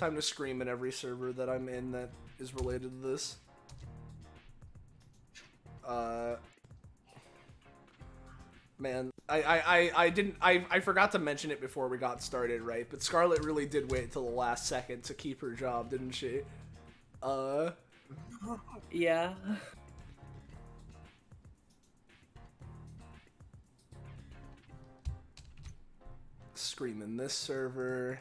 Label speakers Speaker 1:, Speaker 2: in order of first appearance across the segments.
Speaker 1: Time to scream in every server that I'm in that is related to this. Man, I forgot to mention it before we got started, right? But Scarlett really did wait till the last second to keep her job, didn't she?
Speaker 2: Yeah.
Speaker 1: Scream in this server.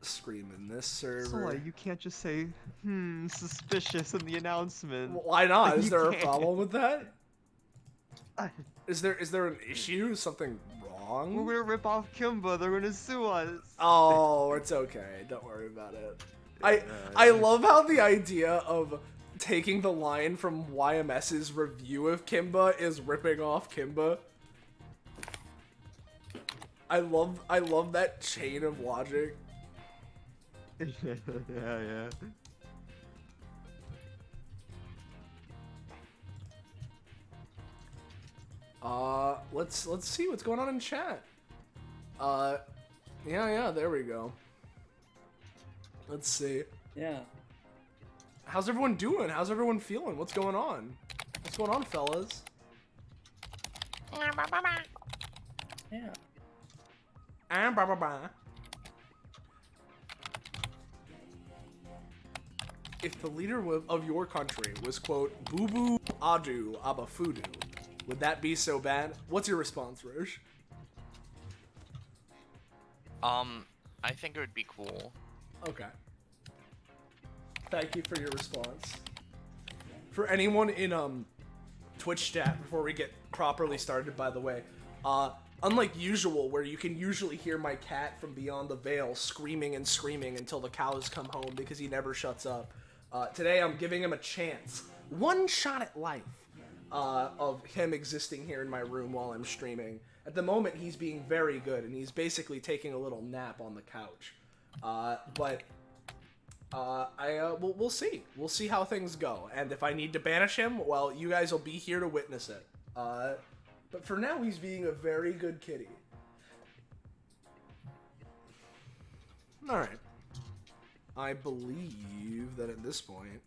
Speaker 1: Scream in this server.
Speaker 3: So you can't just say, suspicious in the announcement.
Speaker 1: Why not?
Speaker 3: Like,
Speaker 1: Is there a
Speaker 3: can't.
Speaker 1: problem with that? Is there an issue? Something wrong?
Speaker 3: We're gonna rip off Kimba. They're gonna sue us.
Speaker 1: Oh, it's okay. Don't worry about it. I love how the idea of taking the line from YMS's review of Kimba is ripping off Kimba. I love that chain of logic.
Speaker 3: yeah.
Speaker 1: Let's see what's going on in chat. Yeah, there we go. Let's see.
Speaker 2: Yeah.
Speaker 1: How's everyone doing? How's everyone feeling? What's going on? What's going on, fellas?
Speaker 2: Yeah.
Speaker 1: If the leader of your country was, quote, boo-boo adu abafudu, would that be so bad? What's your response, Rosche?
Speaker 4: I think it would be cool.
Speaker 1: Okay. Thank you for your response. For anyone in Twitch chat, before we get properly started, by the way, unlike usual, where you can usually hear my cat from beyond the veil screaming and screaming until the cows come home because he never shuts up, today I'm giving him a chance, one shot at life, of him existing here in my room while I'm streaming. At the moment, he's being very good, and he's basically taking a little nap on the couch. We'll see. We'll see how things go. And if I need to banish him, well, you guys will be here to witness it. But for now, he's being a very good kitty. Alright. I believe that at this point...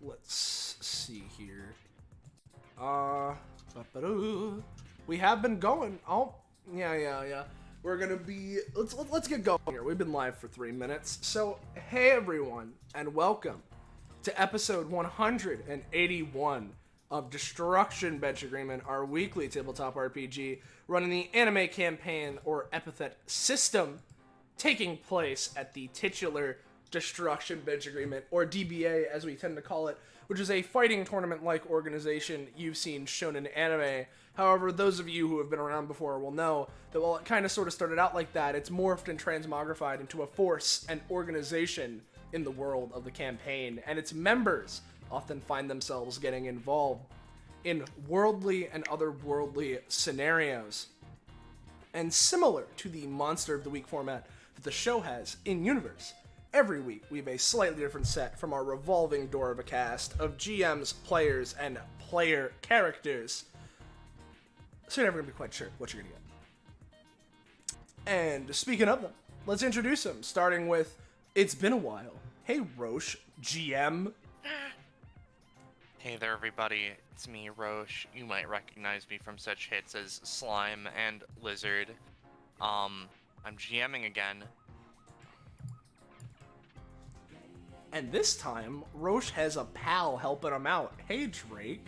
Speaker 1: Let's see here. We have been going. Oh, yeah. We're gonna be. Let's get going here. We've been live for 3 minutes. So, hey everyone, and welcome to episode 181 of Destruction Bench Agreement, our weekly tabletop RPG running the anime campaign or Epithet System, taking place at the titular Destruction Bench Agreement, or DBA as we tend to call it, which is a fighting tournament-like organization you've seen shonen anime. However, those of you who have been around before will know that while it kind of sort of started out like that, it's morphed and transmogrified into a force and organization in the world of the campaign, and its members often find themselves getting involved in worldly and otherworldly scenarios. And similar to the Monster of the Week format that the show has in-universe, every week, we have a slightly different set from our revolving door of a cast of GMs, players, and player characters. So you're never going to be quite sure what you're going to get. And speaking of them, let's introduce them, starting with, it's been a while. Hey, Rosche, GM.
Speaker 4: Hey there, everybody. It's me, Rosche. You might recognize me from such hits as Slime and Lizard. I'm GMing again.
Speaker 1: And this time, Rosche has a pal helping him out. Hey, Drake.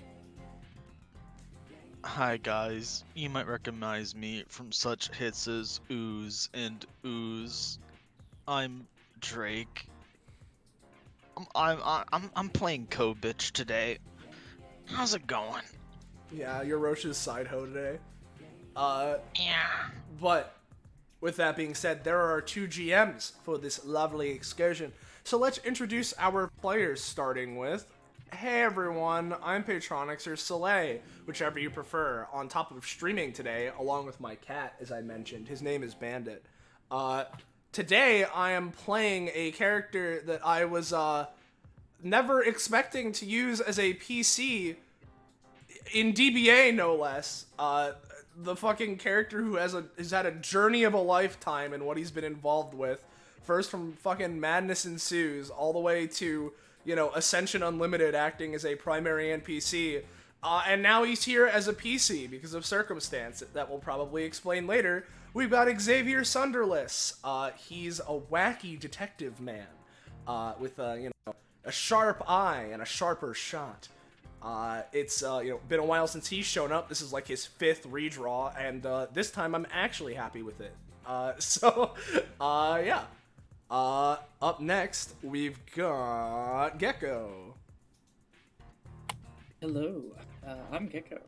Speaker 5: Hi guys, you might recognize me from such hits as Ooze and Ooze. I'm Drake. I'm playing Co-Bitch today. How's it going?
Speaker 1: Yeah, you're Roche's side hoe today.
Speaker 5: Yeah.
Speaker 1: But with that being said, there are 2 GMs for this lovely excursion. So let's introduce our players, starting with, hey everyone, I'm Patronix or Soleil, whichever you prefer, on top of streaming today, along with my cat, as I mentioned. His name is Bandit. today I am playing a character that I was never expecting to use as a PC in DBA, no less. The fucking character who has had a journey of a lifetime in what he's been involved with. First from fucking Madness Ensues all the way to, Ascension Unlimited acting as a primary NPC. And now he's here as a PC because of circumstance that we'll probably explain later. We've got Xavier Sunderless. He's a wacky detective man with a sharp eye and a sharper shot. It's been a while since he's shown up. This is like his 5th redraw, and this time I'm actually happy with it. Yeah. Up next, we've got Gecko.
Speaker 2: Hello, I'm Gecko,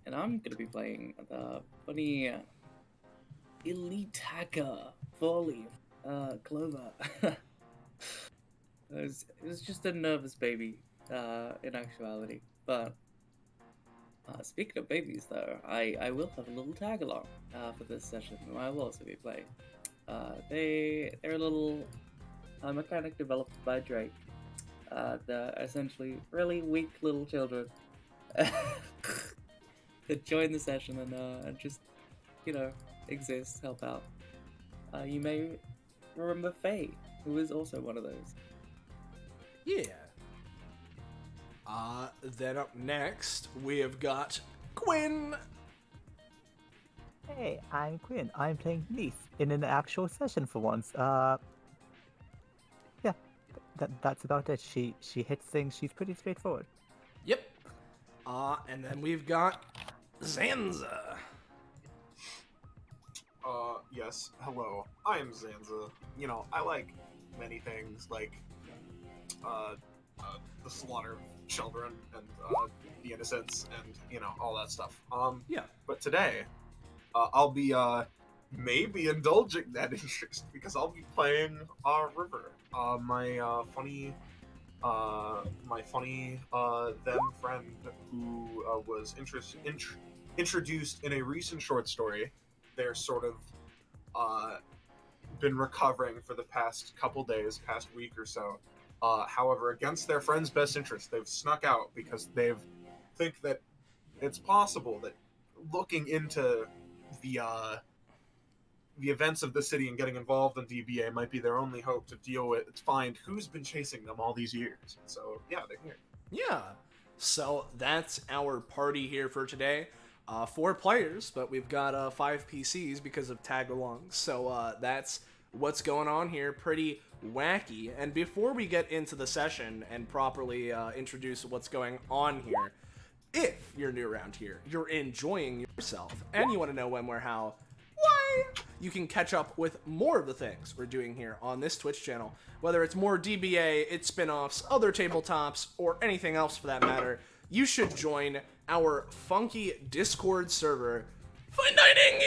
Speaker 2: and I'm gonna be playing the funny elite hacker 4-leaf Clover. It was just a nervous baby, in actuality. But speaking of babies, though, I will have a little tag along for this session. I will also be playing. They're a little mechanic developed by Drake. They're essentially really weak little children that join the session and just, exist, help out. You may remember Faye, who is also one of those.
Speaker 1: Yeah. Then up next, we have got Quinn.
Speaker 6: Hey, I'm Quinn. I'm playing Neith in an actual session for once. Yeah, that's about it. She hits things. She's pretty straightforward.
Speaker 1: Yep. And then we've got Zanza.
Speaker 7: Yes, hello. I am Zanza. I like many things, like, the slaughter of children and, the innocents and, all that stuff.
Speaker 1: Yeah.
Speaker 7: But today, I'll be, maybe indulging that interest, because I'll be playing, River. My funny them friend who, was introduced in a recent short story. They're sort of, been recovering for the past couple days, past week or so. However, against their friend's best interest, they've snuck out because they think that it's possible that looking into the events of the city and getting involved in DBA might be their only hope to find who's been chasing them all these years. So, yeah, they're here.
Speaker 1: Yeah. So that's our party here for today. 4 players, but we've got 5 PCs because of tag-alongs. So that's what's going on here. Pretty wacky. And before we get into the session and properly introduce what's going on here, if you're new around here, you're enjoying yourself, and you want to know when, where, how, why, you can catch up with more of the things we're doing here on this Twitch channel. Whether it's more DBA, its spin-offs, other tabletops, or anything else for that matter, you should join our funky Discord server. Finding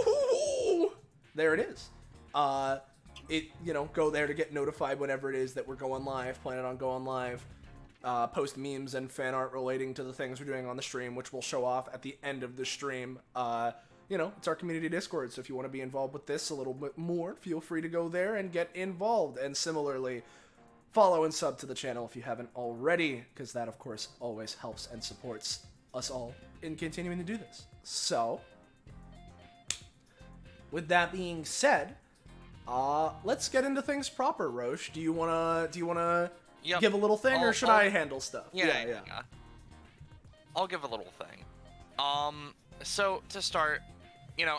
Speaker 1: you! There it is. Go there to get notified whenever it is that we're going live, planning on going live. Post memes and fan art relating to the things we're doing on the stream, which we'll show off at the end of the stream. It's our community Discord, so if you want to be involved with this a little bit more, feel free to go there and get involved. And similarly, follow and sub to the channel if you haven't already, because that, of course, always helps and supports us all in continuing to do this. So, with that being said, let's get into things proper. Rosche, do you wanna
Speaker 4: Yep.
Speaker 1: give a little thing, or should I handle stuff?
Speaker 4: Yeah. I'll give a little thing. So to start,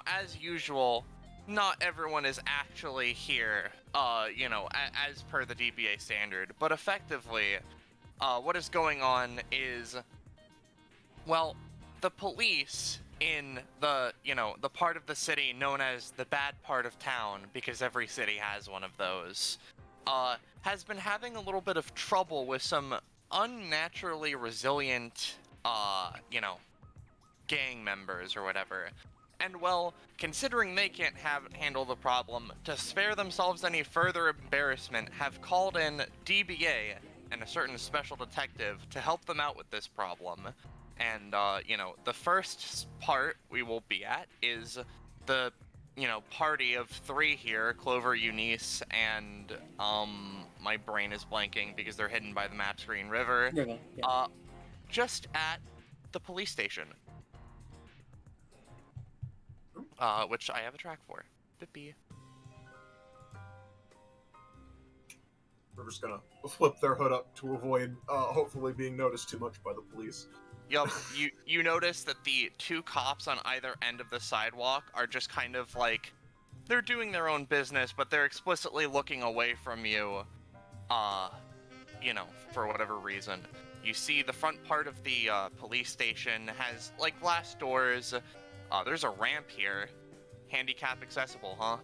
Speaker 4: as usual, not everyone is actually here, as per the DBA standard, but effectively, what is going on is, well, the police in the part of the city known as the bad part of town, because every city has one of those, has been having a little bit of trouble with some unnaturally resilient, gang members or whatever. And well, considering they can't handle the problem, to spare themselves any further embarrassment, have called in DBA and a certain special detective to help them out with this problem. And, the first part we will be at is the party of 3 here, Clover, Eunice, and my brain is blanking because they're hidden by the map screen River.
Speaker 2: River, yeah.
Speaker 4: Just at the police station. Which I have a track for. Bippy.
Speaker 7: We're just gonna flip their hood up to avoid, hopefully being noticed too much by the police.
Speaker 4: Yup, you notice that the 2 cops on either end of the sidewalk are just kind of like, they're doing their own business, but they're explicitly looking away from you, for whatever reason. You see the front part of the police station has, like, glass doors. There's a ramp here. Handicap accessible, huh?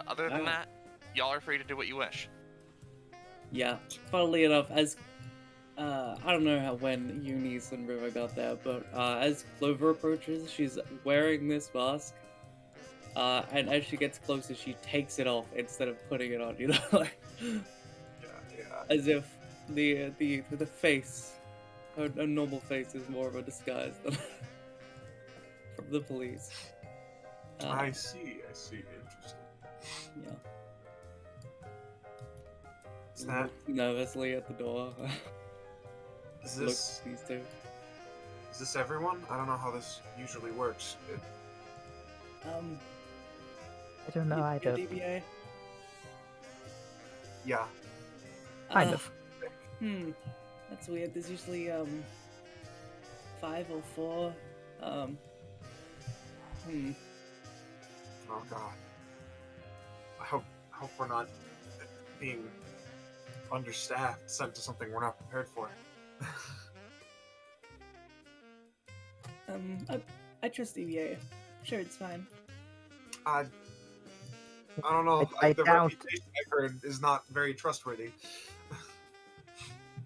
Speaker 4: Other than that, y'all are free to do what you wish.
Speaker 2: Yeah, funnily enough, as I don't know when Eunice and River got there, but as Clover approaches, she's wearing this mask, and as she gets closer, she takes it off instead of putting it on. Like, as if the face, a normal face, is more of a disguise than from the police.
Speaker 7: I see. Interesting.
Speaker 2: Yeah.
Speaker 7: Is that...
Speaker 2: nervously at the door.
Speaker 7: Is
Speaker 2: Looks these two.
Speaker 7: Is this everyone? I don't know how this usually works.
Speaker 6: I don't know either.
Speaker 2: DBA?
Speaker 7: Yeah.
Speaker 6: Kind of.
Speaker 2: That's weird. There's usually 5 or 4.
Speaker 7: Oh god. I hope we're not being understaffed, sent to something we're not prepared for.
Speaker 2: I trust DBA. Sure, it's fine.
Speaker 7: I don't know.
Speaker 6: I
Speaker 7: The
Speaker 6: doubt-
Speaker 7: reputation I've heard is not very trustworthy.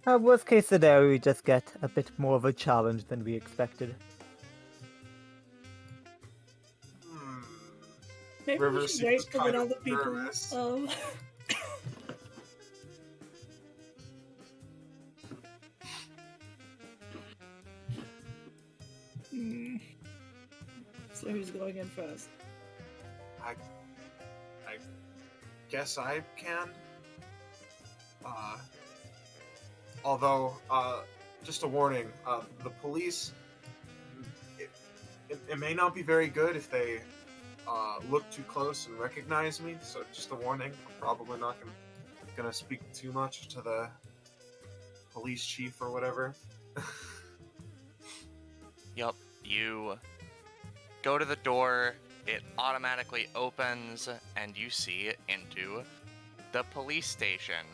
Speaker 6: Worst case scenario, we just get a bit more of a challenge than we expected.
Speaker 2: Maybe
Speaker 7: River
Speaker 2: we should
Speaker 7: seems
Speaker 2: wait for
Speaker 7: kind
Speaker 2: when
Speaker 7: of
Speaker 2: other people.
Speaker 7: nervous.
Speaker 2: So who's going in first?
Speaker 7: I guess I can. Although, just a warning, the police, it may not be very good if they look too close and recognize me, so just a warning. I'm probably not gonna speak too much to the police chief or whatever.
Speaker 4: Yup, you go to the door, it automatically opens, and you see into the police station.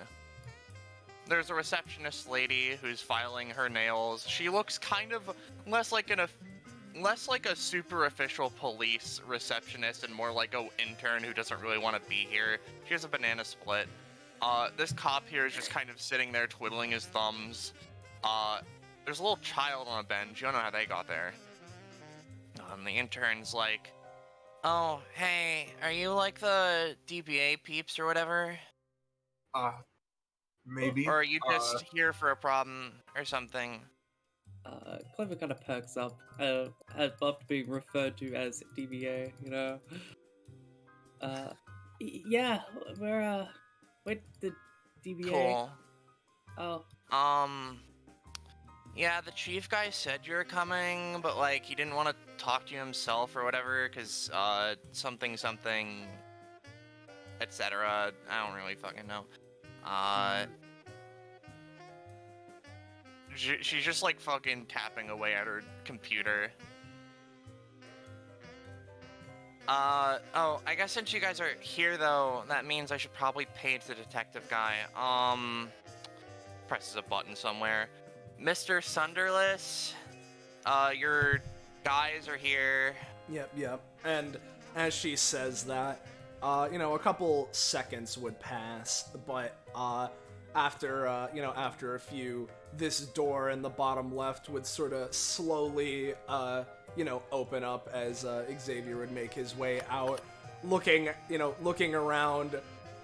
Speaker 4: There's a receptionist lady who's filing her nails. She looks kind of less like a super official police receptionist and more like a intern who doesn't really want to be here. She has a banana split. This cop here is just kind of sitting there twiddling his thumbs. There's a little child on a bench. You don't know how they got there. The intern's like, "Oh, hey, are you like the DBA peeps or whatever?
Speaker 7: Maybe.
Speaker 4: Or are you just here for a problem or something?"
Speaker 2: Clover kind of perks up after being referred to as DBA, Yeah, we're the DBA.
Speaker 4: Cool.
Speaker 2: Oh.
Speaker 4: Yeah, the chief guy said you were coming, but, like, he didn't want to talk to you himself or whatever, because, something, etc. I don't really fucking know. She's just, like, fucking tapping away at her computer. Oh, I guess since you guys are here, though, that means I should probably page the detective guy. Presses a button somewhere. Mr. Sunderless, your guys are here.
Speaker 1: Yep. And as she says that, a couple seconds would pass, but after a few, this door in the bottom left would sort of slowly, open up as Xavier would make his way out, looking around,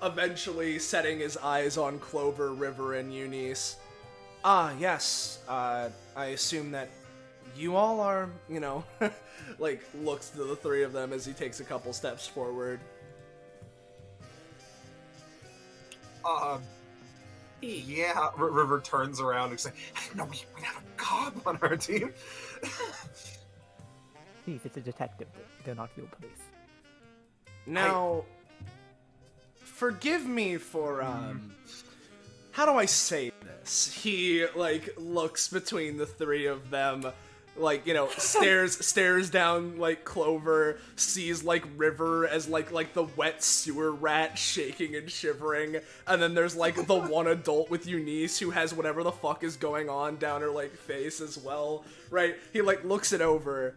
Speaker 1: eventually setting his eyes on Clover, River, and Eunice. Yes, I assume that you all are, you know, like, looks to the three of them as he takes a couple steps forward.
Speaker 7: Yeah, River turns around and says, I didn't know we have a cop on our team.
Speaker 6: Please, it's a detective. They're not real police.
Speaker 1: Now, forgive me for, how do I say this? He, like, looks between the three of them, like, you know, stares down, like, Clover, sees, like, River as, like the wet sewer rat shaking and shivering, and then there's, like, the one adult with Eunice who has whatever the fuck is going on down her, like, face as well, right? He, like, looks it over.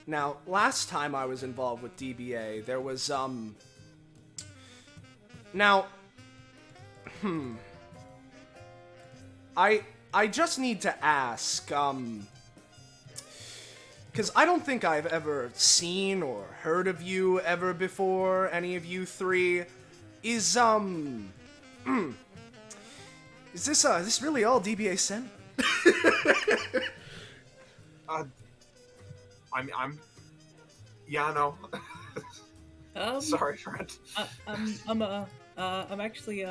Speaker 1: Now, last time I was involved with DBA, there was, Now, I just need to ask, because I don't think I've ever seen or heard of you ever before, any of you three. Is this really all DBA sent?
Speaker 7: Yeah, no. Sorry, friend.
Speaker 2: I'm actually,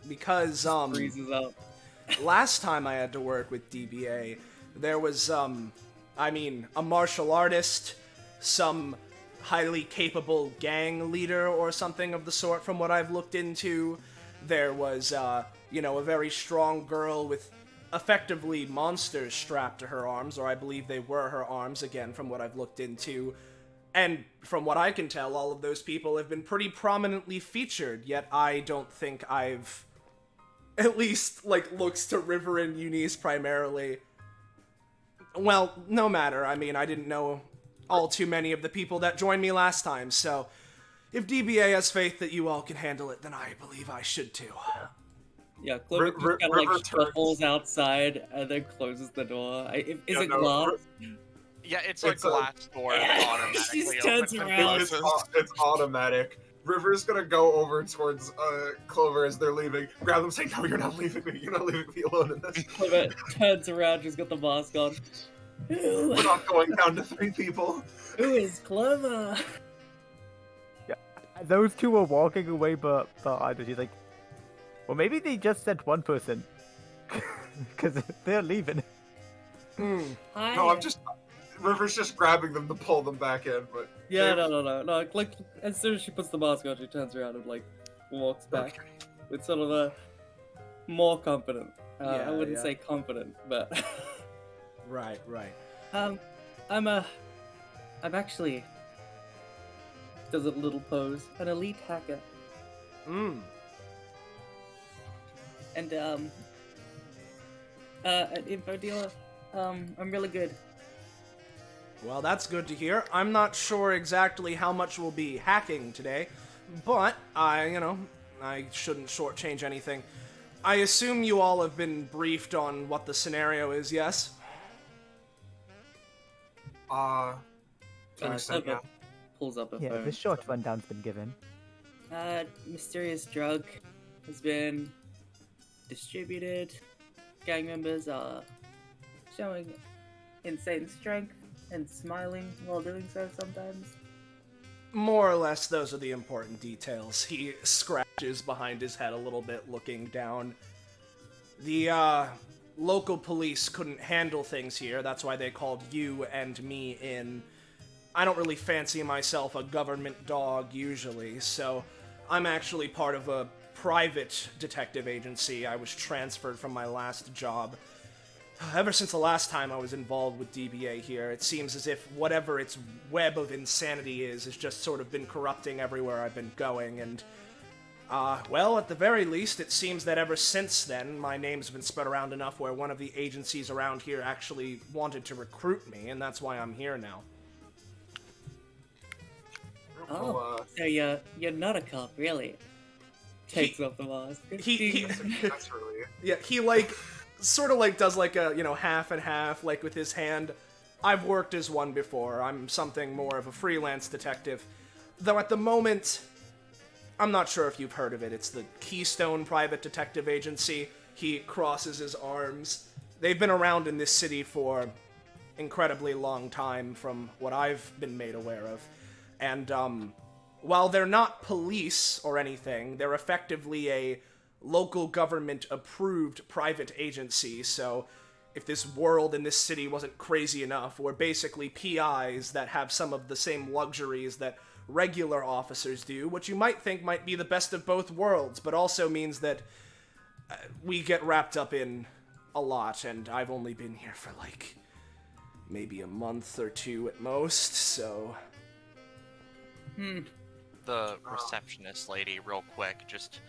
Speaker 1: Because,
Speaker 2: freezes up.
Speaker 1: last time I had to work with DBA, there was, I mean, a martial artist, some highly capable gang leader or something of the sort from what I've looked into. There was, you know, a very strong girl with effectively monsters strapped to her arms, or I believe they were her arms, again, from what I've looked into. And from what I can tell, all of those people have been pretty prominently featured, yet I don't think I've, at least, like, looks to River and Eunice primarily. Well, no matter, I mean, I didn't know all too many of the people that joined me last time, so if DBA has faith that you all can handle it, then I believe I should too.
Speaker 2: Yeah, Clover just kind of like shuffles outside and then closes the door. Is it glass?
Speaker 4: Yeah, it's a glass door that automatically
Speaker 2: She turns
Speaker 4: opens and
Speaker 2: around.
Speaker 4: closes.
Speaker 7: It's automatic. River's gonna go over towards Clover as they're leaving, grab them, say, "No, you're not leaving me. You're not leaving me alone in this."
Speaker 2: Clover turns around, she's got the mask on.
Speaker 7: We're not going down to 3 people.
Speaker 2: Who is Clover?
Speaker 6: Those two were walking away, but I don't. She's like, well, maybe they just sent one person, because they're leaving.
Speaker 2: Hi.
Speaker 7: No, River's just grabbing them to pull them back in, but
Speaker 2: Yeah, no. Like, as soon as she puts the mask on, she turns around and, like, walks back with sort of a more confident. I wouldn't say confident, but...
Speaker 1: Right.
Speaker 2: I'm actually... Does a little pose. An elite hacker. And, an info dealer. I'm really good.
Speaker 1: Well, that's good to hear. I'm not sure exactly how much we'll be hacking today, but I shouldn't shortchange anything. I assume you all have been briefed on what the scenario is, yes?
Speaker 7: to an extent, yeah.
Speaker 2: Pulls up a
Speaker 6: Yeah,
Speaker 2: phone.
Speaker 6: the short rundown's been given.
Speaker 2: Mysterious drug has been distributed. Gang members are showing insane strength and smiling while doing so sometimes.
Speaker 1: More or less, those are the important details. He scratches behind his head a little bit, looking down. The, local police couldn't handle things here. That's why they called you and me in. I don't really fancy myself a government dog, usually, so I'm actually part of a private detective agency. I was transferred from my last job. Ever since the last time I was involved with DBA here, it seems as if whatever its web of insanity is has just sort of been corrupting everywhere I've been going, and, well, at the very least, it seems that ever since then, my name's been spread around enough where one of the agencies around here actually wanted to recruit me, and that's why I'm here now.
Speaker 2: Oh, so you're not a cop, really? Takes off the mask.
Speaker 7: That's really...
Speaker 1: Yeah, he, like, sort of, like, does, like, a, you know, half and half, like, with his hand. I've worked as one before. I'm something more of a freelance detective. Though at the moment, I'm not sure if you've heard of it. It's the Keystone Private Detective Agency. He crosses his arms. They've been around in this city for incredibly long time from what I've been made aware of. And while they're not police or anything, they're effectively a local government approved private agency. So if this world in this city wasn't crazy enough, we're basically PIs that have some of the same luxuries that regular officers do, which you might think might be the best of both worlds, but also means that we get wrapped up in a lot, and I've only been here for like maybe a month or two at most, so...
Speaker 4: The receptionist lady, real quick, just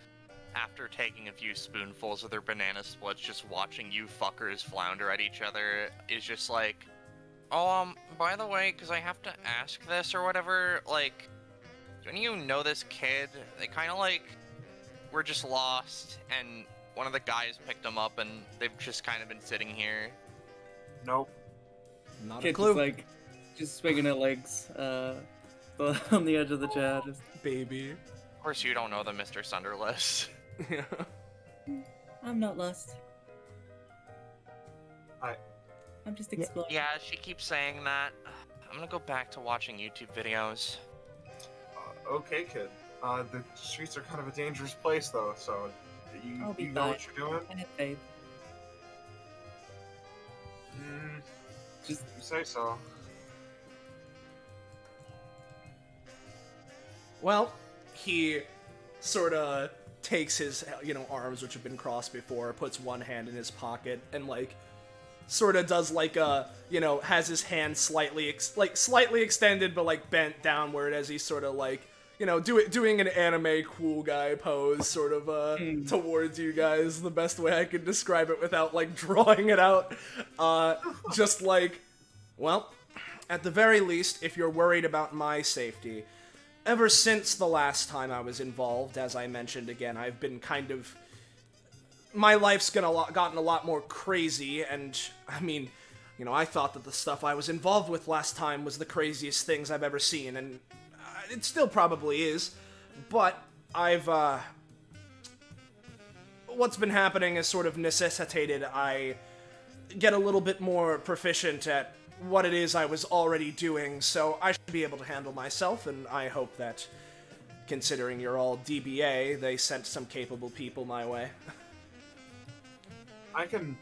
Speaker 4: after taking a few spoonfuls of their banana splits, just watching you fuckers flounder at each other, is just like, oh, by the way, because I have to ask this or whatever, like, do any of you know this kid? They kind of like were just lost, and one of the guys picked them up, and they've just kind of been sitting here.
Speaker 7: Nope.
Speaker 1: Not a
Speaker 2: Kid
Speaker 1: clue.
Speaker 2: just like, just swinging her legs, on the edge of the chair, just...
Speaker 1: Baby.
Speaker 4: Of course, you don't know the Mr. Sunderless.
Speaker 1: Yeah.
Speaker 2: I'm not lost.
Speaker 7: Hi.
Speaker 2: I'm just exploring.
Speaker 4: Yeah, she keeps saying that. I'm gonna go back to watching YouTube videos.
Speaker 7: Okay, kid. The streets are kind of a dangerous place, though, so
Speaker 2: I'll be
Speaker 7: you know
Speaker 2: fine.
Speaker 7: what you're doing?
Speaker 2: I have faith. Just
Speaker 7: You say so.
Speaker 1: Well, he sort of takes his, arms, which have been crossed before, puts one hand in his pocket, and, like, sort of does, like, has his hand slightly extended, but, like, bent downward as he's sort of, like, doing an anime cool guy pose, sort of, towards you guys, the best way I could describe it without, like, drawing it out. Just like, well, at the very least, if you're worried about my safety, ever since the last time I was involved, as I mentioned again, I've been kind of... My life's gotten a lot more crazy, and, I mean, I thought that the stuff I was involved with last time was the craziest things I've ever seen, and it still probably is, but what's been happening has sort of necessitated I get a little bit more proficient at what it is I was already doing, so I should be able to handle myself, and I hope that, considering you're all DBA, they sent some capable people my way.
Speaker 7: I can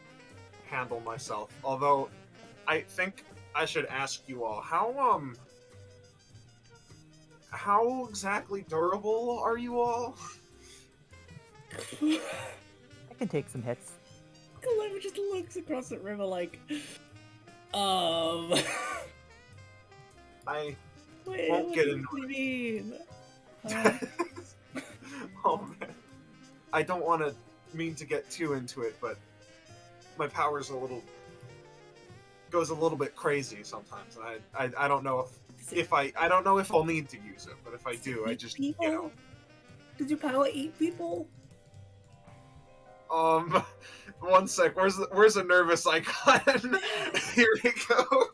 Speaker 7: handle myself, although I think I should ask you all, how exactly durable are you all?
Speaker 6: I can take some hits.
Speaker 2: Clever just looks across the river like,
Speaker 7: I
Speaker 2: wait,
Speaker 7: won't
Speaker 2: what
Speaker 7: get
Speaker 2: do
Speaker 7: into
Speaker 2: you
Speaker 7: it.
Speaker 2: mean?
Speaker 7: Oh man, I don't want to mean to get too into it, but my power's goes a little bit crazy sometimes, and I don't know if I don't know if I'll need to use it, but if I do, I just
Speaker 2: People? Did your power eat people?
Speaker 7: 1 sec. Where's a nervous icon? Here we go.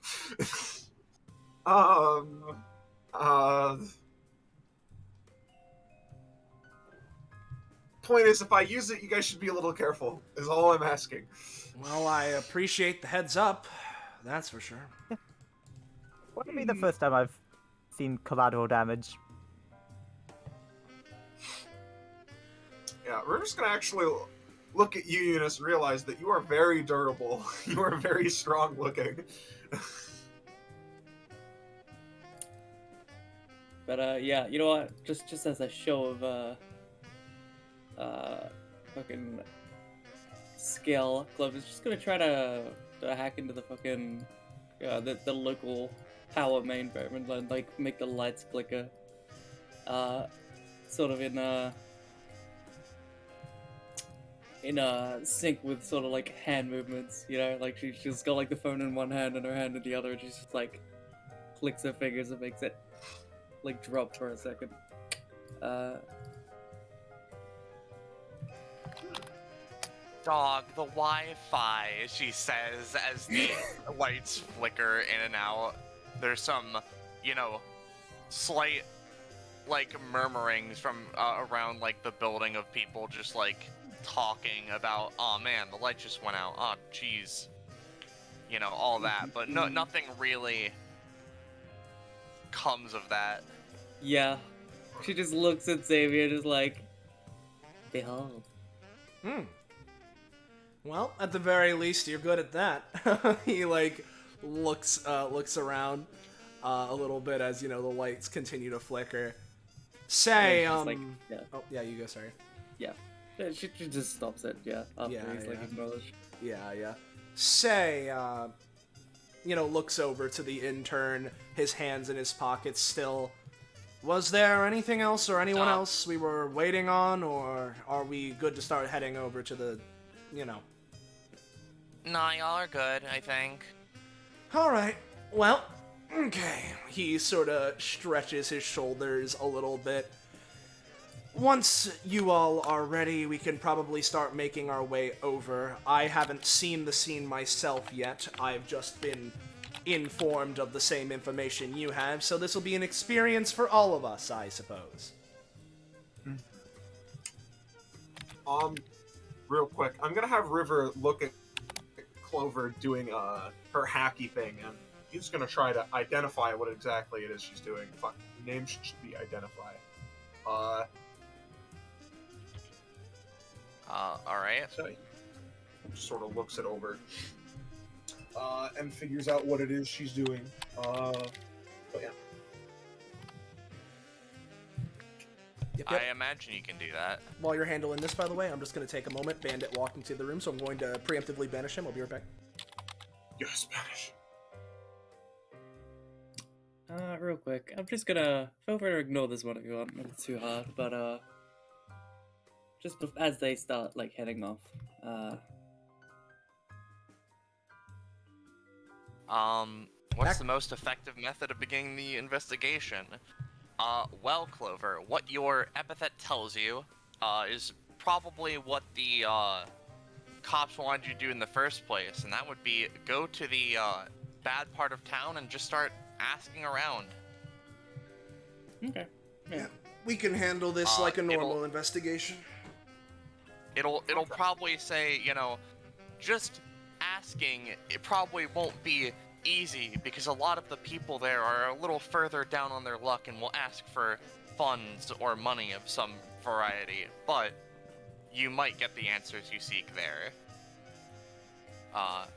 Speaker 7: Point is, if I use it, you guys should be a little careful, is all I'm asking.
Speaker 1: Well, I appreciate the heads up, that's for sure.
Speaker 6: Wouldn't be the first time I've seen collateral damage.
Speaker 7: Yeah, we're just gonna actually look at you, Eunice, and realize that you are very durable. You are very strong looking.
Speaker 2: But yeah, you know what? Just as a show of fucking skill, Clover's just gonna try to hack into the fucking the local power main and like make the lights flicker. Sort of in sync with sort of like hand movements, like she's got like the phone in one hand and her hand in the other, and she's just like clicks her fingers and makes it like drop for a second.
Speaker 4: Dog, the Wi-Fi, she says, as the lights flicker in and out. There's some, slight like murmurings from around like the building of people just like talking about, oh man, the light just went out. Oh jeez, you know, all that. But nothing really comes of that.
Speaker 2: Yeah. She just looks at Xavier and is like, behold.
Speaker 1: Hmm. Well, at the very least, you're good at that. He like looks around a little bit as you know the lights continue to flicker. Say,
Speaker 2: And she's like, yeah.
Speaker 1: Oh yeah, you go. Sorry.
Speaker 2: Yeah. She just stops it, yeah, after
Speaker 1: Yeah,
Speaker 2: he's like
Speaker 1: yeah.
Speaker 2: acknowledged.
Speaker 1: Yeah. Say, you know, looks over to the intern, his hands in his pockets still. Was there anything else or anyone else we were waiting on, or are we good to start heading over to the, you know?
Speaker 4: Nah, y'all are good, I think.
Speaker 1: Alright, well, okay. He sort of stretches his shoulders a little bit. Once you all are ready, we can probably start making our way over. I haven't seen the scene myself yet. I've just been informed of the same information you have, so this will be an experience for all of us, I suppose.
Speaker 7: Real quick, I'm gonna have River look at Clover doing her hacky thing, and he's gonna try to identify what exactly it is she's doing. Fuck, name should be identify.
Speaker 4: Alright.
Speaker 7: So he just sort of looks it over, and figures out what it is she's doing. But yeah.
Speaker 1: Yep.
Speaker 4: I imagine you can do that.
Speaker 1: While you're handling this, by the way, I'm just going to take a moment. Bandit walked into the room, so I'm going to preemptively banish him. I'll be right back.
Speaker 7: You're Spanish.
Speaker 2: Real quick, I'm just gonna feel free to ignore this one if you want. It's too hard, but just as they start like heading off,
Speaker 4: What's the most effective method of beginning the investigation? Well, Clover, what your epithet tells you, is probably what the, cops wanted you to do in the first place, and that would be go to the, bad part of town and just start asking around.
Speaker 2: okay.
Speaker 1: Yeah, we can handle this like a normal investigation.
Speaker 4: It'll probably say, you know, just asking, it probably won't be easy because a lot of the people there are a little further down on their luck and will ask for funds or money of some variety, but you might get the answers you seek there.
Speaker 2: I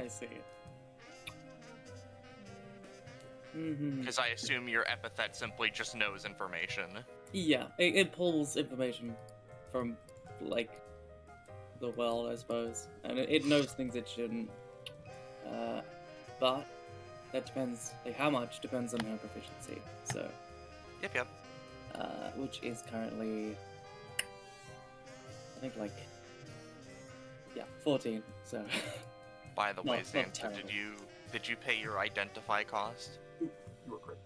Speaker 2: see.
Speaker 4: Because I assume your epithet simply just knows information.
Speaker 2: Yeah, it pulls information from like the world, I suppose, and it knows things it shouldn't. But that depends. Like, how much depends on her proficiency. So.
Speaker 4: Yep.
Speaker 2: Which is currently, I think, like, yeah, 14. So.
Speaker 4: By the way,
Speaker 2: not
Speaker 4: Xantha,
Speaker 2: terrible.
Speaker 4: did you pay your identify cost?
Speaker 7: You were correct.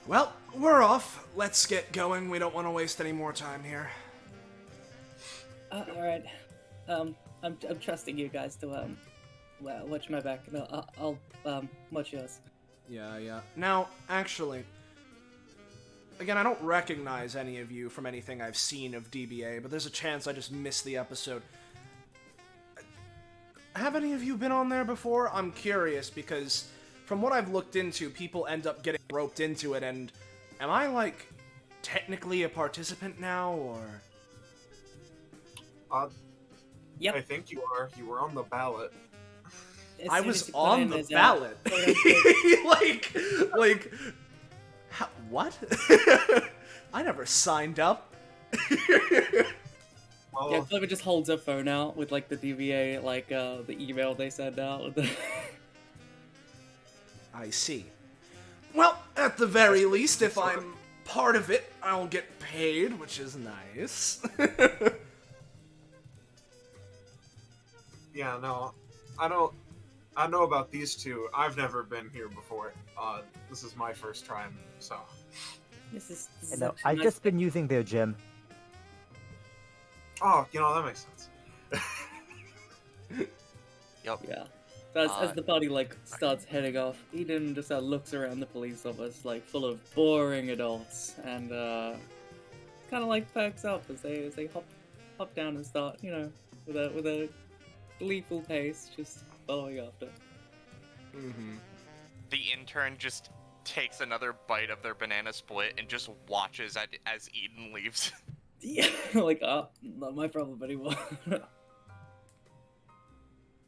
Speaker 1: Well, we're off. Let's get going. We don't want to waste any more time here.
Speaker 2: All right. I'm trusting you guys to well, watch my back. No, I'll watch yours.
Speaker 1: Yeah. Now, actually, again, I don't recognize any of you from anything I've seen of DBA, but there's a chance I just missed the episode. Have any of you been on there before? I'm curious, because from what I've looked into, people end up getting roped into it, and am I, like, technically a participant now, or...?
Speaker 2: Yep.
Speaker 7: I think you are. You were on the ballot.
Speaker 2: As
Speaker 1: I
Speaker 2: soon
Speaker 1: was
Speaker 2: as you put
Speaker 1: on
Speaker 2: in
Speaker 1: the
Speaker 2: his,
Speaker 1: ballot.
Speaker 2: quote-unquote-
Speaker 1: like, what? I never signed up.
Speaker 7: Well,
Speaker 2: Yeah, Clover just holds her phone out with like the DBA, like the email they send out.
Speaker 1: I see. Well, at the very least, if I'm part of it, I'll get paid, which is nice.
Speaker 7: yeah, no, I know about these two. I've never been here before. This is my first time, so.
Speaker 2: this is
Speaker 6: No,
Speaker 2: actually
Speaker 6: I've
Speaker 2: nice.
Speaker 6: just been using their gym.
Speaker 7: Oh, that makes sense.
Speaker 2: Yeah. So as the party like starts heading off, Eden just looks around the police office like full of boring adults and kind of like perks up as they hop down and start, you know, with a gleeful pace, just following after.
Speaker 1: Mm-hmm.
Speaker 4: The intern just takes another bite of their banana split and just watches as Eden leaves.
Speaker 2: Yeah, like not my problem anymore.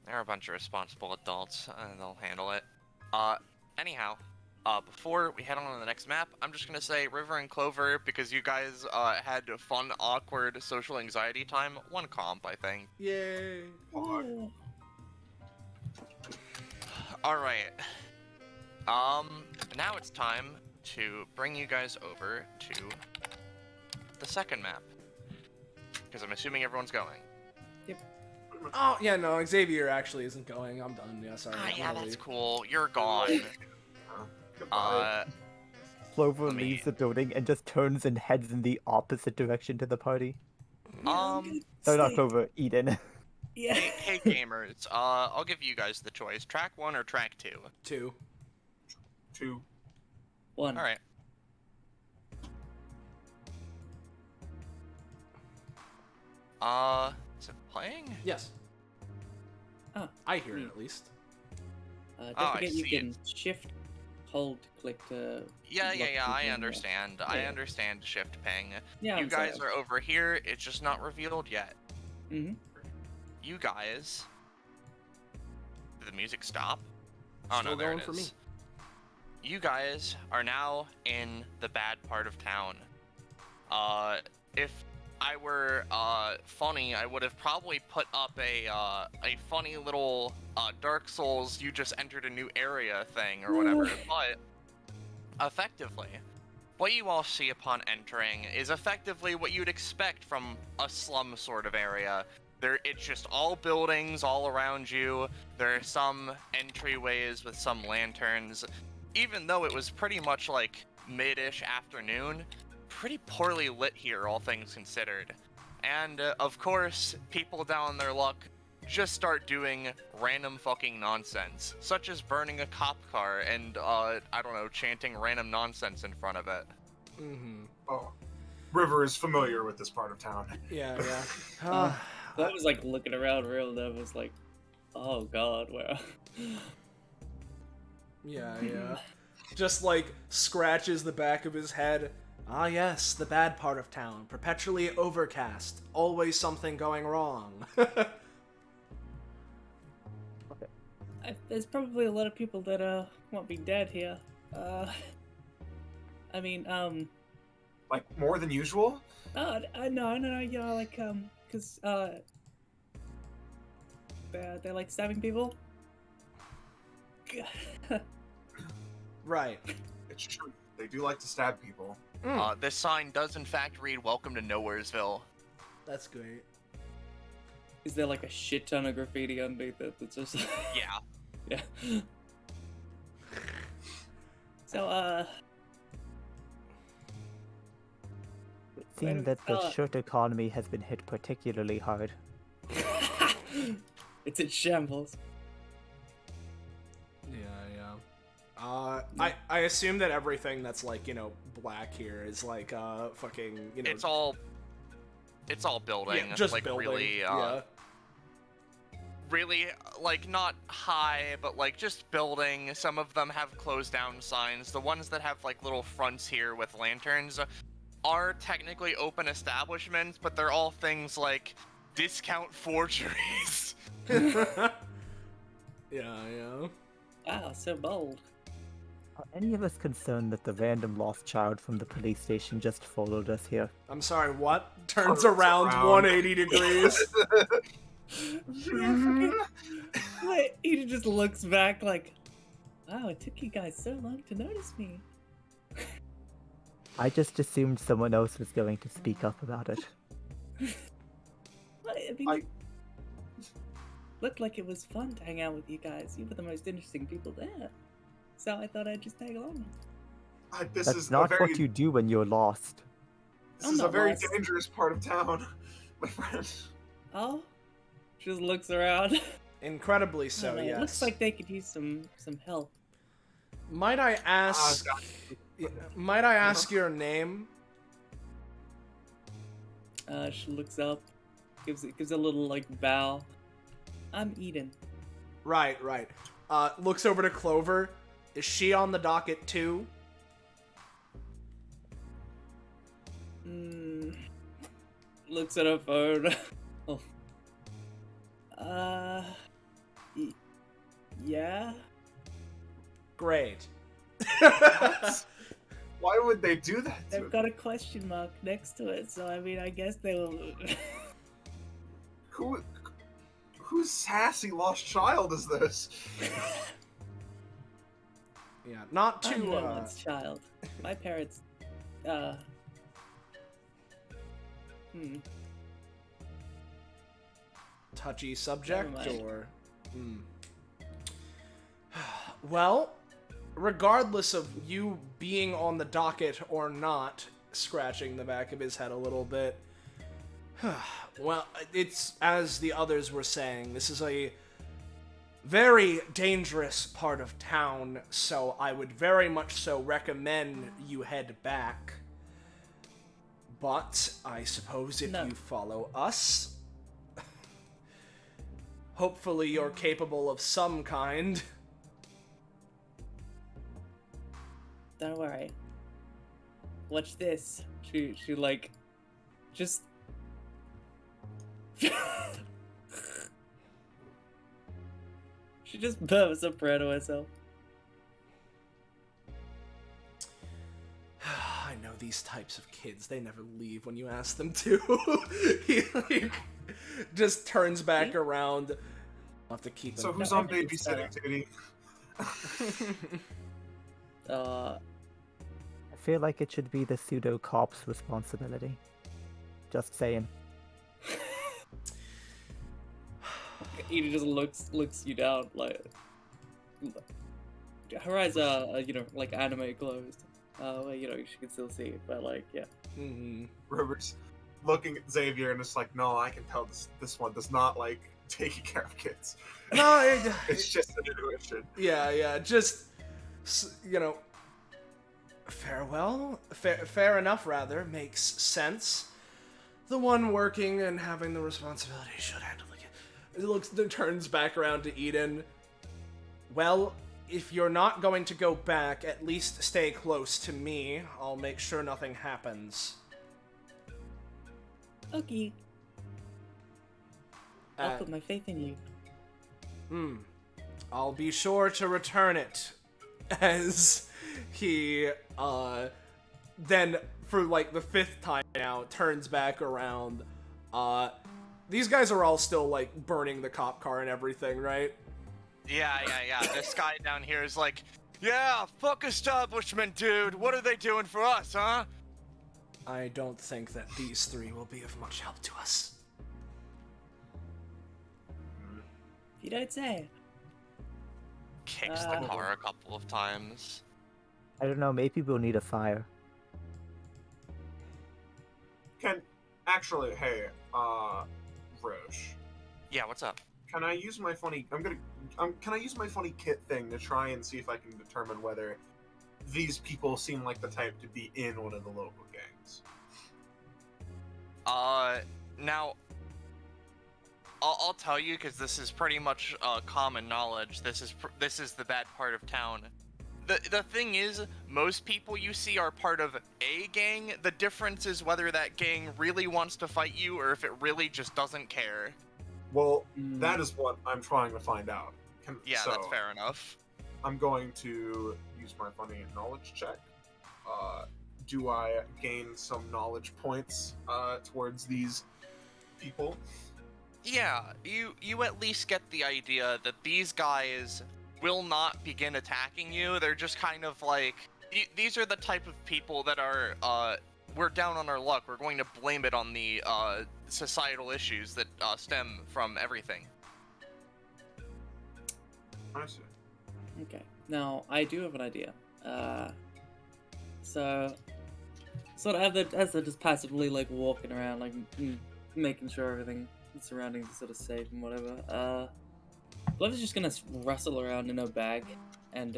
Speaker 4: They're a bunch of responsible adults, and they'll handle it. Anyhow, before we head on to the next map, I'm just gonna say River and Clover, because you guys had fun, awkward social anxiety time. 1 comp, I think.
Speaker 1: Yay.
Speaker 2: Oh.
Speaker 4: Alright. Now it's time to bring you guys over to the second map. Because I'm assuming everyone's going.
Speaker 1: Oh, yeah, no, Xavier actually isn't going. I'm done. Yeah, sorry.
Speaker 4: Yeah,
Speaker 1: I'll
Speaker 4: that's
Speaker 1: leave.
Speaker 4: cool. You're gone.
Speaker 7: Goodbye.
Speaker 6: Clover
Speaker 4: Let me-
Speaker 6: leaves the building and just turns and heads in the opposite direction to the party.
Speaker 2: I'm
Speaker 6: No,
Speaker 2: gonna
Speaker 6: not
Speaker 2: stay.
Speaker 6: Clover, Eden.
Speaker 2: Yeah.
Speaker 4: Hey gamers, I'll give you guys the choice. Track 1 or track 2?
Speaker 1: 2.
Speaker 7: 2.
Speaker 2: 1.
Speaker 4: Alright. Is it playing?
Speaker 1: Yes.
Speaker 2: Ah,
Speaker 1: I hear it
Speaker 2: neat.
Speaker 1: at least.
Speaker 2: Don't
Speaker 4: Oh, I
Speaker 2: forget you
Speaker 4: see
Speaker 2: can shift, hold, click to.
Speaker 4: Yeah,
Speaker 2: lock
Speaker 4: I
Speaker 2: people in there.
Speaker 4: understand. I
Speaker 2: Yeah.
Speaker 4: understand shift ping.
Speaker 2: Yeah,
Speaker 4: You guys are over here, it's just not revealed yet.
Speaker 2: Mm-hmm.
Speaker 4: You guys... Did the music stop? Oh
Speaker 1: Still
Speaker 4: no, there
Speaker 1: going
Speaker 4: it
Speaker 1: for me.
Speaker 4: is. You guys are now in the bad part of town. If I were funny, I would have probably put up a funny little Dark Souls you just entered a new area thing or whatever. But effectively, what you all see upon entering is effectively what you'd expect from a slum sort of area. It's just all buildings all around you. There are some entryways with some lanterns. Even though it was pretty much like mid-ish afternoon, pretty poorly lit here, all things considered. And of course, people down on their luck just start doing random fucking nonsense, such as burning a cop car and, I don't know, chanting random nonsense in front of it.
Speaker 1: Mm-hmm.
Speaker 7: Oh, River is familiar with this part of town.
Speaker 1: Yeah, yeah.
Speaker 2: I was like looking around real nervous, like, oh god, where?
Speaker 1: Yeah, yeah. Just like scratches the back of his head. Ah, yes, the bad part of town. Perpetually overcast. Always something going wrong.
Speaker 2: There's probably a lot of people that want me dead here. I mean,
Speaker 7: Like, more than usual?
Speaker 2: no, you know, like, cause they're like stabbing people.
Speaker 1: Right.
Speaker 7: It's true. They do like to stab people.
Speaker 4: This sign does in fact read, "Welcome to Nowheresville."
Speaker 1: That's great.
Speaker 2: Is there like a shit ton of graffiti underneath it that's just
Speaker 4: Yeah.
Speaker 2: yeah. So
Speaker 6: It seems that the shirt economy has been hit particularly hard.
Speaker 2: it's in shambles.
Speaker 1: Yeah, yeah. I assume that everything that's like, you know, black here is like fucking, you know,
Speaker 4: It's all building.
Speaker 1: yeah, just
Speaker 4: like
Speaker 1: building.
Speaker 4: really
Speaker 1: yeah.
Speaker 4: really like not high, but like just building. Some of them have closed down signs. The ones that have like little fronts here with lanterns are technically open establishments, but they're all things like discount forgeries.
Speaker 1: Yeah, yeah.
Speaker 2: Wow, so bold.
Speaker 6: Are any of us concerned that the random lost child from the police station just followed us here?
Speaker 1: I'm sorry, what? Turns
Speaker 7: Turns
Speaker 1: around
Speaker 7: around.
Speaker 1: 180 degrees.
Speaker 2: Wait, he just looks back like, wow, it took you guys so long to notice me.
Speaker 6: I just assumed someone else was going to speak up about it.
Speaker 2: What? I mean,
Speaker 7: I-
Speaker 2: looked like it was fun to hang out with you guys. You were the most interesting people there. So I thought I'd just tag along.
Speaker 7: This
Speaker 6: That's
Speaker 7: is
Speaker 6: not
Speaker 7: a very,
Speaker 6: what you do when you're lost.
Speaker 7: this
Speaker 2: I'm
Speaker 7: is a
Speaker 2: not
Speaker 7: very
Speaker 2: lost.
Speaker 7: dangerous part of town, my friend.
Speaker 2: Oh? Just looks around.
Speaker 1: Incredibly
Speaker 2: I
Speaker 1: so,
Speaker 2: don't know,
Speaker 1: yes.
Speaker 2: it looks like they could use some help.
Speaker 1: Might I ask? Might I ask your name?
Speaker 2: She looks up, gives a little like bow. I'm Eden.
Speaker 1: Right. Looks over to Clover. Is she on the docket too?
Speaker 2: Looks at her phone. Oh. Yeah.
Speaker 1: Great.
Speaker 7: Why would they do that to
Speaker 2: They've
Speaker 7: him?
Speaker 2: got a question mark next to it, so I mean, I guess they will.
Speaker 7: Whose sassy lost child is this?
Speaker 1: Yeah, not
Speaker 2: I'm
Speaker 1: too.
Speaker 2: no one's child. My parents.
Speaker 1: Touchy subject,
Speaker 2: Never mind.
Speaker 1: or. Well, regardless of you being on the docket or not, scratching the back of his head a little bit. Well, it's as the others were saying, this is a very dangerous part of town, so I would very much so recommend you head back. But I suppose if
Speaker 2: No.
Speaker 1: you follow us, hopefully you're capable of some kind.
Speaker 2: Don't worry. Watch this. She like, just. She just burps a prayer to herself.
Speaker 1: I know these types of kids, they never leave when you ask them to. He like, just turns back around. I'll have to keep
Speaker 7: So
Speaker 1: him.
Speaker 7: who's
Speaker 2: No,
Speaker 7: on
Speaker 2: I think it's
Speaker 7: babysitting, Titty?
Speaker 6: I feel like it should be the pseudo cop's responsibility. Just saying.
Speaker 2: Edie just looks you down like. Her eyes are like anime closed. She can still see, but like, yeah.
Speaker 7: Robert's looking at Xavier and it's like, no, I can tell this one does not like taking care of kids.
Speaker 1: No,
Speaker 7: It's just an intuition.
Speaker 1: yeah, just, fair enough, rather, makes sense. The one working and having the responsibility should handle it. It turns back around to Eden. Well, if you're not going to go back, at least stay close to me. I'll make sure nothing happens.
Speaker 2: Okay. I'll
Speaker 1: Uh,
Speaker 2: put my faith in you.
Speaker 1: I'll be sure to return it. As he, then, for like the 5th time now, turns back around. These guys are all still, like, burning the cop car and everything, right?
Speaker 4: Yeah. This guy down here is like, yeah, fuck establishment, dude. What are they doing for us, huh?
Speaker 1: I don't think that these 3 will be of much help to us.
Speaker 2: If you don't say.
Speaker 4: Kicks the car a couple of times.
Speaker 6: I don't know, maybe we'll need a fire.
Speaker 7: Hey, Roche.
Speaker 4: Yeah, what's up?
Speaker 7: Can I use my funny? Can I use my funny kit thing to try and see if I can determine whether these people seem like the type to be in one of the local gangs?
Speaker 4: Now, I'll tell you because this is pretty much common knowledge. This is the bad part of town. The thing is, most people you see are part of a gang. The difference is whether that gang really wants to fight you or if it really just doesn't care.
Speaker 7: Well, that is what I'm trying to find out.
Speaker 4: Yeah,
Speaker 7: so,
Speaker 4: that's fair enough.
Speaker 7: I'm going to use my funny knowledge check. Do I gain some knowledge points towards these people?
Speaker 4: Yeah, you at least get the idea that these guys will not begin attacking you. They're just kind of like, these are the type of people that are, we're down on our luck. We're going to blame it on the societal issues that stem from everything.
Speaker 7: I see.
Speaker 2: Okay. Now I do have an idea. So sort of as they're just passively like walking around, like making sure everything, the surroundings are sort of safe and whatever. Love is just gonna rustle around in her bag, and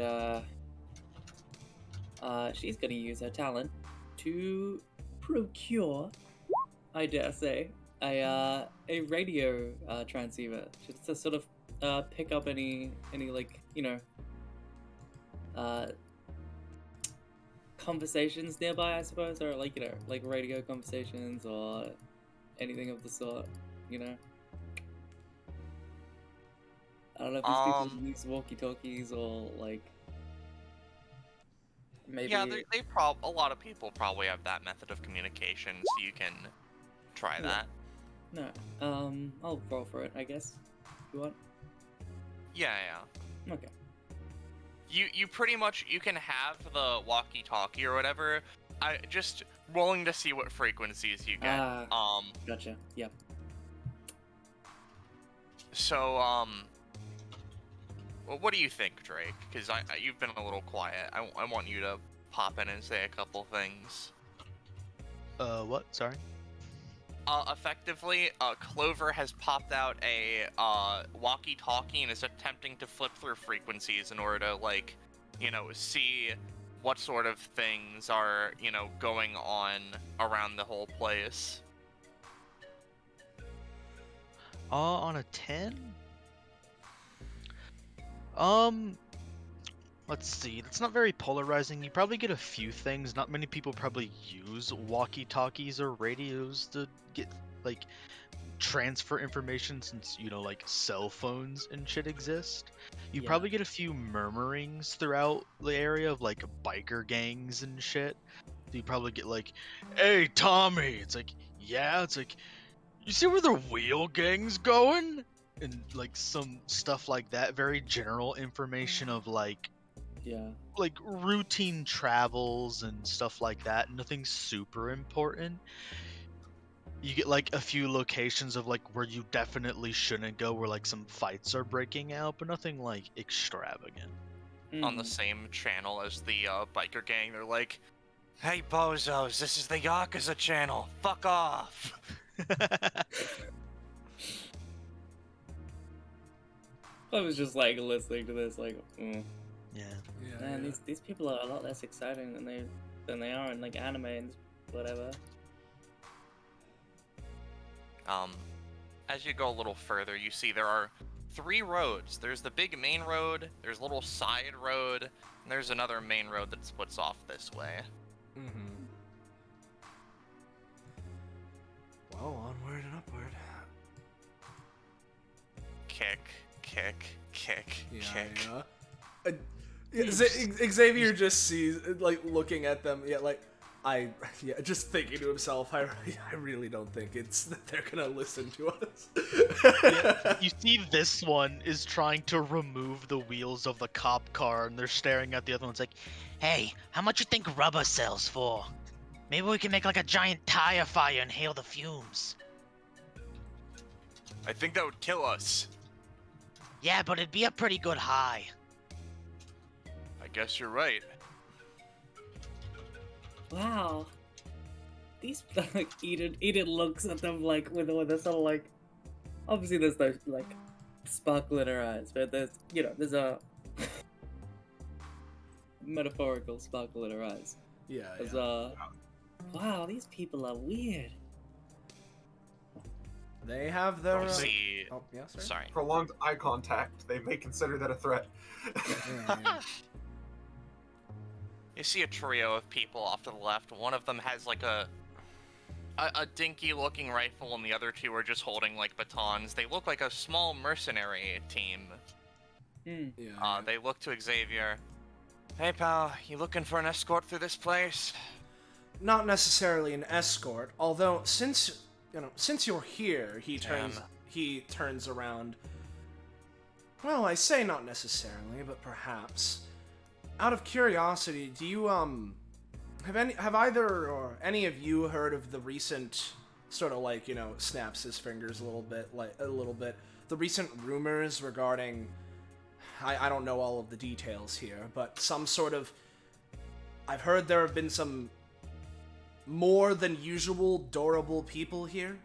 Speaker 2: she's gonna use her talent to procure, I dare say, a radio transceiver just to sort of pick up any like, you know, conversations nearby, I suppose, or like, you know, like radio conversations or anything of the sort, you know. I don't know if these people use walkie-talkies or like maybe.
Speaker 4: Yeah, a lot of people probably have that method of communication, so you can try that.
Speaker 2: No, I'll roll for it, I guess. You want?
Speaker 4: Yeah.
Speaker 2: Okay.
Speaker 4: You pretty much, you can have the walkie-talkie or whatever. I just rolling to see what frequencies you get.
Speaker 2: Gotcha. Yep.
Speaker 4: So well, what do you think, Drake? Because you've been a little quiet. I want you to pop in and say a couple things.
Speaker 5: What? Sorry?
Speaker 4: Effectively, Clover has popped out a walkie-talkie and is attempting to flip through frequencies in order to, like, you know, see what sort of things are, you know, going on around the whole place.
Speaker 5: On a 10? Let's see. That's not very polarizing. You probably get a few things. Not many people probably use walkie-talkies or radios to get, like, transfer information since, you know, like, cell phones and shit exist. You probably get a few murmurings throughout the area of, like, biker gangs and shit. You probably get, like, hey, Tommy! It's like, yeah, it's like, you see where the wheel gang's going? And, like, some stuff like that. Very general information of, like, like routine travels and stuff like that. Nothing super important. You get like a few locations of like where you definitely shouldn't go, where like some fights are breaking out, but nothing like extravagant.
Speaker 4: On the same channel as the biker gang, they're like, hey bozos, this is the Yakuza channel, fuck off.
Speaker 2: I was just like listening to this like
Speaker 5: Yeah.
Speaker 2: man, these people are a lot less exciting than they are in like anime and whatever.
Speaker 4: As you go a little further, you see there are 3 roads. There's the big main road, there's a little side road, and there's another main road that splits off this way.
Speaker 1: Mm-hmm. Well, onward and upward.
Speaker 4: Kick, kick.
Speaker 1: Xavier just sees, like, looking at them, just thinking to himself, I really don't think that they're gonna listen to us.
Speaker 5: You see this one is trying to remove the wheels of the cop car, and they're staring at the other one. It's like, hey, how much you think rubber sells for? Maybe we can make like a giant tire fire and hail the fumes.
Speaker 4: I think that would kill us.
Speaker 5: Yeah, but it'd be a pretty good high.
Speaker 4: I guess you're right.
Speaker 2: Wow. These like Eden looks at them like with a sort of like, obviously there's no like sparkle in her eyes, but there's a metaphorical sparkle in her eyes. Wow, these people are weird.
Speaker 1: They have their
Speaker 4: Oh, yeah, sorry.
Speaker 7: Prolonged eye contact. They may consider that a threat.
Speaker 4: You see a trio of people off to the left. One of them has like a dinky-looking rifle, and the other 2 are just holding like batons. They look like a small mercenary team. They look to Xavier. Hey, pal, you looking for an escort through this place?
Speaker 1: Not necessarily an escort, although since you're here, he turns around. Well, I say not necessarily, but perhaps. Out of curiosity, do you have either or any of you heard of the recent sort of like, snaps his fingers a little bit, the recent rumors regarding, I don't know all of the details here, but some sort of, I've heard there have been some more than usual durable people here?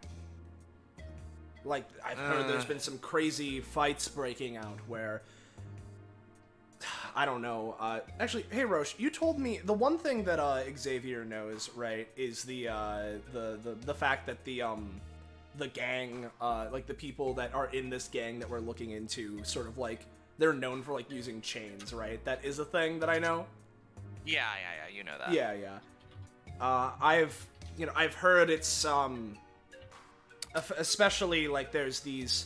Speaker 1: Like, I've heard there's been some crazy fights breaking out where, I don't know. Actually, hey Rosche, you told me the one thing that Xavier knows, right, is the fact that the gang, like the people that are in this gang that we're looking into, sort of like they're known for like using chains, right? That is a thing that I know.
Speaker 4: Yeah, you know that.
Speaker 1: Yeah. I've heard it's especially like there's these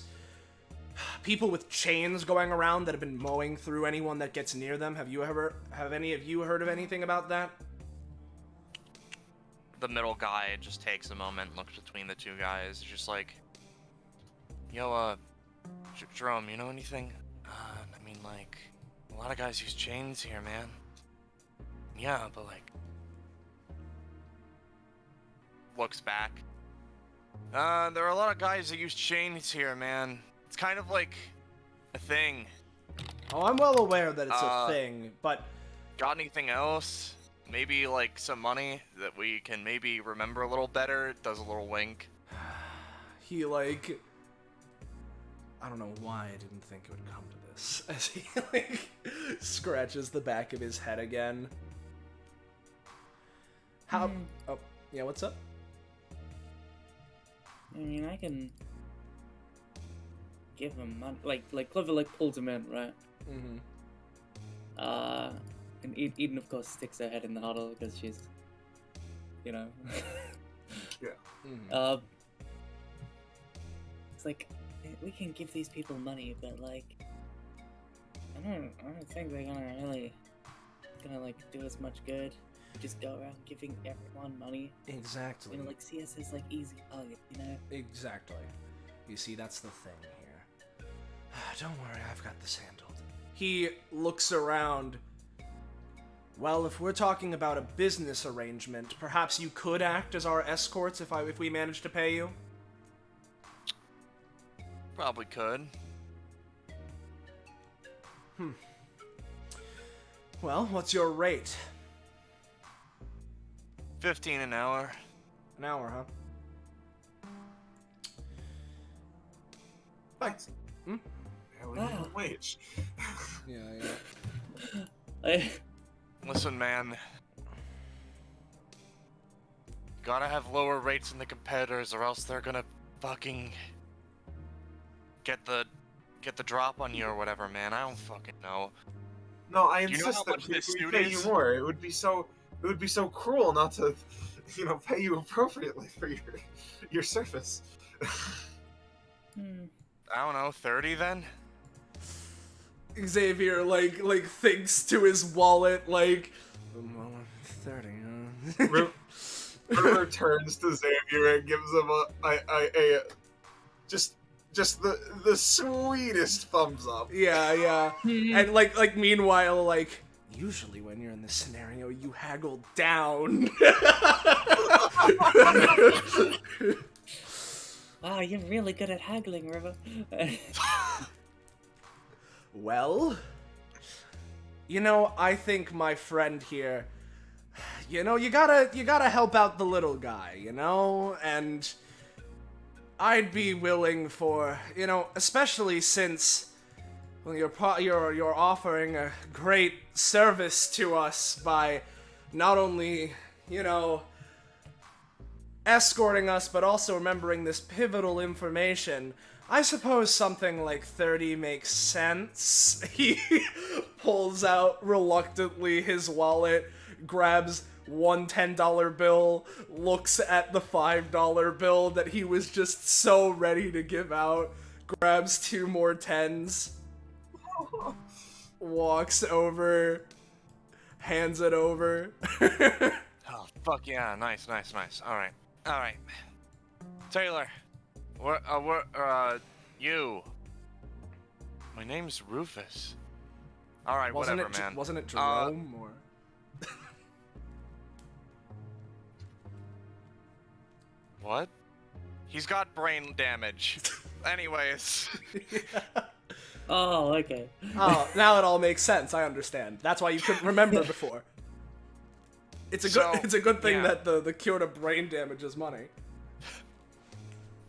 Speaker 1: people with chains going around that have been mowing through anyone that gets near them. Have any of you heard of anything about that?
Speaker 4: The middle guy just takes a moment, looks between the two guys, just like, yo, Jerome, you know anything? I mean, like, a lot of guys use chains here, man. Yeah, but like, looks back. There are a lot of guys that use chains here, man. It's kind of like a thing.
Speaker 1: Oh, I'm well aware that it's a thing, but...
Speaker 4: Got anything else? Maybe like some money that we can maybe remember a little better? Does a little wink.
Speaker 1: He like... I don't know why I didn't think it would come to this. As he like scratches the back of his head again. How... Oh, yeah, what's up?
Speaker 2: I mean, I can give him money. Like Clover like pulls him in, right?
Speaker 1: Mm-hmm.
Speaker 2: And Eden of course sticks her head in the huddle because she's, you know.
Speaker 7: Yeah.
Speaker 1: Mm-hmm.
Speaker 2: It's like we can give these people money, but like, I don't think they're gonna like do us much good. Just go around giving everyone money.
Speaker 1: Exactly.
Speaker 2: You know, like CS is like easy target, you know?
Speaker 1: Exactly. You see, that's the thing here. Don't worry, I've got this handled. He looks around. Well, if we're talking about a business arrangement, perhaps you could act as our escorts if we manage to pay you?
Speaker 4: Probably could.
Speaker 1: Well, what's your rate?
Speaker 4: 15 an hour.
Speaker 1: An hour, huh?
Speaker 7: Thanks.
Speaker 1: Hmm?
Speaker 7: Minimum wage.
Speaker 1: Yeah.
Speaker 4: Listen, man. Gotta have lower rates than the competitors, or else they're gonna fucking get the drop on you or whatever, man. I don't fucking know.
Speaker 7: No, I
Speaker 4: You know how
Speaker 7: insist that
Speaker 4: much this
Speaker 7: we
Speaker 4: suit
Speaker 7: pay you
Speaker 4: is?
Speaker 7: more. It would be so cruel not to, pay you appropriately for your service.
Speaker 4: I don't know, 30 then?
Speaker 1: Xavier, like thinks to his wallet, like, 30, huh?
Speaker 7: River turns to Xavier and gives him a just the sweetest thumbs up.
Speaker 1: Yeah. And like meanwhile, like, usually when you're in this scenario, you haggle down.
Speaker 2: Wow, you're really good at haggling, River.
Speaker 1: Well, I think my friend here, you gotta help out the little guy, and I'd be willing for, especially since, well, you're offering a great service to us by not only, escorting us, but also remembering this pivotal information. I suppose something like 30 makes sense. He pulls out reluctantly his wallet, grabs one $10 bill, looks at the $5 bill that he was just so ready to give out, grabs two more 10s, walks over, hands it over.
Speaker 4: Oh, fuck yeah, nice. Alright. Taylor, you? My name's Rufus. Alright, whatever, man.
Speaker 1: Wasn't it Jerome, or?
Speaker 4: What? He's got brain damage. Anyways.
Speaker 2: Oh, okay.
Speaker 1: Oh, now it all makes sense. I understand. That's why you couldn't remember before. It's a good thing that the cure to brain damage is money.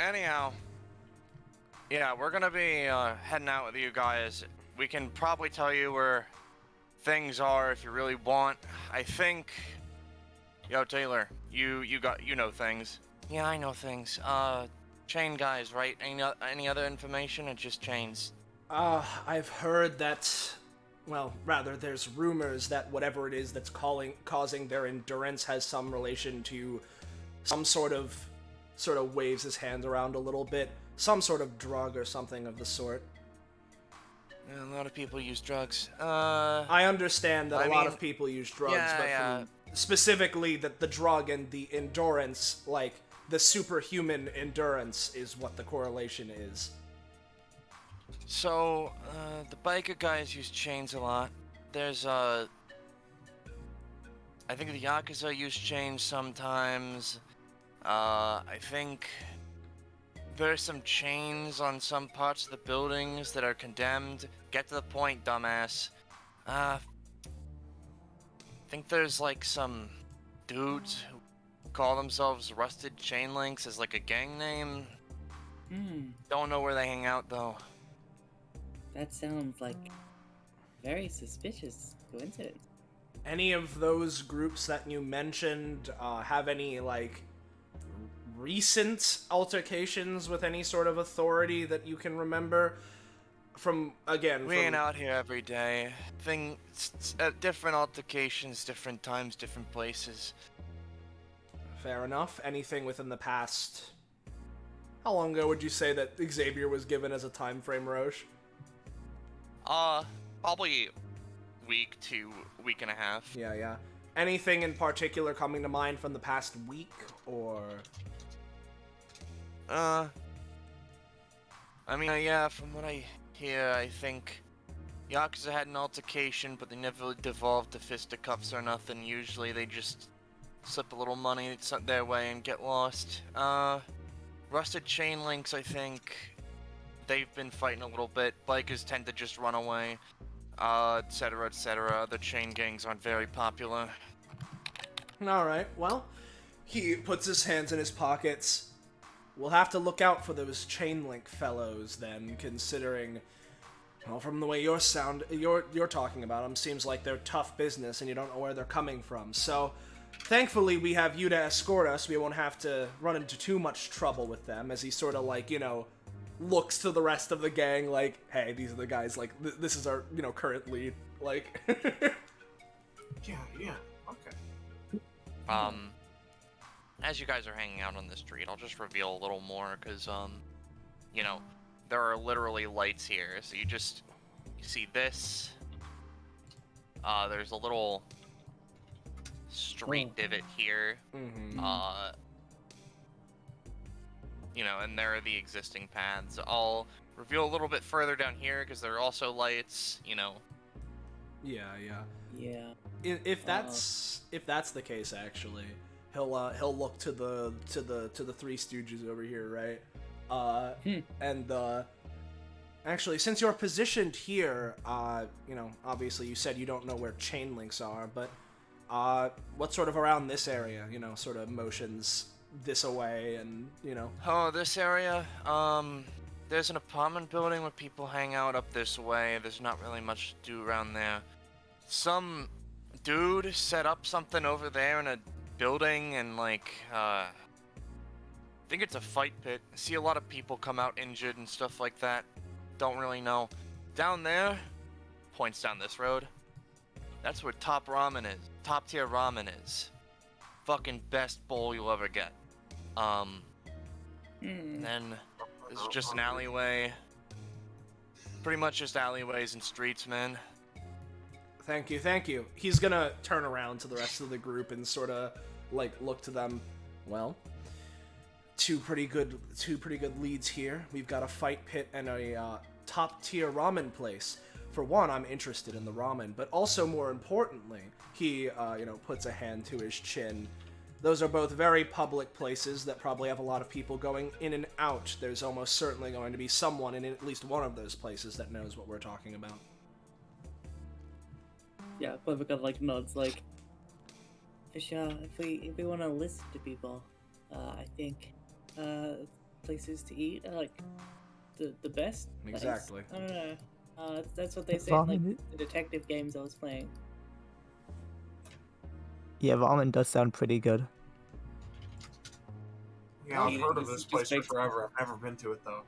Speaker 4: Anyhow, Yeah, we're gonna be heading out with you guys. We can probably tell you where things are if you really want. I think. Yo, Taylor, you know things. Yeah, I know things. Chain guys, right? Any other information or just chains?
Speaker 1: I've heard that, well, rather, there's rumors that whatever it is that's causing their endurance has some relation to some sort of waves his hands around a little bit, some sort of drug or something of the sort.
Speaker 4: Yeah, a lot of people use drugs.
Speaker 1: I understand that
Speaker 4: I
Speaker 1: a lot
Speaker 4: mean,
Speaker 1: of people use drugs,
Speaker 4: yeah,
Speaker 1: but
Speaker 4: yeah.
Speaker 1: specifically that the drug and the endurance, like the superhuman endurance, is what the correlation is.
Speaker 4: So, the biker guys use chains a lot. There's, I think the Yakuza use chains sometimes. I think there's some chains on some parts of the buildings that are condemned. Get to the point, dumbass. I think there's like some dudes who call themselves Rusted Chain Links as like a gang name. Don't know where they hang out though.
Speaker 2: That sounds like very suspicious coincidence.
Speaker 1: Any of those groups that you mentioned have any, like, recent altercations with any sort of authority that you can remember?
Speaker 4: We ain't out here every day. Different altercations, different times, different places.
Speaker 1: Fair enough. Anything within the past... How long ago would you say that Xavier was given as a time frame, Rosche?
Speaker 4: Probably week to week and a half.
Speaker 1: Yeah. Anything in particular coming to mind from the past week, or...
Speaker 4: I mean, yeah, from what I hear, I think Yakuza had an altercation, but they never devolved to fisticuffs or nothing. Usually they just slip a little money their way and get lost. Rusted Chain Links, I think they've been fighting a little bit. Bikers tend to just run away, etc., etc. The chain gangs aren't very popular.
Speaker 1: Alright, well, he puts his hands in his pockets. We'll have to look out for those chain link fellows then, considering, well, from the way you're talking about them, seems like they're tough business and you don't know where they're coming from. So, thankfully we have you to escort us. We won't have to run into too much trouble with them, as he sort of, like, you know, looks to the rest of the gang like, hey, these are the guys, like, this is our, you know, current lead, like.
Speaker 7: Yeah, okay.
Speaker 4: As you guys are hanging out on the street, I'll just reveal a little more, because, you know, there are literally lights here, so you see this, there's a little street divot here, you know, and there are the existing paths. I'll reveal a little bit further down here, because there are also lights, you know.
Speaker 1: Yeah.
Speaker 2: Yeah.
Speaker 1: If that's the case, actually, he'll look to the Three Stooges over here, right? And actually, since you're positioned here, you know, obviously you said you don't know where chain links are, but what's sort of around this area? You know, sort of motions this away, and you know.
Speaker 4: Oh, this area. There's an apartment building where people hang out up this way. There's not really much to do around there. Some dude set up something over there in a building, and like, I think it's a fight pit. I see a lot of people come out injured and stuff like that. Don't really know. Down there, points down this road. That's where top tier ramen is. Fucking best bowl you'll ever get. Then there's just an alleyway. Pretty much just alleyways and streets, man.
Speaker 1: Thank you. He's gonna turn around to the rest of the group and sort of, like, look to them. Well, two pretty good leads here. We've got a fight pit and a top tier ramen place. For one, I'm interested in the ramen, but also more importantly, he you know, puts a hand to his chin. Those are both very public places that probably have a lot of people going in and out. There's almost certainly going to be someone in at least one of those places that knows what we're talking about.
Speaker 2: Yeah, Clever kind of like nods, like, for sure. If we want to listen to people, I think places to eat are like the best. Place.
Speaker 1: Exactly.
Speaker 2: I don't know. That's what they say in like
Speaker 6: Ramen
Speaker 2: the detective games I was playing.
Speaker 6: Yeah, ramen does sound pretty good.
Speaker 7: Yeah, I've
Speaker 2: Yeah,
Speaker 7: heard of
Speaker 2: this
Speaker 7: this
Speaker 2: is just
Speaker 7: place for
Speaker 2: makes-
Speaker 7: forever. I've never been to it though.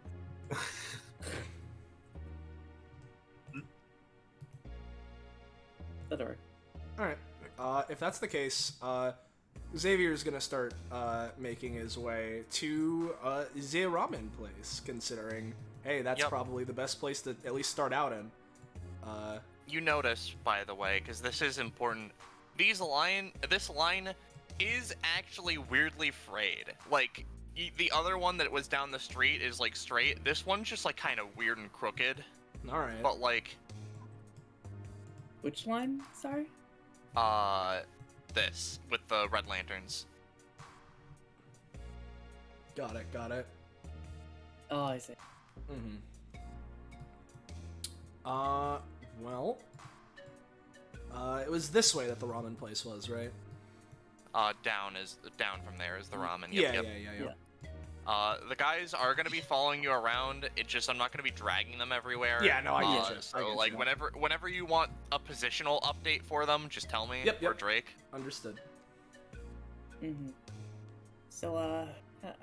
Speaker 2: Etc.
Speaker 1: All right. If that's the case, Xavier's gonna start making his way to the ramen place. Considering, hey, that's
Speaker 4: Yep.
Speaker 1: probably the best place to at least start out in.
Speaker 4: You notice, by the way, because this is important. This line is actually weirdly frayed. Like the other one that was down the street is like straight. This one's just like kind of weird and crooked.
Speaker 1: All right.
Speaker 4: But like,
Speaker 2: Which line? Sorry.
Speaker 4: this with the red lanterns.
Speaker 1: Got it. Got it.
Speaker 2: Oh, I see.
Speaker 1: Mm-hmm. Well, it was this way that the ramen place was, right?
Speaker 4: Down from there is the ramen.
Speaker 1: Yeah,
Speaker 4: Yep.
Speaker 1: yeah.
Speaker 4: The guys are gonna be following you around. It's just I'm not gonna be dragging them everywhere.
Speaker 1: Yeah, no, I get you. I
Speaker 4: So
Speaker 1: get
Speaker 4: like
Speaker 1: you.
Speaker 4: whenever you want a positional update for them, just tell me
Speaker 1: Yep,
Speaker 4: or
Speaker 1: yep.
Speaker 4: Drake.
Speaker 1: Understood.
Speaker 2: Mm-hmm. So,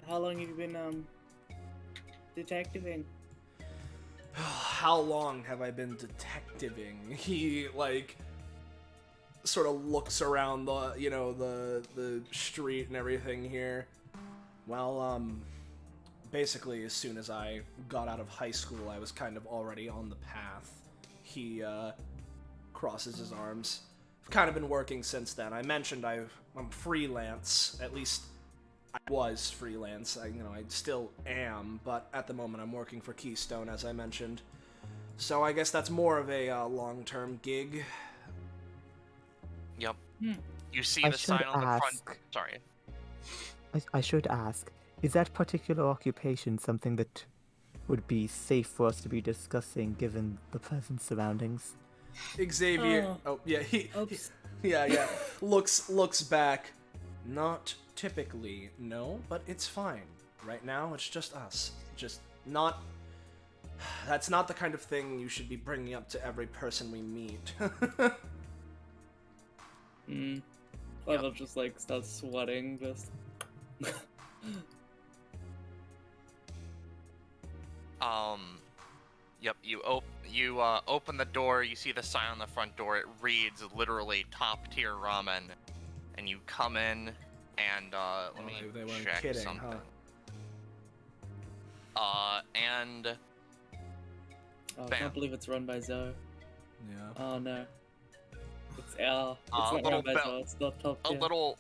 Speaker 2: how long have you been detectiving?
Speaker 1: How long have I been detectiving? He like sort of looks around the the street and everything here. Well, basically as soon as I got out of high school, I was kind of already on the path. He crosses his arms. I've kind of been working since then. I mentioned I'm freelance, at least I was freelance. I still am, but at the moment I'm working for Keystone, as I mentioned. So I guess that's more of a long-term gig.
Speaker 4: Yep.
Speaker 2: Hmm.
Speaker 4: You see
Speaker 6: I
Speaker 4: the sign
Speaker 6: should
Speaker 4: on the front.
Speaker 6: ask.
Speaker 4: Sorry.
Speaker 6: I should ask, is that particular occupation something that would be safe for us to be discussing given the present surroundings?
Speaker 1: Xavier. Oh yeah,
Speaker 2: Oops.
Speaker 1: yeah. Looks back. Not typically, no, but it's fine. Right now, it's just us. Just not. That's not the kind of thing you should be bringing up to every person we meet.
Speaker 2: I'll just like start sweating. Just.
Speaker 4: Yep. You open the door. You see the sign on the front door. It reads literally top tier ramen, and you come in and let me
Speaker 1: they weren't
Speaker 4: check
Speaker 1: kidding,
Speaker 4: something.
Speaker 1: huh?
Speaker 4: And
Speaker 2: Oh, I
Speaker 4: Bam.
Speaker 2: can't believe it's run by Zoe.
Speaker 1: Yeah.
Speaker 2: Oh no. It's not
Speaker 4: little
Speaker 2: run by
Speaker 4: bell-
Speaker 2: Zoe. It's not top
Speaker 4: a
Speaker 2: tier.
Speaker 4: little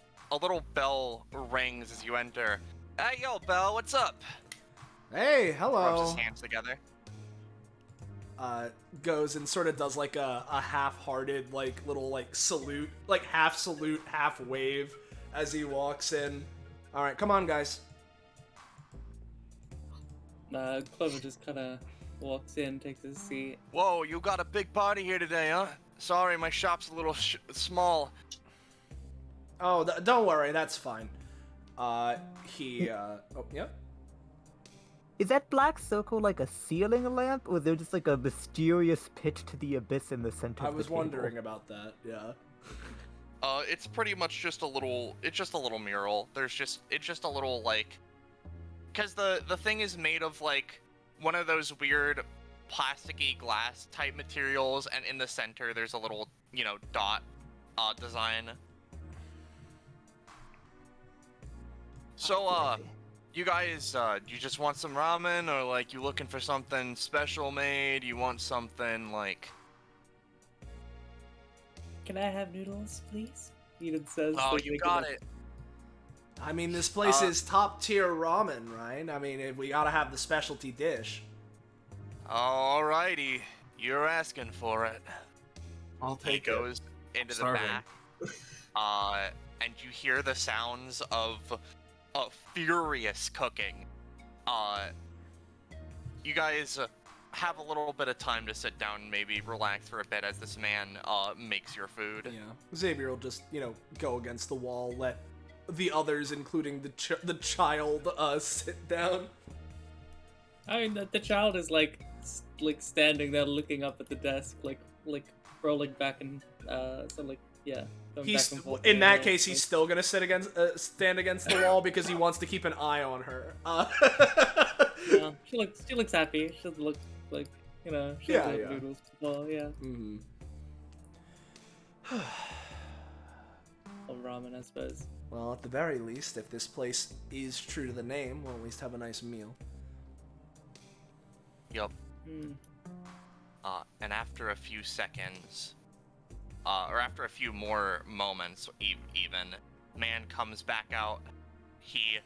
Speaker 4: bell rings as you enter. Hey, yo, Bell, what's up?
Speaker 1: Hey,
Speaker 4: Rubs
Speaker 1: hello.
Speaker 4: his hands together.
Speaker 1: Goes and sort of does like a half-hearted like little like salute, like half salute, half wave as he walks in. All right, come on, guys.
Speaker 2: Clover just kind of walks in, takes his seat.
Speaker 4: Whoa, you got a big party here today, huh? Sorry, my shop's a little small.
Speaker 1: Oh, don't worry, that's fine. Oh, yep.
Speaker 6: Is that black circle like a ceiling lamp, or is there just like a mysterious pit to the abyss in the center
Speaker 1: I
Speaker 6: of the
Speaker 1: was
Speaker 6: table?
Speaker 1: wondering about that. Yeah.
Speaker 4: It's pretty much just a little. It's just a little mural. It's just a little like, because the thing is made of like one of those weird plasticky glass type materials, and in the center there's a little dot design. So you guys, you just want some ramen, or like you looking for something special made? You want something like?
Speaker 2: Can I have noodles, please? Eden says.
Speaker 4: Oh,
Speaker 2: like,
Speaker 4: you
Speaker 2: making
Speaker 4: got
Speaker 2: a-
Speaker 4: it.
Speaker 1: I mean, this place is top tier ramen, right? I mean, we gotta have the specialty dish.
Speaker 4: Alrighty, you're asking for it.
Speaker 7: I'll
Speaker 4: He
Speaker 7: take it.
Speaker 4: goes into the
Speaker 7: Starving.
Speaker 4: back, and you hear the sounds of furious cooking. You guys have a little bit of time to sit down and maybe relax for a bit as this man makes your food.
Speaker 1: Yeah. Xavier will just, go against the wall, let the others, including the child, sit down.
Speaker 2: I mean, the child is like standing there looking up at the desk, like rolling back and so like yeah. going
Speaker 1: He's
Speaker 2: back and forth
Speaker 1: in that
Speaker 2: her
Speaker 1: case,
Speaker 2: head,
Speaker 1: he's still gonna stand against the wall because he wants to keep an eye on her.
Speaker 2: yeah, she looks happy. She doesn't look like she
Speaker 1: Yeah,
Speaker 2: doesn't
Speaker 1: yeah.
Speaker 2: have noodles. Well, yeah.
Speaker 1: Mm-hmm.
Speaker 2: Or ramen, I suppose.
Speaker 1: Well, at the very least, if this place is true to the name, we'll at least have a nice meal.
Speaker 4: Yup.
Speaker 2: Hmm.
Speaker 4: And after a few seconds, or after a few more moments, even, man comes back out. He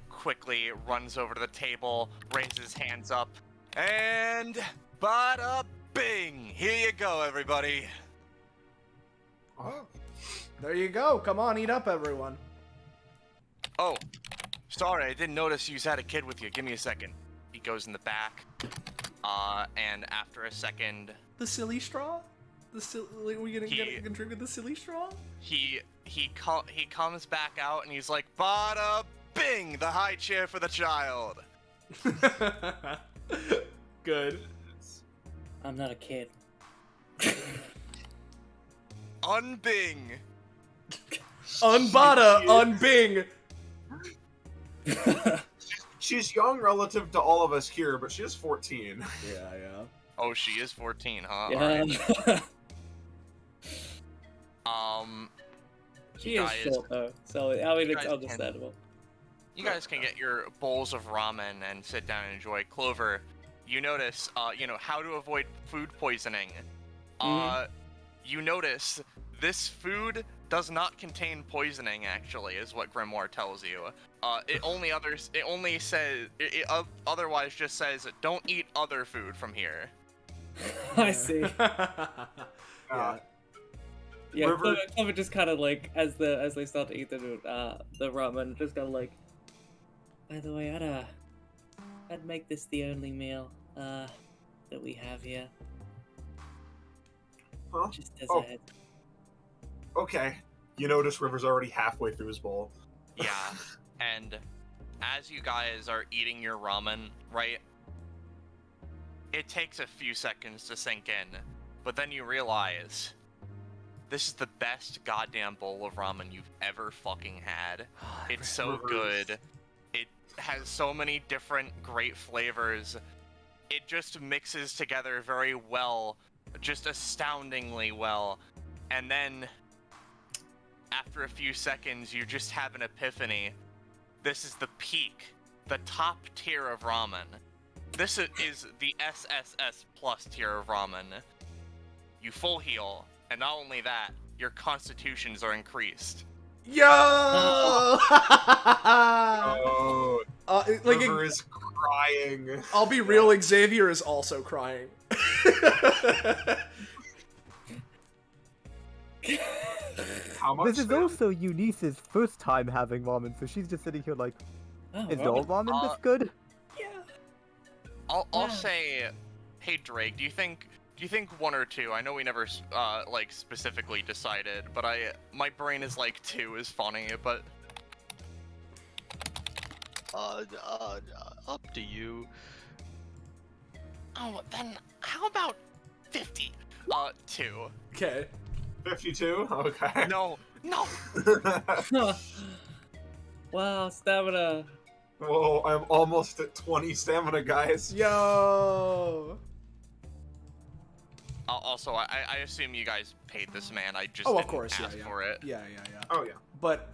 Speaker 4: quickly runs over to the table, raises his hands up, and bada bing! Here you go, everybody.
Speaker 7: Oh.
Speaker 1: There you go. Come on, eat up, everyone.
Speaker 4: Oh, sorry, I didn't notice you had a kid with you. Give me a second. He goes in the back, and after a second,
Speaker 1: The silly straw? We gonna drink with the silly straw?
Speaker 4: he comes back out and he's like, bada bing! The high chair for the child.
Speaker 1: Good.
Speaker 2: I'm not a kid.
Speaker 4: Unbing.
Speaker 1: Unbada, unbing.
Speaker 7: She's young relative to all of us here, but she's 14.
Speaker 1: Yeah.
Speaker 4: Oh, she is 14, huh?
Speaker 2: Yeah.
Speaker 4: Alright.
Speaker 2: She
Speaker 4: you
Speaker 2: is
Speaker 4: guys,
Speaker 2: short though, so I mean
Speaker 4: you
Speaker 2: it's
Speaker 4: guys
Speaker 2: understandable.
Speaker 4: you guys can get your bowls of ramen and sit down and enjoy. Clover, you notice, how to avoid food poisoning. You notice this food does not contain poisoning. Actually, is what Grimoire tells you. It only says, otherwise just says, don't eat other food from here.
Speaker 2: I see.
Speaker 1: Yeah.
Speaker 2: Yeah,
Speaker 7: River-
Speaker 2: Clover just kind of like as they start to eat the ramen, just kind of like. By the way, I'd make this the only meal that we have here.
Speaker 7: Huh?
Speaker 2: Just as
Speaker 7: Oh.
Speaker 2: a head.
Speaker 7: Okay. You notice River's already halfway through his bowl.
Speaker 4: Yeah, and as you guys are eating your ramen, right? It takes a few seconds to sink in, but then you realize this is the best goddamn bowl of ramen you've ever fucking had. It's so good. It has so many different great flavors. It just mixes together very well, just astoundingly well. And then after a few seconds, you just have an epiphany. This is the peak, the top tier of ramen. This is the SSS plus tier of ramen. You full heal, and not only that, your constitutions are increased.
Speaker 1: Yo!
Speaker 7: Oh, River is crying.
Speaker 1: I'll be real, Xavier is also crying.
Speaker 7: How much?
Speaker 6: This is
Speaker 7: then?
Speaker 6: also Eunice's first time having ramen, so she's just sitting here like,
Speaker 2: Oh,
Speaker 6: is your ramen this good?
Speaker 2: Yeah.
Speaker 4: I'll
Speaker 2: Yeah.
Speaker 4: say, hey Drake, do you think one or two? I know we never specifically decided, but my brain is like 2 is funny, but
Speaker 5: up to you.
Speaker 4: oh, then how about 50? 2.
Speaker 1: Okay.
Speaker 7: 52? Okay.
Speaker 4: No.
Speaker 2: Wow, stamina.
Speaker 7: Whoa, I'm almost at 20 stamina, guys.
Speaker 1: Yo!
Speaker 4: Also, I assume you guys paid this man. I just
Speaker 1: Oh, of
Speaker 4: didn't
Speaker 1: course,
Speaker 4: ask
Speaker 1: yeah.
Speaker 4: for it.
Speaker 1: Yeah.
Speaker 7: Oh, yeah.
Speaker 1: But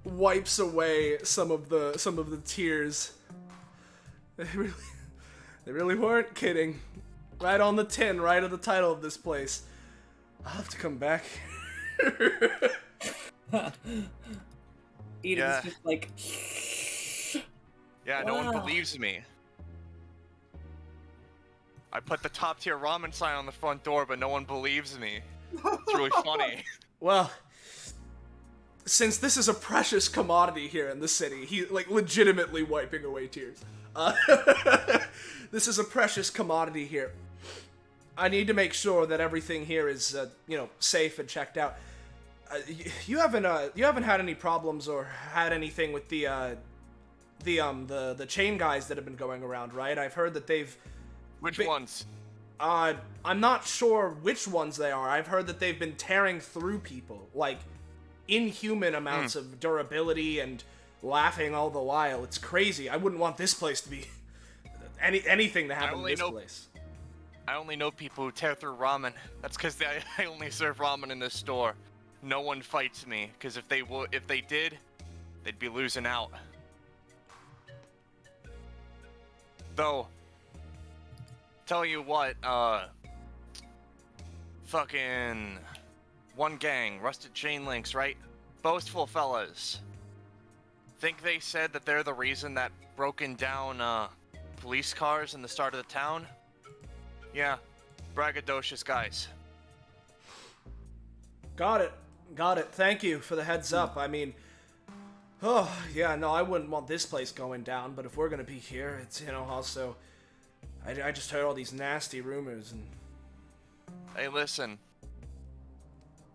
Speaker 1: wipes away some of the tears. They really weren't kidding. Right on the tin, right at the title of this place. I'll have to come back.
Speaker 2: Eating
Speaker 4: Yeah.
Speaker 2: is just like.
Speaker 4: Yeah, no one
Speaker 2: Wow.
Speaker 4: believes me. I put the top tier ramen sign on the front door, but no one believes me. It's really funny.
Speaker 1: Well, since this is a precious commodity here in the city, he legitimately wiping away tears. This is a precious commodity here. I need to make sure that everything here is, safe and checked out. You haven't had any problems or had anything with the the chain guys that have been going around, right? I've heard that they've...
Speaker 4: Which ones?
Speaker 1: I'm not sure which ones they are. I've heard that they've been tearing through people, like, inhuman amounts of durability and laughing all the while. It's crazy. I wouldn't want this place to be... anything to happen in this place.
Speaker 4: I only know people who tear through ramen. That's because I only serve ramen in this store. No one fights me, because if they did, they'd be losing out. Though, tell you what, fucking one gang, rusted chain links, right? Boastful fellas. Think they said that they're the reason that broken down police cars in the start of the town? Yeah, braggadocious guys.
Speaker 1: Got it. Thank you for the heads up. I mean, oh, yeah, no, I wouldn't want this place going down, but if we're gonna be here, it's, you know, also, I just heard all these nasty rumors, and...
Speaker 4: Hey, listen.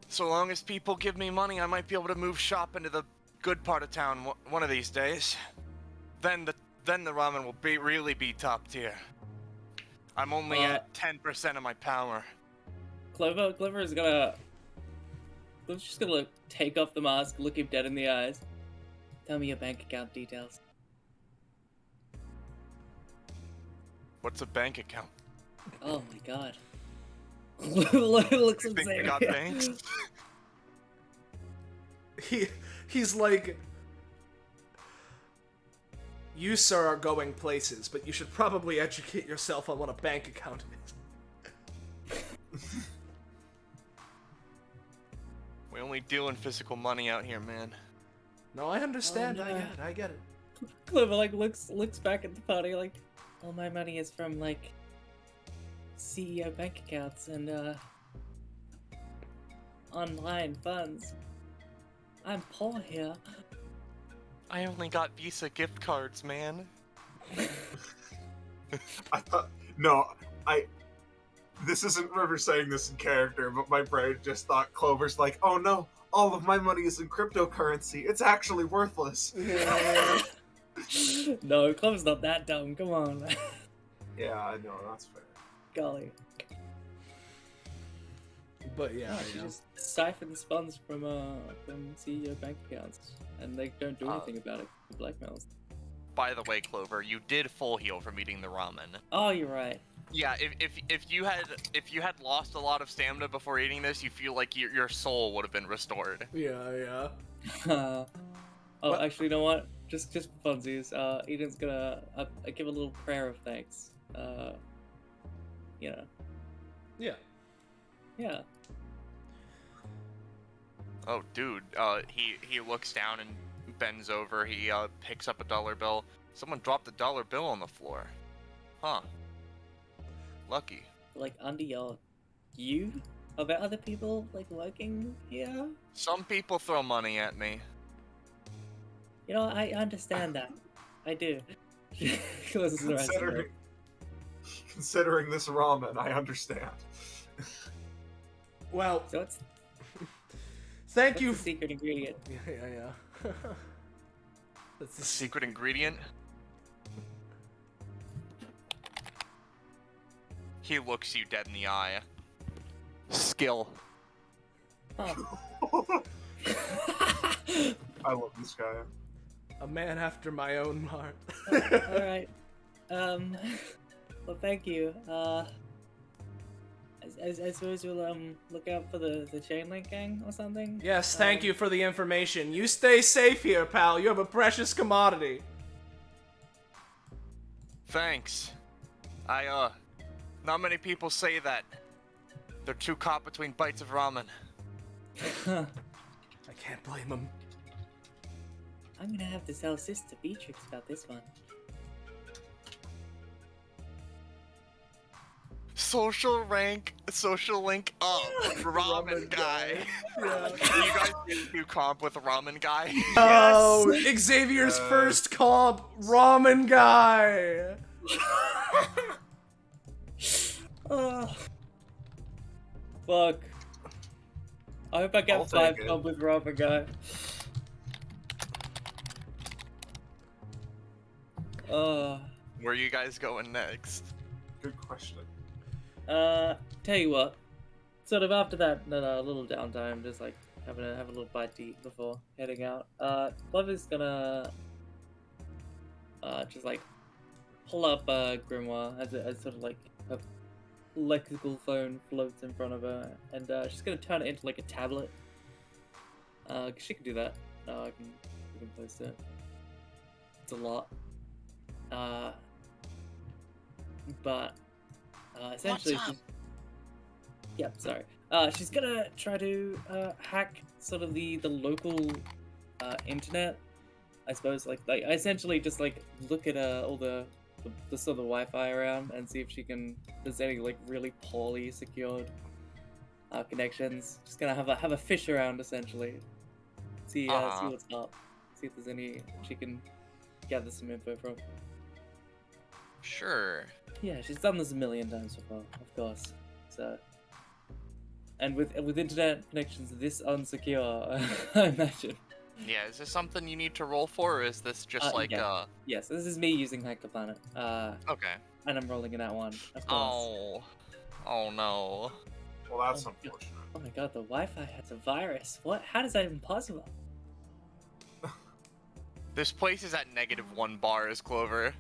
Speaker 4: So long as people give me money, I might be able to move shop into the good part of town one of these days. Then the ramen will really be top tier. I'm only at 10% of my power.
Speaker 2: Clever is just gonna take off the mask, look him dead in the eyes. Tell me your bank account details.
Speaker 4: What's a bank account?
Speaker 2: Oh my god. Looks
Speaker 4: You think we
Speaker 2: insane.
Speaker 4: got banks?
Speaker 1: He's like... You, sir, are going places, but you should probably educate yourself on what a bank account is.
Speaker 4: We only deal in physical money out here, man.
Speaker 1: No, I understand.
Speaker 2: Oh, no.
Speaker 1: I get it.
Speaker 2: Clever looks back at the party like, all my money is from like CEO bank accounts and online funds. I'm poor here.
Speaker 4: I only got Visa gift cards, man.
Speaker 7: I thought, this isn't River saying this in character, but my brain just thought Clover's like, oh no, all of my money is in cryptocurrency. It's actually worthless.
Speaker 2: No, Clever's not that dumb. Come on.
Speaker 7: Yeah, I know, that's fair.
Speaker 2: Golly.
Speaker 1: But yeah,
Speaker 2: She just siphons funds from CEO bank accounts, and they don't do anything about it. Blackmails.
Speaker 4: By the way, Clover, you did full heal from eating the ramen.
Speaker 2: Oh, you're right.
Speaker 4: Yeah, if you had lost a lot of stamina before eating this, you feel like your soul would have been restored.
Speaker 1: Yeah.
Speaker 2: Oh,
Speaker 1: What?
Speaker 2: actually, you know what? Just for funsies, Eden's gonna give a little prayer of thanks. You know.
Speaker 1: Yeah.
Speaker 2: Yeah.
Speaker 4: Oh, dude, he looks down and bends over. He picks up a dollar bill. Someone dropped a dollar bill on the floor. Huh. Lucky.
Speaker 2: Like under you? About other people like working here?
Speaker 4: Some people throw money at me.
Speaker 2: You know, I understand that. I do.
Speaker 7: Considering this ramen, I understand.
Speaker 1: Well,
Speaker 2: So it's
Speaker 1: thank you.
Speaker 2: the secret ingredient.
Speaker 1: Yeah. That's the
Speaker 4: Secret ingredient? He looks you dead in the eye. Skill.
Speaker 2: Oh.
Speaker 7: I love this guy.
Speaker 1: a man after my own heart.
Speaker 2: All right. Well, thank you. I suppose we'll look out for the chain link gang or something.
Speaker 1: Yes, thank you for the information. You stay safe here, pal. You have a precious commodity.
Speaker 4: Thanks. Not many people say that. They're too caught between bites of ramen.
Speaker 1: I can't blame him.
Speaker 2: I'm gonna have to tell Sister Beatrix about this one.
Speaker 4: Social link up with ramen guy.
Speaker 1: Yeah.
Speaker 4: You guys do comp with ramen guy?
Speaker 1: Oh, Xavier's first comp, ramen guy.
Speaker 2: Oh. Fuck. I hope I
Speaker 7: I'll
Speaker 2: get
Speaker 7: take
Speaker 2: 5
Speaker 7: it.
Speaker 2: comp with Robin guy.
Speaker 4: Where are you guys going next?
Speaker 7: Good question.
Speaker 2: Tell you what. Sort of after that little downtime, just like have a little bite to eat before heading out. Clover's gonna just like pull up Grimoire as sort of like a lexical phone floats in front of her, and she's gonna turn it into like a tablet. 'Cause she can do that. We can post it. It's a lot. But essentially,
Speaker 4: What's up?
Speaker 2: sorry. She's gonna try to hack sort of the local internet. I suppose like essentially just like look at all the sort of Wi-Fi around and see if she can there's any like really poorly secured connections. Just gonna have a fish around essentially. See what's up. See if there's any she can gather some info from.
Speaker 4: Sure.
Speaker 2: Yeah, she's done this a million times before, of course. So, and with internet connections this unsecure, I imagine.
Speaker 4: Yeah, is this something you need to roll for, or is this just like
Speaker 2: yeah. Yes, this is me using Hack the Planet.
Speaker 4: Okay.
Speaker 2: And I'm rolling in that one, of course.
Speaker 4: Oh no.
Speaker 7: Well, that's
Speaker 2: Oh,
Speaker 7: unfortunate.
Speaker 2: Oh my god, the Wi-Fi has a virus. What? How is that even possible?
Speaker 4: This place is at -1 bars, Clover.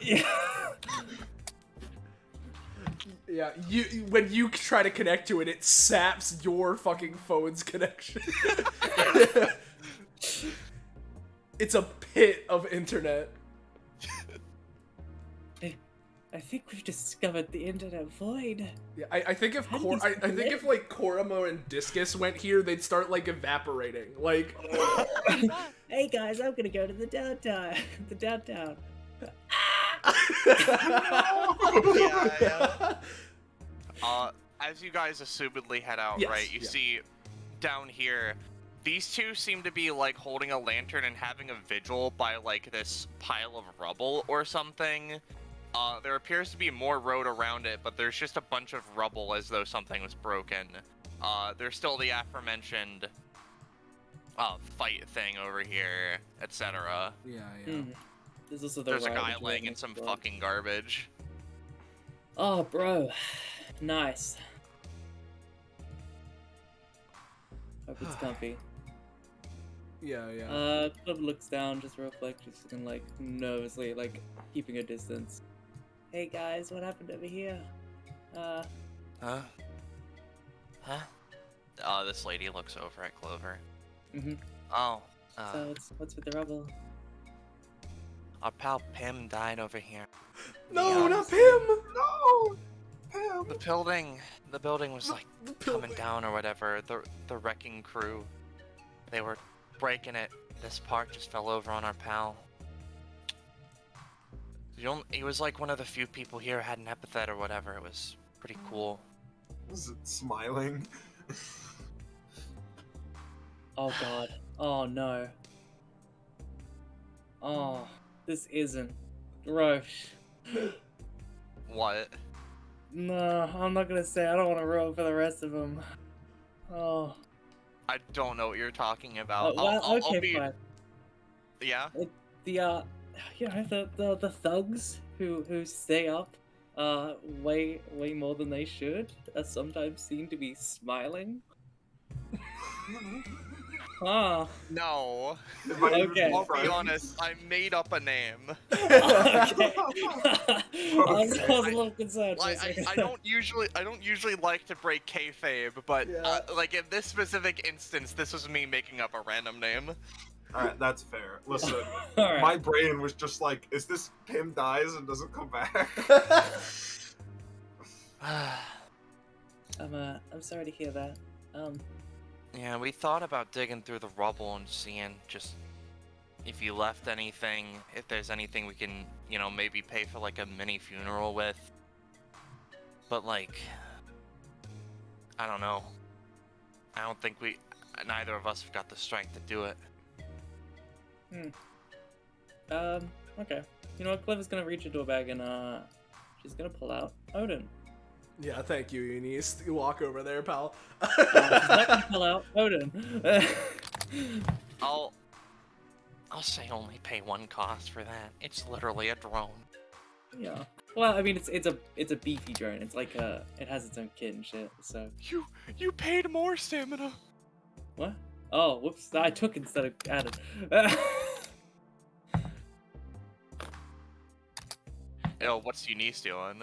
Speaker 2: Yeah.
Speaker 1: Yeah, when you try to connect to it, it saps your fucking phone's connection. It's a pit of internet.
Speaker 2: I think we've discovered the internet void.
Speaker 1: Yeah, I think if
Speaker 2: How did these
Speaker 1: I think if like Koramo and Discus went here, they'd start like evaporating. Like,
Speaker 2: Hey guys, I'm gonna go to the downtown. The downtown.
Speaker 4: Yeah. As you guys assumedly head out,
Speaker 1: Yes,
Speaker 4: right? You
Speaker 1: yeah.
Speaker 4: see down here, these two seem to be like holding a lantern and having a vigil by like this pile of rubble or something. There appears to be more road around it, but there's just a bunch of rubble as though something was broken. There's still the aforementioned fight thing over here, etc.
Speaker 1: yeah.
Speaker 2: There's also the
Speaker 4: There's a
Speaker 2: riot
Speaker 4: guy
Speaker 2: which
Speaker 4: laying in
Speaker 2: makes
Speaker 4: some
Speaker 2: blood.
Speaker 4: fucking garbage.
Speaker 2: Oh, bro. Nice. Hope it's comfy.
Speaker 1: Yeah.
Speaker 2: Club looks down just real quick, just looking like nervously, like keeping a distance. Hey guys, what happened over here?
Speaker 4: Huh? This lady looks over at Clover.
Speaker 2: Mhm.
Speaker 4: Oh,
Speaker 2: So what's with the rubble?
Speaker 4: our pal Pim died over here.
Speaker 1: No,
Speaker 4: Yeah.
Speaker 1: not Pim.
Speaker 7: No! Pam!
Speaker 4: The building was like
Speaker 1: The
Speaker 4: coming
Speaker 1: building.
Speaker 4: down or whatever. The wrecking crew, they were breaking it. This part just fell over on our pal. He was like one of the few people here who had an epithet or whatever. It was pretty cool.
Speaker 7: Was it smiling?
Speaker 2: Oh god. Oh no. Oh, this isn't. Rosche.
Speaker 4: What?
Speaker 2: No, I'm not gonna say. I don't want to roll for the rest of them. Oh.
Speaker 4: I don't know what you're talking about.
Speaker 2: Well,
Speaker 4: I'll
Speaker 2: okay,
Speaker 4: be.
Speaker 2: fine.
Speaker 4: Yeah.
Speaker 2: The you know, the thugs who stay up way more than they should are sometimes seen to be smiling. Ah.
Speaker 4: No.
Speaker 2: Okay.
Speaker 4: I'll be honest. I made up a name.
Speaker 2: Okay. I was a little concerned. For a second.
Speaker 4: I don't usually like to break kayfabe, but
Speaker 1: Yeah.
Speaker 4: like in this specific instance, this was me making up a random name.
Speaker 7: Alright, that's fair. Listen,
Speaker 2: All right.
Speaker 7: my brain was just like, is this Pim dies and doesn't come back?
Speaker 2: I'm sorry to hear that.
Speaker 4: Yeah, we thought about digging through the rubble and seeing just if you left anything, if there's anything we can, maybe pay for like a mini funeral with. But like, I don't know. I don't think neither of us have got the strength to do it.
Speaker 2: Okay. You know what? Clever's gonna reach into a bag and she's gonna pull out Odin.
Speaker 1: Yeah, thank you, Eunice. You walk over there, pal.
Speaker 2: She's not gonna pull out Odin.
Speaker 4: I'll say only pay one cost for that. It's literally a drone.
Speaker 2: Yeah. Well, I mean, it's a beefy drone. It's like it has its own kit and shit. So.
Speaker 4: You paid more stamina.
Speaker 2: What? Oh, whoops! I took instead of added.
Speaker 4: Yo, what's Eunice doing?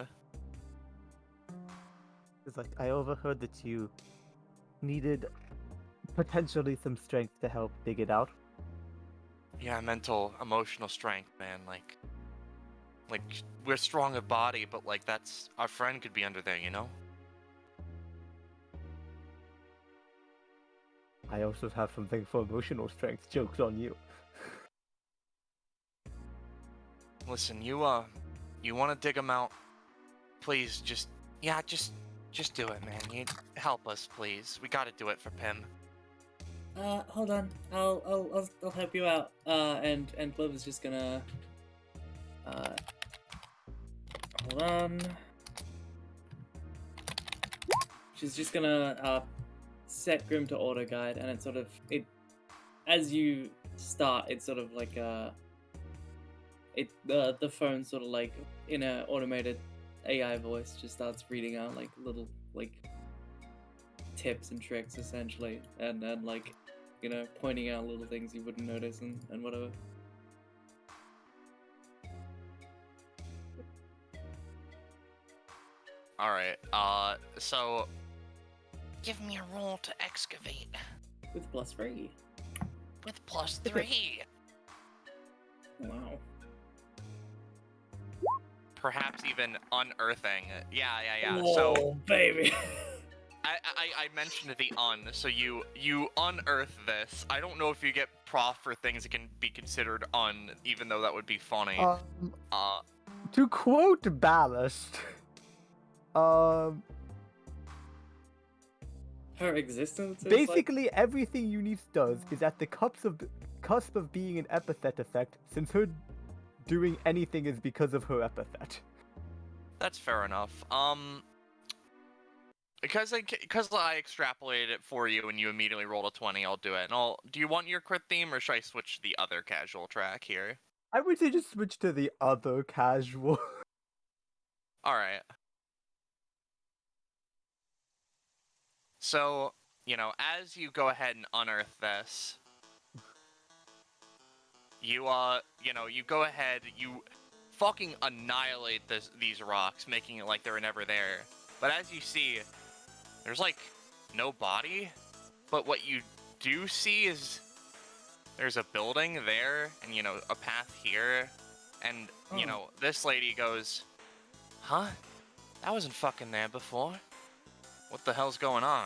Speaker 6: It's like I overheard that you needed potentially some strength to help dig it out.
Speaker 4: Yeah, mental, emotional strength, man. Like we're strong of body, but like that's our friend could be under there, you know?
Speaker 6: I also have something for emotional strength. Joke's on you.
Speaker 4: Listen, you want to dig him out? Please, just do it, man. You help us, please. We gotta do it for Pim.
Speaker 2: Hold on. I'll help you out. And Liv is just gonna. Hold on. She's just gonna set Grim to auto guide, and it's sort of as you start, it's sort of like the phone sort of like in a automated AI voice just starts reading out like little like tips and tricks essentially, and like, you know, pointing out little things you wouldn't notice and whatever.
Speaker 4: All right. So give me a roll to excavate
Speaker 2: With +3.
Speaker 4: with +3.
Speaker 2: Wow.
Speaker 4: Perhaps even unearthing. Yeah.
Speaker 2: Oh,
Speaker 4: So
Speaker 2: baby.
Speaker 4: I mentioned the so you unearth this. I don't know if you get prof for things that can be considered even though that would be funny.
Speaker 6: To quote Ballast,
Speaker 2: Her existence is
Speaker 6: basically everything Eunice does is at the cusp of being an epithet effect, since her doing anything is because of her epithet.
Speaker 4: That's fair enough. Because I extrapolated it for you and you immediately rolled a 20, I'll do it. And do you want your crit theme or should I switch to the other casual track here?
Speaker 6: I would say just switch to the other casual.
Speaker 4: All right. So, you know, as you go ahead and unearth this, you go ahead, you fucking annihilate these rocks, making it like they were never there. But as you see, there's like no body, but what you do see is there's a building there and, you know, a path here. And, you know, this lady goes, huh? That wasn't fucking there before. What the hell's going on?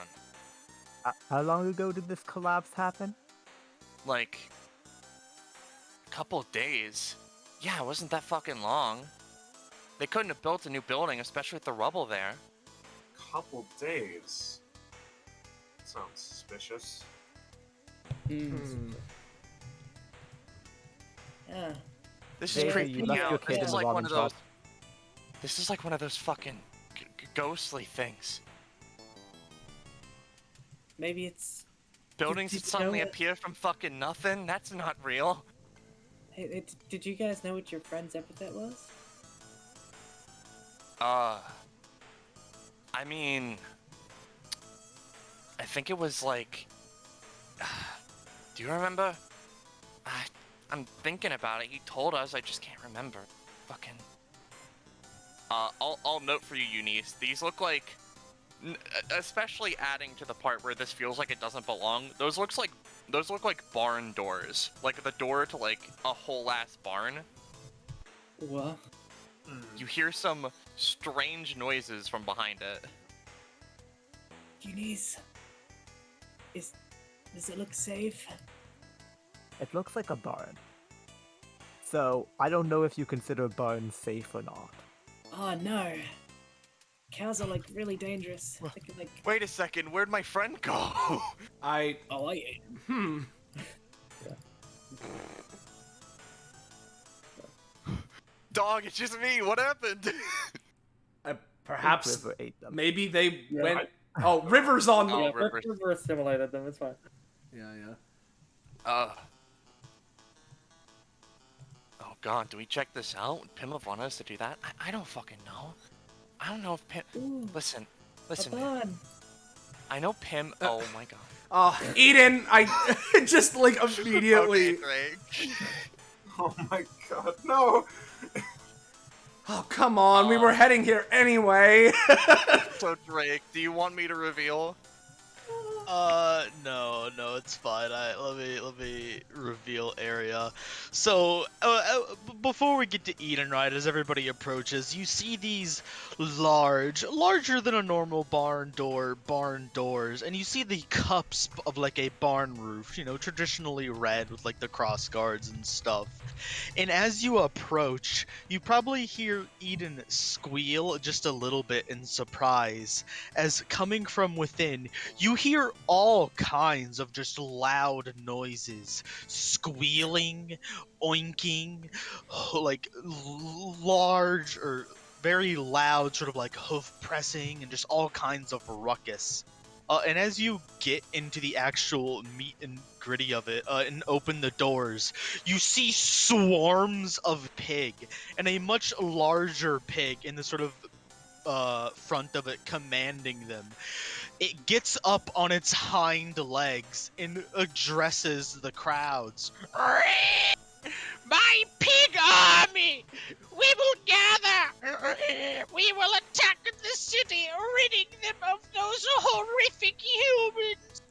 Speaker 6: How long ago did this collapse happen?
Speaker 4: Like, a couple days. Yeah, it wasn't that fucking long. They couldn't have built a new building, especially with the rubble there.
Speaker 7: Couple days. Sounds suspicious.
Speaker 2: Yeah.
Speaker 4: This is
Speaker 6: Maybe
Speaker 4: creeping
Speaker 6: you
Speaker 4: me
Speaker 6: left your
Speaker 4: out.
Speaker 6: kid
Speaker 4: This
Speaker 6: in
Speaker 4: is
Speaker 6: the
Speaker 4: like
Speaker 6: wrong
Speaker 4: one of those.
Speaker 6: spot.
Speaker 4: This is like one of those fucking ghostly things.
Speaker 2: Maybe it's.
Speaker 4: Buildings
Speaker 2: Did
Speaker 4: that
Speaker 2: you
Speaker 4: suddenly
Speaker 2: know
Speaker 4: appear from fucking nothing. That's not real.
Speaker 2: Hey, did you guys know what your friend's epithet was?
Speaker 4: I mean, I think it was like. Do you remember? I'm thinking about it. He told us. I just can't remember. Fucking. I'll note for you, Eunice. These look like, especially adding to the part where this feels like it doesn't belong. Those look like barn doors. Like the door to like a whole ass barn.
Speaker 2: What?
Speaker 4: You hear some strange noises from behind it.
Speaker 2: Eunice, does it look safe?
Speaker 6: It looks like a barn. So, I don't know if you consider barns safe or not.
Speaker 2: Oh no. Cows are like really dangerous. They can, like...
Speaker 4: Wait a second, where'd my friend go?
Speaker 2: Oh, I ate him.
Speaker 4: Dog, it's just me. What happened?
Speaker 1: Perhaps
Speaker 6: River ate them.
Speaker 1: maybe they
Speaker 2: Yeah,
Speaker 1: went. Oh, River's on the.
Speaker 4: Oh,
Speaker 2: Yeah,
Speaker 4: River.
Speaker 2: River assimilated them. It's fine.
Speaker 1: Yeah.
Speaker 4: god, do we check this out? Would Pim have wanted us to do that? I don't fucking know. I don't know if Pim...
Speaker 2: Ooh,
Speaker 4: Listen,
Speaker 2: a
Speaker 4: man.
Speaker 2: barn.
Speaker 4: I know Pim... Oh my god.
Speaker 1: Eden, I just like immediately.
Speaker 4: Okay, Drake.
Speaker 7: Oh my god, no!
Speaker 1: Oh, come on, we were heading here anyway.
Speaker 4: So Drake, do you want me to reveal?
Speaker 5: No, it's fine. Let me reveal area. So, before we get to Eden, right, as everybody approaches, you see these larger than a normal barn doors, and you see the cups of like a barn roof, you know, traditionally red with like the cross guards and stuff. And as you approach, you probably hear Eden squeal just a little bit in surprise, as coming from within, you hear all kinds of just loud noises, squealing, oinking, like large or very loud sort of like hoof pressing and just all kinds of ruckus. And as you get into the actual meat and gritty of it and open the doors, you see swarms of pig and a much larger pig in the sort of front of it commanding them. It gets up on its hind legs and addresses the crowds. My pig army! We will gather! We will attack the city, ridding them of those horrific humans!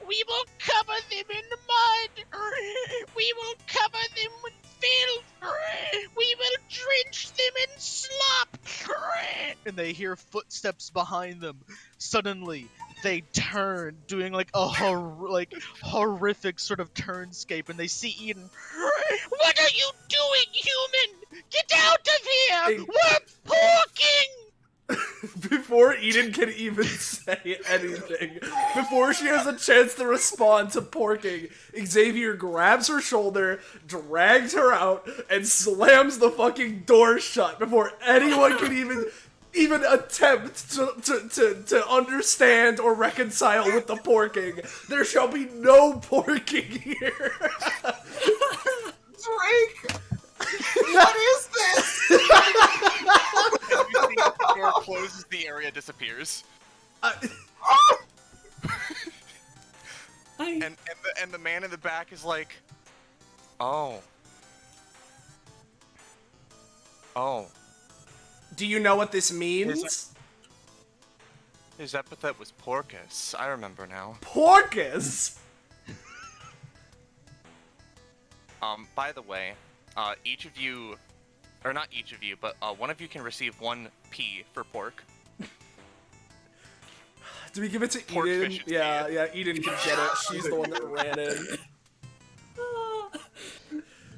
Speaker 5: We will cover them in mud! We will cover them with filth! We will drench them in slop! And they hear footsteps behind them. Suddenly, they turn, doing like a horrific sort of turnscape, and they see Eden. What are you doing, human? Get out of here! We're porking!
Speaker 1: Before Eden can even say anything, before she has a chance to respond to porking, Xavier grabs her shoulder, drags her out, and slams the fucking door shut before anyone can even attempt to understand or reconcile with the porking. There shall be no porking here.
Speaker 7: Drake! What is this?
Speaker 4: You see the door closes, the area disappears. And the man in the back is like, oh.
Speaker 1: Do you know what this means?
Speaker 4: His epithet was Porcus. I remember now.
Speaker 1: Porcus?
Speaker 4: By the way, each of you, or not each of you, but one of you can receive 1 P for pork.
Speaker 1: Do we give it to
Speaker 4: Pork
Speaker 1: Eden?
Speaker 4: efficiency.
Speaker 1: Yeah, Eden can get it. She's the one that ran in.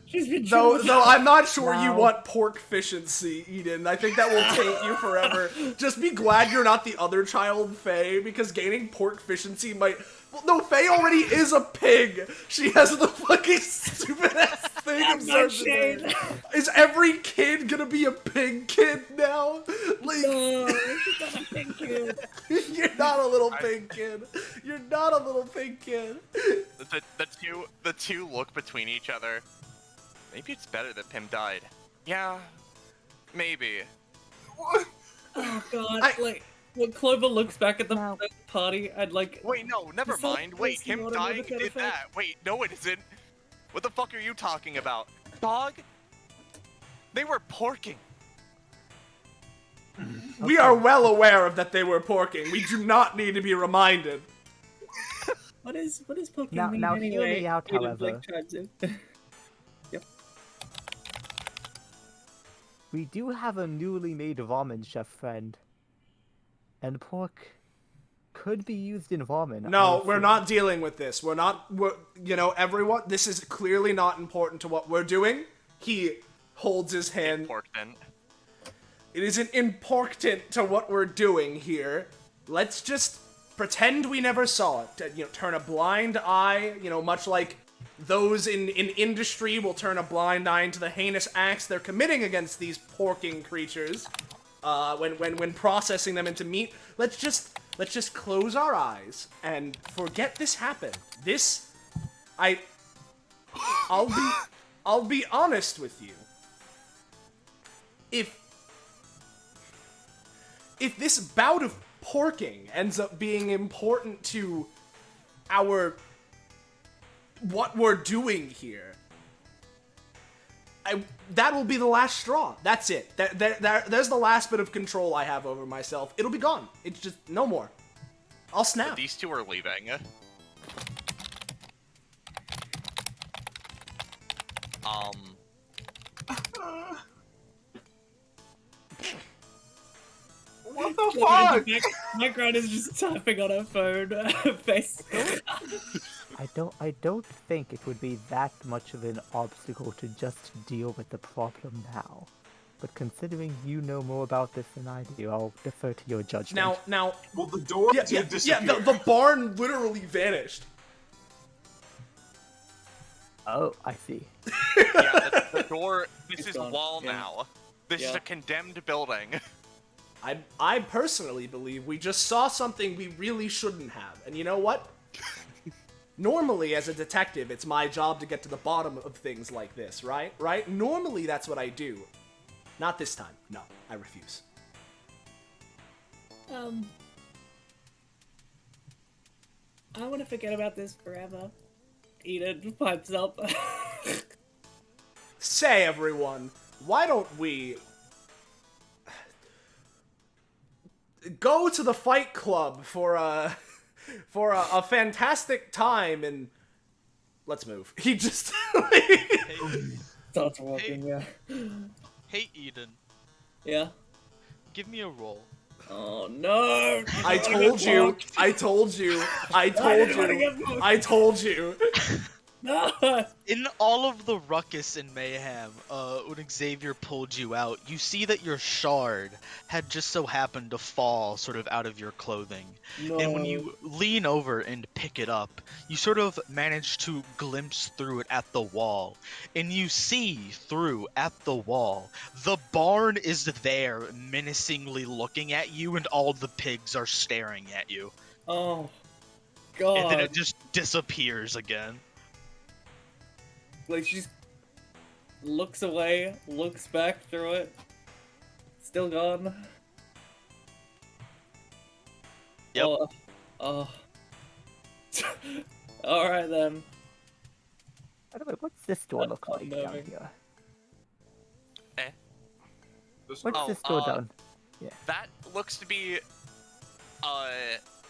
Speaker 2: She's been
Speaker 1: Though I'm not sure you
Speaker 6: Wow.
Speaker 1: want pork efficiency, Eden. I think that will taint you forever. Just be glad you're not the other child, Faye, because gaining pork efficiency might... Well, no, Faye already is a pig. She has the fucking stupid-ass thing
Speaker 2: I'm
Speaker 1: of
Speaker 2: not
Speaker 1: Shane.
Speaker 2: Shane.
Speaker 1: Is every kid gonna be a pig kid now? Like...
Speaker 2: No, she's not a pig kid.
Speaker 1: You're not a little pig kid. You're not a little pig kid.
Speaker 4: The two look between each other. Maybe it's better that Pim died. Yeah, maybe.
Speaker 7: What?
Speaker 2: Oh god, like, when Clover looks back at the
Speaker 6: Now-
Speaker 2: party, I'd like...
Speaker 4: Wait, no, never
Speaker 2: Is that
Speaker 4: mind. Wait,
Speaker 2: basically
Speaker 4: him
Speaker 2: what an
Speaker 4: dying
Speaker 2: epithet
Speaker 4: did
Speaker 2: effect?
Speaker 4: that. Wait, no, it isn't. What the fuck are you talking about? Dog? They were porking.
Speaker 1: We are well aware of that they were porking. We do not need to be reminded.
Speaker 2: What is Pokemon
Speaker 6: Now-
Speaker 2: mean
Speaker 6: now hear
Speaker 2: anyway?
Speaker 6: me out,
Speaker 2: Eden,
Speaker 6: however.
Speaker 2: like, tried to-
Speaker 6: We do have a newly made ramen chef friend. And pork could be used in ramen.
Speaker 1: No,
Speaker 6: I
Speaker 1: we're
Speaker 6: think.
Speaker 1: not dealing with this. You know, everyone, this is clearly not important to what we're doing. He holds his hand.
Speaker 4: Pork then.
Speaker 1: It isn't important to what we're doing here. Let's just pretend we never saw it. You know, turn a blind eye, you know, much like those in industry will turn a blind eye to the heinous acts they're committing against these porking creatures. When processing them into meat, let's just close our eyes and forget this happened. I'll I'll be honest with you. If this bout of porking ends up being important to what we're doing here, that will be the last straw. That's it. There's the last bit of control I have over myself. It'll be gone. It's just no more. I'll snap.
Speaker 4: These two are leaving.
Speaker 7: What the fuck?
Speaker 2: My girl is just tapping on her phone. Face.
Speaker 6: I don't think it would be that much of an obstacle to just deal with the problem now. But considering you know more about this than I do, I'll defer to your judgment.
Speaker 1: Now.
Speaker 7: Well, the door did disappear.
Speaker 1: The barn literally vanished.
Speaker 6: Oh, I see.
Speaker 4: Yeah, the door. This
Speaker 2: It's
Speaker 4: is
Speaker 2: gone.
Speaker 4: wall
Speaker 2: Yeah.
Speaker 4: now. This is
Speaker 2: Yeah.
Speaker 4: a condemned building.
Speaker 1: I personally believe we just saw something we really shouldn't have. And you know what? Normally, as a detective, it's my job to get to the bottom of things like this, right? Right? Normally, that's what I do. Not this time. No, I refuse.
Speaker 2: I want to forget about this forever. Eden pipes up.
Speaker 1: Say, everyone, why don't we go to the Fight Club for a fantastic time, and let's move. He just
Speaker 2: Starts walking, yeah.
Speaker 5: Hey, Eden,
Speaker 2: Yeah.
Speaker 5: give me a roll.
Speaker 2: Oh no!
Speaker 1: I told you. I told you. I told you.
Speaker 2: No!
Speaker 5: In all of the ruckus and mayhem, when Xavier pulled you out, you see that your shard had just so happened to fall sort of out of your clothing.
Speaker 2: No.
Speaker 5: And when you lean over and pick it up, you sort of manage to glimpse through it at the wall. And you see through at the wall, the barn is there menacingly looking at you, and all the pigs are staring at you.
Speaker 2: Oh. God.
Speaker 5: And then it just disappears again.
Speaker 2: Like, she looks away, looks back through it. Still gone.
Speaker 5: Yep.
Speaker 2: Oh. Alright then.
Speaker 6: By the way, what's this door look
Speaker 2: I'm
Speaker 6: like down
Speaker 2: moving.
Speaker 6: here?
Speaker 7: This-
Speaker 6: What's
Speaker 4: Oh,
Speaker 6: this door down?
Speaker 4: That looks to be,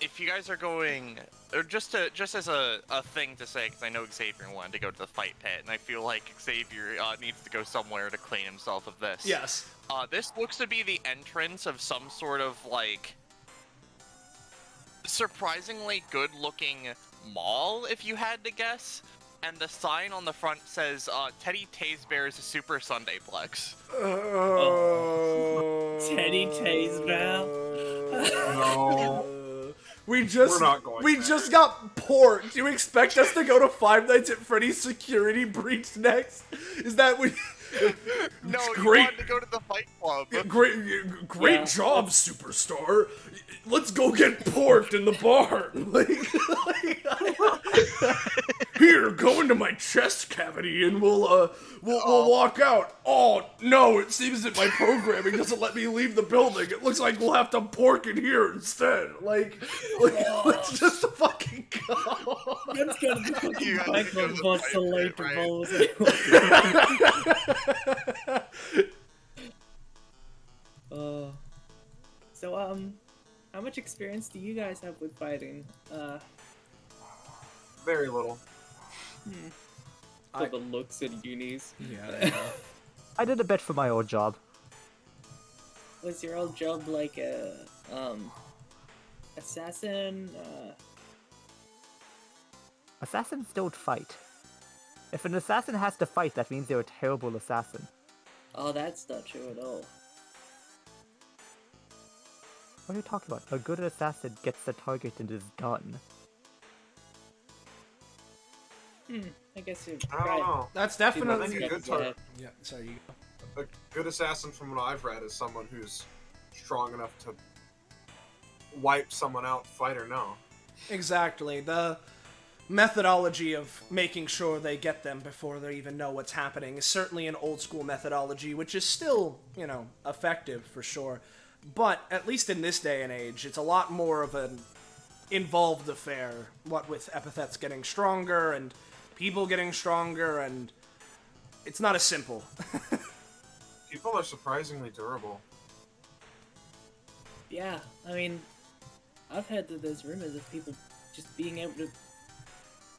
Speaker 4: if you guys are going, or just as a thing to say, because I know Xavier wanted to go to the fight pit, and I feel like Xavier needs to go somewhere to clean himself of this.
Speaker 1: Yes.
Speaker 4: This looks to be the entrance of some sort of, like, surprisingly good-looking mall, if you had to guess. And the sign on the front says, Teddy Tasebear's Super Sundayplex.
Speaker 2: Teddy Tasebear.
Speaker 7: No.
Speaker 1: We just
Speaker 7: We're not going there.
Speaker 1: just got porked. You expect us to go to Five Nights at Freddy's security breach next? Is that what?
Speaker 4: No, you
Speaker 1: Great.
Speaker 4: wanted to go to the fight club.
Speaker 1: Great
Speaker 2: Yeah.
Speaker 1: job, superstar. Let's go get porked in the barn. Here, go into my chest cavity, and we'll walk out. Oh no! It seems that my programming doesn't let me leave the building. It looks like we'll have to pork in here instead. Let's just fucking go.
Speaker 2: Let's go to the fucking
Speaker 4: You
Speaker 2: fight
Speaker 4: have to go
Speaker 2: club
Speaker 4: to the
Speaker 2: bust the
Speaker 4: fight
Speaker 2: light
Speaker 4: pit, right?
Speaker 2: balls. So, how much experience do you guys have with fighting?
Speaker 7: Very little.
Speaker 2: For the looks at unis.
Speaker 1: Yeah.
Speaker 6: I did a bit for my old job.
Speaker 2: Was your old job like a, assassin?
Speaker 6: Assassins don't fight. If an assassin has to fight, that means they're a terrible assassin.
Speaker 2: Oh, that's not true at all.
Speaker 6: What are you talking about? A good assassin gets the target and is done.
Speaker 2: I guess you're
Speaker 7: I don't
Speaker 2: right.
Speaker 7: know.
Speaker 1: That's
Speaker 7: I
Speaker 1: definitely.
Speaker 7: think a good
Speaker 2: Yeah.
Speaker 7: tar-
Speaker 1: Yeah. Sorry. You go.
Speaker 7: a good assassin, from what I've read, is someone who's strong enough to wipe someone out, fight or no.
Speaker 1: Exactly. methodology of making sure they get them before they even know what's happening is certainly an old school methodology, which is still, effective for sure. But at least in this day and age, it's a lot more of an involved affair, what with epithets getting stronger and people getting stronger, and it's not as simple.
Speaker 7: People are surprisingly durable.
Speaker 2: Yeah, I mean, I've heard that there's rumors of people just being able to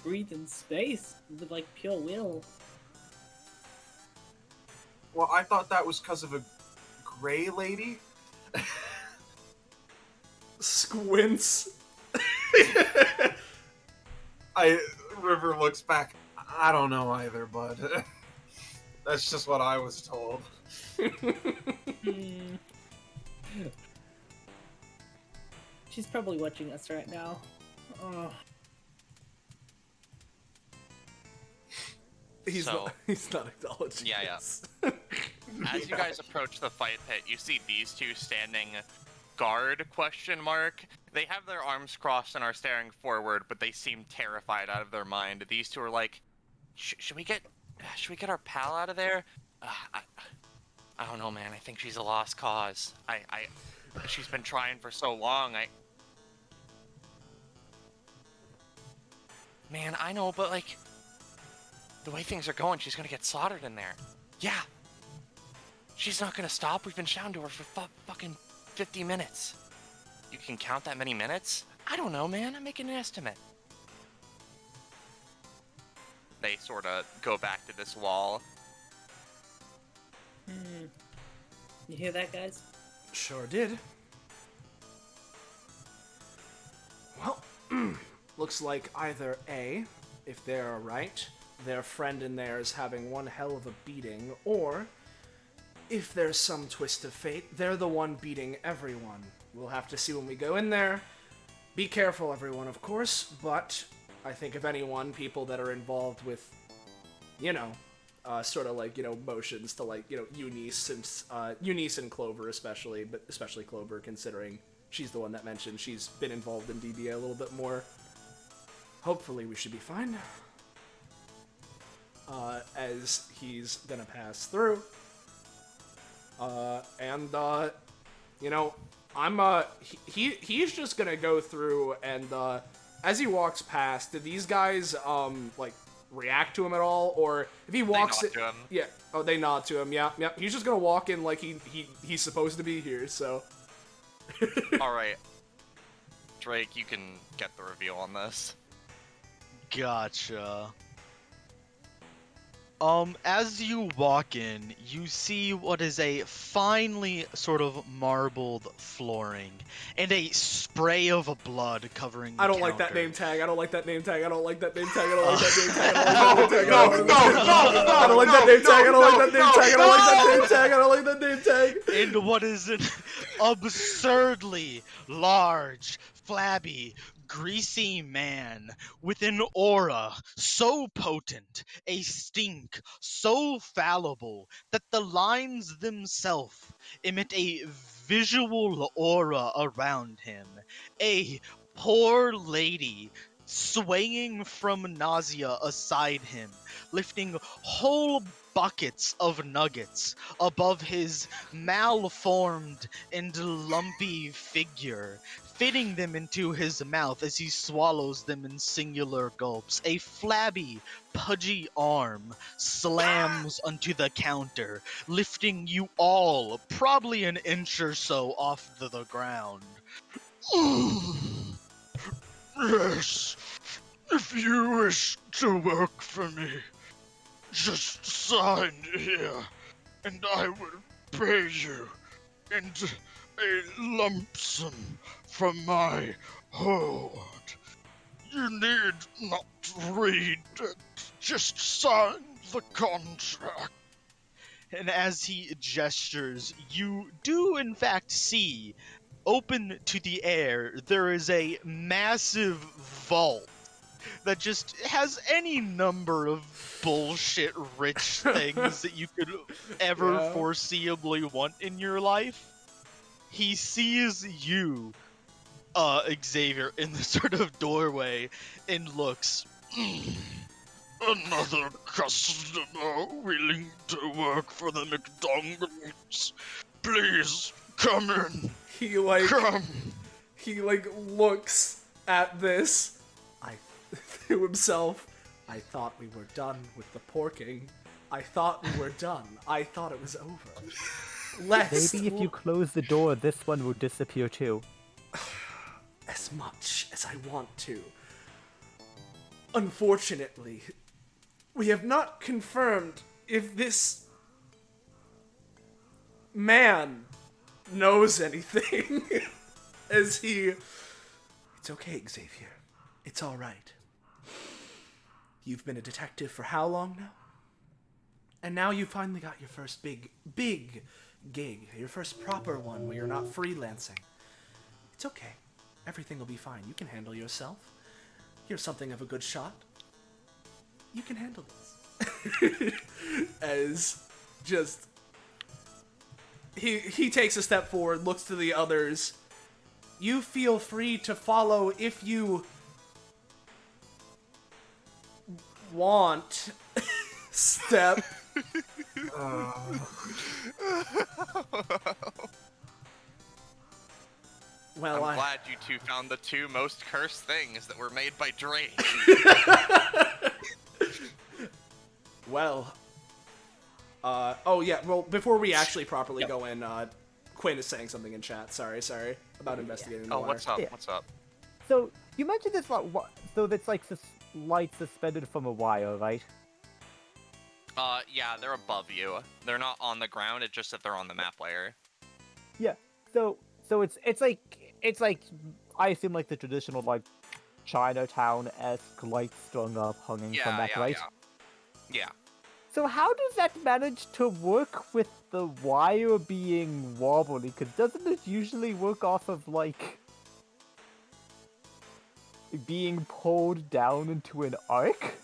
Speaker 2: breathe in space with, like, pure will.
Speaker 7: Well, I thought that was because of a gray lady.
Speaker 1: Squints.
Speaker 7: River looks back. I don't know either, but that's just what I was told.
Speaker 2: She's probably watching us right now. Oh.
Speaker 1: He's not acknowledging.
Speaker 4: Yeah.
Speaker 1: this.
Speaker 4: As you guys approach the fight pit, you see these two standing guard ? They have their arms crossed and are staring forward, but they seem terrified out of their mind. These two are like, should we get our pal out of there? I don't know, man. I think she's a lost cause. She's been trying for so long. Man, I know, but like, the way things are going, she's gonna get slaughtered in there. Yeah. She's not gonna stop. We've been shouting to her for fucking 50 minutes. You can count that many minutes? I don't know, man. I'm making an estimate. They sort of go back to this wall.
Speaker 2: You hear that, guys?
Speaker 1: Sure did. Well, looks like either A, if they're right, their friend in there is having one hell of a beating, or if there's some twist of fate, they're the one beating everyone. We'll have to see when we go in there. Be careful, everyone, of course, but I think if anyone, people that are involved with, sort of like, motions to like, Eunice and Clover especially, but especially Clover considering she's the one that mentioned she's been involved in DBA a little bit more. Hopefully we should be fine. As he's gonna pass through. He's just gonna go through and, as he walks past, do these guys, react to him at all? Or if he walks
Speaker 4: They nod to him.
Speaker 1: Yeah. Oh, they nod to him, yeah. He's just gonna walk in like he's supposed to be here, so.
Speaker 4: Alright. Drake, you can get the reveal on this.
Speaker 5: Gotcha. As you walk in, you see what is a finely sort of marbled flooring and a spray of blood covering the
Speaker 1: I don't like that
Speaker 5: counter.
Speaker 1: name tag. I don't like that name tag. I don't like that name tag. I don't like that name tag. I don't like that name tag. I don't like that name tag. I don't like that name tag. I don't like that name tag.
Speaker 5: And what is an absurdly large, flabby, greasy man with an aura so potent, a stink so fallible that the lines themselves emit a visual aura around him. A poor lady swaying from nausea aside him, lifting whole buckets of nuggets above his malformed and lumpy figure, fitting them into his mouth as he swallows them in singular gulps. A flabby, pudgy arm slams onto the counter, lifting you all probably an inch or so off the ground. Yes, if you wish to work for me, just sign here, and I will pay you in a lump sum from my hoard. You need not read it, just sign the contract. And as he gestures, you do in fact see, open to the air, there is a massive vault that just has any number of bullshit rich things that you could ever foreseeably want in your life. He sees you, Xavier, in the sort of doorway and looks. Another customer willing to work for the McDonald's. Please, come in.
Speaker 1: He like
Speaker 5: Come.
Speaker 1: he like looks at this. To himself. I thought we were done with the porking. I thought we were done. I thought it was over.
Speaker 6: Maybe if you close the door, this one will disappear too.
Speaker 1: As much as I want to. Unfortunately, we have not confirmed if this man knows anything. As he... It's okay, Xavier. It's alright. You've been a detective for how long now? And now you finally got your first big gig. Your first proper one where you're not freelancing. It's okay. Everything will be fine. You can handle yourself. You're something of a good shot. You can handle this. As just... He takes a step forward, looks to the others. You feel free to follow if you... want. Step. Well,
Speaker 4: I'm glad you two found the two most cursed things that were made by Drake.
Speaker 1: Well. Oh yeah, well, before we actually properly go in, Quinn is saying something in chat. Sorry, about investigating the
Speaker 4: Oh,
Speaker 1: wire.
Speaker 4: what's up?
Speaker 6: Yeah.
Speaker 4: What's up?
Speaker 6: So, you mentioned this, so that's like light suspended from a wire, right?
Speaker 4: Yeah, they're above you. They're not on the ground, it's just that they're on the map layer.
Speaker 6: Yeah. So it's like I assume like the traditional like Chinatown-esque lights strung up, hanging from that, right?
Speaker 4: Yeah.
Speaker 6: So how does that manage to work with the wire being wobbly? Because doesn't it usually work off of like being pulled down into an arc?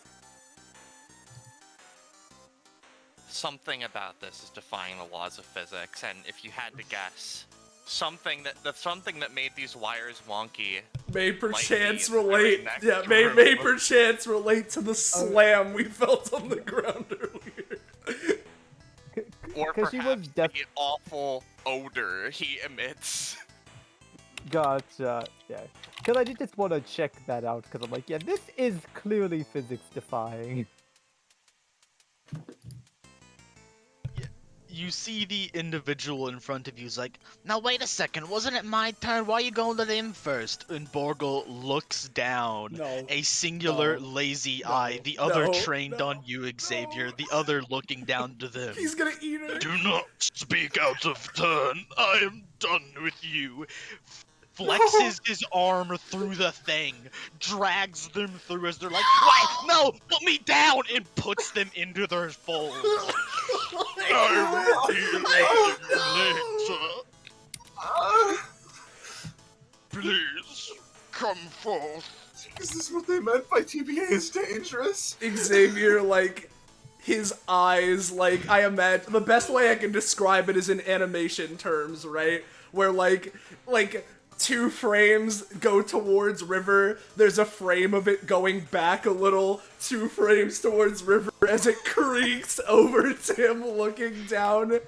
Speaker 4: Something about this is defying the laws of physics, and if you had to guess, something that made these wires wonky
Speaker 1: May perchance
Speaker 4: might be right
Speaker 1: relate.
Speaker 4: next
Speaker 1: Yeah,
Speaker 4: to
Speaker 1: may
Speaker 4: her.
Speaker 1: perchance relate to the slam we felt on the ground earlier.
Speaker 4: or
Speaker 6: 'Cause she was
Speaker 4: perhaps
Speaker 6: def-
Speaker 4: the awful odor he emits.
Speaker 6: Gotcha. Yeah. Because I did just want to check that out. Because I'm like, yeah, this is clearly physics defying.
Speaker 5: You see the individual in front of you is like, now wait a second, wasn't it my turn? Why are you going to them first? And Borgle looks down,
Speaker 1: No.
Speaker 5: a singular
Speaker 1: No.
Speaker 5: lazy
Speaker 1: No.
Speaker 5: eye, the other
Speaker 1: No.
Speaker 5: trained
Speaker 1: No.
Speaker 5: on you, Xavier,
Speaker 1: No.
Speaker 5: the other looking down to them.
Speaker 1: He's gonna eat her.
Speaker 5: Do not speak out of turn. I am done with you. Flexes his arm through the thing, drags them through as they're like, why? No, put me down, and puts them into their folds. I will deal with you later. Please, come forth.
Speaker 7: Is this what they meant by DBA is dangerous?
Speaker 1: Xavier, like, his eyes, like, I imagine, the best way I can describe it is in animation terms, right? Where, like, two frames go towards River, there's a frame of it going back a little, 2 frames towards River as it creaks over to him looking down.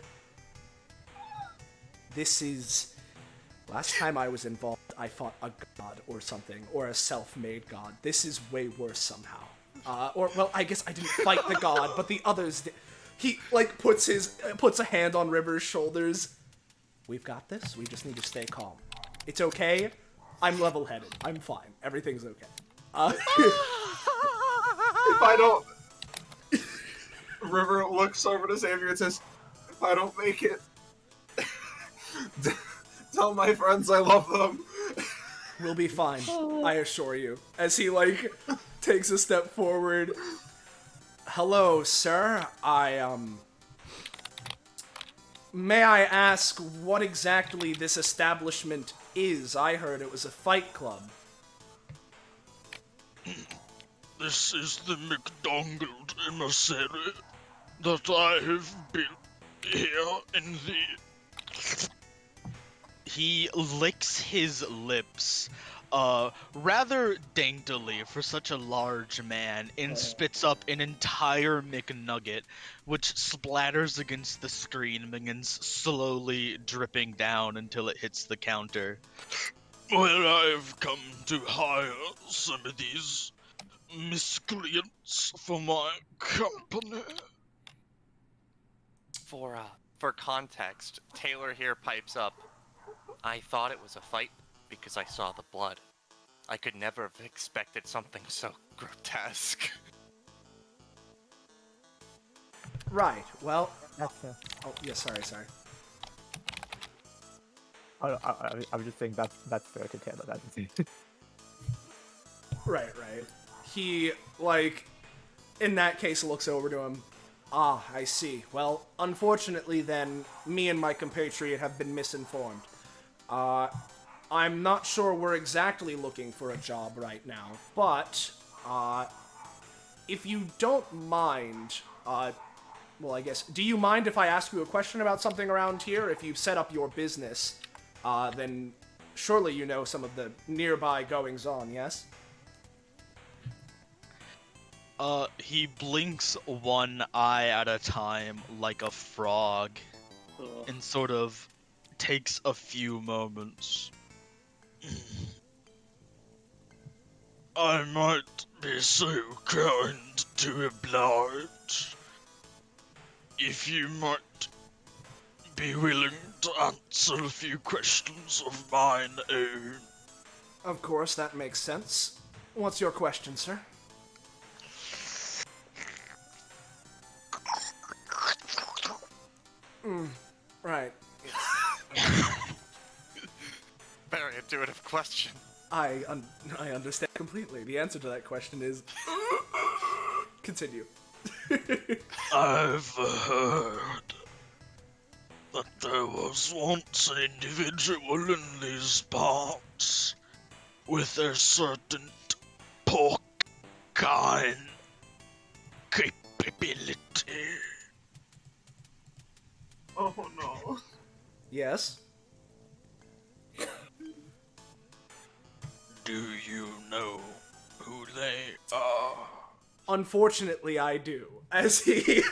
Speaker 1: This is... Last time I was involved, I fought a god or something, or a self-made god. This is way worse somehow. Well, I guess I didn't fight the god, but the others did. He, like, puts a hand on River's shoulders. We've got this, we just need to stay calm. It's okay. I'm level-headed. I'm fine. Everything's okay.
Speaker 7: If I don't... River looks over to Xavier and says, if I don't make it, tell my friends I love them.
Speaker 1: We'll be fine. I assure you. As he, like, takes a step forward. Hello, sir. May I ask what exactly this establishment is? I heard it was a fight club.
Speaker 5: This is the McDonald emissary that I have been here in the... He licks his lips. rather daintily for such a large man, and spits up an entire McNugget, which splatters against the screen and begins slowly dripping down until it hits the counter. Well, I've come to hire some of these miscreants for my company.
Speaker 4: For context, Taylor here pipes up. I thought it was a fight because I saw the blood. I could never have expected something so grotesque.
Speaker 1: Right. Well.
Speaker 6: That's
Speaker 1: Oh, yeah. Sorry.
Speaker 6: I was just saying that's fair to Taylor. That's
Speaker 1: Right. He, like, in that case, looks over to him. Ah, I see. Well, unfortunately, then, me and my compatriot have been misinformed. I'm not sure we're exactly looking for a job right now, but, if you don't mind, well, I guess, do you mind if I ask you a question about something around here? If you've set up your business, then surely you know some of the nearby goings-on, yes?
Speaker 5: He blinks one eye at a time like a frog,
Speaker 2: Cool.
Speaker 5: and sort of takes a few moments. I might be so kind to oblige. If you might be willing to answer a few questions of mine own.
Speaker 1: Of course, that makes sense. What's your question, sir? Right.
Speaker 4: Very intuitive question.
Speaker 1: I understand completely. The answer to that question is... Continue.
Speaker 5: I've heard that there was once an individual in these parts with a certain porcine capability.
Speaker 7: Oh no.
Speaker 1: Yes?
Speaker 5: Do you know who they are?
Speaker 1: Unfortunately, I do. As he,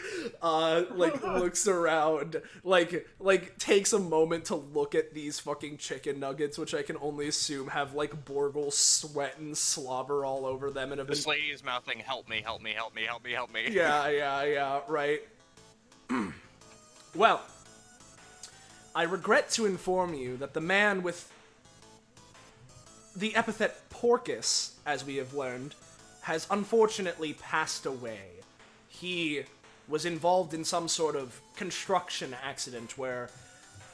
Speaker 1: looks around, takes a moment to look at these fucking chicken nuggets, which I can only assume have, Borgle sweat and slobber all over them and have been...
Speaker 4: This lady is mouthing, help me.
Speaker 1: Yeah, right. Well, I regret to inform you that the man with the epithet Porcus, as we have learned, has unfortunately passed away. He was involved in some sort of construction accident where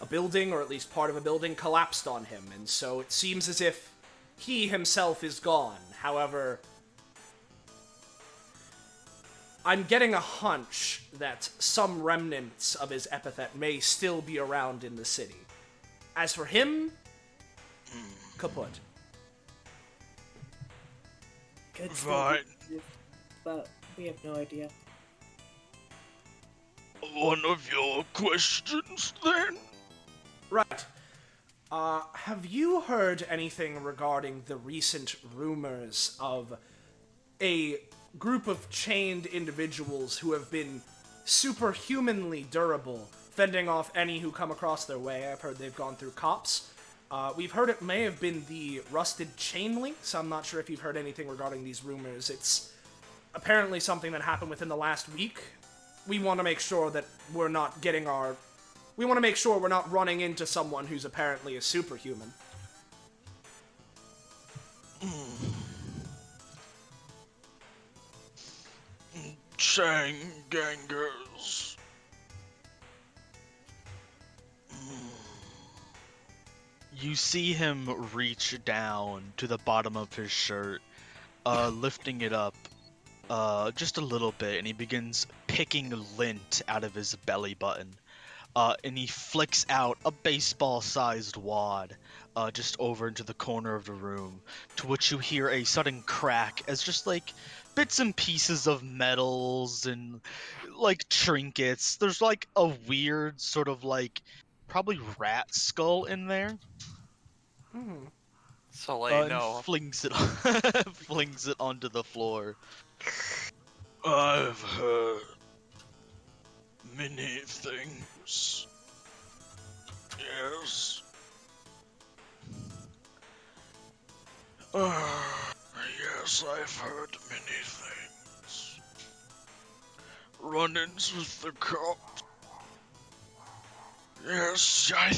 Speaker 1: a building, or at least part of a building, collapsed on him, and so it seems as if he himself is gone. However, I'm getting a hunch that some remnants of his epithet may still be around in the city. As for him, kaput.
Speaker 2: Good
Speaker 5: Fine.
Speaker 2: But we have no idea.
Speaker 5: One of your questions, then?
Speaker 1: Right. Have you heard anything regarding the recent rumors of a group of chained individuals who have been superhumanly durable, fending off any who come across their way? I've heard they've gone through cops. We've heard it may have been the rusted chain links. I'm not sure if you've heard anything regarding these rumors. It's apparently something that happened within the last week. We want to make sure that we're not getting our... We want to make sure we're not running into someone who's apparently a superhuman.
Speaker 5: Chain gangers. You see him reach down to the bottom of his shirt, lifting it up just a little bit, and he begins picking lint out of his belly button. And he flicks out a baseball-sized wad just over into the corner of the room, to which you hear a sudden crack as just bits and pieces of metals and trinkets. There's a weird sort of probably rat skull in there.
Speaker 4: Soleil,
Speaker 5: and
Speaker 4: no.
Speaker 5: flings it flings it onto the floor. I've heard many things. Yes. Yes, I've heard many things. Run-ins with the cops. Yes, I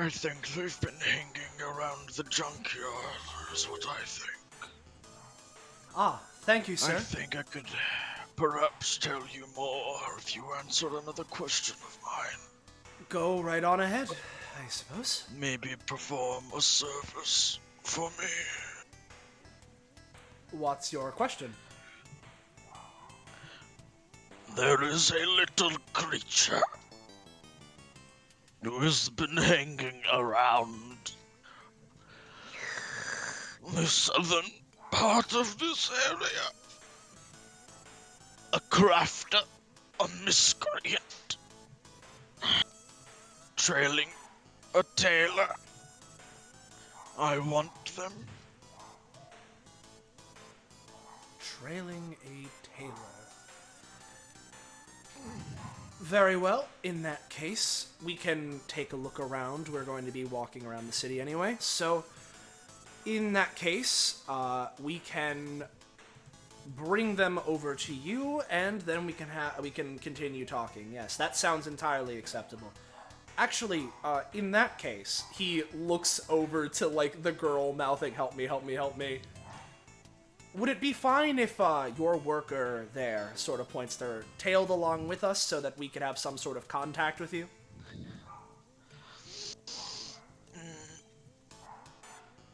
Speaker 5: think they've been hanging around the junkyard, is what I think.
Speaker 1: Ah, thank you,
Speaker 5: I
Speaker 1: sir.
Speaker 5: think I could perhaps tell you more if you answer another question of mine.
Speaker 1: Go right on ahead, I suppose.
Speaker 5: Maybe perform a service for me.
Speaker 1: What's your question?
Speaker 5: There is a little creature who has been hanging around the southern part of this area. A crafter, a miscreant, trailing a tailor. I want them.
Speaker 1: Trailing a tailor. Very well. In that case, we can take a look around. We're going to be walking around the city anyway. So, in that case, we can bring them over to you, and then we can continue talking. Yes, that sounds entirely acceptable. Actually, in that case, he looks over to, like, the girl mouthing, "Help me, help me, help me." Would it be fine if your worker there sort of points their tailed along with us so that we could have some sort of contact with you?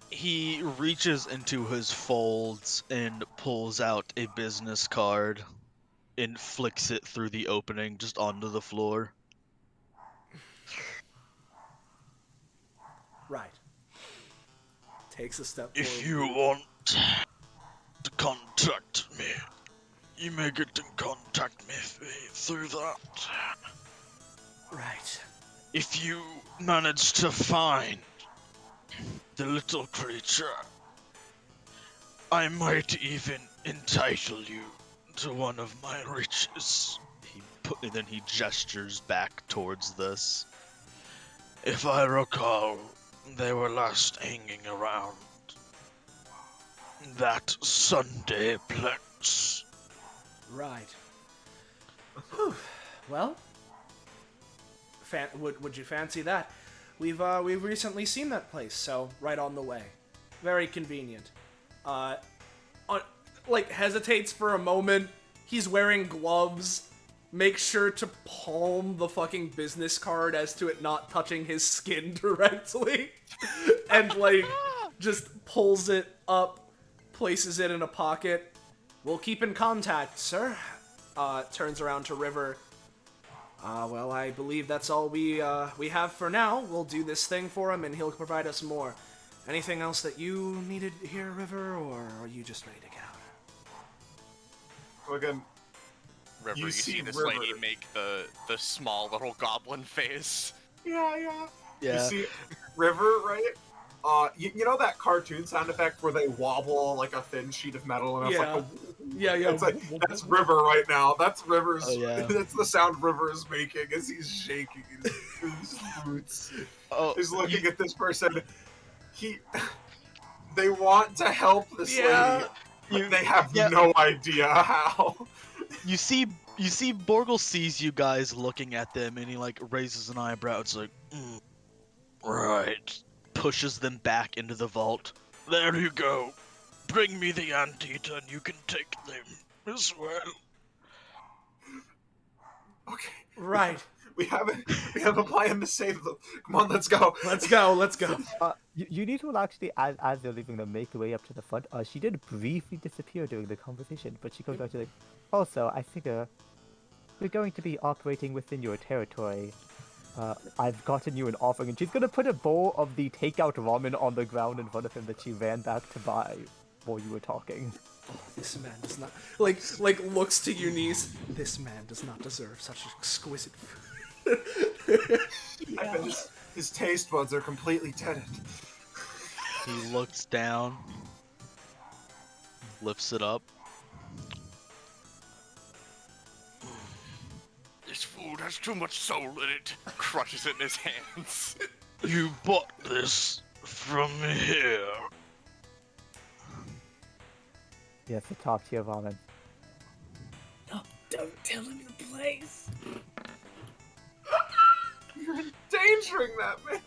Speaker 5: He reaches into his folds and pulls out a business card and flicks it through the opening just onto the floor.
Speaker 1: Right. Takes a step
Speaker 5: If
Speaker 1: forward.
Speaker 5: you want to contact me, you may get in contact me through that.
Speaker 1: Right.
Speaker 5: If you manage to find the little creature, I might even entitle you to one of my riches. Then he gestures back towards this. If I recall, they were last hanging around that Sunday plex.
Speaker 1: Right. Whew. Well, would you fancy that? We've recently seen that place, so right on the way. Very convenient. Like hesitates for a moment. He's wearing gloves. Makes sure to palm the fucking business card as to it not touching his skin directly. And like just pulls it up, places it in a pocket. We'll keep in contact, sir. Turns around to River. Well, I believe that's all we have for now. We'll do this thing for him, and he'll provide us more. Anything else that you needed here, River, or are you just ready to get out?
Speaker 7: So again,
Speaker 4: River,
Speaker 7: You
Speaker 4: you
Speaker 7: see
Speaker 4: see this
Speaker 7: River.
Speaker 4: lady make the small little goblin face.
Speaker 7: yeah. You
Speaker 5: Yeah.
Speaker 7: see River, right? You know that cartoon sound effect where they wobble like a thin sheet of metal and it's
Speaker 1: Yeah.
Speaker 7: like
Speaker 1: Yeah.
Speaker 7: it's like that's River right now. That's River's.
Speaker 5: Oh, yeah.
Speaker 7: That's the sound River is making as he's shaking his boots.
Speaker 5: Oh,
Speaker 7: He's looking at this person. They want to help this
Speaker 1: Yeah.
Speaker 7: lady, but they have
Speaker 5: Yeah.
Speaker 7: no idea how.
Speaker 5: You see Borgle sees you guys looking at them, and he like raises an eyebrow. It's like, right. Pushes them back into the vault. There you go. Bring me the anteater, and you can take them as well.
Speaker 7: Okay,
Speaker 1: Right.
Speaker 7: we have a plan to save them. Come on, let's go.
Speaker 1: Let's go. Let's go.
Speaker 6: You need to actually, as they're leaving them, make the way up to the front. She did briefly disappear during the conversation, but she comes back to like, also, I figure we're going to be operating within your territory. I've gotten you an offering, and she's gonna put a bowl of the takeout ramen on the ground in front of him that she ran back to buy while you were talking.
Speaker 1: Oh, this man does not like looks to Eunice. This man does not deserve such exquisite food.
Speaker 7: His taste buds are completely deadened.
Speaker 5: He looks down, lifts it up.
Speaker 4: This food has too much soul in it. Crushes it in his hands.
Speaker 5: You bought this from here.
Speaker 6: Yes, the top tier ramen.
Speaker 2: No, don't tell him the place.
Speaker 7: You're endangering that man.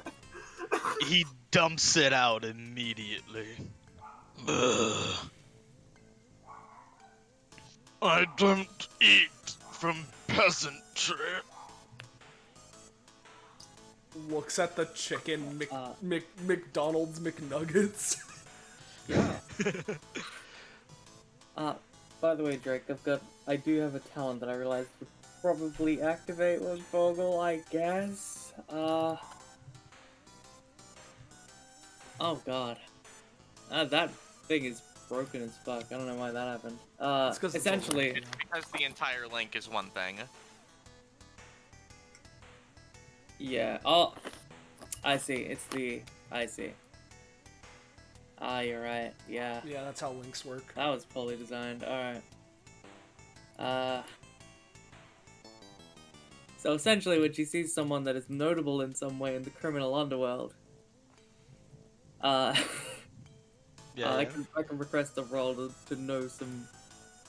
Speaker 5: He dumps it out immediately. Ugh. I don't eat from peasantry.
Speaker 1: Looks at the chicken McDonald's McNuggets.
Speaker 2: Yeah. By the way, Drake, I do have a talent that I realized would probably activate with Vogel, I guess. Oh god. That thing is broken as fuck. I don't know why that happened.
Speaker 1: It's 'cause it's
Speaker 2: essentially...
Speaker 4: It's because the entire link is one thing.
Speaker 2: Yeah, oh, I see, I see. Ah, you're right, yeah.
Speaker 1: Yeah, that's how links work.
Speaker 2: That was poorly designed, alright. So essentially when she sees someone that is notable in some way in the criminal underworld, I can request the role to know some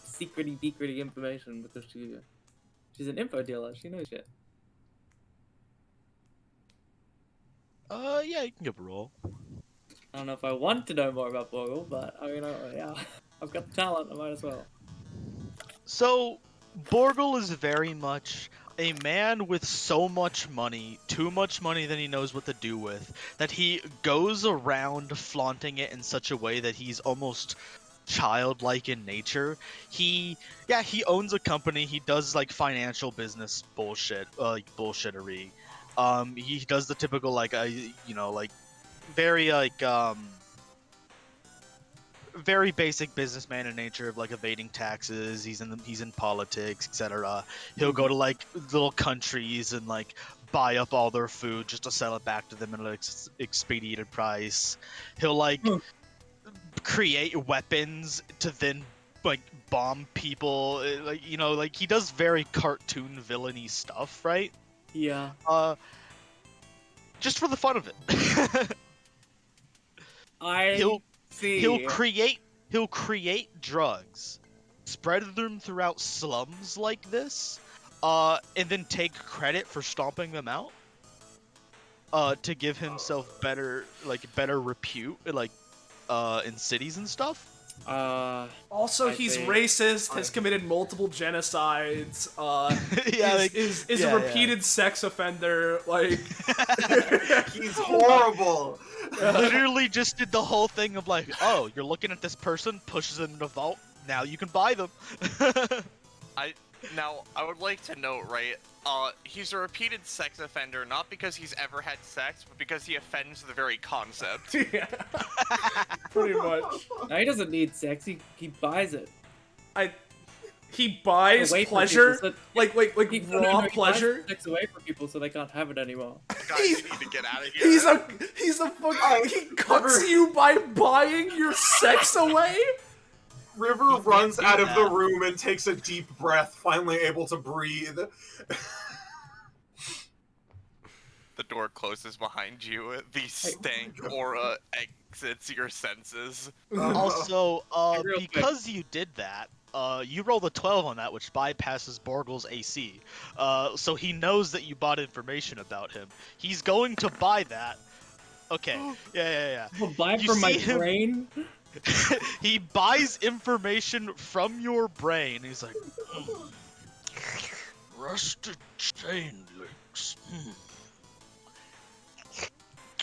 Speaker 2: secrety information because she's an info dealer, she knows shit.
Speaker 5: Yeah, you can give a roll.
Speaker 2: I don't know if I want to know more about Bogle, but I mean, yeah, I've got the talent, I might as well.
Speaker 5: So, Borgle is very much a man with so much money, too much money that he knows what to do with, that he goes around flaunting it in such a way that he's almost childlike in nature. He owns a company, he does like financial business bullshit, like bullshittery. He does the typical very basic businessman in nature of like evading taxes. He's in politics, etc. He'll go to like little countries and like buy up all their food just to sell it back to them at an expedited price. He'll like create weapons to then like bomb people. Like he does very cartoon villainy stuff, right?
Speaker 2: Yeah.
Speaker 5: Just for the fun of it. He'll create drugs, spread them throughout slums like this, and then take credit for stomping them out. To give himself better repute, in cities and stuff.
Speaker 1: Also, he's racist, has committed multiple genocides, is a repeated sex offender, like...
Speaker 7: He's horrible!
Speaker 5: Literally just did the whole thing of like, oh, you're looking at this person, pushes them in a vault, now you can buy them.
Speaker 4: I would like to note, right, he's a repeated sex offender, not because he's ever had sex, but because he offends the very concept.
Speaker 1: Yeah. Pretty much.
Speaker 2: No, he doesn't need sex, he buys it.
Speaker 1: He buys pleasure?
Speaker 2: So
Speaker 1: like raw pleasure?
Speaker 2: He buys sex away from people so they can't have it anymore.
Speaker 4: Guys, you need to get out of here.
Speaker 1: He's a fucking... He cuts you by buying your sex away?
Speaker 7: River runs out of the room and takes a deep breath, finally able to breathe.
Speaker 4: The door closes behind you. The stank aura exits your senses.
Speaker 5: Also, because you did that, you rolled a 12 on that, which bypasses Borgle's AC. So he knows that you bought information about him. He's going to buy that. Okay. Yeah.
Speaker 2: I'll buy from my brain?
Speaker 5: He buys information from your brain. He's like, rusted chain links.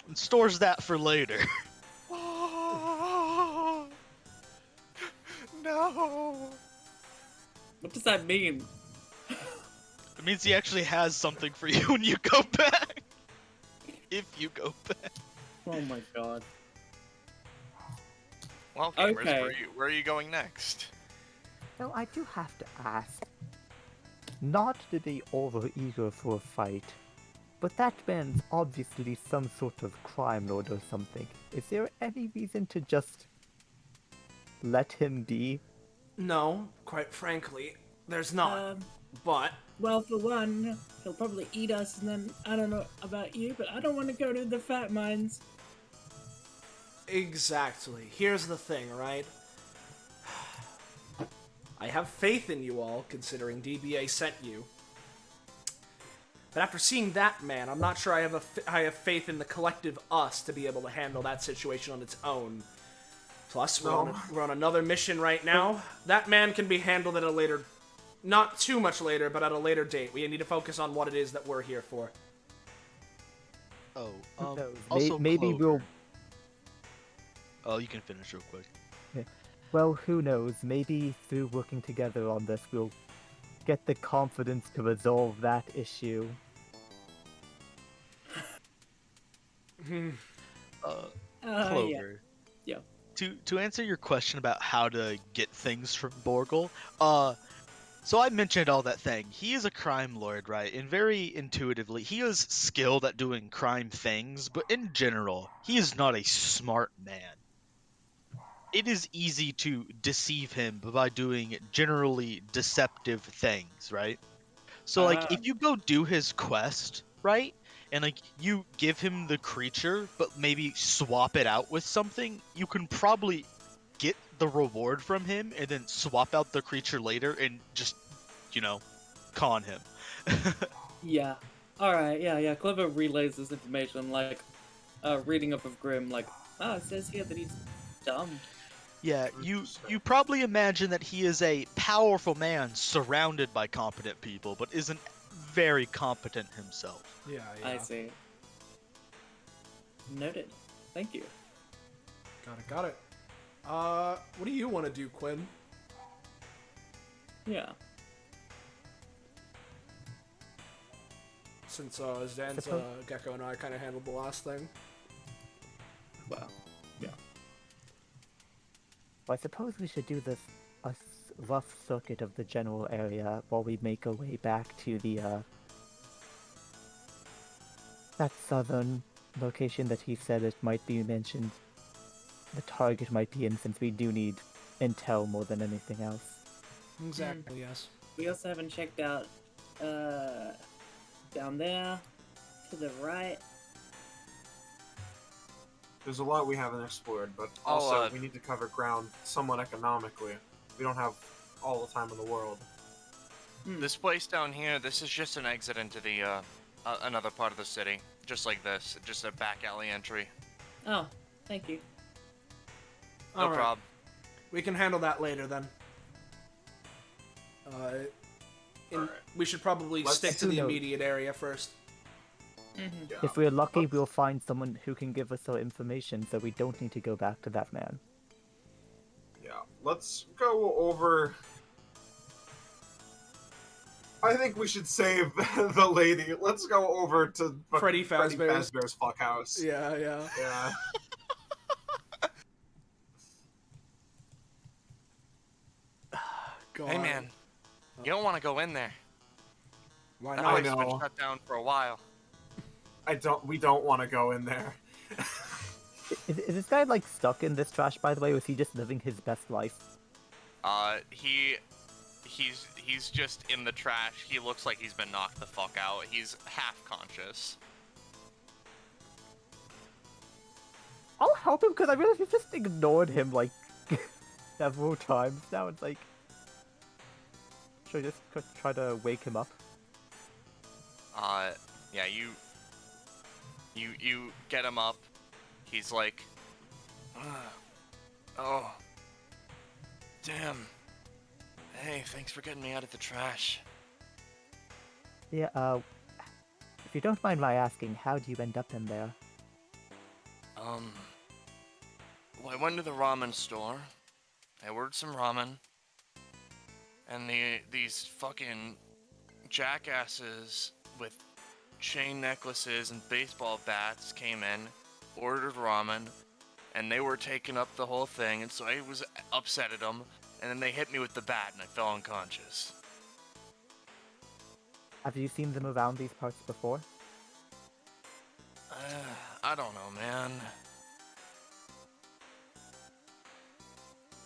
Speaker 5: And stores that for later.
Speaker 4: No.
Speaker 2: What does that mean?
Speaker 5: It means he actually has something for you when you go back. If you go back.
Speaker 2: Oh my god.
Speaker 4: Well, gamers, where are you going next?
Speaker 6: Now, I do have to ask, not to be over eager for a fight, but that man's obviously some sort of crime lord or something. Is there any reason to just let him be?
Speaker 1: No, quite frankly, there's not.
Speaker 8: Um,
Speaker 1: But
Speaker 8: well, for one, he'll probably eat us, and then I don't know about you, but I don't want to go to the fat mines.
Speaker 1: exactly. Here's the thing, right? I have faith in you all, considering DBA sent you. But after seeing that man, I'm not sure I have faith in the collective us to be able to handle that situation on its own. Plus, we're on another mission right now. That man can be handled at a later, not too much later, but at a later date. We need to focus on what it is that we're here for.
Speaker 5: Oh,
Speaker 6: Who knows?
Speaker 5: also
Speaker 6: Maybe
Speaker 5: Clover.
Speaker 6: we'll.
Speaker 5: Oh, you can finish real quick.
Speaker 6: Well, who knows? Maybe through working together on this, we'll get the confidence to resolve that issue.
Speaker 5: Clover.
Speaker 8: Yeah.
Speaker 5: To answer your question about how to get things from Borgel, so I mentioned all that thing. He is a crime lord, right? And very intuitively, he is skilled at doing crime things, but in general, he is not a smart man. It is easy to deceive him by doing generally deceptive things, right? So like if you go do his quest, right? And like you give him the creature, but maybe swap it out with something, you can probably get the reward from him and then swap out the creature later and just, con him.
Speaker 2: Yeah. Alright, yeah. Clever relays this information, like, reading up of Grim, like, it says here that he's dumb.
Speaker 5: Yeah, you probably imagine that he is a powerful man surrounded by competent people, but isn't very competent himself.
Speaker 1: Yeah.
Speaker 2: I see. Noted. Thank you.
Speaker 1: Got it. What do you want to do, Quinn?
Speaker 2: Yeah.
Speaker 1: Since Zan's, Gecko, and I kind of handled the last thing.
Speaker 2: Well, yeah.
Speaker 6: Well, I suppose we should do a rough circuit of the general area while we make our way back to the that southern location that he said it might be mentioned. The target might be in, since we do need intel more than anything else.
Speaker 1: Exactly. Yes.
Speaker 2: We also haven't checked out, down there, to the right.
Speaker 7: There's a lot we haven't explored, but also we need to cover ground somewhat economically. We don't have all the time in the world.
Speaker 4: This place down here, this is just an exit into the another part of the city, just like this, just a back alley entry.
Speaker 2: Oh, thank you.
Speaker 4: No
Speaker 1: Alright.
Speaker 4: problem.
Speaker 1: We can handle that later then. We should probably stick to the immediate area first.
Speaker 2: Mm-hmm.
Speaker 7: Yeah.
Speaker 6: If we're lucky, we'll find someone who can give us our information, so we don't need to go back to that man.
Speaker 7: Yeah, let's go over. I think we should save the lady. Let's go over to
Speaker 1: Freddy Fazbear's
Speaker 7: fuck house.
Speaker 1: Yeah.
Speaker 7: Yeah.
Speaker 1: God.
Speaker 4: Hey man, you don't want to go in there.
Speaker 1: Why
Speaker 4: That
Speaker 1: not?
Speaker 4: place has been shut down for a while.
Speaker 7: We don't want to go in there.
Speaker 6: Is this guy like stuck in this trash, by the way, or is he just living his best life?
Speaker 4: He's just in the trash. He looks like he's been knocked the fuck out. He's half conscious.
Speaker 6: I'll help him, because I realize we've just ignored him like several times now. It's like, should I just try to wake him up?
Speaker 4: Yeah, you get him up. He's like, oh, damn. Hey, thanks for getting me out of the trash.
Speaker 6: Yeah, if you don't mind my asking, how do you end up in there?
Speaker 4: Well, I went to the ramen store. I ordered some ramen. And these fucking jackasses with chain necklaces and baseball bats came in, ordered ramen, and they were taking up the whole thing, and so I was upset at them, and then they hit me with the bat, and I fell unconscious.
Speaker 6: Have you seen them around these parts before?
Speaker 4: I don't know, man.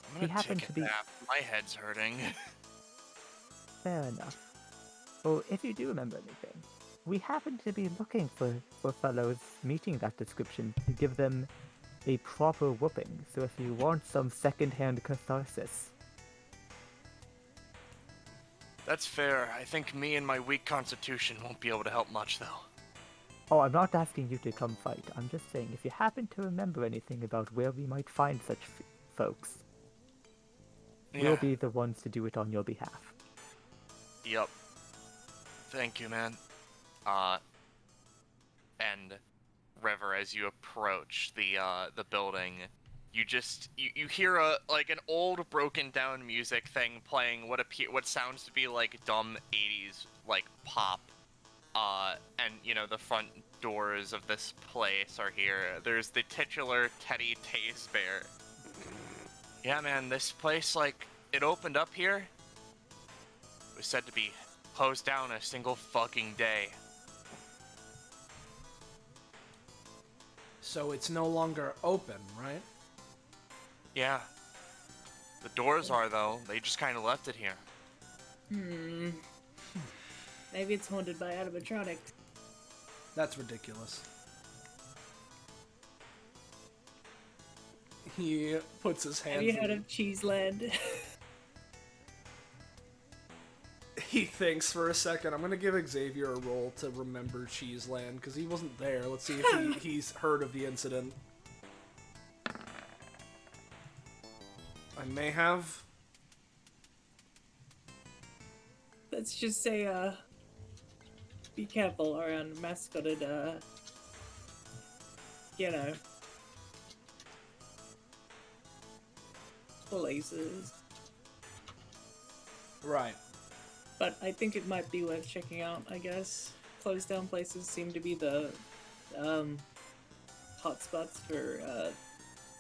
Speaker 4: I'm
Speaker 6: We
Speaker 4: gonna
Speaker 6: happen
Speaker 4: take
Speaker 6: to
Speaker 4: a
Speaker 6: be-
Speaker 4: nap. My head's hurting.
Speaker 6: Fair enough. Well, if you do remember anything, we happen to be looking for fellows meeting that description to give them a proper whooping. So if you want some second-hand catharsis,
Speaker 4: That's fair. I think me and my weak constitution won't be able to help much, though.
Speaker 6: oh, I'm not asking you to come fight. I'm just saying if you happen to remember anything about where we might find such folks, we'll be the ones to do it on your behalf.
Speaker 4: Yup. Thank you, man. And River, as you approach the building, you hear an old broken down music thing playing what sounds to be like dumb 80s like pop. And the front doors of this place are here. There's the titular Teddy Taze Bear. Yeah, man, this place, it opened up here. It was said to be closed down a single fucking day.
Speaker 1: So it's no longer open, right?
Speaker 4: Yeah. The doors are, though. They just kind of left it here.
Speaker 8: Maybe it's haunted by animatronics.
Speaker 1: That's ridiculous. He puts his hands.
Speaker 8: Have you heard of Cheeseland?
Speaker 1: He thinks for a second. I'm gonna give Xavier a roll to remember Cheeseland because he wasn't there. Let's see if he's heard of the incident. I may have.
Speaker 8: Let's just say, be careful around mascotted, places.
Speaker 1: Right.
Speaker 8: But I think it might be worth checking out, I guess. Closed down places seem to be the, hotspots for,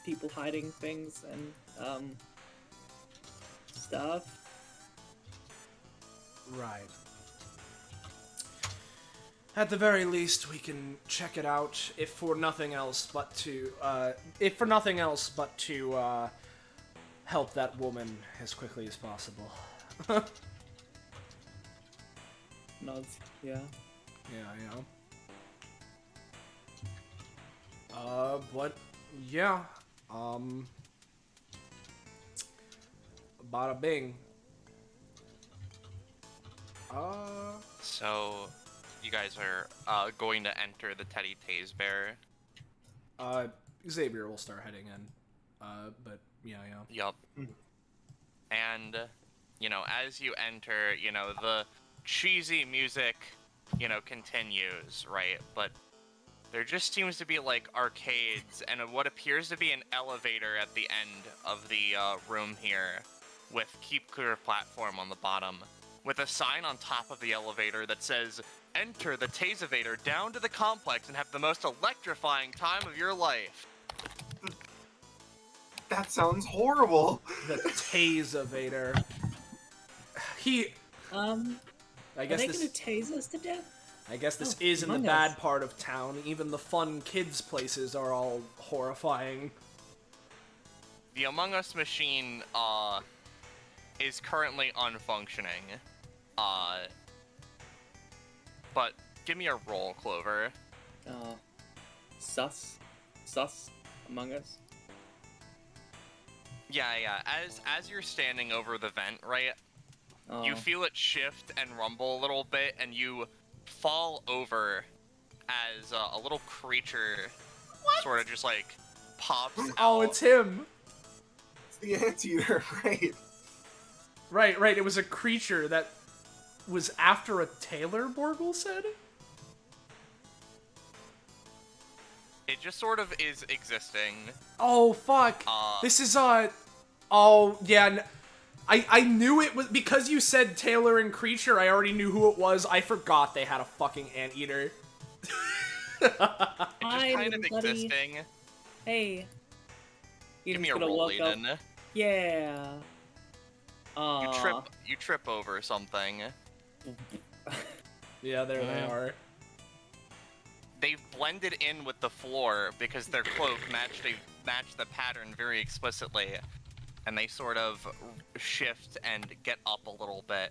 Speaker 8: people hiding things and, stuff.
Speaker 1: Right. At the very least, we can check it out, if for nothing else but to help that woman as quickly as possible.
Speaker 8: Nods, yeah.
Speaker 1: Yeah. But yeah, bada bing.
Speaker 4: So, you guys are going to enter the Teddy Taze Bear.
Speaker 1: Xavier will start heading in. But yeah.
Speaker 4: Yup. And, as you enter, the cheesy music, continues, right? But there just seems to be, arcades and what appears to be an elevator at the end of the room here with Keep Clear platform on the bottom, with a sign on top of the elevator that says, "Enter the Tasevator down to the complex and have the most electrifying time of your life."
Speaker 7: That sounds horrible.
Speaker 1: The Tasevator. I
Speaker 8: Are
Speaker 1: guess
Speaker 8: they
Speaker 1: this.
Speaker 8: gonna tase us to death?
Speaker 1: I guess this
Speaker 8: Oh,
Speaker 1: is in the
Speaker 8: Among
Speaker 1: bad
Speaker 8: Us.
Speaker 1: part of town. Even the fun kids' places are all horrifying.
Speaker 4: The Among Us machine, is currently unfunctioning. But give me a roll, Clover.
Speaker 2: Sus Among Us.
Speaker 4: Yeah. As you're standing over the vent, right? You
Speaker 2: Oh.
Speaker 4: feel it shift and rumble a little bit, and you fall over as a little creature sort of just pops out.
Speaker 1: Oh, it's him.
Speaker 7: It's the anteater, right?
Speaker 1: Right. It was a creature that was after a tailor, Borgle said?
Speaker 4: It just sort of is existing.
Speaker 1: Oh, fuck. This is, oh, yeah. I knew it was, because you said tailor and creature, I already knew who it was. I forgot they had a fucking anteater.
Speaker 4: It's just
Speaker 8: Hi,
Speaker 4: kind of
Speaker 8: buddy.
Speaker 4: existing.
Speaker 8: Hey.
Speaker 4: Give me a
Speaker 8: gonna
Speaker 4: roll,
Speaker 8: walk up-
Speaker 4: Aiden.
Speaker 8: Yeah.
Speaker 4: You trip over something.
Speaker 1: Yeah, there they are.
Speaker 4: they've blended in with the floor because their cloak matched the pattern very explicitly, and they sort of shift and get up a little bit.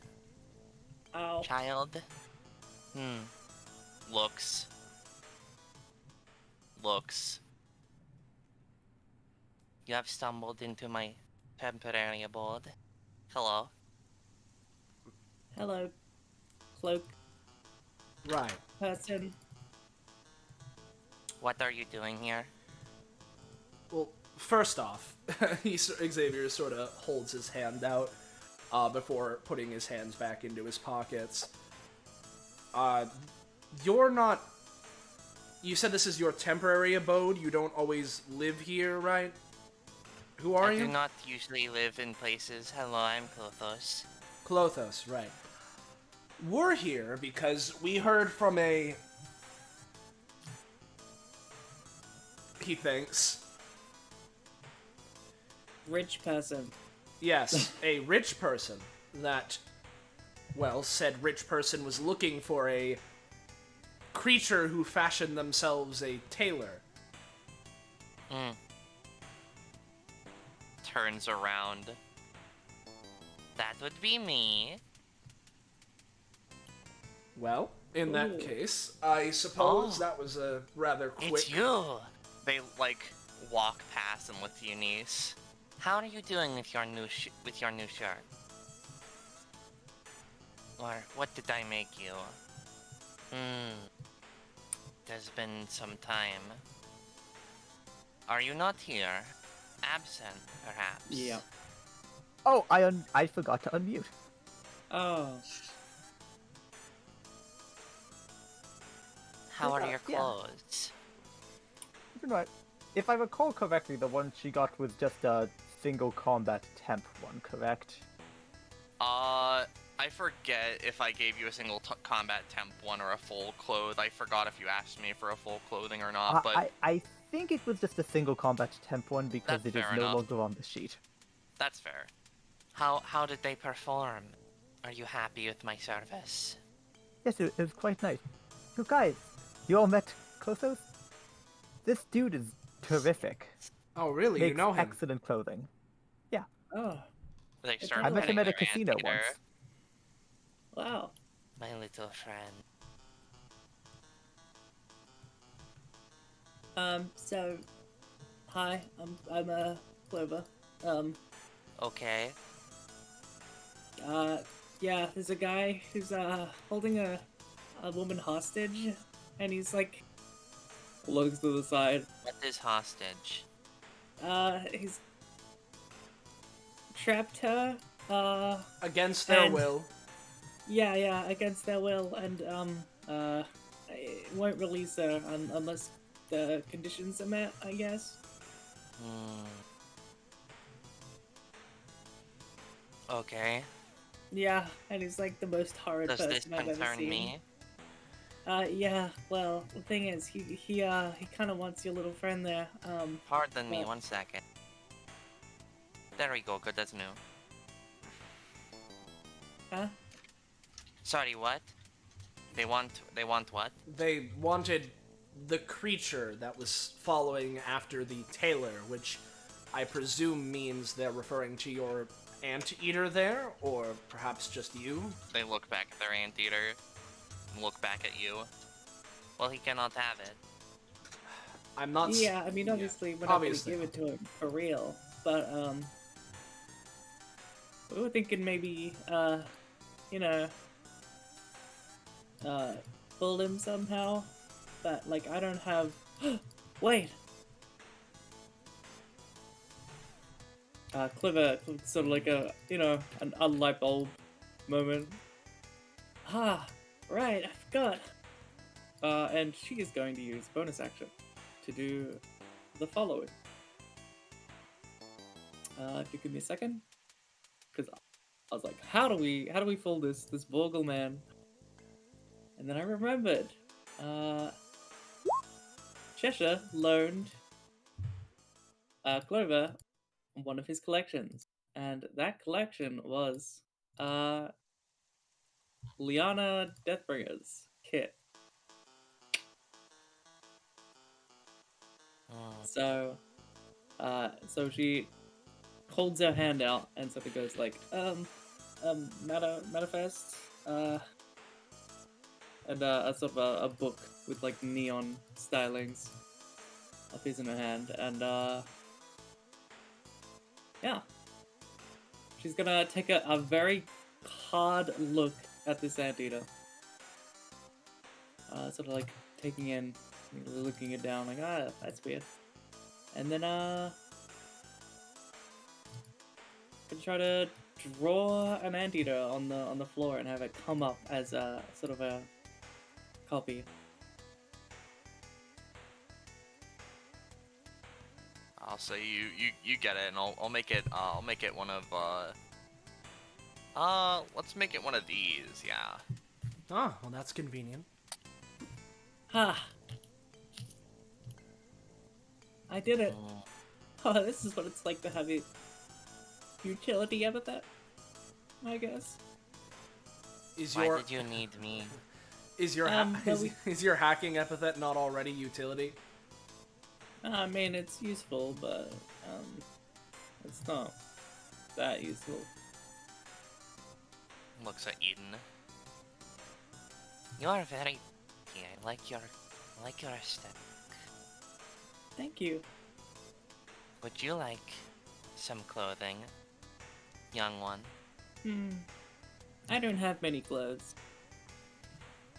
Speaker 8: Ow.
Speaker 4: Child. Looks. You have stumbled into my temporary abode. Hello.
Speaker 8: Hello, cloak
Speaker 1: Right.
Speaker 8: person.
Speaker 4: What are you doing here?
Speaker 1: Well, first off, Xavier sort of holds his hand out before putting his hands back into his pockets. You're not... You said this is your temporary abode? You don't always live here, right? Who are you?
Speaker 4: I do not usually live in places. Hello, I'm Clothos.
Speaker 1: Clothos, right. We're here because we heard from a... He thinks.
Speaker 8: Rich person.
Speaker 1: Yes, a rich person that, well, said rich person was looking for a creature who fashioned themselves a tailor.
Speaker 4: Turns around. That would be me.
Speaker 1: Well, in that
Speaker 8: Ooh.
Speaker 1: case, I suppose
Speaker 4: Oh.
Speaker 1: that was a rather quick...
Speaker 4: It's you! They, like, walk past and look to you, niece. How are you doing with your new shirt? Or what did I make you? There's been some time. Are you not here? Absent, perhaps?
Speaker 8: Yeah.
Speaker 6: Oh, I forgot to unmute.
Speaker 8: Oh.
Speaker 4: How are your
Speaker 6: Yeah.
Speaker 4: clothes?
Speaker 6: You know what? If I recall correctly, the one she got was just a single combat temp one, correct?
Speaker 4: I forget if I gave you a single combat temp one or a full clothe. I forgot if you asked me for a full clothing or not, but
Speaker 6: I think it was just a single combat temp one because
Speaker 4: That's
Speaker 6: it is
Speaker 4: fair
Speaker 6: no
Speaker 4: enough.
Speaker 6: longer on the sheet.
Speaker 4: that's fair. How did they perform? Are you happy with my service?
Speaker 6: Yes, it was quite nice. You guys, you all met Kothos? This dude is terrific.
Speaker 1: Oh, really?
Speaker 6: Makes
Speaker 1: You know him?
Speaker 6: excellent clothing.
Speaker 8: Oh.
Speaker 4: They
Speaker 8: I
Speaker 4: start
Speaker 6: I met him
Speaker 4: putting
Speaker 6: at a
Speaker 4: their
Speaker 6: casino
Speaker 4: anteater.
Speaker 6: once.
Speaker 8: Wow.
Speaker 4: My little friend.
Speaker 8: So, hi, I'm Clover.
Speaker 4: Okay.
Speaker 8: Yeah, there's a guy who's holding a woman hostage, and he's like looks to the side.
Speaker 4: What is hostage?
Speaker 8: He's trapped her.
Speaker 1: Against their
Speaker 8: And-
Speaker 1: will.
Speaker 8: Yeah, against their will, and it won't release her unless the conditions are met, I guess.
Speaker 4: Okay.
Speaker 8: Yeah, and he's like the most horrid
Speaker 4: Does
Speaker 8: person
Speaker 4: this
Speaker 8: I've ever
Speaker 4: concern
Speaker 8: seen.
Speaker 4: me?
Speaker 8: Yeah. Well, the thing is, he kind of wants your little friend there.
Speaker 4: Pardon me,
Speaker 8: Well-
Speaker 4: 1 second. There we go, good as new.
Speaker 8: Huh?
Speaker 4: Sorry, what? They want what?
Speaker 1: They wanted the creature that was following after the tailor, which I presume means they're referring to your anteater there, or perhaps just you.
Speaker 4: They look back at their anteater, and look back at you. Well, he cannot have it.
Speaker 1: I'm not...
Speaker 8: Yeah, I mean, obviously, we're not going to
Speaker 1: obviously.
Speaker 8: give it to him for real, but we were thinking maybe, you know, fool him somehow. But like, I don't have. Wait. Clever, sort of like a, you know, an unlight bulb moment. Ah, right, I forgot. And she is going to use bonus action to do the following. If you give me a second, because I was like, how do we fool this Borgle man? And then I remembered. Cheshire loaned Clover one of his collections, and that collection was Liana Deathbringer's kit.
Speaker 2: So, so she holds her hand out and sort of goes like, manifest, and a sort of a book with like neon stylings appears in her hand, and yeah, she's gonna take a very hard look at this anteater, sort of like taking in, looking it down, like, that's weird, and then gonna try to draw an anteater on the floor and have it come up as a sort of a copy.
Speaker 4: I'll say you get it, and I'll make it one of let's make it one of these, yeah.
Speaker 1: Oh, well, that's convenient.
Speaker 2: Ha! I did it. Oh, this is what it's like to have a utility epithet, I guess.
Speaker 4: Why did you need me?
Speaker 1: Is your is your hacking epithet not already utility?
Speaker 2: I mean, it's useful, but it's not that useful.
Speaker 4: Looks at Eden. You are very. Yeah, I like your aesthetic.
Speaker 2: Thank you.
Speaker 4: Would you like some clothing, young one?
Speaker 2: I don't have many clothes.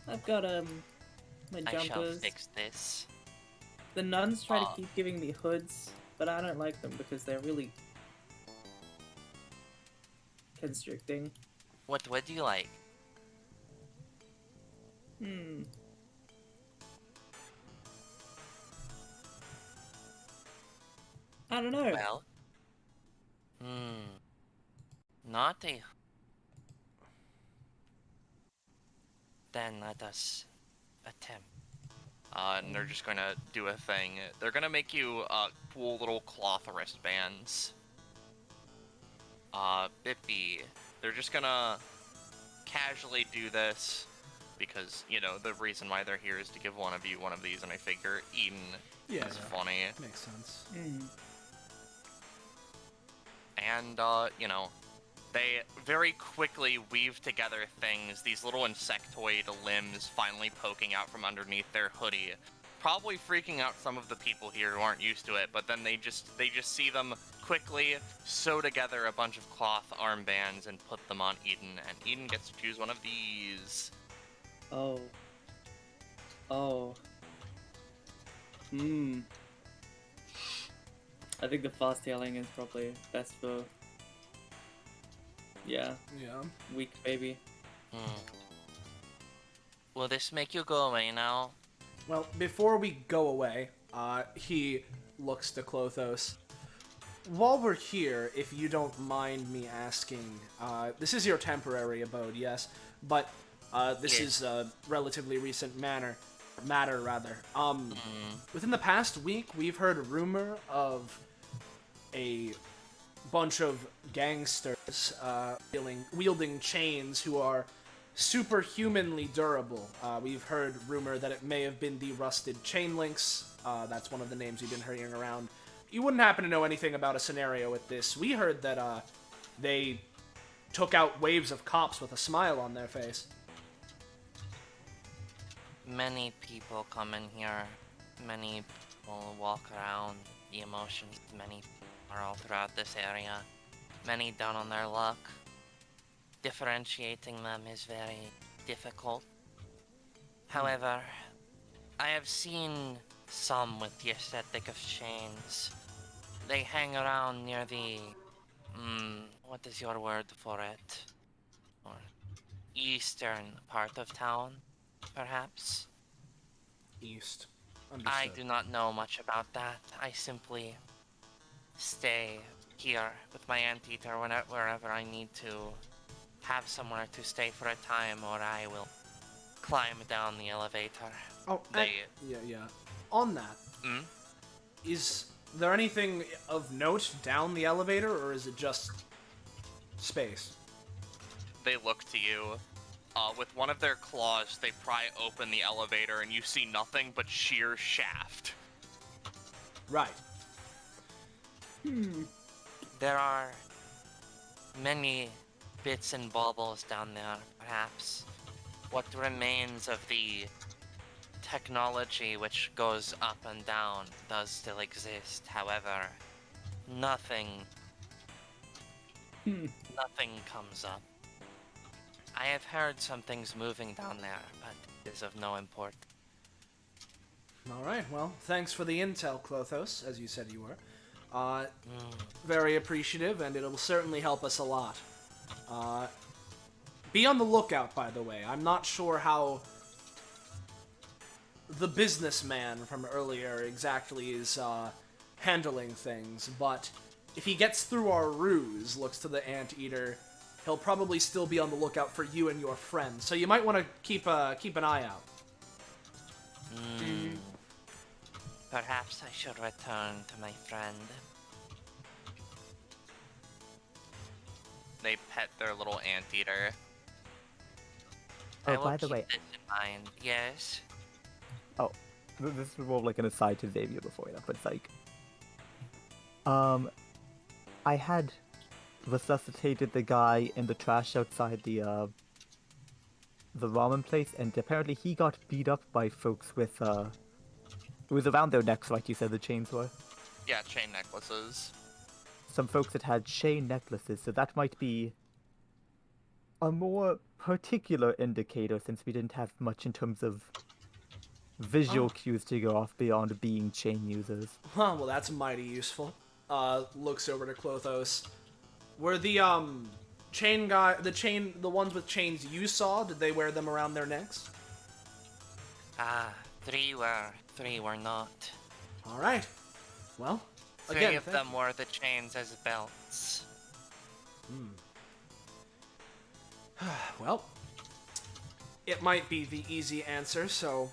Speaker 2: I've got my
Speaker 4: I shall
Speaker 2: jumpers.
Speaker 4: fix this.
Speaker 2: The nuns try to keep giving me hoods, but I don't like them because they're really constricting.
Speaker 4: What would you like?
Speaker 2: I don't know.
Speaker 4: Well, not a. Then let us attempt. And they're just gonna do a thing. They're gonna make you cool little cloth wristbands. Bippy. They're just gonna casually do this because, you know, the reason why they're here is to give one of you one of these, and I figure Eden is funny.
Speaker 1: Makes sense.
Speaker 4: And, you know, they very quickly weave together things, these little insectoid limbs finally poking out from underneath their hoodie. Probably freaking out some of the people here who aren't used to it, but then they just see them quickly sew together a bunch of cloth armbands and put them on Eden, and Eden gets to choose one of these.
Speaker 2: Oh. I think the fast tailing is probably best for... Yeah. Weak baby.
Speaker 4: Will this make you go away now?
Speaker 1: Well, before we go away, he looks to Clothos. While we're here, if you don't mind me asking, this is your temporary abode, yes? But this is a relatively recent matter. Within the past week, we've heard a rumor of a bunch of gangsters wielding chains who are superhumanly durable. We've heard rumor that it may have been the Rusted Chain Links. That's one of the names we've been hearing around. You wouldn't happen to know anything about a scenario with this. We heard that they took out waves of cops with a smile on their face.
Speaker 4: Many people come in here. Many people walk around. The emotions, many are all throughout this area. Many down on their luck. Differentiating them is very difficult. However, I have seen some with the aesthetic of chains. They hang around near the... what is your word for it? Or eastern part of town, perhaps?
Speaker 1: East. Understood.
Speaker 4: I do not know much about that. I simply stay here with my anteater wherever I need to have somewhere to stay for a time, or I will climb down the elevator.
Speaker 1: Oh, yeah. On that, is there anything of note down the elevator, or is it just space?
Speaker 4: They look to you. With one of their claws, they pry open the elevator, and you see nothing but sheer shaft.
Speaker 1: Right.
Speaker 4: There are many bits and baubles down there, perhaps. What remains of the technology which goes up and down does still exist. However, nothing comes up. I have heard some things moving down there, but it is of no import.
Speaker 1: All right. Well, thanks for the intel, Clothos, as you said you were. Very appreciative, and it'll certainly help us a lot. Be on the lookout, by the way. I'm not sure how the businessman from earlier exactly is handling things, but if he gets through our ruse, looks to the anteater, he'll probably still be on the lookout for you and your friends. So you might want to keep an eye out.
Speaker 4: Perhaps I should return to my friend. They pet their little anteater.
Speaker 6: Oh,
Speaker 4: I will
Speaker 6: by the
Speaker 4: keep
Speaker 6: way,
Speaker 4: this in mind. Yes.
Speaker 6: this is more like an aside to Xavier before that, but it's like, I had resuscitated the guy in the trash outside the ramen place, and apparently he got beat up by folks with it was around their necks, like you said the chains were.
Speaker 4: Yeah, chain necklaces.
Speaker 6: Some folks that had chain necklaces, so that might be a more particular indicator since we didn't have much in terms of visual cues to go off beyond being chain users.
Speaker 1: Huh, well, that's mighty useful. Looks over to Clothos. Were the the ones with chains you saw, did they wear them around their necks?
Speaker 4: Three were not.
Speaker 1: All right. Well,
Speaker 4: Three
Speaker 1: again,
Speaker 4: of them wore the chains as belts.
Speaker 1: Well, it might be the easy answer, so,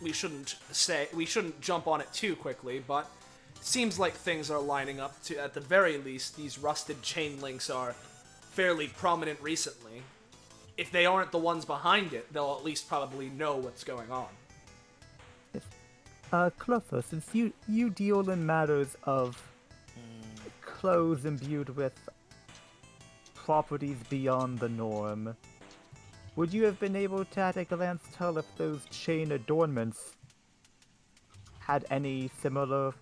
Speaker 1: we shouldn't jump on it too quickly, but it seems like things are lining up to, at the very least, these rusted chain links are fairly prominent recently. If they aren't the ones behind it, they'll at least probably know what's going on.
Speaker 6: Clotho, since you deal in matters of clothes imbued with properties beyond the norm, would you have been able to at a glance tell if those chain adornments had any similar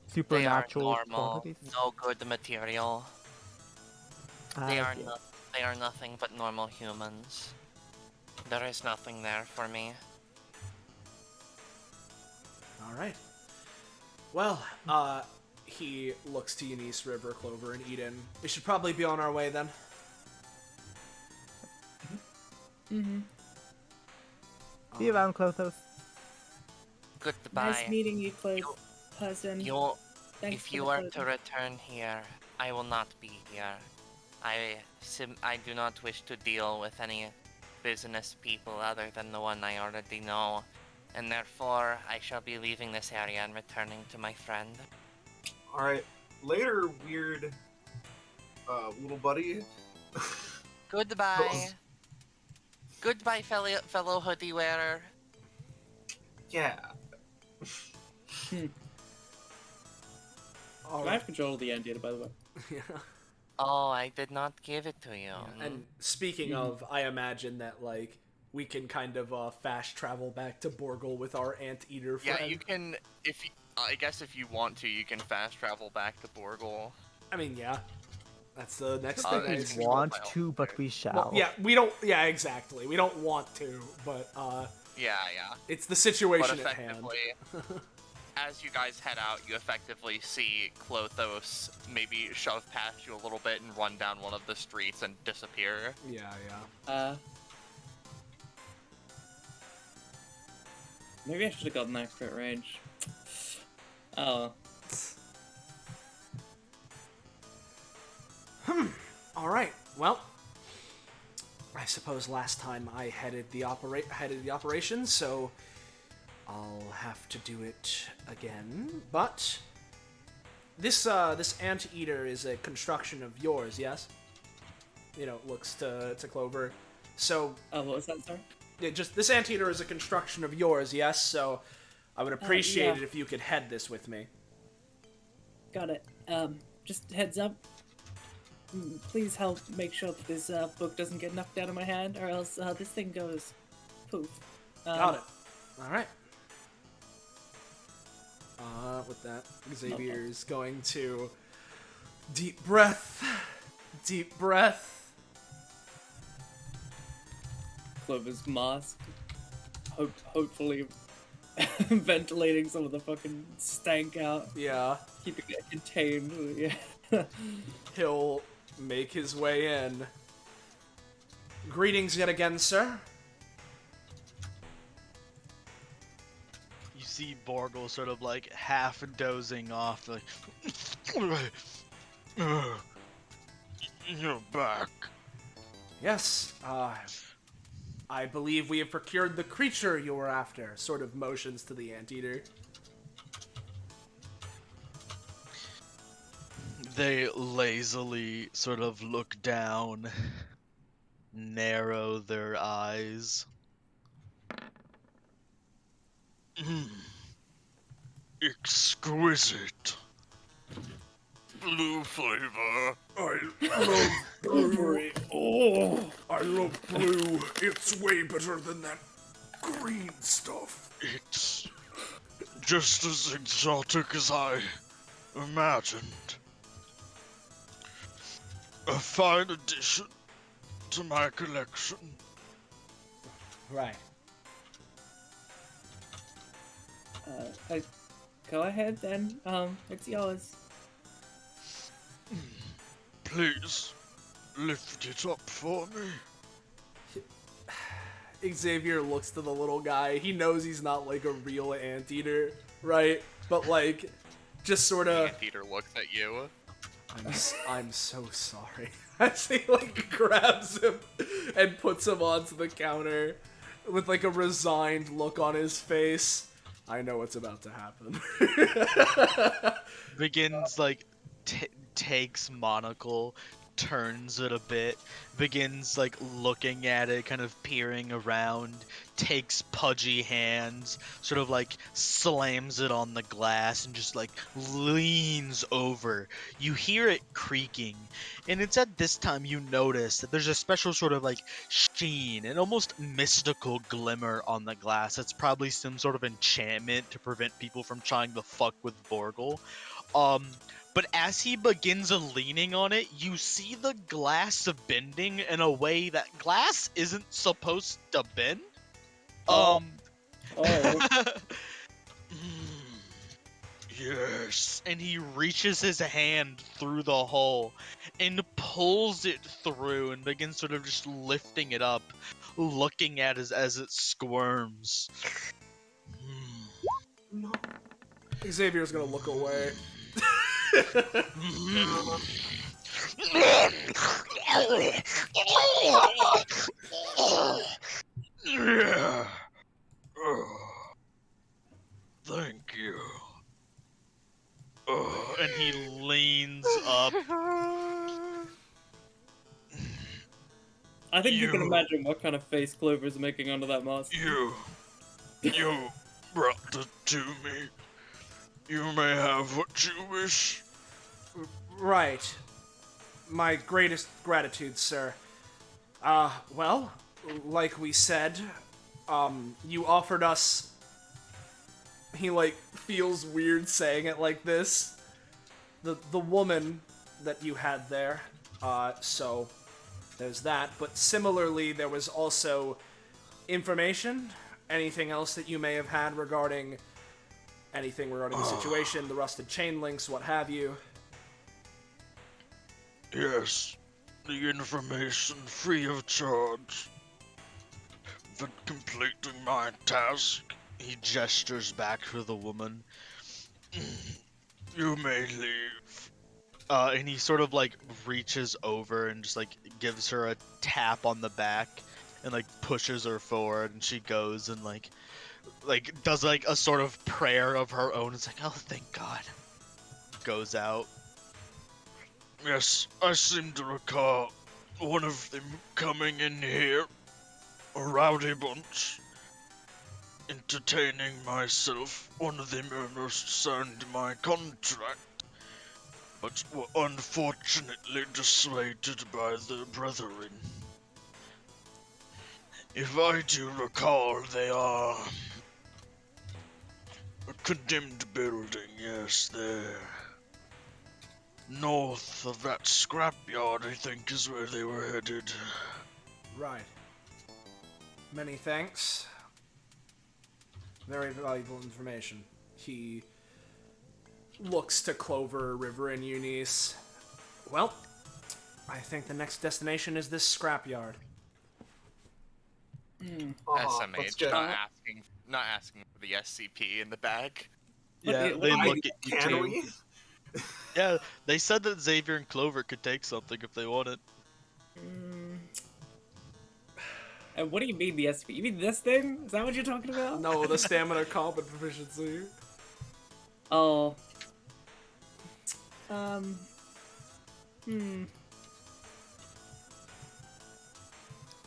Speaker 6: supernatural
Speaker 4: They are normal,
Speaker 6: qualities?
Speaker 4: no good material. They are
Speaker 6: Yeah.
Speaker 4: they are nothing but normal humans. There is nothing there for me.
Speaker 1: All right. Well, he looks to Eunice, River, Clover, and Eden. We should probably be on our way then.
Speaker 6: See you around, Clothos.
Speaker 4: Goodbye.
Speaker 8: Nice meeting you, cousin. Thanks
Speaker 4: If
Speaker 8: for
Speaker 4: you
Speaker 8: the
Speaker 4: are
Speaker 8: photo.
Speaker 4: to return here, I will not be here. I do not wish to deal with any business people other than the one I already know, and therefore I shall be leaving this area and returning to my friend.
Speaker 7: Alright, later, weird little buddy.
Speaker 4: Goodbye. Goodbye, fellow hoodie wearer.
Speaker 7: Yeah.
Speaker 1: All
Speaker 8: I
Speaker 1: right.
Speaker 8: have control of the anteater, by the way.
Speaker 1: Yeah.
Speaker 4: Oh, I did not give it to you.
Speaker 1: And speaking of, I imagine that, like, we can kind of fast travel back to Borgle with our anteater friend.
Speaker 4: Yeah, you can. I guess if you want to, you can fast travel back to Borgle.
Speaker 1: I mean, yeah. That's the next
Speaker 6: I
Speaker 1: thing.
Speaker 6: think we
Speaker 1: is-
Speaker 6: want to, but we shall.
Speaker 1: Well, yeah, we don't. Yeah, exactly. We don't want to, but
Speaker 4: Yeah.
Speaker 1: it's the
Speaker 4: But
Speaker 1: situation at hand.
Speaker 4: effectively, as you guys head out, you effectively see Clothos maybe shove past you a little bit and run down one of the streets and disappear.
Speaker 1: Yeah, yeah.
Speaker 8: Maybe I should have gotten that crit range. Oh,
Speaker 1: All right. Well, I suppose last time I headed the operation, so I'll have to do it again. But this anteater is a construction of yours, yes? Looks to Clover. So
Speaker 8: what was that, sorry?
Speaker 1: yeah, just this anteater is a construction of yours, yes? So I would appreciate
Speaker 8: yeah.
Speaker 1: it if you could head this with me.
Speaker 8: Got it. Just heads up. Please help make sure that this book doesn't get knocked out of my hand, or else this thing goes poof.
Speaker 1: Got it. All right. With that, Xavier's going to deep breath.
Speaker 8: Clover's mask. Hopefully ventilating some of the fucking stank out.
Speaker 1: Yeah.
Speaker 8: Keeping it contained. Yeah.
Speaker 1: He'll make his way in. Greetings yet again, sir.
Speaker 5: You see Borgle sort of like half dozing off, like, you're back.
Speaker 1: Yes, I believe we have procured the creature you were after. Sort of motions to the anteater.
Speaker 5: They lazily sort of look down, narrow their eyes. Exquisite. Blue flavor.
Speaker 1: I love blue. Oh, I love blue. It's way better than that green stuff.
Speaker 5: It's just as exotic as I imagined. A fine addition to my collection.
Speaker 1: Right.
Speaker 8: Go ahead then. It's yours.
Speaker 5: Please, lift it up for me.
Speaker 1: Xavier looks to the little guy. He knows he's not like a real anteater, right? But like, just sort of.
Speaker 4: Anteater looks at you.
Speaker 1: I'm so sorry. As he like grabs him and puts him onto the counter with like a resigned look on his face. I know what's about to happen.
Speaker 5: Begins like takes monocle, turns it a bit, begins like looking at it, kind of peering around, takes pudgy hands, sort of like slams it on the glass and just like leans over. You hear it creaking, and it's at this time you notice that there's a special sort of like sheen, an almost mystical glimmer on the glass. That's probably some sort of enchantment to prevent people from trying to fuck with Borgle. But as he begins leaning on it, you see the glass bending in a way that glass isn't supposed to bend. Yes. And he reaches his hand through the hole and pulls it through and begins sort of just lifting it up, looking at it as it squirms.
Speaker 1: No. Xavier's gonna look away.
Speaker 5: Yeah. Thank you. And he leans up.
Speaker 8: I think you can imagine what kind of face Clover's making under that mask.
Speaker 5: You brought it to me. You may have what you wish.
Speaker 1: Right. My greatest gratitude, sir. Well, like we said, you offered us... He, like, feels weird saying it like this. The woman that you had there, so there's that. But similarly, there was also information, anything else that you may have had regarding... Anything regarding the situation, the rusted chain links, what have you.
Speaker 5: Yes, the information free of charge. For completing my task, he gestures back to the woman. You may leave. And he sort of like reaches over and just like gives her a tap on the back and like pushes her forward, and she goes and like does like a sort of prayer of her own. It's like, oh, thank God. Goes out. Yes, I seem to recall one of them coming in here. A rowdy bunch. entertaining myself. One of them almost signed my contract, but were unfortunately dissuaded by the brethren. If I do recall, they are a condemned building, yes, they're north of that scrapyard, I think, is where they were headed.
Speaker 1: Right. Many thanks. Very valuable information. He looks to Clover, River, and Eunice. Well, I think the next destination is this scrapyard.
Speaker 7: Let's
Speaker 4: SMH,
Speaker 7: get
Speaker 4: not asking for the SCP in the bag.
Speaker 5: Yeah,
Speaker 8: What
Speaker 5: they
Speaker 8: do you-
Speaker 5: look at you
Speaker 7: Can
Speaker 5: too.
Speaker 7: we?
Speaker 5: Yeah, they said that Xavier and Clover could take something if they wanted.
Speaker 8: And what do you mean the SP? You mean this thing? Is that what you're talking about?
Speaker 1: No, the stamina, comp, and proficiency.
Speaker 8: Oh.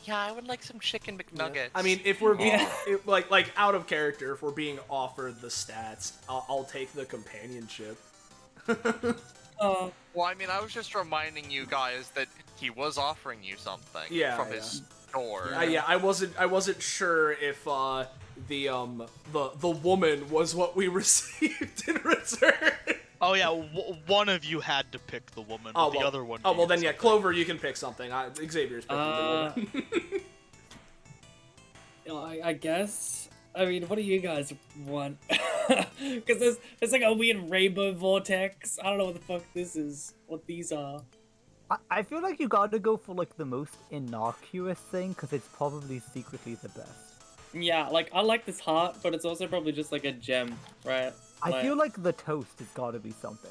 Speaker 4: Yeah, I would like some chicken McNuggets.
Speaker 1: I mean, if we're
Speaker 8: Yeah.
Speaker 1: like out of character, if we're being offered the stats, I'll take the companionship.
Speaker 8: Oh.
Speaker 4: Well, I mean, I was just reminding you guys that he was offering you something
Speaker 1: Yeah,
Speaker 4: from his store.
Speaker 1: Yeah, I wasn't sure if the woman was what we received in return.
Speaker 5: Oh yeah, one of you had to pick the woman, but the other one.
Speaker 1: Oh well, then
Speaker 5: didn't,
Speaker 1: yeah,
Speaker 5: so-
Speaker 1: Clover, you can pick something. Xavier's picking the woman.
Speaker 8: I guess. I mean, what do you guys want? Because there's like a weird rainbow vortex. I don't know what the fuck this is. What these are.
Speaker 6: I feel like you gotta go for like the most innocuous thing, because it's probably secretly the best.
Speaker 8: Yeah, like I like this heart, but it's also probably just like a gem, right?
Speaker 6: I feel like the toast has gotta be something.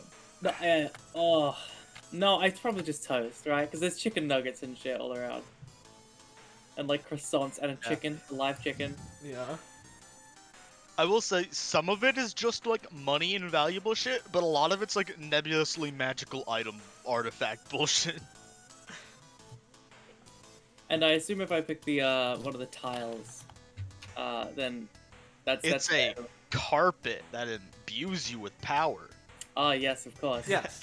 Speaker 8: No, it's probably just toast, right? Because there's chicken nuggets and shit all around. And like croissants and a chicken, a live chicken.
Speaker 1: Yeah.
Speaker 5: I will say some of it is just like money and valuable shit, but a lot of it's like nebulously magical item artifact bullshit.
Speaker 8: And I assume if I pick the one of the tiles, then that's
Speaker 5: It's a carpet that imbues you with power.
Speaker 8: Ah, yes, of course.
Speaker 1: Yes.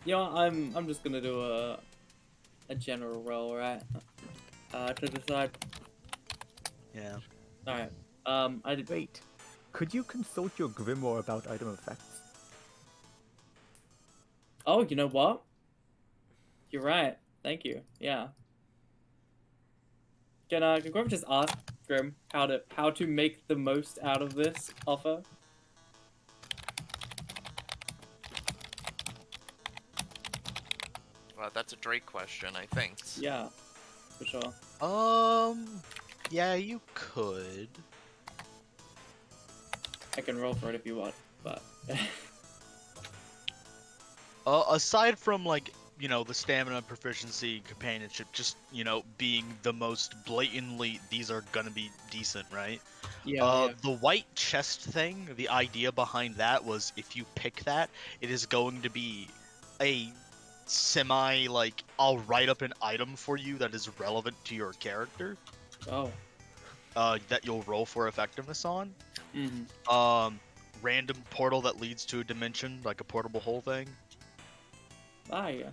Speaker 8: You know, I'm just gonna do a general roll, right? To decide.
Speaker 5: Yeah.
Speaker 8: All right. I did.
Speaker 6: Wait, could you consult your grimoire about item effects?
Speaker 8: Oh, you know what? You're right. Thank you. Yeah. Can Grim just ask Grim how to make the most out of this offer?
Speaker 4: Well, that's a Drake question, I think.
Speaker 8: Yeah, for sure.
Speaker 5: Yeah, you could.
Speaker 8: I can roll for it if you want, but
Speaker 5: Aside from like, you know, the stamina, proficiency, companionship, just, you know, being the most blatantly, these are gonna be decent, right?
Speaker 8: yeah.
Speaker 5: The white chest thing, the idea behind that was if you pick that, it is going to be a like, I'll write up an item for you that is relevant to your character,
Speaker 8: Oh.
Speaker 5: that you'll roll for effectiveness on.
Speaker 8: Mm-hmm.
Speaker 5: Random portal that leads to a dimension, like a portable hole thing.
Speaker 8: Ah, yeah.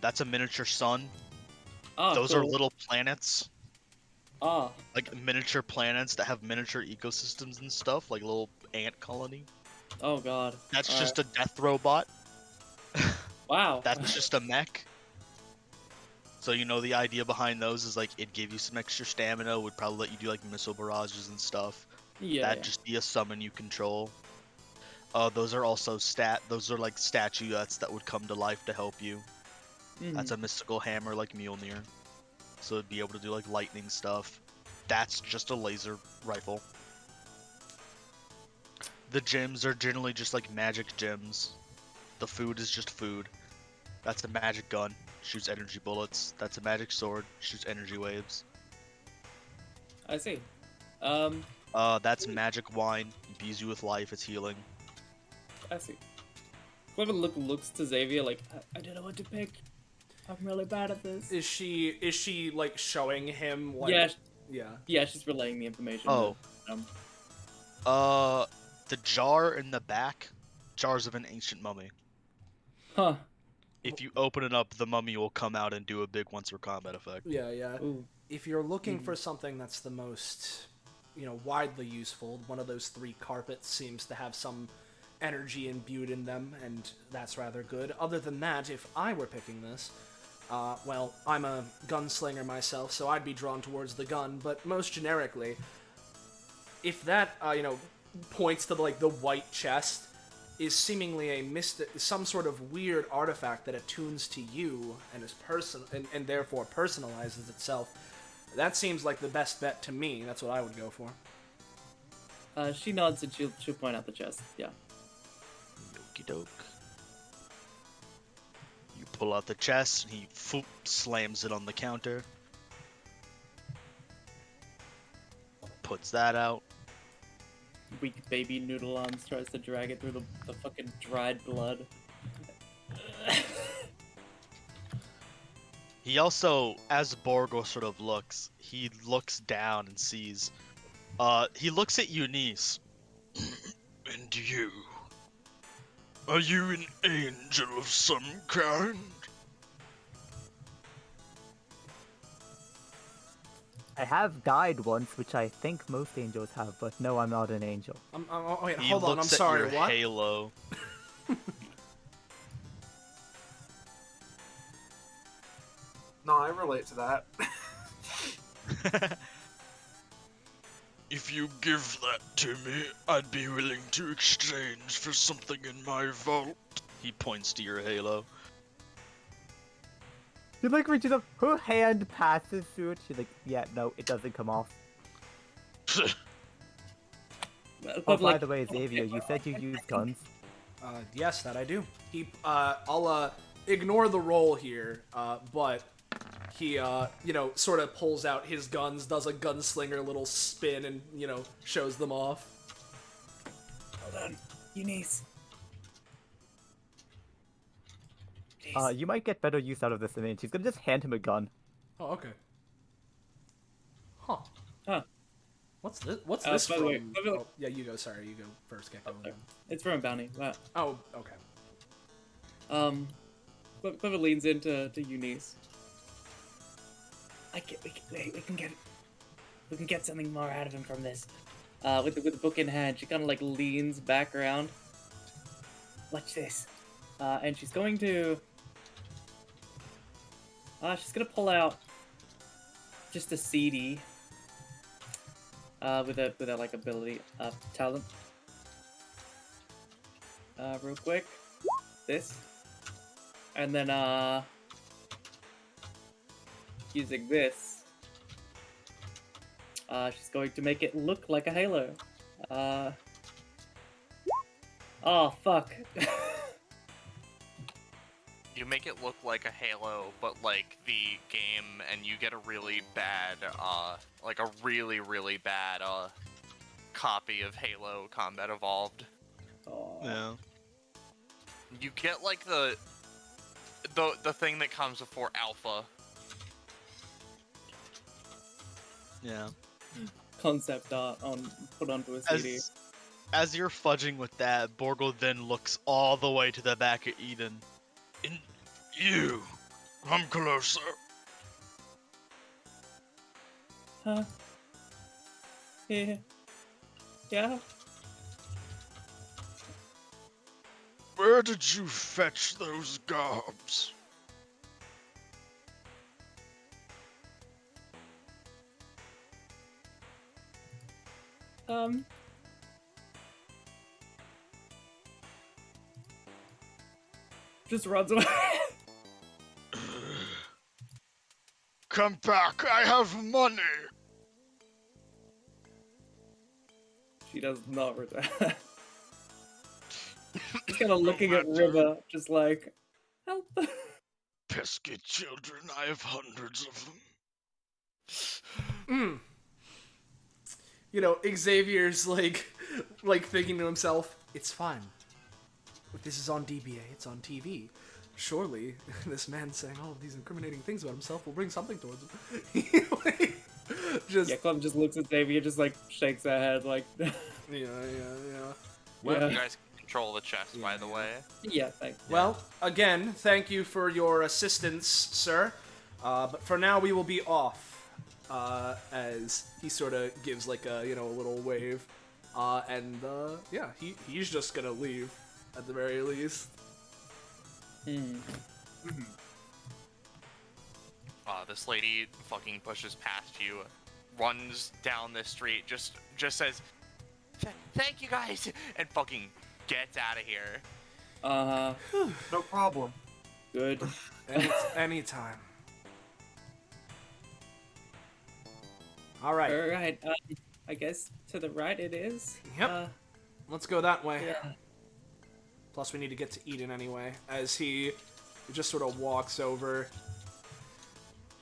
Speaker 5: That's a miniature sun.
Speaker 8: Ah,
Speaker 5: Those
Speaker 8: cool.
Speaker 5: are little planets,
Speaker 8: Ah,
Speaker 5: like miniature planets that have miniature ecosystems and stuff, like a little ant colony.
Speaker 8: oh god.
Speaker 5: That's
Speaker 8: All
Speaker 5: just a death robot.
Speaker 8: Wow.
Speaker 5: That's just a mech. So, you know, the idea behind those is like it gave you some extra stamina, would probably let you do like missile barrages and stuff.
Speaker 8: yeah.
Speaker 5: That'd just be a summon you control. Those are also those are like statuettes that would come to life to help you.
Speaker 8: Mhm.
Speaker 5: That's a mystical hammer like Mjolnir. So it'd be able to do like lightning stuff. That's just a laser rifle. The gems are generally just like magic gems. The food is just food. That's a magic gun, shoots energy bullets. That's a magic sword, shoots energy waves.
Speaker 8: I see.
Speaker 5: That's magic wine, imbues you with life, it's healing.
Speaker 8: I see. Clever looks to Xavier like, I don't know what to pick. I'm really bad at this.
Speaker 1: Is she like showing him like?
Speaker 8: Yeah,
Speaker 1: Yeah.
Speaker 8: yeah, she's relaying the information.
Speaker 5: Oh.
Speaker 8: To,
Speaker 5: The jar in the back, jars of an ancient mummy.
Speaker 8: huh.
Speaker 5: If you open it up, the mummy will come out and do a big once per combat effect.
Speaker 1: Yeah, yeah.
Speaker 8: Ooh.
Speaker 1: If you're looking
Speaker 8: Mhm.
Speaker 1: for something that's the most, widely useful, one of those 3 carpets seems to have some energy imbued in them, and that's rather good. Other than that, if I were picking this, well, I'm a gunslinger myself, so I'd be drawn towards the gun, but most generically, if that, points to, like, the white chest, is seemingly some sort of weird artifact that attunes to you and is and therefore personalizes itself. That seems like the best bet to me. That's what I would go for.
Speaker 8: She nods and she'll point out the chest. Yeah.
Speaker 5: Okie doke. You pull out the chest, and he slams it on the counter. Puts that out.
Speaker 8: Weak baby Noodle Arms tries to drag it through the fucking dried blood.
Speaker 5: He also, as Borgo sort of looks, he looks down and sees. He looks at Eunice. And you? Are you an angel of some kind?
Speaker 6: I have died once, which I think most angels have, but no, I'm not an angel.
Speaker 1: Wait,
Speaker 5: He
Speaker 1: hold on. I'm
Speaker 5: looks at
Speaker 1: sorry.
Speaker 5: your
Speaker 1: What?
Speaker 5: halo.
Speaker 7: No, I relate to that.
Speaker 5: If you give that to me, I'd be willing to exchange for something in my vault. He points to your halo.
Speaker 6: She like reaches up, her hand passes through it. She's like, yeah, no, it doesn't come off. Oh, by the way, Xavier, you said you use guns.
Speaker 1: Yes, that I do. I'll ignore the roll here, but he, sort of pulls out his guns, does a gunslinger little spin, and, shows them off.
Speaker 8: Hold on, Eunice.
Speaker 6: You might get better use out of this than me. She's gonna just hand him a gun.
Speaker 1: Oh, okay. Huh.
Speaker 8: Huh.
Speaker 1: What's this? What's this
Speaker 8: by the
Speaker 1: from?
Speaker 8: way,
Speaker 1: Oh, yeah, you go. Sorry, you go first, Gecko.
Speaker 8: It's from a bounty. Wow.
Speaker 1: Oh, okay.
Speaker 8: Clever leans into Eunice. We can get something more out of him from this. With the book in hand, she kind of like leans back around. Watch this. And she's going to. She's gonna pull out just a CD. With a like ability talent. Real quick. This. And then using this. She's going to make it look like a halo. Oh fuck.
Speaker 4: You make it look like a Halo, but like the game, and you get a really bad, like a really, really bad, copy of Halo Combat Evolved.
Speaker 8: Oh.
Speaker 5: Yeah.
Speaker 4: You get like the thing that comes before Alpha.
Speaker 5: Yeah.
Speaker 8: Concept art put onto a CD.
Speaker 5: As you're fudging with that, Borgo then looks all the way to the back of Eden. And you, come closer.
Speaker 8: Huh? Yeah. Yeah.
Speaker 5: Where did you fetch those gobs?
Speaker 8: Just runs away.
Speaker 5: Come back, I have money.
Speaker 8: She does not return. Just kind of looking at River, just like, help.
Speaker 5: Pesky children, I have hundreds of them.
Speaker 1: Xavier's like thinking to himself, it's fine. this is on DBA, it's on TV. Surely, this man saying all of these incriminating things about himself will bring something towards him. Just,
Speaker 8: Yeah, Clem just looks at Xavier, just like shakes her head, like.
Speaker 1: yeah.
Speaker 4: Well,
Speaker 8: Yeah.
Speaker 4: you guys can control the chest, by the way.
Speaker 8: Yeah, thanks.
Speaker 1: Well, again, thank you for your assistance, sir. But for now, we will be off. As he sort of gives like a a little wave, and yeah, he's just gonna leave at the very least.
Speaker 4: This lady fucking pushes past you, runs down the street, just says, "Thank you guys," and fucking gets out of here.
Speaker 7: No problem.
Speaker 8: Good.
Speaker 1: Anytime. All right.
Speaker 8: Alright, I guess to the right it is.
Speaker 1: Yep. Let's go that way.
Speaker 8: Yeah.
Speaker 1: Plus, we need to get to Eden anyway. As he just sort of walks over.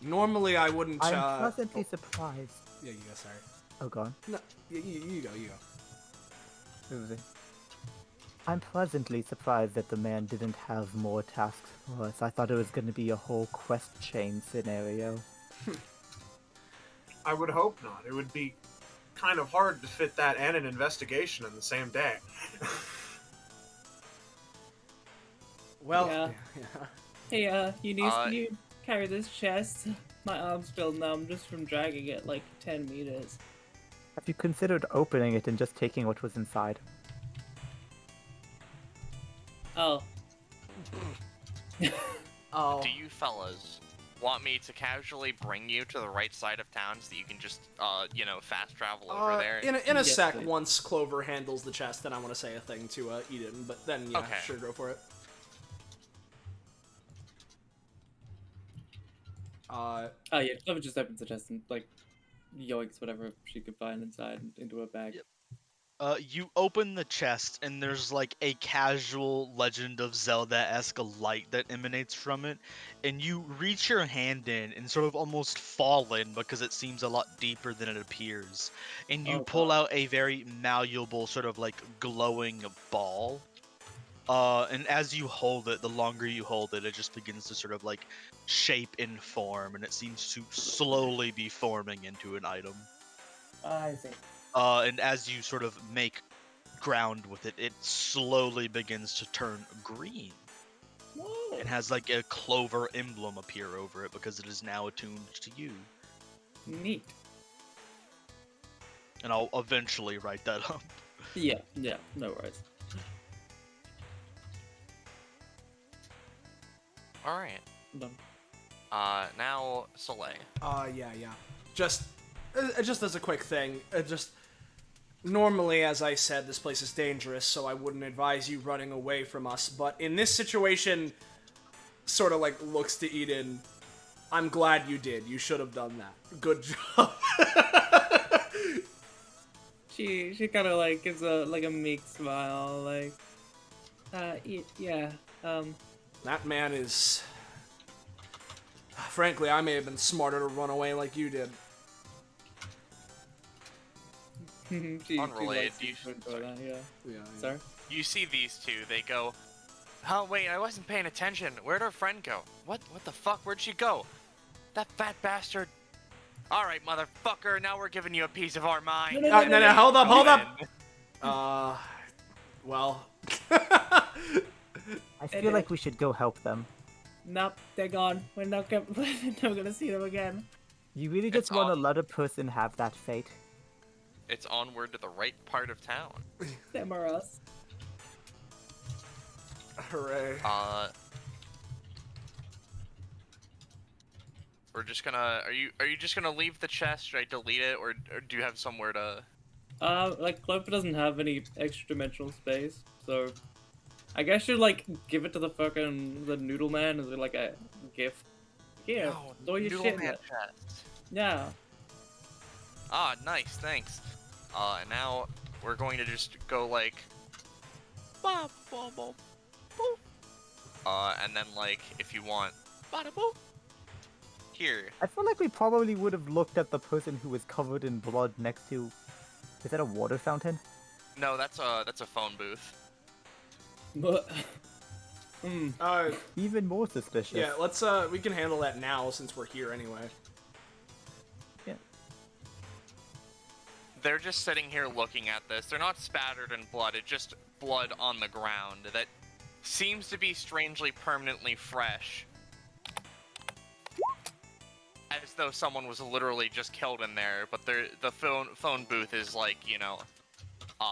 Speaker 1: Normally, I wouldn't.
Speaker 6: I'm pleasantly surprised.
Speaker 1: Yeah, you go. Sorry.
Speaker 6: Oh, go on.
Speaker 1: No, you go.
Speaker 6: Who was it? I'm pleasantly surprised that the man didn't have more tasks for us. I thought it was going to be a whole quest chain scenario.
Speaker 7: I would hope not. It would be kind of hard to fit that and an investigation in the same day.
Speaker 1: Well.
Speaker 8: Yeah.
Speaker 1: Yeah.
Speaker 8: Hey, Eunice, can you carry this chest? My arms feel numb just from dragging it like 10 meters.
Speaker 6: Have you considered opening it and just taking what was inside?
Speaker 8: Oh.
Speaker 1: Oh.
Speaker 4: Do you fellas want me to casually bring you to the right side of town so that you can just, fast travel over there?
Speaker 1: In a
Speaker 8: Yes,
Speaker 1: sec,
Speaker 8: please.
Speaker 1: once Clover handles the chest, then I want to say a thing to Eden. But then, yeah,
Speaker 4: Okay.
Speaker 1: sure, go for it.
Speaker 8: Oh yeah, Clover just opens the chest and like yoinks whatever she could find inside into a bag.
Speaker 5: Yep. You open the chest and there's like a casual Legend of Zelda-esque light that emanates from it, and you reach your hand in and sort of almost fall in because it seems a lot deeper than it appears, and you
Speaker 8: Oh,
Speaker 5: pull
Speaker 8: God.
Speaker 5: out a very malleable sort of like glowing ball. And as you hold it, the longer you hold it, it just begins to sort of like shape and form, and it seems to slowly be forming into an item.
Speaker 8: I see.
Speaker 5: And as you sort of make ground with it, it slowly begins to turn green.
Speaker 8: Whoa.
Speaker 5: It has like a clover emblem appear over it because it is now attuned to you.
Speaker 8: Neat.
Speaker 5: And I'll eventually write that up.
Speaker 8: Yeah, no worries.
Speaker 4: All right.
Speaker 8: I'm done.
Speaker 4: Now Soleil.
Speaker 1: Yeah. Just as a quick thing, normally, as I said, this place is dangerous, so I wouldn't advise you running away from us. But in this situation, sort of like looks to Eden. I'm glad you did. You should have done that. Good job.
Speaker 8: She kind of like gives a meek smile, like, yeah.
Speaker 1: That man is. Frankly, I may have been smarter to run away like you did.
Speaker 8: she
Speaker 4: Unrelated,
Speaker 8: likes
Speaker 4: you-
Speaker 8: to enjoy that, yeah.
Speaker 1: Yeah.
Speaker 8: Sorry.
Speaker 4: You see these two, they go, "Oh, wait, I wasn't paying attention. Where'd our friend go? What the fuck? Where'd she go? That fat bastard. Alright, motherfucker, now we're giving you a piece of our mind."
Speaker 1: No, hold up.
Speaker 4: Go
Speaker 1: Well.
Speaker 6: I feel like we should go help them.
Speaker 8: Nope, they're gone. We're not gonna see them again.
Speaker 6: You really
Speaker 4: It's
Speaker 6: just want to
Speaker 4: on.
Speaker 6: let a person have that fate?
Speaker 4: It's onward to the right part of town.
Speaker 8: Them or us.
Speaker 1: Hooray.
Speaker 4: We're just gonna. Are you just gonna leave the chest? Should I delete it, or do you have somewhere to?
Speaker 8: Like Clover doesn't have any extra dimensional space, so I guess you like give it to the noodle man as like a gift. Here, throw your
Speaker 4: Noodle
Speaker 8: shit in
Speaker 4: Man
Speaker 8: it.
Speaker 4: chest.
Speaker 8: Yeah.
Speaker 4: Ah, nice, thanks. And now we're going to just go like. Ba, ba, ba, boop. And then like if you want. Bada boop. Here.
Speaker 6: I feel like we probably would have looked at the person who was covered in blood next to... Is that a water fountain?
Speaker 4: No, that's a phone booth.
Speaker 8: But,
Speaker 6: Even more suspicious.
Speaker 1: Yeah, let's we can handle that now since we're here anyway.
Speaker 6: Yeah.
Speaker 4: They're just sitting here looking at this. They're not spattered in blood. It's just blood on the ground that seems to be strangely permanently fresh. As though someone was literally just killed in there, but the phone booth is like, you know,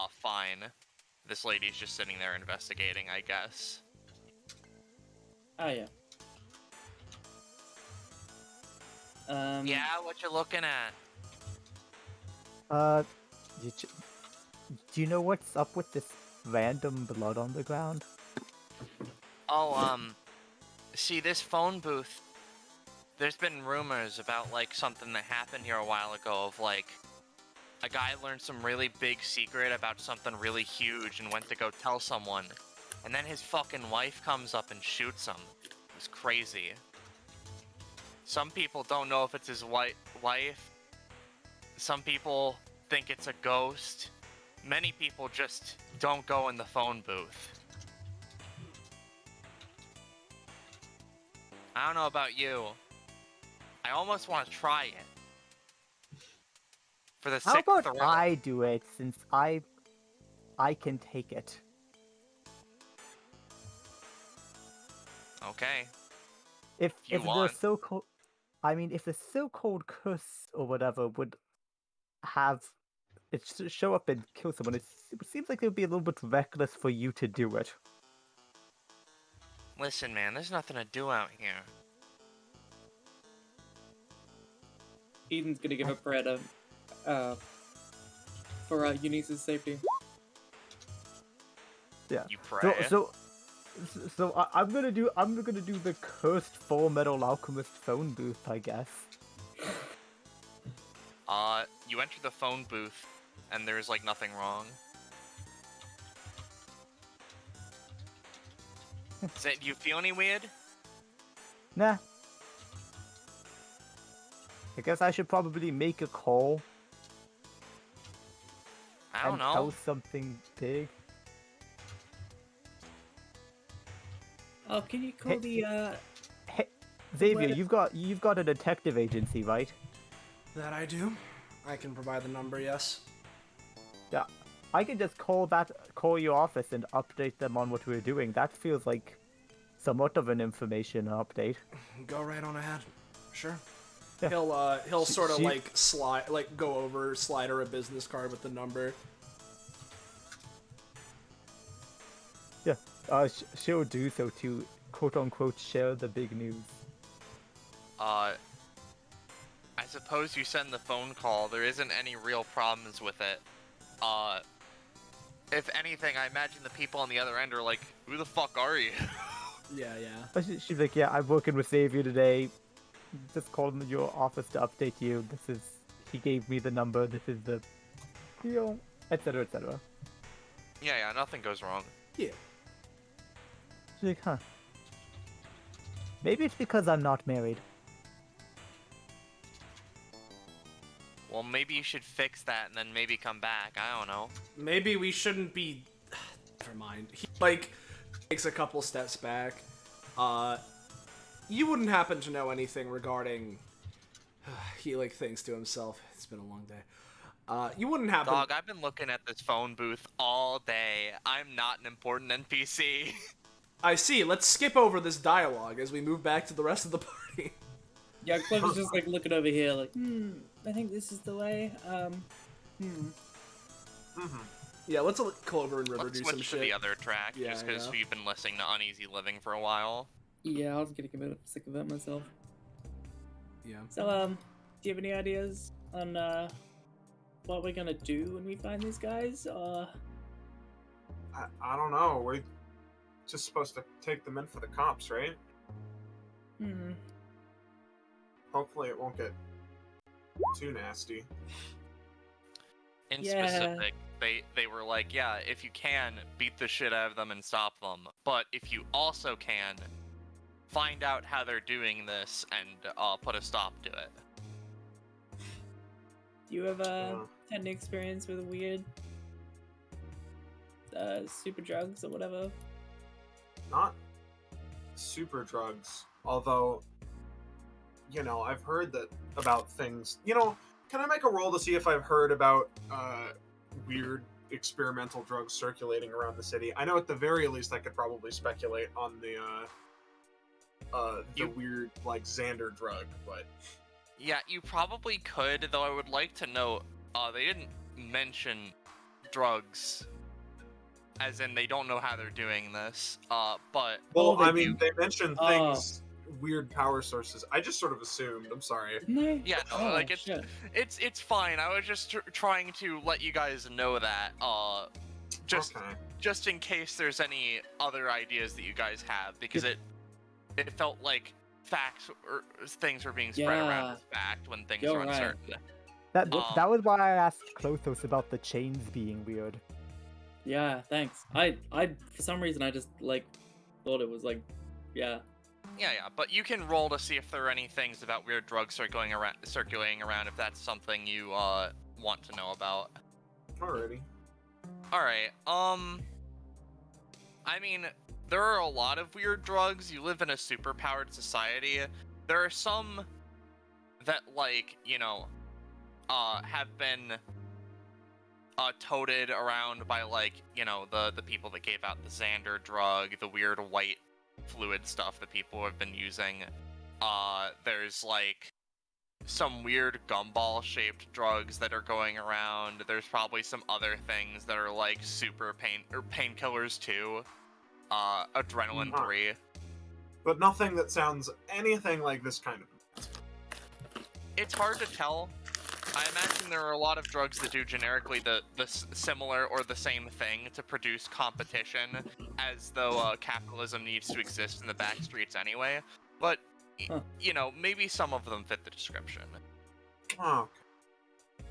Speaker 4: fine. This lady's just sitting there investigating, I guess.
Speaker 8: oh yeah.
Speaker 4: Yeah, what you looking at?
Speaker 6: Do you know what's up with this random blood on the ground?
Speaker 4: Oh, see, this phone booth, there's been rumors about, like, something that happened here a while ago of, like, a guy learned some really big secret about something really huge and went to go tell someone, and then his fucking wife comes up and shoots him. It's crazy. Some people don't know if it's his wife. Some people think it's a ghost. Many people just don't go in the phone booth. I don't know about you. I almost want to try it. For the
Speaker 6: How
Speaker 4: sick
Speaker 6: about
Speaker 4: thrill.
Speaker 6: I do it, since I can take it.
Speaker 4: Okay.
Speaker 6: If
Speaker 4: you
Speaker 6: the
Speaker 4: want.
Speaker 6: so-called, if the so-called curse or whatever would have it show up and kill someone, it seems like it would be a little bit reckless for you to do it.
Speaker 4: Listen, man, there's nothing to do out here.
Speaker 8: Eden's gonna give a prayer to, for Eunice's safety.
Speaker 6: Yeah.
Speaker 4: You pray.
Speaker 6: So I'm gonna do the cursed Full Metal Alchemist phone booth, I guess.
Speaker 4: You enter the phone booth, and there's, like, nothing wrong. Do you feel any weird?
Speaker 6: Nah. I guess I should probably make a call
Speaker 4: I don't
Speaker 6: and
Speaker 4: know.
Speaker 6: tell something big.
Speaker 8: Oh, can you call the,
Speaker 6: Hey, Xavier,
Speaker 8: Where-
Speaker 6: you've got a detective agency, right?
Speaker 1: That I do. I can provide the number, yes.
Speaker 6: Yeah. I can just call your office and update them on what we're doing. That feels like somewhat of an information update.
Speaker 1: Go right on ahead. Sure.
Speaker 6: Yeah.
Speaker 1: He'll sort of
Speaker 6: she-
Speaker 1: like go over, slide her a business card with the number.
Speaker 6: Yeah. She'll do so to quote unquote share the big news.
Speaker 4: I suppose you send the phone call. There isn't any real problems with it. If anything, I imagine the people on the other end are like, who the fuck are you?
Speaker 1: Yeah, yeah.
Speaker 6: But she's like, yeah, I'm working with Xavier today. Just called your office to update you. He gave me the number. This is the deal, etc., etc.
Speaker 4: Yeah, nothing goes wrong.
Speaker 1: Yeah.
Speaker 6: She's like, huh. Maybe it's because I'm not married.
Speaker 4: Well, maybe you should fix that and then maybe come back. I don't know.
Speaker 1: Maybe we shouldn't be. Never mind. He takes a couple steps back. You wouldn't happen to know anything regarding. He thinks to himself. It's been a long day. You wouldn't happen.
Speaker 4: Dog, I've been looking at this phone booth all day. I'm not an important NPC.
Speaker 1: I see. Let's skip over this dialogue as we move back to the rest of the party.
Speaker 8: yeah, Clover's just like looking over here like, I think this is the way,
Speaker 1: Yeah, let's let Clover and River
Speaker 4: Let's
Speaker 1: do some
Speaker 4: switch to
Speaker 1: shit.
Speaker 4: the other track,
Speaker 1: Yeah,
Speaker 4: just because
Speaker 1: yeah.
Speaker 4: we've been listening to Uneasy Living for a while.
Speaker 8: Yeah, I was getting a bit sick of that myself.
Speaker 1: Yeah.
Speaker 8: So, do you have any ideas on, what we're gonna do when we find these guys, or...
Speaker 7: I don't know. We're just supposed to take them in for the cops, right? Hopefully it won't get too nasty.
Speaker 4: In
Speaker 8: Yeah.
Speaker 4: specific, they were like, yeah, if you can, beat the shit out of them and stop them. But if you also can, find out how they're doing this and put a stop to it.
Speaker 8: Do you have, had any experience with weird, super drugs or whatever?
Speaker 7: not super drugs. Although, I've heard that about things. Can I make a roll to see if I've heard about weird experimental drugs circulating around the city? I know at the very least I could probably speculate on the weird like Xander drug, but
Speaker 4: Yeah, you probably could, though I would like to note, they didn't mention drugs, as in they don't know how they're doing this, but...
Speaker 7: Well,
Speaker 8: they
Speaker 7: I mean,
Speaker 8: do.
Speaker 7: they mentioned things, weird power sources. I just sort of assumed, I'm sorry.
Speaker 8: Didn't they?
Speaker 4: Yeah, no,
Speaker 8: Oh,
Speaker 4: like,
Speaker 8: shit.
Speaker 4: it's fine, I was just trying to let you guys know that, just in case there's any other ideas that you guys have, because it felt like facts or things were being spread around as fact when things
Speaker 8: You're
Speaker 4: were
Speaker 8: right.
Speaker 4: uncertain.
Speaker 6: That was why I asked Klothos about the chains being weird.
Speaker 8: Yeah, thanks. I for some reason I just like thought it was like, yeah.
Speaker 4: Yeah, but you can roll to see if there are any things about weird drugs circulating around, if that's something you want to know about.
Speaker 7: Alrighty.
Speaker 4: Alright, I mean, there are a lot of weird drugs. You live in a superpowered society. There are some that, like, have been toted around by, like, the people that gave out the Xander drug, the weird white fluid stuff that people have been using. There's, like, some weird gumball-shaped drugs that are going around. There's probably some other things that are, like, super painkillers, too. Adrenaline 3.
Speaker 7: But nothing that sounds anything like this kind of...
Speaker 4: It's hard to tell. I imagine there are a lot of drugs that do generically the similar or the same thing to produce competition, as though capitalism needs to exist in the back streets anyway. But, maybe some of them fit the description.
Speaker 7: Oh, okay.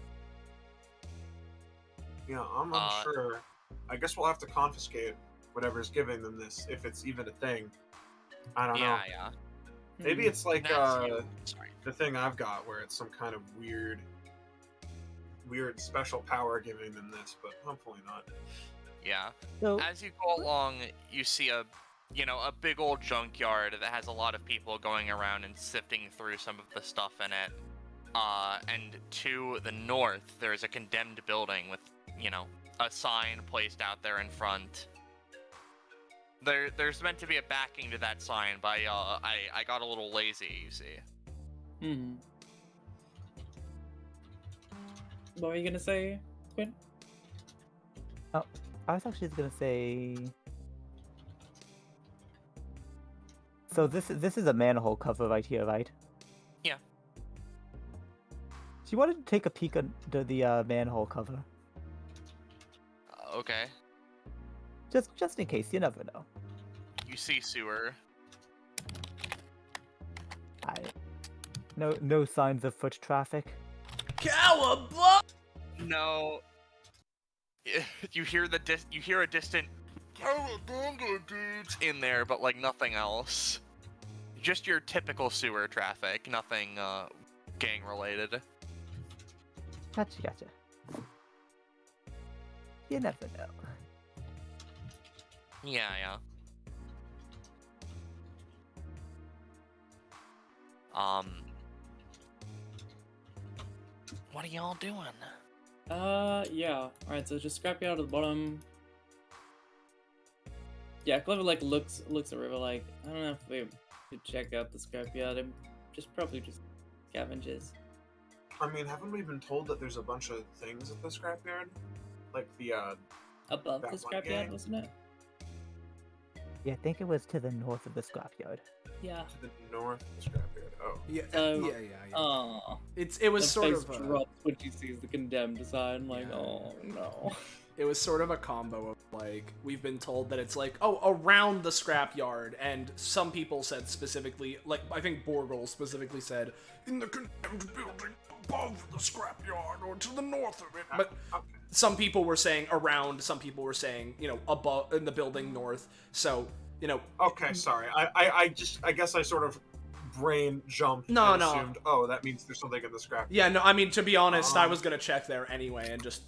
Speaker 7: Yeah, I'm unsure. I guess we'll have to confiscate whatever's giving them this, if it's even a thing. I don't know.
Speaker 4: Yeah.
Speaker 7: Maybe it's like
Speaker 4: Sorry.
Speaker 7: the thing I've got, where it's some kind of weird special power giving them this, but hopefully not.
Speaker 4: Yeah.
Speaker 6: So,
Speaker 4: As you go along, you see a big old junkyard that has a lot of people going around and sifting through some of the stuff in it. And to the north, there's a condemned building with, a sign placed out there in front. There's meant to be a backing to that sign, but I got a little lazy, you see.
Speaker 8: Hmm. What were you gonna say, Quinn?
Speaker 6: I was actually just gonna say. So this is a manhole cover right here, right?
Speaker 4: Yeah.
Speaker 6: So you wanted to take a peek under the manhole cover,
Speaker 4: Okay.
Speaker 6: just in case. You never know.
Speaker 4: You see sewer.
Speaker 6: No signs of foot traffic.
Speaker 1: Cowabunga!
Speaker 4: No. You hear a distant "Cowabunga, dudes" in there, but like nothing else. Just your typical sewer traffic, nothing gang related.
Speaker 6: Gotcha. You never know.
Speaker 4: Yeah. What are y'all doing?
Speaker 8: Yeah. Alright, so just scrapyard at the bottom. Yeah, Clover, like, looks at the river like, I don't know if we should check out the scrapyard. I'm probably just scavenges.
Speaker 7: I mean, haven't we been told that there's a bunch of things at the scrapyard? Like the,
Speaker 8: Above
Speaker 7: that
Speaker 8: the
Speaker 7: one
Speaker 8: scrapyard,
Speaker 7: gang?
Speaker 8: wasn't it?
Speaker 6: Yeah, I think it was to the north of the scrapyard.
Speaker 8: Yeah.
Speaker 7: to the north of the scrapyard. Oh.
Speaker 1: Yeah.
Speaker 8: So-
Speaker 1: Yeah.
Speaker 8: Oh.
Speaker 1: It was
Speaker 8: The
Speaker 1: sort
Speaker 8: face
Speaker 1: of.
Speaker 8: drops when she sees the condemned sign, like,
Speaker 1: Yeah.
Speaker 8: oh no.
Speaker 1: It was sort of a combo of, like, we've been told that it's like, oh, around the scrapyard, and some people said specifically, like, I think Borgel specifically said, in the condemned building above the scrapyard, or to the north of it. But some people were saying around, some people were saying, above, in the building north, so,
Speaker 7: Okay, sorry. I guess I sort of brain jumped and assumed, oh, that means there's something in the scrapyard.
Speaker 1: Yeah, no, I mean, to be honest, I was gonna check there anyway, and just,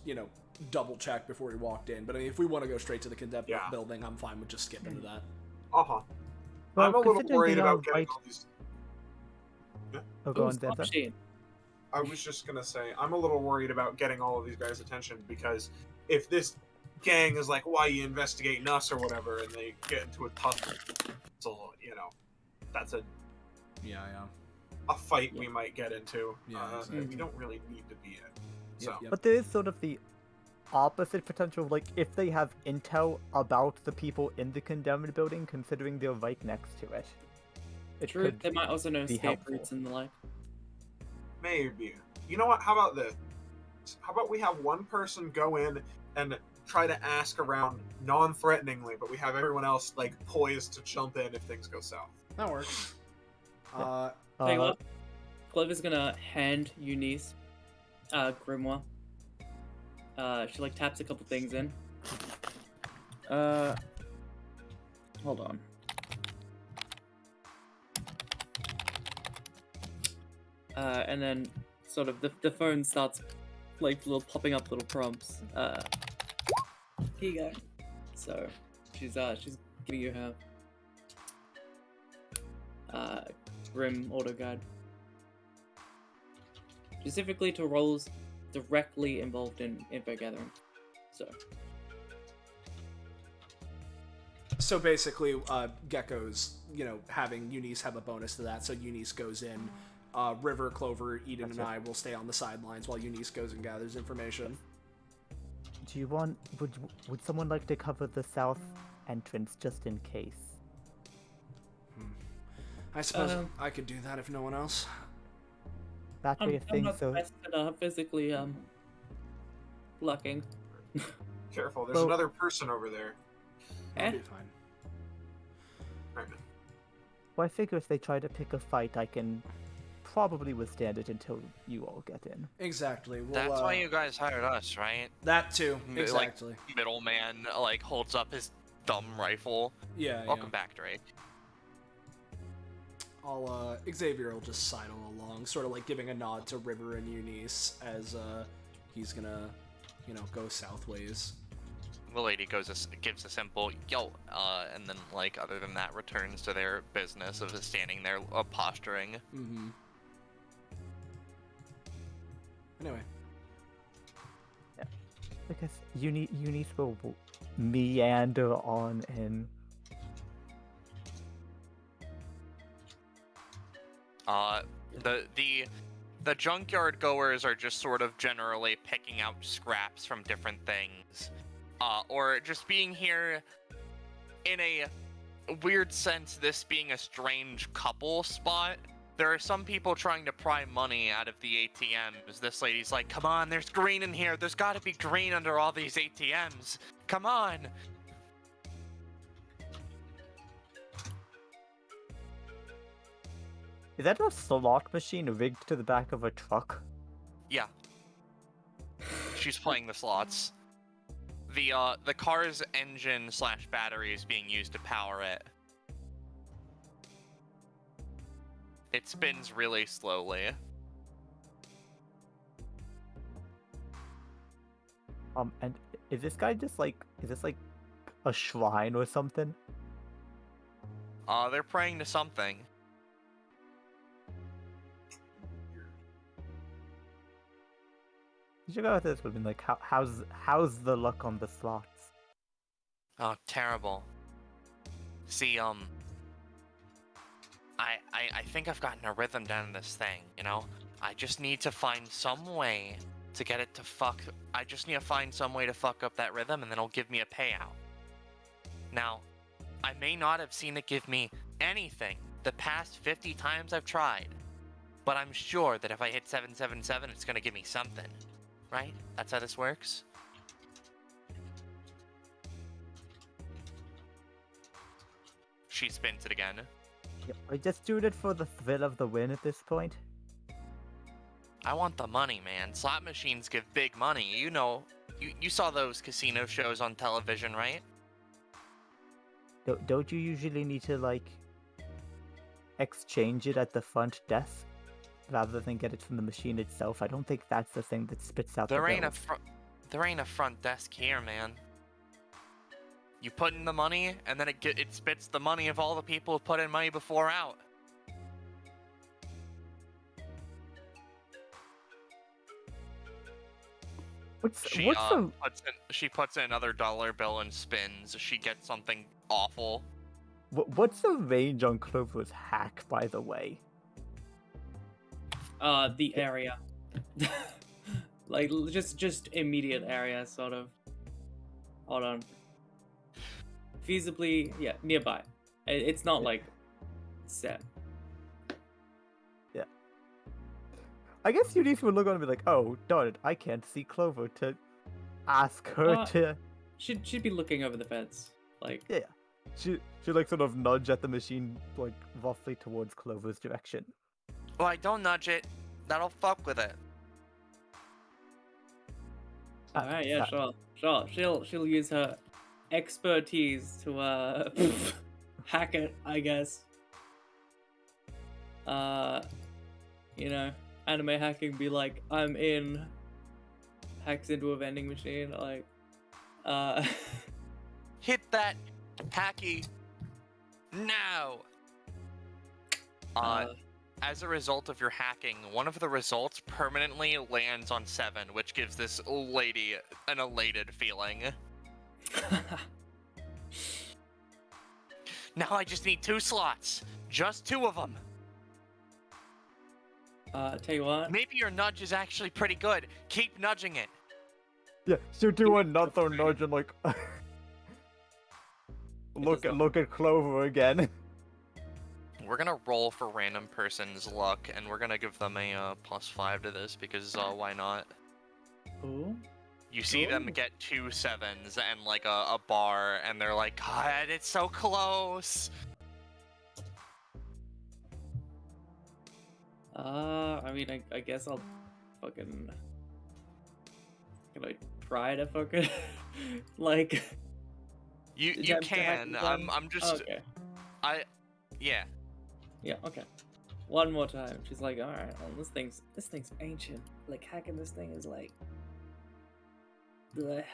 Speaker 1: double check before we walked in, but I mean, if we want to go straight to the condemned building, I'm fine with just skipping to that.
Speaker 7: Uh-huh.
Speaker 6: Well,
Speaker 7: I'm a little
Speaker 6: considering
Speaker 7: worried
Speaker 6: they are
Speaker 7: about getting
Speaker 6: right-
Speaker 7: all these...
Speaker 6: Oh, go
Speaker 8: Ooh,
Speaker 6: on,
Speaker 8: slot
Speaker 6: Zebza.
Speaker 8: machine.
Speaker 7: I was just gonna say, I'm a little worried about getting all of these guys' attention, because if this gang is like, why you investigating us or whatever, and they get into a tussle, so, you know, that's a
Speaker 1: Yeah.
Speaker 7: fight we might get into.
Speaker 1: Yeah,
Speaker 7: that we
Speaker 8: exactly.
Speaker 7: don't really need to be in. So,
Speaker 1: Yep.
Speaker 6: But there is sort of the opposite potential, like if they have intel about the people in the condemned building, considering they're right next to it. It
Speaker 8: True,
Speaker 6: could
Speaker 8: they might also know
Speaker 6: be
Speaker 8: escape
Speaker 6: helpful.
Speaker 8: routes and the like.
Speaker 7: maybe. You know what? How about this? How about we have one person go in and try to ask around non-threateningly, but we have everyone else like poised to jump in if things go south.
Speaker 1: That works.
Speaker 8: Tell you what, Clover's gonna hand Eunice grimoire. She like taps a couple things in. Hold on. And then sort of the phone starts like popping up little prompts. Here you go. So she's giving you her Grim auto guide. Specifically to roles directly involved in info gathering.
Speaker 1: So basically, Gecko's, having Eunice have a bonus to that. So Eunice goes in. River, Clover, Eden, and I will stay on the sidelines while Eunice goes and gathers information.
Speaker 6: Do you want? Would someone like to cover the south entrance just in case?
Speaker 1: I suppose I could do that if no one else.
Speaker 6: That way,
Speaker 8: I'm
Speaker 6: of things.
Speaker 8: not
Speaker 6: So
Speaker 8: best at physically blocking.
Speaker 7: Careful, there's
Speaker 6: Well-
Speaker 7: another person over there.
Speaker 1: I'll be fine.
Speaker 7: Right.
Speaker 6: well, I figure if they try to pick a fight, I can probably withstand it until you all get in.
Speaker 1: Exactly. Well,
Speaker 4: That's why you guys hired us, right?
Speaker 1: That too.
Speaker 4: Like,
Speaker 1: Exactly.
Speaker 4: Middleman holds up his dumb rifle.
Speaker 1: Yeah.
Speaker 4: Welcome back, Drake.
Speaker 1: Xavier will just sidle along, sort of like giving a nod to River and Eunice as he's gonna, go southways.
Speaker 4: The lady gives a simple yo, and then other than that, returns to their business of just standing there posturing.
Speaker 1: Mm-hmm. Anyway.
Speaker 6: Because Eunice will meander on in.
Speaker 4: The junkyard goers are just sort of generally picking out scraps from different things, or just being here in a weird sense, this being a strange couple spot. There are some people trying to pry money out of the ATMs. This lady's like, come on, there's green in here. There's gotta be green under all these ATMs. Come on.
Speaker 6: Is that a slot machine rigged to the back of a truck?
Speaker 4: Yeah. She's playing the slots. The car's engine / battery is being used to power it. It spins really slowly.
Speaker 6: And is this guy just is this like a shrine or something?
Speaker 4: They're praying to something.
Speaker 6: You should go with this would be like, how's the luck on the slots?
Speaker 4: Oh, terrible. See, I think I've gotten a rhythm down in this thing, I just need to find some way to get it to I just need to find some way to fuck up that rhythm, and then it'll give me a payout. Now, I may not have seen it give me anything the past 50 times I've tried, but I'm sure that if I hit 777, it's gonna give me something. Right? That's how this works? She spins it again.
Speaker 6: Yep, I just doing it for the thrill of the win at this point.
Speaker 4: I want the money, man. Slot machines give big money. You saw those casino shows on television, right?
Speaker 6: Don't you usually need to exchange it at the front desk rather than get it from the machine itself? I don't think that's the thing that spits out
Speaker 4: There
Speaker 6: the
Speaker 4: ain't
Speaker 6: bills.
Speaker 4: there ain't a front desk here, man. You put in the money, and then it spits the money of all the people who put in money before out. She puts in another dollar bill and spins. She gets something awful.
Speaker 6: What's the range on Clover's hack, by the way?
Speaker 8: The area. Like, just immediate area, sort of. Hold on. Feasibly, yeah, nearby. It's not, like, set.
Speaker 6: Yeah. I guess Eunice would look on and be like, oh, darn it, I can't see Clover to ask her to...
Speaker 8: She'd be looking over the fence. Like...
Speaker 6: Yeah. She like, sort of nudge at the machine, like, roughly towards Clover's direction.
Speaker 4: Well, don't nudge it. That'll fuck with it.
Speaker 8: Alright, yeah, sure. She'll use her expertise to hack it, I guess. You know, anime hacking be like, I'm in, hacks into a vending machine, like,
Speaker 4: Hit that hacky now. As a result of your hacking, one of the results permanently lands on 7, which gives this lady an elated feeling. Now I just need 2 slots. Just 2 of them.
Speaker 8: Tell you what.
Speaker 4: Maybe your nudge is actually pretty good. Keep nudging it.
Speaker 6: Yeah, she'll do another nudge and, like... look at Clover again.
Speaker 4: We're gonna roll for random person's luck, and we're gonna give them a +5 to this, because why not?
Speaker 8: Ooh.
Speaker 4: You see them get 2 7s and like a bar, and they're like, God, it's so close!
Speaker 8: I mean, I guess I'll fucking... Can I try to fucking... like...
Speaker 4: You can, I'm just...
Speaker 8: Okay.
Speaker 4: Yeah.
Speaker 8: Yeah, okay. One more time. She's like, alright, well, this thing's ancient. Like, hacking this thing is like... Bleh.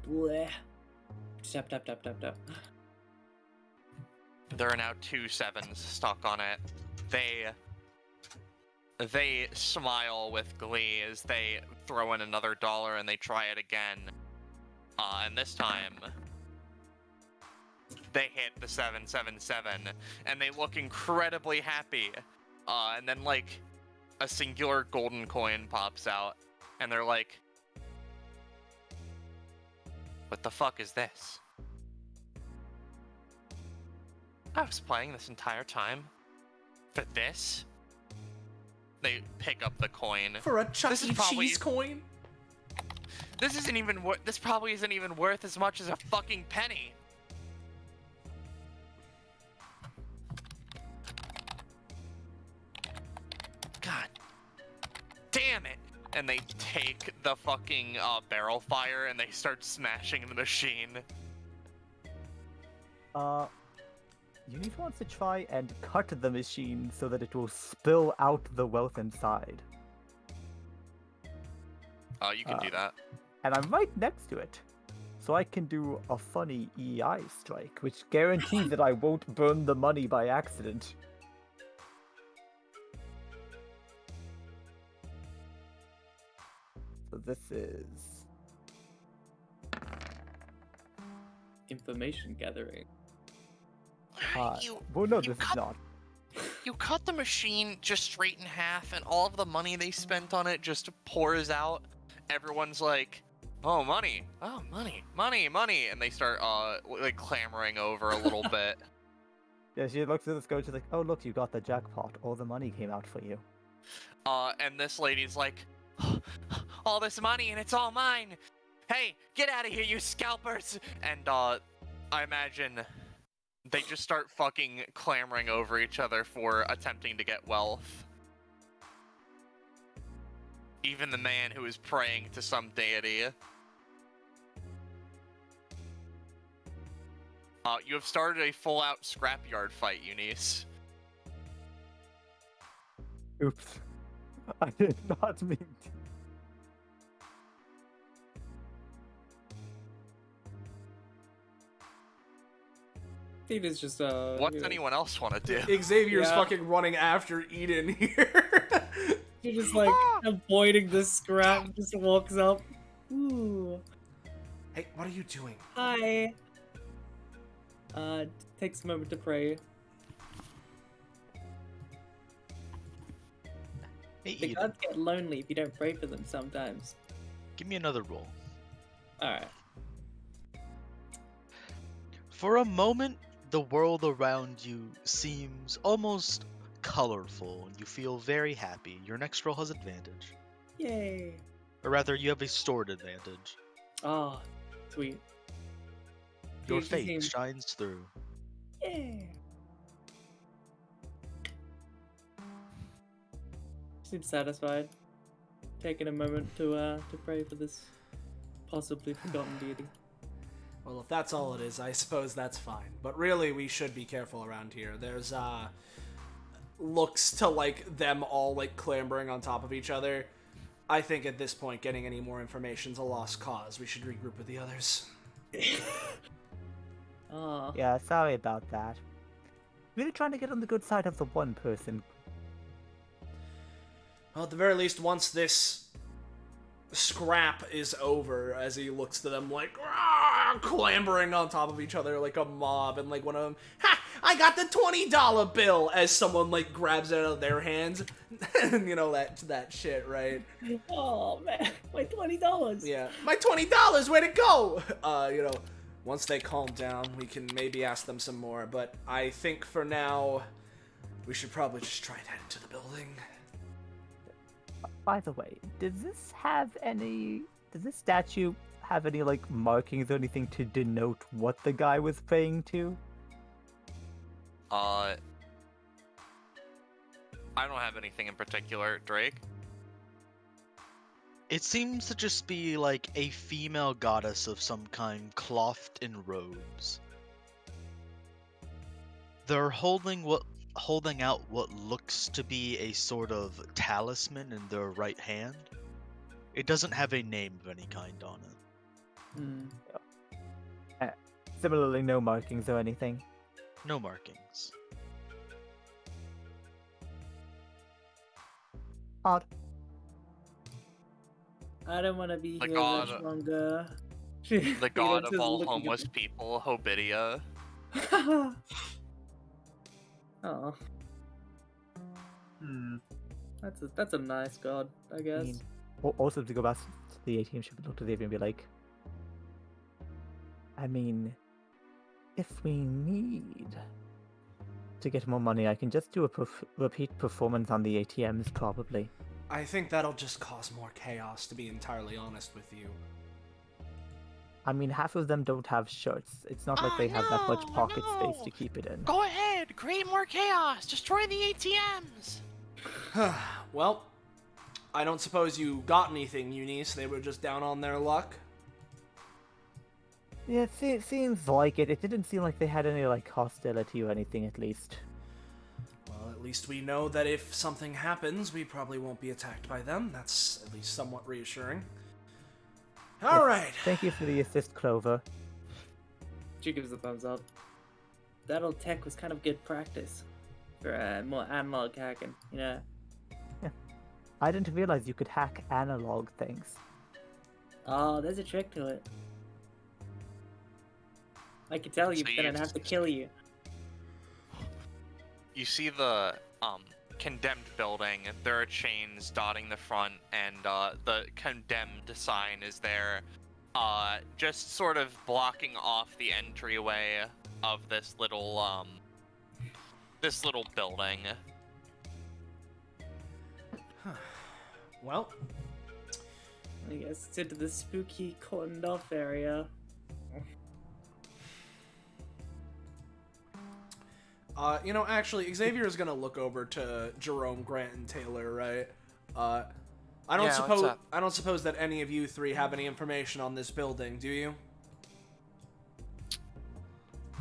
Speaker 8: Bleh. Tap, tap, tap, tap, tap.
Speaker 4: There are now 2 7s stuck on it. They smile with glee as they throw in another dollar and they try it again. And this time... they hit the 777, and they look incredibly happy. And then, like, a singular golden coin pops out, and they're like, what the fuck is this? I was playing this entire time for this? They pick up the coin.
Speaker 1: For a Chuck E. Cheese coin?
Speaker 4: This isn't even worth. This probably isn't even worth as much as a fucking penny. God damn it! And they take the fucking barrel fire and they start smashing the machine.
Speaker 6: Eunice wants to try and cut the machine so that it will spill out the wealth inside.
Speaker 4: You can do that.
Speaker 6: And I'm right next to it. So I can do a funny EI strike, which guarantees that I won't burn the money by accident. So this is...
Speaker 8: Information gathering.
Speaker 6: well, no, this is not.
Speaker 4: You cut the machine just straight in half, and all of the money they spent on it just pours out. Everyone's like, oh, money, oh, money, money, money, and they start, like, clamoring over a little bit.
Speaker 6: Yeah, she looks at this coach, she's like, oh, look, you got the jackpot. All the money came out for you.
Speaker 4: And this lady's like, all this money, and it's all mine. Hey, get out of here, you scalpers! And, I imagine they just start fucking clamoring over each other for attempting to get wealth. Even the man who is praying to some deity. You have started a full-out scrapyard fight, Eunice.
Speaker 6: Oops. I did not mean to.
Speaker 8: Peter's just
Speaker 4: What's
Speaker 8: you know,
Speaker 4: anyone else want to do?
Speaker 1: Xavier's
Speaker 8: Yeah.
Speaker 1: fucking running after Eden here.
Speaker 8: He just like avoiding the scrap, just walks up. Ooh,
Speaker 1: Hey, what are you doing?
Speaker 8: hi. Takes a moment to pray.
Speaker 5: Hey,
Speaker 8: The
Speaker 5: Eden,
Speaker 8: gods get lonely if you don't pray for them sometimes.
Speaker 5: give me another roll.
Speaker 8: Alright.
Speaker 5: For a moment, the world around you seems almost colorful, and you feel very happy. Your next roll has advantage.
Speaker 8: Yay.
Speaker 5: Or rather, you have a stored advantage.
Speaker 8: Oh, sweet.
Speaker 5: Your
Speaker 8: She
Speaker 5: fate
Speaker 8: seems-
Speaker 5: shines through.
Speaker 8: Yeah. Seems satisfied. Taking a moment to pray for this possibly forgotten deity.
Speaker 1: Well, if that's all it is, I suppose that's fine. But really, we should be careful around here. There's, looks to, like, them all, like, clambering on top of each other. I think at this point, getting any more information's a lost cause. We should regroup with the others.
Speaker 8: Oh.
Speaker 6: Yeah, sorry about that. Really trying to get on the good side of the one person.
Speaker 1: Well, at the very least, once this scrap is over, as he looks to them like clambering on top of each other like a mob, and like one of them, ha! I got the $20 bill, as someone like grabs it out of their hands, and you know that shit, right?
Speaker 8: Oh man, my $20.
Speaker 1: Yeah, my $20, where'd it go? You know, once they calm down, we can maybe ask them some more. But I think for now, we should probably just try and head into the building.
Speaker 6: By the way, does this statue have any, like, markings or anything to denote what the guy was praying to?
Speaker 4: I don't have anything in particular, Drake.
Speaker 5: It seems to just be like a female goddess of some kind, clothed in robes. They're holding out what looks to be a sort of talisman in their right hand. It doesn't have a name of any kind on it.
Speaker 8: Hmm.
Speaker 6: Similarly, no markings or anything.
Speaker 5: No markings.
Speaker 6: Odd.
Speaker 8: I don't want to be
Speaker 4: The
Speaker 8: here
Speaker 4: god-
Speaker 8: much longer.
Speaker 4: The god of all homeless people, Hobidia.
Speaker 8: Oh,
Speaker 7: Hmm.
Speaker 8: that's a nice god, I guess.
Speaker 6: I mean, also to go back to the ATM ship and look to Xavier and be like, I mean, if we need to get more money, I can just do a repeat performance on the ATMs, probably.
Speaker 1: I think that'll just cause more chaos, to be entirely honest with you.
Speaker 6: I mean, half of them don't have shirts. It's not like they have that much pocket space to keep it in.
Speaker 4: Go ahead, create more chaos, destroy the ATMs.
Speaker 1: Well, I don't suppose you got anything, Eunice. They were just down on their luck.
Speaker 6: Yeah, it seems like it. It didn't seem like they had any, like, hostility or anything, at least.
Speaker 1: Well, at least we know that if something happens, we probably won't be attacked by them. That's at least somewhat reassuring. All right.
Speaker 6: Thank you for the assist, Clover.
Speaker 8: She gives a thumbs up. That old tech was kind of good practice for more analog hacking, you know.
Speaker 6: I didn't realize you could hack analog things.
Speaker 8: Oh, there's a trick to it. I could tell you,
Speaker 4: So
Speaker 8: but then
Speaker 4: you-
Speaker 8: I'd have to kill you.
Speaker 4: You see the condemned building. There are chains dotting the front, and the condemned sign is there, just sort of blocking off the entryway of this little building.
Speaker 1: Well,
Speaker 8: I guess it's into the spooky cordoned off area.
Speaker 1: you know, actually, Xavier is gonna look over to Jerome, Grant, and Taylor, right? I don't
Speaker 4: Yeah, what's
Speaker 1: suppose
Speaker 4: up?
Speaker 1: I don't suppose that any of you three have any information on this building, do you?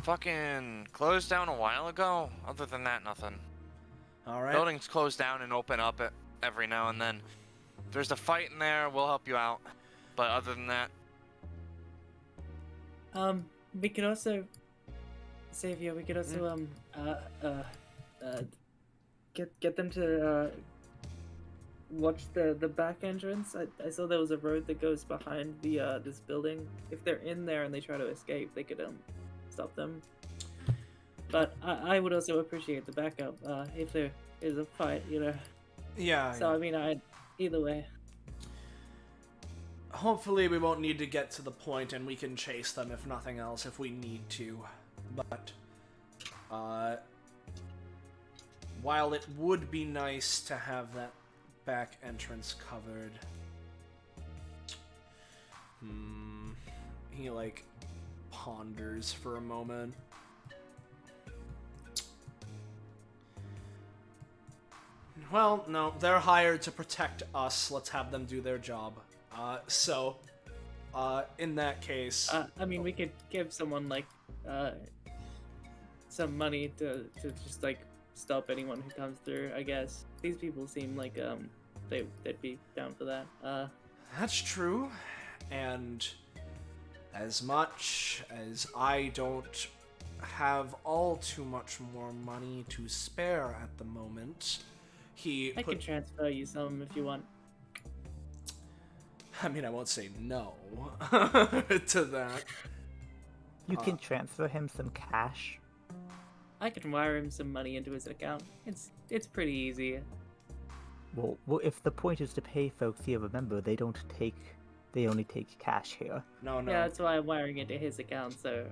Speaker 4: Fucking closed down a while ago. Other than that, nothing.
Speaker 1: All right.
Speaker 4: Buildings close down and open up every now and then. If there's a fight in there, we'll help you out. But other than that,
Speaker 8: We could also Savior, we could also get them to watch the back entrance. I saw there was a road that goes behind the this building. If they're in there and they try to escape, they could stop them. But I would also appreciate the backup if there is a fight, you know.
Speaker 1: Yeah.
Speaker 8: So I mean, either way.
Speaker 1: Hopefully we won't need to get to the point and we can chase them if nothing else, if we need to. But, while it would be nice to have that back entrance covered, he, like, ponders for a moment. Well, no, they're hired to protect us. Let's have them do their job. In that case...
Speaker 8: I mean, we could give someone, like, some money to just, like, stop anyone who comes through, I guess. These people seem like, they'd be down for that.
Speaker 1: That's true, and as much as I don't have all too much more money to spare at the moment,
Speaker 8: I can transfer you some if you want.
Speaker 1: I mean, I won't say no to that.
Speaker 6: You can transfer him some cash.
Speaker 8: I can wire him some money into his account. It's pretty easy.
Speaker 6: Well, if the point is to pay folks here, remember, they only take cash here.
Speaker 1: No.
Speaker 8: Yeah, that's why I'm wiring into his account, so...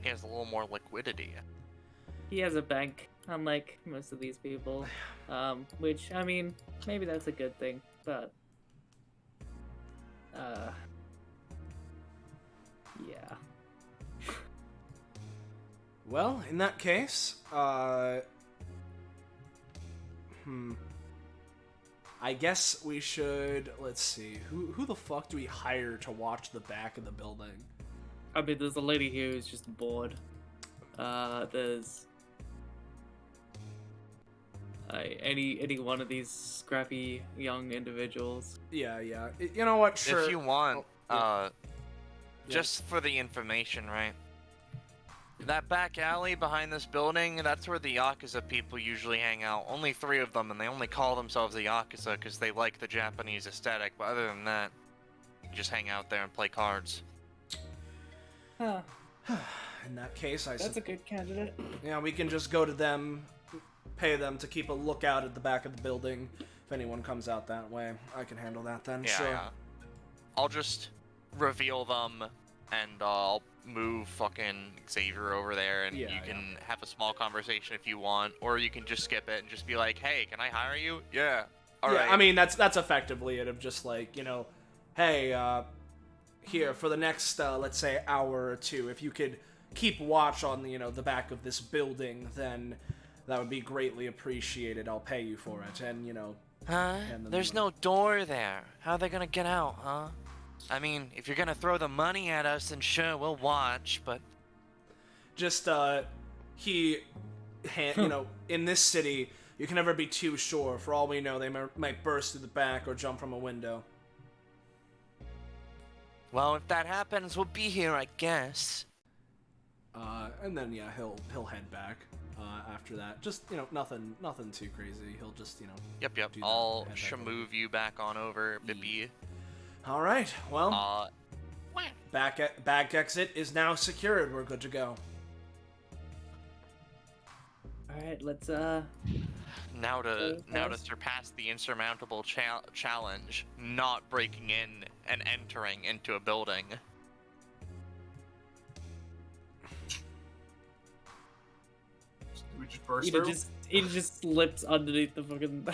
Speaker 4: He has a little more liquidity.
Speaker 8: He has a bank, unlike most of these people. Which, I mean, maybe that's a good thing, but... yeah.
Speaker 1: Well, in that case, I guess we should, let's see, who the fuck do we hire to watch the back of the building?
Speaker 8: I mean, there's a lady here who's just bored. There's... any one of these scrappy young individuals.
Speaker 1: Yeah. You know what, sure.
Speaker 4: If you want,
Speaker 1: Yeah.
Speaker 4: just for the information, right? That back alley behind this building, that's where the Yakuza people usually hang out. Only 3 of them, and they only call themselves the Yakuza because they like the Japanese aesthetic. But other than that, you just hang out there and play cards.
Speaker 8: Huh.
Speaker 1: In that case,
Speaker 8: That's a good candidate.
Speaker 1: Yeah, we can just go to them, pay them to keep a lookout at the back of the building. If anyone comes out that way, I can handle that then, sure.
Speaker 4: Yeah. I'll just reveal them, and I'll move fucking Xavier over there, and you can have a small conversation if you want, or you can just skip it and just be like, hey, can I hire you? Yeah. Alright.
Speaker 1: I mean, that's effectively it, of just like, you know, hey, here, for the next, let's say, hour or 2, if you could keep watch on, you know, the back of this building, then that would be greatly appreciated. I'll pay you for it, and, you know...
Speaker 4: There's no door there. How are they gonna get out, huh? I mean, if you're gonna throw the money at us, then sure, we'll watch, but...
Speaker 1: Just, you know, in this city, you can never be too sure. For all we know, they might burst through the back or jump from a window.
Speaker 4: Well, if that happens, we'll be here, I guess.
Speaker 1: And then, yeah, he'll head back, after that. Just, you know, nothing too crazy. He'll just, you know...
Speaker 4: Yep. I'll move you back on over, Bippy.
Speaker 1: Alright, well... back exit is now secured. We're good to go.
Speaker 8: Alright, let's,
Speaker 4: Now to surpass the insurmountable challenge, not breaking in and entering into a building.
Speaker 7: We just burst through?
Speaker 8: It just slips underneath the fucking...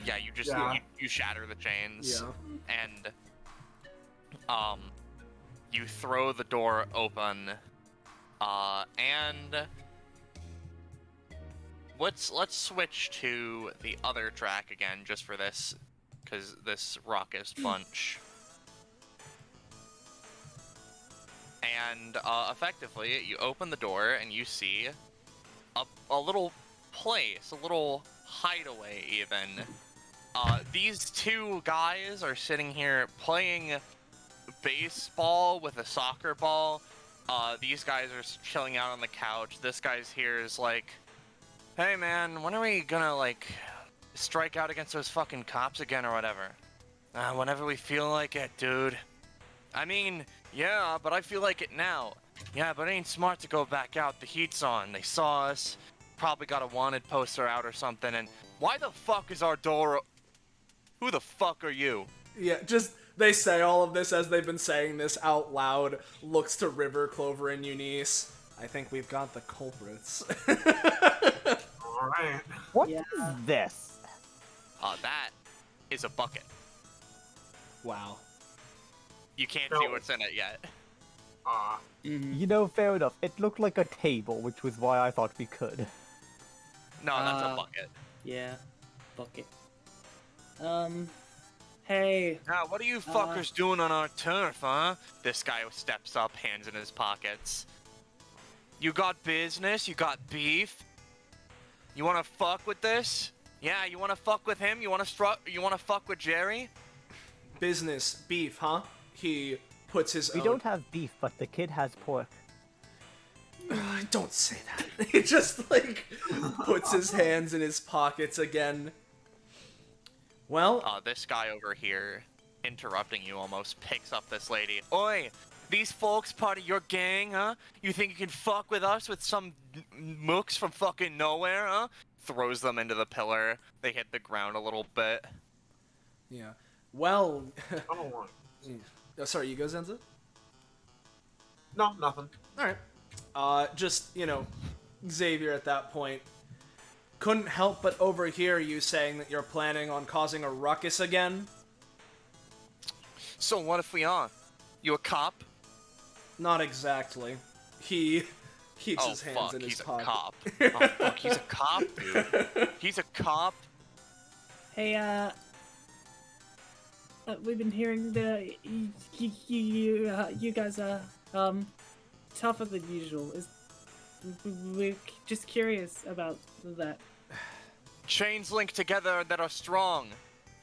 Speaker 4: Yeah, you just you shatter the chains, and you throw the door open, and let's switch to the other track again just for this, because this raucous bunch. And effectively, you open the door and you see a little place, a little hideaway even. These 2 guys are sitting here playing baseball with a soccer ball These guys are chilling out on the couch. This guy's here is like, hey man, when are we gonna like strike out against those fucking cops again or whatever? Whenever we feel like it, dude. I mean, yeah, but I feel like it now. Yeah, but it ain't smart to go back out. The heat's on. They saw us. Probably got a wanted poster out or something. And why the fuck is our door? Who the fuck are you?
Speaker 1: Yeah, just they say all of this as they've been saying this out loud. Looks to River, Clover, and Eunice. I think we've got the culprits.
Speaker 7: All right.
Speaker 6: What
Speaker 8: Yeah.
Speaker 6: is this?
Speaker 4: That is a bucket.
Speaker 1: Wow.
Speaker 4: You can't
Speaker 7: No.
Speaker 4: see what's in it yet.
Speaker 8: Mhm.
Speaker 6: You know, fair enough. It looked like a table, which was why I thought we could.
Speaker 4: No, that's a bucket.
Speaker 8: Yeah, bucket. Hey,
Speaker 4: Now, what are you fuckers doing on our turf, huh? This guy steps up, hands in his pockets. You got business? You got beef? You wanna fuck with this? Yeah, you wanna fuck with him? You wanna fuck with Jerry?
Speaker 1: Business, beef, huh? He puts his
Speaker 6: We
Speaker 1: own...
Speaker 6: don't have beef, but the kid has pork.
Speaker 1: Don't say that. He just, like, puts his hands in his pockets again. Well,
Speaker 4: This guy over here, interrupting you almost, picks up this lady. Oi! These folks part of your gang, huh? You think you can fuck with us with some mooks from fucking nowhere, huh? Throws them into the pillar. They hit the ground a little bit.
Speaker 1: yeah. Well...
Speaker 7: I don't want.
Speaker 1: Oh, sorry, you go, Zenza?
Speaker 7: No, nothing.
Speaker 1: Alright. Just, you know, Xavier at that point couldn't help but overhear you saying that you're planning on causing a ruckus again.
Speaker 4: So what if we are? You a cop?
Speaker 1: Not exactly. He keeps
Speaker 4: Oh
Speaker 1: his hands
Speaker 4: fuck,
Speaker 1: in his
Speaker 4: he's a
Speaker 1: pocket.
Speaker 4: cop. Oh fuck, he's a cop, dude. He's a cop?
Speaker 8: hey, we've been hearing that you guys are tougher than usual. We're just curious about that.
Speaker 4: Chains linked together that are strong.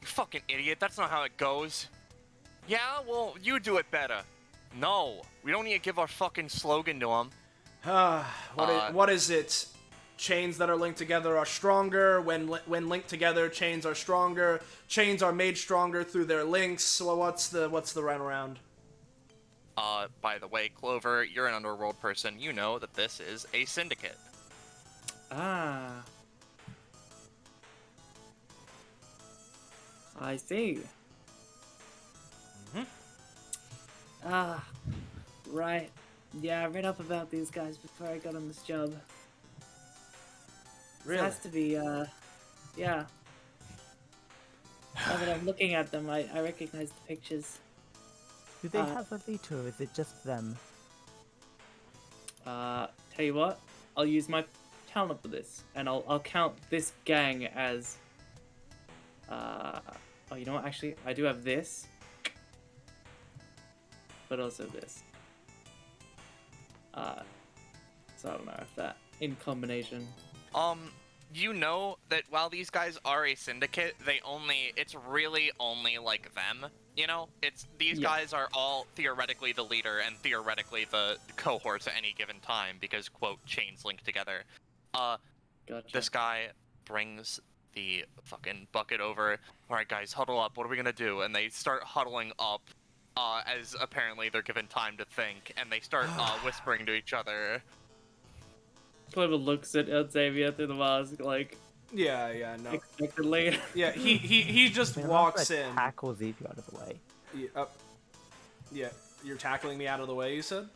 Speaker 4: You fucking idiot, that's not how it goes. Yeah, well, you do it better. No, we don't need to give our fucking slogan to him.
Speaker 1: What is it? Chains that are linked together are stronger. When linked together, chains are stronger. Chains are made stronger through their links. So what's the runaround?
Speaker 4: By the way, Clover, you're an underworld person. You know that this is a syndicate.
Speaker 8: Ah. I see. Ah, right. Yeah, I read up about these guys before I got on this job. It
Speaker 1: Really?
Speaker 8: has to be, yeah. Now that I'm looking at them, I recognize the pictures.
Speaker 6: Do they have a leader, or is it just them?
Speaker 8: Tell you what, I'll use my talent for this, and I'll count this gang as, oh, you know what, actually, I do have this, but also this. So I don't know if that, in combination.
Speaker 4: You know that while these guys are a syndicate, it's really only like them. You know, these
Speaker 8: Yeah.
Speaker 4: guys are all theoretically the leader and theoretically the cohorts at any given time because, quote, chains link together.
Speaker 8: Gotcha.
Speaker 4: This guy brings the fucking bucket over. All right, guys, huddle up. What are we gonna do? And they start huddling up, as apparently they're given time to think, and they start whispering to each other.
Speaker 8: Clever looks at Xavier through the mask, like,
Speaker 1: Yeah, no.
Speaker 8: expectantly.
Speaker 1: Yeah, he just
Speaker 6: I mean, I'm
Speaker 1: walks
Speaker 6: not gonna
Speaker 1: in.
Speaker 6: Tackle Xavier out of the way.
Speaker 1: Yeah, you're tackling me out of the way, you said?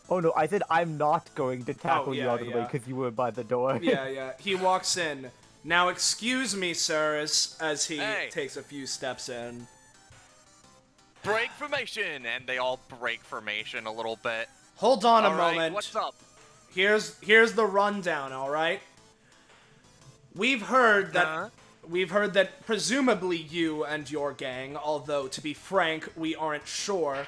Speaker 6: Oh no, I said I'm not going to tackle you
Speaker 1: yeah,
Speaker 6: out of the way
Speaker 1: yeah.
Speaker 6: because you were by the door.
Speaker 1: Yeah. He walks in. Now, excuse me, sir, as he
Speaker 4: Hey.
Speaker 1: takes a few steps in.
Speaker 4: Break formation! And they all break formation a little bit.
Speaker 1: Hold on a
Speaker 4: All right,
Speaker 1: moment.
Speaker 4: what's up?
Speaker 1: Here's the rundown, all right? We've heard that presumably you and your gang, although to be frank, we aren't sure,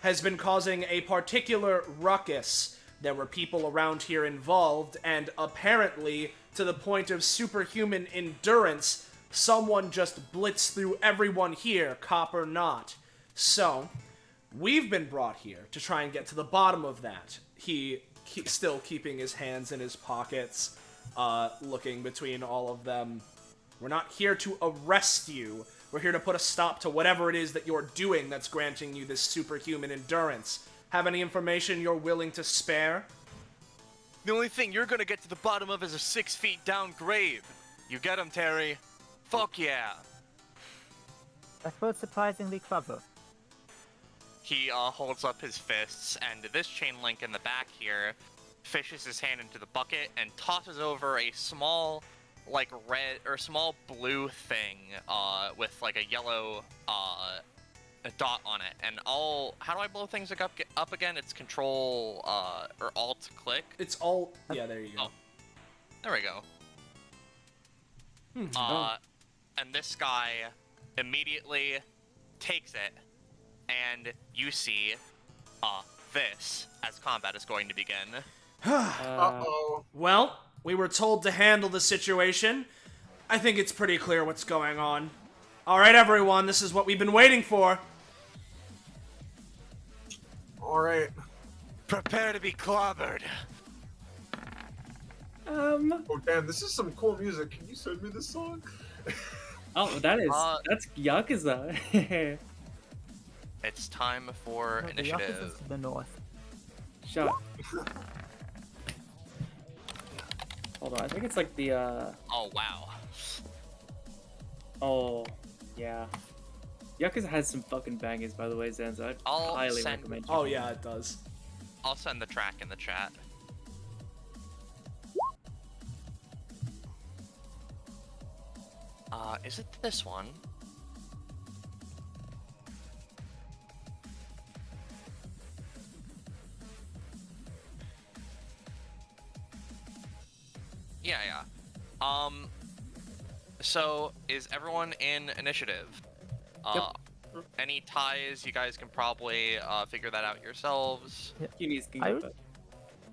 Speaker 1: has been causing a particular ruckus. There were people around here involved, and apparently, to the point of superhuman endurance, someone just blitzed through everyone here, cop or not. So, We've been brought here to try and get to the bottom of that. He still keeping his hands in his pockets, looking between all of them. We're not here to arrest you. We're here to put a stop to whatever it is that you're doing that's granting you this superhuman endurance. Have any information you're willing to spare?
Speaker 4: The only thing you're gonna get to the bottom of is a 6 feet down grave. You get him, Terry. Fuck yeah.
Speaker 6: I suppose surprisingly clever.
Speaker 4: He holds up his fists, and this chain link in the back here fishes his hand into the bucket and tosses over a small, like, red or small blue thing with like a yellow a dot on it. And how do I blow things up again? It's Control or Alt click.
Speaker 1: It's all. Yeah, there you go.
Speaker 4: Oh, there we go. And this guy immediately takes it, and you see this as combat is going to begin.
Speaker 7: Uh-oh.
Speaker 1: Well, we were told to handle the situation. I think it's pretty clear what's going on. Alright, everyone, this is what we've been waiting for.
Speaker 7: Alright.
Speaker 4: Prepare to be clobbered.
Speaker 7: Oh, damn, this is some cool music. Can you send me this song?
Speaker 8: Oh, that's Yakuza.
Speaker 4: It's time for
Speaker 6: The Yakuza's
Speaker 4: initiative.
Speaker 6: to the north.
Speaker 8: Shut up. Hold on, I think it's like the,
Speaker 4: Oh, wow.
Speaker 8: oh, yeah. Yakuza has some fucking bangers, by the way, Zenzo. I'd
Speaker 4: I'll
Speaker 8: highly
Speaker 4: send-
Speaker 8: recommend you.
Speaker 1: Oh, yeah, it does.
Speaker 4: I'll send the track in the chat. Is it this one? Yeah. So, is everyone in initiative? Any ties, you guys can probably figure that out yourselves.
Speaker 8: Kiwis can
Speaker 6: I
Speaker 8: get
Speaker 6: would-
Speaker 8: that.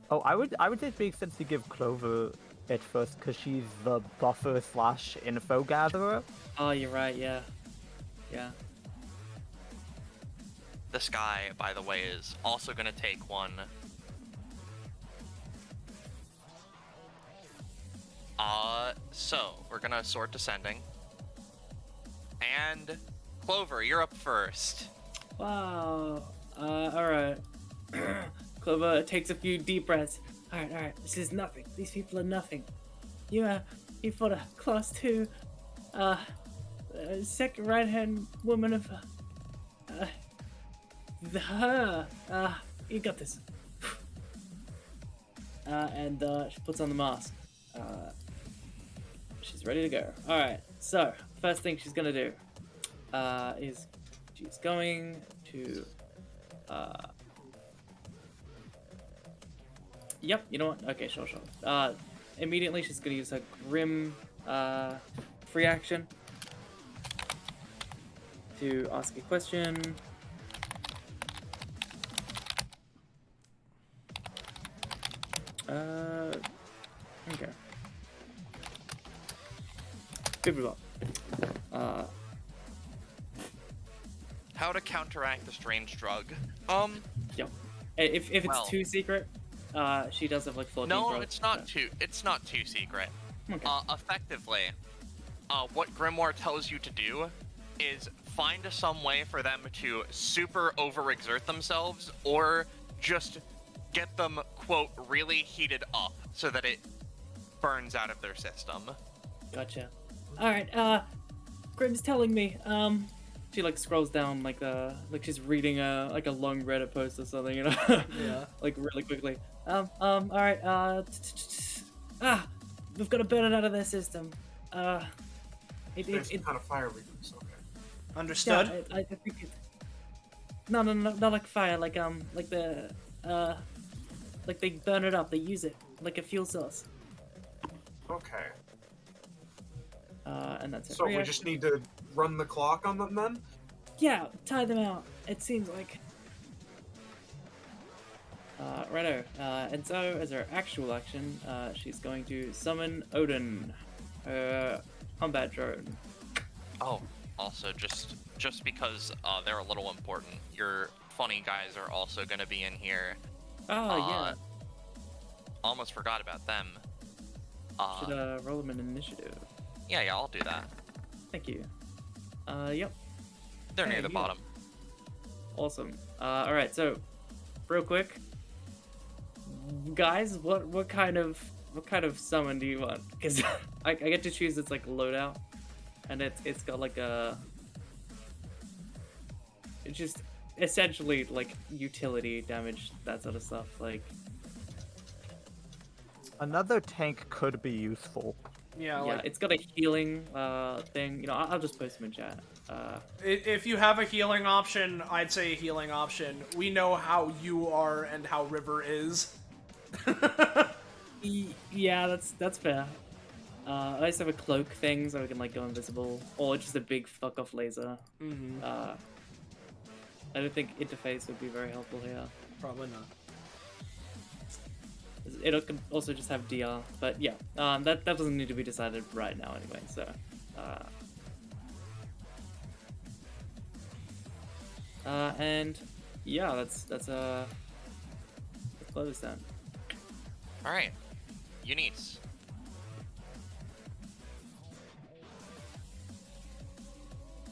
Speaker 6: Oh, I would say it makes sense to give Clover it first because she's the buffer / info gatherer.
Speaker 8: Oh, you're right, yeah. Yeah.
Speaker 4: This guy, by the way, is also going to take one. So, we're going to sort descending. And, Clover, you're up first.
Speaker 8: Wow. Alright. Clover takes a few deep breaths. Alright, this is nothing. These people are nothing. You fought a class 2, second right-hand woman of, you got this. And, she puts on the mask. She's ready to go. Alright, so, first thing she's gonna do, is she's going to, yep, you know what? Okay, sure. Immediately she's gonna use her Grim, free action to ask a question. Okay. Good result.
Speaker 4: How to counteract the strange drug?
Speaker 8: Yep. If it's
Speaker 4: Well.
Speaker 8: too secret, she does have like 14
Speaker 4: No,
Speaker 8: throws.
Speaker 4: it's not too secret.
Speaker 8: Okay.
Speaker 4: Effectively, what Grimoire tells you to do is find some way for them to super overexert themselves or just get them, quote, really heated up so that it burns out of their system.
Speaker 8: Gotcha. Alright, Grim's telling me, she like scrolls down like she's reading a long Reddit post or something, you know?
Speaker 1: Yeah.
Speaker 8: Like really quickly. Alright, we've got to burn it out of their system.
Speaker 7: There's some kind of fire weakness, okay.
Speaker 1: Understood?
Speaker 8: Yeah, I think it... No, not like fire, like the, like they burn it up, they use it, like a fuel source.
Speaker 7: Okay.
Speaker 8: And that's it.
Speaker 7: So we just need to run the clock on them then?
Speaker 8: Yeah, tie them out, it seems like. Righto. And so, as her actual action, she's going to summon Odin, her combat drone.
Speaker 4: Oh, also, just because they're a little important, your funny guys are also gonna be in here.
Speaker 8: Oh, yeah.
Speaker 4: Almost forgot about them.
Speaker 8: Should roll them an initiative.
Speaker 4: Yeah, I'll do that.
Speaker 8: Thank you. Yep.
Speaker 4: They're near
Speaker 8: Hey,
Speaker 4: the
Speaker 8: you.
Speaker 4: bottom.
Speaker 8: Awesome. Alright, so, real quick. Guys, what kind of summon do you want? Because I get to choose its like loadout, and it's got like a, it's just essentially like utility damage, that sort of stuff. Like
Speaker 6: Another tank could be useful.
Speaker 1: Yeah,
Speaker 8: yeah,
Speaker 1: like
Speaker 8: it's got a healing thing. You know, I'll just post them in chat.
Speaker 1: if you have a healing option, I'd say a healing option. We know how you are and how River is.
Speaker 8: Yeah, that's fair. I just have a cloak thing so I can like go invisible, or just a big fuck off laser.
Speaker 1: Mm-hmm.
Speaker 8: I don't think interface would be very helpful here.
Speaker 1: Probably not.
Speaker 8: It can also just have DR, but yeah, that doesn't need to be decided right now anyway. So, and yeah, let's close this down.
Speaker 4: All right, Eunice.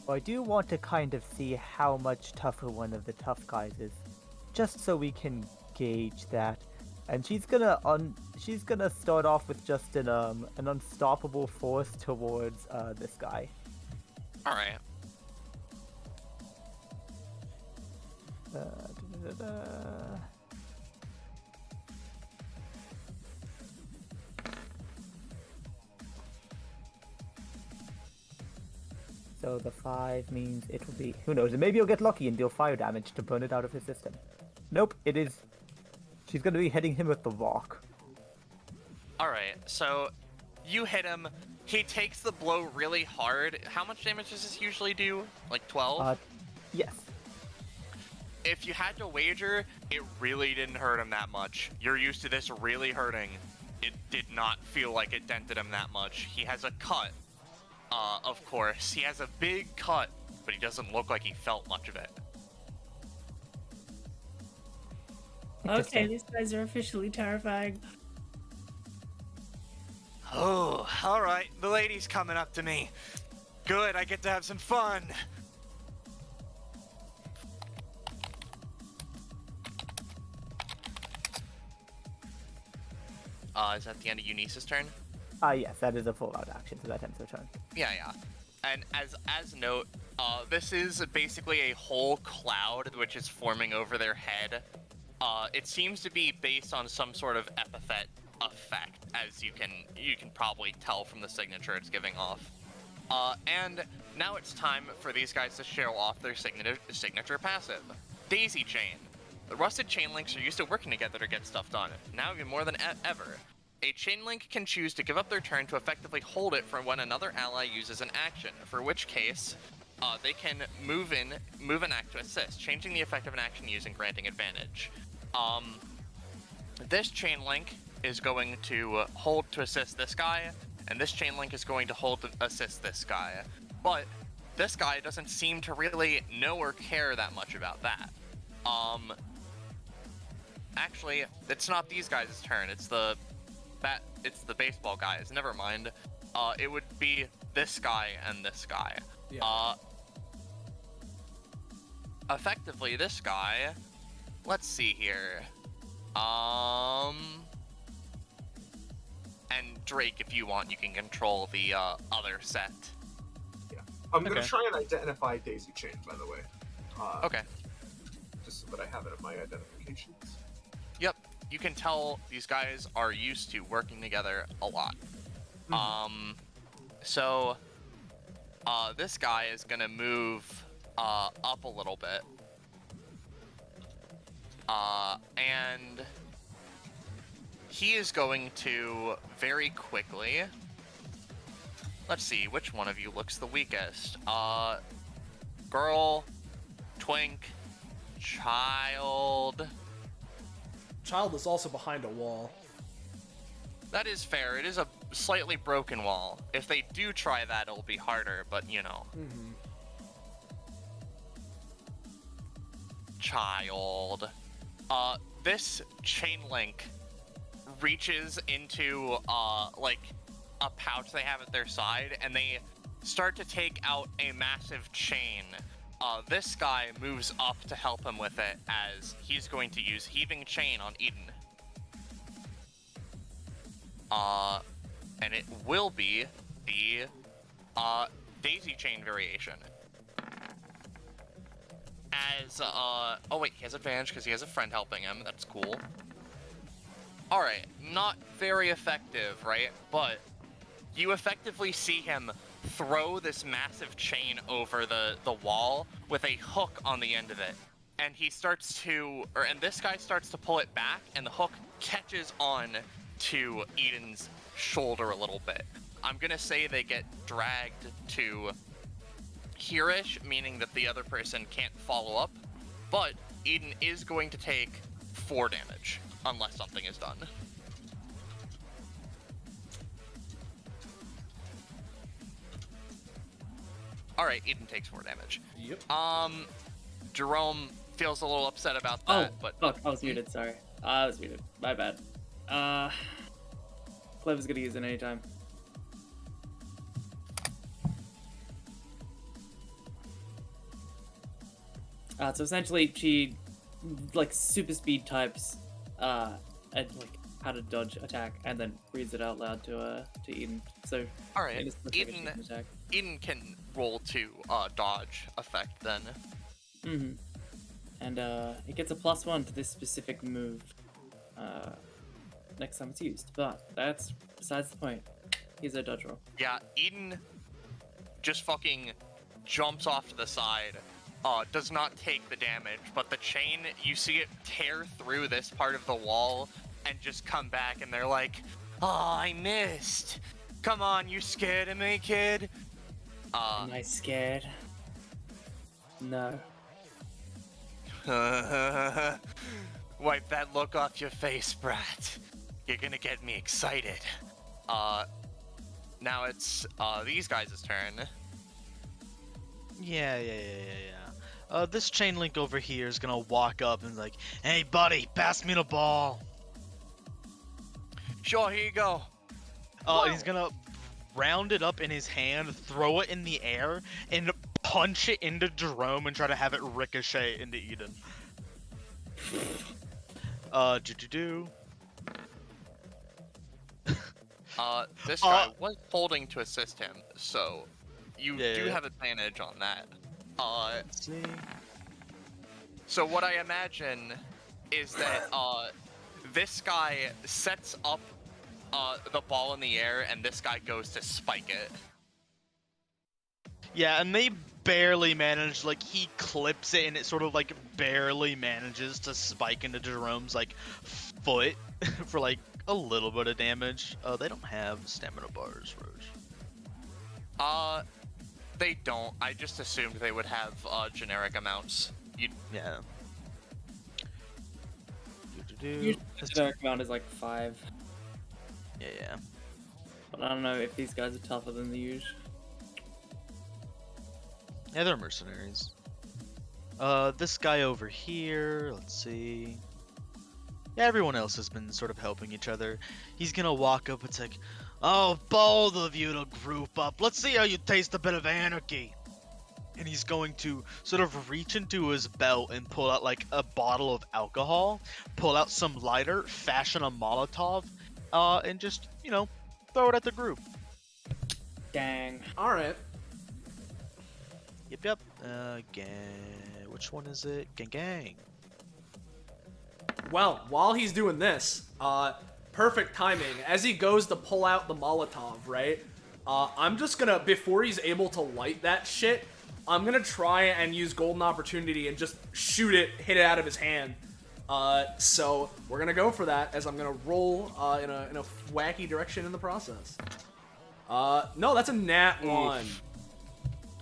Speaker 6: I do want to kind of see how much tougher one of the tough guys is, just so we can gauge that. And she's gonna start off with just an unstoppable force towards this guy.
Speaker 4: All right.
Speaker 6: Da-da-da-da. So the 5 means it will be, who knows, and maybe you'll get lucky and deal fire damage to burn it out of his system. Nope, it is, she's going to be hitting him with the rock.
Speaker 4: Alright, so you hit him, he takes the blow really hard. How much damage does this usually do? Like 12?
Speaker 6: Yes.
Speaker 4: If you had to wager, it really didn't hurt him that much. You're used to this really hurting. It did not feel like it dented him that much. He has a cut. Of course. He has a big cut, but he doesn't look like he felt much of it.
Speaker 8: Okay, these guys are officially terrifying.
Speaker 4: Oh, alright. The lady's coming up to me. Good, I get to have some fun. Is that the end of Eunice's turn?
Speaker 6: Yes, that is a full out action, so that ends her turn.
Speaker 4: Yeah. And as note, this is basically a whole cloud which is forming over their head. It seems to be based on some sort of epithet effect, as you can probably tell from the signature it's giving off. And now it's time for these guys to show off their signature passive, Daisy Chain. The rusted chain links are used to working together to get stuff done, now even more than ever. A chain link can choose to give up their turn to effectively hold it for when another ally uses an action, for which case, they can move an act to assist, changing the effect of an action using granting advantage. This chain link is going to hold to assist this guy, and this chain link is going to hold to assist this guy. But this guy doesn't seem to really know or care that much about that. Actually, it's not these guys' turn, it's the baseball guys. Never mind. It would be this guy and this guy.
Speaker 1: Yeah.
Speaker 4: Effectively, this guy. Let's see here. And Drake, if you want, you can control the other set.
Speaker 7: Yeah. I'm gonna
Speaker 5: Okay.
Speaker 7: try and identify Daisy Chain, by the way.
Speaker 4: Okay.
Speaker 7: Just so that I have it in my identifications.
Speaker 4: Yep. You can tell these guys are used to working together a lot. So this guy is gonna move up a little bit. And he is going to very quickly. Let's see, which one of you looks the weakest? Girl, twink, child.
Speaker 1: Child is also behind a wall.
Speaker 4: That is fair. It is a slightly broken wall. If they do try that, it'll be harder, but you know.
Speaker 1: Mm-hmm.
Speaker 4: child. This chain link reaches into like a pouch they have at their side, and they start to take out a massive chain. This guy moves up to help him with it, as he's going to use heaving chain on Eden. And it will be the daisy chain variation. As oh wait, he has advantage because he has a friend helping him. That's cool. All right, not very effective, right? But you effectively see him throw this massive chain over the wall with a hook on the end of it, and he starts to, and this guy starts to pull it back, and the hook catches on to Eden's shoulder a little bit. I'm gonna say they get dragged to here-ish, meaning that the other person can't follow up, but Eden is going to take 4 damage unless something is done. Alright, Eden takes 4 damage.
Speaker 1: Yep.
Speaker 4: Jerome feels a little upset about
Speaker 8: Oh,
Speaker 4: that, but
Speaker 8: fuck, I was muted, sorry. I was muted. My bad. Clever's gonna use it anytime. So essentially, she, like, super speed types, and, like, how to dodge attack, and then reads it out loud to Eden. So,
Speaker 4: alright,
Speaker 8: it is the
Speaker 4: Eden
Speaker 8: attack.
Speaker 4: Eden can roll to dodge effect then.
Speaker 8: Mm-hmm. And it gets a +1 to this specific move next time it's used. But that's besides the point. Here's a dodge roll.
Speaker 4: Yeah, Eden just fucking jumps off to the side. Does not take the damage, but the chain, you see it tear through this part of the wall and just come back, and they're like, "Oh, I missed. Come on, you scared of me, kid?"
Speaker 8: Am I scared? No.
Speaker 4: Wipe that look off your face, brat. You're gonna get me excited. Now it's these guys' turn.
Speaker 5: Yeah. This chain link over here is gonna walk up and like, "Hey, buddy, pass me the ball."
Speaker 4: Sure, here you go.
Speaker 5: And he's gonna round it up in his hand, throw it in the air, and punch it into Jerome and try to have it ricochet into Eden.
Speaker 4: This guy was holding to assist him, so you do
Speaker 5: Yeah.
Speaker 4: have advantage on that.
Speaker 5: Let's see.
Speaker 4: So what I imagine is that this guy sets up the ball in the air, and this guy goes to spike it.
Speaker 5: Yeah, and they barely manage, like, he clips it and it sort of, like, barely manages to spike into Jerome's, like, foot for, like, a little bit of damage. They don't have stamina bars, Rosche.
Speaker 4: They don't. I just assumed they would have generic amounts.
Speaker 5: Yeah.
Speaker 8: Usually the generic amount is like 5.
Speaker 5: Yeah.
Speaker 8: But I don't know if these guys are tougher than the usual.
Speaker 5: Yeah, they're mercenaries. This guy over here, let's see. Yeah, everyone else has been sort of helping each other. He's gonna walk up, it's like, "Oh, both of you to group up. Let's see how you taste a bit of anarchy." And he's going to sort of reach into his belt and pull out like a bottle of alcohol, pull out some lighter, fashion a Molotov, and just, you know, throw it at the group.
Speaker 8: Dang.
Speaker 1: All right.
Speaker 5: Yep. Which one is it? Gang.
Speaker 1: Well, while he's doing this, perfect timing. As he goes to pull out the Molotov, right? I'm just gonna, before he's able to light that shit, I'm gonna try and use Golden Opportunity and just shoot it, hit it out of his hand. So we're gonna go for that, as I'm gonna roll in a wacky direction in the process. No, that's a nat 1.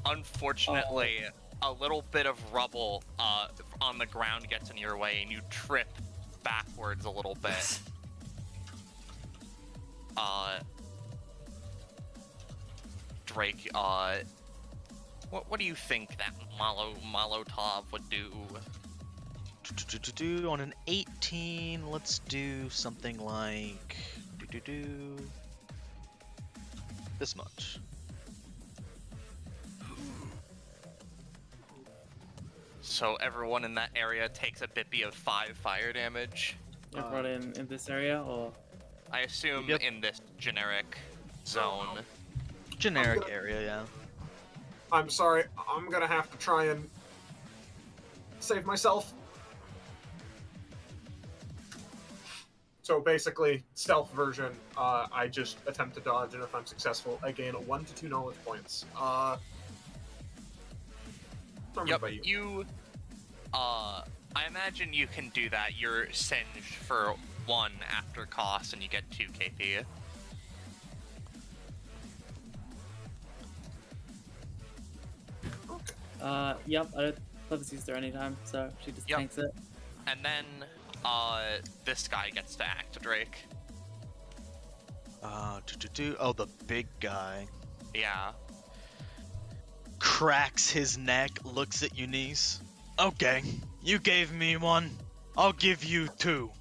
Speaker 4: Unfortunately, a little bit of rubble on the ground gets in your way, and you trip backwards a little bit. Drake, what do you think that Molotov would do?
Speaker 5: On an 18, let's do something like this much.
Speaker 4: So everyone in that area takes a bippy of 5 fire damage.
Speaker 8: Everyone in this area, or
Speaker 4: I assume
Speaker 5: Yep.
Speaker 4: in this generic zone.
Speaker 5: Generic area, yeah.
Speaker 7: I'm sorry, I'm gonna have to try and save myself. So basically, stealth version, I just attempt to dodge, and if I'm successful, I gain 1 to 2 knowledge points.
Speaker 4: Yep,
Speaker 7: By you.
Speaker 4: you, I imagine you can do that. You're singed for 1 after cost, and you get 2 KP.
Speaker 8: yep, I don't Clever's used her anytime, so she just
Speaker 4: Yep.
Speaker 8: tanks it.
Speaker 4: And then, this guy gets to act, Drake.
Speaker 5: Oh, the big guy.
Speaker 4: Yeah.
Speaker 5: Cracks his neck, looks at Eunice. Okay, you gave me 1. I'll give you 2.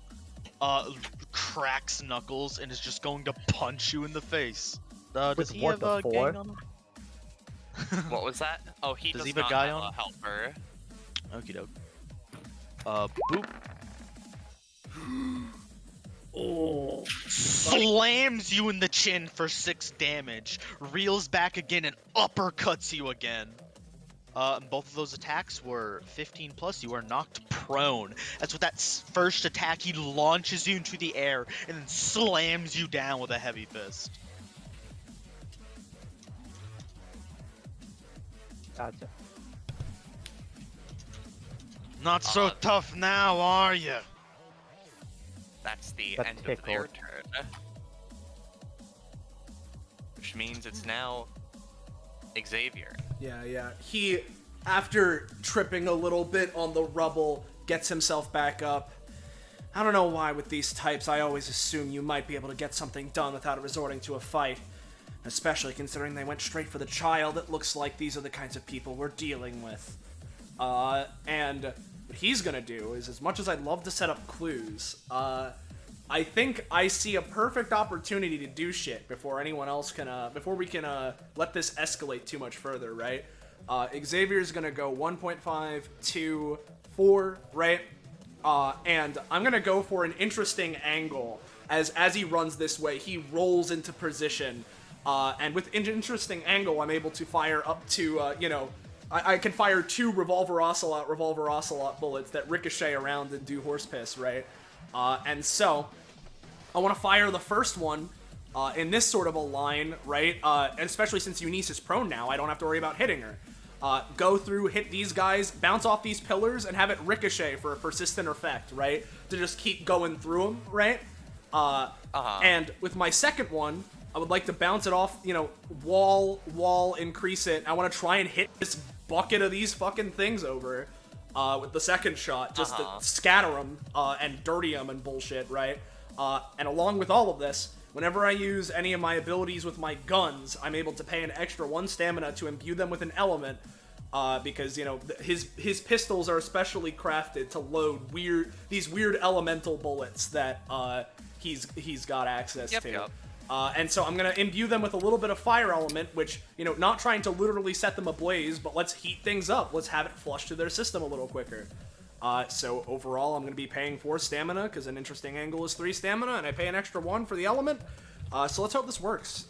Speaker 5: Cracks knuckles and is just going to punch you in the face. Does
Speaker 6: With
Speaker 5: he
Speaker 6: what,
Speaker 5: have
Speaker 6: the
Speaker 5: a
Speaker 6: 4?
Speaker 5: gang on him?
Speaker 4: What was that? Oh, he
Speaker 5: Does
Speaker 4: does
Speaker 5: he have a
Speaker 4: not
Speaker 5: guy
Speaker 4: have
Speaker 5: on?
Speaker 4: a helper.
Speaker 5: Okie doke. Boop.
Speaker 8: Oh,
Speaker 5: Slams you in the chin for 6 damage. Reels back again and uppercuts you again. And both of those attacks were 15 plus. You are knocked prone. That's what that first attack, he launches you into the air and then slams you down with a heavy fist.
Speaker 6: Gotcha.
Speaker 5: Not so tough now, are you?
Speaker 4: That's the
Speaker 6: That's
Speaker 4: end of their
Speaker 6: tickled.
Speaker 4: turn. Which means it's now Xavier.
Speaker 1: Yeah. He, after tripping a little bit on the rubble, gets himself back up. I don't know why with these types I always assume you might be able to get something done without resorting to a fight. Especially considering they went straight for the child, it looks like these are the kinds of people we're dealing with. And what he's gonna do is, as much as I'd love to set up clues, I think I see a perfect opportunity to do shit before anyone else can, before we can, let this escalate too much further, right? Xavier's gonna go 1.5, 2, 4, right? And I'm gonna go for an interesting angle. As he runs this way, he rolls into position, and with an interesting angle, I'm able to fire up to, I can fire 2 revolver ocelot bullets that ricochet around and do horse piss, right? And so, I want to fire the first one in this sort of a line, right? And especially since Eunice is prone now, I don't have to worry about hitting her. Go through, hit these guys, bounce off these pillars, and have it ricochet for a persistent effect, right? To just keep going through them, right? And with my second one, I would like to bounce it off, wall, increase it. I want to try and hit this bucket of these fucking things over with the second shot, just to scatter them and dirty them and bullshit, right? And along with all of this, whenever I use any of my abilities with my guns, I'm able to pay an extra 1 stamina to imbue them with an element, because, his pistols are especially crafted to load these weird elemental bullets that he's got access to.
Speaker 4: Yep.
Speaker 1: And so I'm going to imbue them with a little bit of fire element, which, not trying to literally set them ablaze, but let's heat things up. Let's have it flush to their system a little quicker. So overall, I'm going to be paying 4 stamina, because an interesting angle is 3 stamina, and I pay an extra 1 for the element. So let's hope this works.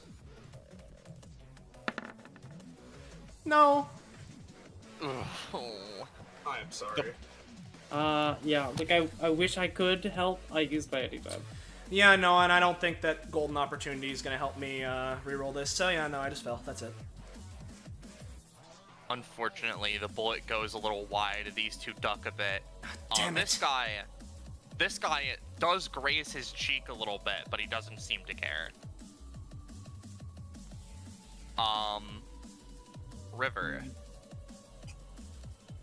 Speaker 1: No.
Speaker 4: Oh.
Speaker 7: I am sorry.
Speaker 8: yeah, like I wish I could help. I used my anytime.
Speaker 1: Yeah, no, and I don't think that Golden Opportunity is going to help me reroll this. So yeah, no, I just fell. That's it.
Speaker 4: Unfortunately, the bullet goes a little wide. These 2 duck a bit.
Speaker 1: Damn
Speaker 4: This
Speaker 1: it.
Speaker 4: guy does graze his cheek a little bit, but he doesn't seem to care. River.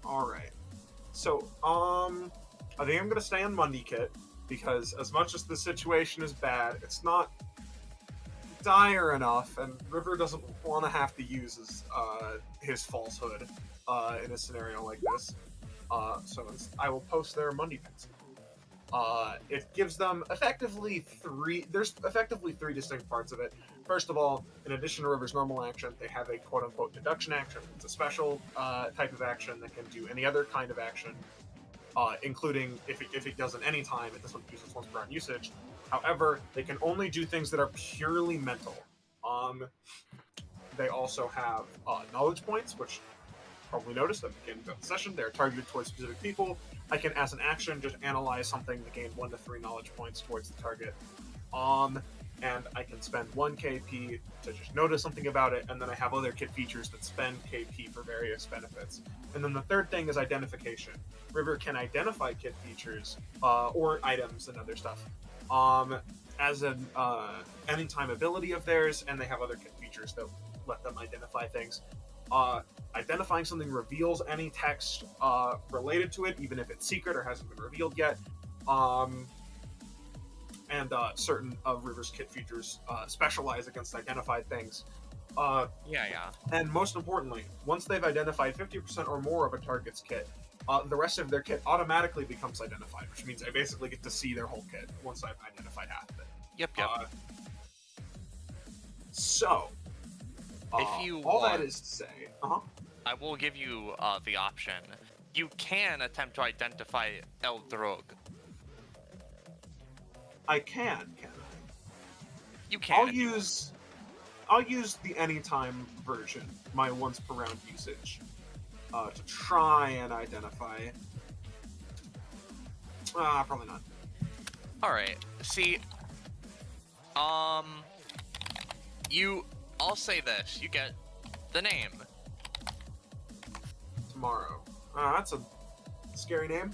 Speaker 7: Alright. So, I think I'm gonna stay on Monday Kit, because as much as the situation is bad, it's not dire enough, and River doesn't want to have to use his falsehood in a scenario like this. I will post their Monday pencil. It gives them effectively there's effectively three distinct parts of it. First of all, in addition to River's normal action, they have a quote-unquote deduction action. It's a special type of action that can do any other kind of action, including if it does at any time, it doesn't use its once per round usage. However, they can only do things that are purely mental. They also have knowledge points, which probably noticed at the beginning of the session. They're targeted towards specific people. I can, as an action, just analyze something to gain 1 to 3 knowledge points towards the target. And I can spend 1 KP to just notice something about it, and then I have other kit features that spend KP for various benefits. And then the third thing is identification. River can identify kit features, or items and other stuff, as an anytime ability of theirs, and they have other kit features that let them identify things. Identifying something reveals any text related to it, even if it's secret or hasn't been revealed yet. And certain of River's kit features specialize against identified things. And most importantly, once they've identified 50% or more of a target's kit, the rest of their kit automatically becomes identified, which means I basically get to see their whole kit once I've identified half of it.
Speaker 4: Yep.
Speaker 7: So,
Speaker 4: if you
Speaker 7: all
Speaker 4: want,
Speaker 7: that is to say,
Speaker 4: I will give you the option. You can attempt to identify El Drog.
Speaker 7: I can I?
Speaker 4: You can.
Speaker 7: I'll use the anytime version, my once per round usage, to try and identify. Probably not.
Speaker 4: All right. See, I'll say this. You get the name.
Speaker 7: Tomorrow. That's a scary name.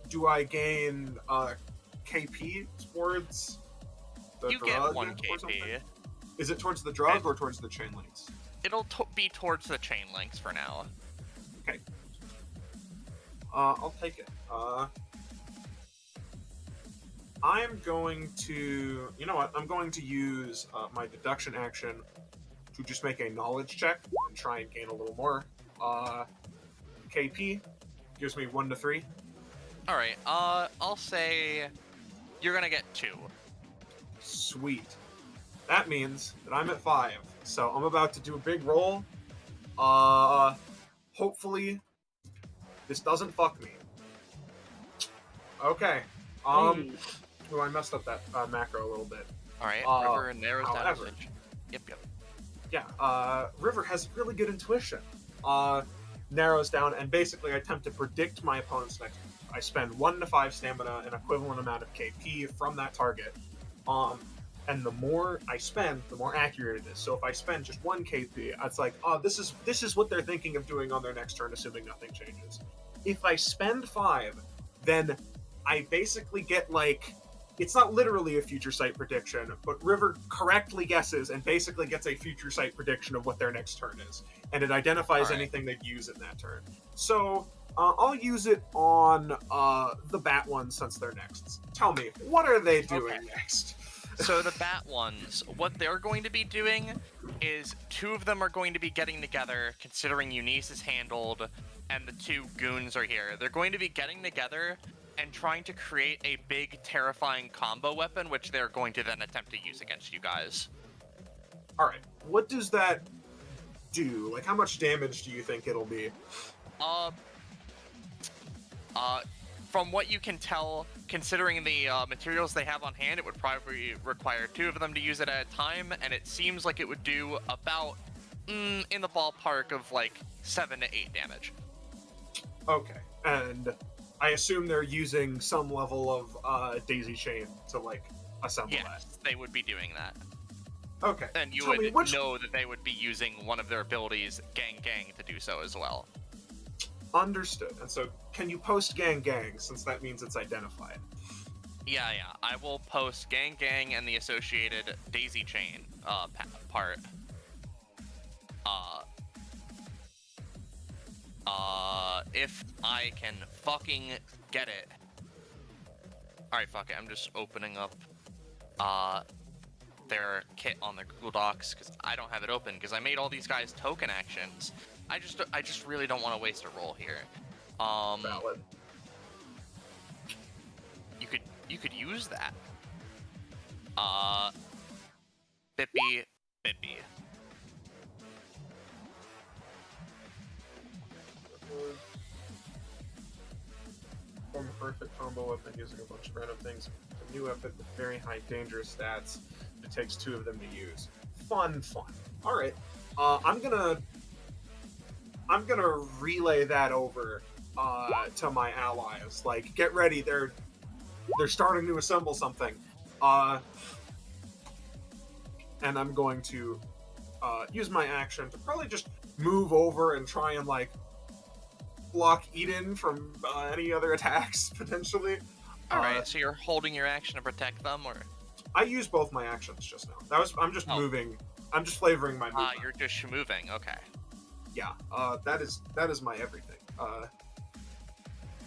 Speaker 7: Do I gain KP towards the
Speaker 4: you
Speaker 7: drug?
Speaker 4: Get 1
Speaker 7: or
Speaker 4: KP.
Speaker 7: something? Is it towards the drug or towards the chain links?
Speaker 4: It'll be towards the chain links for now.
Speaker 7: Okay. I'll take it. I'm going to... You know what? I'm going to use my deduction action to just make a knowledge check and try and gain a little more. KP gives me 1 to 3.
Speaker 4: Alright, I'll say you're gonna get 2.
Speaker 7: Sweet. That means that I'm at 5. So I'm about to do a big roll. Hopefully this doesn't fuck me. Okay. Oh, I messed up that macro a little bit.
Speaker 4: Alright, River narrows down usage. Yep.
Speaker 7: Yeah, River has really good intuition. Narrows down, and basically I attempt to predict my opponent's next move. I spend 1 to 5 stamina, an equivalent amount of KP from that target. And the more I spend, the more accurate it is. So if I spend just 1 KP, it's like, this is what they're thinking of doing on their next turn, assuming nothing changes. If I spend 5, then I basically get, like, it's not literally a future sight prediction, but River correctly guesses and basically gets a future sight prediction of what their next turn is. And it identifies anything they'd use in that turn. So I'll use it on the Bat ones since they're next. Tell me, what are they doing next?
Speaker 4: So the Bat ones, what they're going to be doing is 2 of them are going to be getting together, considering Eunice is handled and the 2 goons are here. They're going to be getting together and trying to create a big, terrifying combo weapon, which they're going to then attempt to use against you guys.
Speaker 7: Alright, what does that do? Like, how much damage do you think it'll be?
Speaker 4: From what you can tell, considering the materials they have on hand, it would probably require 2 of them to use it at a time, and it seems like it would do about, in the ballpark of, like, 7 to 8 damage.
Speaker 7: Okay, and I assume they're using some level of daisy chain to, like, assemble that.
Speaker 4: Yes, they would be doing that.
Speaker 7: Okay.
Speaker 4: And you would know that they would be using one of their abilities, Gang Gang, to do so as well.
Speaker 7: Understood. And so, can you post Gang Gang, since that means it's identified?
Speaker 4: Yeah. I will post Gang Gang and the associated daisy chain part. If I can fucking get it. Alright, fuck it. I'm just opening up their kit on their Google Docs because I don't have it open because I made all these guys token actions. I just really don't want to waste a roll here.
Speaker 7: Valid.
Speaker 4: You could use that. Bippy.
Speaker 7: Form a perfect combo weapon using a bunch of random things. A new weapon with very high danger stats. It takes 2 of them to use. Fun. All right. I'm gonna relay that over to my allies. Like, get ready. They're starting to assemble something. And I'm going to use my action to probably just move over and try and like block Eden from any other attacks potentially.
Speaker 4: All right, so you're holding your action to protect them, or?
Speaker 7: I used both my actions just now. I'm just moving. I'm just flavoring my movement.
Speaker 4: You're just moving. Okay.
Speaker 7: Yeah. That is my everything.
Speaker 4: All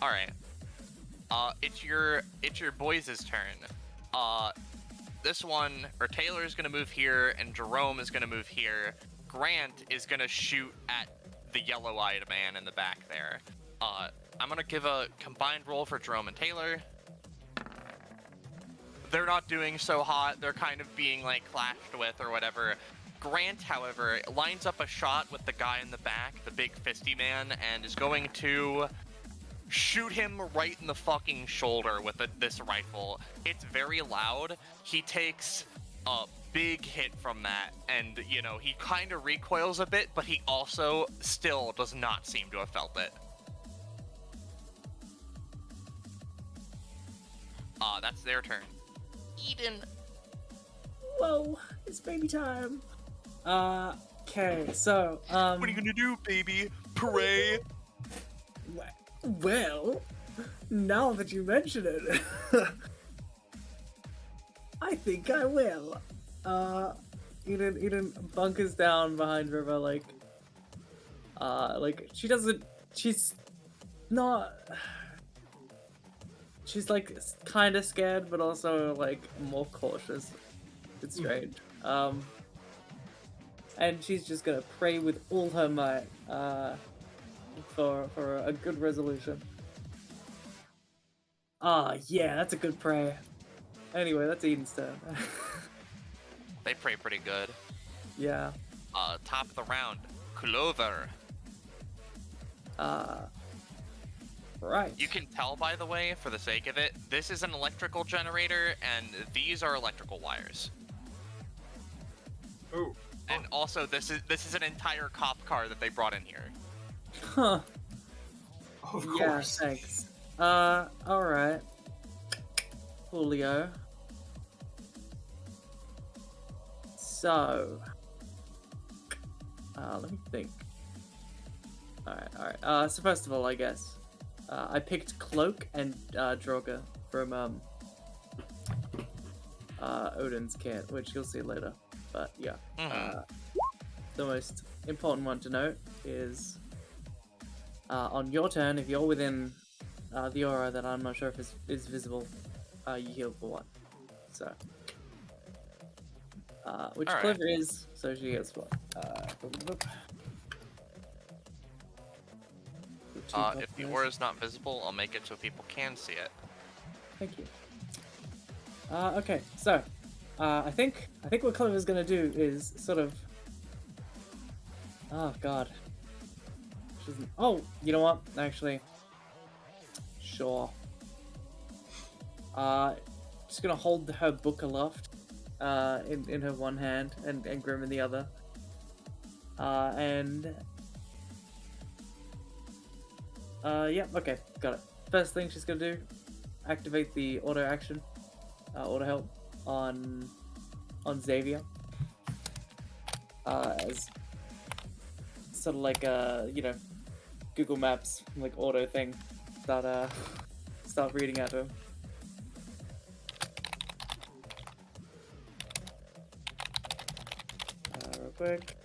Speaker 4: right. It's your boys' turn. This one, or Taylor's gonna move here, and Jerome is gonna move here. Grant is gonna shoot at the yellow-eyed man in the back there. I'm gonna give a combined roll for Jerome and Taylor. They're not doing so hot. They're kind of being like clashed with or whatever. Grant, however, lines up a shot with the guy in the back, the big fisty man, and is going to shoot him right in the fucking shoulder with this rifle. It's very loud. He takes a big hit from that, and, you know, he kind of recoils a bit, but he also still does not seem to have felt it. That's their turn. Eden.
Speaker 8: Whoa, it's baby time. Okay, so,
Speaker 4: What are you gonna do, baby? Pray?
Speaker 8: Well, now that you mention it, I think I will. Eden bunkers down behind River, like she's like kind of scared, but also like more cautious. It's strange. And she's just gonna pray with all her might, for a good resolution. Yeah, that's a good prayer. Anyway, that's Eden's turn.
Speaker 4: They pray pretty good.
Speaker 8: Yeah.
Speaker 4: Top of the round, Clover.
Speaker 8: Right.
Speaker 4: You can tell, by the way, for the sake of it, this is an electrical generator, and these are electrical wires.
Speaker 7: Ooh.
Speaker 4: And also, this is an entire cop car that they brought in here.
Speaker 8: Huh.
Speaker 7: Of
Speaker 8: Yeah,
Speaker 7: course.
Speaker 8: thanks. Alright. Julio. So... let me think. Alright. So first of all, I guess, I picked Cloak and, Droga from, Odin's kit, which you'll see later. But, yeah. The most important one to note is... on your turn, if you're within the aura that I'm not sure if is visible, you heal for 1. So, which
Speaker 4: All right.
Speaker 8: Clover is, so she heals for 1.
Speaker 4: If the aura is not visible, I'll make it so people can see it.
Speaker 8: Thank you. Okay, so I think what Clover's gonna do is sort of. Oh God. She doesn't. Oh, you know what? Actually, sure. Just gonna hold her book aloft, in her one hand and Grim in the other. Yep. Okay, got it. First thing she's gonna do, activate the auto action, auto help on Xavier. As sort of like Google Maps like auto thing. Start reading out to him. Real quick.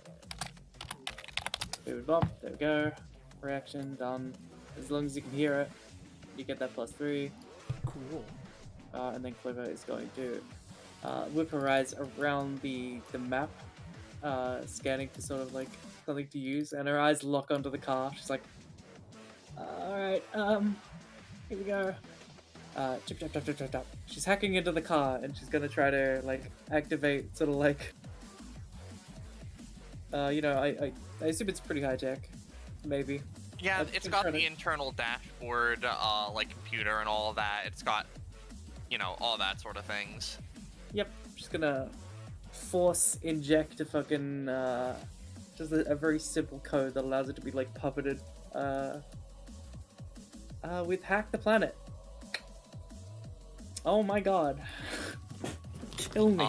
Speaker 8: Boom, bump. There we go. Reaction done. As long as you can hear it, you get that +3.
Speaker 6: Cool.
Speaker 8: And then Clover is going to whip her eyes around the map, scanning for sort of like something to use, and her eyes lock onto the car. She's like, "Alright, here we go." Chip, chop, chop, chop, chop, chop. She's hacking into the car, and she's gonna try to like activate sort of like, you know, I assume it's pretty high tech, maybe.
Speaker 4: Yeah,
Speaker 8: Let's
Speaker 4: it's
Speaker 8: just
Speaker 4: got
Speaker 8: try
Speaker 4: the
Speaker 8: to-
Speaker 4: internal dashboard, like computer and all of that. It's got, you know, all that sort of things.
Speaker 8: Yep, just gonna force inject a fucking just a very simple code that allows it to be like puppeted with Hack the Planet. Oh my god. Kill me.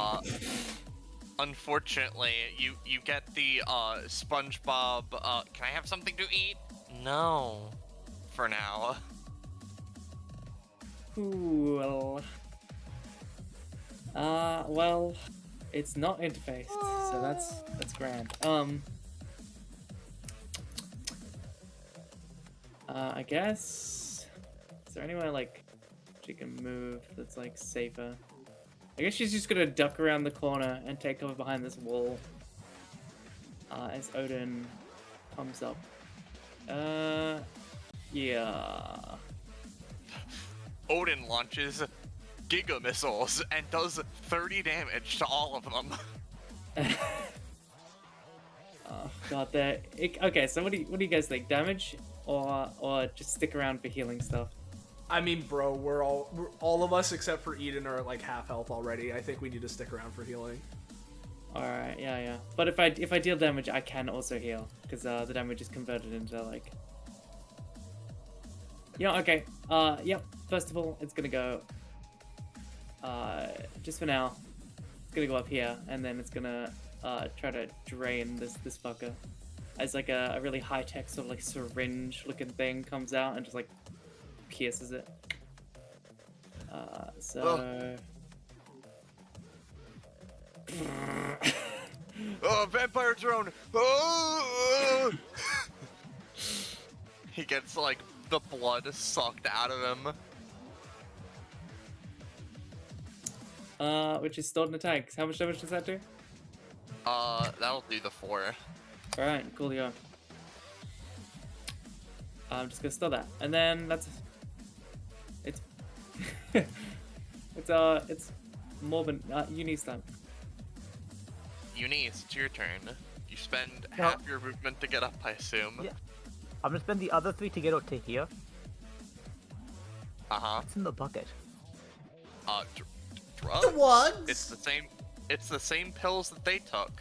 Speaker 4: Unfortunately, you get the SpongeBob. Can I have something to eat? No, for now.
Speaker 8: Cool. Well, it's not interfaced, so that's grand. I guess. Is there anywhere like she can move that's like safer? I guess she's just gonna duck around the corner and take cover behind this wall. As Odin comes up. Yeah.
Speaker 4: Odin launches Giga missiles and does 30 damage to all of them.
Speaker 8: Oh god, okay. So what do you guys think? Damage or just stick around for healing stuff?
Speaker 1: I mean, bro, we're all of us except for Eden are at like half health already. I think we need to stick around for healing.
Speaker 8: All right, yeah. But if I deal damage, I can also heal because the damage is converted into like. Yeah. Okay. Yep. First of all, it's gonna go. Just for now, it's gonna go up here, and then it's gonna try to drain this fucker. As like a really high tech sort of like syringe looking thing comes out and just like pierces it. So.
Speaker 4: Oh, vampire drone! Oh! He gets like the blood sucked out of him.
Speaker 8: Which is stored in the tanks. How much damage does that do?
Speaker 4: That'll do the 4.
Speaker 8: Alright, coolio. I'm just gonna store that. And then that's... It's... it's Morbin, Uni's time.
Speaker 4: Eunice, it's your turn. You spend half your movement to get up, I assume.
Speaker 6: Yeah. I'm gonna spend the other 3 to get out to here.
Speaker 4: Uh-huh.
Speaker 6: What's in the bucket?
Speaker 4: Drugs?
Speaker 1: Drugs?
Speaker 4: It's the same pills that they took.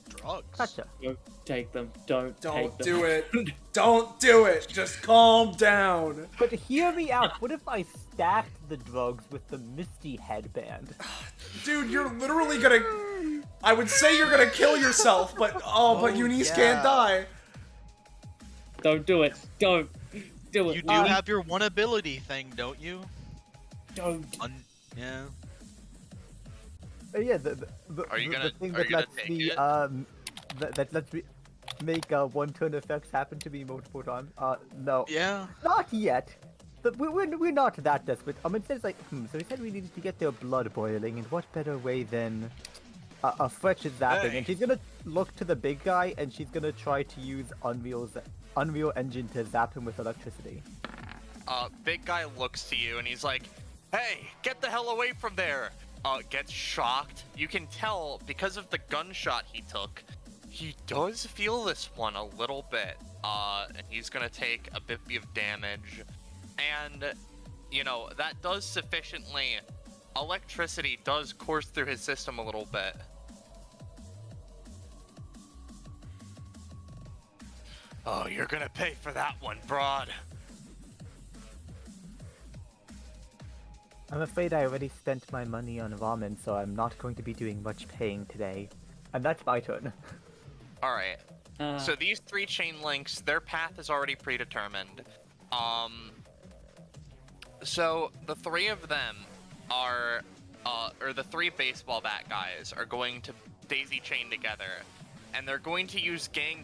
Speaker 5: Drugs.
Speaker 6: Gotcha.
Speaker 8: Don't take them. Don't take them.
Speaker 1: do it. Don't do it. Just calm down.
Speaker 6: But hear me out. What if I stacked the drugs with the Misty headband?
Speaker 1: Dude, you're literally gonna... I would say you're gonna kill yourself, but but Eunice can't die.
Speaker 8: Don't do it. Don't do it.
Speaker 5: You do have your one ability thing, don't you?
Speaker 8: Don't.
Speaker 5: Yeah.
Speaker 6: Yeah, the thing that lets me that lets me make one-turn effects happen to me multiple times. No.
Speaker 5: Yeah.
Speaker 6: Not yet. But we're not that desperate. Instead it's like, so we said we needed to get their blood boiling, and what better way than a fresh zapping?
Speaker 4: Hey.
Speaker 6: And she's gonna look to the big guy, and she's gonna try to use Unreal Engine to zap him with electricity.
Speaker 4: Big guy looks to you and he's like, "Hey, get the hell away from there!" Gets shocked. You can tell because of the gunshot he took, he does feel this one a little bit. And he's gonna take a bit of damage. And, you know, that does sufficiently... Electricity does course through his system a little bit. Oh, you're gonna pay for that one, broad.
Speaker 6: I'm afraid I already spent my money on ramen, so I'm not going to be doing much paying today. And that's my turn.
Speaker 4: Alright. So these 3 chain links, their path is already predetermined. So the 3 of them are, or the 3 baseball bat guys are going to daisy chain together. And they're going to use gang,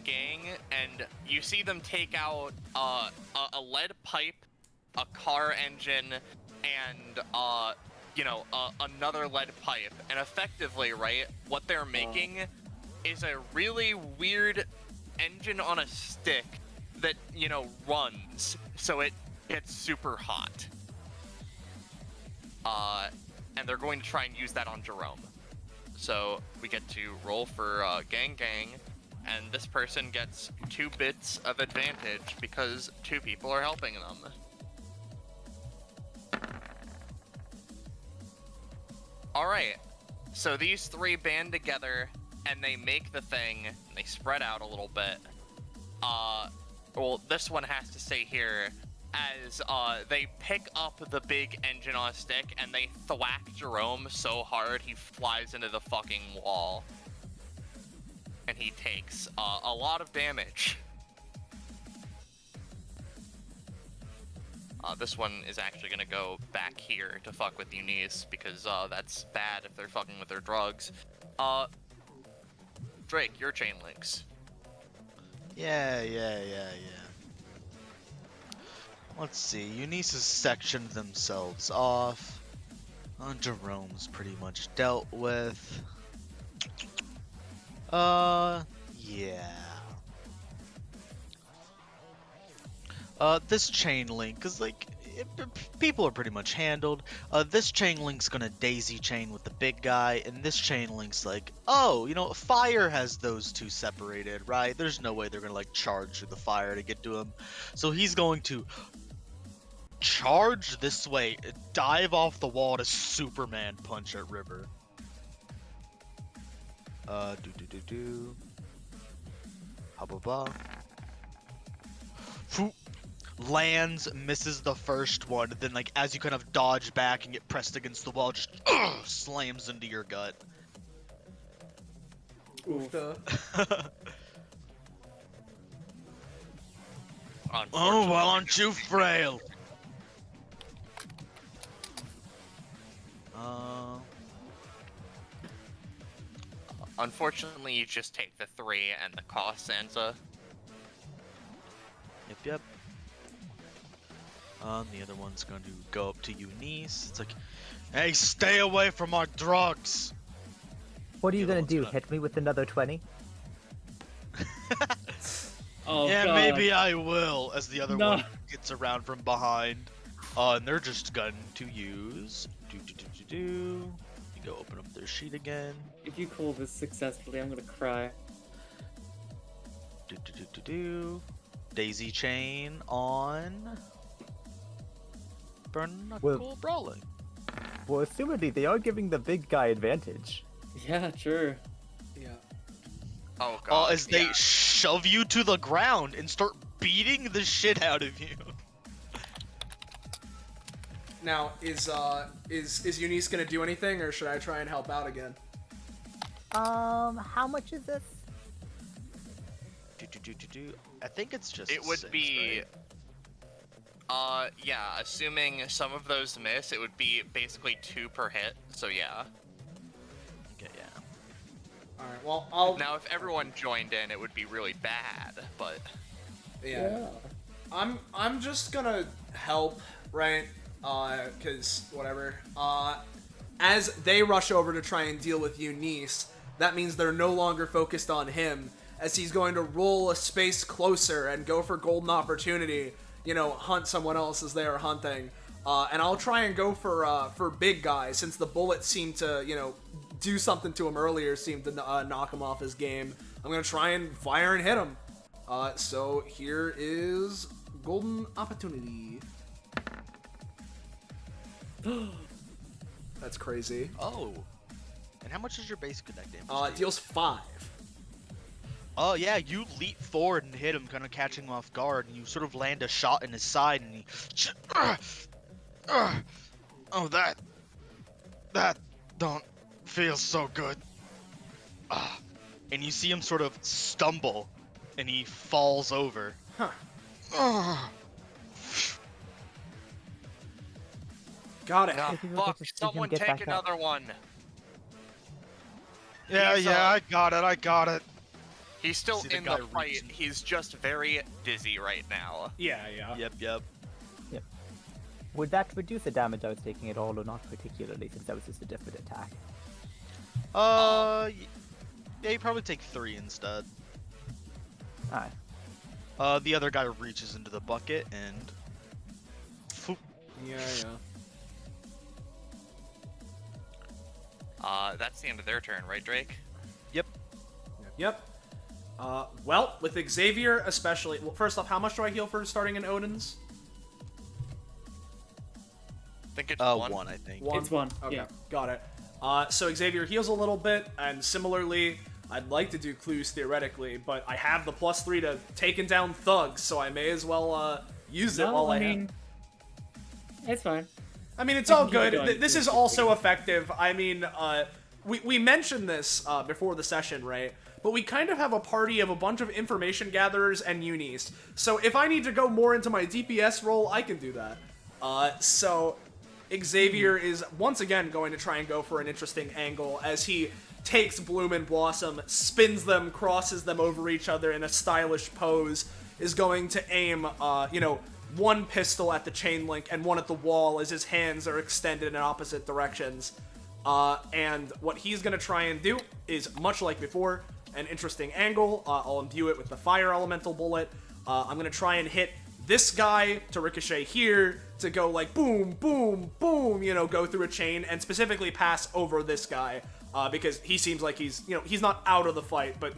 Speaker 4: and you see them take out a lead pipe, a car engine, and another lead pipe, and effectively, right, what they're making is a really weird engine on a stick that, runs, so it gets super hot. And they're going to try and use that on Jerome. So we get to roll for gang, and this person gets 2 bits of advantage because 2 people are helping them. Alright, so these 3 band together, and they make the thing, and they spread out a little bit. Well, this one has to stay here, as they pick up the big engine on a stick, and they thwack Jerome so hard he flies into the fucking wall. And he takes a lot of damage. This one is actually gonna go back here to fuck with Eunice, because that's bad if they're fucking with their drugs. Drake, your chain links.
Speaker 5: Yeah. Let's see. Eunice's sectioned themselves off. Jerome's pretty much dealt with. Yeah. This chain link is like people are pretty much handled. This chain link's gonna daisy chain with the big guy, and this chain link's like, oh, fire has those 2 separated, right? There's no way they're gonna like charge through the fire to get to him. So he's going to charge this way, dive off the wall to Superman punch at River. Hubba. Lands, misses the first one, then like as you kind of dodge back and get pressed against the wall, just slams into your gut.
Speaker 1: Oof.
Speaker 5: Oh, well, aren't you frail?
Speaker 4: Unfortunately, you just take the 3 and the cost, Sansa.
Speaker 5: Yep. The other one's going to go up to Eunice. It's like, hey, stay away from our drugs!
Speaker 6: What are you gonna do? Hit me with another 20?
Speaker 8: Oh,
Speaker 5: yeah,
Speaker 8: God.
Speaker 5: maybe I will, as the other one gets around from behind. And they're just going to use... You go open up their sheet again.
Speaker 8: If you call this successfully, I'm gonna cry.
Speaker 5: Daisy chain on... Burn Knuckle Brawling.
Speaker 6: Well, assumedly they are giving the big guy advantage.
Speaker 8: Yeah, sure.
Speaker 1: Yeah.
Speaker 4: Oh god.
Speaker 5: As they shove you to the ground and start beating the shit out of you.
Speaker 1: Now, is Eunice gonna do anything, or should I try and help out again?
Speaker 6: How much is this?
Speaker 5: I think it's just.
Speaker 4: It would
Speaker 5: 6,
Speaker 4: be.
Speaker 5: right?
Speaker 4: Yeah, assuming some of those miss, it would be basically 2 per hit, so yeah.
Speaker 5: Okay, yeah.
Speaker 1: Alright, well, I'll...
Speaker 4: Now, if everyone joined in, it would be really bad, but...
Speaker 1: Yeah. I'm just gonna help, right? Cause whatever. As they rush over to try and deal with Eunice, that means they're no longer focused on him, as he's going to roll a space closer and go for golden opportunity, hunt someone else as they are hunting. And I'll try and go for big guy, since the bullet seemed to, do something to him earlier, seemed to knock him off his game. I'm gonna try and fire and hit him. So here is golden opportunity. That's crazy.
Speaker 5: Oh. And how much is your base connect damage?
Speaker 1: It deals 5.
Speaker 5: Oh yeah, you leap forward and hit him, kind of catching him off guard, and you sort of land a shot in his side, and he... Oh, that don't feel so good. And you see him sort of stumble, and he falls over.
Speaker 1: Huh. Got it.
Speaker 4: Ah,
Speaker 6: Maybe we'll
Speaker 4: fuck,
Speaker 6: get to see him
Speaker 4: someone
Speaker 6: get
Speaker 4: take
Speaker 6: back up.
Speaker 4: another one.
Speaker 5: Yeah,
Speaker 4: He's,
Speaker 5: I got it.
Speaker 4: He's still
Speaker 5: See the
Speaker 4: in
Speaker 5: guy
Speaker 4: the fight.
Speaker 5: reaching.
Speaker 4: He's just very dizzy right now.
Speaker 1: Yeah.
Speaker 5: Yep.
Speaker 6: Would that reduce the damage I was taking at all, or not particularly, since that was just a different attack?
Speaker 5: Yeah, you probably take 3 instead.
Speaker 6: Alright.
Speaker 5: The other guy reaches into the bucket and... Foop.
Speaker 1: Yeah.
Speaker 4: That's the end of their turn, right, Drake?
Speaker 1: Yep. Well, with Xavier especially... Well, first off, how much do I heal for starting in Odin's?
Speaker 4: I think it's
Speaker 5: 1, I think.
Speaker 8: It's 1.
Speaker 1: Okay,
Speaker 8: Yeah.
Speaker 1: got it. So Xavier heals a little bit, and similarly, I'd like to do clues theoretically, but I have the +3 to taking down thugs, so I may as well use it while I have.
Speaker 8: It's fine.
Speaker 1: I mean, it's
Speaker 8: I
Speaker 1: all
Speaker 8: can keep
Speaker 1: good.
Speaker 8: going.
Speaker 1: This is also effective. I mean, we mentioned this before the session, right? But we kind of have a party of a bunch of information gatherers and unis. So if I need to go more into my DPS role, I can do that. So Xavier is once again going to try and go for an interesting angle as he takes Bloom and Blossom, spins them, crosses them over each other in a stylish pose, is going to aim, one pistol at the chain link and one at the wall as his hands are extended in opposite directions. And what he's going to try and do is, much like before, an interesting angle. I'll imbue it with the fire elemental bullet. I'm going to try and hit this guy to ricochet here, to go like boom, boom, boom, go through a chain, and specifically pass over this guy, because he seems like he's not out of the fight, but,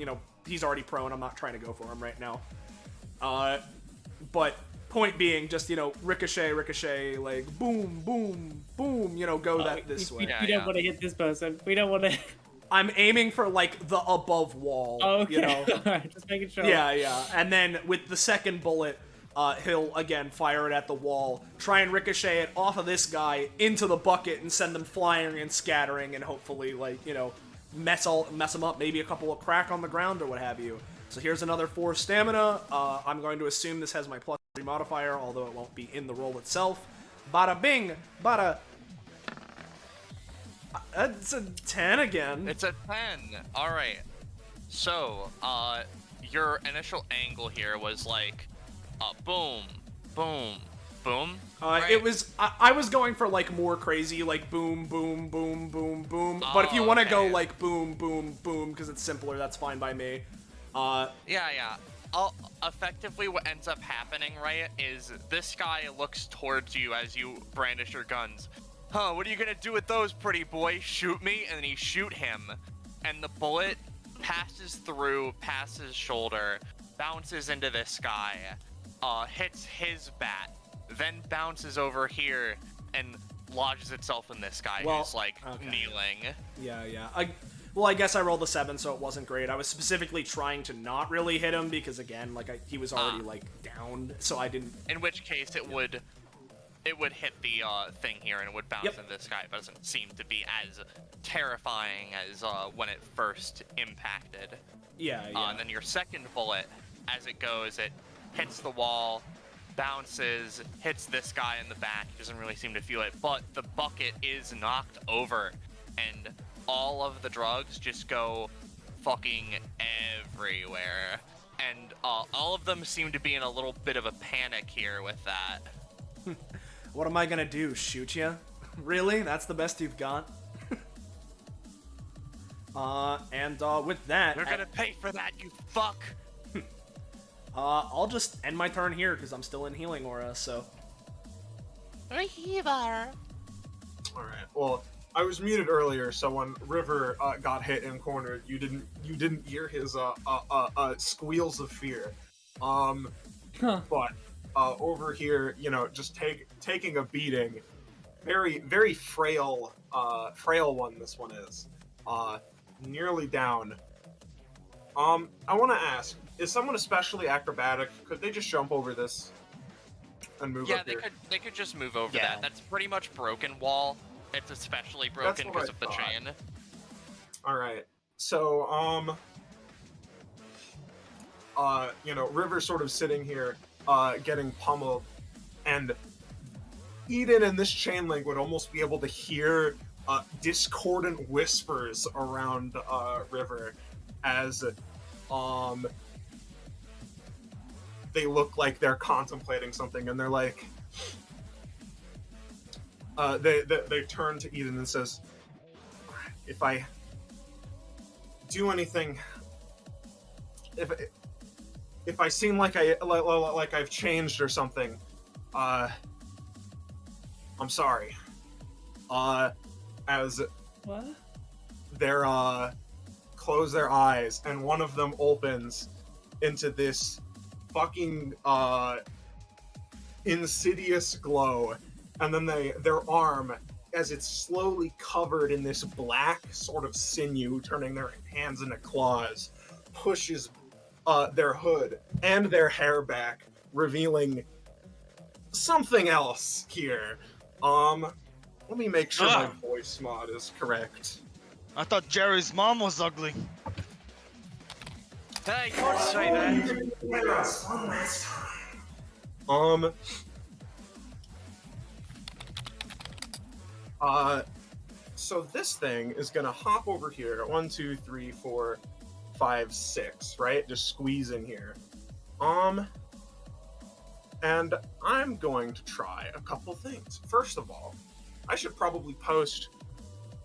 Speaker 1: he's already prone. I'm not trying to go for him right now. But point being, just, ricochet, like boom, boom, boom, go this way.
Speaker 8: We don't want to hit this person. We don't want to...
Speaker 1: I'm aiming for, like, the above wall,
Speaker 8: Oh, okay. Alright, just making sure.
Speaker 1: Yeah. And then with the second bullet, he'll, again, fire it at the wall, try and ricochet it off of this guy into the bucket and send them flying and scattering and hopefully, like, mess them up, maybe a couple of crack on the ground or what have you. So here's another 4 stamina. I'm going to assume this has my +3 modifier, although it won't be in the roll itself. Bada bing, bada... It's a 10 again.
Speaker 4: It's a 10. All right. So, your initial angle here was like, boom, boom, boom.
Speaker 1: Right? It was. I was going for like more crazy, like boom, boom, boom, boom, boom. But if you want to go like boom, boom, boom, because it's simpler, that's fine by me.
Speaker 4: Yeah. Effectively, what ends up happening, right, is this guy looks towards you as you brandish your guns. Huh, what are you gonna do with those, pretty boy? Shoot me? And then you shoot him. And the bullet passes through, past his shoulder, bounces into this guy, hits his bat, then bounces over here and lodges itself in this guy who's, like, kneeling.
Speaker 1: Yeah. I guess I rolled a 7, so it wasn't great. I was specifically trying to not really hit him because, again, like, he was already, like, down, so I didn't...
Speaker 4: In which case, it would hit the thing here and it would bounce into this guy, but it doesn't seem to be as terrifying as when it first impacted.
Speaker 1: Yeah.
Speaker 4: And then your second bullet, as it goes, it hits the wall, bounces, hits this guy in the back. He doesn't really seem to feel it, but the bucket is knocked over, and all of the drugs just go fucking everywhere. And all of them seem to be in a little bit of a panic here with that.
Speaker 1: What am I gonna do, shoot ya? Really? That's the best you've got? And with that...
Speaker 4: You're gonna pay for that, you fuck!
Speaker 1: I'll just end my turn here, because I'm still in healing aura, so...
Speaker 4: Alright,
Speaker 7: well, I was muted earlier, so when River got hit and cornered, you didn't hear his squeals of fear. But over here, just taking a beating, very very frail one. This one is nearly down. I want to ask: is someone especially acrobatic? Could they just jump over this and move up here?
Speaker 4: Yeah, they could just move over that. That's pretty much broken wall. It's especially broken because of the chain.
Speaker 7: All right, so River's sort of sitting here, getting pummeled, and Eden and this chain link would almost be able to hear discordant whispers around River as they look like they're contemplating something, and they're like, they turn to Eden and says, if I do anything, if I seem like I've changed or something, I'm sorry. As
Speaker 8: What?
Speaker 7: they're close their eyes and one of them opens into this fucking insidious glow, and then their arm, as it's slowly covered in this black sort of sinew, turning their hands into claws, pushes their hood and their hair back, revealing something else here. Let me make sure my voice mod is correct.
Speaker 5: I thought Jerry's mom was ugly.
Speaker 4: Hey, don't say that.
Speaker 7: One last time. So this thing is gonna hop over here. 1, 2, 3, 4, 5, 6, right? Just squeeze in here. And I'm going to try a couple things. First of all, I should probably post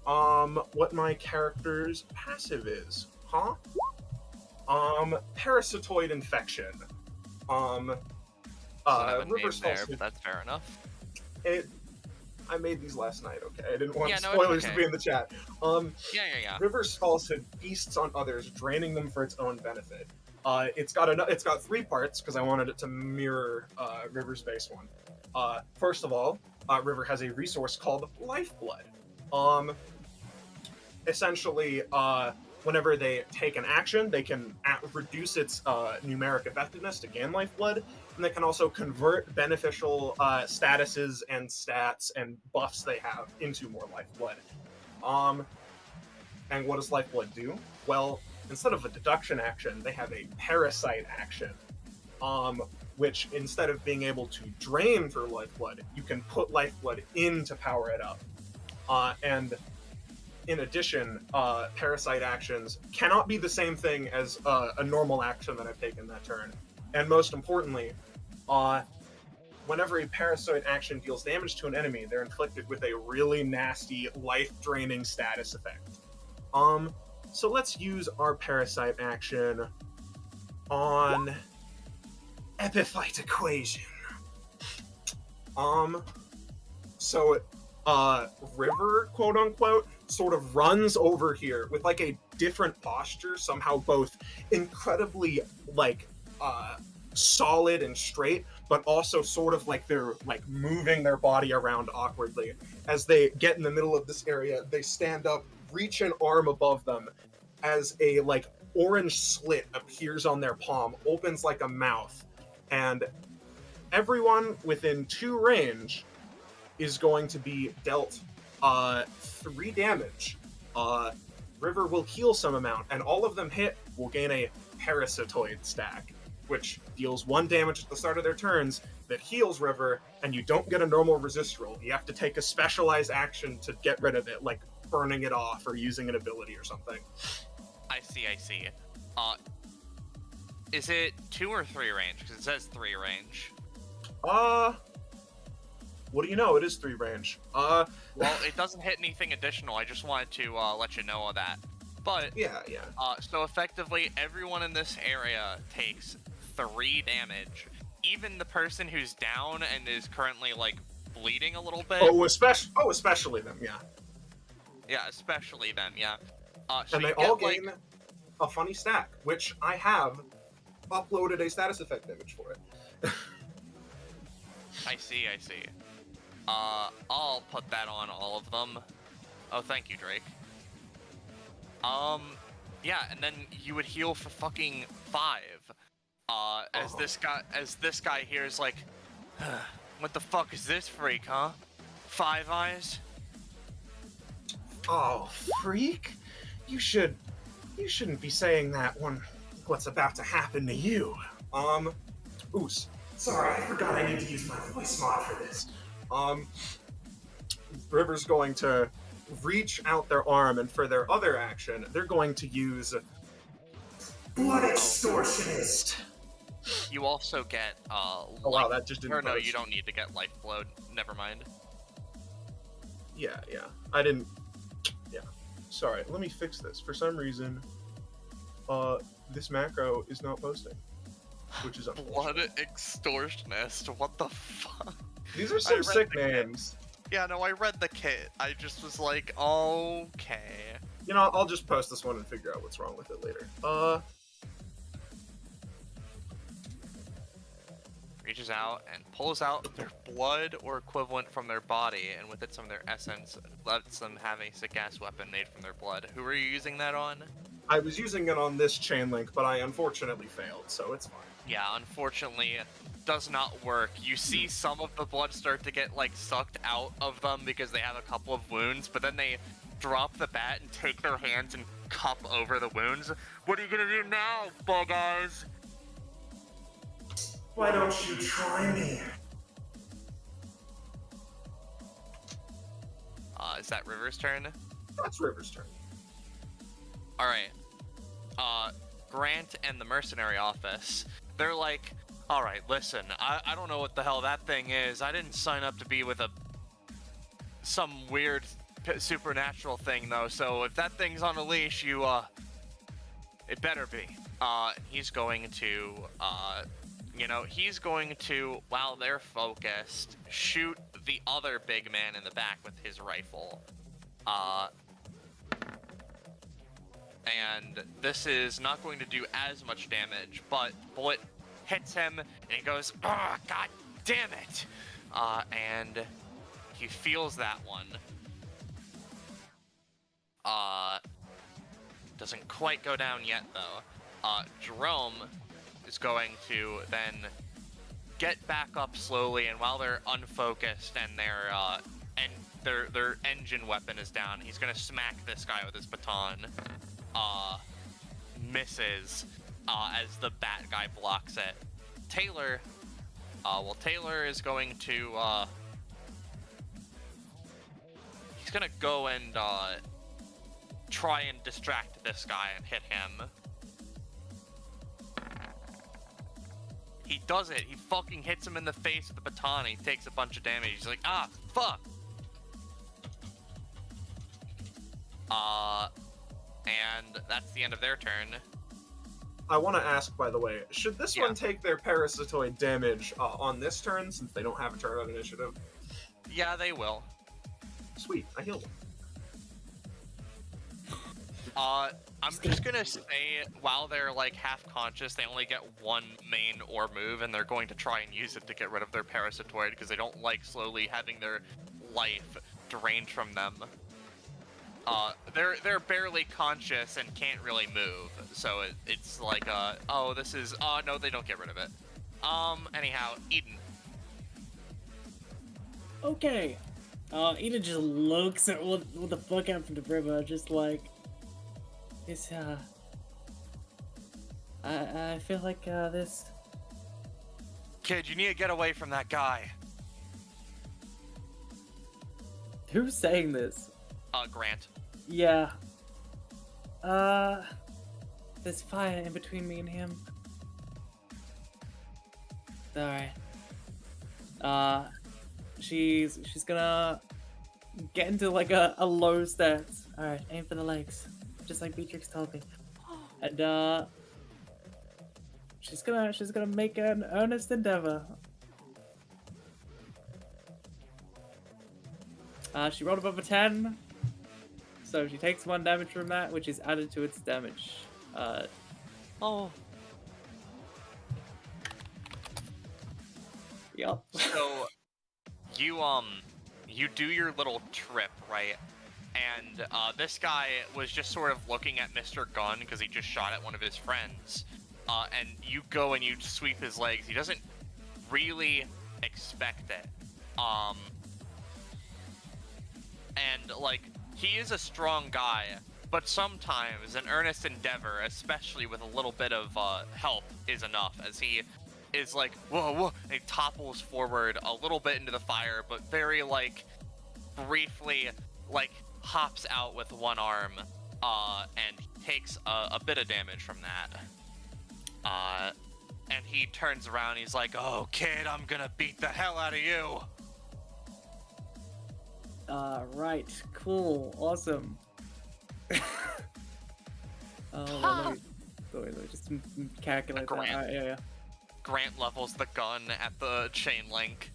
Speaker 7: what my character's passive is, huh? Parasitoid infection. River's
Speaker 4: there, but that's fair enough.
Speaker 7: I made these last night, okay? I didn't want
Speaker 4: Yeah, no,
Speaker 7: spoilers
Speaker 4: okay.
Speaker 7: to be in the chat.
Speaker 4: Yeah.
Speaker 7: River's falsehood feasts on others, draining them for its own benefit. It's got 3 parts because I wanted it to mirror River's base one. First of all, River has a resource called Lifeblood. Essentially, whenever they take an action, they can reduce its numeric effectiveness to gain Lifeblood, and they can also convert beneficial statuses and stats and buffs they have into more Lifeblood. And what does Lifeblood do? Well, instead of a deduction action, they have a parasite action, which instead of being able to drain for Lifeblood, you can put Lifeblood in to power it up. And in addition, parasite actions cannot be the same thing as a normal action that I've taken that turn. And most importantly, whenever a parasite action deals damage to an enemy, they're inflicted with a really nasty, life-draining status effect. So let's use our parasite action on Epithet Equation. So River, quote unquote, sort of runs over here with like a different posture, somehow both incredibly like solid and straight, but also sort of like they're like moving their body around awkwardly. As they get in the middle of this area, they stand up, reach an arm above them, as a like orange slit appears on their palm, opens like a mouth, and everyone within 2 range is going to be dealt 3 damage. River will heal some amount, and all of them hit will gain a parasitoid stack, which deals 1 damage at the start of their turns, that heals River, and you don't get a normal resist roll. You have to take a specialized action to get rid of it, like burning it off or using an ability or something.
Speaker 4: I see. Is it 2 or 3 range? Because it says 3 range.
Speaker 7: What do you know? It is 3 range.
Speaker 4: Well, it doesn't hit anything additional. I just wanted to let you know of that. But
Speaker 7: yeah.
Speaker 4: So effectively, everyone in this area takes 3 damage. Even the person who's down and is currently like bleeding a little bit.
Speaker 7: Especially them. Yeah.
Speaker 4: Yeah, especially them. Yeah. So
Speaker 7: and they all gain a funny stack, which I have uploaded a status effect image for it.
Speaker 4: I see. I'll put that on all of them. Oh, thank you, Drake. Yeah, and then you would heal for fucking 5. As this guy here is like, what the fuck is this freak, huh? 5 eyes?
Speaker 7: Oh, freak! You shouldn't be saying that when what's about to happen to you. Oops. Sorry, I forgot I need to use my voice mod for this. River's going to reach out their arm, and for their other action, they're going to use Blood Extortionist.
Speaker 4: You also get
Speaker 7: oh wow, that just didn't.
Speaker 4: Or no, you don't need to get Lifeblood. Never mind.
Speaker 7: Yeah. I didn't. Yeah. Sorry. Let me fix this. For some reason, this macro is not posting, which is
Speaker 4: Blood
Speaker 7: unfortunate.
Speaker 4: extortionist. What the fuck?
Speaker 7: These are
Speaker 4: I
Speaker 7: some
Speaker 4: read
Speaker 7: sick
Speaker 4: the kit.
Speaker 7: names.
Speaker 4: Yeah, no, I read the kit. I just was like, okay.
Speaker 7: You know, I'll just post this one and figure out what's wrong with it later.
Speaker 4: Reaches out and pulls out their blood or equivalent from their body, and with it some of their essence, lets them have a sick-ass weapon made from their blood. Who are you using that on?
Speaker 7: I was using it on this chain link, but I unfortunately failed, so it's fine.
Speaker 4: Yeah, unfortunately, does not work. You see some of the blood start to get, like, sucked out of them because they have a couple of wounds, but then they drop the bat and take their hands and cup over the wounds. What are you gonna do now, Bug Eyes?
Speaker 7: Why don't you try me?
Speaker 4: Is that River's turn?
Speaker 7: That's River's turn.
Speaker 4: Alright. Grant and the mercenary office, they're like, alright, listen, I don't know what the hell that thing is. I didn't sign up to be with some weird supernatural thing, though, so if that thing's on a leash, it better be. He's going to, while they're focused, shoot the other big man in the back with his rifle. And this is not going to do as much damage, but bullet hits him, and he goes, "Ah, god damn it!" And he feels that one. Doesn't quite go down yet, though. Jerome is going to then get back up slowly, and while they're unfocused and their engine weapon is down, he's gonna smack this guy with his baton. Misses as the bat guy blocks it. Taylor is going to he's gonna go and try and distract this guy and hit him. He does it. He fucking hits him in the face with the baton. He takes a bunch of damage. He's like, ah, fuck. And that's the end of their turn.
Speaker 7: I want to ask, by the way, should this
Speaker 4: Yeah.
Speaker 7: one take their parasitoid damage on this turn, since they don't have a turn on initiative?
Speaker 4: Yeah, they will.
Speaker 7: Sweet, I healed them.
Speaker 4: I'm just gonna say, while they're like half conscious, they only get one main or move, and they're going to try and use it to get rid of their parasitoid because they don't like slowly having their life drained from them. They're barely conscious and can't really move, so it's like no, they don't get rid of it. Anyhow, Eden.
Speaker 8: Okay. Eden just looks at what the fuck happened to River, just like, it's, I feel like, this...
Speaker 4: Kid, you need to get away from that guy.
Speaker 8: Who's saying this?
Speaker 4: Grant.
Speaker 8: Yeah. There's fire in between me and him. Alright. She's gonna get into like a low stance. Alright, aim for the legs. Just like Beatrix told me. And she's gonna make an earnest endeavor. She rolled above a 10. So she takes 1 damage from that, which is added to its damage. Yup.
Speaker 4: So you do your little trip, right? And this guy was just sort of looking at Mr. Gunn because he just shot at one of his friends. And you go and you sweep his legs. He doesn't really expect it. And like, he is a strong guy, but sometimes an earnest endeavor, especially with a little bit of help, is enough, as he is like, whoa, and he topples forward a little bit into the fire, but very, like, briefly, like, hops out with one arm, and takes a bit of damage from that. And he turns around, he's like, oh, kid, I'm gonna beat the hell out of you.
Speaker 8: Right. Cool. Awesome. Let me just calculate that.
Speaker 4: Grant.
Speaker 8: Alright, yeah.
Speaker 4: Grant levels the gun at the chain link.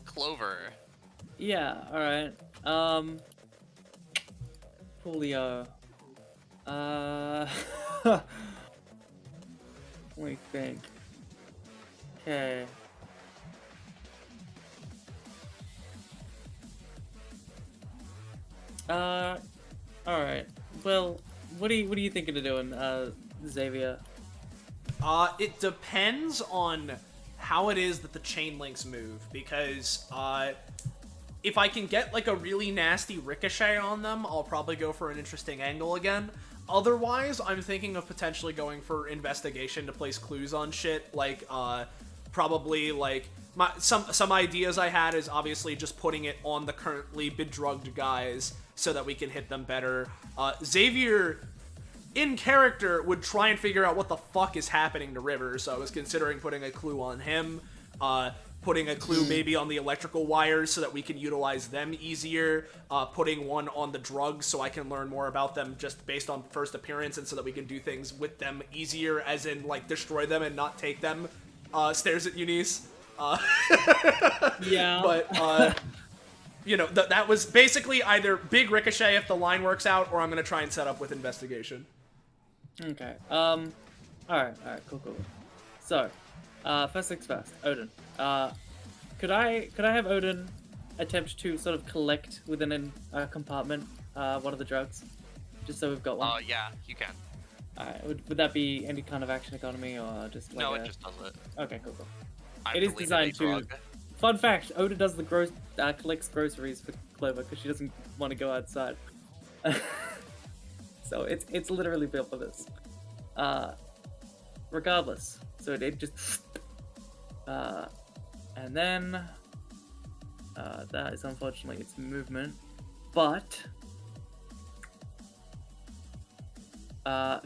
Speaker 4: Clover.
Speaker 8: Yeah, alright. Coolio. Let me think. Okay. Alright. Well, what are you thinking of doing, Xavier?
Speaker 1: It depends on how it is that the chain links move, because if I can get like a really nasty ricochet on them, I'll probably go for an interesting angle again. Otherwise, I'm thinking of potentially going for investigation to place clues on shit, like probably like some ideas I had is obviously just putting it on the currently bedrugged guys so that we can hit them better. Xavier, in character, would try and figure out what the fuck is happening to River, so I was considering putting a clue on him, putting a clue maybe on the electrical wires so that we can utilize them easier, putting one on the drugs so I can learn more about them just based on first appearance and so that we can do things with them easier, as in, like, destroy them and not take them. Stares at Eunice.
Speaker 8: Yeah.
Speaker 1: But, you know, that was basically either big ricochet if the line works out, or I'm going to try and set up with investigation.
Speaker 8: Okay. Alright, cool. So, first things first, Odin. Could I have Odin attempt to sort of collect within a compartment one of the drugs? Just so we've got one.
Speaker 4: Yeah, you can.
Speaker 8: Alright, would that be any kind of action economy or just like
Speaker 4: No, it just does it.
Speaker 8: Okay, cool.
Speaker 4: I've
Speaker 8: It is
Speaker 4: deleted
Speaker 8: designed
Speaker 4: a
Speaker 8: to...
Speaker 4: drug.
Speaker 8: Fun fact, Odin does the collects groceries for Clover because she doesn't want to go outside. So it's literally built for this. Regardless, so it just and then that is unfortunately its movement, but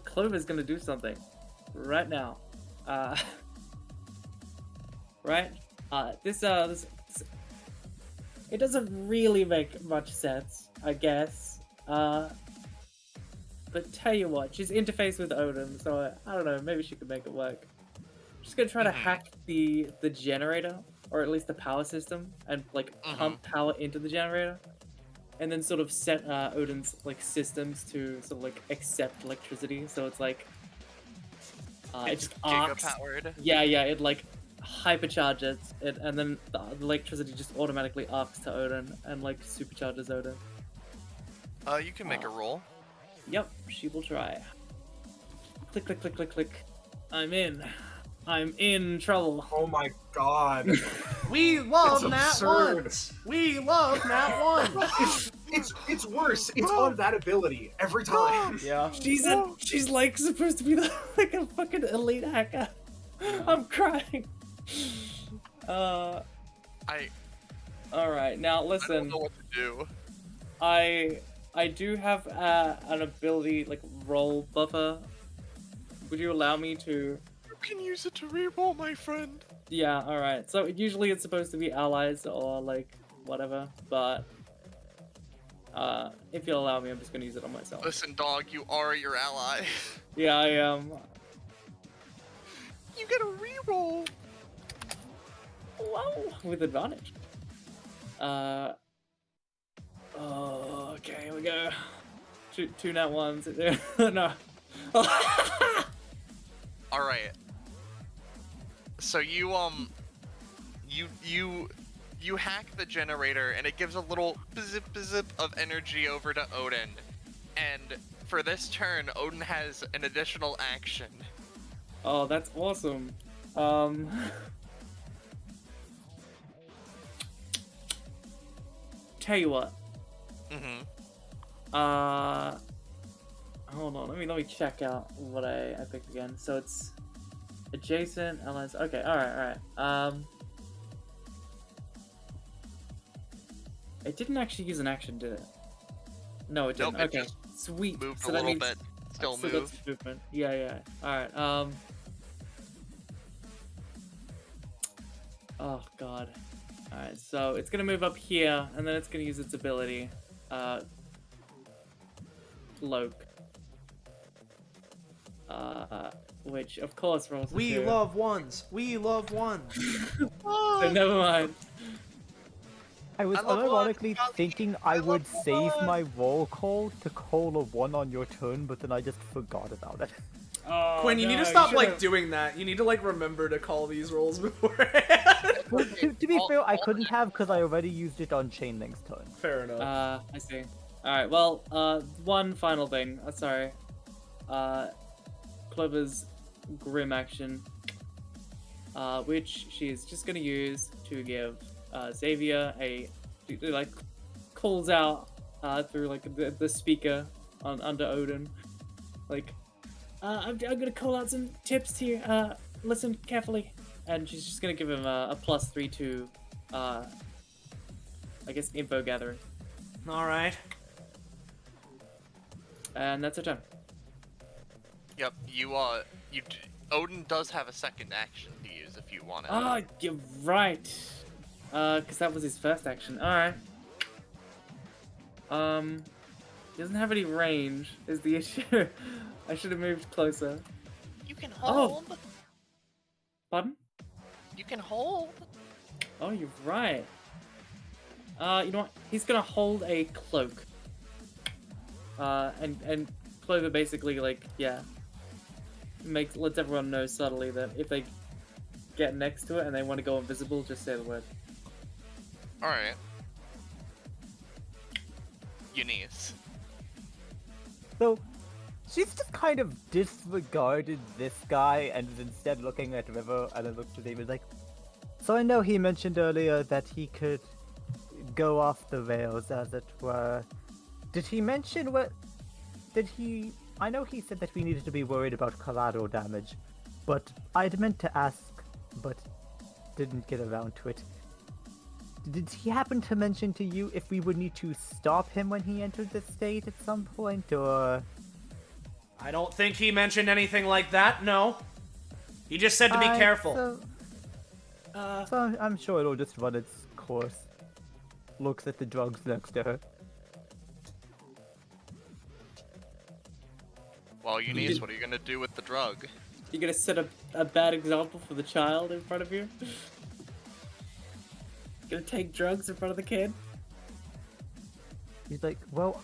Speaker 8: Clover's gonna do something right now. Right? This it doesn't really make much sense, I guess. But tell you what, she's interfaced with Odin, so I don't know, maybe she could make it work. She's gonna try to hack the generator, or at least the power system, and like pump power into the generator, and then sort of set Odin's like systems to sort of like accept electricity. So it's like it just arcs.
Speaker 4: Giga-powered.
Speaker 8: Yeah, it like hypercharges it, and then the electricity just automatically arcs to Odin and like supercharges Odin.
Speaker 4: You can make a roll.
Speaker 8: Yep, she will try. Click, click, click, click, click. I'm in trouble.
Speaker 7: Oh my god.
Speaker 1: We love
Speaker 7: It's
Speaker 1: Nat
Speaker 7: absurd.
Speaker 1: ones. We love Nat ones.
Speaker 7: It's worse. It's on that ability every time.
Speaker 1: Yeah.
Speaker 8: She's like supposed to be like a fucking elite hacker. I'm crying. All right, now
Speaker 4: I don't
Speaker 8: listen.
Speaker 4: know what to do.
Speaker 8: I do have an ability like roll buffer. Would you allow me to?
Speaker 4: You can use it to reroll, my friend.
Speaker 8: Yeah, all right. So usually it's supposed to be allies or like whatever, but if you'll allow me, I'm just gonna use it on myself.
Speaker 4: Listen, dog, you are your ally.
Speaker 8: Yeah, I am.
Speaker 4: You get a reroll.
Speaker 8: Whoa, with advantage. Oh, okay, here we go. Two nat ones. No.
Speaker 4: All right. So you hack the generator, and it gives a little zip of energy over to Odin. And for this turn, Odin has an additional action.
Speaker 8: Oh, that's awesome. Tell you what. Hold on. Let me check out what I picked again. So it's adjacent allies. Okay. All right. It didn't actually use an action, did it? No, it didn't.
Speaker 4: Nope, it
Speaker 8: Okay.
Speaker 4: just
Speaker 8: Sweet.
Speaker 4: Moved
Speaker 8: So
Speaker 4: a
Speaker 8: that
Speaker 4: little
Speaker 8: means
Speaker 4: bit. Still
Speaker 8: so
Speaker 4: move.
Speaker 8: that's movement. Yeah. All right. Oh god. Alright, so it's gonna move up here, and then it's gonna use its ability. Cloak. Which, of course, rolls a
Speaker 1: We
Speaker 8: 2.
Speaker 1: love ones. We love ones.
Speaker 8: So never mind.
Speaker 6: I was
Speaker 4: I love
Speaker 6: unironically
Speaker 4: one.
Speaker 6: thinking I would save my roll call to call a 1 on your turn, but then I just forgot about it.
Speaker 8: Oh,
Speaker 1: Quinn, you need
Speaker 8: no,
Speaker 1: to stop
Speaker 8: should've-
Speaker 1: like doing that. You need to like remember to call these rolls beforehand.
Speaker 6: Well, to be fair, I couldn't have because I already used it on Chain Link's turn.
Speaker 1: Fair enough.
Speaker 8: I see. Alright, well, one final thing. Sorry. Clover's Grim action, which she's just gonna use to give Xavier like calls out through like the speaker under Odin, like I'm gonna call out some tips here. Listen carefully, and she's just gonna give him a +3 to I guess info gathering,
Speaker 1: All right.
Speaker 8: and that's her turn.
Speaker 4: Yep, Odin does have a second action to use if you want it.
Speaker 8: Ah, you're right. Because that was his first action. Alright. He doesn't have any range, is the issue. I should have moved closer.
Speaker 4: You can
Speaker 8: Oh.
Speaker 4: hold.
Speaker 8: Pardon?
Speaker 4: You can hold.
Speaker 8: Oh, you're right. You know what? He's gonna hold a cloak. And Clover basically, like, yeah, lets everyone know subtly that if they get next to it and they want to go invisible, just say the word.
Speaker 4: All right. Eunice.
Speaker 6: So, she's just kind of disregarded this guy and is instead looking at River and then looked at David like, so I know he mentioned earlier that he could go off the rails, as it were. Did he mention what... I know he said that we needed to be worried about collateral damage, but I'd meant to ask, but didn't get around to it. Did he happen to mention to you if we would need to stop him when he entered the state at some point, or...
Speaker 1: I don't think he mentioned anything like that, no. He just said to be careful.
Speaker 6: So I'm sure it'll just run its course. Looks at the drugs next to her.
Speaker 4: Well, Eunice, what are you gonna do with the drug?
Speaker 8: You gonna set a bad example for the child in front of you? Gonna take drugs in front of the kid?
Speaker 6: He's like, well,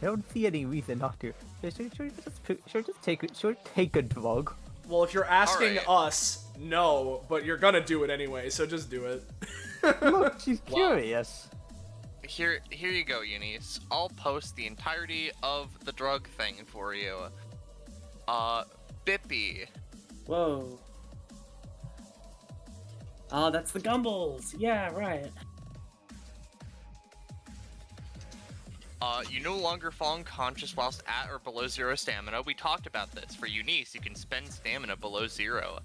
Speaker 6: I don't see any reason not to. Should just take a drug.
Speaker 1: Well, if you're asking
Speaker 4: Alright.
Speaker 1: us, no, but you're gonna do it anyway, so just do it.
Speaker 6: Look, she's curious.
Speaker 4: Here you go, Eunice. I'll post the entirety of the drug thing for you. Bippy.
Speaker 8: Whoa. Oh, that's the Gumballs! Yeah, right.
Speaker 4: You no longer fall unconscious whilst at or below 0 stamina. We talked about this. For Eunice, you can spend stamina below 0.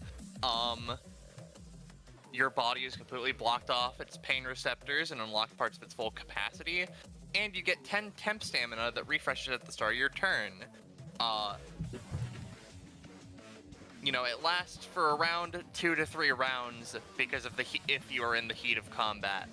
Speaker 4: Your body is completely blocked off its pain receptors and unlock parts of its full capacity. And you get 10 temp stamina that refreshes at the start of your turn. You know, it lasts for around 2 to 3 rounds because of the if you are in the heat of combat.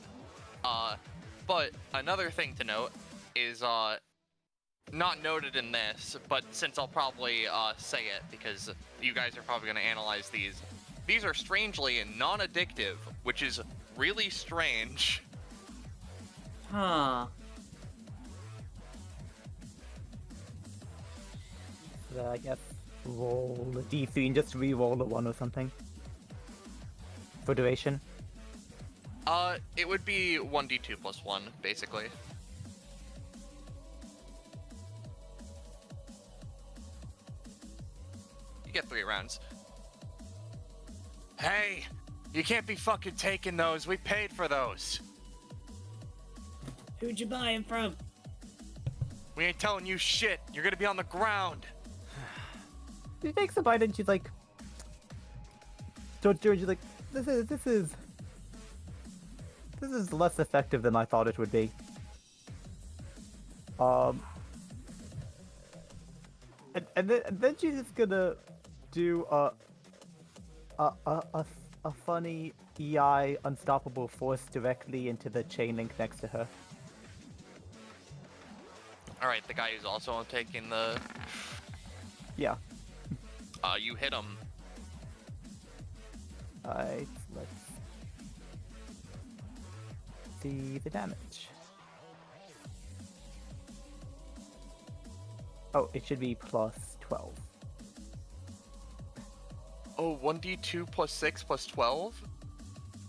Speaker 4: But another thing to note is not noted in this, but since I'll probably say it because you guys are probably going to analyze these. These are strangely non-addictive, which is really strange.
Speaker 8: Huh.
Speaker 6: So I guess roll a d3 and just re-roll a 1 or something. For duration.
Speaker 4: It would be 1d2 plus 1, basically. You get 3 rounds. Hey, you can't be fucking taking those. We paid for those.
Speaker 8: Who'd you buy him from?
Speaker 4: We ain't telling you shit. You're gonna be on the ground.
Speaker 6: She takes a bite and she's like... She's like, this is less effective than I thought it would be. And then she's just gonna do a a funny EI unstoppable force directly into the chain link next to her.
Speaker 4: All right, the guy who's also taking the.
Speaker 6: Yeah.
Speaker 4: You hit him.
Speaker 6: Alright, let's see the damage. Oh, it should be plus 12.
Speaker 4: Oh, 1d2 plus 6 plus 12?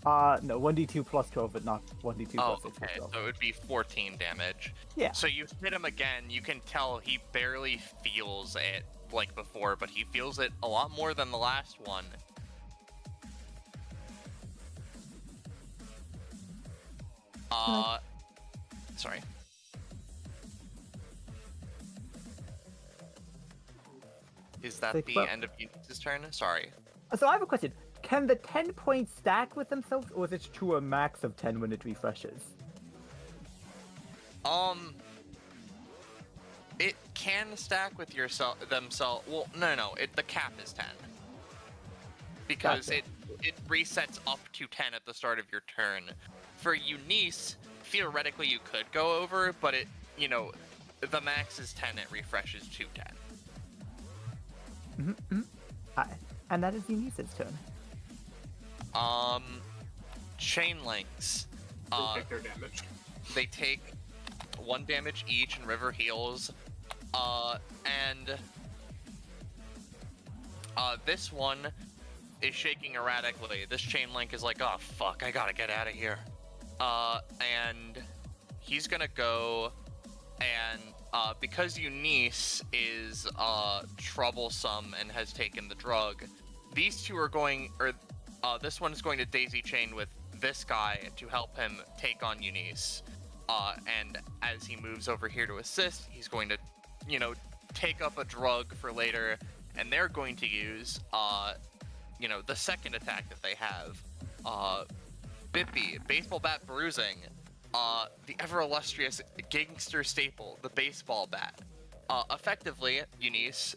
Speaker 6: No, 1d2 plus 12, but not 1d2
Speaker 4: Oh,
Speaker 6: plus 6 plus
Speaker 4: okay,
Speaker 6: 12.
Speaker 4: so it would be 14 damage.
Speaker 6: Yeah.
Speaker 4: So you hit him again, you can tell he barely feels it like before, but he feels it a lot more than the last one. Sorry. Is that
Speaker 6: Like,
Speaker 4: the
Speaker 6: well-
Speaker 4: end of Eunice's turn? Sorry.
Speaker 6: So I have a question. Can the 10 points stack with themselves, or is it to a max of 10 when it refreshes?
Speaker 4: It can stack with themselves. Well, no. The cap is 10. Because
Speaker 6: Gotcha.
Speaker 4: it resets up to 10 at the start of your turn. For Eunice, theoretically you could go over, but the max is 10, it refreshes to 10.
Speaker 6: And that is Eunice's turn.
Speaker 4: Chain links.
Speaker 7: They take their damage.
Speaker 4: They take 1 damage each, and River heals. And this one is shaking erratically. This chain link is like, oh fuck, I gotta get out of here. And he's gonna go and because Eunice is troublesome and has taken the drug, these two are going, this one is going to daisy chain with this guy to help him take on Eunice. And as he moves over here to assist, he's going to, take up a drug for later, and they're going to use, the second attack that they have. Bippy, baseball bat bruising. The ever illustrious gangster staple, the baseball bat. Effectively, Eunice,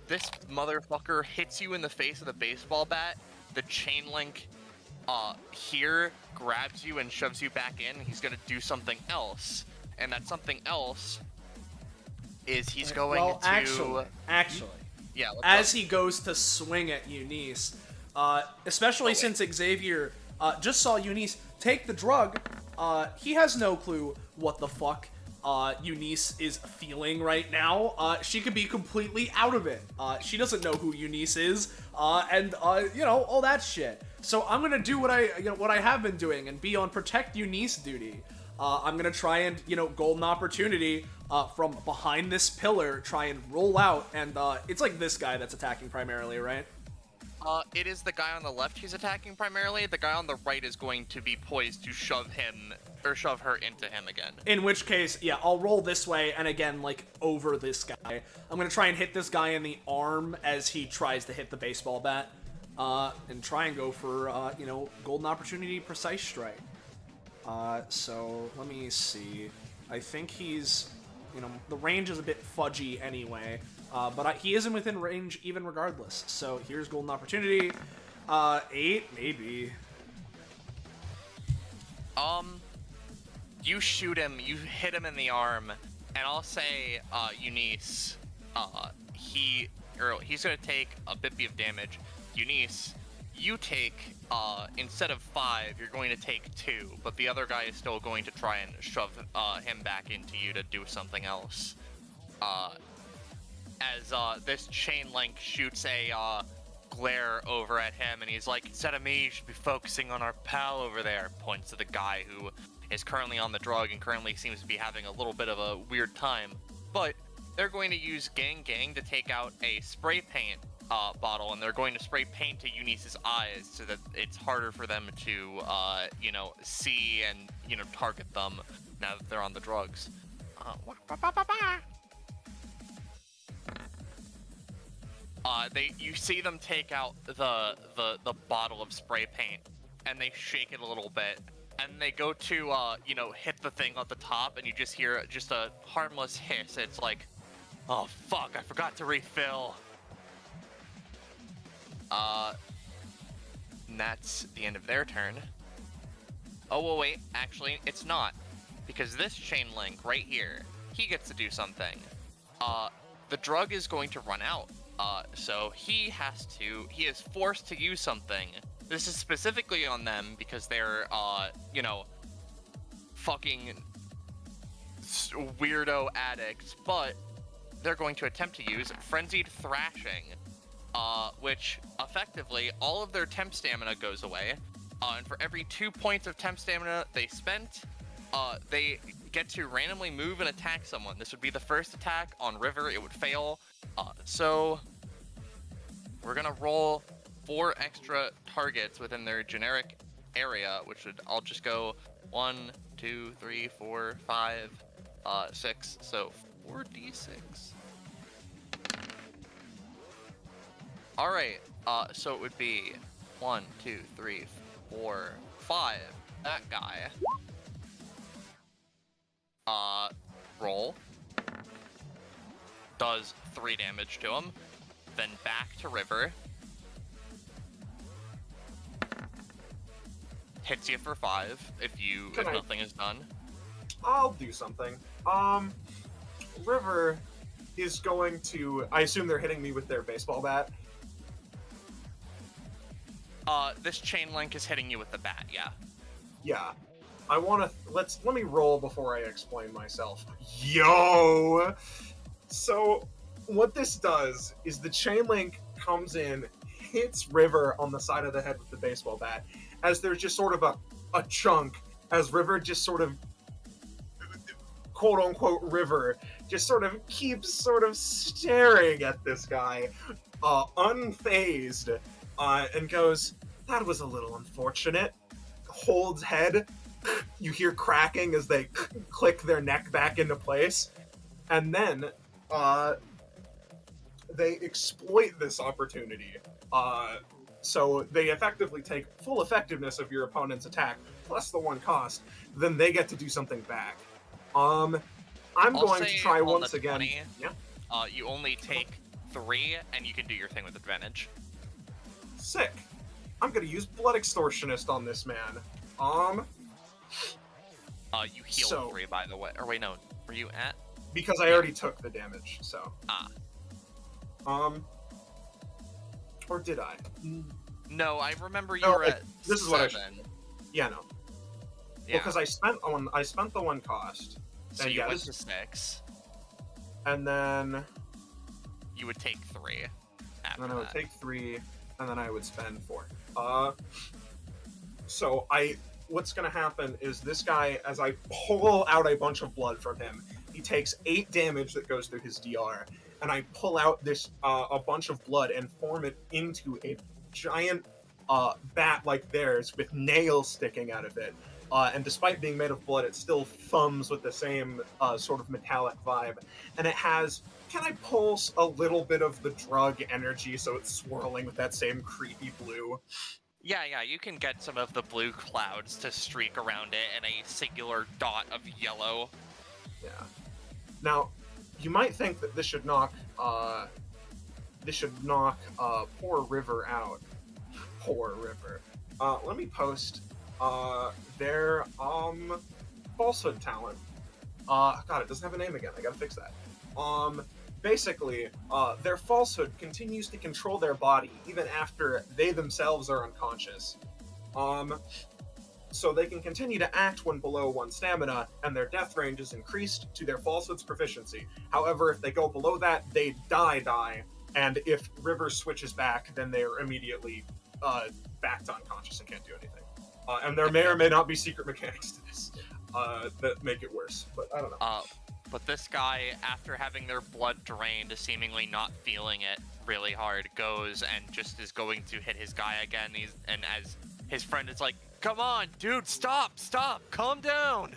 Speaker 4: this motherfucker hits you in the face with a baseball bat. The chain link here grabs you and shoves you back in. He's gonna do something else, and that something else is he's going to.
Speaker 1: Actually,
Speaker 4: yeah.
Speaker 1: As he goes to swing at Eunice, especially since Xavier just saw Eunice take the drug, he has no clue what the fuck Eunice is feeling right now. She could be completely out of it. She doesn't know who Eunice is, and all that shit. So I'm gonna do what I have been doing and be on protect Eunice duty. I'm gonna try and golden opportunity from behind this pillar, try and roll out, and it's like this guy that's attacking primarily, right?
Speaker 4: It is the guy on the left who's attacking primarily. The guy on the right is going to be poised to shove her into him again.
Speaker 1: In which case, yeah, I'll roll this way, and again, over this guy. I'm gonna try and hit this guy in the arm as he tries to hit the baseball bat, and try and go for, golden opportunity precise strike. So, let me see. I think he's, the range is a bit fudgy anyway. But he isn't within range even regardless. So here's golden opportunity. 8, maybe.
Speaker 4: You shoot him, you hit him in the arm, and I'll say, Eunice, he's gonna take a bit of damage. Eunice, you take, instead of 5, you're going to take 2, but the other guy is still going to try and shove him back into you to do something else. As this chain link shoots a glare over at him, and he's like, instead of me, you should be focusing on our pal over there. Points to the guy who is currently on the drug and currently seems to be having a little bit of a weird time. But they're going to use Gang to take out a spray paint bottle, and they're going to spray paint to Eunice's eyes so that it's harder for them to, see and, target them now that they're on the drugs. You see them take out the bottle of spray paint, and they shake it a little bit, and they go to hit the thing at the top, and you just hear just a harmless hiss. It's like, oh fuck, I forgot to refill. And that's the end of their turn. Oh, well, wait, actually, it's not. Because this chain link right here, he gets to do something. The drug is going to run out. So he is forced to use something. This is specifically on them because they're, fucking weirdo addicts, but they're going to attempt to use Frenzied Thrashing, which effectively all of their temp stamina goes away, and for every 2 points of temp stamina they spent, they get to randomly move and attack someone. This would be the first attack on River. It would fail, so we're gonna roll 4 extra targets within their generic area, which would, I'll just go 1, 2, 3, 4, 5, 6, so 4d6. Alright, so it would be 1, 2, 3, 4, 5. That guy. Roll. Does 3 damage to him. Then back to River. Hits you for 5 if nothing is done.
Speaker 7: I'll do something. River is going to... I assume they're hitting me with their baseball bat.
Speaker 4: This chain link is hitting you with the bat, yeah.
Speaker 7: Yeah. I want to... Let me roll before I explain myself. Yo! So, what this does is the chain link comes in, hits River on the side of the head with the baseball bat, as there's just sort of a chunk, as River just sort of, quote-unquote River, just sort of keeps sort of staring at this guy, unfazed, and goes, "That was a little unfortunate." Holds head, you hear cracking as they click their neck back into place, and then, they exploit this opportunity. So they effectively take full effectiveness of your opponent's attack, plus the 1 cost, then they get to do something back. I'm going to try once again.
Speaker 4: 20,
Speaker 7: yeah.
Speaker 4: You only take 3, and you can do your thing with advantage.
Speaker 7: Sick. I'm gonna use Blood Extortionist on this man.
Speaker 4: You heal 3, by the way. Or wait, no. Were you at?
Speaker 7: Because I already took the damage, so. Or did I?
Speaker 4: No, I remember you were at
Speaker 7: this is
Speaker 4: 7.
Speaker 7: what I should. Yeah, no.
Speaker 4: Yeah.
Speaker 7: Because I spent the 1 cost.
Speaker 4: So
Speaker 7: and
Speaker 4: you
Speaker 7: yeah,
Speaker 4: went to 6.
Speaker 7: And then...
Speaker 4: You would take 3 after
Speaker 7: then I would
Speaker 4: that.
Speaker 7: take 3, and then I would spend 4. So what's gonna happen is this guy, as I pull out a bunch of blood from him, he takes 8 damage that goes through his DR, and I pull out this, a bunch of blood and form it into a giant, bat like theirs with nails sticking out of it. And despite being made of blood, it still thumbs with the same, sort of metallic vibe. And it has... Can I pulse a little bit of the drug energy so it's swirling with that same creepy blue?
Speaker 4: Yeah, you can get some of the blue clouds to streak around it in a singular dot of yellow.
Speaker 7: Yeah. Now, you might think that this should knock Poor River out. Poor River. Let me post, their, falsehood talent. God, it doesn't have a name again. I gotta fix that. Basically, their falsehood continues to control their body even after they themselves are unconscious. So they can continue to act when below 1 stamina, and their death range is increased to their falsehood's proficiency. However, if they go below that, they die, and if River switches back, then they are immediately back to unconscious and can't do anything. And there may or may not be secret mechanics to this that make it worse, but I don't know.
Speaker 4: But this guy, after having their blood drained, seemingly not feeling it really hard, goes and just is going to hit his guy again. And as his friend is like, "Come on, dude, stop, calm down,"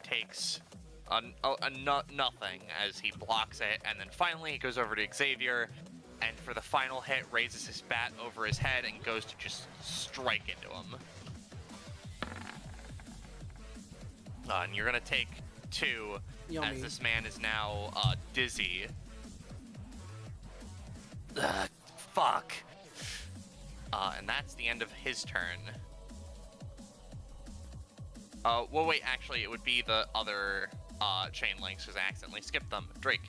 Speaker 4: takes nothing as he blocks it, and then finally he goes over to Xavier, and for the final hit, raises his bat over his head and goes to just strike into him. And you're gonna take 2,
Speaker 1: Yummy.
Speaker 4: as this man is now dizzy. Fuck. And that's the end of his turn. Well, wait, actually, it would be the other chain links because I accidentally skipped them. Drake.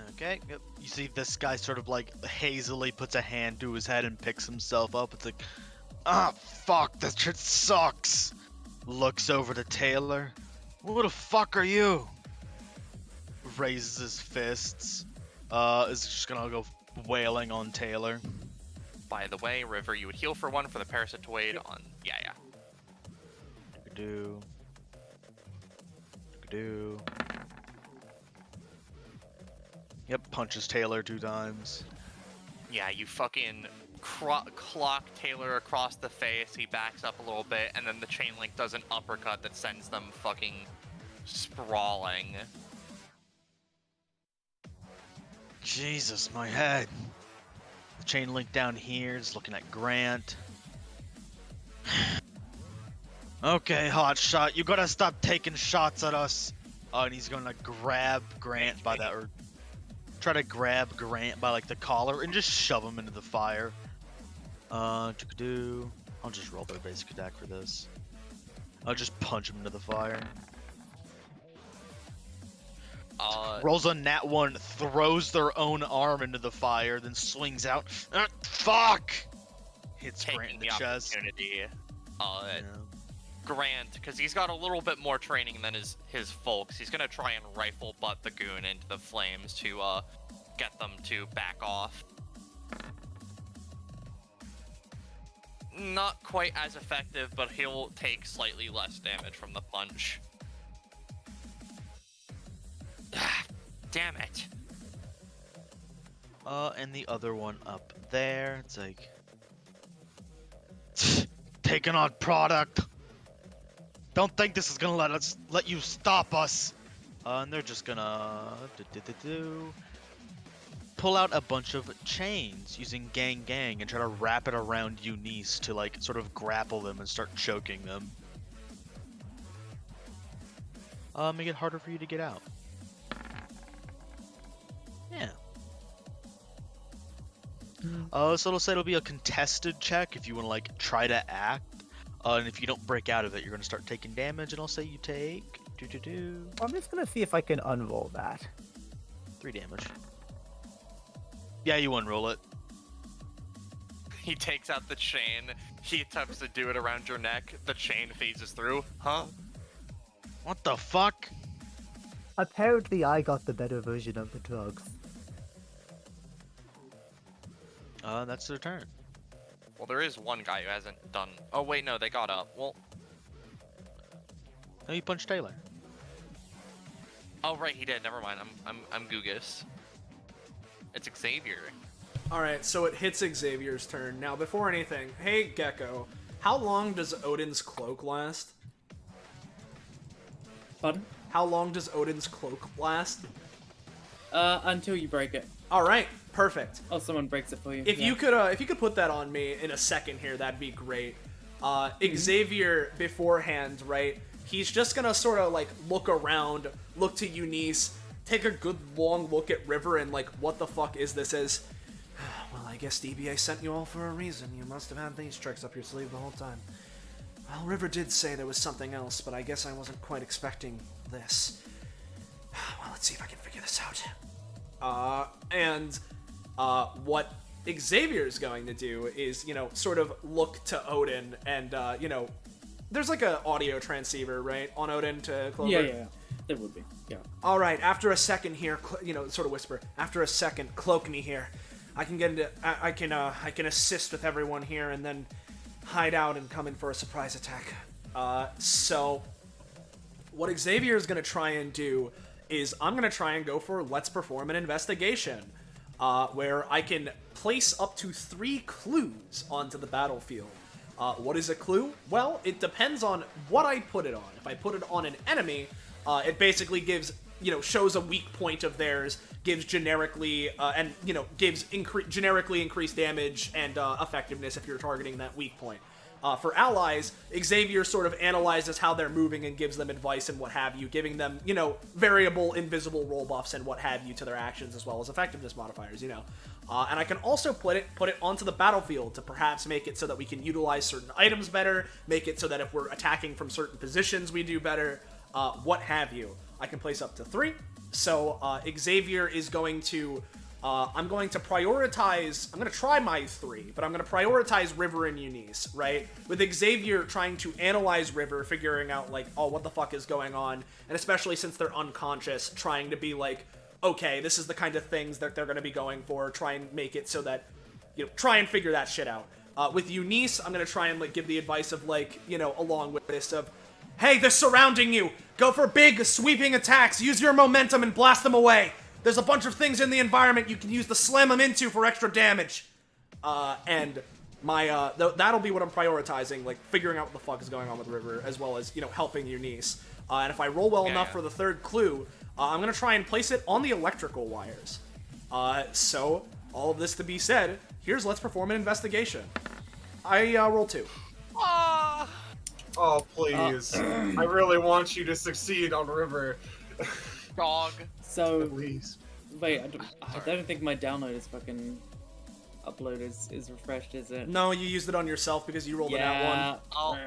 Speaker 5: Okay, yep. You see this guy sort of like hazily puts a hand to his head and picks himself up. It's like, ah, fuck, this shit sucks. Looks over to Taylor. Who the fuck are you? Raises his fists. Is just gonna go wailing on Taylor.
Speaker 4: By the way, River, you would heal for 1 for the parasitoid on... Yeah.
Speaker 5: Do. Yep, punches Taylor 2 times.
Speaker 4: Yeah, you fucking clock Taylor across the face, he backs up a little bit, and then the chain link does an uppercut that sends them fucking sprawling.
Speaker 5: Jesus, my head. The chain link down here is looking at Grant. Okay, hotshot, you gotta stop taking shots at us. And he's gonna grab Grant by that, or try to grab Grant by like the collar and just shove him into the fire. I'll just roll their basic attack for this. I'll just punch him into the fire. Rolls a nat 1, throws their own arm into the fire, then swings out. Fuck! Hits Grant in the chest.
Speaker 4: Yeah. Grant, because he's got a little bit more training than his folks, he's gonna try and rifle butt the goon into the flames to get them to back off. Not quite as effective, but he'll take slightly less damage from the punch. Damn it.
Speaker 5: And the other one up there, it's like... Taking on product! Don't think this is gonna let you stop us! And they're just gonna... pull out a bunch of chains using gang and try to wrap it around Eunice to like sort of grapple them and start choking them. Make it harder for you to get out. Yeah. So it'll say it'll be a contested check if you want to like try to act. And if you don't break out of it, you're gonna start taking damage, and I'll say you take
Speaker 6: I'm just gonna see if I can unroll that.
Speaker 5: 3 damage. Yeah, you unroll it.
Speaker 4: He takes out the chain, he attempts to do it around your neck, the chain phases through. Huh?
Speaker 5: What the fuck?
Speaker 6: Apparently I got the better version of the drugs.
Speaker 5: That's their turn.
Speaker 4: Well, there is one guy who hasn't done... Oh, wait, no, they got up. Well...
Speaker 5: No, you punch Taylor.
Speaker 4: Oh, right, he did. Never mind. I'm Gugus. It's Xavier.
Speaker 1: Alright, so it hits Xavier's turn. Now, before anything, hey, Gecko, how long does Odin's cloak last?
Speaker 8: Pardon?
Speaker 1: How long does Odin's cloak last?
Speaker 8: Until you break it.
Speaker 1: Alright, perfect.
Speaker 8: Oh, someone breaks it for you.
Speaker 1: If you could put that on me in a second here, that'd be great. Xavier beforehand, right? He's just gonna sort of like look around, look to Eunice, take a good long look at River, and like, what the fuck is this? Well, I guess DBA sent you all for a reason. You must have had these tricks up your sleeve the whole time. Well, River did say there was something else, but I guess I wasn't quite expecting this. Well, let's see if I can figure this out. What Xavier's going to do is, sort of look to Odin and, there's like a audio transceiver, right, on Odin to Clover?
Speaker 8: Yeah, there would be, yeah.
Speaker 1: All right, after a second here, sort of whisper, after a second, cloak me here. I can get into, I can assist with everyone here and then hide out and come in for a surprise attack. So what Xavier is going to try and do is I'm going to try and go for let's perform an investigation, where I can place up to 3 clues onto the battlefield. What is a clue? Well, it depends on what I put it on. If I put it on an enemy, it basically gives, shows a weak point of theirs, gives generically, gives generically increased damage and effectiveness if you're targeting that weak point. For allies, Xavier sort of analyzes how they're moving and gives them advice and what have you, giving them, variable invisible roll buffs and what have you to their actions as well as effectiveness modifiers, And I can also put it onto the battlefield to perhaps make it so that we can utilize certain items better, make it so that if we're attacking from certain positions we do better, what have you. I can place up to 3. So Xavier is going to... I'm going to prioritize... I'm going to try my 3, but I'm going to prioritize River and Eunice, right? With Xavier trying to analyze River, figuring out, like, oh, what the fuck is going on? And especially since they're unconscious, trying to be like, okay, this is the kind of things that they're going to be going for, try and make it so that, you know, try and figure that shit out. With Eunice, I'm going to try and, like, give the advice of, like, you know, along with this of, hey, they're surrounding you! Go for big, sweeping attacks! Use your momentum and blast them away! There's a bunch of things in the environment you can use to slam them into for extra damage! And my, that'll be what I'm prioritizing, like, figuring out what the fuck is going on with River, as well as, you know, helping Eunice. And if I roll well enough for the 3rd clue, I'm going to try and place it on the electrical wires. So, all of this to be said, let's perform an investigation. I roll 2.
Speaker 7: Oh, please. I really want you to succeed on River.
Speaker 4: Dog.
Speaker 8: So,
Speaker 7: Please.
Speaker 8: wait, I don't think my download is fucking upload is refreshed, is it?
Speaker 1: No, you used it on yourself because you rolled a nat 1.
Speaker 4: Oh,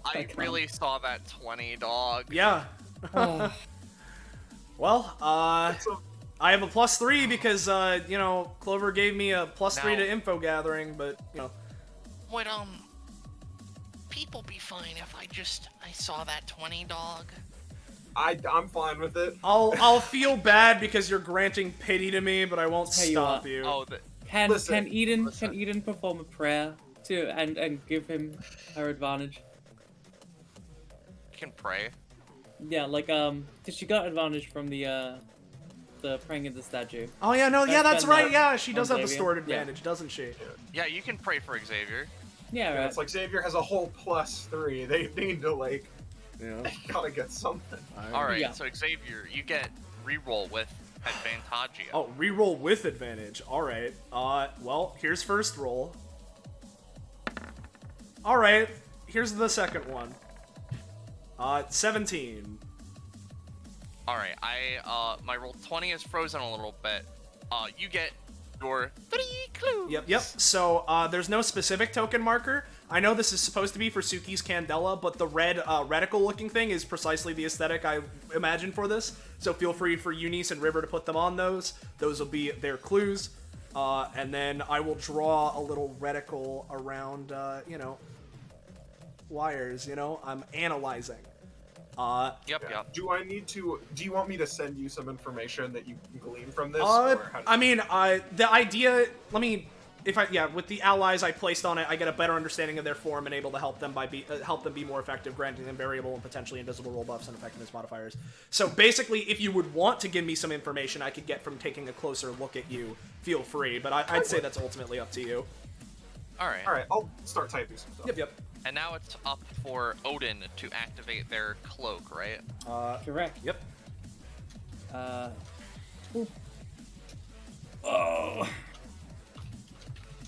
Speaker 4: I really saw that 20, dog.
Speaker 1: Yeah. Well, I have a +3 because, you know, Clover gave me a +3 to info gathering, but, you know.
Speaker 4: Would, people be fine if I saw that 20, dog?
Speaker 7: I'm fine with it.
Speaker 1: I'll feel bad because you're granting pity to me, but I won't stop you.
Speaker 4: Oh,
Speaker 8: Can Eden perform a prayer and give him her advantage?
Speaker 4: Can pray.
Speaker 8: Yeah, like cause she got advantage from the praying of the statue.
Speaker 1: Oh yeah, no, yeah, that's right. Yeah, she does have the
Speaker 8: Xavier.
Speaker 1: stored advantage, doesn't she?
Speaker 4: Yeah, you can pray for Xavier.
Speaker 8: Yeah,
Speaker 7: Yeah,
Speaker 8: right.
Speaker 7: it's like Xavier has a whole +3. They need to, like,
Speaker 1: Yeah.
Speaker 7: they gotta get something.
Speaker 4: Alright,
Speaker 8: Yeah.
Speaker 4: so Xavier, you get reroll with advantage.
Speaker 1: Oh, reroll with advantage. All right. Well, here's first roll. All right. Here's the second one. 17.
Speaker 4: Alright, my roll 20 is frozen a little bit. You get your 3 clues.
Speaker 1: Yep. So, there's no specific token marker. I know this is supposed to be for Suki's Candela, but the red, reticle-looking thing is precisely the aesthetic I imagined for this. So feel free for Eunice and River to put them on those. Those will be their clues. And then I will draw a little reticle around, you know, wires, you know? I'm analyzing.
Speaker 4: Yep.
Speaker 7: Do you want me to send you some information that you can glean from this? Or how
Speaker 1: I mean, the idea, with the allies I placed on it, I get a better understanding of their form and able to help them help them be more effective, granting them variable and potentially invisible roll buffs and effectiveness modifiers. So basically, if you would want to give me some information I could get from taking a closer look at you, feel free, but I'd say that's ultimately up to you.
Speaker 4: Alright,
Speaker 7: I'll start typing some stuff.
Speaker 1: Yep.
Speaker 4: and now it's up for Odin to activate their cloak, right?
Speaker 8: Correct.
Speaker 1: Yep.
Speaker 8: Oop. Oh.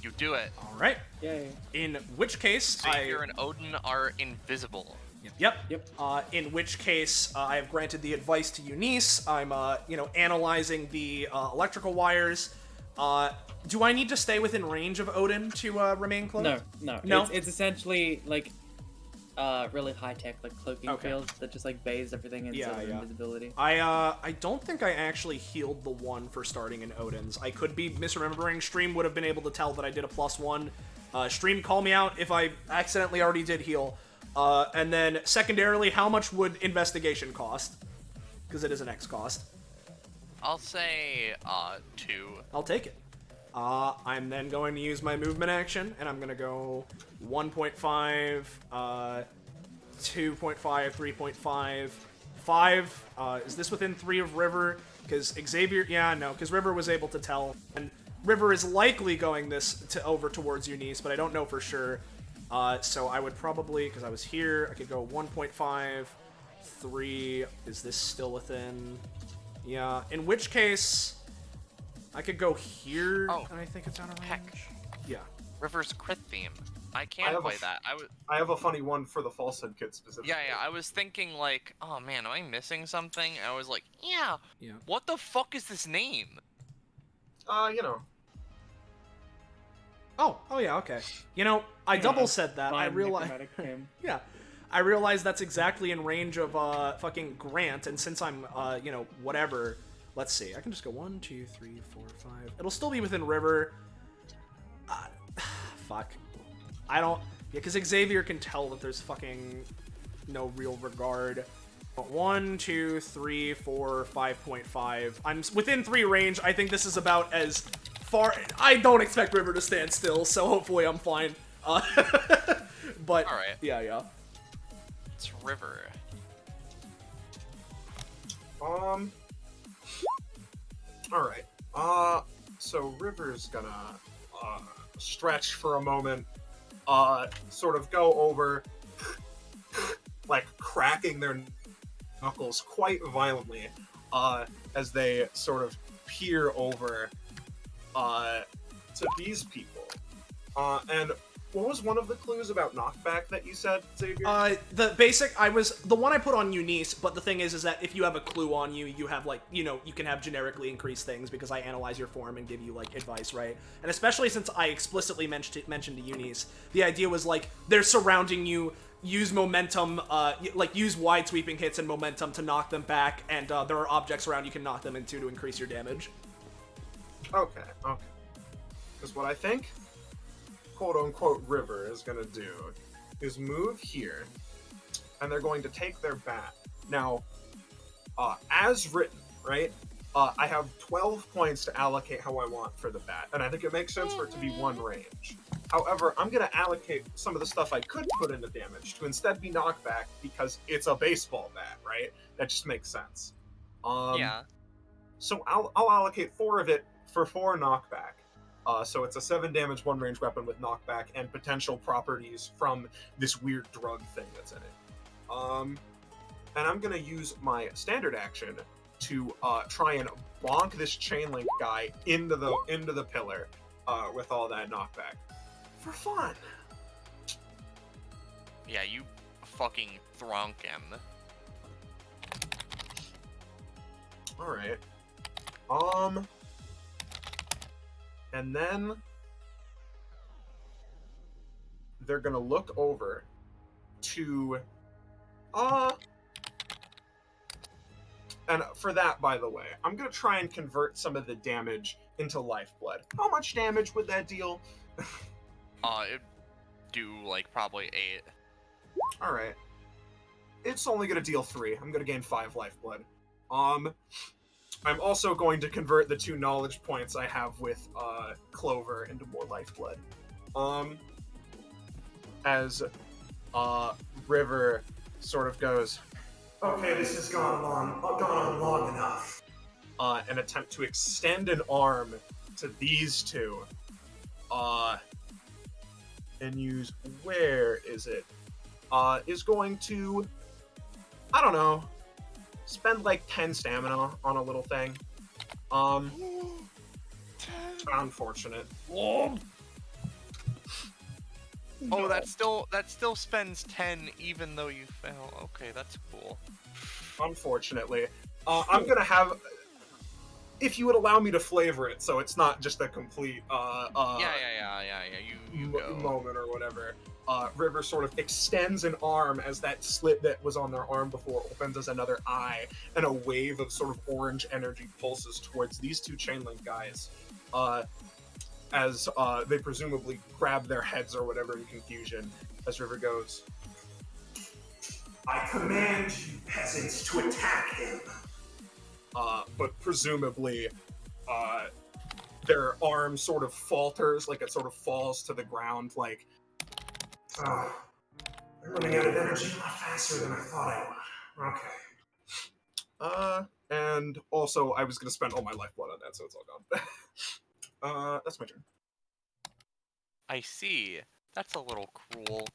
Speaker 4: You do it.
Speaker 1: All right.
Speaker 8: Yay.
Speaker 1: In which case,
Speaker 4: Xavier and Odin are invisible.
Speaker 1: Yep.
Speaker 8: Yep.
Speaker 1: In which case, I have granted the advice to Eunice. I'm, analyzing the electrical wires. Do I need to stay within range of Odin to remain close?
Speaker 8: No.
Speaker 1: No?
Speaker 8: It's essentially like really high tech, like cloaking
Speaker 1: Okay.
Speaker 8: fields that just like bathes everything in sort of invisibility.
Speaker 1: I don't think I actually healed the one for starting in Odin's. I could be misremembering. Stream would have been able to tell that I did a +1. Stream, call me out if I accidentally already did heal. And then secondarily, how much would investigation cost? Because it is an X cost.
Speaker 4: I'll say 2.
Speaker 1: I'll take it. I'm then going to use my movement action, and I'm going to go 1.5, 2.5, 3.5, 5. Is this within 3 of River? Because Xavier, because River was able to tell. And River is likely going over towards Eunice, but I don't know for sure. So I would probably, because I was here, I could go 1.5, 3. Is this still within? Yeah. In which case, I could go here, and I think it's out of range.
Speaker 4: Heck.
Speaker 1: Yeah.
Speaker 4: River's crit theme. I can't play that.
Speaker 7: I have a funny one for the falsehood kit specifically.
Speaker 4: Yeah, I was thinking like, oh man, am I missing something? And I was like, yeah.
Speaker 1: Yeah.
Speaker 4: What the fuck is this name?
Speaker 1: Oh yeah, okay. You know, I
Speaker 8: You
Speaker 1: double
Speaker 8: know,
Speaker 1: said that. I
Speaker 8: fine
Speaker 1: realized.
Speaker 8: necromantic him.
Speaker 1: Yeah. I realize that's exactly in range of fucking Grant, and since I'm you know, whatever, let's see. I can just go 1, 2, 3, 4, 5. It'll still be within River. Fuck. I don't. Yeah, because Xavier can tell that there's fucking no real regard. But 1, 2, 3, 4, 5.5. I'm within 3 range. I think this is about as far. I don't expect River to stand still, so hopefully I'm fine. But
Speaker 4: All right.
Speaker 1: yeah.
Speaker 4: It's River.
Speaker 7: All right. So River's gonna stretch for a moment, sort of go over, like cracking their knuckles quite violently, as they sort of peer over, to these people. And what was one of the clues about knockback that you said, Xavier?
Speaker 1: The basic, the one I put on Eunice, but the thing is that if you have a clue on you, you have, like, you know, you can have generically increased things because I analyze your form and give you, like, advice, right? And especially since I explicitly mentioned to Eunice, the idea was, like, they're surrounding you, use momentum, like, use wide sweeping hits and momentum to knock them back, and there are objects around you can knock them into to increase your damage.
Speaker 7: Okay. Because what I think quote-unquote River is going to do is move here, and they're going to take their bat. Now, as written, right, I have 12 points to allocate how I want for the bat, and I think it makes sense for it to be one range. However, I'm going to allocate some of the stuff I could put into damage to instead be knockback because it's a baseball bat, right? That just makes sense.
Speaker 4: Yeah.
Speaker 7: So I'll allocate 4 of it for 4 knockback. So it's a 7 damage, 1 range weapon with knockback and potential properties from this weird drug thing that's in it. And I'm gonna use my standard action to try and bonk this chain link guy into the pillar with all that knockback for fun.
Speaker 4: Yeah, you fucking thronk him.
Speaker 7: All right. And then they're gonna look over to and for that, by the way, I'm gonna try and convert some of the damage into lifeblood. How much damage would that deal?
Speaker 4: It'd do like probably 8.
Speaker 7: All right. It's only gonna deal 3. I'm gonna gain 5 lifeblood. I'm also going to convert the 2 knowledge points I have with Clover into more lifeblood. As River sort of goes, okay, this has gone on long enough. And attempt to extend an arm to these 2. And use, where is it? Is going to, I don't know, spend like 10 stamina on a little thing. Unfortunate.
Speaker 4: Oh, that still spends 10 even though you fail. Okay, that's cool.
Speaker 7: Unfortunately. I'm gonna have, if you would allow me to flavor it so it's not just a complete
Speaker 4: you go.
Speaker 7: moment or whatever. River sort of extends an arm as that slit that was on their arm before opens as another eye, and a wave of sort of orange energy pulses towards these 2 chain link guys, as they presumably grab their heads or whatever in confusion, as River goes, I command you peasants to attack him. But presumably, their arm sort of falters, like it sort of falls to the ground, like, I'm running out of energy a lot faster than I thought I would. Okay. And also, I was going to spend all my lifeblood on that, so it's all gone. That's my turn.
Speaker 4: I see. That's a little cruel.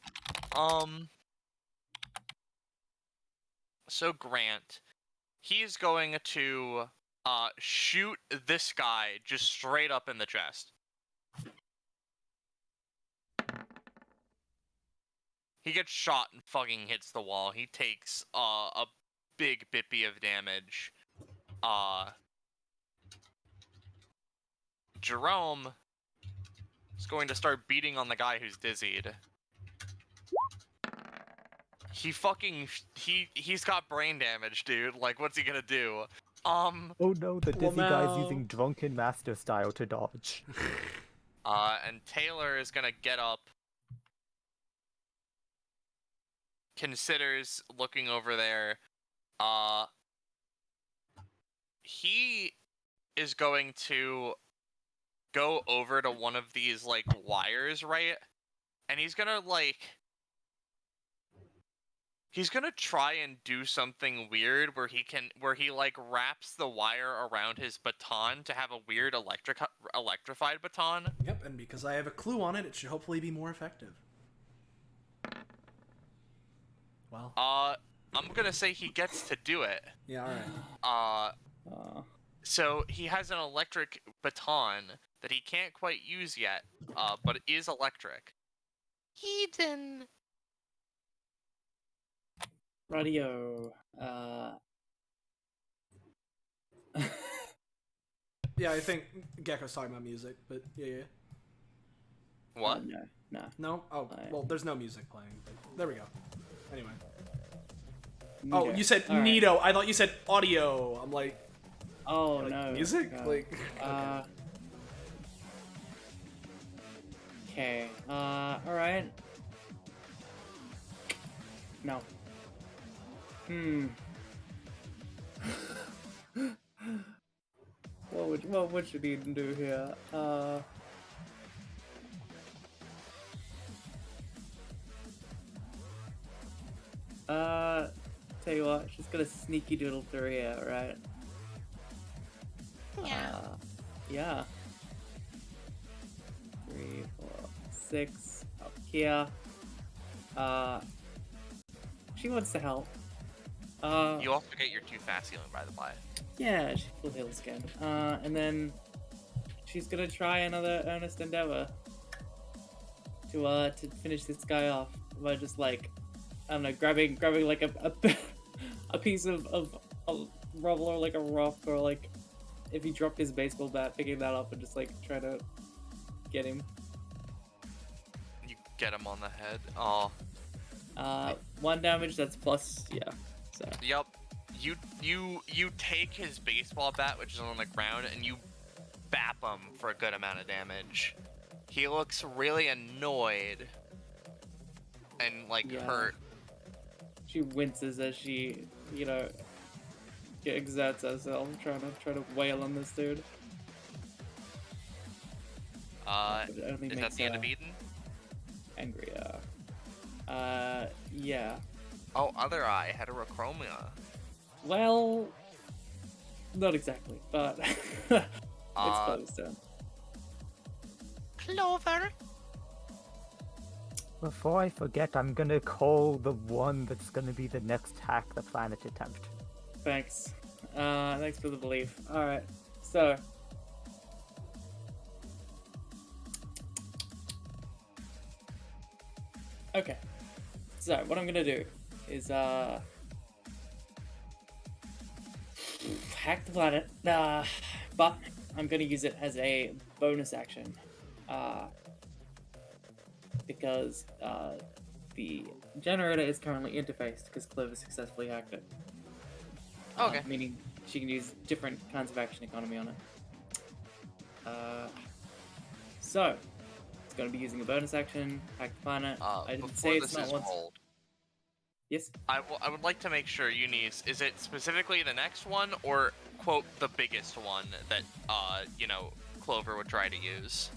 Speaker 4: So Grant, he's going to shoot this guy just straight up in the chest. He gets shot and fucking hits the wall. He takes a big bippy of damage. Jerome is going to start beating on the guy who's dizzied. He's got brain damage, dude. Like, what's he gonna do?
Speaker 6: Oh no, the dizzy guy's
Speaker 8: Lamau.
Speaker 6: using drunken master style to dodge.
Speaker 4: And Taylor is gonna get up, considers looking over there. He is going to go over to one of these, like, wires, right? And he's gonna try and do something weird where he like wraps the wire around his baton to have a weird electrified baton.
Speaker 1: Yep, and because I have a clue on it, it should hopefully be more effective. Well.
Speaker 4: I'm gonna say he gets to do it.
Speaker 1: Yeah, alright.
Speaker 4: So he has an electric baton that he can't quite use yet, but it is electric. Eden.
Speaker 8: Radio.
Speaker 1: Yeah, I think Gecko's talking about music, but yeah.
Speaker 4: What?
Speaker 8: No.
Speaker 1: No? Oh,
Speaker 8: I-
Speaker 1: well, there's no music playing, but there we go. Anyway.
Speaker 8: Nito.
Speaker 1: Oh, you said
Speaker 8: All right.
Speaker 1: Nito. I thought you said audio. I'm like,
Speaker 8: Oh no.
Speaker 1: music?
Speaker 8: No.
Speaker 1: Like,
Speaker 8: Okay. Alright. No. What should he do here? Tell you what, she's gonna sneaky doodle through here, right? Yeah. 3, 4, 6 up here. She wants to help.
Speaker 4: You also get your 2 fast healing, by the way.
Speaker 8: Yeah, she full heals again. And then she's gonna try another earnest endeavor to finish this guy off by just like, I don't know, grabbing like a piece of a rubble or like a rock, or like if he dropped his baseball bat, picking that up and just like try to get him.
Speaker 4: You get him on the head. Oh.
Speaker 8: 1 damage. That's plus, yeah. So.
Speaker 4: Yep. You take his baseball bat, which is on the ground, and you bap him for a good amount of damage. He looks really annoyed and like
Speaker 8: Yeah.
Speaker 4: hurt.
Speaker 8: She winces as she, exerts herself trying to wail on this dude. But it only
Speaker 4: Is
Speaker 8: makes
Speaker 4: that the end of
Speaker 8: her
Speaker 4: Eden?
Speaker 8: angrier. Yeah.
Speaker 4: Oh, other eye, heterochromia.
Speaker 8: Well, not exactly, but it's close to.
Speaker 4: Clover.
Speaker 6: Before I forget, I'm gonna call the one that's gonna be the next hack the planet attempt.
Speaker 8: Thanks. Thanks for the belief. Alright, so. Okay. So, what I'm gonna do is, hack the planet, but I'm gonna use it as a bonus action. Because, the generator is currently interfaced because Clover successfully hacked it.
Speaker 4: Okay.
Speaker 8: Meaning she can use different kinds of action economy on it. So, it's going to be using a bonus action, hack the planet. I didn't say it's not once.
Speaker 4: Rolled,
Speaker 8: Yes?
Speaker 4: I would like to make sure, Eunice, is it specifically the next one, or, quote, the biggest one that, Clover would try to use?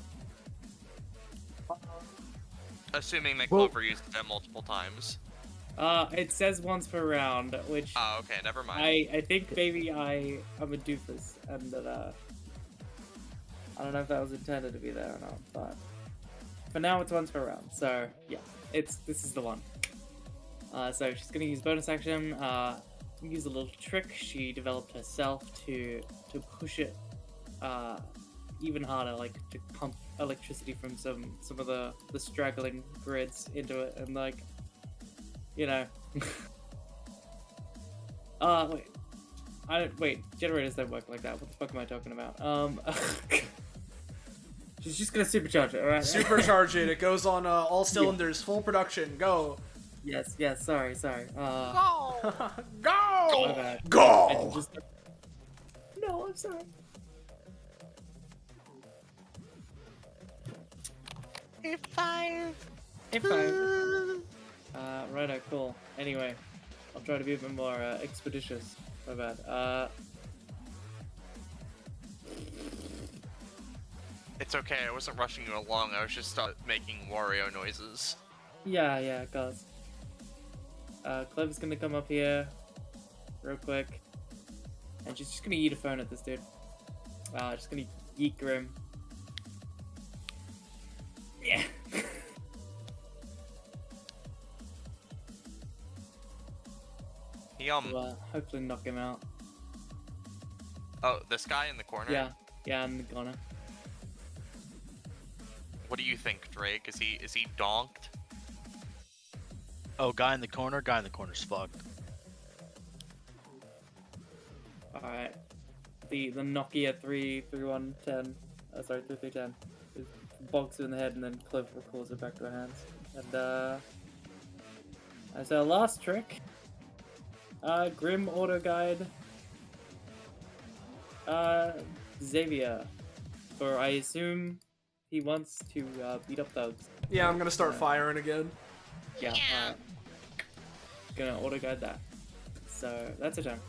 Speaker 4: Assuming that
Speaker 6: Well-
Speaker 4: Clover used it multiple times.
Speaker 8: It says once per round, which
Speaker 4: Oh, okay, never mind.
Speaker 8: I think maybe I'm a doofus, and that, I don't know if that was intended to be there or not, but for now it's once per round, so yeah, this is the one. So she's gonna use bonus action, use a little trick she developed herself to push it, even harder, like to pump electricity from some of the straggling grids into it, and like, wait, generators don't work like that. What the fuck am I talking about? She's just gonna supercharge it, alright?
Speaker 1: Supercharge it. It goes on all cylinders, full production. Go.
Speaker 8: Yes, sorry.
Speaker 4: Go!
Speaker 1: Go!
Speaker 8: My bad. I
Speaker 1: Go!
Speaker 8: just... No, I'm sorry.
Speaker 4: F5.
Speaker 8: Righto, cool. Anyway, I'll try to be a bit more expeditious. My bad.
Speaker 4: It's okay, I wasn't rushing you along, I was just making Wario noises.
Speaker 8: Yeah, guys. Clever's gonna come up here real quick. And she's just gonna eat a phone at this dude. Just gonna yeet Grim. Yeah.
Speaker 4: Yum.
Speaker 8: Hopefully knock him out.
Speaker 4: Oh, this guy in the corner?
Speaker 8: Yeah, in the corner.
Speaker 4: What do you think, Drake? Is he donked?
Speaker 5: Oh, guy in the corner's fucked.
Speaker 8: Alright. The Nokia 3310. Sorry, 3310. Is bonks her in the head and then Cliff recalls it back to her hands. And as our last trick, Grim Auto Guide Xavier. For I assume he wants to beat up thugs.
Speaker 1: Yeah, I'm gonna start firing again.
Speaker 8: Yeah, gonna auto guide that. So that's a turn.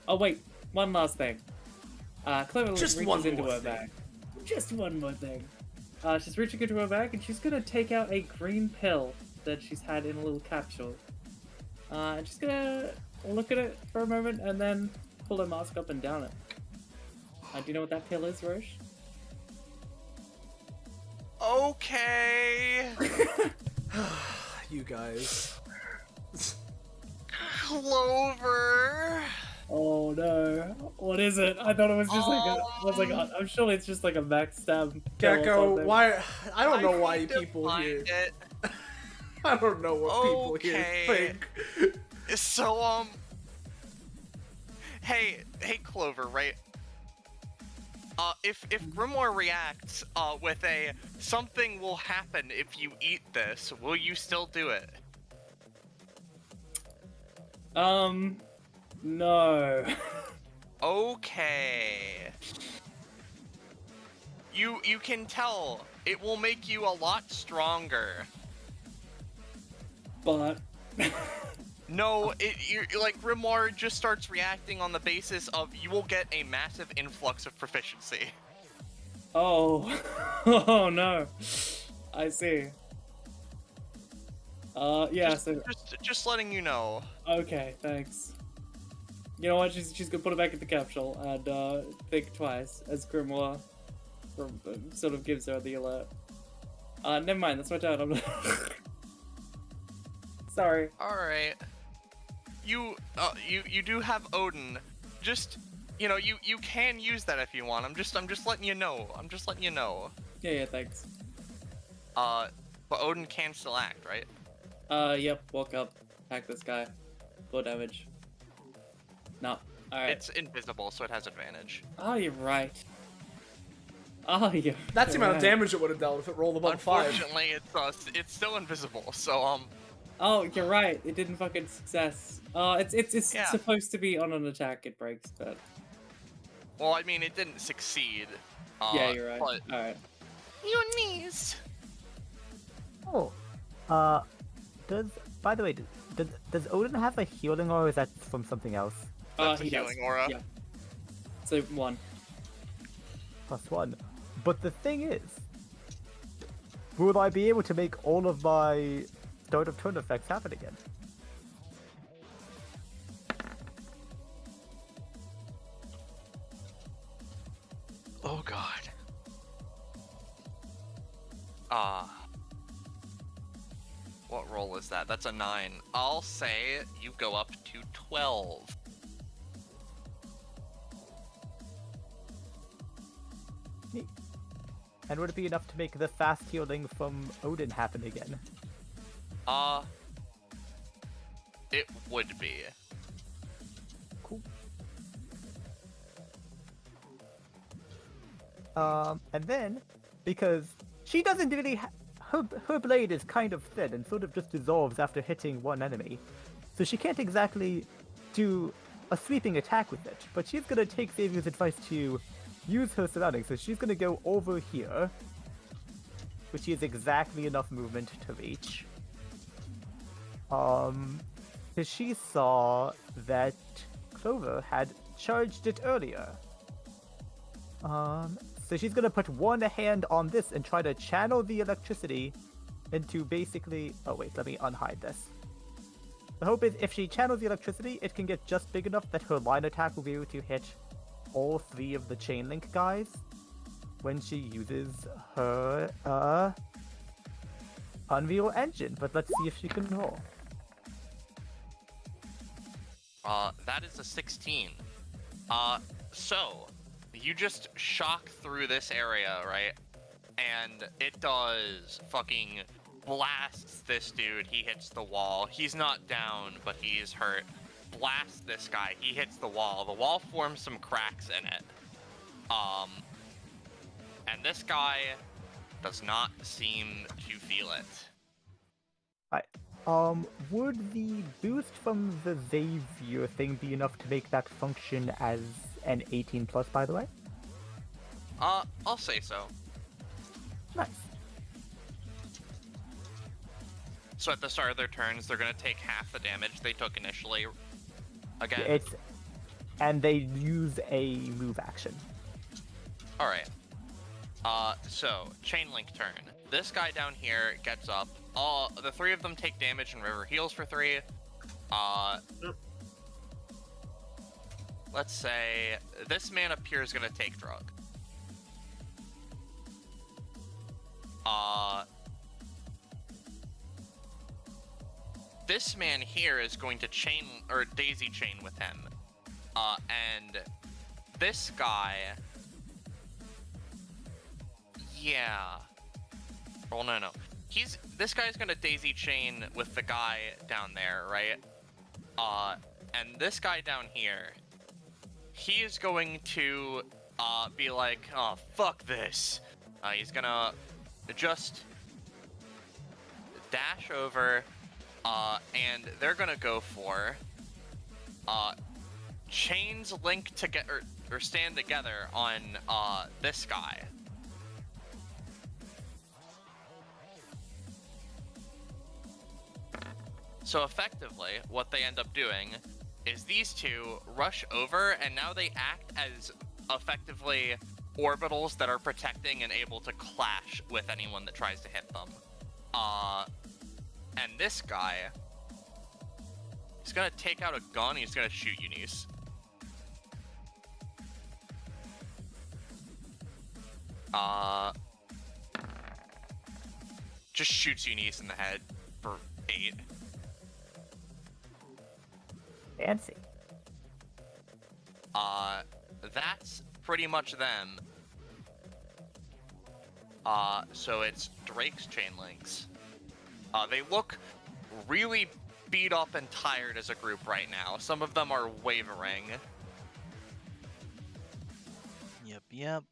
Speaker 8: Oh wait, one last thing. Clever
Speaker 1: Just
Speaker 8: reaches
Speaker 1: one
Speaker 8: into
Speaker 1: more
Speaker 8: her
Speaker 1: thing.
Speaker 8: bag. Just one more thing. She's reaching into her bag and she's gonna take out a green pill that she's had in a little capsule. And she's gonna look at it for a moment and then pull her mask up and down it. Do you know what that pill is, Rosche?
Speaker 4: Okay.
Speaker 1: You guys.
Speaker 4: Clover.
Speaker 8: Oh no! What is it? I thought it was just like a. I was like, I'm sure it's just like a backstab. pill or
Speaker 1: Gecko,
Speaker 8: something.
Speaker 1: why? I don't know why
Speaker 4: need to
Speaker 1: people
Speaker 4: find
Speaker 1: here.
Speaker 4: it.
Speaker 1: I don't know what people here
Speaker 4: Okay.
Speaker 1: think.
Speaker 4: So hey Clover, right? If Grimoire reacts with a something will happen if you eat this, will you still do it?
Speaker 8: No.
Speaker 4: Okay. You can tell it will make you a lot stronger.
Speaker 8: But.
Speaker 4: No, like Grimoire just starts reacting on the basis of you will get a massive influx of proficiency.
Speaker 8: Oh. Oh no. I see. Yeah.
Speaker 4: Just letting you know.
Speaker 8: Okay. Thanks. You know what? She's gonna put it back in the capsule and think twice as Grimoire sort of gives her the alert. Never mind. That's my turn. I'm sorry.
Speaker 4: All right. You do have Odin. Just you can use that if you want. I'm just letting you know.
Speaker 8: Yeah. Thanks.
Speaker 4: But Odin can still act, right?
Speaker 8: Yep. Walk up. Attack this guy. 4 damage. No. Alright.
Speaker 4: It's invisible, so it has advantage.
Speaker 8: Oh, you're right. Oh, you're
Speaker 1: That's the amount of
Speaker 8: right.
Speaker 1: damage it would have dealt if it rolled above 5.
Speaker 4: Unfortunately, it's still invisible. So
Speaker 8: Oh, you're right. It didn't fucking success. It's
Speaker 4: Yeah.
Speaker 8: supposed to be on an attack. It breaks, but
Speaker 4: well, I mean, it didn't succeed.
Speaker 8: yeah, you're right.
Speaker 4: But
Speaker 8: Alright.
Speaker 4: your knees.
Speaker 6: Oh, by the way, does Odin have a healing aura, or is that from something else?
Speaker 4: That's a
Speaker 8: He does.
Speaker 4: healing aura.
Speaker 8: Yeah. So 1.
Speaker 6: +1. But the thing is, will I be able to make all of my start of turn effects happen again?
Speaker 5: Oh god.
Speaker 4: What roll is that? That's a 9. I'll say you go up to 12.
Speaker 6: Neat. And would it be enough to make the fast healing from Odin happen again?
Speaker 4: It would be.
Speaker 6: Cool. And then because she doesn't really. Her blade is kind of thin and sort of just dissolves after hitting one enemy, so she can't exactly do a sweeping attack with it. But she's gonna take Xavier's advice to use her surroundings. So she's gonna go over here, which is exactly enough movement to reach. Because she saw that Clover had charged it earlier. So she's gonna put one hand on this and try to channel the electricity into basically... Oh wait, let me unhide this. The hope is if she channels the electricity, it can get just big enough that her line attack will be able to hit all 3 of the chain link guys when she uses her Unreal Engine. But let's see if she can roll.
Speaker 4: That is a 16. So you just shock through this area, right? And it does fucking blasts this dude. He hits the wall. He's not down, but he's hurt. Blasts this guy. He hits the wall. The wall forms some cracks in it. And this guy does not seem to feel it.
Speaker 6: Would the boost from the Xavier thing be enough to make that function as an 18 plus, by the way?
Speaker 4: I'll say so.
Speaker 6: Nice.
Speaker 4: So at the start of their turns, they're gonna take half the damage they took initially. Again.
Speaker 6: And they use a move action.
Speaker 4: Alright. So, chain link turn. This guy down here gets up. The 3 of them take damage and River heals for 3. Let's say this man up here is gonna take drug. This man here is going to chain or daisy chain with him. And this guy, yeah. Well, no. This guy's gonna daisy chain with the guy down there, right? And this guy down here, he is going to be like, oh, fuck this. He's gonna just dash over, and they're gonna go for chains link together or stand together on this guy. So effectively, what they end up doing is these 2 rush over, and now they act as effectively orbitals that are protecting and able to clash with anyone that tries to hit them. And this guy, he's gonna take out a gun, he's gonna shoot Eunice. Just shoots Eunice in the head for 8.
Speaker 6: Fancy.
Speaker 4: That's pretty much them. So it's Drake's chain links. They look really beat up and tired as a group right now. Some of them are wavering.
Speaker 5: Yep.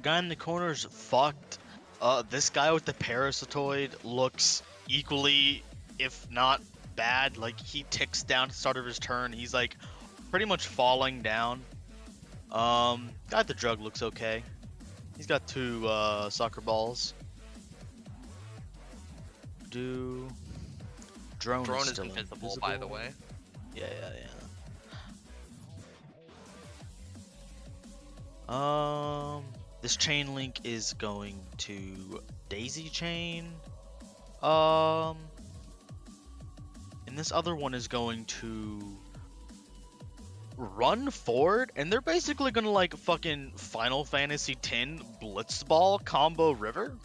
Speaker 5: Guy in the corner's fucked. This guy with the parasitoid looks equally, if not bad. Like, he ticks down at the start of his turn. He's like pretty much falling down. Guy with the drug looks okay. He's got 2 soccer balls. Drone is still
Speaker 4: invisible, by the way.
Speaker 5: Yeah. This chain link is going to daisy chain. And this other one is going to run forward, and they're basically gonna like fucking Final Fantasy X Blitzball combo River.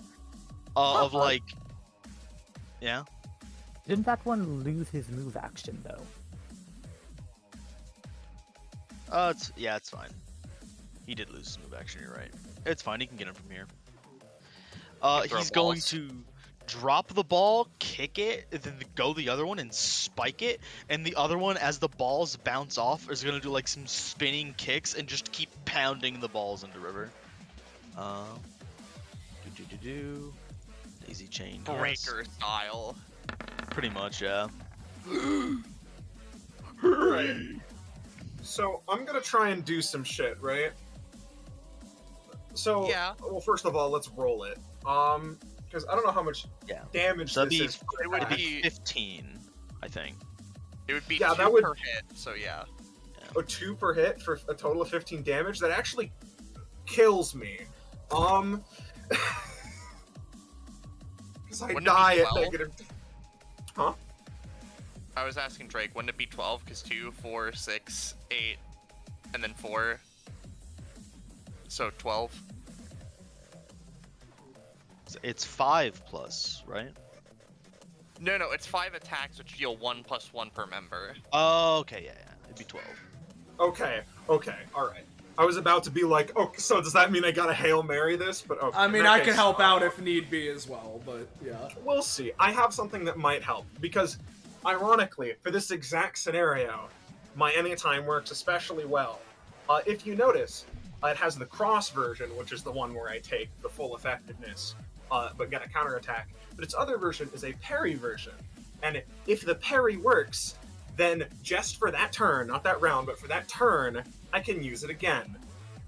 Speaker 5: Of like, yeah.
Speaker 6: Didn't that one lose his move action though?
Speaker 5: It's fine. He did lose his move action, you're right. It's fine, he can get him from here. He's going to drop the ball, kick it, and then go the other one and spike it, and the other one, as the balls bounce off, is gonna do like some spinning kicks and just keep pounding the balls into River. Daisy chain.
Speaker 4: Breaker style.
Speaker 5: Pretty much, yeah.
Speaker 7: Right. So I'm gonna try and do some shit, right? So
Speaker 4: Yeah.
Speaker 7: Well, first of all, let's roll it. Because I don't know how much
Speaker 5: Yeah.
Speaker 7: damage
Speaker 5: So
Speaker 7: this
Speaker 5: that'd
Speaker 7: is.
Speaker 4: It would
Speaker 5: It'd
Speaker 4: be-
Speaker 5: be 15, I think.
Speaker 4: It would be
Speaker 7: Yeah,
Speaker 4: 2
Speaker 7: that would-
Speaker 4: per hit, so yeah.
Speaker 7: A 2 per hit for a total of 15 damage. That actually kills me. Because I
Speaker 4: Wouldn't it be
Speaker 7: die at
Speaker 4: 12?
Speaker 7: negative. Huh?
Speaker 4: I was asking Drake, wouldn't it be 12? Because 2, 4, 6, 8, and then 4. So 12.
Speaker 5: It's 5 plus, right?
Speaker 4: No, it's 5 attacks, which deal 1 + 1 per member.
Speaker 5: Oh, okay, yeah. It'd be 12.
Speaker 7: Okay, alright. I was about to be like, oh, so does that mean I gotta Hail Mary this? But okay.
Speaker 1: I
Speaker 7: in
Speaker 1: mean,
Speaker 7: that
Speaker 1: I can
Speaker 7: case,
Speaker 1: help out if need be as well, but yeah.
Speaker 7: We'll see. I have something that might help, because, ironically, for this exact scenario, my anytime works especially well. If you notice, it has the cross version, which is the one where I take the full effectiveness, but get a counterattack. But its other version is a parry version. And if the parry works, then just for that turn, not that round, but for that turn, I can use it again.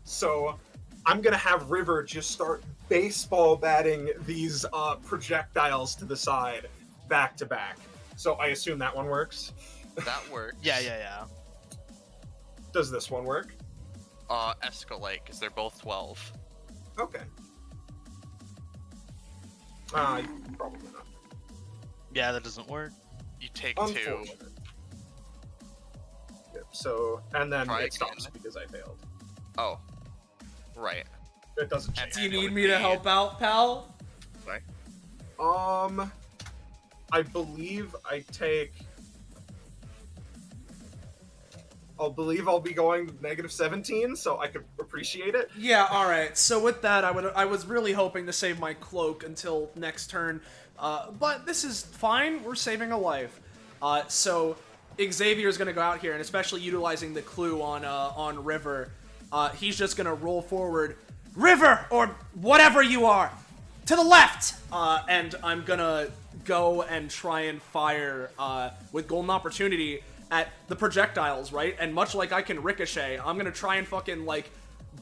Speaker 7: So I'm gonna have River just start baseball batting these projectiles to the side, back to back. So I assume that one works.
Speaker 4: That works.
Speaker 5: Yeah.
Speaker 7: Does this one work?
Speaker 4: Escalate, because they're both 12.
Speaker 7: Okay. Probably not.
Speaker 5: Yeah, that doesn't work.
Speaker 4: You take 2.
Speaker 7: Unfortunate. Yep, so, and then
Speaker 4: Try
Speaker 7: it stops
Speaker 4: again.
Speaker 7: because I failed.
Speaker 4: Oh. Right.
Speaker 7: It doesn't change.
Speaker 1: Do you
Speaker 4: it
Speaker 1: need
Speaker 4: would
Speaker 1: me to
Speaker 4: be-
Speaker 1: help out, pal?
Speaker 4: Sorry.
Speaker 7: I believe I take... I'll be going negative 17, so I could appreciate it.
Speaker 1: Yeah, alright. So with that, I was really hoping to save my cloak until next turn. But this is fine. We're saving a life. So Xavier's gonna go out here, and especially utilizing the clue on River, he's just gonna roll forward. River, or whatever you are, to the left! And I'm gonna go and try and fire with Golden Opportunity at the projectiles, right? And much like I can ricochet, I'm gonna try and fucking, like,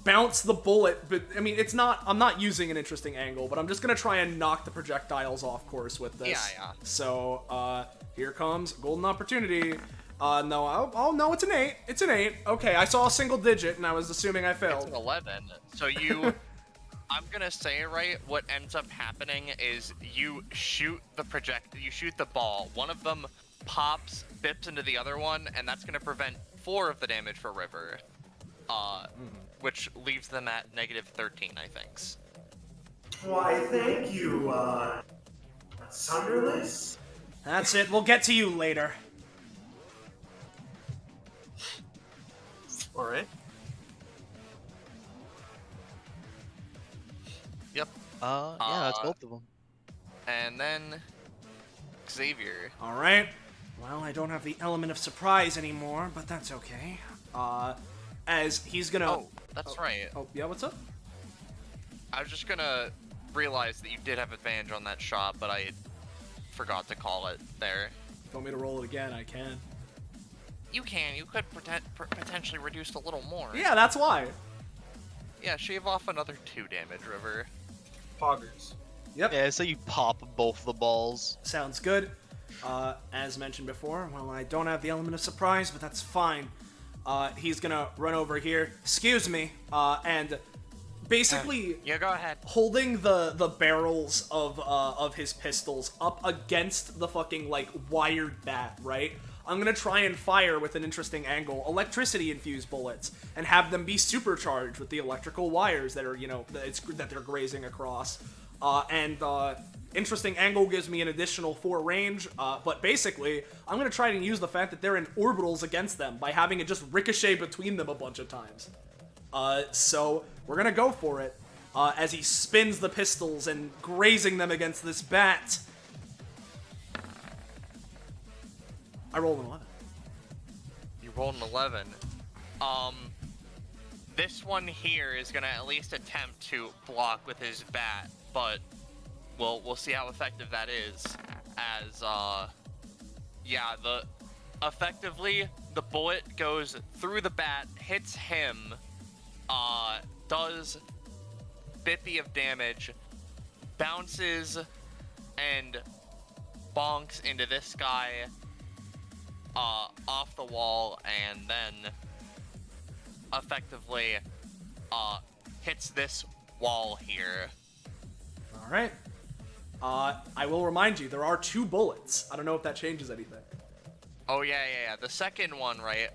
Speaker 1: bounce the bullet, but, I mean, I'm not using an interesting angle, but I'm just gonna try and knock the projectiles off course with this.
Speaker 4: Yeah.
Speaker 1: So, here comes Golden Opportunity. No, oh, no, it's an 8. It's an 8. Okay, I saw a single digit, and I was assuming I
Speaker 4: It's
Speaker 1: failed.
Speaker 4: an 11. So you... I'm gonna say it right. What ends up happening is you shoot the ball. One of them pops, bips into the other one, and that's gonna prevent 4 of the damage for River. Which leaves them at negative 13, I think.
Speaker 7: Why, thank you, Sunderless.
Speaker 1: That's it. We'll get to you later.
Speaker 7: Alright.
Speaker 4: Yep.
Speaker 5: Yeah, that's both of them.
Speaker 4: And then Xavier.
Speaker 1: Alright. Well, I don't have the element of surprise anymore, but that's okay. As he's gonna...
Speaker 4: Oh, that's right.
Speaker 1: Oh, yeah, what's up?
Speaker 4: I was just gonna realize that you did have advantage on that shot, but I forgot to call it there.
Speaker 1: If you want me to roll it again, I can.
Speaker 4: You can. You could potentially reduce a little more.
Speaker 1: Yeah, that's why.
Speaker 4: Yeah, shave off another 2 damage, River.
Speaker 7: Poggers.
Speaker 1: Yep.
Speaker 5: Yeah, so you pop both the balls.
Speaker 1: Sounds good. As mentioned before, well, I don't have the element of surprise, but that's fine. He's gonna run over here. Excuse me. And basically...
Speaker 4: Yeah, go ahead.
Speaker 1: holding the barrels of his pistols up against the fucking, like, wired bat, right? I'm gonna try and fire with an interesting angle, electricity-infused bullets, and have them be supercharged with the electrical wires that are, you know, that they're grazing across. Interesting angle gives me an additional 4 range, but basically, I'm gonna try and use the fact that they're in orbitals against them by having it just ricochet between them a bunch of times. So we're gonna go for it, as he spins the pistols and grazing them against this bat. I rolled an 11.
Speaker 4: You rolled an 11. This one here is gonna at least attempt to block with his bat, but we'll see how effective that is. As effectively the bullet goes through the bat, hits him, does bippy of damage, bounces and bonks into this guy off the wall, and then effectively hits this wall here.
Speaker 1: All right. I will remind you, there are 2 bullets. I don't know if that changes anything.
Speaker 4: Oh, yeah. The second one, right?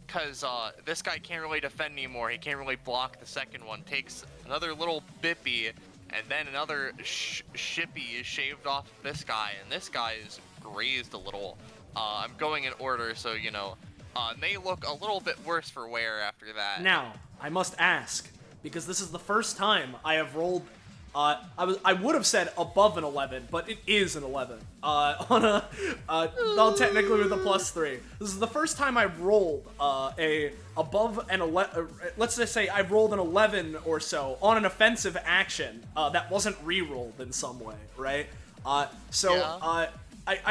Speaker 4: Because this guy can't really defend anymore. He can't really block the second one. Takes another little bippy, and then another shippy is shaved off this guy, and this guy is grazed a little. I'm going in order, so, you know, they look a little bit worse for wear after that.
Speaker 1: Now, I must ask, because this is the first time I have rolled. I would have said above an 11, but it is an 11. Well, technically with a +3. This is the first time I've rolled above an 11. Let's just say I've rolled an 11 or so on an offensive action that wasn't re-rolled in some way, right? I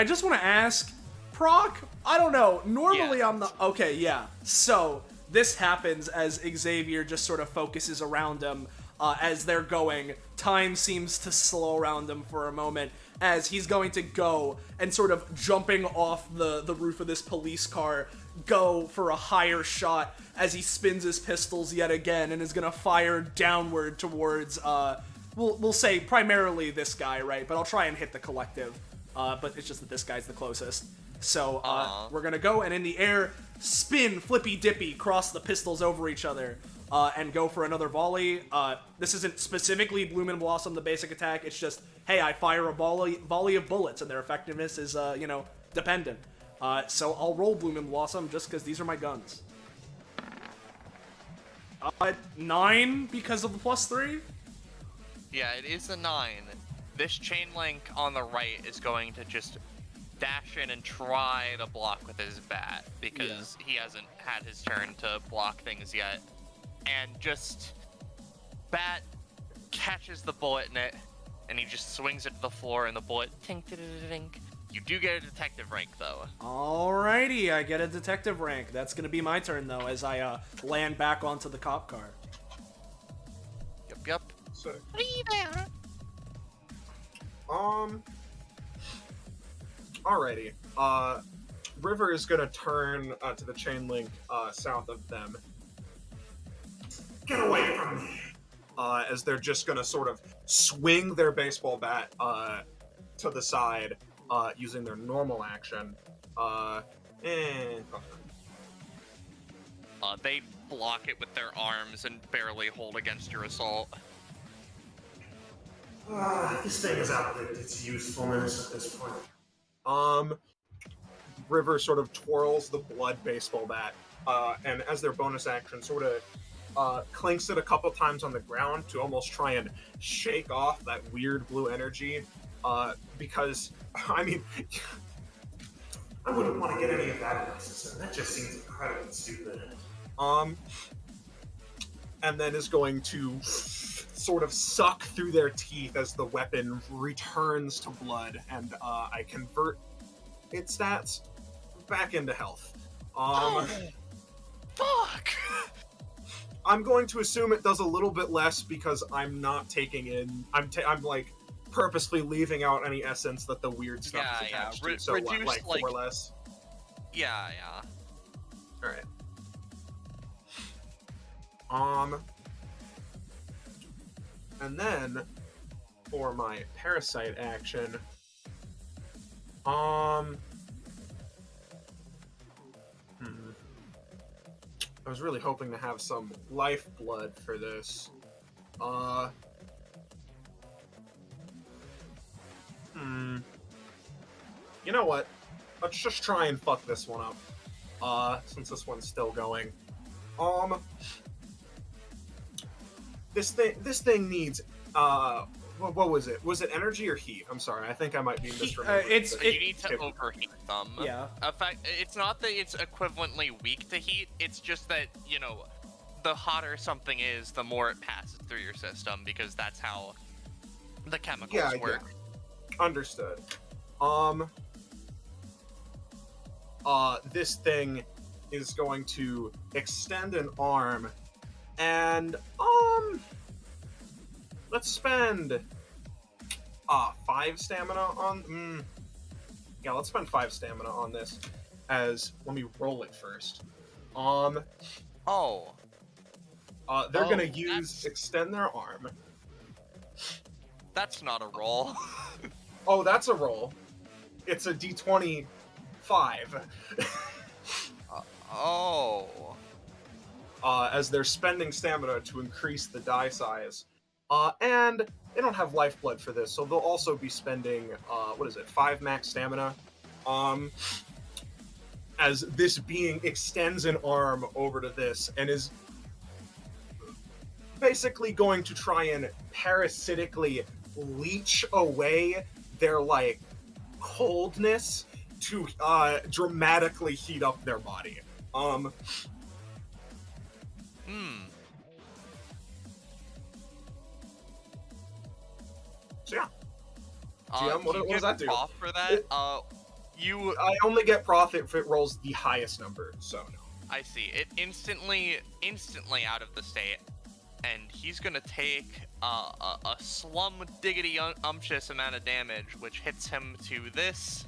Speaker 1: just want to ask, Proc, I don't know. Normally I'm the okay, yeah. So this happens as Xavier just sort of focuses around him. As they're going, time seems to slow around him for a moment as he's going to go and sort of jumping off the roof of this police car, go for a higher shot as he spins his pistols yet again and is going to fire downward towards, we'll say primarily this guy, right? But I'll try and hit the collective, but it's just that this guy's the closest. So we're going to go and in the air, spin, flippy dippy, cross the pistols over each other. And go for another volley. This isn't specifically Bloom and Blossom, the basic attack. It's just, hey, I fire a volley of bullets, and their effectiveness is, dependent. So I'll roll Bloom and Blossom just because these are my guns. 9 because of the +3?
Speaker 4: Yeah, it is a 9. This chain link on the right is going to just dash in and try to block with his bat because he hasn't had his turn to block things yet. And just bat catches the bullet in it, and he just swings it to the floor, and the bullet tink. You do get a detective rank though.
Speaker 1: Alrighty, I get a detective rank. That's gonna be my turn though, as I land back onto the cop car.
Speaker 4: Yep.
Speaker 7: So,
Speaker 4: Hey there.
Speaker 7: alrighty. River is gonna turn to the chain link south of them. Get away from me! As they're just gonna sort of swing their baseball bat to the side using their normal action.
Speaker 4: They block it with their arms and barely hold against your assault.
Speaker 7: This thing has outlived its usefulness at this point. River sort of twirls the blood baseball bat, and as their bonus action, sort of clinks it a couple times on the ground to almost try and shake off that weird blue energy, because, I mean, I wouldn't want to get any of that in my system. That just seems incredibly stupid. And then is going to sort of suck through their teeth as the weapon returns to blood, and I convert its stats back into health.
Speaker 4: Fuck!
Speaker 7: I'm going to assume it does a little bit less because I'm not taking in. I'm like purposely leaving out any essence that the weird stuff is attached to. So what, like 4 less?
Speaker 4: Yeah.
Speaker 7: All right. And then for my parasite action, I was really hoping to have some lifeblood for this. You know what? Let's just try and fuck this one up. Since this one's still going. This thing needs, what was it? Was it energy or heat? I'm sorry, I think I might be misremembering.
Speaker 4: You need to overheat them.
Speaker 1: Yeah.
Speaker 4: In fact, it's not that it's equivalently weak to heat, it's just that, you know, the hotter something is, the more it passes through your system, because that's how the chemicals
Speaker 7: Yeah,
Speaker 4: work.
Speaker 7: yeah. Understood. This thing is going to extend an arm, and let's spend 5 stamina on. Yeah, let's spend 5 stamina on this. Let me roll it first.
Speaker 4: Oh.
Speaker 7: They're gonna
Speaker 4: that's-
Speaker 7: extend their arm.
Speaker 4: That's not a roll.
Speaker 7: Oh, that's a roll. It's a d20 5.
Speaker 4: Oh.
Speaker 7: As they're spending stamina to increase the die size. And they don't have lifeblood for this, so they'll also be spending, 5 max stamina. As this being extends an arm over to this and is basically going to try and parasitically leech away their, like, coldness to dramatically heat up their body. So yeah. GM, what
Speaker 4: do you
Speaker 7: does that
Speaker 4: get
Speaker 7: do?
Speaker 4: prof for that?
Speaker 7: I only get profit if it rolls the highest number, so no.
Speaker 4: I see. It instantly out of the state, and he's gonna take a slum diggity umptious amount of damage, which hits him to this,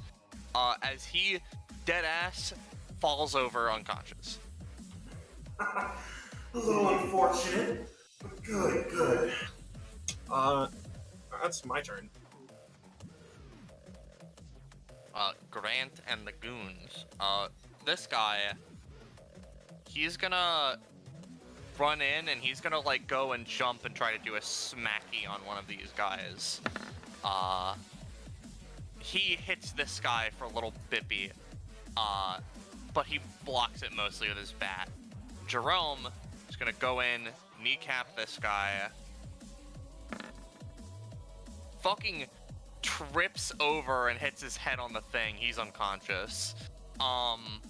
Speaker 4: as he dead ass falls over unconscious.
Speaker 7: A little unfortunate, but good. That's my turn.
Speaker 4: Grant and the goons. This guy, he's gonna run in and he's gonna like go and jump and try to do a smacky on one of these guys. He hits this guy for a little bippy, but he blocks it mostly with his bat. Jerome is gonna go in, kneecap this guy. Fucking trips over and hits his head on the thing. He's unconscious. And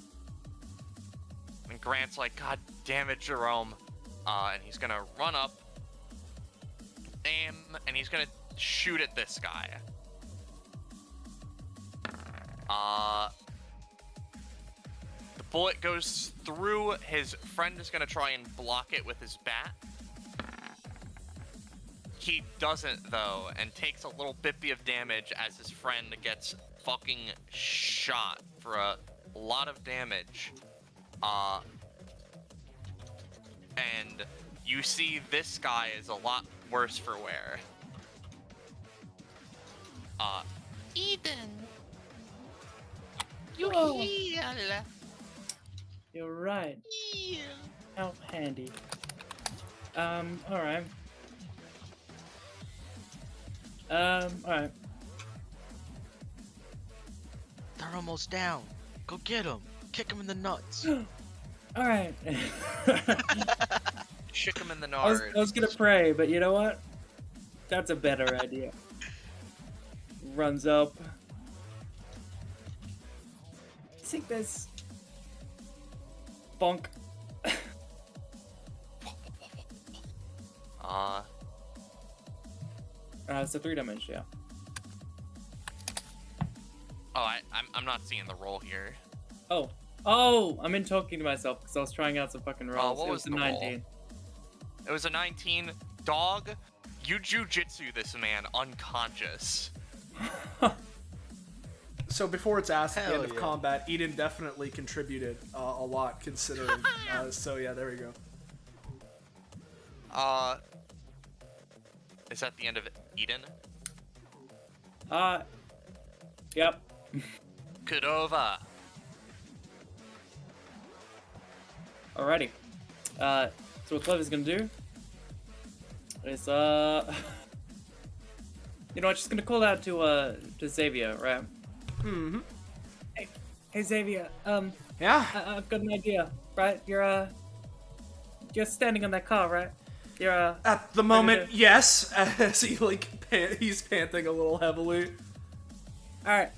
Speaker 4: Grant's like, God damn it, Jerome. And he's gonna run up, aim, and he's gonna shoot at this guy. The bullet goes through. His friend is gonna try and block it with his bat. He doesn't, though, and takes a little bippy of damage as his friend gets fucking shot for a lot of damage. And you see this guy is a lot worse for wear. Eden! You heal!
Speaker 8: You're right.
Speaker 4: Heal!
Speaker 8: How handy. Alright. Alright.
Speaker 5: They're almost down. Go get them. Kick them in the nuts.
Speaker 8: Alright.
Speaker 4: Shook him in the
Speaker 8: I
Speaker 4: nard.
Speaker 8: was gonna pray, but you know what? That's a better idea. Runs up. I think there's... Bonk. So 3 damage, yeah.
Speaker 4: Oh, I'm not seeing the roll here.
Speaker 8: Oh, I'm in talking to myself because I was trying out some fucking rolls.
Speaker 4: What
Speaker 8: It
Speaker 4: was
Speaker 8: a
Speaker 4: the roll?
Speaker 8: 19.
Speaker 4: It was a 19. Dog, you jujitsu this man unconscious.
Speaker 1: So before it's asked at the
Speaker 5: Hell
Speaker 1: end of
Speaker 5: yeah.
Speaker 1: combat, Eden definitely contributed a lot, considering. So yeah, there we go.
Speaker 4: Is that the end of Eden?
Speaker 8: Yep.
Speaker 4: Kudova.
Speaker 8: Alrighty. So what Clever's gonna do is, you know what, just gonna call out to Xavier, right?
Speaker 1: Mm-hmm.
Speaker 8: Hey Xavier,
Speaker 1: Yeah.
Speaker 8: I've got an idea, right? You're standing on that car, right? You're,
Speaker 1: At the moment, yes. As he he's panting a little heavily.
Speaker 8: alright,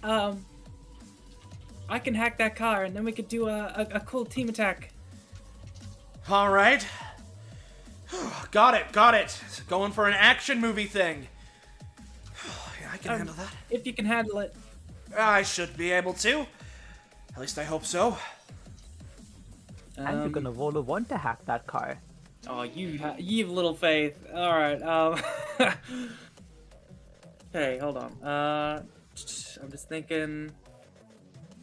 Speaker 8: I can hack that car and then we could do a cool team attack.
Speaker 1: All right. Got it. Going for an action movie thing. can handle that.
Speaker 8: If you can handle it.
Speaker 1: I should be able to. At least I hope so.
Speaker 6: And you're gonna roll a 1 to hack that car.
Speaker 8: Oh, you've little faith. All right. Okay, hold on. I'm just thinking.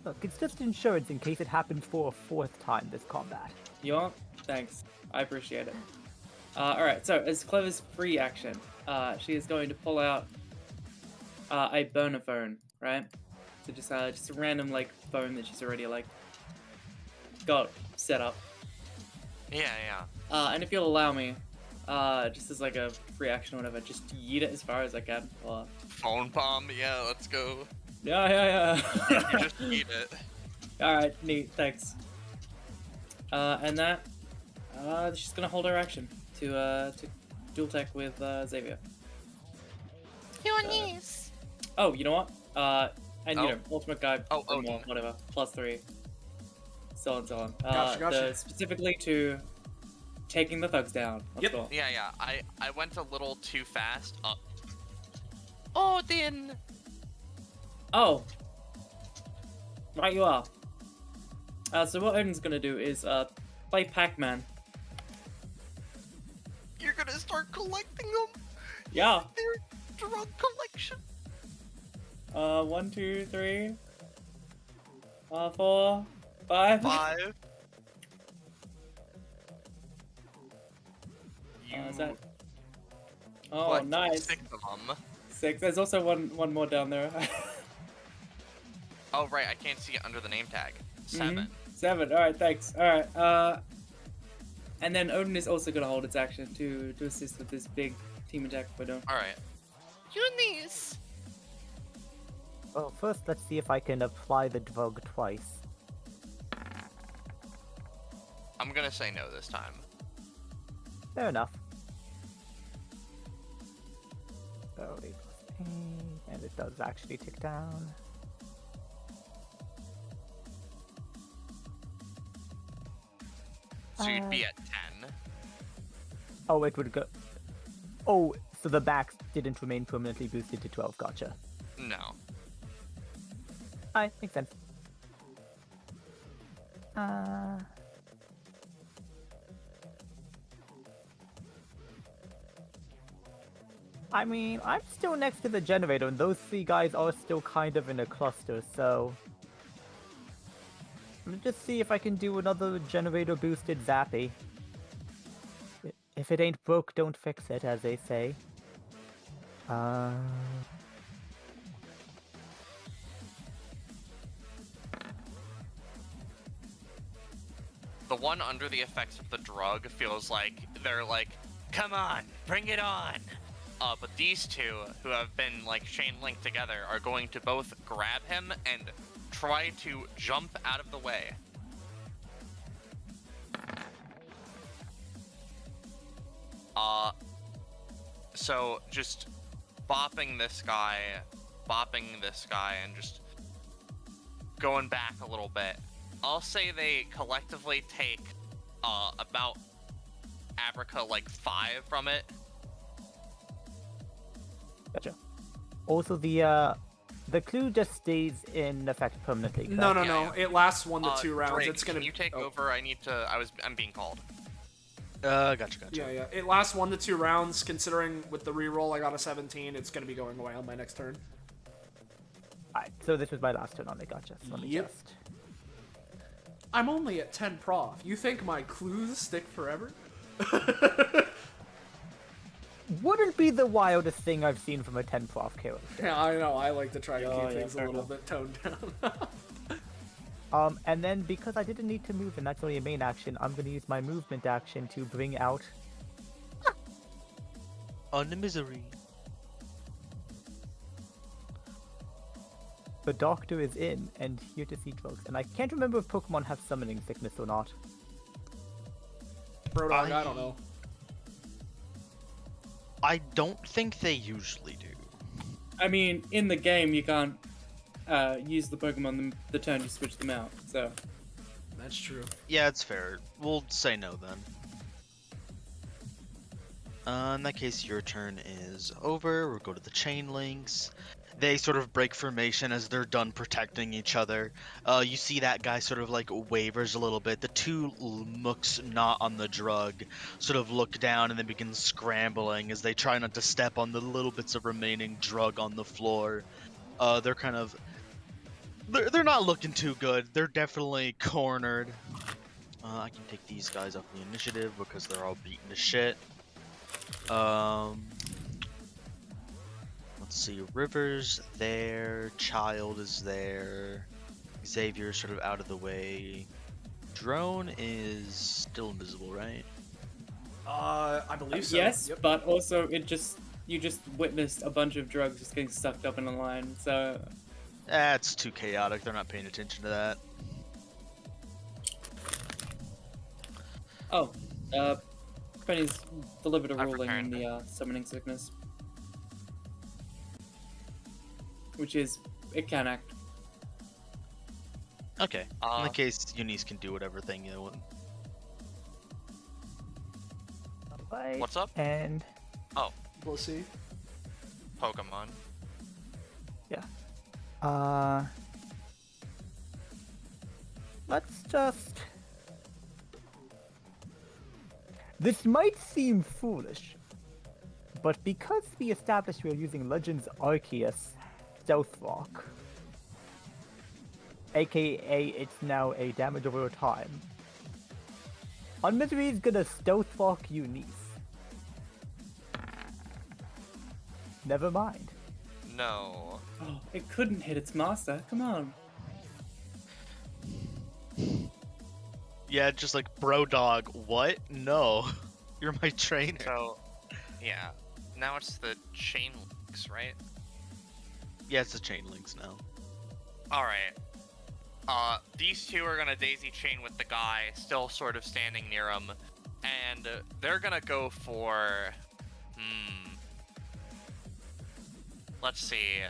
Speaker 6: Look, it's just insurance in case it happens for a 4th time this combat.
Speaker 8: You want? Thanks. I appreciate it. All right. So as Clover's free action, she is going to pull out a burner phone, right? So just a random like phone that she's already like got set up.
Speaker 4: Yeah.
Speaker 8: And if you'll allow me, just as like a free action or whatever, just yeet it as far as I can. Or...
Speaker 4: Phone bomb, yeah, let's go.
Speaker 8: Yeah.
Speaker 4: You just eat it.
Speaker 8: Alright, neat, thanks. And that, she's gonna hold her action to dual tech with Xavier.
Speaker 4: Your knees.
Speaker 8: Oh, you know what? And you know, ultimate guide,
Speaker 4: Oh,
Speaker 8: more, whatever, +3. So on and so on.
Speaker 1: Gotcha.
Speaker 8: Specifically to taking the thugs down. Let's go.
Speaker 4: Yeah. I went a little too fast. Odin.
Speaker 8: Oh. Right you are. So what Odin's gonna do is play Pac-Man.
Speaker 4: You're gonna start collecting them.
Speaker 8: Yeah.
Speaker 4: They're drug collection.
Speaker 8: 1, 2, 3. 4, 5.
Speaker 4: 5.
Speaker 8: Is that? Oh,
Speaker 4: What?
Speaker 8: nice.
Speaker 4: 6 of them.
Speaker 8: 6. There's also one more down there.
Speaker 4: Oh right, I can't see it under the name tag. 7.
Speaker 8: 7. All right, thanks. All right. And then Odin is also gonna hold its action to assist with this big team attack we're doing.
Speaker 4: All right. Eunice.
Speaker 6: Well, first let's see if I can apply the drug twice.
Speaker 4: I'm gonna say no this time.
Speaker 6: Fair enough. So 8 + 8, and it does actually tick down.
Speaker 4: So you'd be at 10.
Speaker 6: Oh, it would go. Oh, so the backs didn't remain permanently boosted to 12. Gotcha.
Speaker 4: No.
Speaker 6: Alright, makes sense. I mean, I'm still next to the generator, and those 3 guys are still kind of in a cluster, so... Let me just see if I can do another generator-boosted zappy. If it ain't broke, don't fix it, as they say.
Speaker 4: The one under the effects of the drug feels like they're like, come on, bring it on. But these two, who have been like chain linked together, are going to both grab him and try to jump out of the way. So just bopping this guy, and just going back a little bit. I'll say they collectively take about Abraca like 5 from it.
Speaker 6: Gotcha. Also, the clue just stays in effect permanently. Correct?
Speaker 1: No.
Speaker 4: Yeah.
Speaker 1: It lasts 1 to 2 rounds.
Speaker 4: Drake,
Speaker 1: It's gonna.
Speaker 4: can you take
Speaker 1: oh.
Speaker 4: over? I'm being called.
Speaker 5: Gotcha.
Speaker 1: Yeah. It lasts 1 to 2 rounds. Considering with the reroll, I got a 17. It's gonna be going away on my next turn.
Speaker 6: Alright, so this was my last turn on it. Gotcha. So let me
Speaker 1: Yep.
Speaker 6: just...
Speaker 1: I'm only at 10 prof. You think my clues stick forever?
Speaker 6: Wouldn't be the wildest thing I've seen from a 10 prof character.
Speaker 1: Yeah, I know. I like to try and keep things a
Speaker 8: fair
Speaker 1: little
Speaker 8: enough.
Speaker 1: bit toned down.
Speaker 6: And then because I didn't need to move and that's only a main action, I'm gonna use my movement action to bring out
Speaker 5: On the misery.
Speaker 6: the doctor is in and here to see drugs. And I can't remember if Pokemon have summoning sickness or not.
Speaker 1: Brodog, I don't know.
Speaker 5: I don't think they usually do.
Speaker 8: I mean, in the game, you can't use the Pokemon the turn you switch them out, so...
Speaker 1: That's true.
Speaker 5: Yeah, it's fair. We'll say no then. In that case, your turn is over. We'll go to the chain links. They sort of break formation as they're done protecting each other. You see that guy sort of like wavers a little bit. The two mooks not on the drug sort of look down and then begin scrambling as they try not to step on the little bits of remaining drug on the floor. They're kind of... They're not looking too good. They're definitely cornered. I can take these guys off the initiative because they're all beaten to shit. Let's see, River's there, Child is there, Xavier's sort of out of the way. Drone is still invisible, right?
Speaker 1: I believe so.
Speaker 8: Yes,
Speaker 1: Yep.
Speaker 8: but also you just witnessed a bunch of drugs just getting sucked up in a line. So
Speaker 5: That's too chaotic, they're not paying attention to that.
Speaker 8: oh, Penny's delivered a
Speaker 4: I've
Speaker 8: ruling in
Speaker 4: returned.
Speaker 8: the summoning sickness, which is it can act.
Speaker 5: Okay, in
Speaker 4: Uh,
Speaker 5: the case Eunice can do whatever thing you want.
Speaker 6: Right.
Speaker 4: What's up?
Speaker 6: And
Speaker 1: We'll see.
Speaker 4: Pokemon.
Speaker 6: let's just. This might seem foolish, but because we established we are using Legends Arceus Stealth Rock, aka it's now a damage over time, Unmisery is gonna Stealth Rock Eunice. Never mind.
Speaker 4: No.
Speaker 8: Oh, it couldn't hit its master. Come on.
Speaker 5: Yeah, just like, bro dog, what? No. You're my trainer.
Speaker 4: So, yeah. Now it's the chain links, right?
Speaker 5: Yeah, it's the chain links now.
Speaker 4: Alright. These two are gonna daisy chain with the guy, still sort of standing near him. And they're gonna go for... Let's see.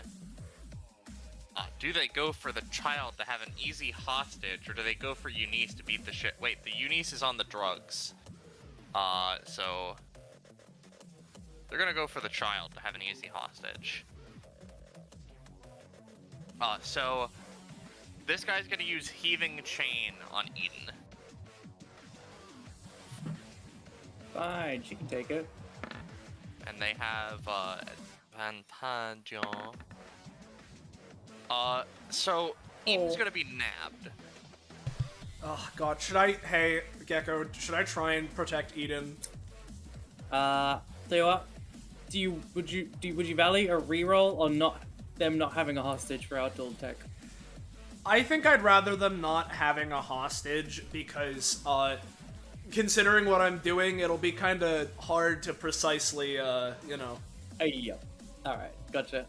Speaker 4: Do they go for the child to have an easy hostage, or do they go for Eunice to beat the shit? Wait, the Eunice is on the drugs. So... They're gonna go for the child to have an easy hostage. So... This guy's gonna use Heaving Chain on Eden.
Speaker 8: Fine, she can take it.
Speaker 4: And they have, advantage. So, Eden's gonna be nabbed.
Speaker 1: Oh god, hey Gecko, should I try and protect Eden?
Speaker 8: Tell you what. Would you value a reroll or not not having a hostage for outdoor tech?
Speaker 1: I think I'd rather them not having a hostage because, considering what I'm doing, it'll be kind of hard to precisely,
Speaker 8: Yeah. Alright, gotcha.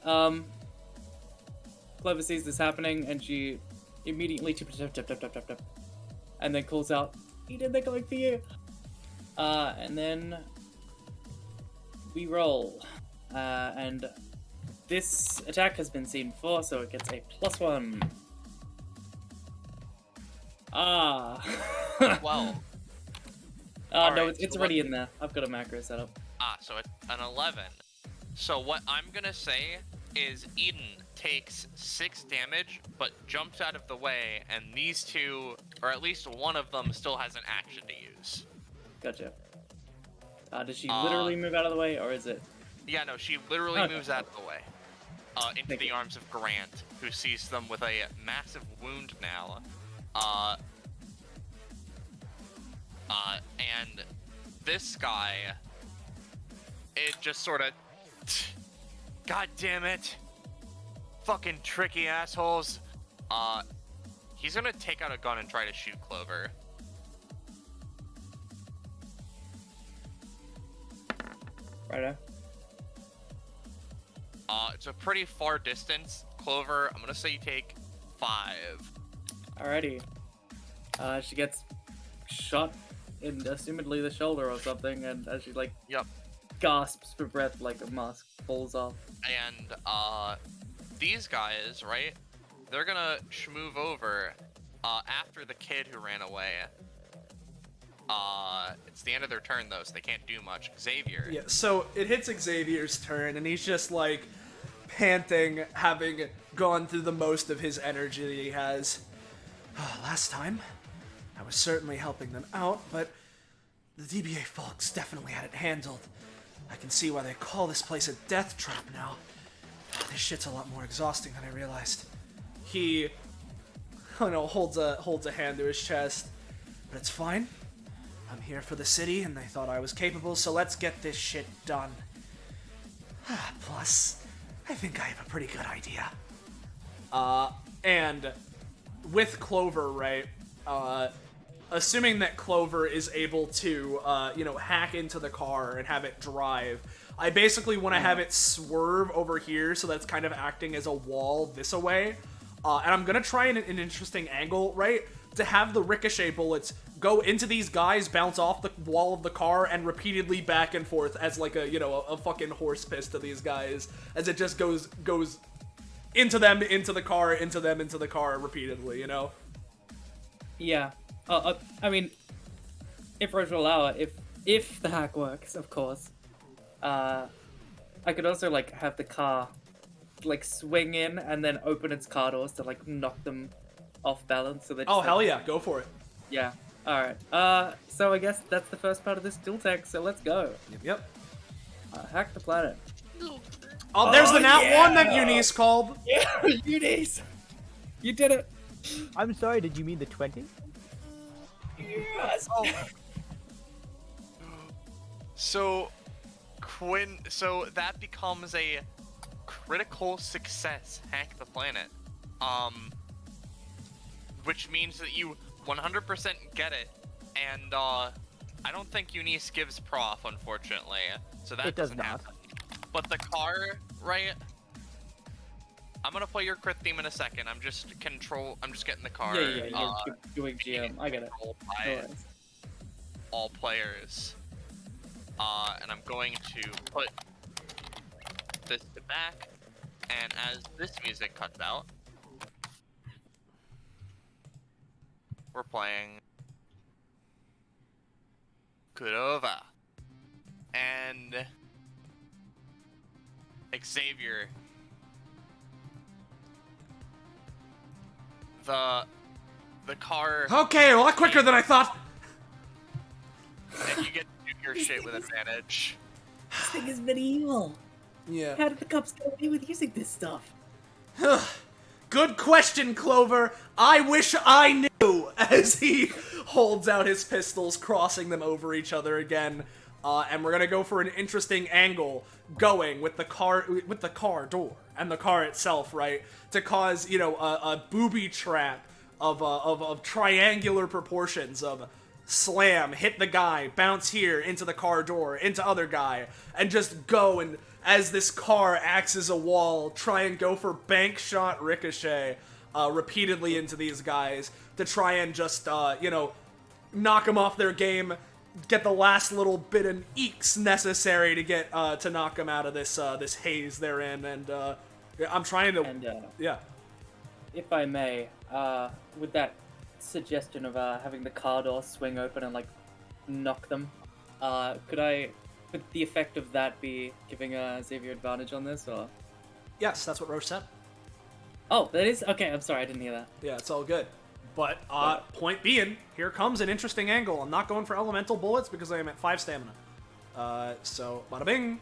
Speaker 8: Clover sees this happening and she immediately tap, and then calls out, Eden, they're coming for you! And then we roll. And this attack has been seen before, so it gets a +1. Ah.
Speaker 4: Well.
Speaker 8: No,
Speaker 4: Alright,
Speaker 8: it's
Speaker 4: so
Speaker 8: already in there. I've got a macro set up.
Speaker 4: So it's an 11. So what I'm gonna say is Eden takes 6 damage, but jumps out of the way, and these two, or at least one of them, still has an action to use.
Speaker 8: Gotcha. Does she literally move out of the way, or is it?
Speaker 4: Yeah, no, she literally
Speaker 8: Okay.
Speaker 4: moves out of the way. Into
Speaker 8: Thank
Speaker 4: the
Speaker 8: you.
Speaker 4: arms of Grant, who sees them with a massive wound now. And this guy, it just sort of, God damn it, fucking tricky assholes. He's gonna take out a gun and try to shoot Clover.
Speaker 8: Righto.
Speaker 4: It's a pretty far distance. Clover, I'm gonna say you take 5.
Speaker 8: Alrighty. She gets shot in assumedly the shoulder or something, and as she
Speaker 4: Yep.
Speaker 8: gasps for breath, like a mask falls off.
Speaker 4: And these guys, right? They're gonna move over after the kid who ran away. It's the end of their turn though, so they can't do much. Xavier.
Speaker 1: Yeah, so it hits Xavier's turn, and he's just like, panting, having gone through the most of his energy that he has. Last time, I was certainly helping them out, but the DBA folks definitely had it handled. I can see why they call this place a death trap now. This shit's a lot more exhausting than I realized. He, holds a hand to his chest. But it's fine. I'm here for the city, and they thought I was capable, so let's get this shit done. Plus, I think I have a pretty good idea. And with Clover, right, assuming that Clover is able to, hack into the car and have it drive, I basically want to have it swerve over here, so that's kind of acting as a wall this away. And I'm going to try an interesting angle, right, to have the ricochet bullets go into these guys, bounce off the wall of the car, and repeatedly back and forth as like a fucking horse piss to these guys, as it just goes into them, into the car, into them, into the car repeatedly,
Speaker 8: Yeah. I mean, if Rosche will allow it, if the hack works, of course. I could also like have the car like swing in and then open its car doors to like knock them off balance. So they just,
Speaker 1: hell yeah, go for it.
Speaker 8: Yeah. All right. So I guess that's the first part of this dual tech. So let's go.
Speaker 1: Yep.
Speaker 8: Hack the planet.
Speaker 1: Oh, there's the nat one that Eunice called.
Speaker 8: Yeah, Eunice. You did it.
Speaker 6: I'm sorry, did you mean the 20?
Speaker 8: Yes.
Speaker 4: So that becomes a critical success, hack the planet. Which means that you 100% get it, and I don't think Eunice gives prof, unfortunately. So that
Speaker 6: It does
Speaker 4: doesn't
Speaker 6: not.
Speaker 4: happen. But the car, right? I'm gonna play your crit theme in a second. I'm just getting the car.
Speaker 8: Yeah. You're doing GM. I get it.
Speaker 4: Controlled by all players. And I'm going to put this to back, and as this music cuts out, we're playing Kurova. And Xavier, the car,
Speaker 1: Okay, a lot quicker than I thought.
Speaker 4: and you get to do your shit with advantage.
Speaker 8: This thing is medieval.
Speaker 1: Yeah.
Speaker 8: How did the cops get away with using this stuff?
Speaker 1: Good question, Clover. I wish I knew. As he holds out his pistols, crossing them over each other again. And we're gonna go for an interesting angle, going with the car door and the car itself, right, to cause a booby trap of triangular proportions of slam, hit the guy, bounce here into the car door, into other guy, and just go and as this car acts as a wall, try and go for bank shot ricochet repeatedly into these guys to try and just knock them off their game. Get the last little bit of eeks necessary to get to knock them out of this this haze they're in, and I'm trying to.
Speaker 8: And
Speaker 1: yeah.
Speaker 8: if I may, with that suggestion of having the car door swing open and like knock them, could the effect of that be giving Xavier advantage on this, or?
Speaker 1: Yes, that's what Rosche said.
Speaker 8: Oh, that is okay. I'm sorry, I didn't hear that.
Speaker 1: Yeah, it's all good. But point being, here comes an interesting angle. I'm not going for elemental bullets because I am at 5 stamina. So bada bing.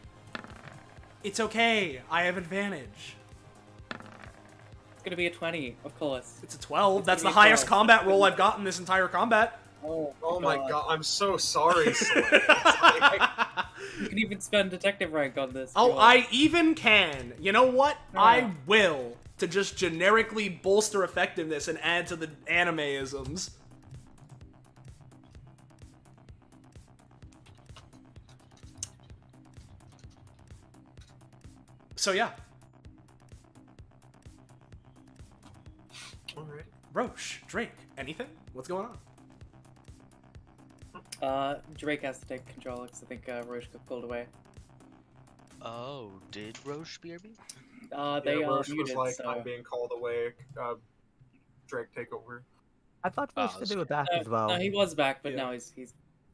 Speaker 1: It's okay. I have advantage.
Speaker 8: It's gonna be a 20, of course.
Speaker 1: It's a 12.
Speaker 8: It's
Speaker 1: That's the
Speaker 8: gonna be
Speaker 1: highest
Speaker 8: 12.
Speaker 1: combat roll I've gotten this entire combat.
Speaker 7: Oh my god, I'm so sorry, Slay. It's like,
Speaker 8: You can even spend detective rank on this. if
Speaker 1: Oh,
Speaker 8: you want.
Speaker 1: I even can. You know what?
Speaker 8: Yeah.
Speaker 1: I will. To just generically bolster effectiveness and add to the anime-isms. So yeah.
Speaker 7: alright.
Speaker 1: Rosche, Drake, anything? What's going on?
Speaker 8: Drake has to take control because I think Rosche got pulled away.
Speaker 5: Oh, did Rosche BRB?
Speaker 8: They
Speaker 7: Yeah,
Speaker 8: are
Speaker 7: Rosche was
Speaker 8: muted,
Speaker 7: like,
Speaker 8: so...
Speaker 7: I'm being called away. Drake, take over.
Speaker 6: I thought we should do it back as well.
Speaker 8: No, he was back, but
Speaker 1: Yeah.
Speaker 8: now he's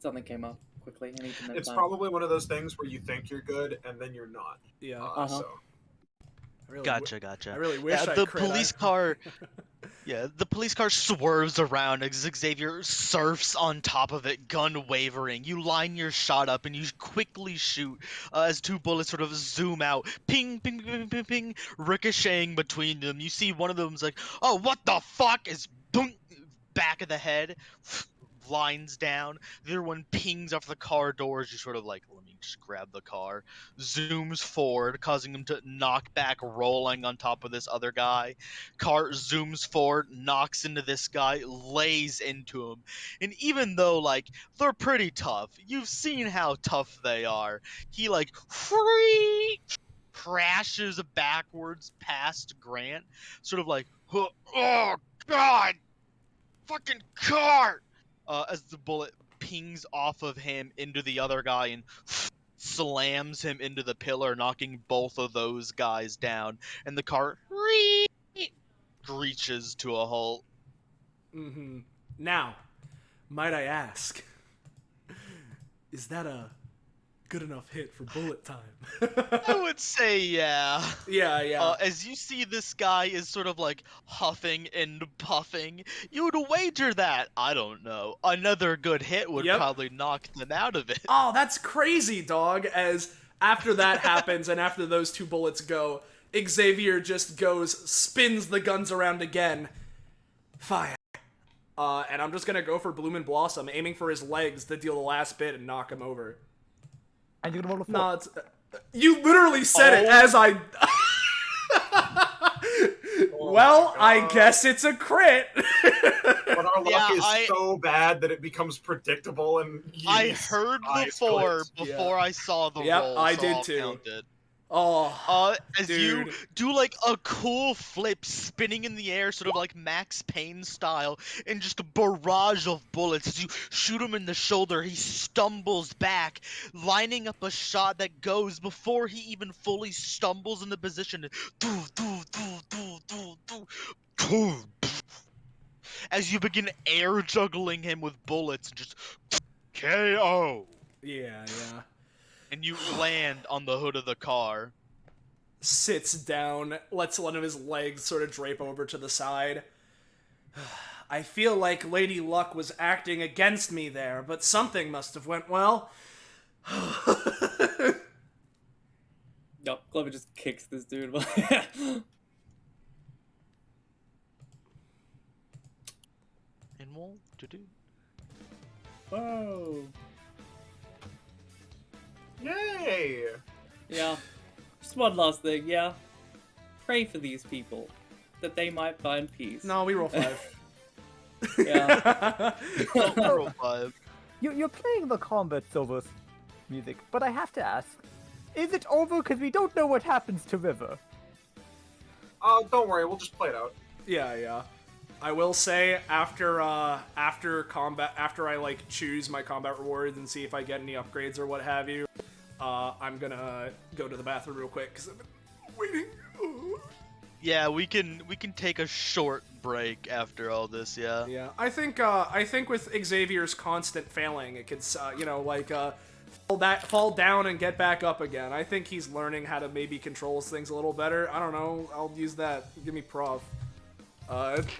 Speaker 8: something came up quickly, and he didn't have
Speaker 7: It's
Speaker 8: time.
Speaker 7: probably one of those things where you think you're good and then you're not.
Speaker 1: Yeah.
Speaker 8: Uh-huh.
Speaker 7: So
Speaker 5: Gotcha.
Speaker 1: I really wish I
Speaker 5: the
Speaker 1: crit.
Speaker 5: police car. Yeah, the police car swerves around as Xavier surfs on top of it, gun wavering. You line your shot up and you quickly shoot as two bullets sort of zoom out, ping, ping, ping, ping, ping, ricocheting between them. You see one of them's like, "Oh, what the fuck?" is boom, back of the head, lines down. The other one pings off the car doors. You sort of like, let me just grab the car. Zooms forward, causing him to knock back, rolling on top of this other guy. Car zooms forward, knocks into this guy, lays into him. And even though, like, they're pretty tough, you've seen how tough they are. He, like, crashes backwards past Grant, sort of like, oh, God! Fucking car! As the bullet pings off of him into the other guy and slams him into the pillar, knocking both of those guys down. And the car screeches to a halt.
Speaker 1: Mm-hmm. Now, might I ask, is that a good enough hit for bullet time?
Speaker 5: I would say yeah.
Speaker 1: Yeah.
Speaker 5: As you see this guy is sort of like huffing and puffing, you would wager that, I don't know, another good hit would probably knock them out of it.
Speaker 1: Oh, that's crazy, dog. As after that happens and after those two bullets go, Xavier just spins the guns around again. Fire. And I'm just gonna go for Bloom and Blossom, aiming for his legs to deal the last bit and knock him over.
Speaker 6: And you're gonna roll a 4.
Speaker 1: No, it's... You literally said it as I... Well, I guess it's a crit.
Speaker 7: But our luck is so bad that it becomes predictable and...
Speaker 5: I heard the 4 before I saw the roll,
Speaker 1: I
Speaker 5: so
Speaker 1: did
Speaker 5: I'll
Speaker 1: too.
Speaker 5: count it.
Speaker 1: Oh,
Speaker 5: as
Speaker 1: dude.
Speaker 5: you do like a cool flip, spinning in the air, sort of like Max Payne style, and just a barrage of bullets. As you shoot him in the shoulder, he stumbles back, lining up a shot that goes before he even fully stumbles into position. As you begin air juggling him with bullets, and just KO.
Speaker 1: Yeah.
Speaker 5: And you land on the hood of the car.
Speaker 1: Sits down, lets one of his legs sort of drape over to the side. I feel like Lady Luck was acting against me there, but something must have went well.
Speaker 8: Nope, Clover just kicks this dude.
Speaker 5: And we'll do.
Speaker 8: Whoa.
Speaker 7: Yay!
Speaker 8: Yeah. Just one last thing, yeah. Pray for these people, that they might find peace.
Speaker 1: No, we roll 5.
Speaker 8: Yeah.
Speaker 5: Roll 5.
Speaker 6: You're playing the Combat Silver's music, but I have to ask, is it over? Because we don't know what happens to River.
Speaker 7: Don't worry, we'll just play it out.
Speaker 1: Yeah. I will say after combat, after I like choose my combat rewards and see if I get any upgrades or what have you, I'm gonna go to the bathroom real quick because I've been waiting.
Speaker 5: Yeah, we can take a short break after all this. Yeah.
Speaker 1: Yeah, I think with Xavier's constant failing, it could fall down and get back up again. I think he's learning how to maybe control things a little better. I don't know. I'll use that. Give me prof.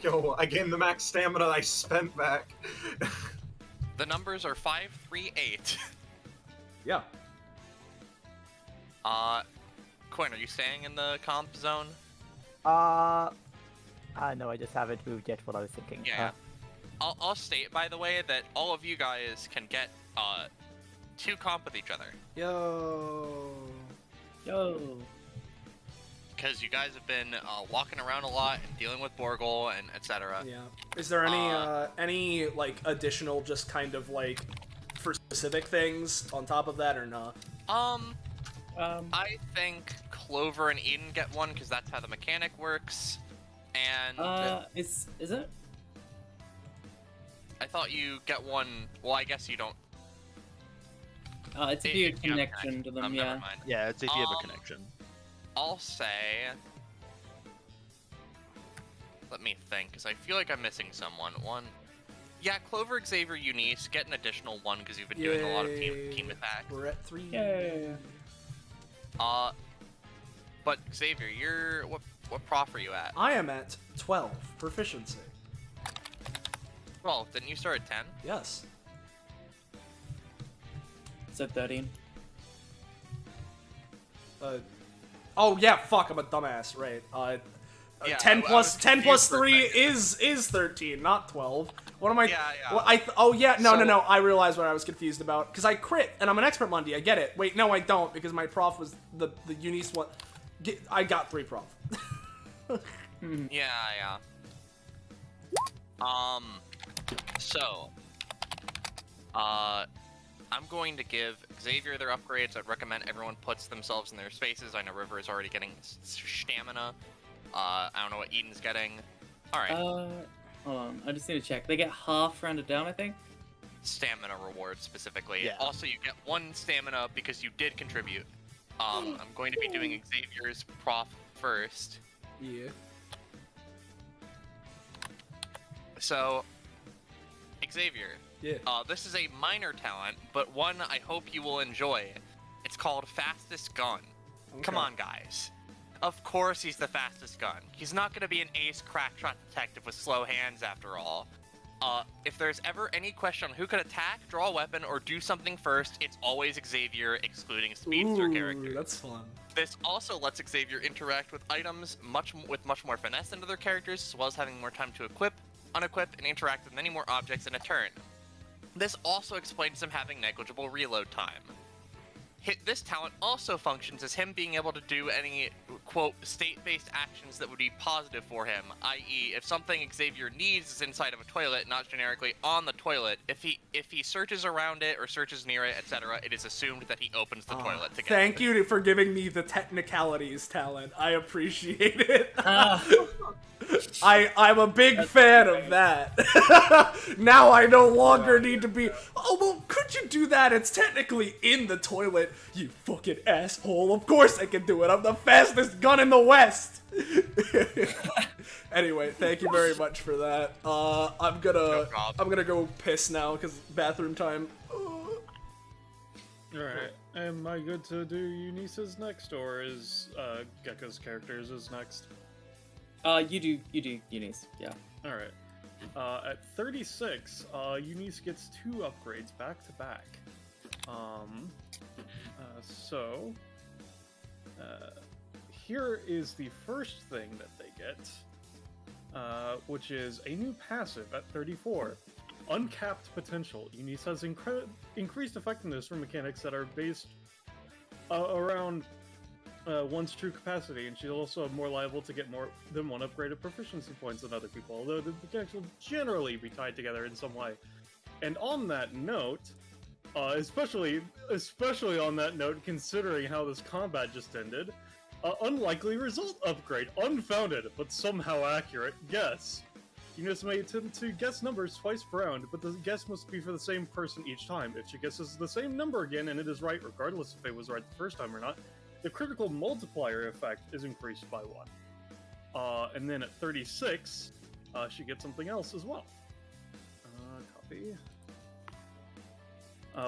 Speaker 7: Yo, I gained the max stamina I spent back.
Speaker 4: The numbers are 5, 3, 8.
Speaker 1: Yeah.
Speaker 4: Coin, are you staying in the comp zone?
Speaker 6: No, I just haven't moved yet. What I was thinking.
Speaker 4: Yeah. I'll state, by the way, that all of you guys can get 2 comp with each other.
Speaker 1: Yo.
Speaker 4: Because you guys have been walking around a lot and dealing with Borgel and etc.
Speaker 1: Yeah. Is there any like additional just kind of like for specific things on top of that or not?
Speaker 4: I think Clover and Eden get one because that's how the mechanic works. And
Speaker 8: is it?
Speaker 4: I thought you get one. Well, I guess you don't.
Speaker 8: It's if you have a connection to them, yeah.
Speaker 4: Never mind.
Speaker 5: Yeah, it's if you have a connection.
Speaker 4: I'll say. Let me think, because I feel like I'm missing someone. One. Yeah, Clover, Xavier, Eunice get an additional one because you've been doing a lot of team attacks.
Speaker 1: We're at 3.
Speaker 8: Yeah.
Speaker 4: But Xavier, you're what prof are you at?
Speaker 1: I am at 12 proficiency.
Speaker 4: 12. Didn't you start at 10?
Speaker 1: Yes.
Speaker 8: So 13.
Speaker 1: Oh yeah, fuck, I'm a dumbass, right.
Speaker 4: Yeah,
Speaker 1: 10
Speaker 4: I
Speaker 1: plus
Speaker 4: was
Speaker 1: 10 plus
Speaker 4: confused for a
Speaker 1: 3 is 13, not 12. What am I?
Speaker 4: Yeah, yeah.
Speaker 1: What, oh yeah, no,
Speaker 4: So-
Speaker 1: no. I realized what I was confused about because I crit and I'm an expert Monday. I get it. Wait, no, I don't because my prof was the Eunice one. I got 3 prof.
Speaker 4: Yeah, yeah. So, I'm going to give Xavier their upgrades. I'd recommend everyone puts themselves in their spaces. I know River is already getting stamina. I don't know what Eden's getting. All right,
Speaker 8: Hold on, I just need to check. They get half rounded down, I think.
Speaker 4: stamina reward specifically.
Speaker 5: Yeah.
Speaker 4: Also, you get 1 stamina because you did contribute. I'm going to be doing Xavier's prof first.
Speaker 1: Yeah.
Speaker 4: So, Xavier,
Speaker 1: Yeah.
Speaker 4: this is a minor talent, but one I hope you will enjoy. It's called Fastest Gun. Come
Speaker 1: Okay.
Speaker 4: on, guys. Of course he's the fastest gun. He's not going to be an ace crack shot detective with slow hands after all. If there's ever any question on who could attack, draw a weapon, or do something first, it's always Xavier, excluding speedster characters.
Speaker 1: That's fun.
Speaker 4: This also lets Xavier interact with items with much more finesse into their characters, as well as having more time to equip, unequip, and interact with many more objects in a turn. This also explains him having negligible reload time. This talent also functions as him being able to do any, quote, state-based actions that would be positive for him, i.e. if something Xavier needs is inside of a toilet, not generically on the toilet, if he searches around it or searches near it, etc., it is assumed that he opens the toilet to get
Speaker 1: Thank
Speaker 4: it.
Speaker 1: you for giving me the technicalities talent. I appreciate it. I'm a big fan of that. Now I no longer need to be, oh, well, could you do that? It's technically in the toilet. You fucking asshole. Of course I can do it. I'm the fastest gun in the West. Anyway, thank you very much for that. I'm gonna go piss now because bathroom time.
Speaker 9: Alright, am I good to do Eunice's next, or is Gekka's characters is next?
Speaker 8: You do Eunice, yeah.
Speaker 9: Alright. At 36, Eunice gets 2 upgrades back to back. Here is the first thing that they get, which is a new passive at 34. Uncapped potential. Eunice has increased effectiveness for mechanics that are based around one's true capacity, and she's also more liable to get more than 1 upgraded proficiency points than other people, although the mechanics will generally be tied together in some way. And on that note, especially on that note, considering how this combat just ended, unlikely result upgrade, unfounded but somehow accurate guess. Eunice may attempt to guess numbers twice per round, but the guess must be for the same person each time. If she guesses the same number again and it is right, regardless if it was right the first time or not, the critical multiplier effect is increased by 1. And then at 36, she gets something else as well. Copy.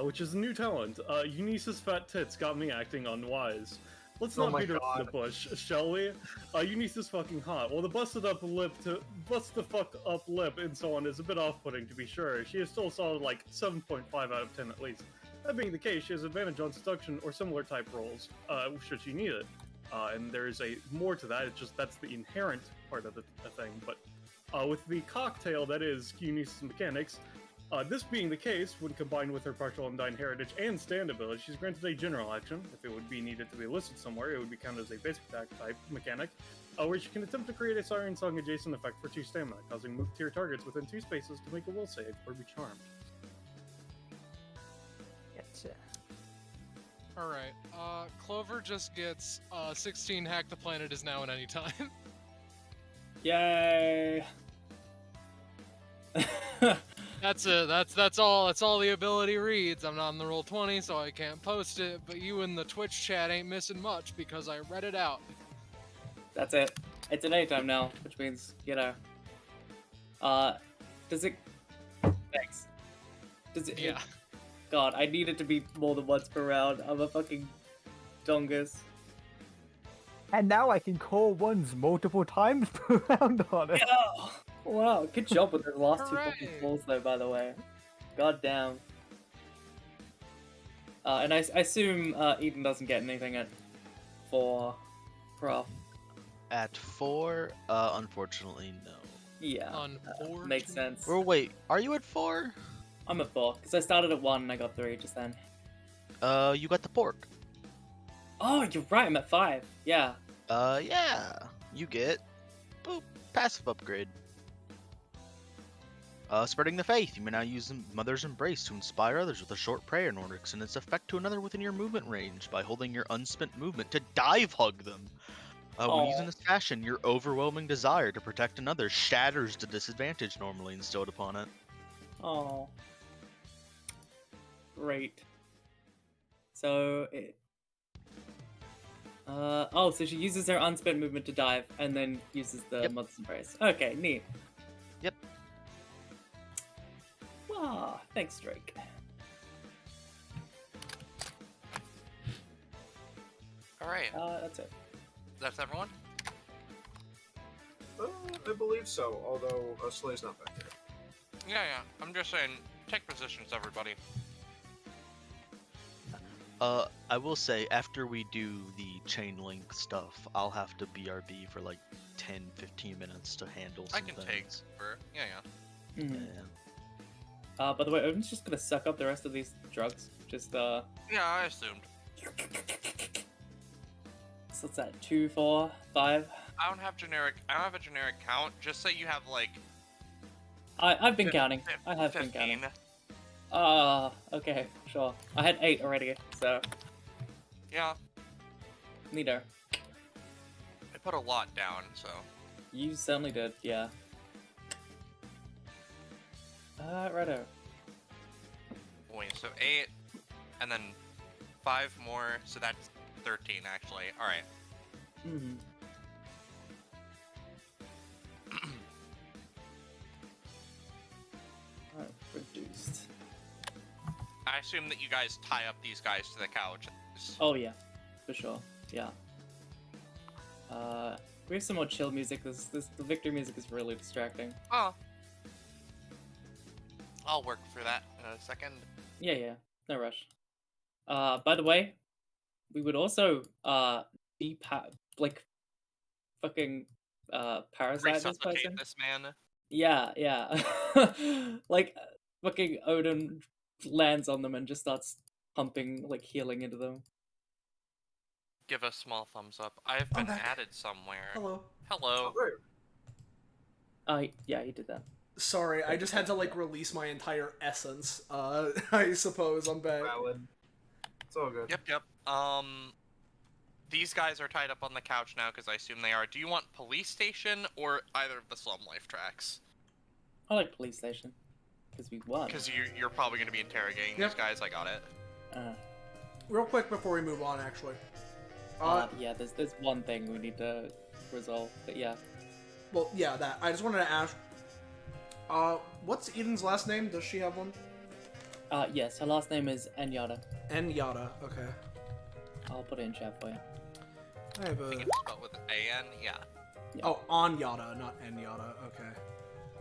Speaker 9: Which is a new talent. Eunice's fat tits got me acting unwise. Let's not beat around the bush, shall we? Eunice is fucking hot. Well, the bust the fuck up lip and so on is a bit off-putting to be sure. She is still solid like 7.5 out of 10 at least. That being the case, she has advantage on seduction or similar type rolls, should she need it. And there's more to that, it's just that's the inherent part of the thing. But with the cocktail that is Eunice's mechanics, this being the case, when combined with her partial undying heritage and stand ability, she's granted a general action. If it would be needed to be listed somewhere, it would be counted as a basic attack type mechanic, where she can attempt to create a Siren Song adjacent effect for 2 stamina, causing moved tier targets within 2 spaces to make a will save or be charmed.
Speaker 6: Gotcha.
Speaker 10: Alright, Clover just gets 16 hack the planet is now at any time.
Speaker 8: Yay!
Speaker 10: That's it. That's all the ability reads. I'm not in the Roll20, so I can't post it, but you in the Twitch chat ain't missing much because I read it out.
Speaker 8: That's it. It's an anytime now, which means, does it... Thanks. Does it...
Speaker 10: Yeah.
Speaker 8: God, I need it to be more than once per round. I'm a fucking dongus.
Speaker 6: And now I can call ones multiple times per round on it.
Speaker 8: Yeah. Wow, good job with the last two fucking
Speaker 10: Hooray.
Speaker 8: calls though, by the way. God damn. And I assume Eden doesn't get anything at 4 prof.
Speaker 5: At 4, unfortunately, no.
Speaker 8: Yeah,
Speaker 10: Unfortunately.
Speaker 8: makes sense.
Speaker 5: Or wait, are you at 4?
Speaker 8: I'm at 4, because I started at 1 and I got 3 just then.
Speaker 5: You got the pork.
Speaker 8: Oh, you're right, I'm at 5. Yeah.
Speaker 5: Yeah. You get, boop, passive upgrade. Spreading the faith. You may now use the Mother's Embrace to inspire others with a short prayer in order to extend its effect to another within your movement range by holding your unspent movement to dive hug them. When using this fashion, your overwhelming desire to protect another shatters the disadvantage normally instilled upon it.
Speaker 8: Oh. Great. So it. Oh, so she uses her unspent movement to dive, and then uses the
Speaker 5: Yep.
Speaker 8: Mother's Embrace. Okay, neat.
Speaker 5: Yep.
Speaker 8: Ah, thanks, Drake.
Speaker 4: All right,
Speaker 8: That's it.
Speaker 4: that's everyone.
Speaker 7: I believe so, although Slay's not back there.
Speaker 4: Yeah. I'm just saying, take positions, everybody.
Speaker 5: I will say, after we do the chain link stuff, I'll have to BRB for like 10-15 minutes to handle some
Speaker 4: I can
Speaker 5: things.
Speaker 4: take for yeah.
Speaker 8: Mhm.
Speaker 5: Yeah.
Speaker 8: By the way, Odin's just gonna suck up the rest of these drugs. Just,
Speaker 4: Yeah, I assumed.
Speaker 8: So what's that? 2, 4, 5?
Speaker 4: I don't have a generic count. Just say you have like
Speaker 8: I've been
Speaker 4: Fif-
Speaker 8: counting.
Speaker 4: fif-
Speaker 8: I have been
Speaker 4: 15.
Speaker 8: counting. Okay, sure. I had 8 already, so
Speaker 4: Yeah,
Speaker 8: neither.
Speaker 4: I put a lot down, so.
Speaker 8: You certainly did, yeah. Righto.
Speaker 4: Wait, so 8, and then 5 more, so that's 13 actually. All right.
Speaker 8: Mm-hmm. Reduced.
Speaker 4: I assume that you guys tie up these guys to the couch.
Speaker 8: Oh yeah, for sure. Yeah. We have some more chill music. The victory music is really distracting.
Speaker 4: Oh. I'll work through that in a second.
Speaker 8: Yeah, no rush. By the way, we would also fucking parasite this
Speaker 4: Resuscitate
Speaker 8: person.
Speaker 4: this man.
Speaker 8: Yeah. Like fucking Odin lands on them and just starts pumping like healing into them.
Speaker 4: Give a small thumbs up. I've been added somewhere.
Speaker 1: Hello.
Speaker 4: Hello.
Speaker 8: Yeah, he did that.
Speaker 1: Sorry, I just had to like release my entire essence. I suppose I'm back.
Speaker 7: Valid. It's all good.
Speaker 4: Yep. These guys are tied up on the couch now because I assume they are. Do you want police station or either of the slum life tracks?
Speaker 8: I like police station because we won.
Speaker 4: Because you're probably going to be interrogating these guys. I got it.
Speaker 1: Real quick before we move on, actually.
Speaker 8: Yeah, there's one thing we need to resolve, but yeah.
Speaker 1: Well, yeah, that. I just wanted to ask. What's Eden's last name? Does she have one?
Speaker 8: Yes, her last name is Enyada.
Speaker 1: Enyada. Okay.
Speaker 8: I'll put it in chat for you.
Speaker 1: I have
Speaker 4: I think
Speaker 1: a.
Speaker 4: it's spelled with an A-N, yeah.
Speaker 1: Oh, Anyada, not Enyada. Okay.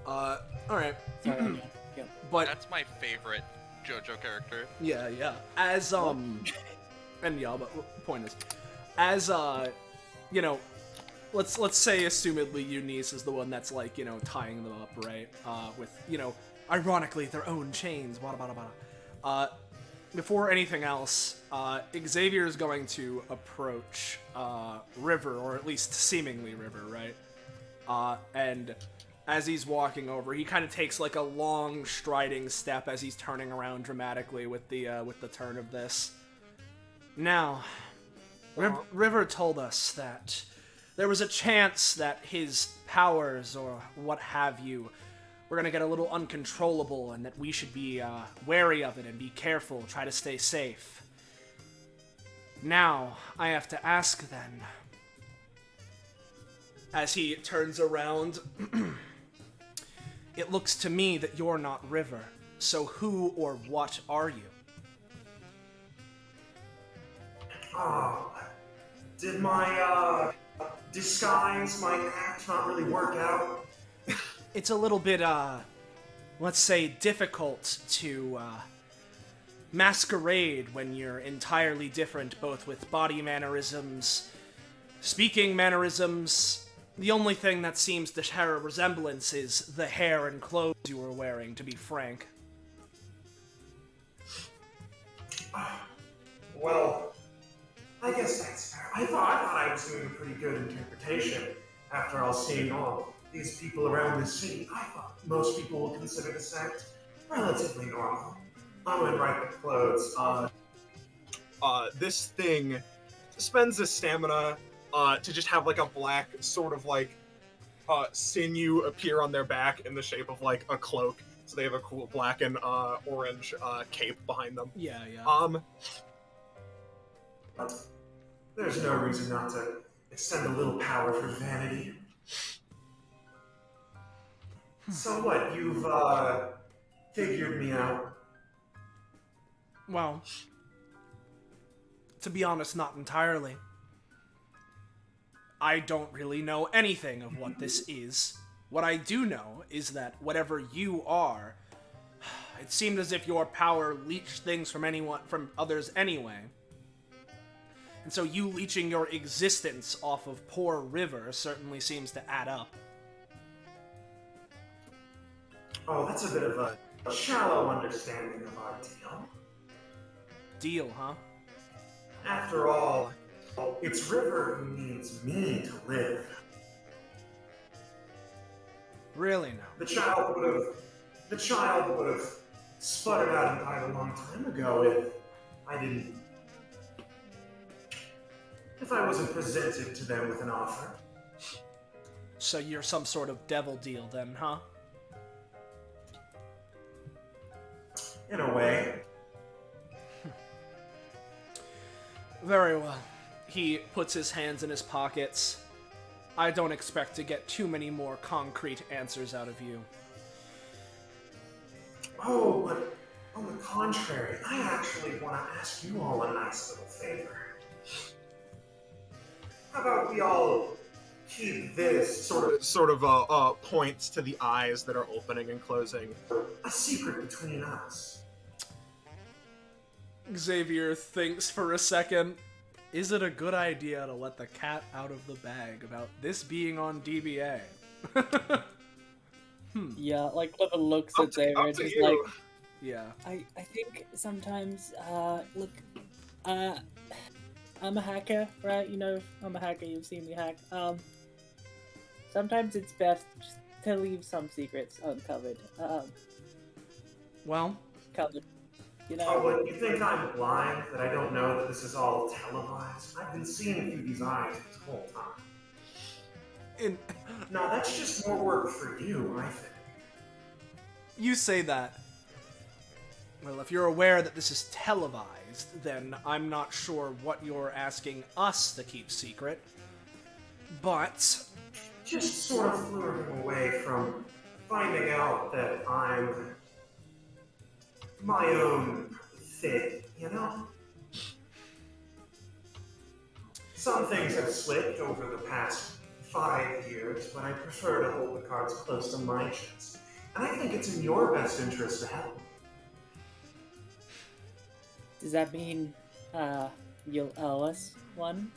Speaker 1: All right.
Speaker 8: Sorry, Enya. Yeah.
Speaker 1: But
Speaker 4: That's my favorite JoJo character.
Speaker 1: yeah. As and yeah, but point is, as you know, let's say assumedly Eunice is the one that's like, you know, tying them up, right? With, you know, ironically their own chains. Blah blah blah. Before anything else, Xavier is going to approach River, or at least seemingly River, right? And as he's walking over, he kind of takes like a long striding step as he's turning around dramatically with the turn of this. Now, River told us that there was a chance that his powers, or what have you, were gonna get a little uncontrollable, and that we should be wary of it and be careful, try to stay safe. Now, I have to ask then, as he turns around, it looks to me that you're not River, so who or what are you?
Speaker 7: Oh, did my disguise my act not really work out?
Speaker 1: It's a little bit, let's say, difficult to, masquerade when you're entirely different, both with body mannerisms, speaking mannerisms. The only thing that seems to share a resemblance is the hair and clothes you were wearing, to be frank.
Speaker 7: Well, I guess that's fair. I thought I was doing a pretty good interpretation after all seeing all these people around this city. I thought most people would consider this act relatively normal. I went right with clothes. This thing spends his stamina to just have like a black sort of like sinew appear on their back in the shape of like a cloak. So they have a cool black and orange cape behind them.
Speaker 1: Yeah.
Speaker 7: There's no reason not to extend a little power for vanity. So what, you've figured me out?
Speaker 1: Well, to be honest, not entirely. I don't really know anything of what this is. What I do know is that whatever you are, it seemed as if your power leached things from others anyway. And so you leeching your existence off of poor River certainly seems to add up.
Speaker 7: Oh, that's a bit of a shallow understanding of our deal.
Speaker 1: Deal, huh?
Speaker 7: After all, it's River who needs me to live.
Speaker 1: Really now?
Speaker 7: The child would have sputtered out and died a long time ago if I wasn't presented to them with an offer.
Speaker 1: So you're some sort of devil deal then, huh?
Speaker 7: In a way.
Speaker 1: Very well. He puts his hands in his pockets. I don't expect to get too many more concrete answers out of you.
Speaker 7: Oh, but on the contrary, I actually want to ask you all a nice little favor. How about we all keep this sort of points to the eyes that are opening and closing, a secret between us?
Speaker 1: Xavier thinks for a second. Is it a good idea to let the cat out of the bag about this being on DBA?
Speaker 2: Yeah, like Clifford looks at Xavier and just
Speaker 7: you.
Speaker 2: like,
Speaker 1: Yeah.
Speaker 2: I think sometimes, look, I'm a hacker, right? You know, I'm a hacker, you've seen me hack. Sometimes it's best just to leave some secrets uncovered.
Speaker 1: Well,
Speaker 2: Covered. You
Speaker 7: Oh,
Speaker 2: know?
Speaker 7: but you think I'm blind that I don't know that this is all televised? I've been seeing through these eyes this whole time. No, that's just more work for you, I think.
Speaker 1: You say that. Well, if you're aware that this is televised, then I'm not sure what you're asking us to keep secret. But
Speaker 7: Just sort of luring away from finding out that I'm my own thing, you know? Some things have slipped over the past 5 years, but I prefer to hold the cards close to my chest. And I think it's in your best interest to help.
Speaker 2: Does that mean, you'll owe us one?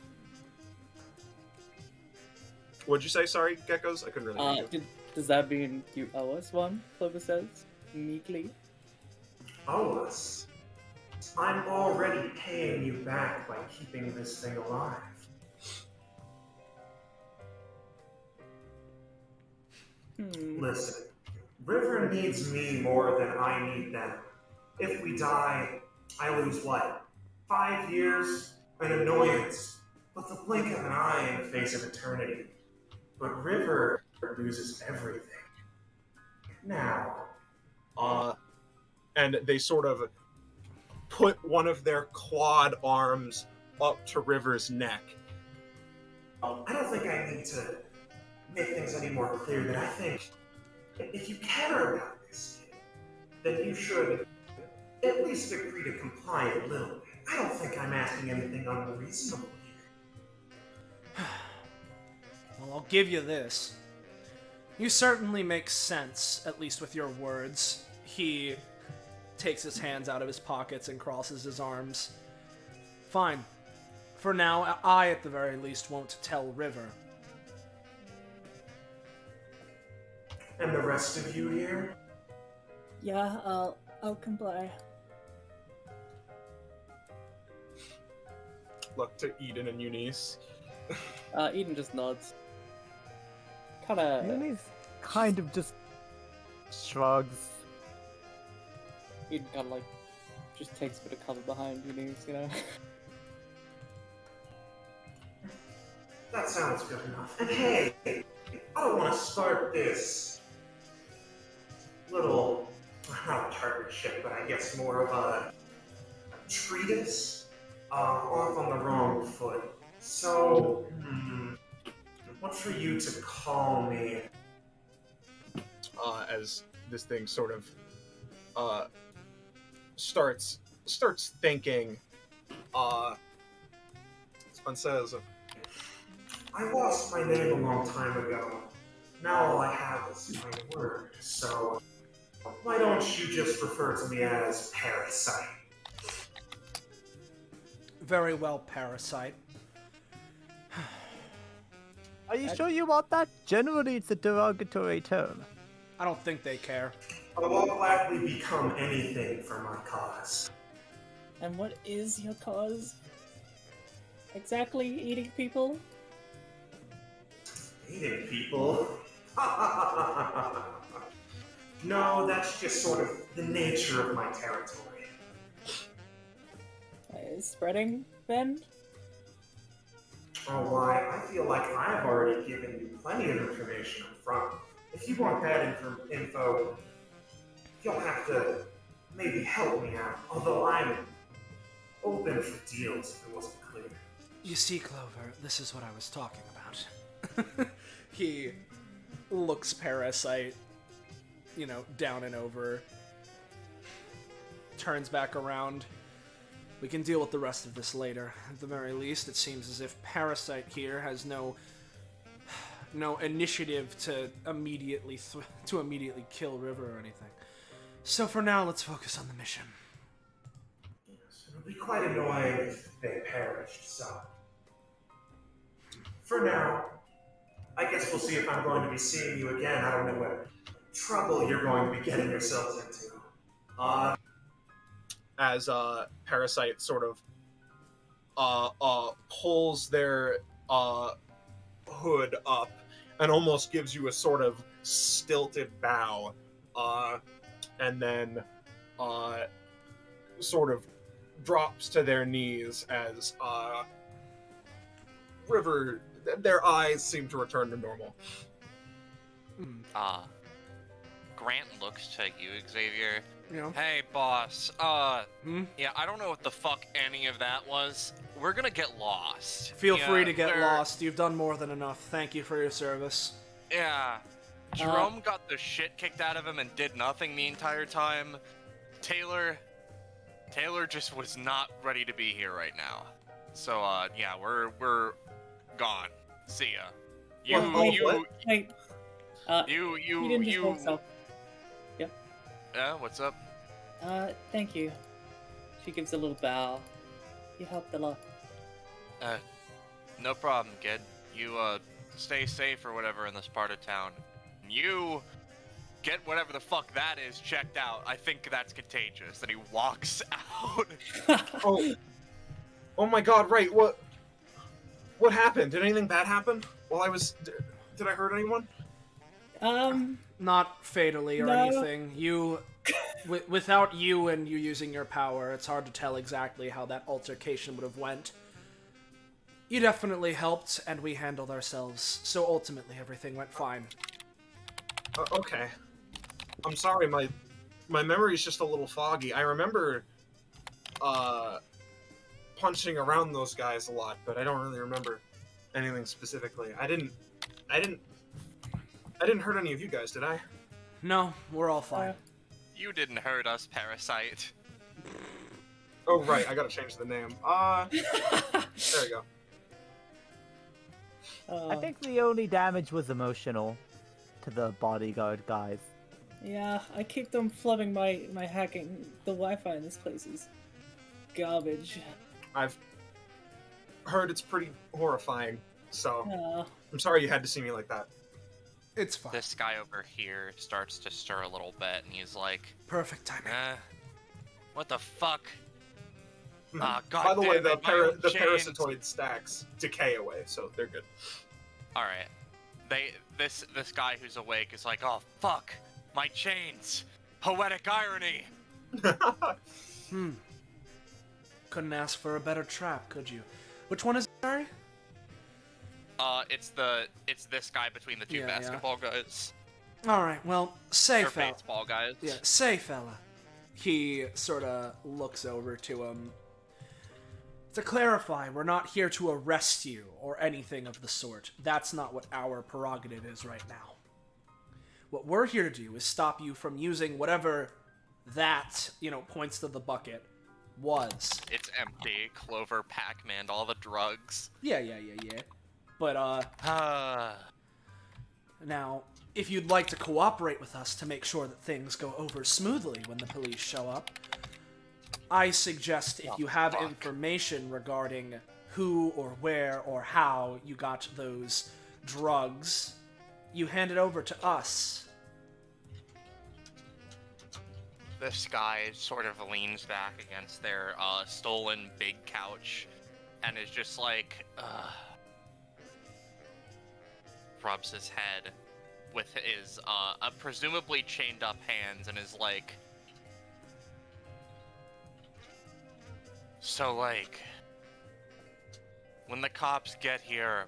Speaker 7: What'd you say? Sorry, Geckos? I couldn't really hear you.
Speaker 2: Does that mean you owe us one? Clover says, meekly.
Speaker 7: Owe us? I'm already paying you back by keeping this thing alive. Listen, River needs me more than I need them. If we die, I lose what? 5 years? An annoyance. But the blink of an eye in the face of eternity. But River loses everything. Now. And they sort of put one of their clawed arms up to River's neck. I don't think I need to make things any more clear than I think if you care about this kid, then you should at least agree to comply a little bit. I don't think I'm asking anything unreasonable here.
Speaker 1: Well, I'll give you this. You certainly make sense, at least with your words. He takes his hands out of his pockets and crosses his arms. Fine. For now, I, at the very least, won't tell River.
Speaker 7: And the rest of you here?
Speaker 8: Yeah, I'll comply.
Speaker 7: Look to Eden and Eunice.
Speaker 2: Eden just nods. Kinda.
Speaker 6: Eunice kind of just shrugs.
Speaker 2: Eden kinda like just takes a bit of cover behind Eunice, you know?
Speaker 7: That sounds good enough. And hey, I don't want to start this little, not a partnership, but I guess more of a treatise off on the wrong foot. So, what for you to call me? As this thing sort of starts thinking, and says, I lost my name a long time ago. Now all I have is my word, so why don't you just refer to me as Parasite?
Speaker 1: Very well, Parasite.
Speaker 6: Are you sure you want that? Generally, it's a derogatory term.
Speaker 1: I don't think they care.
Speaker 7: I will gladly become anything for my cause.
Speaker 8: And what is your cause? Exactly, eating people?
Speaker 7: Eating people? No, that's just sort of the nature of my territory.
Speaker 8: Spreading, then?
Speaker 7: Oh, why? I feel like I've already given you plenty of information up front. If you want that info, you'll have to maybe help me out. Although I'm open for deals if it wasn't clear.
Speaker 1: You see, Clover, this is what I was talking about. He looks Parasite, down and over. Turns back around. We can deal with the rest of this later. At the very least, it seems as if Parasite here has no initiative to immediately kill River or anything. So for now, let's focus on the mission.
Speaker 7: Yes, it'll be quite annoying if they perished, so... For now, I guess we'll see if I'm going to be seeing you again. I don't know what trouble you're going to be getting yourselves into. As Parasite sort of pulls their hood up and almost gives you a sort of stilted bow, and then sort of drops to their knees as River, their eyes seem to return to normal.
Speaker 4: Grant looks to you, Xavier.
Speaker 1: Yeah.
Speaker 4: Hey, boss. Yeah, I don't know what the fuck any of that was. We're gonna get lost.
Speaker 1: Feel free to get lost. You've done more than enough. Thank you for your service.
Speaker 4: Yeah. Jerome got the shit kicked out of him and did nothing the entire time. Taylor just was not ready to be here right now. So, yeah, we're gone. See ya.
Speaker 8: He didn't just walk himself.
Speaker 4: Yeah, what's up?
Speaker 8: Thank you. She gives a little bow. You helped a lot.
Speaker 4: No problem, kid. You, stay safe or whatever in this part of town. You get whatever the fuck that is checked out. I think that's contagious. And he walks out.
Speaker 7: Oh my god, right, what happened? Did anything bad happen while I was... Did I hurt anyone?
Speaker 1: Not fatally or
Speaker 8: No.
Speaker 1: anything. Without you and you using your power, it's hard to tell exactly how that altercation would have went. You definitely helped, and we handled ourselves, so ultimately everything went fine.
Speaker 7: Okay. I'm sorry, my memory's just a little foggy. I remember, punching around those guys a lot, but I don't really remember anything specifically. I didn't hurt any of you guys, did I?
Speaker 1: No, we're all fine.
Speaker 4: You didn't hurt us, Parasite.
Speaker 7: Oh, right, I gotta change the name. There we go.
Speaker 6: I think the only damage was emotional to the bodyguard guys.
Speaker 8: Yeah, I keep them flubbing my hacking. The Wi-Fi in this place is garbage.
Speaker 7: I've heard it's pretty horrifying, so
Speaker 8: Yeah.
Speaker 7: I'm sorry you had to see me like that.
Speaker 1: It's fine.
Speaker 4: This guy over here starts to stir a little bit, and he's like,
Speaker 1: Perfect timing.
Speaker 4: what the fuck? God
Speaker 7: By the way,
Speaker 4: damn
Speaker 7: the,
Speaker 4: it, my own chains."
Speaker 7: parasitoid stacks decay away, so they're good.
Speaker 4: All right, this guy who's awake is like, oh fuck, my chains. Poetic irony.
Speaker 1: Couldn't ask for a better trap, could you? Which one is it, sorry?
Speaker 4: It's this guy between the two
Speaker 1: Yeah.
Speaker 4: basketball guys.
Speaker 1: All right, well, say,
Speaker 4: Or
Speaker 1: fella.
Speaker 4: baseball guys.
Speaker 1: Yeah, say, fella. He sort of looks over to him. To clarify, we're not here to arrest you or anything of the sort. That's not what our prerogative is right now. What we're here to do is stop you from using whatever that, points to the bucket, was.
Speaker 4: It's empty. Clover, Pac-Man, all the drugs.
Speaker 1: Yeah. But, now, if you'd like to cooperate with us to make sure that things go over smoothly when the police show up, I suggest if you have information regarding who or where or how you got those drugs, you hand it over to us.
Speaker 4: This guy sort of leans back against their stolen big couch and is just like, rubs his head with his presumably chained up hands and is like, so like, when the cops get here,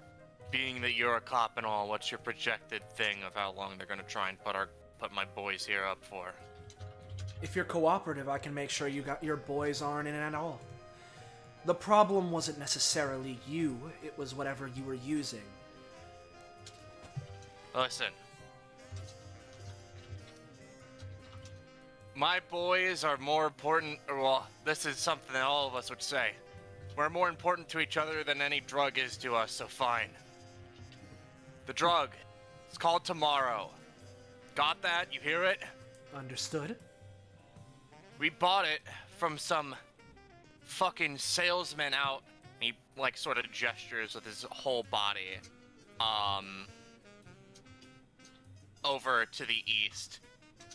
Speaker 4: being that you're a cop and all, what's your projected thing of how long they're gonna try and put my boys here up for?
Speaker 1: If you're cooperative, I can make sure your boys aren't in it at all. The problem wasn't necessarily you, it was whatever you were using.
Speaker 4: Listen. My boys are more important, well, this is something that all of us would say. We're more important to each other than any drug is to us, so fine. The drug, it's called Tomorrow. Got that? You hear it?
Speaker 1: Understood?
Speaker 4: We bought it from some fucking salesman out. He, sort of gestures with his whole body. Over to the east.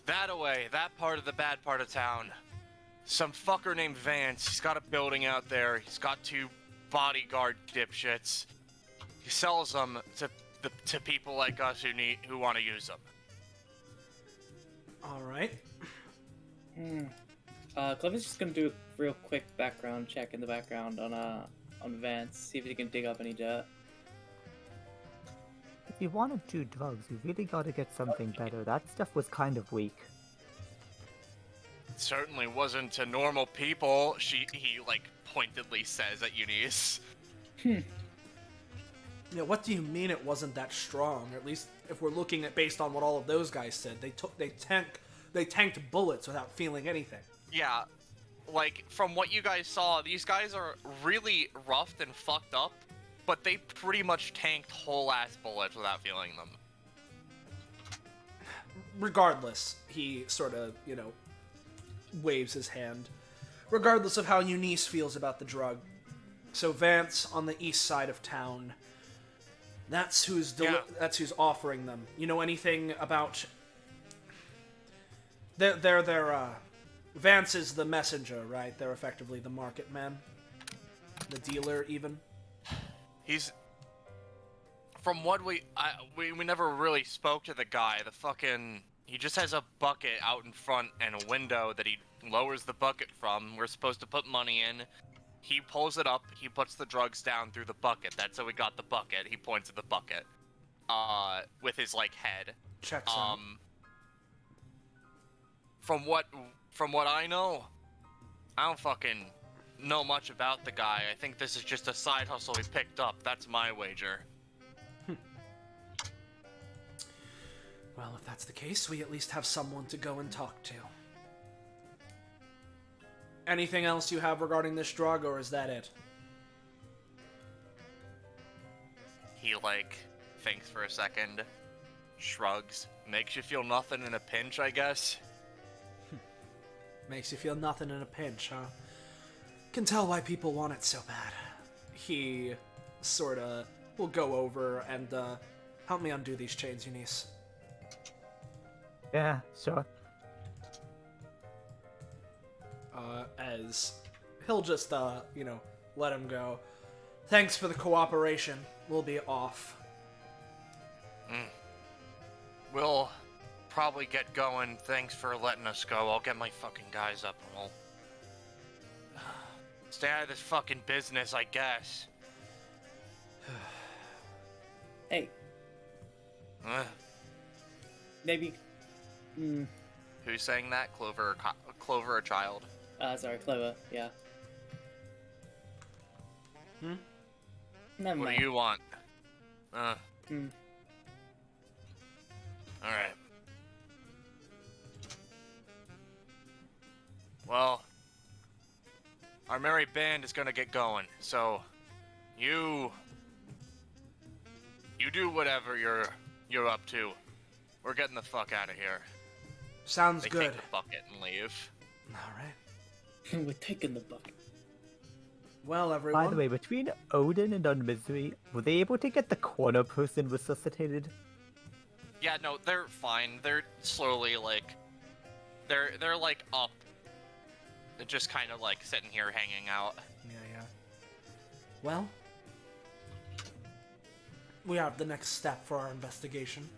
Speaker 4: That away, that part of the bad part of town. Some fucker named Vance, he's got a building out there. He's got 2 bodyguard dipshits. He sells them to people like us who want to use them.
Speaker 1: All right.
Speaker 8: Clevin's just gonna do a real quick background check in the background on Vance, see if he can dig up any dirt.
Speaker 6: If you want to do drugs, you really gotta get something better. That stuff was kind of weak.
Speaker 4: It certainly wasn't to normal people. He pointedly says at Eunice.
Speaker 1: Yeah, what do you mean it wasn't that strong? Or at least if we're looking at based on what all of those guys said, they tanked bullets without feeling anything.
Speaker 4: Yeah, from what you guys saw, these guys are really roughed and fucked up, but they pretty much tanked whole-ass bullets without feeling them.
Speaker 1: Regardless, he sort of, waves his hand. Regardless of how Eunice feels about the drug. So Vance, on the east side of town, that's who's offering them. You know anything about... Vance is the messenger, right? They're effectively the market man. The dealer, even.
Speaker 4: He's... From what we never really spoke to the guy. He just has a bucket out in front and a window that he lowers the bucket from. We're supposed to put money in. He pulls it up. He puts the drugs down through the bucket. That's how we got the bucket. He points at the bucket. With his, head.
Speaker 1: Checks out.
Speaker 4: From what I know, I don't fucking know much about the guy. I think this is just a side hustle he picked up. That's my wager.
Speaker 1: Well, if that's the case, we at least have someone to go and talk to. Anything else you have regarding this drug, or is that it?
Speaker 4: He, like, thinks for a second, shrugs. Makes you feel nothing in a pinch, I guess.
Speaker 1: Makes you feel nothing in a pinch, huh? Can tell why people want it so bad. He sorta will go over and help me undo these chains, Eunice.
Speaker 6: Yeah, sure.
Speaker 1: As he'll just let him go. Thanks for the cooperation. We'll be off.
Speaker 4: We'll probably get going. Thanks for letting us go. I'll get my fucking guys up and we'll stay out of this fucking business, I guess.
Speaker 8: Hey, maybe.
Speaker 4: Who's saying that? Clover or Child?
Speaker 8: Sorry, Clover. Yeah. Never
Speaker 4: What
Speaker 8: mind.
Speaker 4: do you want? Alright. Well, our merry band is gonna get going, so you do whatever you're up to. We're getting the fuck out of here.
Speaker 1: Sounds
Speaker 4: They
Speaker 1: good.
Speaker 4: take the bucket and leave.
Speaker 1: Alright.
Speaker 8: We're taking the bucket.
Speaker 1: Well, everyone.
Speaker 6: By the way, between Odin and Unmisery, were they able to get the corner person resuscitated?
Speaker 4: Yeah, no, they're fine. They're slowly like they're like up. They're just kind of like sitting here hanging out.
Speaker 1: Yeah. Well, we have the next step for our investigation.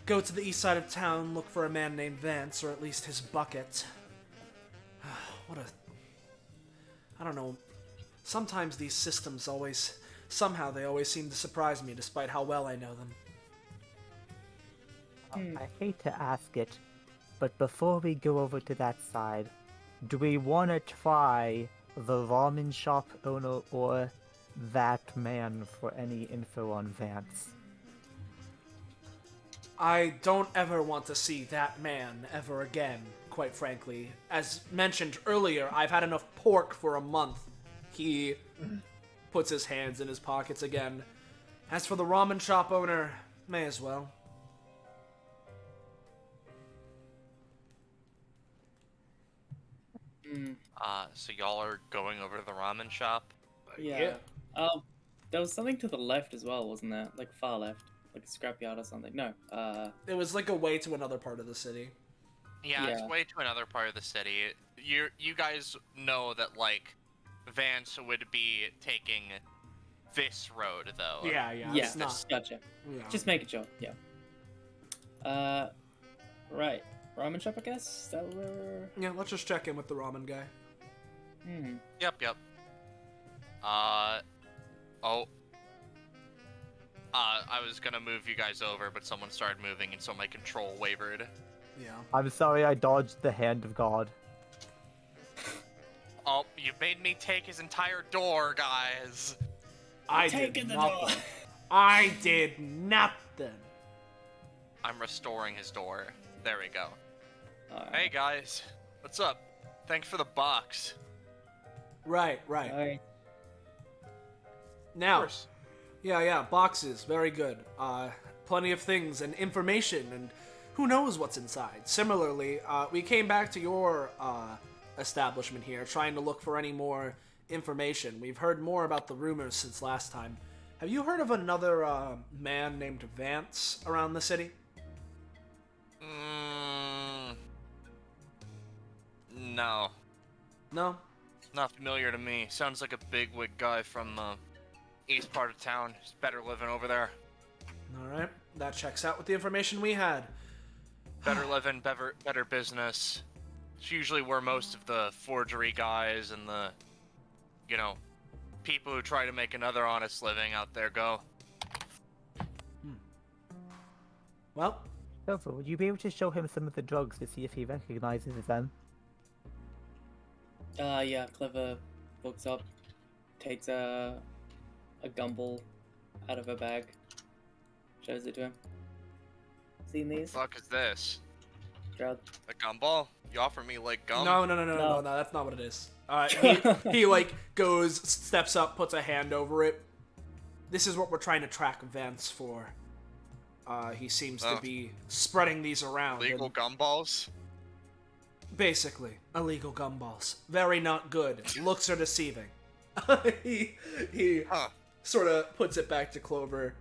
Speaker 1: Go to the east side of town, look for a man named Vance, or at least his bucket. I don't know. Sometimes these systems somehow they always seem to surprise me despite how well I know them.
Speaker 6: I hate to ask it, but before we go over to that side, do we want to try the ramen shop owner or that man for any info on Vance?
Speaker 1: I don't ever want to see that man ever again, quite frankly. As mentioned earlier, I've had enough pork for a month. He puts his hands in his pockets again. As for the ramen shop owner, may as well.
Speaker 4: So y'all are going over to the ramen shop?
Speaker 8: Yeah. There was something to the left as well, wasn't there? Like far left, like a scrapyard or something. No.
Speaker 1: It was like a way to another part of the city.
Speaker 4: Yeah, it's
Speaker 8: Yeah.
Speaker 4: way to another part of the city. You guys know that like Vance would be taking this road though.
Speaker 1: Yeah,
Speaker 8: Yeah.
Speaker 1: it's not.
Speaker 8: Gotcha.
Speaker 1: Yeah.
Speaker 8: Just making sure. Yeah. Right. Ramen shop, I guess. Is that where?
Speaker 1: Yeah, let's just check in with the ramen guy.
Speaker 4: Yep. I was gonna move you guys over, but someone started moving, and so my control wavered.
Speaker 1: Yeah.
Speaker 6: I'm sorry I dodged the hand of God.
Speaker 4: Oh, you made me take his entire door, guys.
Speaker 1: I
Speaker 8: Taking
Speaker 1: did
Speaker 8: the
Speaker 1: nothing.
Speaker 8: door.
Speaker 1: I did nothing.
Speaker 4: I'm restoring his door. There we go.
Speaker 8: Alright.
Speaker 4: Hey guys, what's up? Thanks for the box.
Speaker 1: Right.
Speaker 8: Alright.
Speaker 1: Now, yeah, boxes, very good. Plenty of things and information, and who knows what's inside. Similarly, we came back to your establishment here, trying to look for any more information. We've heard more about the rumors since last time. Have you heard of another man named Vance around the city?
Speaker 4: No.
Speaker 1: No?
Speaker 4: Not familiar to me. Sounds like a bigwig guy from the east part of town. He's better living over there.
Speaker 1: Alright, that checks out with the information we had.
Speaker 4: Better living, better business. It's usually where most of the forgery guys and the, people who try to make another honest living out there go.
Speaker 1: Well,
Speaker 6: Silver, would you be able to show him some of the drugs to see if he recognizes them?
Speaker 8: Yeah, Clever looks up, takes a gumball out of her bag, shows it to him. Seen these?
Speaker 4: Fuck is this?
Speaker 8: Drug.
Speaker 4: A gumball? You offer me like gum?
Speaker 1: No, that's not what it is. He steps up, puts a hand over it. this is what we're trying to track Vance for. He seems to
Speaker 4: Oh.
Speaker 1: be spreading these around.
Speaker 4: Legal
Speaker 1: and
Speaker 4: gumballs?
Speaker 1: basically, illegal gumballs. Very not good. Looks are deceiving. he
Speaker 4: Huh.
Speaker 1: sort of puts it back to Clover.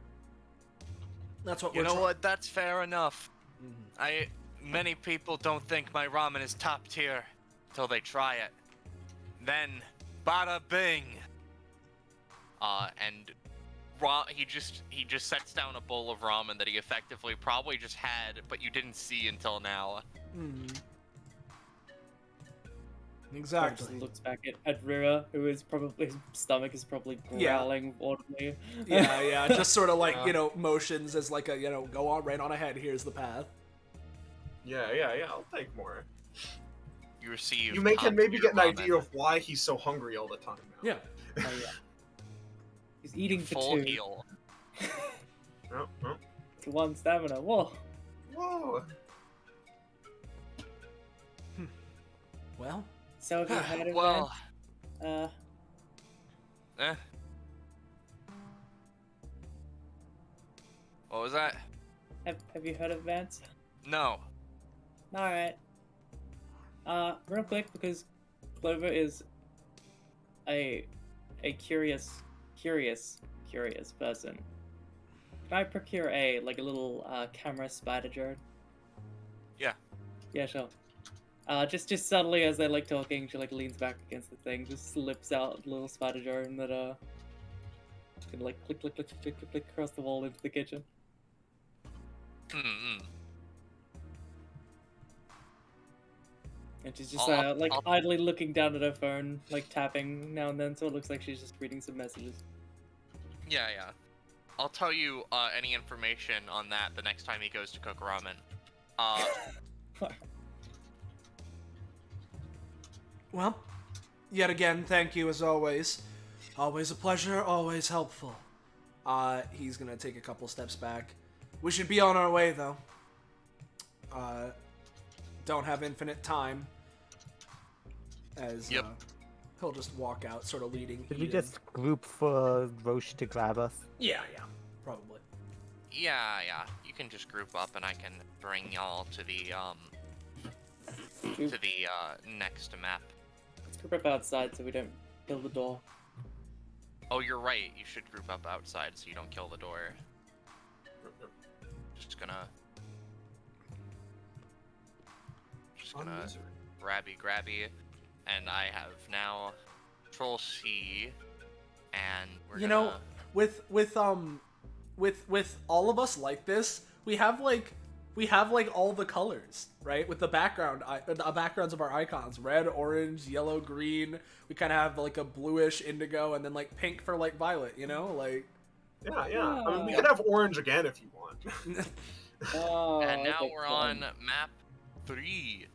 Speaker 1: That's what
Speaker 4: You
Speaker 1: we're
Speaker 4: know
Speaker 1: trying.
Speaker 4: what? That's fair enough. Many people don't think my ramen is top tier till they try it. Then, bada bing. And he just sets down a bowl of ramen that he effectively probably just had, but you didn't see until now.
Speaker 8: He
Speaker 1: Exactly.
Speaker 8: just looks back at Rira, who is probably, his stomach is probably
Speaker 1: Yeah.
Speaker 8: growling audibly.
Speaker 1: Yeah, just sort of like, motions as like a, go on right on ahead, here's the path.
Speaker 7: Yeah, I'll take more.
Speaker 4: You receive.
Speaker 7: You can maybe
Speaker 4: top-tier
Speaker 7: get an
Speaker 4: ramen.
Speaker 7: idea of why he's so hungry all the time now.
Speaker 1: Yeah.
Speaker 8: Oh, yeah. He's eating for
Speaker 4: Full
Speaker 8: 2.
Speaker 4: heal.
Speaker 7: Oh.
Speaker 8: 1 stamina. Whoa.
Speaker 7: Whoa.
Speaker 1: Well,
Speaker 8: So have you heard of
Speaker 4: Well,
Speaker 8: that?
Speaker 4: What was that?
Speaker 8: Have you heard of Vance?
Speaker 4: No.
Speaker 8: Alright. Real quick, because Clover is a curious person. Can I procure a little camera spider drone?
Speaker 4: Yeah.
Speaker 8: Yeah, sure. Just subtly as they're talking, she leans back against the thing, just slips out a little spider drone that can click across the wall into the kitchen.
Speaker 4: Mm-mm.
Speaker 8: And she's just
Speaker 4: I'll-
Speaker 8: idly looking down at her phone, tapping now and then, so it looks like she's just reading some messages.
Speaker 4: Yeah. I'll tell you any information on that the next time he goes to cook ramen.
Speaker 1: well, yet again, thank you as always. Always a pleasure, always helpful. He's gonna take a couple steps back. We should be on our way, though. Don't have infinite time. As,
Speaker 4: Yep.
Speaker 1: He'll just walk out, sort of leading
Speaker 6: Did we
Speaker 1: Eden.
Speaker 6: just group for Rosche to grab us?
Speaker 1: Yeah, probably.
Speaker 4: Yeah. You can just group up, and I can bring y'all to the next map.
Speaker 8: Let's group up outside so we don't kill the door.
Speaker 4: Oh, you're right. You should group up outside so you don't kill the door. Just gonna grabby, and I have now Control C, and we're gonna...
Speaker 1: with all of us like this, we have all the colors, right? With the backgrounds of our icons: red, orange, yellow, green. We kind of have a bluish indigo, and then pink for violet.
Speaker 7: Yeah. I mean, we could have orange again if you want.
Speaker 8: Oh,
Speaker 4: And now
Speaker 8: okay,
Speaker 4: we're
Speaker 8: cool.
Speaker 4: on map 3.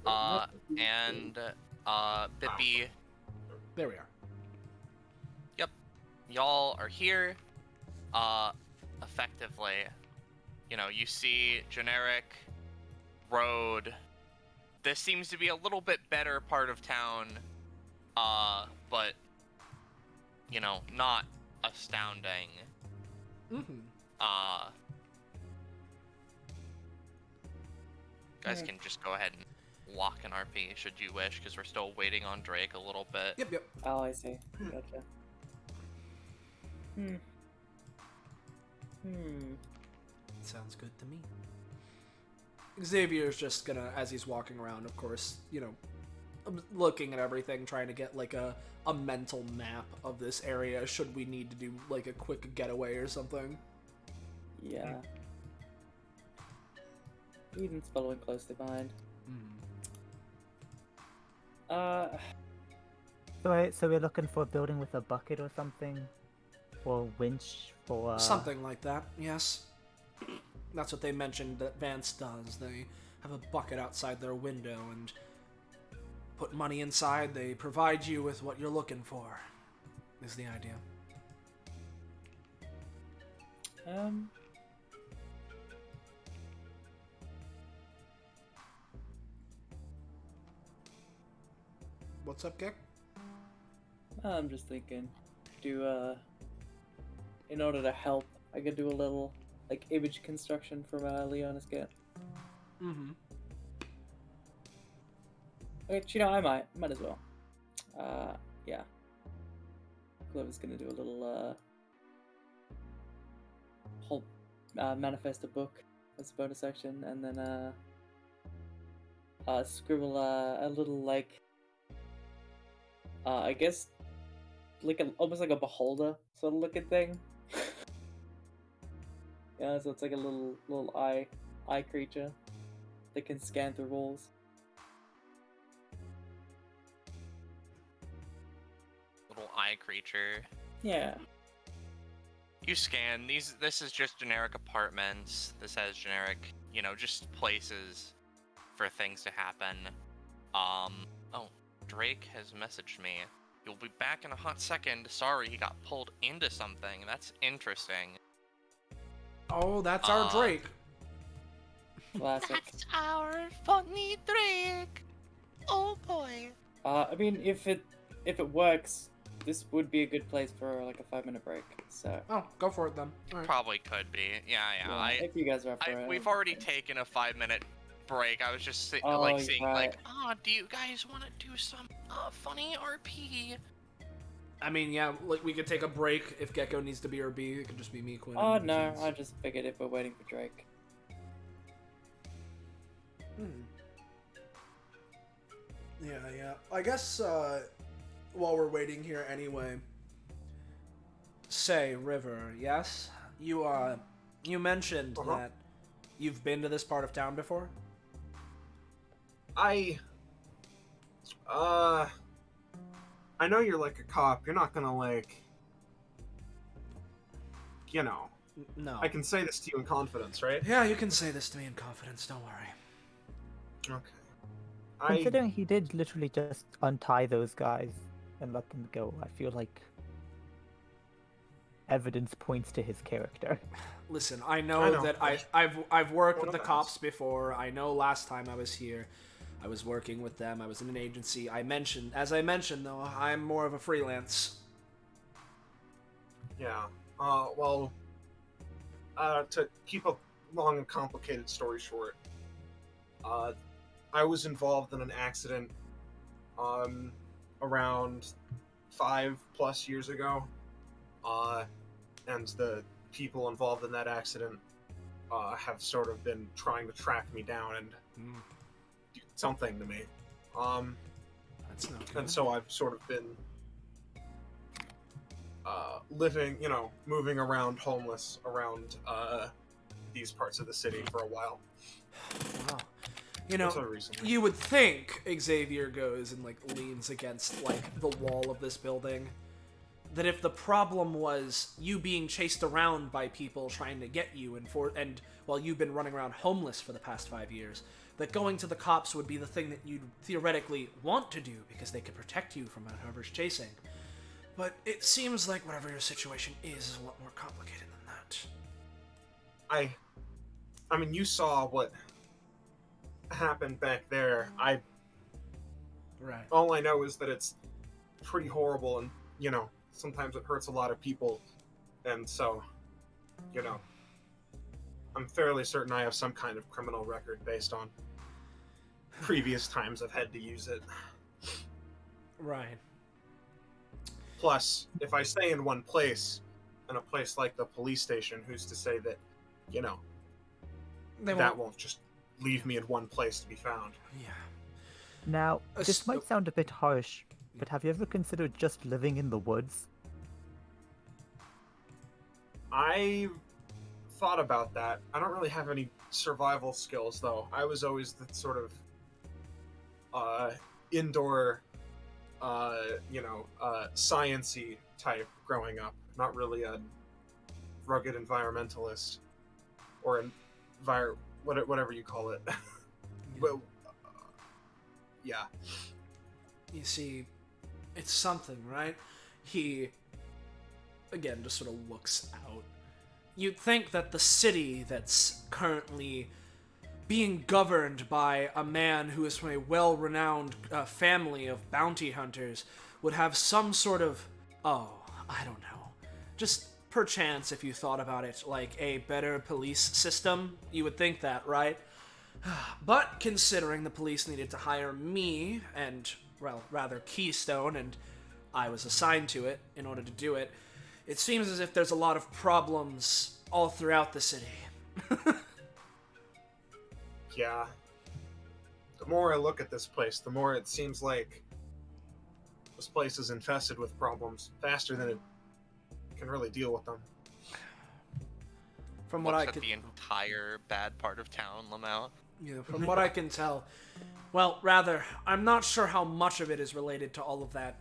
Speaker 4: And Bippy,
Speaker 1: There we are.
Speaker 4: y'all are here. Effectively, you see generic road. This seems to be a little bit better part of town, but not astounding. Guys can just go ahead and lock an RP should you wish, because we're still waiting on Drake a little bit.
Speaker 1: Yep.
Speaker 8: Oh, I see. Gotcha.
Speaker 1: Sounds good to me. Xavier's just gonna, as he's walking around, of course, looking at everything, trying to get a mental map of this area should we need to do a quick getaway or something.
Speaker 8: Yeah. Eden's following closely behind.
Speaker 6: So we're looking for a building with a bucket or something? Or a winch for...
Speaker 1: Something like that, yes. That's what they mentioned that Vance does. They have a bucket outside their window and put money inside. They provide you with what you're looking for, is the idea. What's up, Gek?
Speaker 8: I'm just thinking, do in order to help, I could do a little like image construction from Leona's kit.
Speaker 1: Mm-hmm.
Speaker 8: Which, you know, I might as well. Yeah. Clover's gonna do a little whole manifest a book as a bonus section, and then scribble a little like I guess like almost like a beholder sort of looking thing. Yeah, so it's like a little eye creature that can scan through walls.
Speaker 4: Little eye creature.
Speaker 8: Yeah.
Speaker 4: You scan these. This is just generic apartments. This has generic, you know, just places for things to happen. Oh, Drake has messaged me. You'll be back in a hot second. Sorry, he got pulled into something. That's interesting.
Speaker 1: Oh, that's our Drake.
Speaker 8: Classic.
Speaker 4: That's our funny Drake. Oh boy.
Speaker 8: I mean, if it works, this would be a good place for like a 5-minute break. So.
Speaker 1: Oh, go for it then. All right.
Speaker 4: Probably could be. Yeah.
Speaker 8: If you guys are up for it.
Speaker 4: We've already taken a 5-minute break. I was just seeing
Speaker 8: right.
Speaker 4: like, do you guys want to do some funny RP?
Speaker 1: I mean, yeah, like we could take a break if Gecko needs to be or B. It could just be me, Quinn.
Speaker 8: Oh
Speaker 1: and
Speaker 8: no,
Speaker 1: Jeans.
Speaker 8: I just figured if we're waiting for Drake.
Speaker 1: Yeah. I guess while we're waiting here anyway, say, River, yes? You mentioned that you've been to this part of town before?
Speaker 7: I know you're like a cop. You're not gonna like, you know.
Speaker 1: No.
Speaker 7: I can say this to you in confidence, right?
Speaker 1: Yeah, you can say this to me in confidence, don't worry.
Speaker 7: Okay.
Speaker 6: Considering he did literally just untie those guys and let them go, I feel like evidence points to his character.
Speaker 1: Listen, I know that I've worked with the cops before. I know last time I was here, I was working with them. I was in an agency. As I mentioned though, I'm more of a freelance.
Speaker 7: Yeah. Well, to keep a long and complicated story short, I was involved in an accident around 5+ years ago, and the people involved in that accident have sort of been trying to track me down and do something to me.
Speaker 1: That's not good.
Speaker 7: And so I've sort of been living, moving around homeless around these parts of the city for a while.
Speaker 1: Wow. You would think, Xavier goes and leans against the wall of this building, that if the problem was you being chased around by people trying to get you and while you've been running around homeless for the past 5 years, that going to the cops would be the thing that you'd theoretically want to do because they could protect you from whoever's chasing. But it seems like whatever your situation is a lot more complicated than that.
Speaker 7: I mean, you saw what happened back there.
Speaker 1: Right.
Speaker 7: All I know is that it's pretty horrible, and sometimes it hurts a lot of people, and so I'm fairly certain I have some kind of criminal record based on previous times I've had to use it.
Speaker 1: Right.
Speaker 7: Plus, if I stay in one place, in a place like the police station, who's to say that that won't just leave me in one place to be found.
Speaker 1: Yeah.
Speaker 6: Now, this might sound a bit harsh, but have you ever considered just living in the woods?
Speaker 7: I thought about that. I don't really have any survival skills, though. I was always the sort of indoor, science-y type growing up. Not really a rugged environmentalist, or whatever you call it. Well, yeah.
Speaker 1: You see, it's something, right? He, again, just sort of looks out. You'd think that the city that's currently being governed by a man who is from a well-renowned family of bounty hunters would have some sort of, I don't know, just perchance, if you thought about it, like a better police system, you would think that, right? But considering the police needed to hire me, and, well, rather Keystone, and I was assigned to it in order to do it, it seems as if there's a lot of problems all throughout the city.
Speaker 7: Yeah. The more I look at this place, the more it seems like this place is infested with problems faster than it can really deal with them.
Speaker 1: From what
Speaker 4: Looks
Speaker 1: I
Speaker 4: at
Speaker 1: could,
Speaker 4: the entire bad part of town, Lamau.
Speaker 1: yeah, from what I can tell, well, rather, I'm not sure how much of it is related to all of that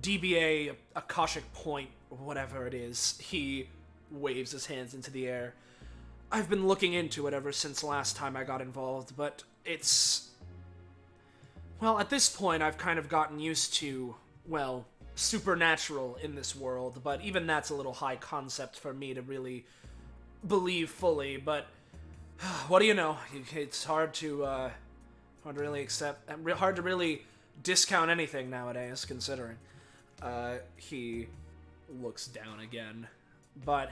Speaker 1: DBA Akashic Point, or whatever it is. He waves his hands into the air. I've been looking into it ever since last time I got involved, but it's... Well, at this point, I've kind of gotten used to, well, supernatural in this world, but even that's a little high concept for me to really believe fully, but what do you know? It's hard to really accept, hard to really discount anything nowadays, considering. He looks down again, but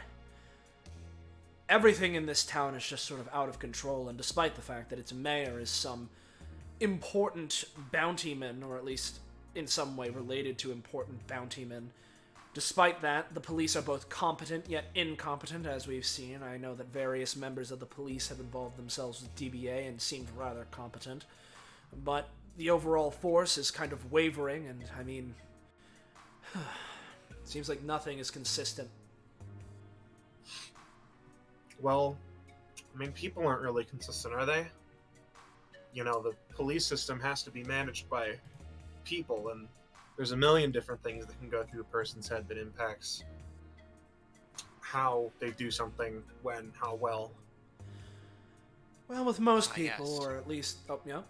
Speaker 1: everything in this town is just sort of out of control, and despite the fact that its mayor is some important bountyman, or at least in some way related to important bountymen, despite that, the police are both competent yet incompetent, as we've seen. I know that various members of the police have involved themselves with DBA and seemed rather competent, but the overall force is kind of wavering, and I mean, it seems like nothing is consistent.
Speaker 7: Well, I mean, people aren't really consistent, are they? You know, the police system has to be managed by people, and there's a million different things that can go through a person's head that impacts how they do something, when, how well.
Speaker 1: Well, with most
Speaker 4: Yes.
Speaker 1: people, or at least... Oh, yeah?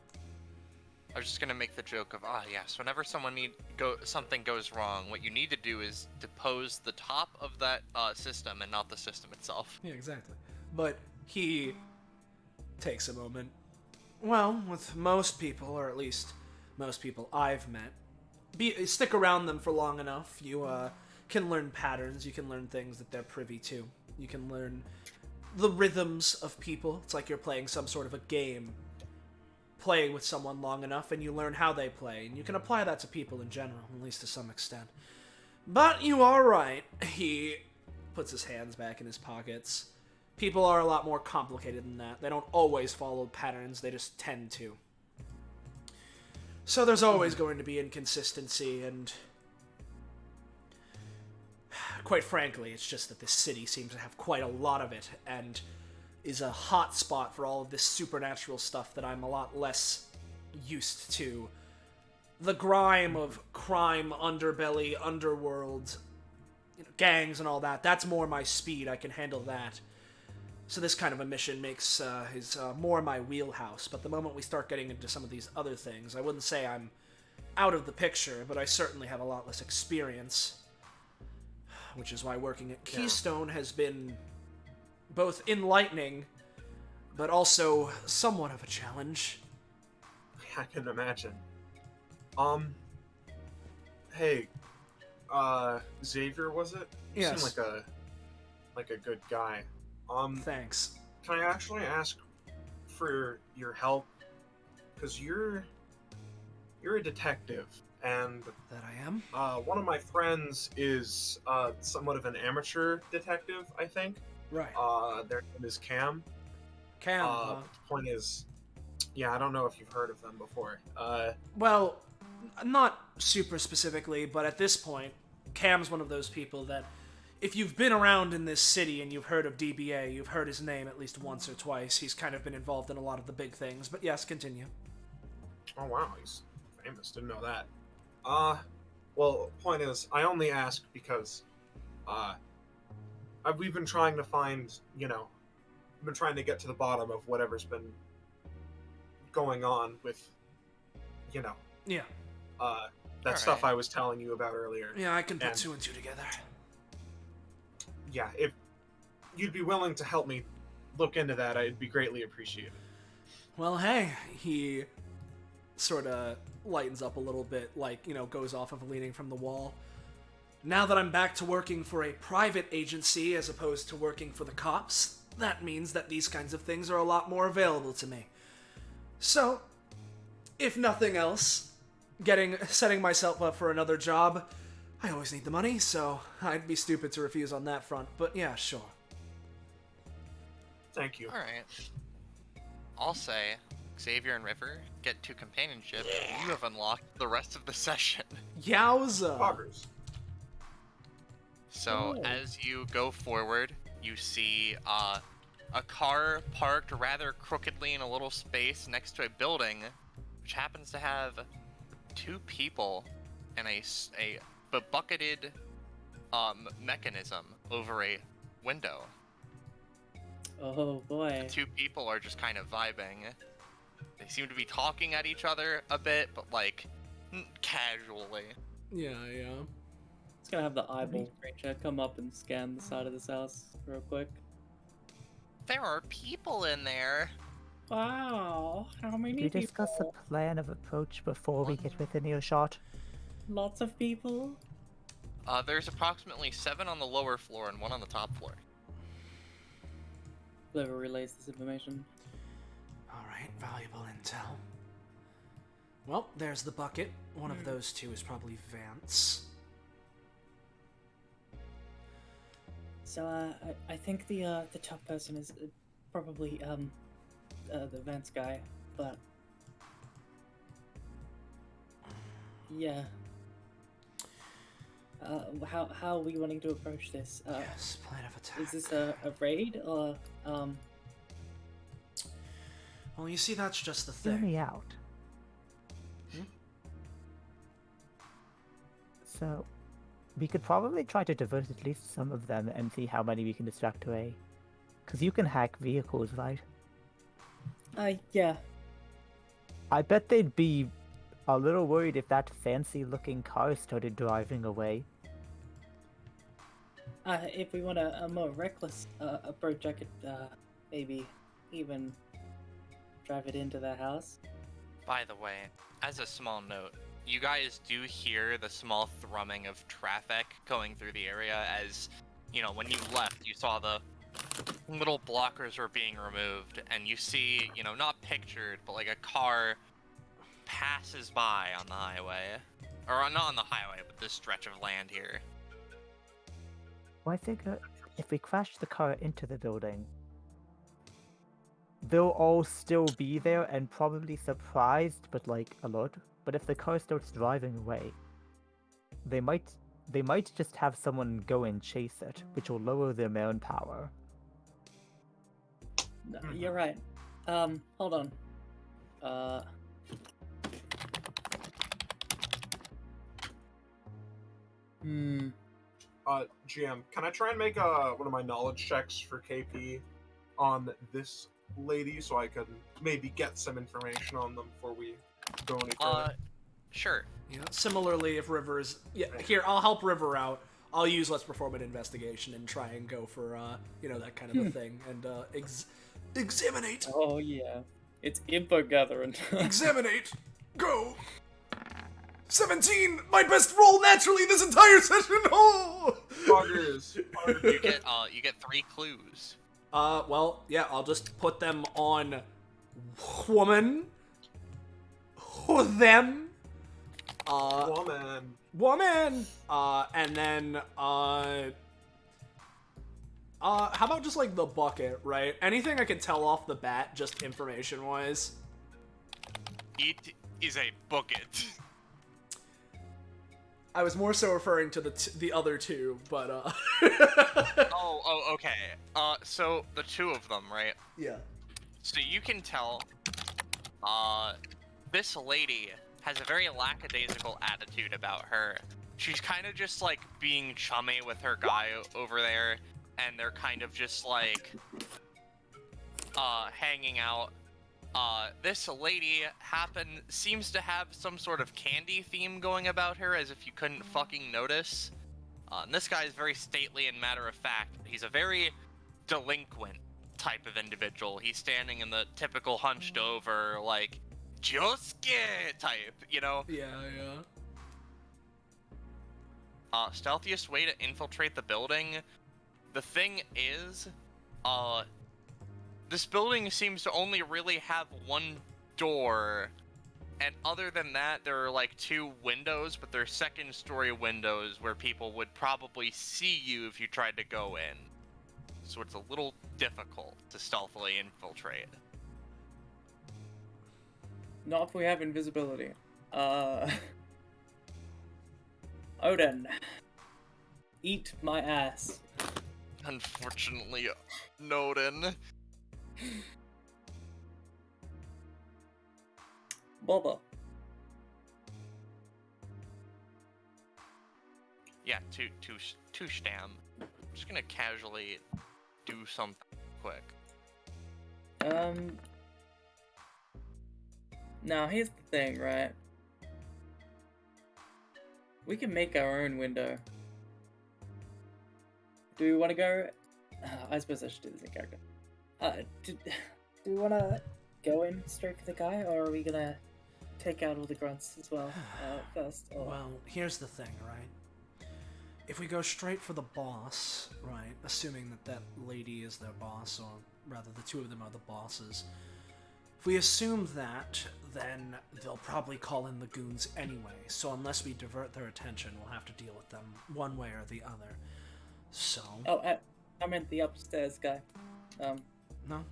Speaker 4: I was just gonna make the joke of, yes, whenever something goes wrong, what you need to do is depose the top of that system and not the system itself.
Speaker 1: Yeah, exactly. But he takes a moment. Well, with most people, or at least most people I've met, stick around them for long enough, you can learn patterns, you can learn things that they're privy to. You can learn the rhythms of people. It's like you're playing some sort of a game. Playing with someone long enough, and you learn how they play, and you can apply that to people in general, at least to some extent. But you are right. He puts his hands back in his pockets. People are a lot more complicated than that. They don't always follow patterns, they just tend to. So there's always going to be inconsistency, and quite frankly, it's just that this city seems to have quite a lot of it, and is a hot spot for all of this supernatural stuff that I'm a lot less used to. The grime of crime, underbelly, underworld, gangs and all that, that's more my speed, I can handle that. So this kind of a mission makes is more my wheelhouse, but the moment we start getting into some of these other things, I wouldn't say I'm out of the picture, but I certainly have a lot less experience. Which is why working at Keystone has been both enlightening, but also somewhat of a challenge.
Speaker 7: I can imagine. Hey, Xavier, was it? You
Speaker 1: Yes.
Speaker 7: seem like a good guy.
Speaker 1: Thanks.
Speaker 7: Can I actually ask for your help? Because you're a detective, and
Speaker 1: That I am?
Speaker 7: one of my friends is somewhat of an amateur detective, I think.
Speaker 1: Right.
Speaker 7: Their name is Cam.
Speaker 1: Cam,
Speaker 7: The point is, yeah, I don't know if you've heard of them before.
Speaker 1: well, not super specifically, but at this point, Cam's one of those people that if you've been around in this city and you've heard of DBA, you've heard his name at least once or twice. He's kind of been involved in a lot of the big things, but yes, continue.
Speaker 7: Oh wow, he's famous. Didn't know that. Well, point is, I only ask because, we've been trying to find, we've been trying to get to the bottom of whatever's been going on with,
Speaker 1: Yeah.
Speaker 7: that stuff I was telling you about earlier.
Speaker 1: Yeah, I can put
Speaker 7: And-
Speaker 1: two and two together.
Speaker 7: Yeah, if you'd be willing to help me look into that, I'd be greatly appreciated.
Speaker 1: Well, hey, he sort of lightens up a little bit, like, goes off of leaning from the wall. now that I'm back to working for a private agency as opposed to working for the cops, that means that these kinds of things are a lot more available to me. So, if nothing else, setting myself up for another job, I always need the money, so I'd be stupid to refuse on that front, but yeah, sure.
Speaker 7: Thank you.
Speaker 4: Alright. I'll say, Xavier and River get to companionship, and you have unlocked the rest of the session.
Speaker 1: Yowza!
Speaker 7: Poggers.
Speaker 4: So,
Speaker 8: Oh.
Speaker 4: as you go forward, you see a car parked rather crookedly in a little space next to a building, which happens to have 2 people and a bucketed mechanism over a window.
Speaker 8: Oh boy.
Speaker 4: 2 people are just kind of vibing. They seem to be talking at each other a bit, but like casually.
Speaker 1: Yeah.
Speaker 8: It's gonna have the eyeball creature come up and scan the side of this house real quick.
Speaker 4: There are people in there.
Speaker 8: Wow, how many
Speaker 6: We discuss a
Speaker 8: people?
Speaker 6: plan of approach before we get within earshot.
Speaker 8: Lots of people?
Speaker 4: There's approximately 7 on the lower floor and 1 on the top floor.
Speaker 8: Whoever relays this information.
Speaker 1: Alright, valuable intel. Well, there's the bucket. One of those 2 is probably Vance.
Speaker 8: So, I think the top person is probably, the Vance guy, but... Yeah. How are we wanting to approach this?
Speaker 1: Yes, plan of attack.
Speaker 8: Is this a raid, or,
Speaker 1: Well, you see, that's just the
Speaker 6: Hear
Speaker 1: thing.
Speaker 6: me out. So, we could probably try to divert at least some of them and see how many we can distract away. Because you can hack vehicles, right?
Speaker 8: yeah.
Speaker 6: I bet they'd be a little worried if that fancy-looking car started driving away.
Speaker 8: If we want a more reckless, approach, I could, maybe even drive it into the house.
Speaker 4: By the way, as a small note, you guys do hear the small thrumming of traffic going through the area as, you know, when you left, you saw the little blockers were being removed, and you see, you know, not pictured, but like a car passes by on the highway. Or not on the highway, but this stretch of land here.
Speaker 6: Well, I figure if we crash the car into the building, they'll all still be there and probably surprised, but like alert. But if the car starts driving away, they might just have someone go and chase it, which will lower their manpower.
Speaker 8: No, you're right. Hold on.
Speaker 7: GM, can I try and make one of my knowledge checks for KP on this lady so I can maybe get some information on them before we go any further?
Speaker 4: Sure.
Speaker 1: Yeah. Similarly, if River's... Yeah, here, I'll help River out. I'll use Let's Perform an Investigation and try and go for, you know, that kind of a thing. And, examinate!
Speaker 8: Oh, yeah. It's info gathering.
Speaker 1: Examinate! Go! 17! My best roll naturally this entire session! Oh!
Speaker 7: Poggers.
Speaker 4: You get 3 clues.
Speaker 1: Well, yeah, I'll just put them on woman, them, woman, and then, how about just, like, the bucket, right? Anything I can tell off the bat, just information-wise?
Speaker 4: It is a bucket.
Speaker 1: I was more so referring to the other 2, but,
Speaker 4: Oh, okay. So the 2 of them, right?
Speaker 1: Yeah.
Speaker 4: So you can tell, this lady has a very lackadaisical attitude about her. She's kind of just, like, being chummy with her guy over there, and they're kind of just, like, hanging out. This lady seems to have some sort of candy theme going about her, as if you couldn't fucking notice. And this guy is very stately and matter-of-fact. He's a very delinquent type of individual. He's standing in the typical hunched over, like, Josuke type, you know?
Speaker 1: Yeah.
Speaker 4: stealthiest way to infiltrate the building. The thing is, this building seems to only really have one door, and other than that, there are like 2 windows, but they're second-story windows where people would probably see you if you tried to go in. So it's a little difficult to stealthily infiltrate.
Speaker 8: Not if we have invisibility. Odin. Eat my ass.
Speaker 4: Unfortunately, Noden.
Speaker 8: Boba.
Speaker 4: Yeah, to stam. I'm just gonna casually do something quick.
Speaker 8: Now here's the thing, right? We can make our own window. Do we want to go? I suppose I should do this in character. Do we want to go in straight for the guy, or are we gonna take out all the grunts as well first? Or...
Speaker 1: Well, here's the thing, right? If we go straight for the boss, right, assuming that lady is their boss, or rather the 2 of them are the bosses, if we assume that, then they'll probably call in the goons anyway, so unless we divert their attention, we'll have to deal with them one way or the other. So...
Speaker 8: Oh, I meant the upstairs guy.
Speaker 1: No?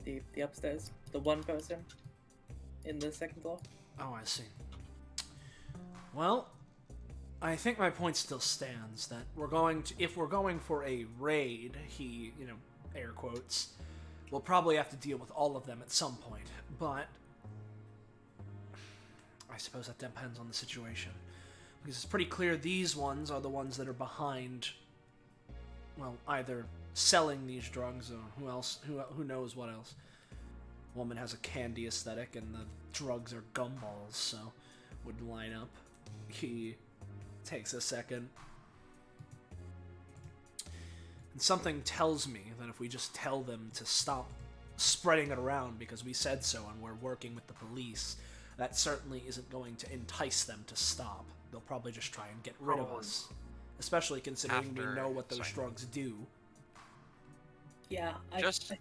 Speaker 8: The upstairs. The one person in the 2nd floor.
Speaker 1: Oh, I see. Well, I think my point still stands, that if we're going for a raid, air quotes, we'll probably have to deal with all of them at some point, but I suppose that depends on the situation. Because it's pretty clear these ones are the ones that are behind, well, either selling these drugs or who knows what else. Woman has a candy aesthetic and the drugs are gumballs, so would line up. He takes a second. And something tells me that if we just tell them to stop spreading it around because we said so and we're working with the police, that certainly isn't going to entice them to stop. They'll probably just try and get rid of us. Especially considering we know what those drugs do.
Speaker 8: Yeah,
Speaker 4: Just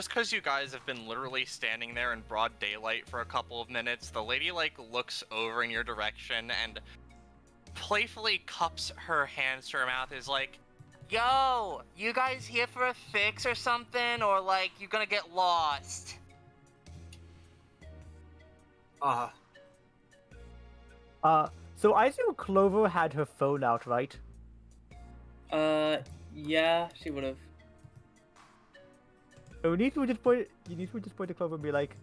Speaker 4: because you guys have been literally standing there in broad daylight for a couple of minutes, the lady, looks over in your direction and playfully cups her hands to her mouth, is like, "Yo, you guys here for a fix or something? Or, you gonna get lost?"
Speaker 6: So I assume Clover had her phone out, right?
Speaker 8: Yeah, she would have.
Speaker 6: So you need to just point to Clover and be like,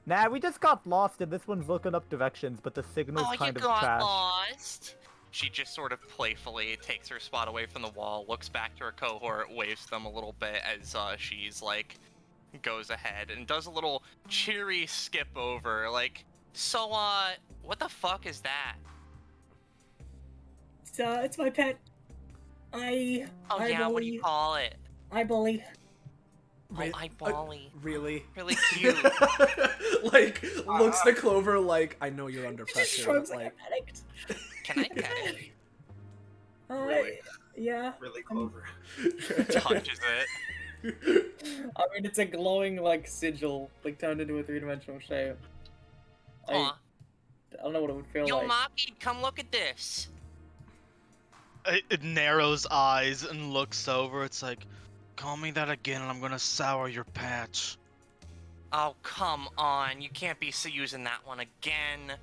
Speaker 6: "Nah, we just got lost and this one's looking up directions, but the signal's kind of trash."
Speaker 4: Lost? She just sort of playfully takes her spot away from the wall, looks back to her cohort, waves them a little bit as she's goes ahead and does a little cheery skip over, "So, what the fuck is that?"
Speaker 8: It's my pet.
Speaker 4: What do you call it?
Speaker 8: Eyebally.
Speaker 4: Eyebally.
Speaker 1: Really?
Speaker 4: Really cute.
Speaker 1: Looks to Clover I know you're under pressure.
Speaker 8: Shrugs like an addict.
Speaker 4: Can I pet it?
Speaker 7: Really?
Speaker 8: Yeah.
Speaker 7: Really, Clover.
Speaker 4: Touches it.
Speaker 8: I mean, it's a glowing, sigil, turned into a 3-dimensional shape. I don't know what it would feel like.
Speaker 4: Yo, Maki, come look at this.
Speaker 5: It narrows eyes and looks over. It's like, call me that again and I'm gonna sour your patch.
Speaker 4: Oh, come on. You can't be using that one again.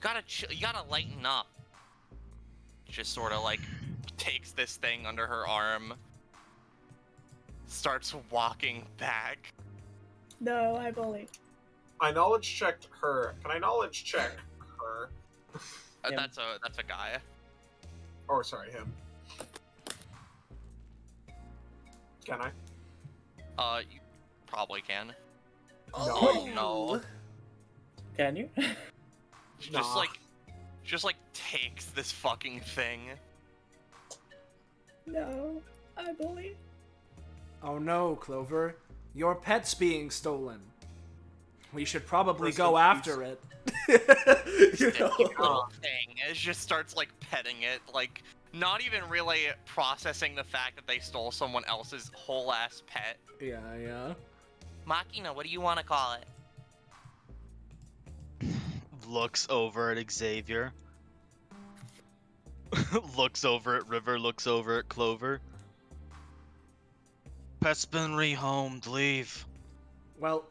Speaker 4: You gotta lighten up. Just sort of takes this thing under her arm. Starts walking back.
Speaker 8: No, eyebally.
Speaker 7: I knowledge checked her. Can I knowledge check her?
Speaker 4: That's a guy.
Speaker 7: Oh, sorry, him. Can I?
Speaker 4: You probably can.
Speaker 7: No.
Speaker 4: No.
Speaker 8: Can you?
Speaker 4: Just takes this fucking thing.
Speaker 8: No, eyebally.
Speaker 1: Oh no, Clover. Your pet's being stolen. We should probably
Speaker 7: Rest
Speaker 1: go
Speaker 7: in
Speaker 1: after
Speaker 7: peace.
Speaker 1: it. You know?
Speaker 4: Little thing. It just starts like petting it, like not even really processing the fact that they stole someone else's whole ass pet.
Speaker 1: Yeah.
Speaker 4: Machina, what do you want to call it?
Speaker 5: Looks over at Xavier. Looks over at River, looks over at Clover. Pet's been rehomed, leave.
Speaker 1: Well,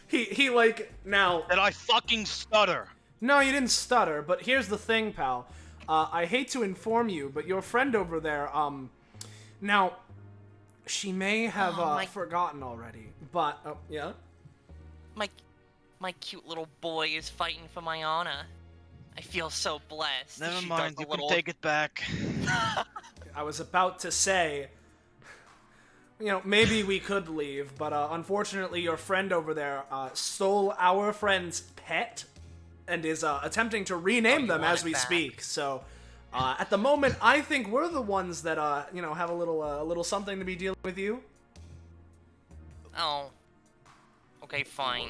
Speaker 1: he like now.
Speaker 5: Did I fucking stutter?
Speaker 1: No, you didn't stutter. But here's the thing, pal. I hate to inform you, but your friend over there, now, she may have forgotten already. But yeah.
Speaker 4: My cute little boy is fighting for my honor. I feel so blessed.
Speaker 5: Never
Speaker 4: She
Speaker 5: mind,
Speaker 4: does
Speaker 5: you
Speaker 4: a little...
Speaker 5: can take it back.
Speaker 1: I was about to say, you know, maybe we could leave, but unfortunately your friend over there stole our friend's pet and is attempting to rename them as we speak. So at the moment, I think we're the ones that, you know, have a little something to be dealing with you.
Speaker 4: Oh. Okay, fine.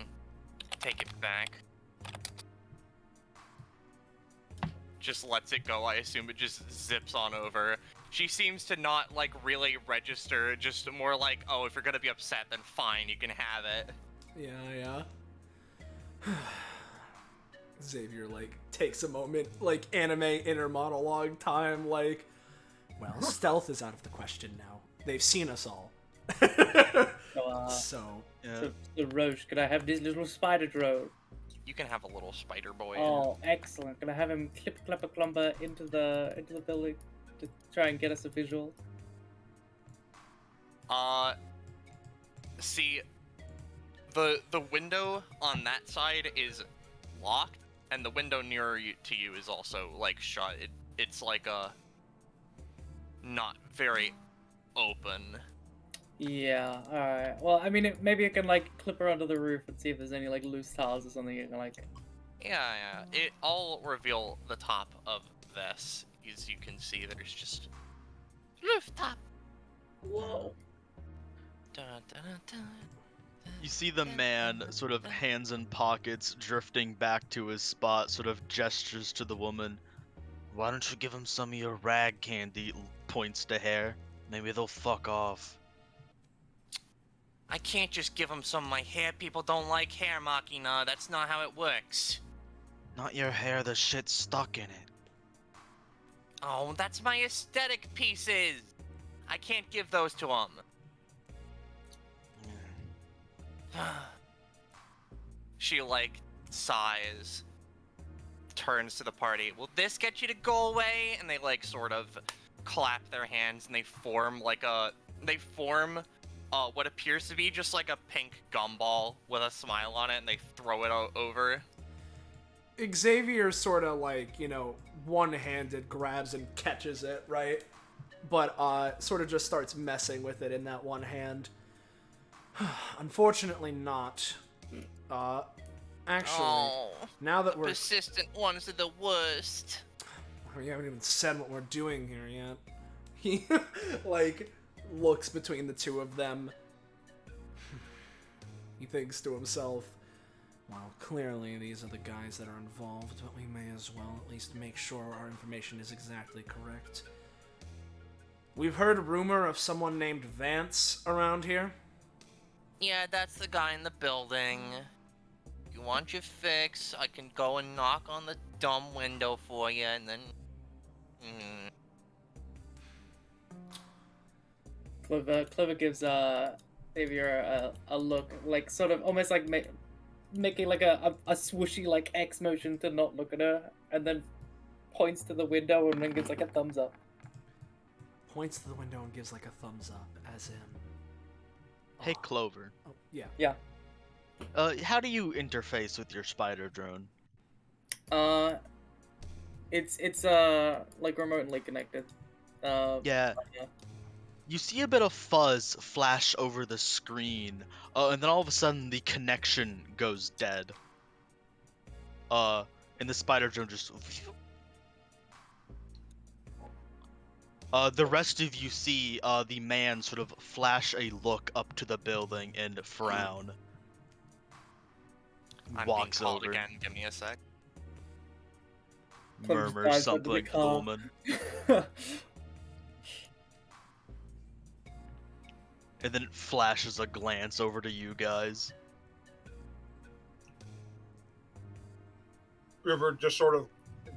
Speaker 4: Take it back. Just lets it go. I assume it just zips on over. She seems to not, like, really register, just more like, oh, if you're gonna be upset, then fine, you can have it.
Speaker 1: Yeah. Xavier, like, takes a moment, like, anime inner monologue time, like, well, stealth is out of the question now. They've seen us all. So,
Speaker 8: Rosche, could I have this little spider drone?
Speaker 4: You can have a little spider boy.
Speaker 8: Oh, excellent. Can I have him clumper into the building to try and get us a visual?
Speaker 4: See, the window on that side is locked, and the window nearer to you is also, like, shut. It's like a not very open.
Speaker 8: Yeah, alright. Well, I mean, maybe I can, like, clip her onto the roof and see if there's any, like, loose tiles or something you can, like...
Speaker 4: Yeah. I'll reveal the top of this. As you can see, there's just rooftop.
Speaker 8: Whoa.
Speaker 4: Dun, dun, dun, dun.
Speaker 5: You see the man, sort of hands in pockets, drifting back to his spot, sort of gestures to the woman. Why don't you give him some of your rag candy? Points to hair. Maybe they'll fuck off.
Speaker 4: I can't just give him some of my hair. People don't like hair, Machina. That's not how it works.
Speaker 5: Not your hair, the shit's stuck in it.
Speaker 4: Oh, that's my aesthetic pieces. I can't give those to him. She, like, sighs, turns to the party. Will this get you to go away? And they, like, sort of clap their hands and they form, like, what appears to be just like a pink gumball with a smile on it, and they throw it over.
Speaker 1: Xavier sort of, like, you know, one-handed grabs and catches it, right? But sort of just starts messing with it in that one hand. Unfortunately not. Actually, now that we're...
Speaker 4: persistent ones are the worst.
Speaker 1: We haven't even said what we're doing here yet. He, like, looks between the two of them. He thinks to himself, well, clearly these are the guys that are involved, but we may as well at least make sure our information is exactly correct. We've heard a rumor of someone named Vance around here.
Speaker 4: Yeah, that's the guy in the building. You want your fix, I can go and knock on the dumb window for you, and then...
Speaker 8: Clover gives Xavier a look, like, sort of, almost like making, like, a swooshy, like, X motion to not look at her, and then points to the window and then gives, like, a thumbs up.
Speaker 1: Points to the window and gives, like, a thumbs up, as in...
Speaker 5: Hey, Clover.
Speaker 1: Oh, yeah.
Speaker 8: Yeah.
Speaker 5: How do you interface with your spider drone?
Speaker 8: It's like remotely connected.
Speaker 5: Yeah. You see a bit of fuzz flash over the screen, and then all of a sudden the connection goes dead. And the spider drone just... the rest of you see the man sort of flash a look up to the building and frown.
Speaker 4: I'm
Speaker 5: Walks
Speaker 4: being called
Speaker 5: over.
Speaker 4: again. Give me a sec.
Speaker 8: Clem just
Speaker 5: Murmurs
Speaker 8: dives under the
Speaker 5: something
Speaker 8: car.
Speaker 5: Lumen. And then flashes a glance over to you guys.
Speaker 7: River just sort of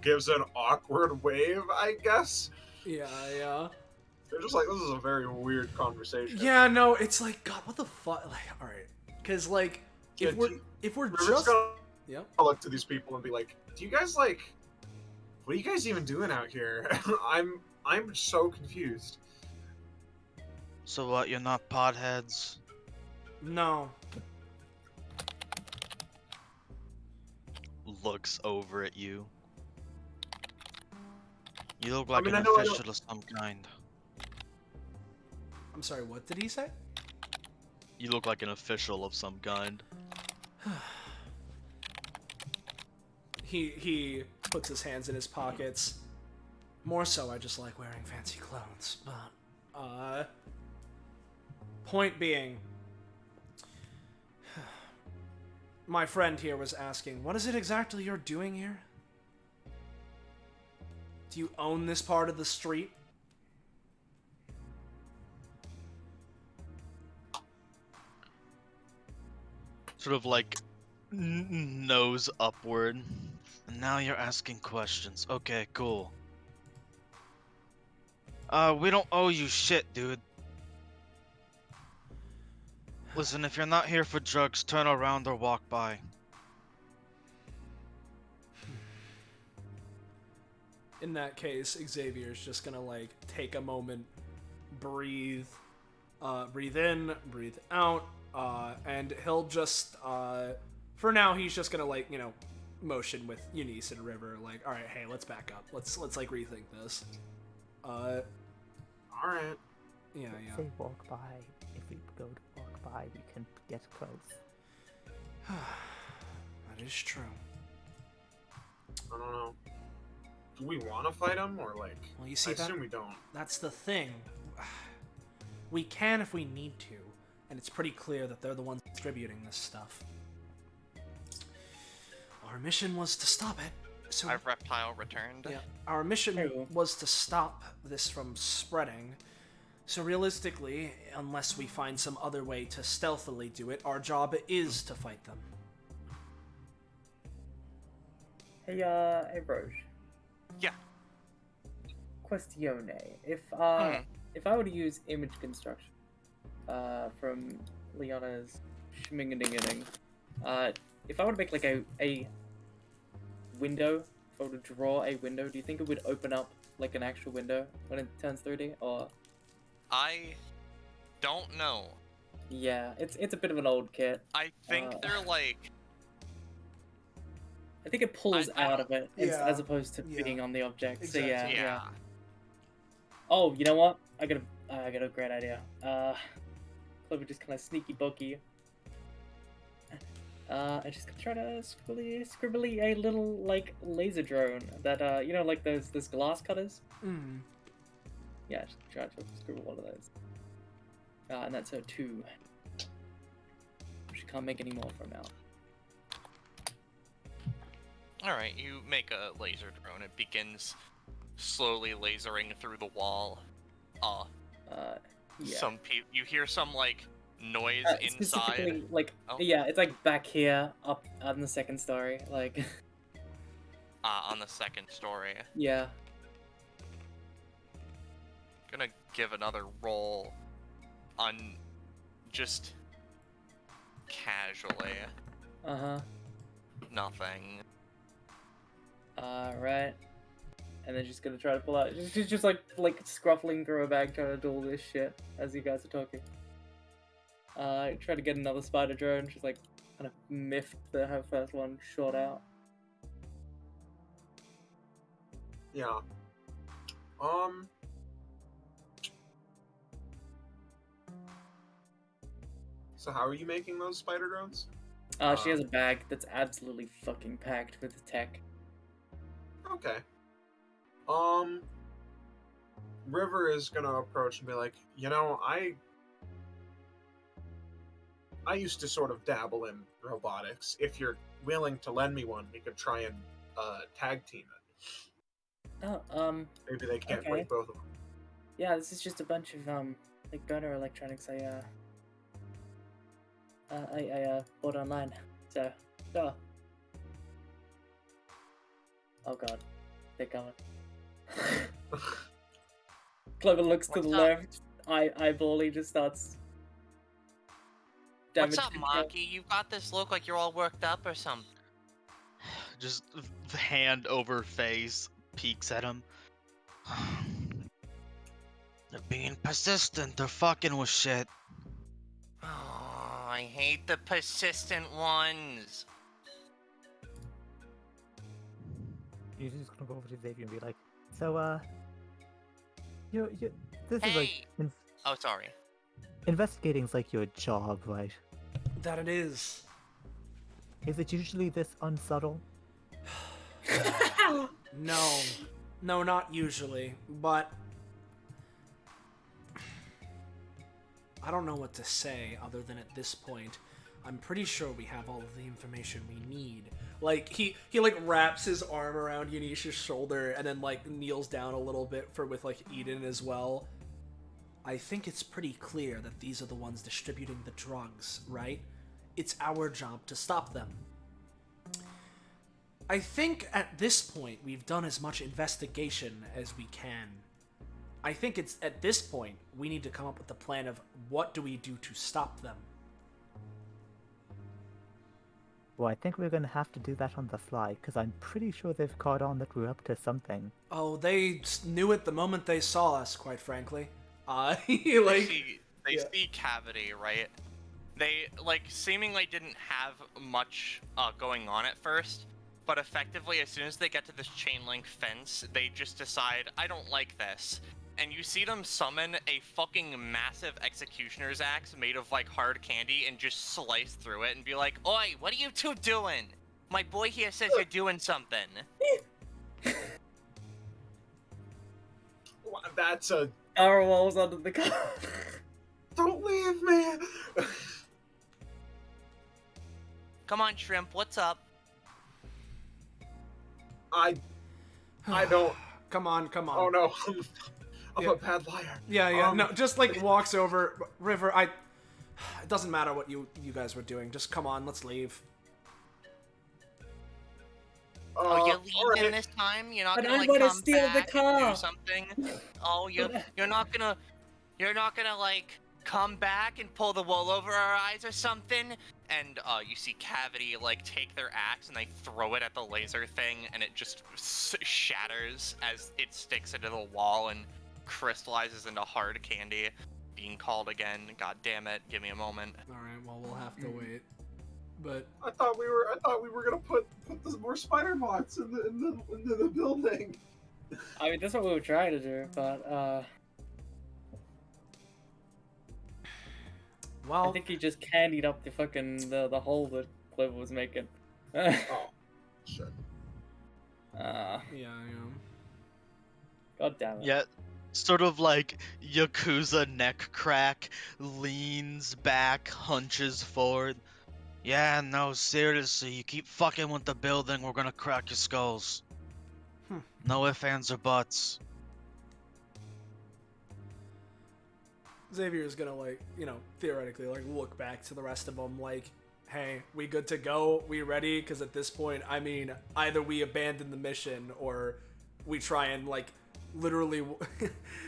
Speaker 7: gives an awkward wave, I guess.
Speaker 1: Yeah, yeah.
Speaker 7: They're just like, this is a very weird conversation.
Speaker 1: Yeah, no, it's like, God, what the fuck? Like, all right, because like, if
Speaker 7: Yeah,
Speaker 1: we're
Speaker 7: River's
Speaker 1: just,
Speaker 7: gonna
Speaker 1: yep.
Speaker 7: look to these people and be like, do you guys like, what are you guys even doing out here? I'm so confused.
Speaker 5: So what, you're not potheads?
Speaker 1: No.
Speaker 5: Looks over at you. You look like
Speaker 7: mean,
Speaker 5: an
Speaker 7: I know I
Speaker 5: official of some kind.
Speaker 1: I'm sorry, what did he say?
Speaker 5: You look like an official of some kind.
Speaker 1: He puts his hands in his pockets. More so, I just like wearing fancy clothes. But, point being, my friend here was asking, what is it exactly you're doing here? Do you own this part of the street?
Speaker 5: Sort of like nose upward. And now you're asking questions. Okay, cool. We don't owe you shit, dude. Listen, if you're not here for drugs, turn around or walk by.
Speaker 1: In that case, Xavier's just gonna like take a moment, breathe in, breathe out, and he'll just for now he's just gonna like, you know, motion with Eunice and River like, all right, hey, let's back up, let's like rethink this.
Speaker 7: All right.
Speaker 1: Yeah.
Speaker 6: Say walk by. If we go to walk by, we can get close.
Speaker 1: That is true.
Speaker 7: I don't know. Do we want to fight him or like?
Speaker 1: Well, you see,
Speaker 7: I assume we don't.
Speaker 1: that's the thing. We can if we need to, and it's pretty clear that they're the ones distributing this stuff. Our mission was to stop it. So
Speaker 4: I've reptile returned.
Speaker 1: yeah, our mission
Speaker 8: Hey.
Speaker 1: was to stop this from spreading. So realistically, unless we find some other way to stealthily do it, our job is to fight them.
Speaker 8: Hey, Rosche.
Speaker 4: Yeah.
Speaker 8: Questione. If I were to use image construction, from Liana's schmingadingading, if I were to make like a window, if I were to draw a window, do you think it would open up like an actual window when it turns 3D, or?
Speaker 4: I don't know.
Speaker 8: Yeah, it's a bit of an old kit.
Speaker 4: I think they're like.
Speaker 8: I think it pulls
Speaker 4: I
Speaker 8: out
Speaker 4: don't-
Speaker 8: of it
Speaker 1: Yeah,
Speaker 8: as opposed to
Speaker 1: yeah.
Speaker 8: being on the object.
Speaker 1: Exactly.
Speaker 8: So yeah.
Speaker 4: Yeah.
Speaker 8: Oh, you know what? I got a great idea. Clover just kind of sneaky booky. I just gonna try to scribbly a little like laser drone that you know, like those glass cutters.
Speaker 1: Mm.
Speaker 8: Yeah, just try to scribble one of those. And that's a 2. She can't make any more from now.
Speaker 4: Alright, you make a laser drone. It begins slowly lasering through the wall.
Speaker 8: Yeah.
Speaker 4: You hear some like noise inside.
Speaker 8: Specifically, like,
Speaker 4: Oh.
Speaker 8: yeah, it's like back here, up on the second story, like,
Speaker 4: On the second story.
Speaker 8: yeah.
Speaker 4: Gonna give another roll on just casually.
Speaker 8: Uh-huh.
Speaker 4: Nothing.
Speaker 8: Right. And then she's gonna try to pull out, she's just like scruffling through her bag, trying to do all this shit as you guys are talking. Try to get another spider drone, she's like, kind of miffed that her first one shot out.
Speaker 7: Yeah. So how are you making those spider drones?
Speaker 8: She has a bag that's absolutely fucking packed with tech.
Speaker 7: Okay. River is gonna approach and be like, you know, I I used to sort of dabble in robotics. If you're willing to lend me one, we could try and tag team it.
Speaker 8: Oh,
Speaker 7: Maybe they can't
Speaker 8: okay.
Speaker 7: break both of them.
Speaker 8: Yeah, this is just a bunch of like burner electronics I bought online. So, sure. Oh god, they're coming. Clover looks to the
Speaker 4: What's up?
Speaker 8: left. Eyebally just starts.
Speaker 4: What's
Speaker 8: damage
Speaker 4: up,
Speaker 8: control.
Speaker 4: Maki? You got this look like you're all worked up or something.
Speaker 5: Just the hand over face, peeks at him. They're being persistent. They're fucking with shit.
Speaker 4: Oh, I hate the persistent ones.
Speaker 6: You're just gonna go over to Xavier and be like, so, this is like,
Speaker 4: Hey! Oh, sorry.
Speaker 6: investigating's like your job, right?
Speaker 1: That it is.
Speaker 6: Is it usually this unsubtle?
Speaker 1: No. No, not usually, but I don't know what to say other than at this point, I'm pretty sure we have all of the information we need. Like, he like wraps his arm around Yanisha's shoulder and then like kneels down a little bit with like Eden as well. I think it's pretty clear that these are the ones distributing the drugs, right? It's our job to stop them. I think at this point we've done as much investigation as we can. I think it's at this point we need to come up with a plan of what do we do to stop them.
Speaker 6: Well, I think we're gonna have to do that on the fly, because I'm pretty sure they've caught on that we're up to something.
Speaker 1: Oh, they knew it the moment they saw us, quite frankly. Like,
Speaker 4: They
Speaker 1: yeah.
Speaker 4: see Cavity, right? They, like, seemingly didn't have much going on at first, but effectively, as soon as they get to this chain link fence, they just decide, I don't like this. And you see them summon a fucking massive executioner's axe made of, like, hard candy and just slice through it and be like, Oi, what are you two doing? My boy here says you're doing something.
Speaker 7: That's a...
Speaker 8: Our walls under the car.
Speaker 7: Don't leave me!
Speaker 4: Come on, Shrimp, what's up?
Speaker 7: I don't...
Speaker 1: Come on.
Speaker 7: Oh no, I'm
Speaker 1: Yeah.
Speaker 7: a bad liar.
Speaker 1: Yeah, no, just like walks over. River, it doesn't matter what you guys were doing. Just come on, let's leave.
Speaker 4: Oh, you're leaving
Speaker 7: alright.
Speaker 4: this time? You're not
Speaker 8: But
Speaker 4: gonna
Speaker 8: I'm
Speaker 4: like
Speaker 8: gonna
Speaker 4: come
Speaker 8: steal the
Speaker 4: back and
Speaker 8: car.
Speaker 4: do something? Oh, you're not gonna like come back and pull the wool over our eyes or something? And you see Cavity like take their axe and they throw it at the laser thing, and it just shatters as it sticks into the wall and crystallizes into hard candy. Being called again. God damn it! Give me a moment.
Speaker 1: All right, well we'll have to wait. But
Speaker 7: I thought we were gonna put more spider bots in the building.
Speaker 8: I mean, that's what we were trying to do, but
Speaker 1: well,
Speaker 8: I think he just candied up the fucking the hole that Clover was making.
Speaker 7: Oh, shit.
Speaker 8: Ah,
Speaker 1: yeah.
Speaker 8: god damn it.
Speaker 5: Yeah, sort of like Yakuza neck crack, leans back, hunches forward. Yeah, no, seriously, you keep fucking with the building, we're gonna crack your skulls. No ifs, ands, or buts.
Speaker 1: Xavier's gonna like, theoretically like look back to the rest of them like, hey, we good to go? We ready? Because at this point, I mean, either we abandon the mission or we try and like literally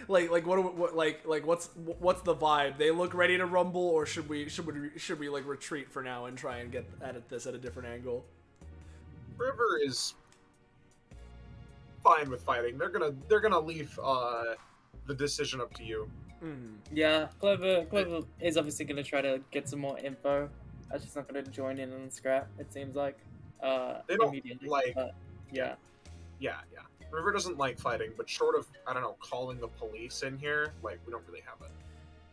Speaker 1: like what's the vibe? They look ready to rumble, or should we like retreat for now and try and get at this at a different angle?
Speaker 7: River is fine with fighting. They're gonna leave the decision up to you.
Speaker 8: Yeah, Clover is obviously gonna try to get some more info. She's not gonna join in on the scrap, it seems like.
Speaker 7: They don't
Speaker 8: immediately.
Speaker 7: like-
Speaker 8: But, yeah.
Speaker 7: Yeah. River doesn't like fighting, but short of, I don't know, calling the police in here, like, we don't really have it.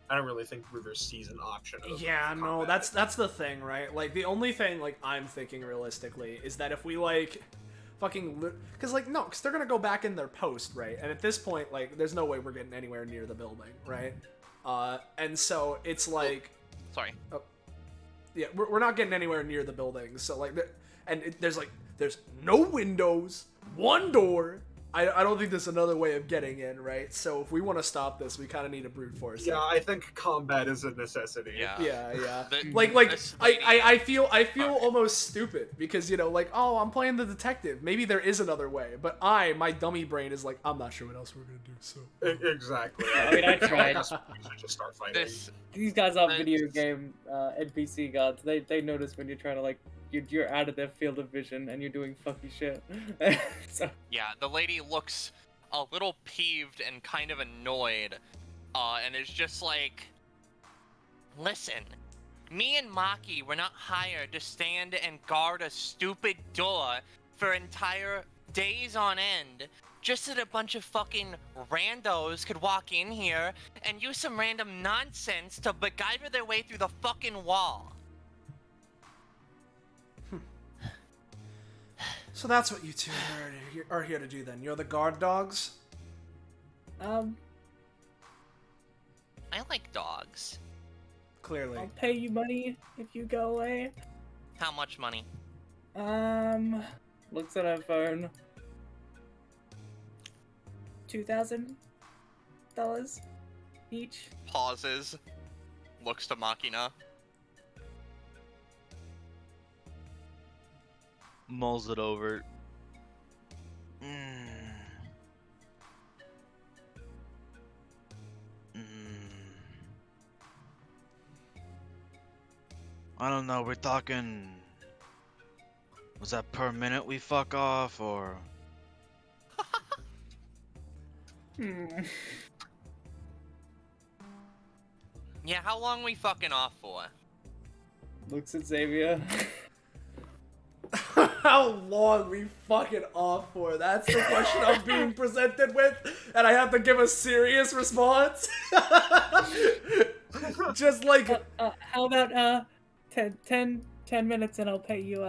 Speaker 7: I don't really think River sees an option of
Speaker 1: Yeah, no,
Speaker 7: combat.
Speaker 1: that's the thing, right? Like, the only thing, like, I'm thinking realistically is that if we, like, fucking... Because, like, no, because they're gonna go back in their post, right? And at this point, like, there's no way we're getting anywhere near the building, right? And so, it's like...
Speaker 4: Sorry.
Speaker 1: Oh. Yeah, we're not getting anywhere near the buildings. So like, there's no windows, one door. I don't think there's another way of getting in, right? So if we want to stop this, we kind of need a brute force.
Speaker 7: Yeah, I think combat is a necessity.
Speaker 4: Yeah.
Speaker 1: Yeah.
Speaker 4: This lady-
Speaker 1: I feel almost stupid because, you know, like, oh, I'm playing the detective. Maybe there is another way, but my dummy brain is like, I'm not sure what else we're gonna do. So
Speaker 7: Exactly.
Speaker 8: I mean, I tried.
Speaker 7: guess we should just start fighting.
Speaker 8: These guys are
Speaker 4: This-
Speaker 8: video game NPC gods. They notice when you're trying to, like, you're out of their field of vision and you're doing fucky shit. So
Speaker 4: Yeah, the lady looks a little peeved and kind of annoyed, and is just like, listen, me and Maki were not hired to stand and guard a stupid door for entire days on end, just so that a bunch of fucking randos could walk in here and use some random nonsense to MacGyver their way through the fucking wall.
Speaker 1: So that's what you two are here to do then. You're the guard dogs?
Speaker 4: I like dogs.
Speaker 1: Clearly.
Speaker 8: I'll pay you money if you go away.
Speaker 4: How much money?
Speaker 8: Looks at her phone. $2,000 each.
Speaker 4: Pauses, looks to Machina.
Speaker 5: Mulls it over. I don't know, we're talking... Was that per minute we fuck off, or...
Speaker 4: Yeah, how long we fucking off for?
Speaker 8: Looks at Xavier.
Speaker 1: How long we fucking off for? That's the question I'm being presented with, and I have to give a serious response. Just like,
Speaker 8: How about 10 minutes and I'll pay you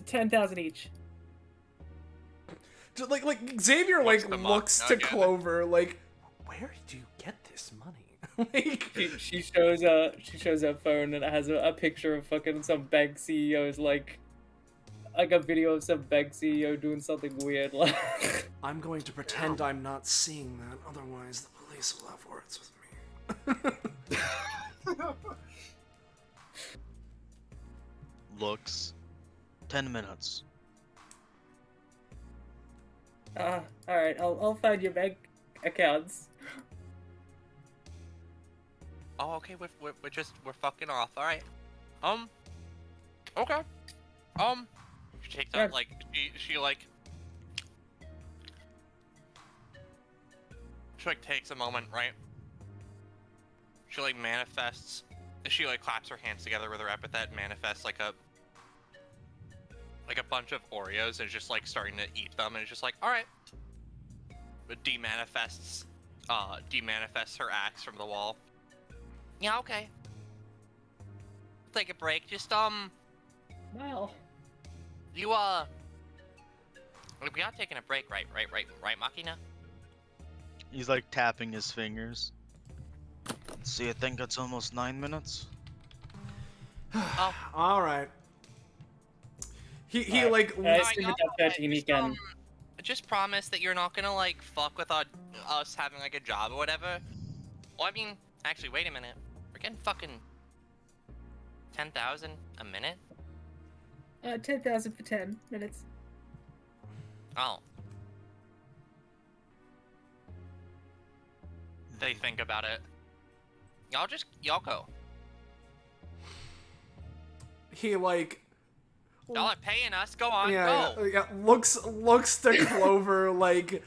Speaker 8: 10,000 each.
Speaker 1: just like Xavier
Speaker 4: What's
Speaker 1: like
Speaker 4: the
Speaker 1: looks
Speaker 4: mock
Speaker 1: to
Speaker 4: nugget?
Speaker 1: Clover like, where do you get this money? Like,
Speaker 8: She shows her phone and it has a picture of fucking some bank CEO's like a video of some bank CEO doing something weird like.
Speaker 1: I'm going to pretend I'm not seeing that, otherwise the police will have words with me.
Speaker 5: Looks. 10 minutes.
Speaker 8: Alright, I'll find your bank accounts.
Speaker 4: Oh, okay, we're fucking off. All right. Okay. She takes out like she like takes a moment, right? She like manifests. She like claps her hands together with her epithet, manifests like a bunch of Oreos, and is just like starting to eat them, and it's just like, all right. But demanifests her axe from the wall. Yeah, okay. Take a break. Just
Speaker 8: Well,
Speaker 4: you we are taking a break, right, Machina?
Speaker 5: He's like tapping his fingers. See, I think it's almost 9 minutes.
Speaker 4: Oh,
Speaker 1: All right. He like
Speaker 8: I
Speaker 4: Alright,
Speaker 8: assume it's
Speaker 4: y'all,
Speaker 8: at 13 he can.
Speaker 4: just promise that you're not gonna like fuck with us having like a job or whatever. Well, I mean, actually, wait a minute. We're getting fucking 10,000 a minute.
Speaker 8: 10,000 for 10 minutes.
Speaker 4: Oh. They think about it. Y'all go.
Speaker 1: he like
Speaker 4: Y'all are paying us. Go on,
Speaker 1: yeah,
Speaker 4: go.
Speaker 1: yeah looks to Clover like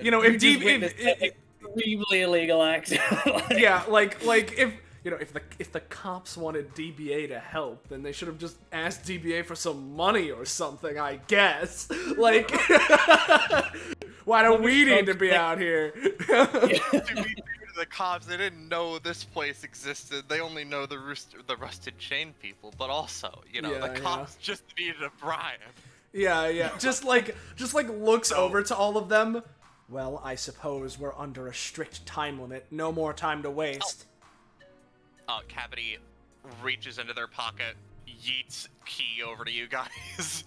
Speaker 1: you know, if
Speaker 8: You just
Speaker 1: DB
Speaker 8: witnessed an extremely illegal act.
Speaker 1: yeah, like if you know, if the cops wanted DBA to help, then they should have just asked DBA for some money or something, I guess. Like, why do we need to be out here?
Speaker 4: To be fair to the cops, they didn't know this place existed. They only know the rusted chain people. But also, you know,
Speaker 1: Yeah,
Speaker 4: the cops just needed a bribe.
Speaker 1: Yeah, just like looks over to all of them. Well, I suppose we're under a strict time limit. No more time to waste.
Speaker 4: Cavity reaches into their pocket, yeets key over to you guys.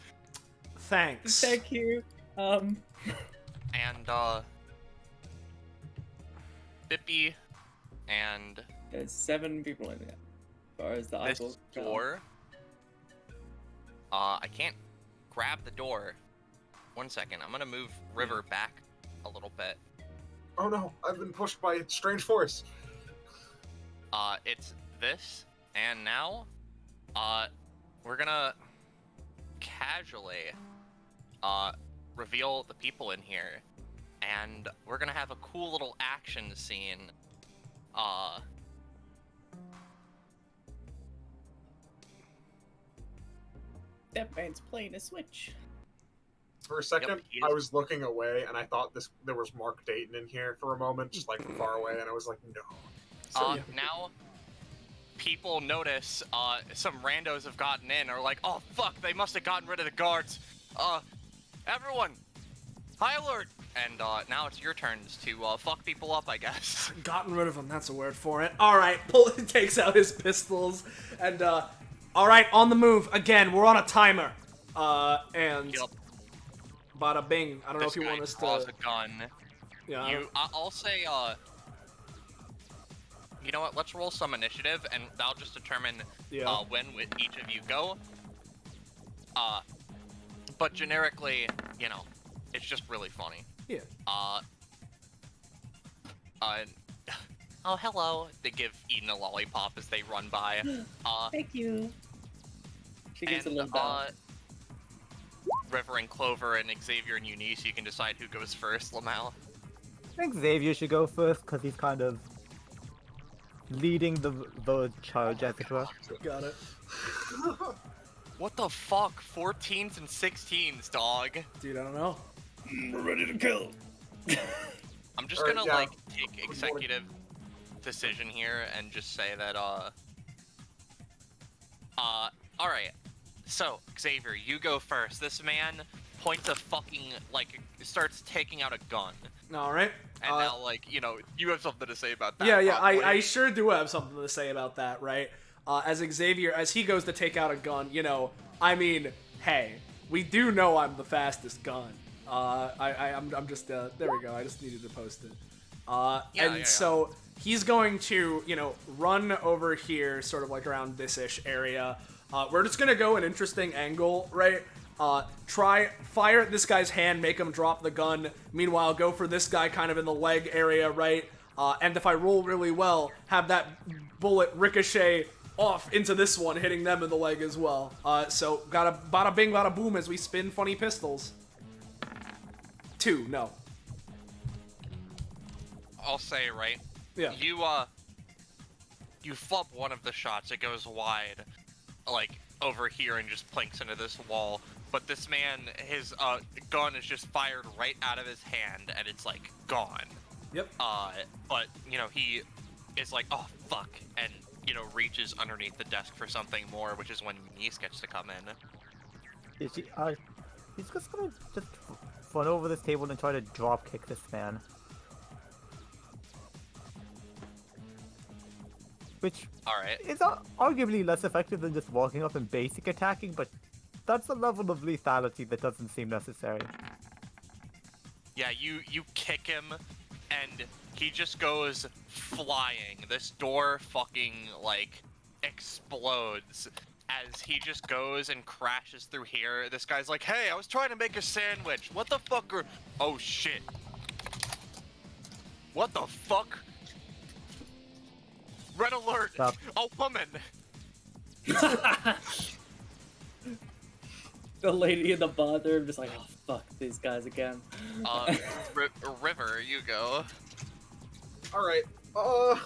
Speaker 1: Thanks.
Speaker 8: Thank you.
Speaker 4: And, Bippy and
Speaker 8: There's 7 people in there. As far as the
Speaker 4: this
Speaker 8: eyeballs go.
Speaker 4: door. I can't grab the door. 1 second, I'm gonna move River back a little bit.
Speaker 7: Oh no, I've been pushed by a strange force.
Speaker 4: It's this, and now, we're gonna casually, reveal the people in here, and we're gonna have a cool little action scene,
Speaker 8: That man's playing a Switch.
Speaker 7: For a second,
Speaker 4: he
Speaker 7: I
Speaker 4: is.
Speaker 7: was looking away, and I thought there was Mark Dayton in here for a moment, just like far away, and I was like, no.
Speaker 4: Now, people notice, some randos have gotten in, or like, oh fuck, they must have gotten rid of the guards. Everyone, high alert! And, now it's your turns to, fuck people up, I guess.
Speaker 1: Gotten rid of him, that's a word for it. Alright, takes out his pistols, and, alright, on the move. Again, we're on a timer. And...
Speaker 4: Yup.
Speaker 1: Bada bing. I don't know if you
Speaker 4: This
Speaker 1: want
Speaker 4: guy
Speaker 1: us
Speaker 4: draws
Speaker 1: to...
Speaker 4: a gun.
Speaker 1: Yeah,
Speaker 4: I'll say, you know what, let's roll some initiative, and that'll just determine, when each of you go. But generically, you know, it's just really funny.
Speaker 1: Yeah.
Speaker 4: Oh, hello. They give Eden a lollipop as they run by.
Speaker 8: Thank you. She gives
Speaker 4: and,
Speaker 8: a little bow.
Speaker 4: River and Clover and Xavier and Eunice, you can decide who goes first, Lamau.
Speaker 6: I think Xavier should go first because he's kind of leading the charge, as it were.
Speaker 1: Got it.
Speaker 4: What the fuck? 14s and 16s, dog.
Speaker 1: Dude, I don't know.
Speaker 8: We're ready to kill.
Speaker 4: I'm just gonna, like, take executive decision here and just say that, alright. So, Xavier, you go first. This man points a fucking, like, starts taking out a gun.
Speaker 1: Alright.
Speaker 4: And now, like, you know, you have something to say about that.
Speaker 1: Yeah,
Speaker 4: probably.
Speaker 1: I sure do have something to say about that, right? As Xavier, as he goes to take out a gun, you know, I mean, hey, we do know I'm the fastest gun. I'm just, there we go, I just needed to post it. So, he's going to, you know, run over here, sort of like around this-ish area. We're just gonna go an interesting angle, right? Fire at this guy's hand, make him drop the gun. Meanwhile, go for this guy kind of in the leg area, right? And if I roll really well, have that bullet ricochet off into this one, hitting them in the leg as well. So, gotta bada bing, bada boom as we spin funny pistols. 2, no.
Speaker 4: I'll say, right?
Speaker 1: Yeah.
Speaker 4: You flub one of the shots, it goes wide, like, over here and just planks into this wall. But this man, his, gun is just fired right out of his hand, and it's, like, gone.
Speaker 1: Yep.
Speaker 4: But, you know, he is like, oh, fuck, and, you know, reaches underneath the desk for something more, which is when Eunice gets to come in.
Speaker 6: He's just gonna just run over this table and try to drop kick this man. Which is arguably less effective than just walking up and basic attacking, but that's a level of lethality that doesn't seem necessary.
Speaker 4: Yeah, you kick him, and he just goes flying. This door fucking, like, explodes as he just goes and crashes through here. This guy's like, hey, I was trying to make a sandwich. What the fuck are... Oh, shit. What the fuck? Red alert!
Speaker 6: Stop.
Speaker 4: A woman!
Speaker 8: The lady in the bathroom just like, oh fuck, these guys again.
Speaker 4: River, you go.
Speaker 7: Alright, well,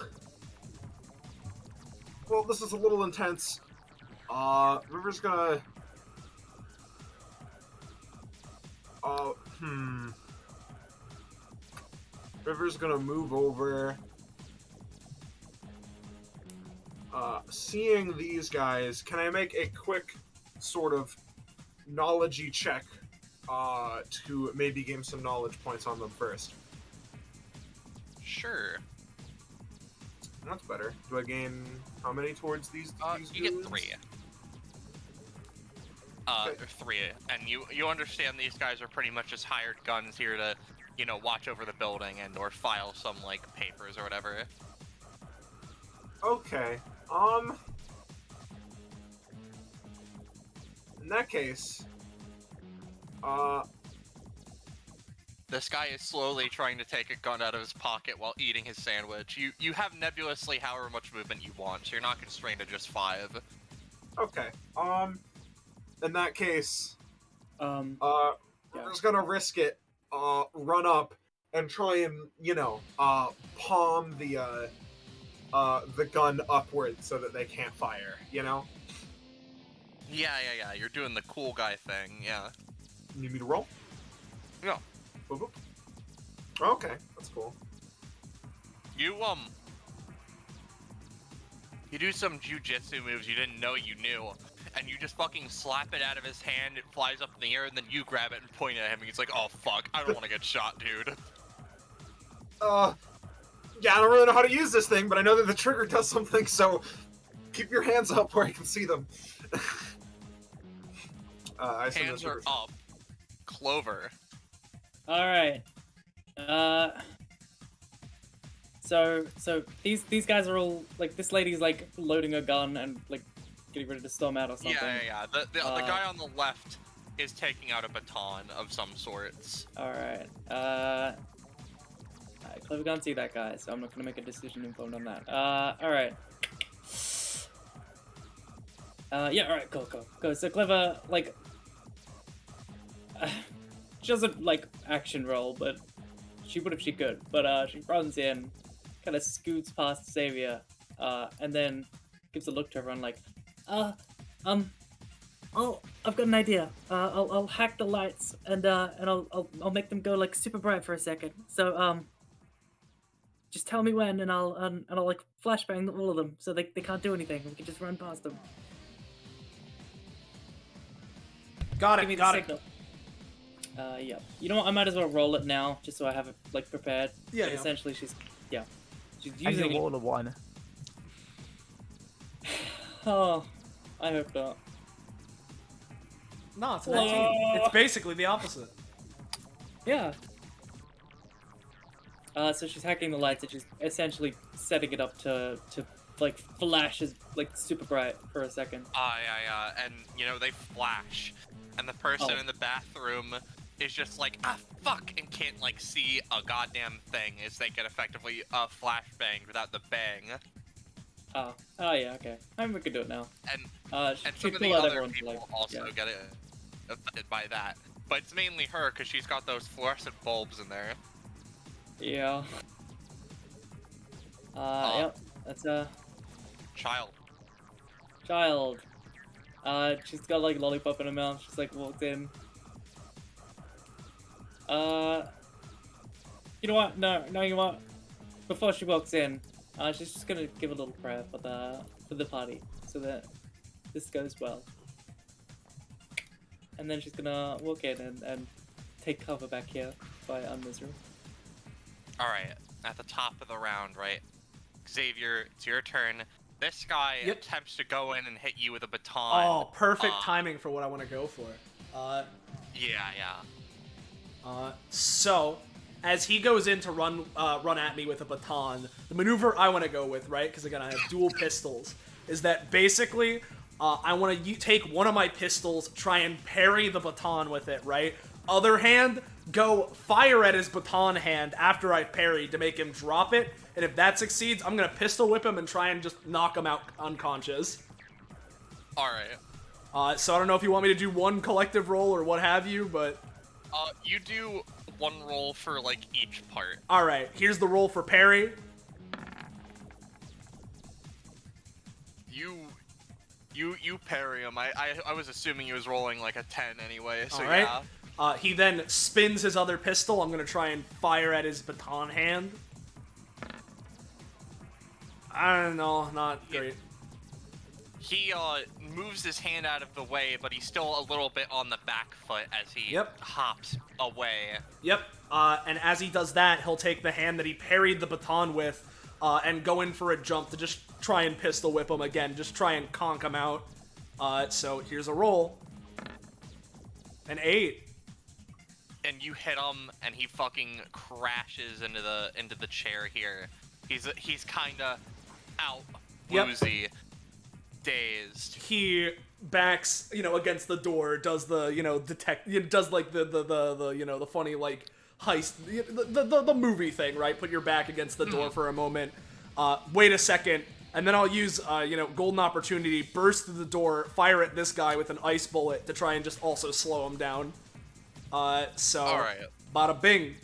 Speaker 7: this is a little intense. River's gonna... River's gonna move over. Seeing these guys, can I make a quick sort of knowledge-y check to maybe gain some knowledge points on them first?
Speaker 4: Sure.
Speaker 7: That's better. Do I gain how many towards these
Speaker 4: You get
Speaker 7: dudes?
Speaker 4: 3.
Speaker 7: Okay.
Speaker 4: 3, and you understand these guys are pretty much just hired guns here to, you know, watch over the building and or file some like papers or whatever.
Speaker 7: Okay. In that case,
Speaker 4: This guy is slowly trying to take a gun out of his pocket while eating his sandwich. You have nebulously however much movement you want, so you're not constrained to just 5.
Speaker 7: okay. In that case,
Speaker 8: Yeah.
Speaker 7: we're just gonna risk it. Run up and try and, you know, palm the gun upward so that they can't fire. You know.
Speaker 4: Yeah. You're doing the cool guy thing. Yeah.
Speaker 7: Need me to roll?
Speaker 4: No.
Speaker 7: Boop, boop. Okay, that's cool.
Speaker 4: You do some jujitsu moves you didn't know you knew, and you just fucking slap it out of his hand, it flies up in the air, and then you grab it and point at him, and he's like, oh fuck, I don't want to get shot, dude.
Speaker 7: Yeah, I don't really know how to use this thing, but I know that the trigger does something, so keep your hands up where I can see them. I assume
Speaker 4: Hands
Speaker 7: that's
Speaker 4: are up. Clover.
Speaker 8: Alright. So these guys are all like, this lady's like loading a gun and like getting ready to storm out or something.
Speaker 4: Yeah. The guy on the left is taking out a baton of some sorts.
Speaker 8: Alright. Clever can't see that guy, so I'm not gonna make a decision informed on that. Alright. Yeah, alright, cool. So Clever, like, she doesn't, like, action roll, but she would if she could. But, she runs in, kind of scoots past Xavier, and then gives a look to everyone like, I've got an idea. I'll hack the lights, and I'll make them go, like, super bright for a second. So, just tell me when, and I'll like, flashbang all of them, so they can't do anything. We can just run past them.
Speaker 1: Got
Speaker 8: Give me
Speaker 1: it.
Speaker 8: the
Speaker 1: Got it.
Speaker 8: signal. Yeah. You know what? I might as well roll it now, just so I have it like prepared.
Speaker 1: Yeah,
Speaker 8: But
Speaker 1: yeah.
Speaker 8: essentially, she's
Speaker 6: And
Speaker 8: using.
Speaker 6: you roll a 1.
Speaker 8: Oh, I hope not.
Speaker 1: No, it's a 19. It's basically the opposite.
Speaker 8: Yeah. So she's hacking the lights and she's essentially setting it up to like flash is like super bright for a second.
Speaker 4: Yeah. And, you know, they flash. And the person
Speaker 8: Oh.
Speaker 4: in the bathroom is just like, fuck, and can't, like, see a goddamn thing as they get effectively flashbanged without the bang.
Speaker 8: Oh yeah, okay. I mean, we can do it now.
Speaker 4: And
Speaker 8: She
Speaker 4: some of
Speaker 8: pull
Speaker 4: the
Speaker 8: out
Speaker 4: other
Speaker 8: everyone's
Speaker 4: people
Speaker 8: lights.
Speaker 4: also
Speaker 8: Yeah.
Speaker 4: get affected by that. But it's mainly her, because she's got those fluorescent bulbs in there.
Speaker 8: Yeah. Yep. That's
Speaker 4: Child.
Speaker 8: child. She's got like a lollipop in her mouth. She's like walked in. You know what? No, you know what? Before she walks in, she's just gonna give a little prayer for the party, so that this goes well. And then she's gonna walk in and take cover back here by Unmisery.
Speaker 4: Alright, at the top of the round, right? Xavier, it's your turn. This guy
Speaker 1: Yep.
Speaker 4: attempts to go in and hit you with a baton.
Speaker 1: Oh, perfect timing for what I want to go for.
Speaker 4: Yeah.
Speaker 1: So, as he goes in to run at me with a baton, the maneuver I want to go with, right? Because again, I have dual pistols. Is that basically I want to take one of my pistols, try and parry the baton with it, right? Other hand, go fire at his baton hand after I've parried to make him drop it. And if that succeeds, I'm gonna pistol whip him and try and just knock him out unconscious.
Speaker 4: Alright.
Speaker 1: So I don't know if you want me to do one collective roll or what have you, but
Speaker 4: You do one roll for, like, each part.
Speaker 1: alright, here's the roll for parry.
Speaker 4: You parry him. I was assuming he was rolling, like, a 10 anyway, so
Speaker 1: Alright.
Speaker 4: yeah.
Speaker 1: He then spins his other pistol. I'm gonna try and fire at his baton hand. I don't know, not great.
Speaker 4: he moves his hand out of the way, but he's still a little bit on the back foot as he hops away.
Speaker 1: Yep. And as he does that, he'll take the hand that he parried the baton with and go in for a jump to just try and pistol whip him again. Just try and conk him out. So here's a roll. An 8.
Speaker 4: And you hit him, and he fucking crashes into the chair here. He's kinda out, woozy, dazed.
Speaker 1: He backs, against the door, does the, does like the funny like heist, the movie thing, right? Put your back against the door for a moment. Wait a second, and then I'll use, golden opportunity, burst through the door, fire at this guy with an ice bullet to try and just also slow him down. So,
Speaker 4: Alright.
Speaker 1: Bada bing.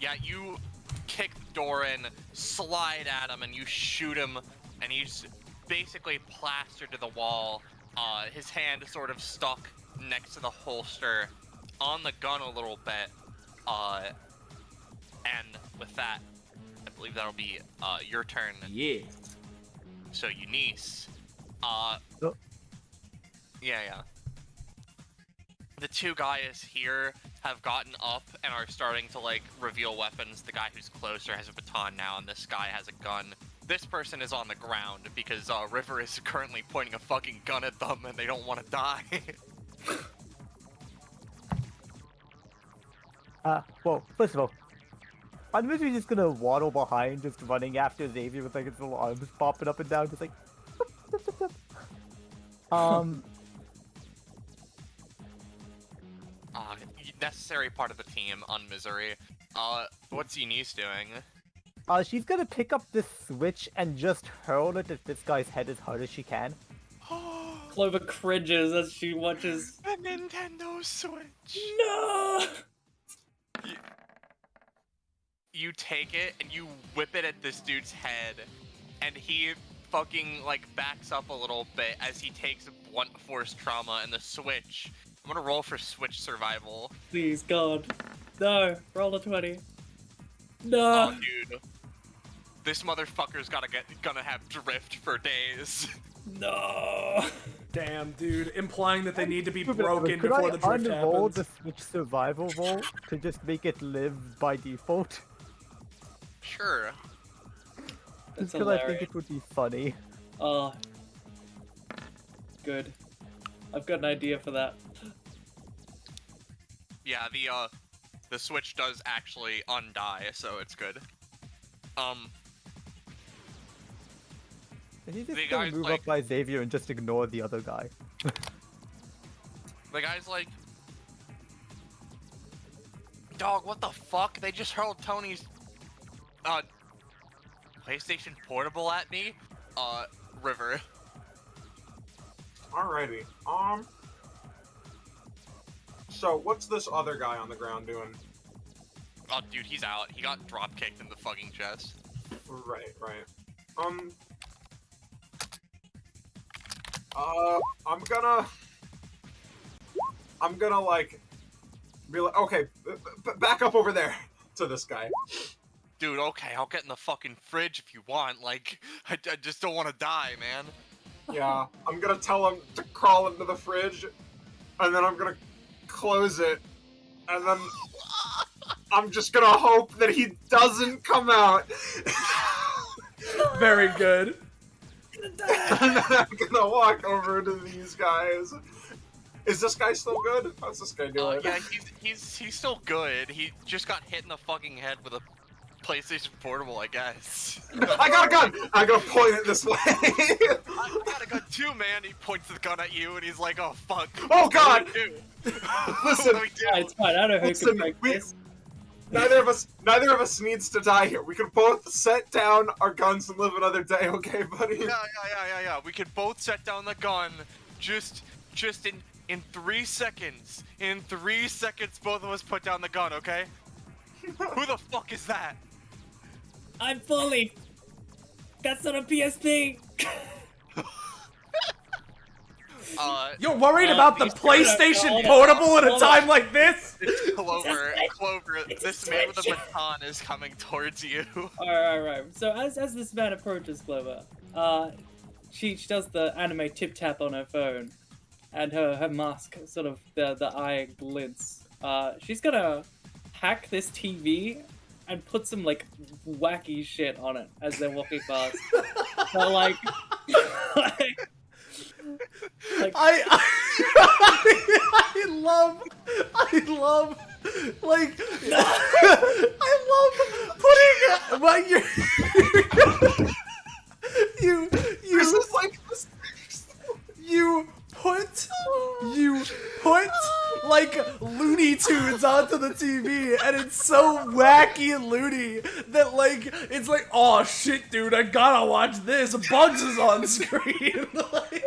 Speaker 4: Yeah, you kick the door in, slide at him, and you shoot him, and he's basically plastered to the wall. His hand sort of stuck next to the holster on the gun a little bit. And with that, I believe that'll be your turn.
Speaker 1: Yeah.
Speaker 4: So Eunice, yeah. The two guys here have gotten up and are starting to, like, reveal weapons. The guy who's closer has a baton now, and this guy has a gun. This person is on the ground because River is currently pointing a fucking gun at them, and they don't want to die.
Speaker 6: Well, first of all, I'm literally just gonna waddle behind, just running after Xavier with, like, his little arms popping up and down, just like...
Speaker 4: Necessary part of the team on Misery. What's Eunice doing?
Speaker 6: She's gonna pick up this switch and just hurl it at this guy's head as hard as she can.
Speaker 8: Clover cringes as she watches.
Speaker 4: The Nintendo Switch!
Speaker 8: No!
Speaker 4: You take it and you whip it at this dude's head, and he fucking, like, backs up a little bit as he takes blunt force trauma, and the Switch... I'm gonna roll for Switch survival.
Speaker 8: Please, God. No, roll a 20. No!
Speaker 4: Oh, dude. This motherfucker's gonna have drift for days.
Speaker 8: No!
Speaker 1: Damn, dude. Implying that they need to be broken before the drift
Speaker 6: Could I unroll
Speaker 1: happens.
Speaker 6: the Switch survival roll to just make it live by default?
Speaker 4: Sure.
Speaker 6: Just because I think it would be funny.
Speaker 8: Oh. Good. I've got an idea for that.
Speaker 4: Yeah, the Switch does actually undie, so it's good.
Speaker 6: And he's
Speaker 4: The
Speaker 6: just gonna
Speaker 4: guy's
Speaker 6: move
Speaker 4: like-
Speaker 6: up by Xavier and just ignore the other guy.
Speaker 4: The guy's like, dog, what the fuck? They just hurled Tony's, PlayStation Portable at me? River.
Speaker 7: Alrighty. So what's this other guy on the ground doing?
Speaker 4: Oh, dude, he's out. He got drop kicked in the fucking chest.
Speaker 7: Right. I'm gonna like, be like, okay, back up over there to this guy.
Speaker 4: Dude, okay, I'll get in the fucking fridge if you want. Like, I just don't want to die, man.
Speaker 7: Yeah, I'm gonna tell him to crawl into the fridge, and then I'm gonna close it, and then I'm just gonna hope that he doesn't come out.
Speaker 1: Very good.
Speaker 7: And then I'm gonna walk over to these guys. Is this guy still good? How's this guy doing?
Speaker 4: Yeah, he's still good. He just got hit in the fucking head with a PlayStation Portable, I guess.
Speaker 7: I got a gun! I'm gonna point it this way!
Speaker 4: I got a gun too, man. He points the gun at you and he's like, oh fuck.
Speaker 7: Oh god!
Speaker 4: What do we do?
Speaker 7: Listen,
Speaker 4: What do we do?
Speaker 8: Yeah, it's fine. I know who
Speaker 7: Listen,
Speaker 8: can break this.
Speaker 7: neither of us needs to die here. We can both set down our guns and live another day, okay, buddy?
Speaker 4: Yeah. We could both set down the gun. Just in 3 seconds. In 3 seconds, both of us put down the gun, okay? Who the fuck is that?
Speaker 8: I'm fully. That's not a PSP.
Speaker 1: You're worried about the
Speaker 8: these-
Speaker 1: PlayStation
Speaker 8: hold on,
Speaker 1: Portable at a
Speaker 8: hold on.
Speaker 1: time like this?
Speaker 4: Clover,
Speaker 8: It's
Speaker 4: this
Speaker 8: a
Speaker 4: man with a
Speaker 8: switch.
Speaker 4: baton is coming towards you.
Speaker 8: Alright. So as this man approaches Clover, she does the anime tip tap on her phone, and her mask sort of the eye glints. She's gonna hack this TV and put some like wacky shit on it as they're walking past. So like, like
Speaker 1: I love like I love putting what you
Speaker 7: This is like this.
Speaker 1: you put like Looney Tunes onto the TV, and it's so wacky and loony that like it's like, oh shit, dude, I gotta watch this. Bugs is on screen. Like,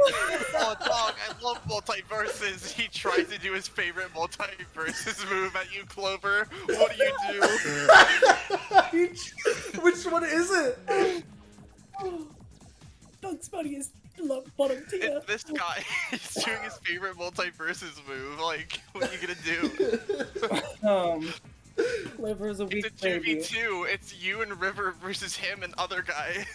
Speaker 4: Oh, dog, I love multiverses. He tries to do his favorite multiverses move at you, Clover. What do you do?
Speaker 1: which one is it?
Speaker 8: Bugs Bunny is bottom tier.
Speaker 4: It's this guy. He's doing his favorite multiverses move. Like, what are you gonna do?
Speaker 8: Clover is a
Speaker 4: It's
Speaker 8: weak
Speaker 4: a
Speaker 8: baby.
Speaker 4: 2v2. It's you and River versus him and other guy.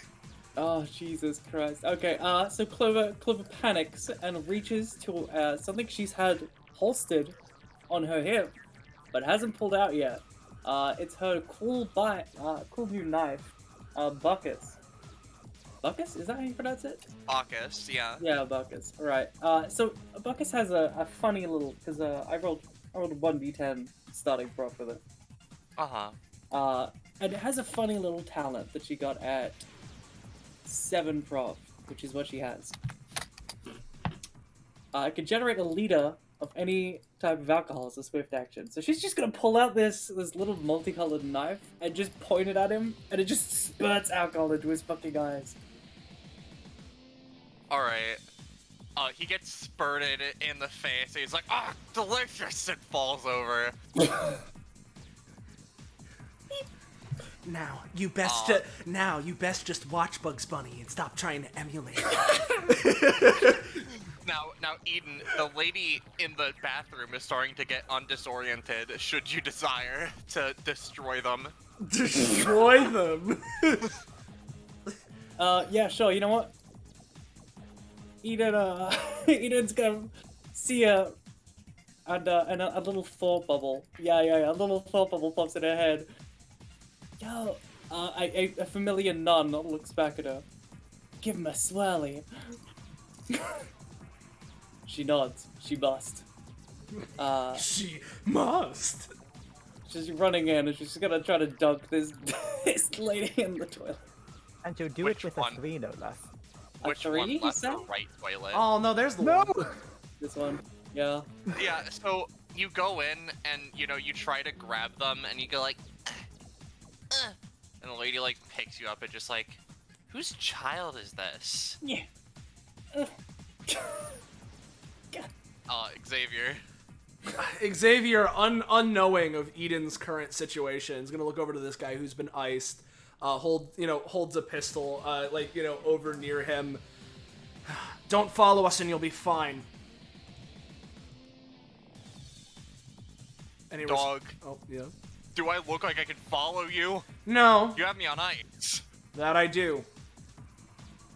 Speaker 8: Oh, Jesus Christ. Okay, so Clover panics and reaches to something she's had holstered on her hip, but hasn't pulled out yet. It's her cool new knife, Buckus. Buckus? Is that how you pronounce it?
Speaker 4: Bacchus, yeah.
Speaker 8: Yeah, Buckus. Right. So Buckus has a funny little, because I rolled a 1d10 starting prop with it.
Speaker 4: Uh-huh.
Speaker 8: And it has a funny little talent that she got at 7 prop, which is what she has. It can generate a liter of any type of alcohol as a swift action. So she's just gonna pull out this little multicolored knife and just point it at him, and it just spurts alcohol into his fucking eyes.
Speaker 4: Alright. He gets spurted in the face, and he's like, ah, delicious, and falls over.
Speaker 1: Now you best just watch Bugs Bunny and stop trying to emulate.
Speaker 4: Now, Eden, the lady in the bathroom is starting to get undisoriented. Should you desire to destroy them?
Speaker 1: Destroy them.
Speaker 8: Yeah, sure. You know what? Eden's gonna see and a little thought bubble. Yeah, a little thought bubble pops in her head. Yo, a familiar nun looks back at her. Give him a swirly. She nods. She must.
Speaker 1: She must.
Speaker 8: She's running in and she's gonna try to dunk this lady in the toilet.
Speaker 6: And you do
Speaker 4: Which
Speaker 6: it with
Speaker 4: one?
Speaker 6: a 3, no less.
Speaker 4: Which
Speaker 8: 3,
Speaker 4: one
Speaker 8: you
Speaker 4: left
Speaker 8: said?
Speaker 4: or right toilet?
Speaker 1: Oh no, there's the
Speaker 6: No!
Speaker 1: one.
Speaker 8: This one. Yeah.
Speaker 4: Yeah, so you go in and, you try to grab them and you go like, and the lady like picks you up and just like, whose child is this?
Speaker 8: Yeah.
Speaker 4: Xavier.
Speaker 1: Xavier, unknowing of Eden's current situation, is gonna look over to this guy who's been iced. Holds a pistol, over near him. Don't follow us and you'll be fine. And he
Speaker 4: Dog.
Speaker 1: Oh, yeah.
Speaker 4: Do I look like I can follow you?
Speaker 1: No,
Speaker 4: You have me on ice.
Speaker 1: that I do.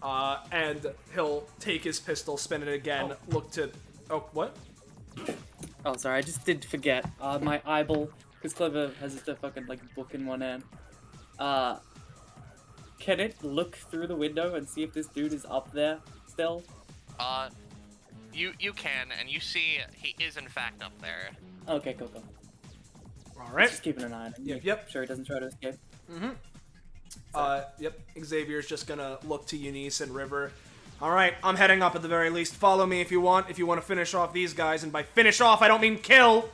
Speaker 1: And he'll take his pistol, spin it again, look to... Oh, what?
Speaker 8: Oh, sorry, I just did forget. My eyeball, because Clever has the fucking, book in one hand. Can it look through the window and see if this dude is up there still?
Speaker 4: You can, and you see he is in fact up there.
Speaker 8: Okay, cool.
Speaker 1: Alright.
Speaker 8: Just keeping an eye on him.
Speaker 1: Yep.
Speaker 8: Make sure he doesn't try to escape.
Speaker 1: Yep. Xavier's just gonna look to Eunice and River. Alright, I'm heading up at the very least. Follow me if you want to finish off these guys, and by finish off, I don't mean kill!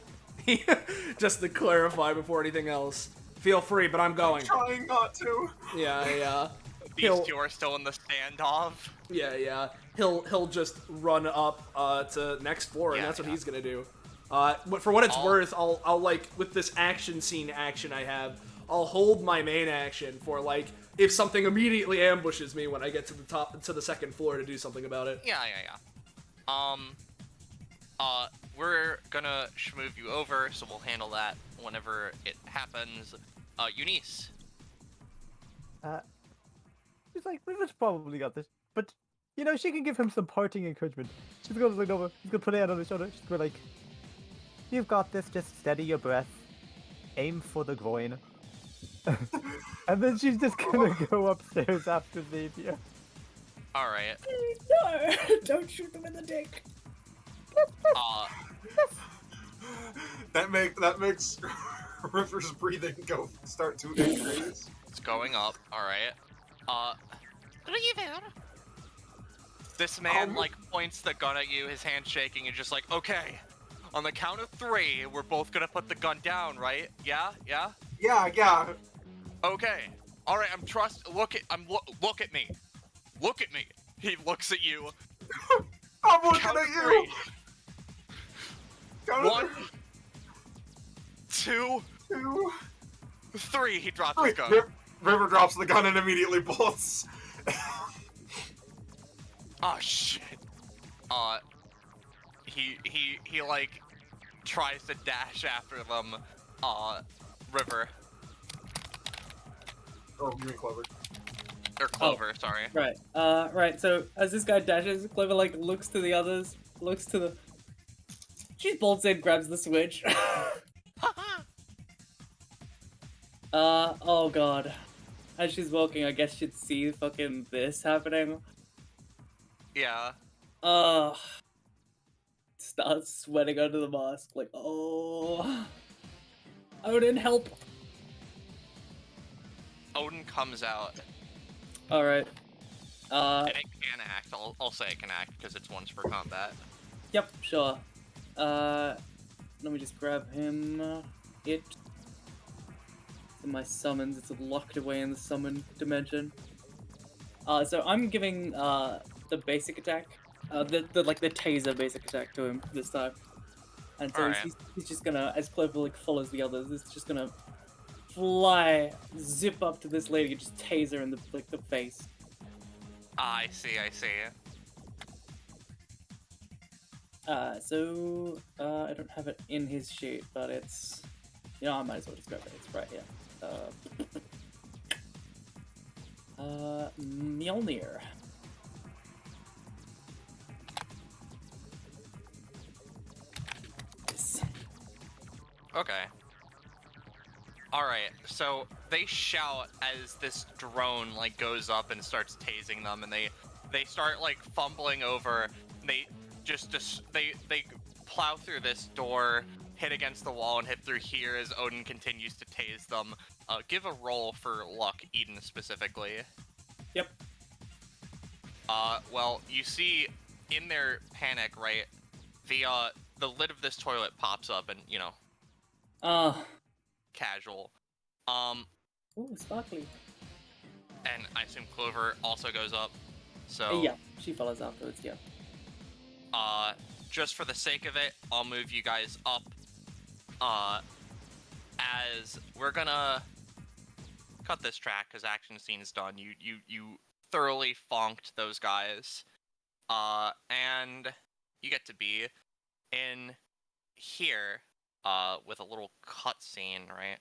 Speaker 1: Just to clarify before anything else. Feel free, but I'm going.
Speaker 7: Trying not to.
Speaker 1: Yeah.
Speaker 4: These two are still in the standoff.
Speaker 1: Yeah. He'll just run up to next floor, and
Speaker 4: Yeah,
Speaker 1: that's what
Speaker 4: yeah.
Speaker 1: he's gonna do. But for what it's worth, I'll with this action scene action I have, I'll hold my main action for if something immediately ambushes me when I get to the second floor to do something about it.
Speaker 4: Yeah. We're gonna move you over, so we'll handle that whenever it happens. Eunice.
Speaker 6: She's like, River's probably got this. But, you know, she can give him some parting encouragement. She's gonna look over, she's gonna put her hand on his shoulder, she's gonna be like, you've got this, just steady your breath. Aim for the groin. And then she's just gonna go upstairs after Xavier.
Speaker 4: All right.
Speaker 8: No! Don't shoot them in the dick!
Speaker 7: That makes River's breathing start to increase.
Speaker 4: It's going up. All right. This man like points the gun at you, his hand shaking, and just like, okay, on the count of 3, we're both gonna put the gun down, right? Yeah.
Speaker 7: Yeah.
Speaker 4: Okay. All right. Look at me. Look at me. He looks at you.
Speaker 7: I'm looking
Speaker 4: Count
Speaker 7: at
Speaker 4: of
Speaker 7: you.
Speaker 4: 3. 1, 2, 3. He drops his gun.
Speaker 7: River drops the gun and immediately bolts.
Speaker 4: Oh shit. He like tries to dash after them. River
Speaker 7: Oh, you mean Clover?
Speaker 4: or Clover, sorry.
Speaker 8: Right. Right. So as this guy dashes, Clover like looks to the others, looks to the. She bolts in, grabs the switch. Oh god. As she's walking, I guess she'd see fucking this happening.
Speaker 4: Yeah.
Speaker 8: Starts sweating under the mask, like, oh. Odin, help!
Speaker 4: Odin comes out.
Speaker 8: Alright.
Speaker 4: And it can act. I'll say it can act because it's once for combat.
Speaker 8: Yep, sure. Let me just grab him. In my summons, it's locked away in the summon dimension. So I'm giving the basic attack, the taser basic attack to him this time. And so he's just gonna, as Clover like follows the others, is just gonna fly, zip up to this lady, and just tase her in the face.
Speaker 4: I see.
Speaker 8: So I don't have it in his sheet, but it's, I might as well just grab it. It's right here. Mjolnir. Yes.
Speaker 4: Okay. Alright, so they shout as this drone like goes up and starts tasing them, and they start like fumbling over. They they plow through this door, hit against the wall, and hit through here as Odin continues to tase them. Give a roll for luck, Eden specifically.
Speaker 8: Yep.
Speaker 4: Well, you see in their panic, right? The lid of this toilet pops up, and casual.
Speaker 8: Ooh, sparkly.
Speaker 4: And I assume Clover also goes up. So
Speaker 8: yeah, she follows afterwards. Yeah.
Speaker 4: Just for the sake of it, I'll move you guys up. As we're gonna cut this track because action scene's done. You thoroughly fonked those guys. And you get to be in here with a little cutscene, right?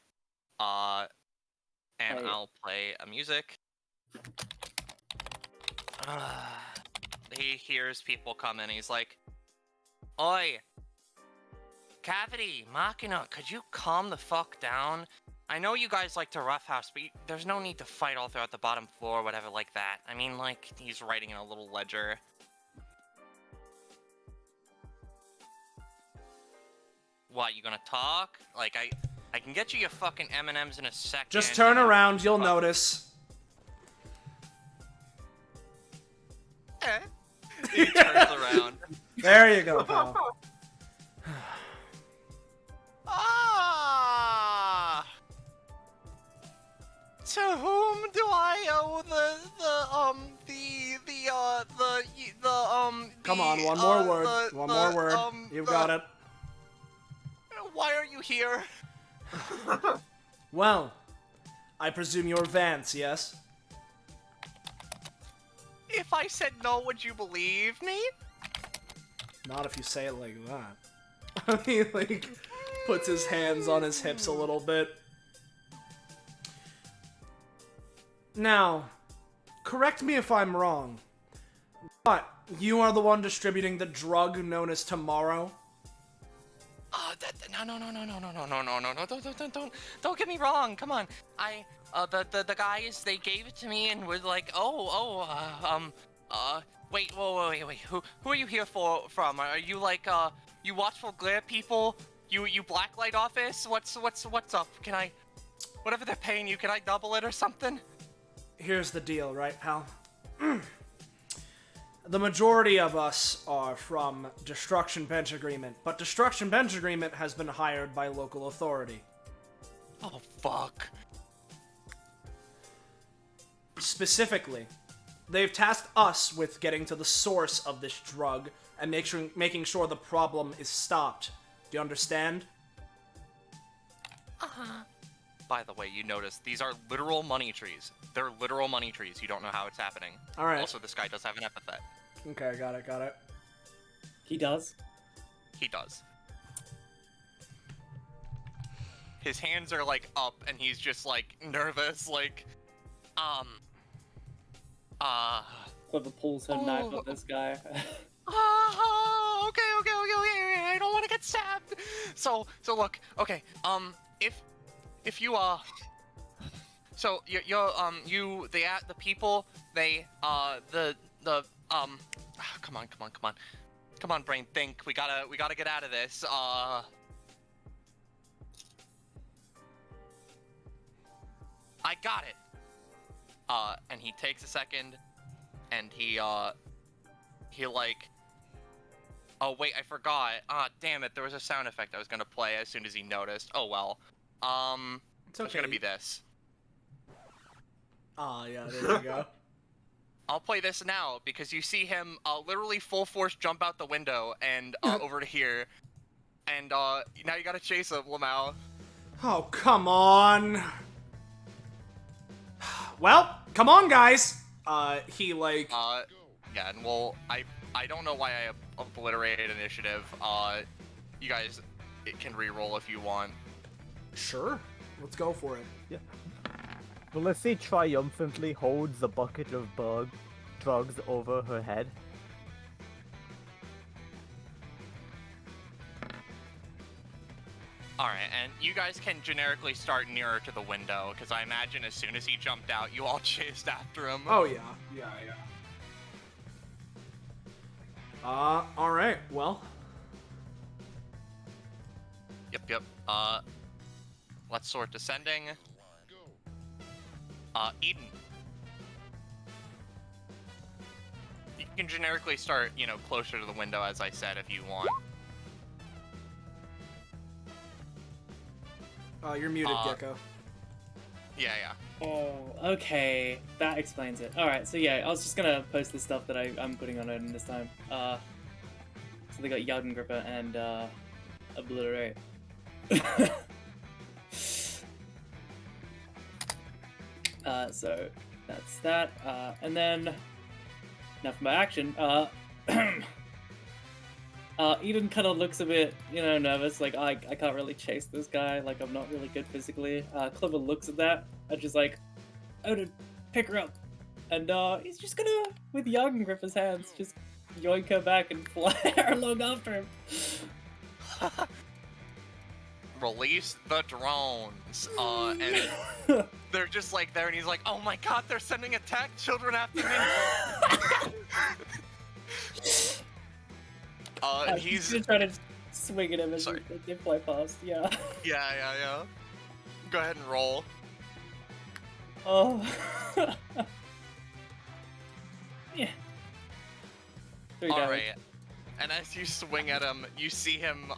Speaker 4: And I'll play a music. He hears people come in. He's like, "Oi, Cavity, Machina, could you calm the fuck down? I know you guys like to roughhouse, but there's no need to fight all throughout the bottom floor or whatever like that. I mean, like, he's writing in a little ledger. What, you gonna talk? Like, I can get you your fucking M&Ms in a second.
Speaker 1: Just turn around, you'll notice.
Speaker 4: He turns around.
Speaker 1: There you go, pal.
Speaker 4: To whom do I owe
Speaker 1: Come on, one more word. One more word. You've got it.
Speaker 4: Why are you here?
Speaker 1: Well, I presume you're Vance, yes?
Speaker 4: If I said no, would you believe me?
Speaker 1: Not if you say it like that. He, like, puts his hands on his hips a little bit. Now, correct me if I'm wrong, but you are the one distributing the drug known as Tomorrow?
Speaker 4: No, don't get me wrong. Come on. The guys, they gave it to me and were like, wait. Who are you here from? Are you like, you watchful glare people? You blacklight office? What's up? Can I, whatever they're paying you, can I double it or something?
Speaker 1: Here's the deal, right, pal? The majority of us are from Destruction Bench Agreement, but Destruction Bench Agreement has been hired by local authority.
Speaker 4: Oh, fuck.
Speaker 1: Specifically, they've tasked us with getting to the source of this drug and making sure the problem is stopped. Do you understand?
Speaker 4: Uh-huh. By the way, you notice these are literal money trees. They're literal money trees. You don't know how it's happening.
Speaker 1: Alright.
Speaker 4: Also, this guy does have an epithet.
Speaker 1: Okay, got it.
Speaker 8: He does?
Speaker 4: He does. His hands are, like, up, and he's just, like, nervous, like,
Speaker 8: Clever pulls her knife at this guy.
Speaker 4: Okay, I don't want to get stabbed. So look, okay, if you, so the people, they, come on, brain, think, we gotta get out of this, I got it. And he takes a second, and he like, oh wait, I forgot. Damn it, there was a sound effect I was gonna play as soon as he noticed. Oh well.
Speaker 1: It's okay.
Speaker 4: It's gonna be this.
Speaker 1: Yeah, there you go.
Speaker 4: I'll play this now, because you see him, literally full force jump out the window, and, over to here. And, now you gotta chase him, Lamau.
Speaker 1: Oh, come on. Well, come on, guys. He, like...
Speaker 4: Yeah, and I don't know why I obliterated initiative. You guys can re-roll if you want.
Speaker 1: Sure. Let's go for it.
Speaker 6: Yeah. Felicity triumphantly holds the bucket of drugs over her head.
Speaker 4: Alright, and you guys can generically start nearer to the window, because I imagine as soon as he jumped out, you all chased after him.
Speaker 1: Oh, yeah.
Speaker 7: Yeah.
Speaker 1: Alright, well.
Speaker 4: Yep. Let's sort descending. Eden. You can generically start, closer to the window, as I said, if you want.
Speaker 1: You're muted, Gecko.
Speaker 4: Yeah.
Speaker 8: Oh, okay. That explains it. Alright, so yeah, I was just gonna post the stuff that I'm putting on Odin this time. So they got Jagengripper and, Obliterate. So that's that. And then, now for my action, Eden kind of looks a bit, nervous, like, I can't really chase this guy, like, I'm not really good physically. Clever looks at that, and just like, Odin, pick her up. And, he's just gonna, with Jagengripper's hands, just yoink her back and fly her along after him.
Speaker 4: Release the drones. And they're just like there, and he's like, oh my god, they're sending attack children after me. And he's
Speaker 8: just trying to swing at him as they fly past, yeah.
Speaker 4: Yeah. Go ahead and roll.
Speaker 8: Oh. Yeah.
Speaker 4: Alright. And as you swing at him, you see him,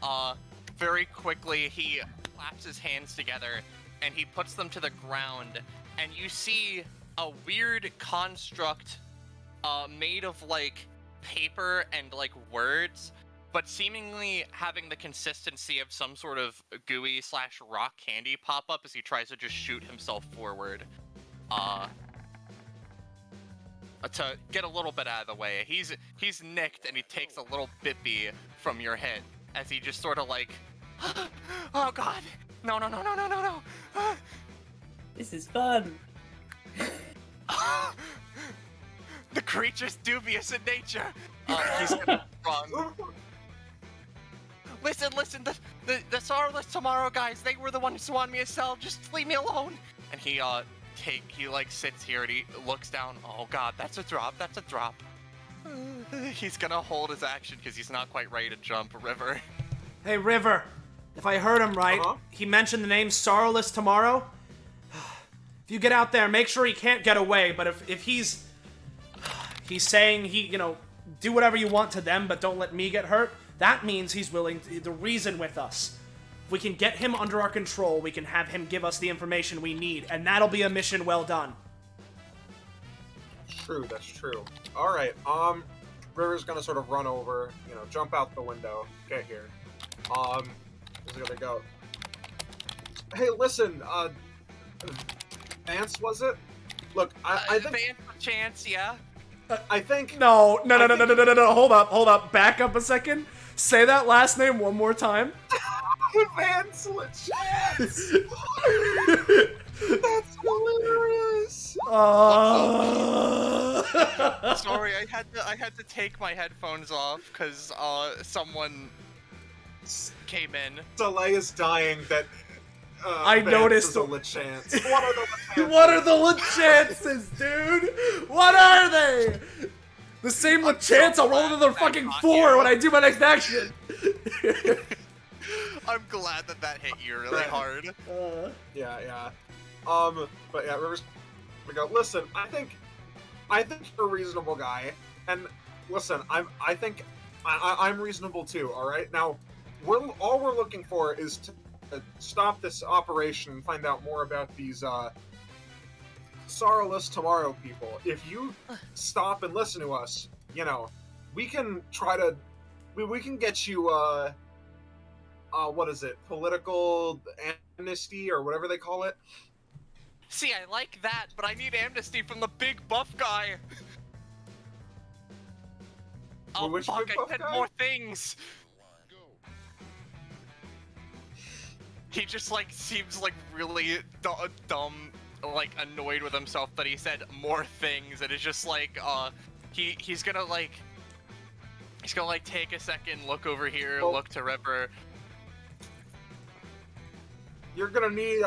Speaker 4: very quickly, he claps his hands together, and he puts them to the ground, and you see a weird construct, made of, like, paper and, like, words, but seemingly having the consistency of some sort of gooey / rock candy pop up as he tries to just shoot himself forward. To get a little bit out of the way. He's nicked, and he takes a little bippy from your hit as he just sort of like, oh god, no.
Speaker 8: This is fun.
Speaker 4: creature's dubious in nature. He's gonna run. Listen, the Sorrowless Tomorrow guys, they were the ones who wanted me to sell. Just leave me alone. And he like sits here and he looks down. Oh god, that's a drop. He's gonna hold his action because he's not quite ready to jump River.
Speaker 1: Hey, River. If I heard him right, he mentioned the name Sorrowless Tomorrow. If you get out there, make sure he can't get away. But if he's saying do whatever you want to them, but don't let me get hurt, that means he's willing to reason with us. If we can get him under our control, we can have him give us the information we need, and that'll be a mission well done.
Speaker 7: True, that's true. All right, River's gonna sort of run over, jump out the window, get here. He's gonna go. Hey, listen, Vance, was it? Look, I think
Speaker 4: Vance, Chance, yeah.
Speaker 7: I think
Speaker 1: No. Hold up. Back up a second. Say that last name one more time.
Speaker 7: Vance Chance. That's hilarious.
Speaker 4: Sorry, I had to take my headphones off because someone came in.
Speaker 7: Delay is dying that
Speaker 1: I
Speaker 7: Vance
Speaker 1: noticed
Speaker 7: is a Lechance.
Speaker 1: What are the Lechances, dude? What are they? The same Lechance I'll roll to the fucking floor when I do my next action.
Speaker 4: I'm glad that hit you really hard.
Speaker 7: Yeah. But yeah, River's gonna go. Listen, I think you're a reasonable guy, and listen, I think I'm reasonable too. All right, now all we're looking for is to stop this operation and find out more about these Sorrowless Tomorrow people. If you stop and listen to us, we can try to we can get you what is it, political amnesty or whatever they call it.
Speaker 4: See, I like that, but I need amnesty from the big buff guy. Oh
Speaker 7: Which
Speaker 4: fuck,
Speaker 7: big
Speaker 4: I
Speaker 7: buff
Speaker 4: said
Speaker 7: guy?
Speaker 4: more things. He just seems really dumb, annoyed with himself that he said more things, and it's just he's gonna take a second, look over here, look to River.
Speaker 7: You're gonna need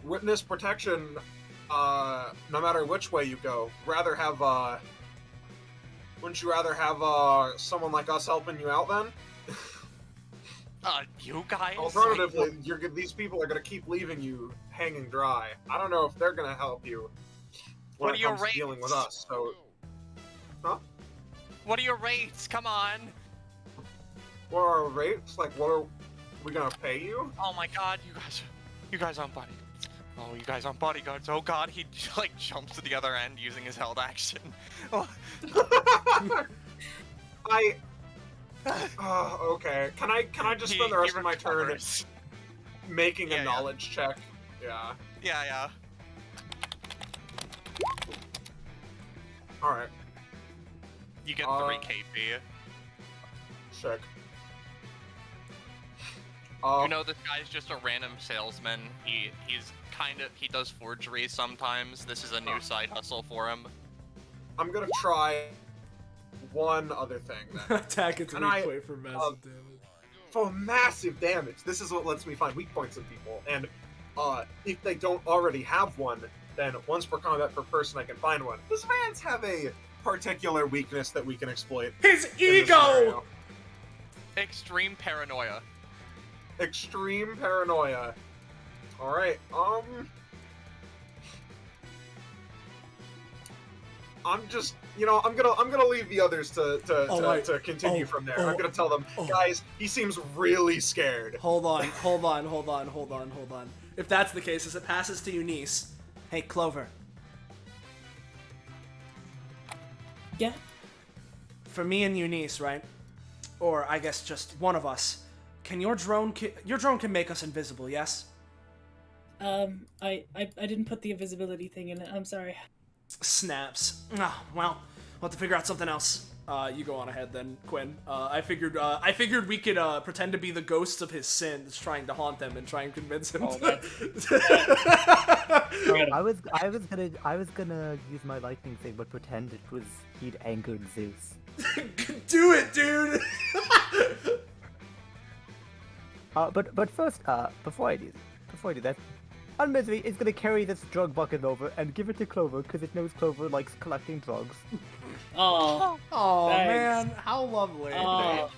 Speaker 7: witness protection no matter which way you go. Wouldn't you rather have someone like us helping you out then?
Speaker 4: You guys?
Speaker 7: Alternatively, these people are gonna keep leaving you hanging dry. I don't know if they're gonna help you when it comes to dealing with us, so... Huh?
Speaker 4: What are your rates? Come on!
Speaker 7: What are our rates? What are we gonna pay you?
Speaker 4: Oh my god, you guys aren't bodyguards. Oh, you guys aren't bodyguards. Oh god, he jumps to the other end using his held action.
Speaker 7: Okay. Can I just spend the rest of my turn making a knowledge check? Yeah.
Speaker 4: Yeah.
Speaker 7: Alright.
Speaker 4: You get 3 KP.
Speaker 7: Sick.
Speaker 4: This guy's just a random salesman. He does forgery sometimes. This is a new side hustle for him.
Speaker 7: I'm gonna try one other thing then.
Speaker 1: Attack its weak point for massive damage.
Speaker 7: For massive damage. This is what lets me find weak points in people. And if they don't already have one, then once per combat per person I can find one. Does Vance have a particular weakness that we can exploit?
Speaker 1: His ego!
Speaker 4: Extreme paranoia.
Speaker 7: Extreme paranoia. Alright, I'm just, I'm gonna leave the others to continue from there. I'm gonna tell them, guys, he seems really scared.
Speaker 1: Hold on. If that's the case, as it passes to Eunice, hey Clover.
Speaker 8: Yeah.
Speaker 1: For me and Eunice, right? Or I guess just one of us. Can your drone can make us invisible? Yes.
Speaker 8: I didn't put the invisibility thing in it. I'm sorry.
Speaker 1: Snaps. Well, we'll have to figure out something else. You go on ahead then, Quinn. I figured we could pretend to be the ghosts of his sins, trying to haunt them and try and convince him.
Speaker 8: Oh,
Speaker 1: to...
Speaker 6: I was gonna use my lightning thing, but pretend it was he'd angered Zeus.
Speaker 1: Do it, dude.
Speaker 6: But first, before I do that, Misery is gonna carry this drug bucket over and give it to Clover because it knows Clover likes collecting drugs.
Speaker 8: Oh,
Speaker 1: Oh
Speaker 8: Thanks.
Speaker 1: man, how lovely.
Speaker 8: oh,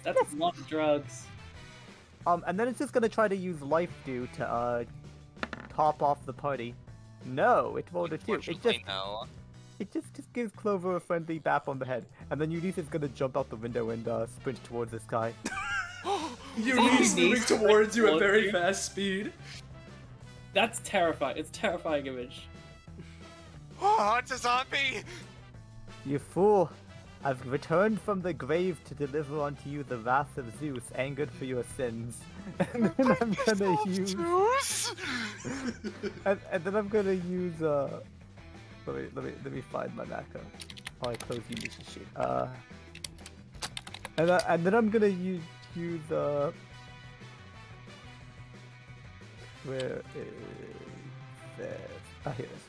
Speaker 8: that's a lot of drugs.
Speaker 6: And then it's just gonna try to use Life Dew to top off the party. No, it won't do.
Speaker 4: Unfortunately, no.
Speaker 6: It just gives Clover a friendly bap on the head, and then Eunice is gonna jump out the window and sprint towards this guy.
Speaker 1: Eunice moving
Speaker 8: Eunice
Speaker 1: towards you at
Speaker 8: towards
Speaker 1: very
Speaker 8: you?
Speaker 1: fast speed.
Speaker 8: That's terrifying. It's a terrifying image.
Speaker 4: Oh, it's a zombie!
Speaker 6: You fool! I've returned from the grave to deliver unto you the wrath of Zeus, angered for your sins. And then I'm gonna use. and then I'm gonna use. Let me find my macro. Oh, I closed Eunice's sheet. And then I'm gonna use where is this? Ah, here it is.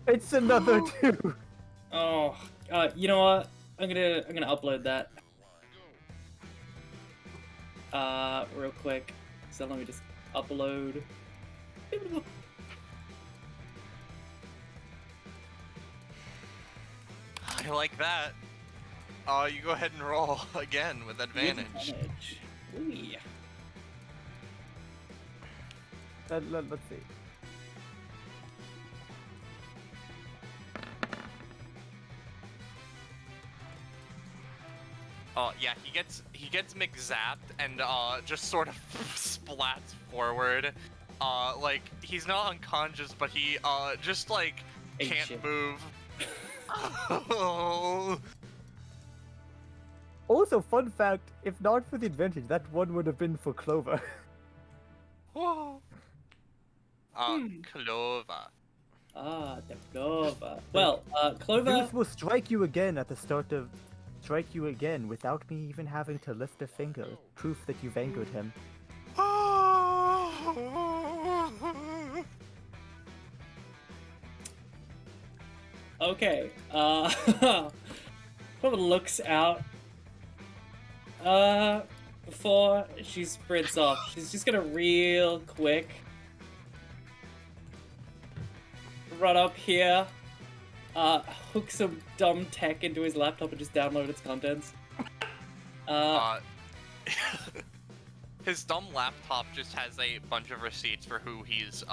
Speaker 6: It's another 2.
Speaker 8: Oh, you know what? I'm gonna upload that. Real quick. So let me just upload.
Speaker 4: I like that. You go ahead and roll again with advantage.
Speaker 8: Ooh.
Speaker 6: Let's see.
Speaker 4: Oh yeah, he gets McZapped and just sort of splats forward. Like he's not unconscious, but he just like
Speaker 8: Ain't
Speaker 4: can't
Speaker 8: shit.
Speaker 4: move. Oh.
Speaker 6: Also, fun fact, if not for the advantage, that one would have been for Clover.
Speaker 4: Clover.
Speaker 8: Ah, the Clover. Well, Clover.
Speaker 6: Zeus will strike you again at the start of... Strike you again without me even having to lift a finger. Proof that you've angered him.
Speaker 8: Okay. Clover looks out. Before she sprints off, she's just gonna real quick run up here, hook some dumb tech into his laptop and just download its contents.
Speaker 4: His dumb laptop just has a bunch of receipts for who he's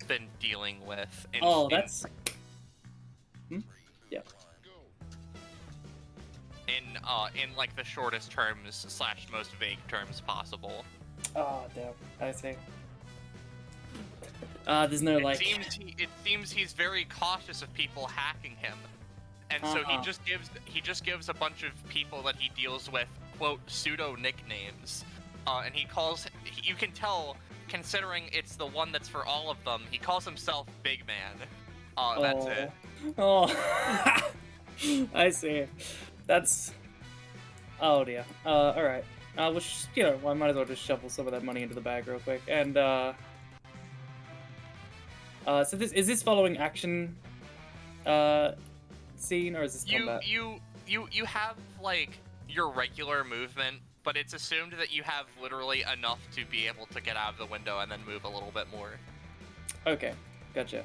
Speaker 4: been dealing with.
Speaker 8: That's. Yeah.
Speaker 4: In like the shortest terms / most vague terms possible.
Speaker 8: Oh damn! I see. There's no like.
Speaker 4: It seems he's very cautious of people hacking him, and so he just gives a bunch of people that he deals with quote pseudo nicknames, and he calls. You can tell, considering it's the one that's for all of them, he calls himself Big Man. That's it.
Speaker 8: Oh, I see. That's. Oh dear. All right. Which I might as well just shovel some of that money into the bag real quick. And so is this following action scene or is this combat?
Speaker 4: You have like your regular movement, but it's assumed that you have literally enough to be able to get out of the window and then move a little bit more.
Speaker 8: Okay, gotcha.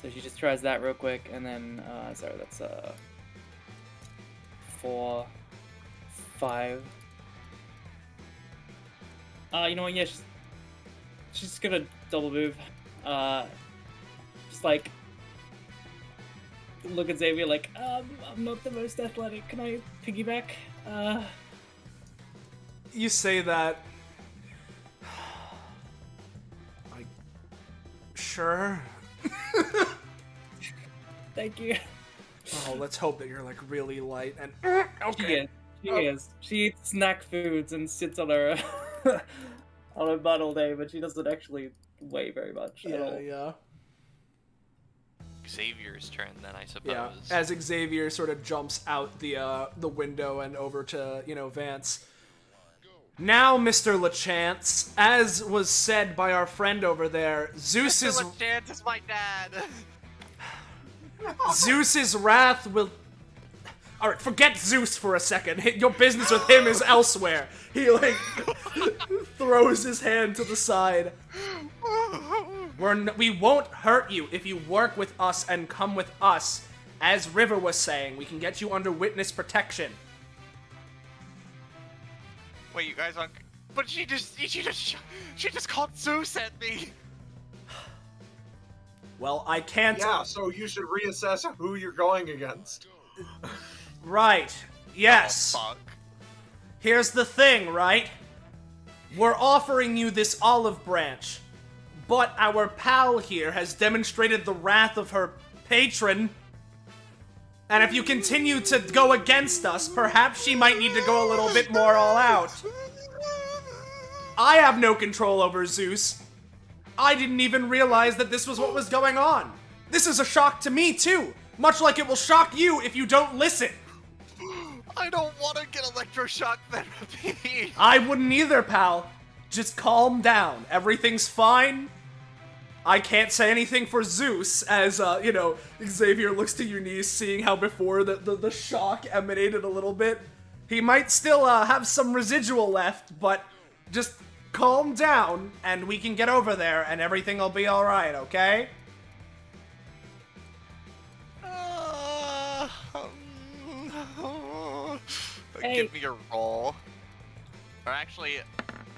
Speaker 8: So she just tries that real quick, and then sorry, that's 4, 5. You know what? Yeah, she's just gonna double move. Just like look at Xavier like, I'm not the most athletic. Can I piggyback?
Speaker 1: You say that. Sure.
Speaker 8: Thank you.
Speaker 1: Oh, let's hope that you're like really light and okay.
Speaker 8: She is. She eats snack foods and sits on her on her butt all day, but she doesn't actually weigh very much at all.
Speaker 1: Yeah.
Speaker 4: Xavier's turn then, I suppose.
Speaker 1: Yeah, as Xavier sort of jumps out the window and over to, Vance. Now, Mr. LeChance, as was said by our friend over there,
Speaker 4: Mr. LeChance is my dad!
Speaker 1: Zeus's wrath will... Alright, forget Zeus for a second. Your business with him is elsewhere. He, throws his hand to the side. We won't hurt you if you work with us and come with us. As River was saying, we can get you under witness protection.
Speaker 4: Wait, you guys aren't... But she just called Zeus at me!
Speaker 1: Well, I can't...
Speaker 7: Yeah, so you should reassess who you're going against.
Speaker 1: Right. Yes.
Speaker 4: Oh, fuck.
Speaker 1: Here's the thing, right? We're offering you this olive branch, but our pal here has demonstrated the wrath of her patron. And if you continue to go against us, perhaps she might need to go a little bit more all out. I have no control over Zeus. I didn't even realize that this was what was going on. This is a shock to me, too. Much like it will shock you if you don't listen.
Speaker 4: I don't want to get electroshock therapy.
Speaker 1: I wouldn't either, pal. Just calm down. Everything's fine. I can't say anything for Zeus, as, Xavier looks to Eunice, seeing how before the shock emanated a little bit. He might still have some residual left, but just calm down, and we can get over there, and everything will be alright, okay?
Speaker 4: Give me a roll. Or actually,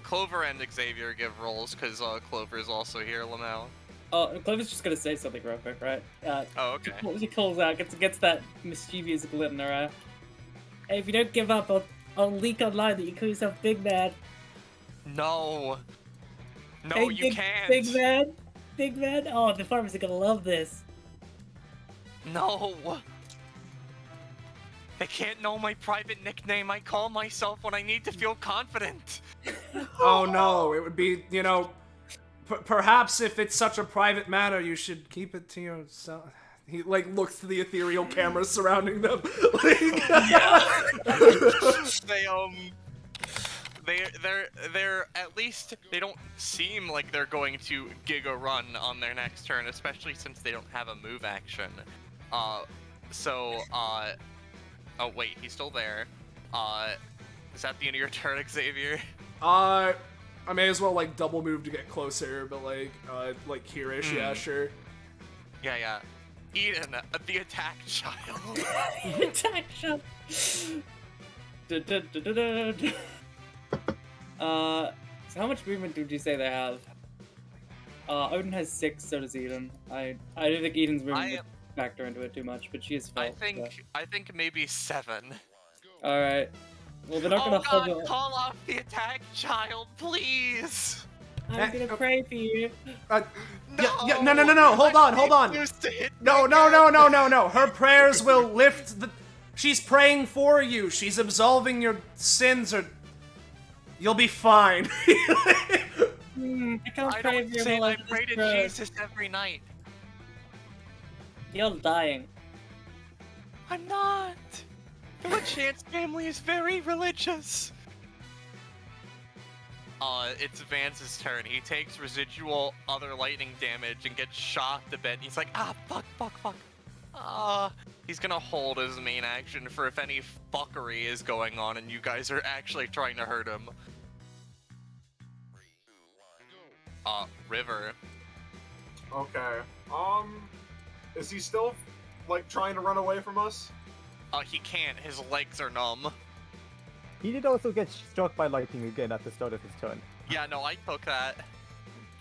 Speaker 4: Clover and Xavier give rolls, because Clover's also here, Lamau.
Speaker 8: Oh, Clover's just gonna say something real quick, right?
Speaker 4: Oh, okay.
Speaker 8: She calls out, gets that mischievous glint in her eye. Hey, if you don't give up, I'll leak online that you call yourself Big Man.
Speaker 4: No. No,
Speaker 8: Hey,
Speaker 4: you can't.
Speaker 8: Big Man? Big Man? Oh, the farmers are gonna love this.
Speaker 4: No. They can't know my private nickname I call myself when I need to feel confident.
Speaker 1: Oh no, it would be, perhaps if it's such a private matter, you should keep it to yourself. He, looks to the ethereal cameras surrounding them.
Speaker 4: They're at least, they don't seem like they're going to Giga Run on their next turn, especially since they don't have a move action. Oh wait, he's still there. Is that the end of your turn, Xavier?
Speaker 1: I may as well double move to get closer, but here-ish, yeah, sure.
Speaker 4: Yeah. Eden, the attack child.
Speaker 8: Attack child. So how much movement did you say they have? Odin has 6, so does Eden. I don't think Eden's movement would factor into it too much, but she is full.
Speaker 4: I think maybe 7.
Speaker 8: Alright. Well, they're not gonna
Speaker 4: God,
Speaker 8: hover.
Speaker 4: call off the attack child, please!
Speaker 8: I'm gonna pray for you.
Speaker 1: No! Hold on! No! Her prayers will lift the... She's praying for you. She's absolving your sins, or... You'll be fine.
Speaker 8: I can't
Speaker 4: I
Speaker 8: pray
Speaker 4: don't
Speaker 8: for you.
Speaker 4: say
Speaker 8: while
Speaker 4: I
Speaker 8: I'm
Speaker 4: pray to
Speaker 8: destroyed.
Speaker 4: Jesus every night.
Speaker 8: You're dying.
Speaker 4: I'm not. The LeChance family is very religious. It's Vance's turn. He takes residual other lightning damage and gets shocked a bit. He's like, fuck. He's gonna hold his main action for if any fuckery is going on and you guys are actually trying to hurt him. River.
Speaker 7: Okay. Is he still, trying to run away from us?
Speaker 4: He can't. His legs are numb.
Speaker 6: He did also get struck by lightning again at the start of his turn.
Speaker 4: Yeah, no, I took that.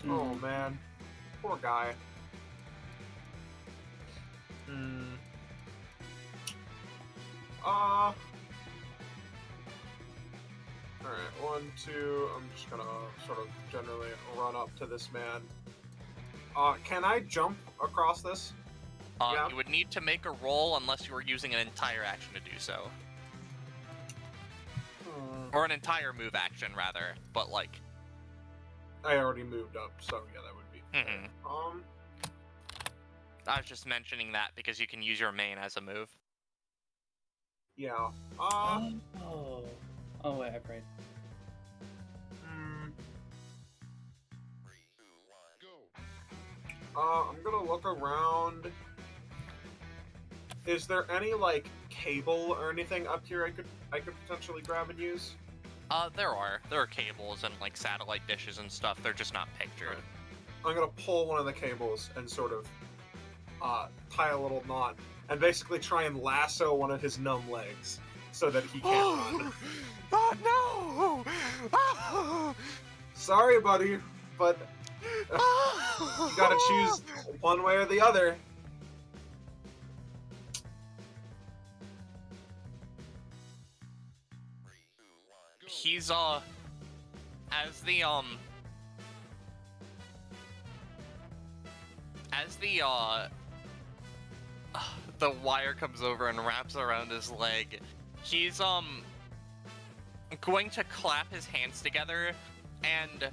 Speaker 7: Oh, man. Poor guy. Alright, 1, 2, I'm just gonna sort of generally run up to this man. Can I jump across this? Yeah.
Speaker 4: You would need to make a roll unless you were using an entire action to do so. Or an entire move action, rather, but
Speaker 7: I already moved up, so yeah, that would be...
Speaker 4: I was just mentioning that because you can use your main as a move.
Speaker 7: Yeah.
Speaker 8: Oh. Oh wait, I prayed.
Speaker 7: I'm gonna look around. Is there any like cable or anything up here I could potentially grab and use?
Speaker 4: There are cables and like satellite dishes and stuff. They're just not pictured.
Speaker 7: I'm gonna pull one of the cables and sort of tie a little knot and basically try and lasso one of his numb legs so that he can't run.
Speaker 4: Oh no! Oh!
Speaker 7: Sorry, buddy, but you gotta choose one way or the other.
Speaker 4: He's as the wire comes over and wraps around his leg, he's going to clap his hands together, and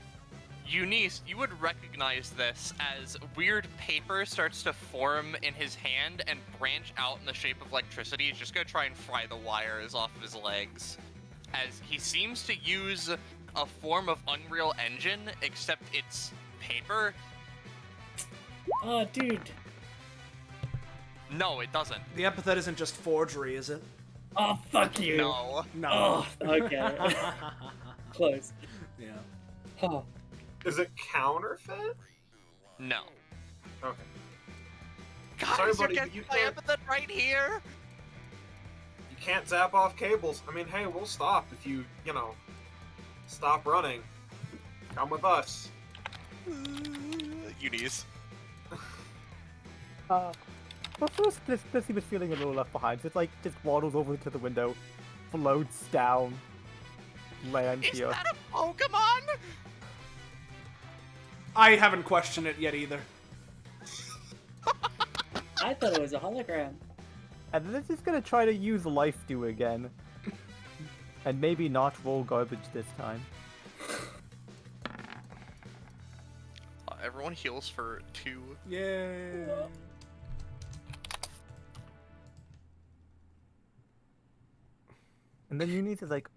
Speaker 4: Eunice, you would recognize this as weird paper starts to form in his hand and branch out in the shape of electricity. He's just gonna try and fry the wires off of his legs, as he seems to use a form of Unreal Engine, except it's paper.
Speaker 8: Oh, dude.
Speaker 4: No, it doesn't.
Speaker 1: The epithet isn't just forgery, is it?
Speaker 8: Oh, fuck you.
Speaker 4: No.
Speaker 1: No.
Speaker 8: Oh, okay. Close.
Speaker 1: Yeah.
Speaker 8: Oh.
Speaker 7: Is it counterfeit?
Speaker 4: No.
Speaker 7: Okay.
Speaker 4: Guys,
Speaker 7: Sorry,
Speaker 4: you're
Speaker 7: buddy,
Speaker 4: getting
Speaker 7: you
Speaker 4: my
Speaker 7: can't-
Speaker 4: epithet right here!
Speaker 7: You can't zap off cables. I mean, hey, we'll stop if you stop running. Come with us.
Speaker 4: Eunice.
Speaker 6: Well, first, Blissey was feeling a little left behind, so it's like, just waddles over to the window, floats down, lands
Speaker 4: Is
Speaker 6: here.
Speaker 4: that a Pokemon?
Speaker 1: I haven't questioned it yet either.
Speaker 8: I thought it was a hologram.
Speaker 6: And then it's just gonna try to use Life Dew again. And maybe not roll garbage this time.
Speaker 4: Everyone heals for 2.
Speaker 1: Yay.
Speaker 6: And then Eunice is like,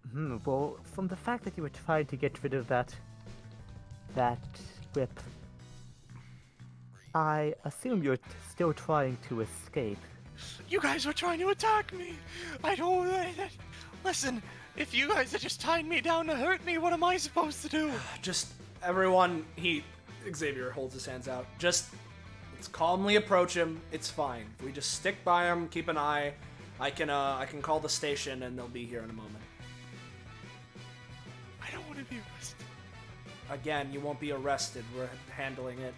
Speaker 6: well, from the fact that you were trying to get rid of that whip, I assume you're still trying to escape.
Speaker 4: You guys were trying to attack me! I don't... Listen, if you guys had just tied me down to hurt me, what am I supposed to do?
Speaker 1: Just everyone, Xavier holds his hands out. Just let's calmly approach him. It's fine. If we just stick by him, keep an eye. I can call the station and they'll be here in a moment.
Speaker 4: I don't want to be arrested.
Speaker 1: Again, you won't be arrested. We're handling it.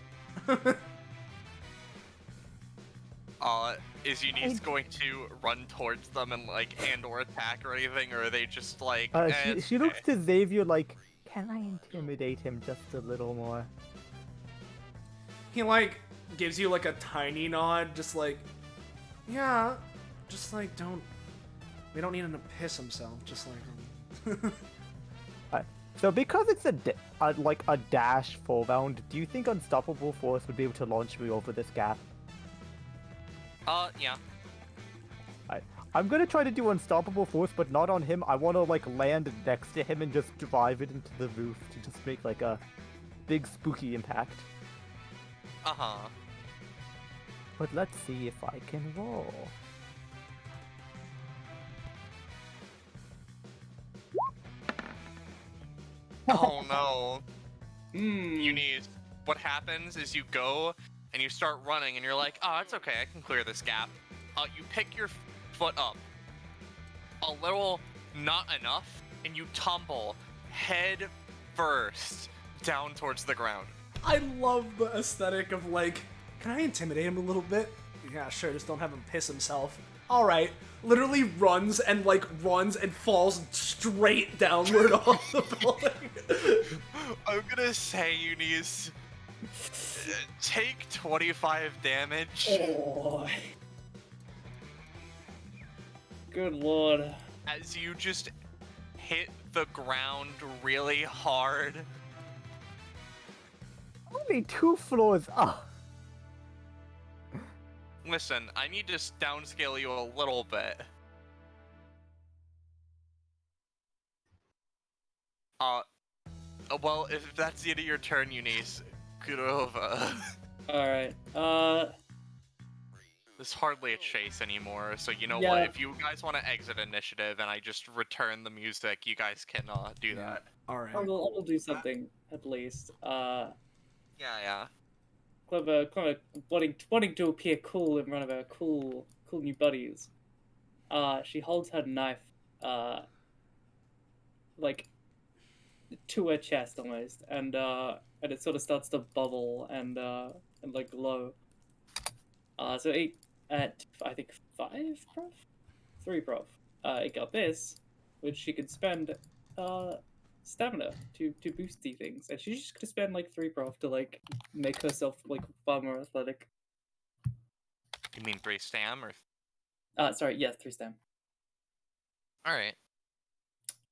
Speaker 4: Is Eunice going to run towards them and or attack or anything, or are they just like?
Speaker 6: She looks to Xavier like, can I intimidate him just a little more?
Speaker 1: He gives you a tiny nod, just yeah, just we don't need him to piss himself, just
Speaker 6: So because it's a dash full round, do you think Unstoppable Force would be able to launch me over this gap?
Speaker 4: Yeah.
Speaker 6: I'm gonna try to do Unstoppable Force, but not on him. I want to land next to him and just drive it into the roof to just make a big spooky impact.
Speaker 4: Uh-huh.
Speaker 6: But let's see if I can roll.
Speaker 4: Oh no. Eunice, what happens is you go and you start running and you're like, oh, it's okay, I can clear this gap. You pick your foot up a little, not enough, and you tumble head first down towards the ground.
Speaker 1: I love the aesthetic of can I intimidate him a little bit? Yeah, sure, just don't have him piss himself. Alright. Literally runs and falls straight downward off the building.
Speaker 4: I'm gonna say, Eunice, take 25 damage.
Speaker 8: Oh. Good lord.
Speaker 4: As you just hit the ground really hard.
Speaker 6: Only 2 floors up.
Speaker 4: listen, I need to downscale you a little bit. Well, if that's the end of your turn, Eunice, Kurova.
Speaker 8: Alright,
Speaker 4: There's hardly a chase anymore, so you know
Speaker 8: Yeah.
Speaker 4: what? If you guys want to exit initiative and I just return the music, you guys can do that.
Speaker 1: All right.
Speaker 8: I'll do something, at least.
Speaker 4: Yeah.
Speaker 8: Clever, wanting to appear cool in front of her cool new buddies. She holds her knife, like, to her chest almost, and it sort of starts to bubble and like glow. So at I think 5 prof, 3 prof. It got this, which she could spend stamina to boost these things, and she's just gonna spend like 3 prof to like make herself like far more athletic.
Speaker 4: You mean 3 stam or?
Speaker 8: Sorry, yes, 3 stam.
Speaker 4: All right.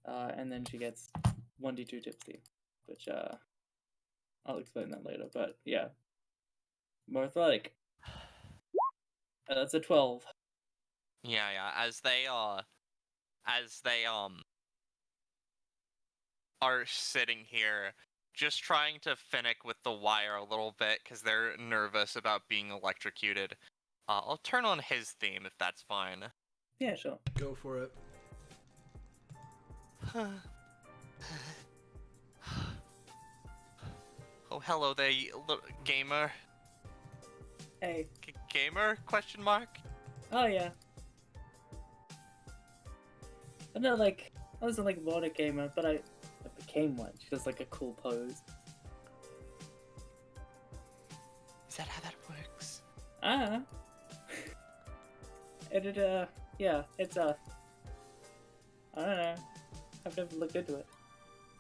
Speaker 8: And then she gets 1d2 tipsy, which I'll explain that later. But yeah, more athletic. That's a 12.
Speaker 4: Yeah. As they are sitting here, just trying to finick with the wire a little bit because they're nervous about being electrocuted. I'll turn on his theme if that's fine.
Speaker 8: Yeah, sure.
Speaker 1: Go for it.
Speaker 4: Oh, hello there, gamer.
Speaker 8: Hey.
Speaker 4: Gamer? Question mark?
Speaker 8: Oh yeah. I'm not like I wasn't like born a gamer, but I became one. She does like a cool pose.
Speaker 4: Is that how that works?
Speaker 8: And yeah, it's I don't know. I've never looked into it.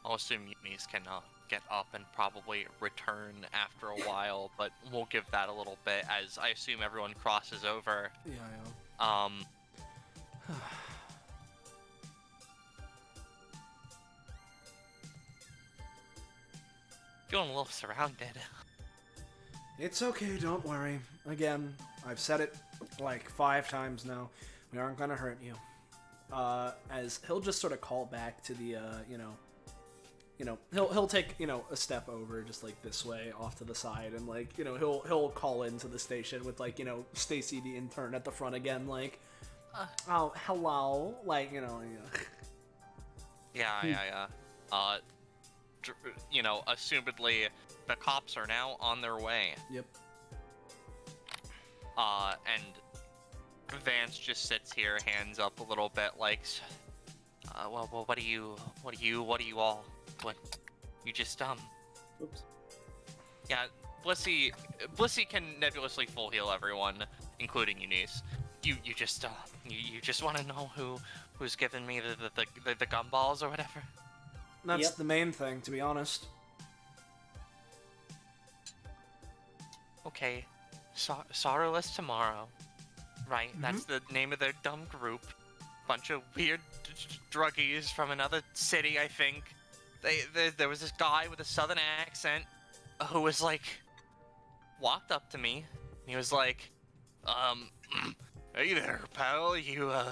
Speaker 4: I'll assume Eunice can get up and probably return after a while, but we'll give that a little bit as I assume everyone crosses over.
Speaker 1: Yeah.
Speaker 4: Feeling a little surrounded.
Speaker 1: It's okay, don't worry. Again, I've said it like 5 times now. We aren't gonna hurt you. As he'll just sort of call back to the, he'll take, a step over just like this way off to the side, and like, he'll call into the station with like, Stacy the intern at the front again, like, oh, hello, like,
Speaker 4: Yeah. Assumedly, the cops are now on their way.
Speaker 1: Yep.
Speaker 4: And Vance just sits here, hands up a little bit, like, well, what do you all, you just,
Speaker 8: Oops.
Speaker 4: Yeah, Blissey can nebulously full heal everyone, including Eunice. You just want to know who's giving me the gumballs or whatever?
Speaker 1: That's
Speaker 8: Yep.
Speaker 1: the main thing, to be honest.
Speaker 4: Okay, Sorrowless Tomorrow, right? That's the name of their dumb group. Bunch of weird druggies from another city, I think. There was this guy with a southern accent who was like, walked up to me. And he was like, hey there, pal. I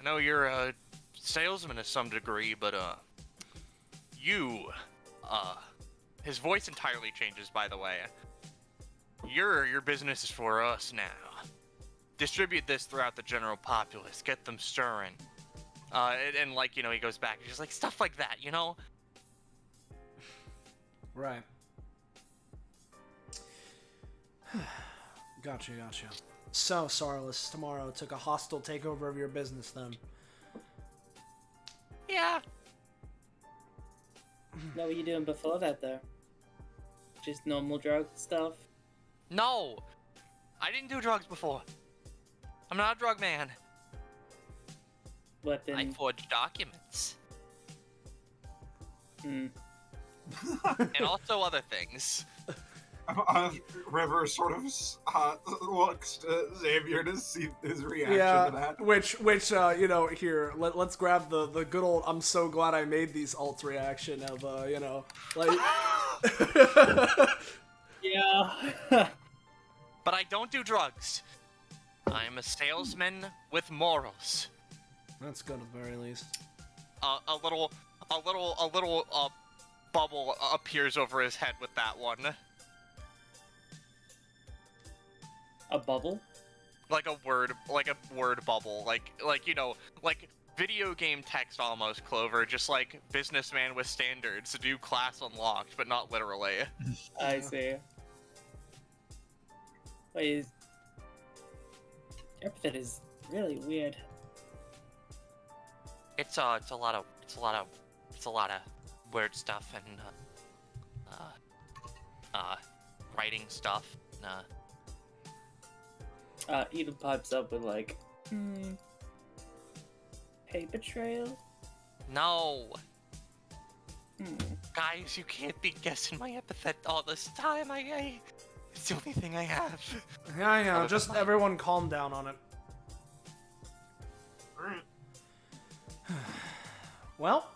Speaker 4: know you're a salesman to some degree, but his voice entirely changes, by the way. Your business is for us now. Distribute this throughout the general populace. Get them stirring. And like, he goes back. He's just like, stuff like that,
Speaker 1: Right. Gotcha. So, Sarless, tomorrow took a hostile takeover of your business, then.
Speaker 4: Yeah.
Speaker 8: What were you doing before that, though? Just normal drug stuff?
Speaker 4: No! I didn't do drugs before. I'm not a drug man.
Speaker 8: What then?
Speaker 4: I forged documents.
Speaker 8: Hmm.
Speaker 4: And also other things.
Speaker 7: River sort of looks to Xavier to see his reaction to that.
Speaker 1: Which here, let's grab the good old I'm so glad I made these alt reaction of, like...
Speaker 8: Yeah.
Speaker 4: but I don't do drugs. I'm a salesman with morals.
Speaker 1: That's good at the very least.
Speaker 4: A little bubble appears over his head with that one.
Speaker 8: A bubble?
Speaker 4: Like a word bubble, like video game text almost, Clover, just like businessman with standards, new class unlocked, but not literally.
Speaker 8: I see. Wait, Epithet is really weird.
Speaker 4: It's a lot of weird stuff and writing stuff.
Speaker 8: Eden pipes up with like, paper trail?
Speaker 4: No. Guys, you can't be guessing my epithet all this time. It's the only thing I have.
Speaker 1: Yeah, I know. Just everyone calm down on it.
Speaker 7: Alright.
Speaker 1: Well,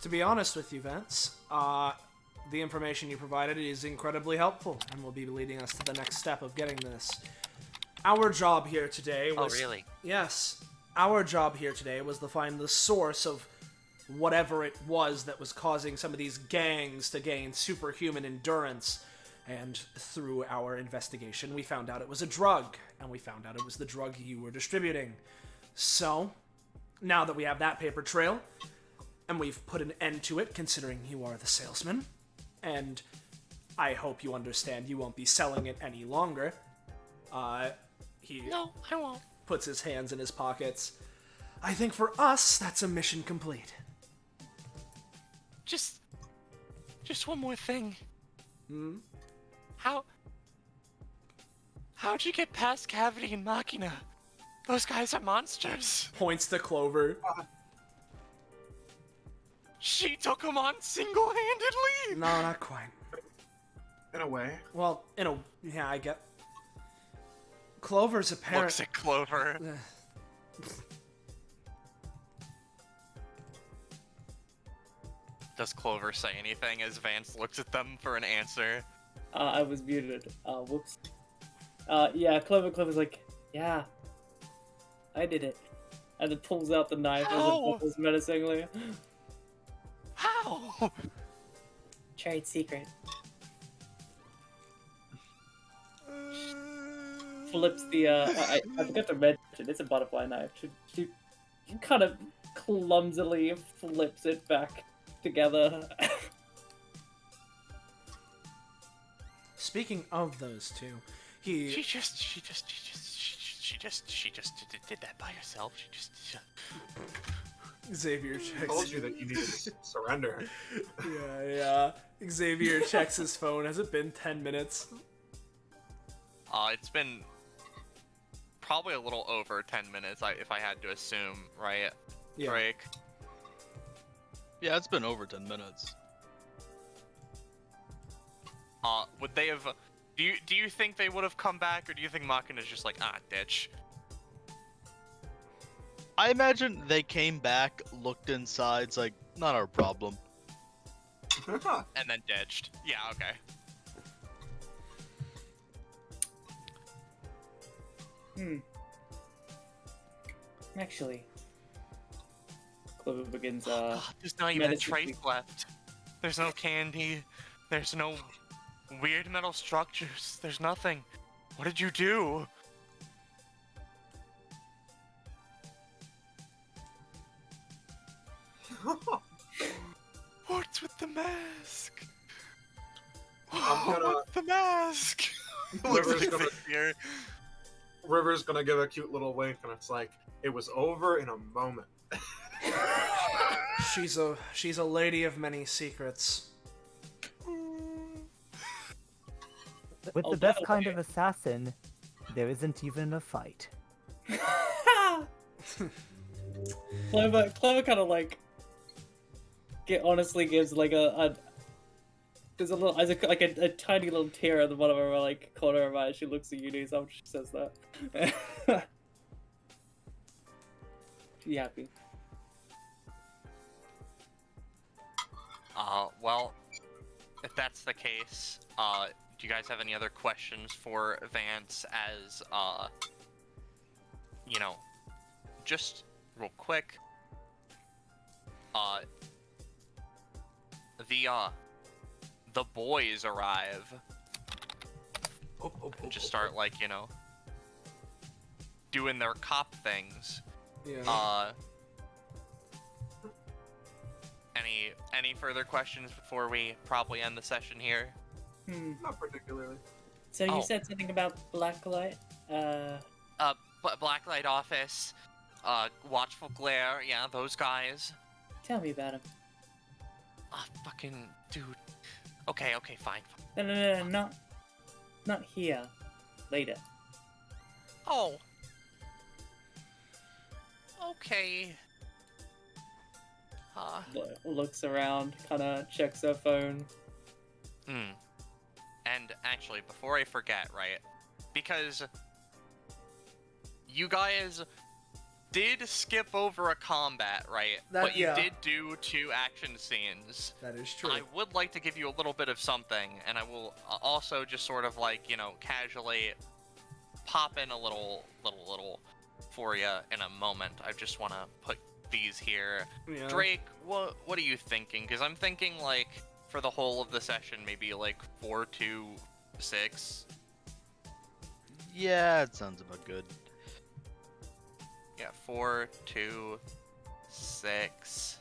Speaker 1: to be honest with you, Vance, the information you provided is incredibly helpful and will be leading us to the next step of getting this. Our job here today was...
Speaker 4: Oh, really?
Speaker 1: Yes. Our job here today was to find the source of whatever it was that was causing some of these gangs to gain superhuman endurance. And through our investigation, we found out it was a drug, and we found out it was the drug you were distributing. So, now that we have that paper trail, and we've put an end to it, considering you are the salesman, and I hope you understand you won't be selling it any longer,
Speaker 4: No, I won't.
Speaker 1: Puts his hands in his pockets. I think for us, that's a mission complete.
Speaker 4: Just one more thing. How'd you get past Cavity and Machina? Those guys are monsters.
Speaker 1: Points to Clover.
Speaker 4: She took them on single-handedly.
Speaker 1: No, not quite.
Speaker 7: In a way.
Speaker 1: Well, yeah, I get... Clover's a parent...
Speaker 4: Looks at Clover. Does Clover say anything as Vance looks at them for an answer?
Speaker 8: I was muted. Whoops. Yeah, Clover's like, yeah, I did it. And then pulls out the knife as it bubbles menacingly.
Speaker 4: How?
Speaker 8: Trade secret. Flips the, I forgot to mention, it's a butterfly knife. She kind of clumsily flips it back together.
Speaker 1: Speaking of those two,
Speaker 4: She just did that by herself.
Speaker 1: Xavier
Speaker 7: I
Speaker 1: checks...
Speaker 7: told you that you needed to surrender.
Speaker 1: Yeah. Xavier checks his phone. Has it been 10 minutes?
Speaker 4: It's been probably a little over 10 minutes, if I had to assume, right?
Speaker 1: Yeah.
Speaker 4: Drake?
Speaker 5: Yeah, it's been over 10 minutes.
Speaker 4: Would they have... Do you think they would have come back, or do you think Machina's just like, ditch?
Speaker 5: I imagine they came back, looked inside, it's like, not our problem.
Speaker 4: And then ditched. Yeah, okay.
Speaker 8: Actually, Clover begins,
Speaker 4: There's not even a
Speaker 8: meditating.
Speaker 4: trace left. There's no candy. There's no weird metal structures. There's nothing. What did you do? What's with the mask? What's the mask?
Speaker 7: River's gonna give a cute little wink, and it's like, it was over in a moment.
Speaker 1: She's a lady of many secrets.
Speaker 6: With the best kind of assassin, there isn't even a fight.
Speaker 8: Clover kind of like honestly gives like there's a little like a tiny little tear at the bottom of her like corner of her eye. She looks at you, and she says that. She happy.
Speaker 4: Well, if that's the case, do you guys have any other questions for Vance as, you know, just real quick, the boys arrive and just start, like, you know, doing their cop things.
Speaker 1: Yeah.
Speaker 4: Any further questions before we probably end the session here?
Speaker 7: Not particularly.
Speaker 8: So you said something about blacklight?
Speaker 4: Blacklight Office, Watchful Glare, yeah, those guys.
Speaker 8: Tell me about him.
Speaker 4: Fucking dude. Okay, fine.
Speaker 8: No, not here. Later.
Speaker 4: Oh. Okay.
Speaker 8: Looks around, kind of checks her phone.
Speaker 4: And actually, before I forget, right? Because you guys did skip over a combat, right? But you did do 2 action scenes.
Speaker 1: That is true.
Speaker 4: I would like to give you a little bit of something, and I will also just sort of like, you know, casually pop in a little for you in a moment. I just want to put these here.
Speaker 1: Yeah.
Speaker 4: Drake, what are you thinking? Because I'm thinking, like, for the whole of the session, maybe like 4, 2, 6.
Speaker 5: Yeah, it sounds about good.
Speaker 4: Yeah, 4, 2, 6.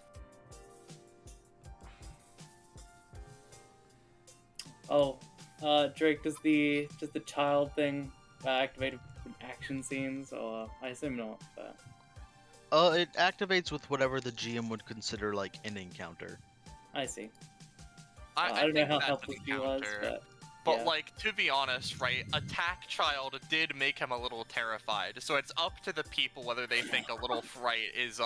Speaker 8: Oh, Drake, does the child thing activate action scenes, or I assume not, but...
Speaker 5: It activates with whatever the GM would consider like an encounter.
Speaker 8: I see.
Speaker 4: I
Speaker 8: don't know
Speaker 4: think
Speaker 8: how
Speaker 4: that's
Speaker 8: helpful
Speaker 4: an
Speaker 8: he was,
Speaker 4: encounter.
Speaker 8: but
Speaker 4: But, like, to be honest, right, Attack Child did make him a little terrified, so it's up to the people whether they think a little fright is,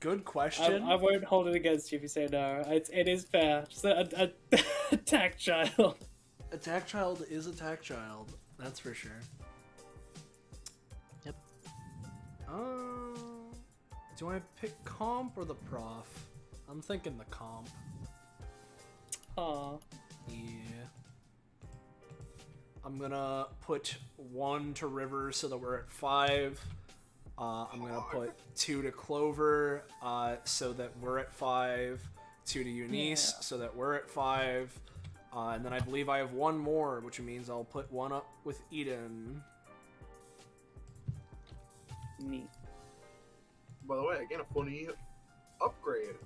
Speaker 1: Good question.
Speaker 8: I won't hold it against you if you say no. It is fair. Just a attack child.
Speaker 1: Attack Child is Attack Child. That's for sure.
Speaker 5: Yep.
Speaker 1: Do I pick comp or the prof? I'm thinking the comp.
Speaker 8: Aw.
Speaker 1: Yeah. I'm gonna put 1 to River so that we're at 5. I'm gonna put 2 to Clover so that we're at 5. 2 to Eunice so that we're at 5. And then I believe I have 1 more, which means I'll put 1 up with Eden.
Speaker 8: Neat.
Speaker 7: By the way, again, a funny upgrade.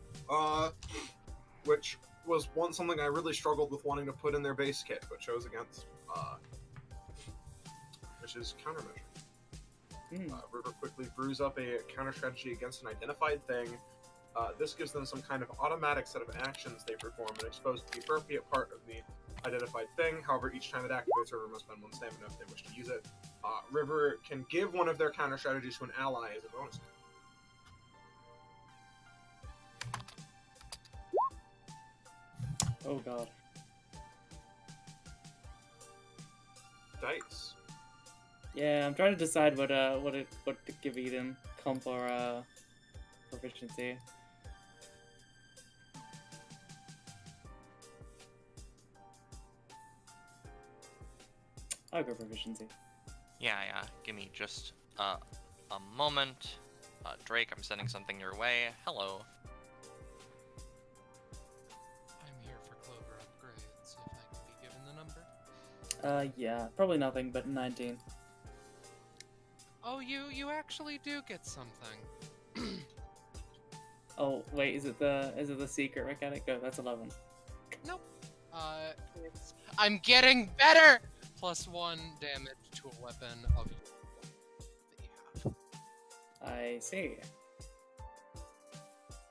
Speaker 7: Which was something I really struggled with wanting to put in their base kit, but chose against. Which is countermeasure. River quickly brews up a counter strategy against an identified thing. This gives them some kind of automatic set of actions they perform and expose the appropriate part of the identified thing. However, each time it activates, River must spend 1 stamina if they wish to use it. River can give one of their counter strategies to an ally as a bonus.
Speaker 8: Oh god.
Speaker 7: Dice.
Speaker 8: Yeah, I'm trying to decide what to give Eden, comp or proficiency. I'll go proficiency.
Speaker 4: Yeah, give me just a moment. Drake, I'm sending something your way. Hello.
Speaker 10: I'm here for Clover upgrades, if I can be given the number.
Speaker 8: Yeah, probably nothing, but 19.
Speaker 10: Oh, you actually do get something.
Speaker 8: Oh, wait, is it the secret mechanic? Go, that's 11.
Speaker 10: Nope. I'm getting better! +1 damage to a weapon of that you have.
Speaker 8: I see.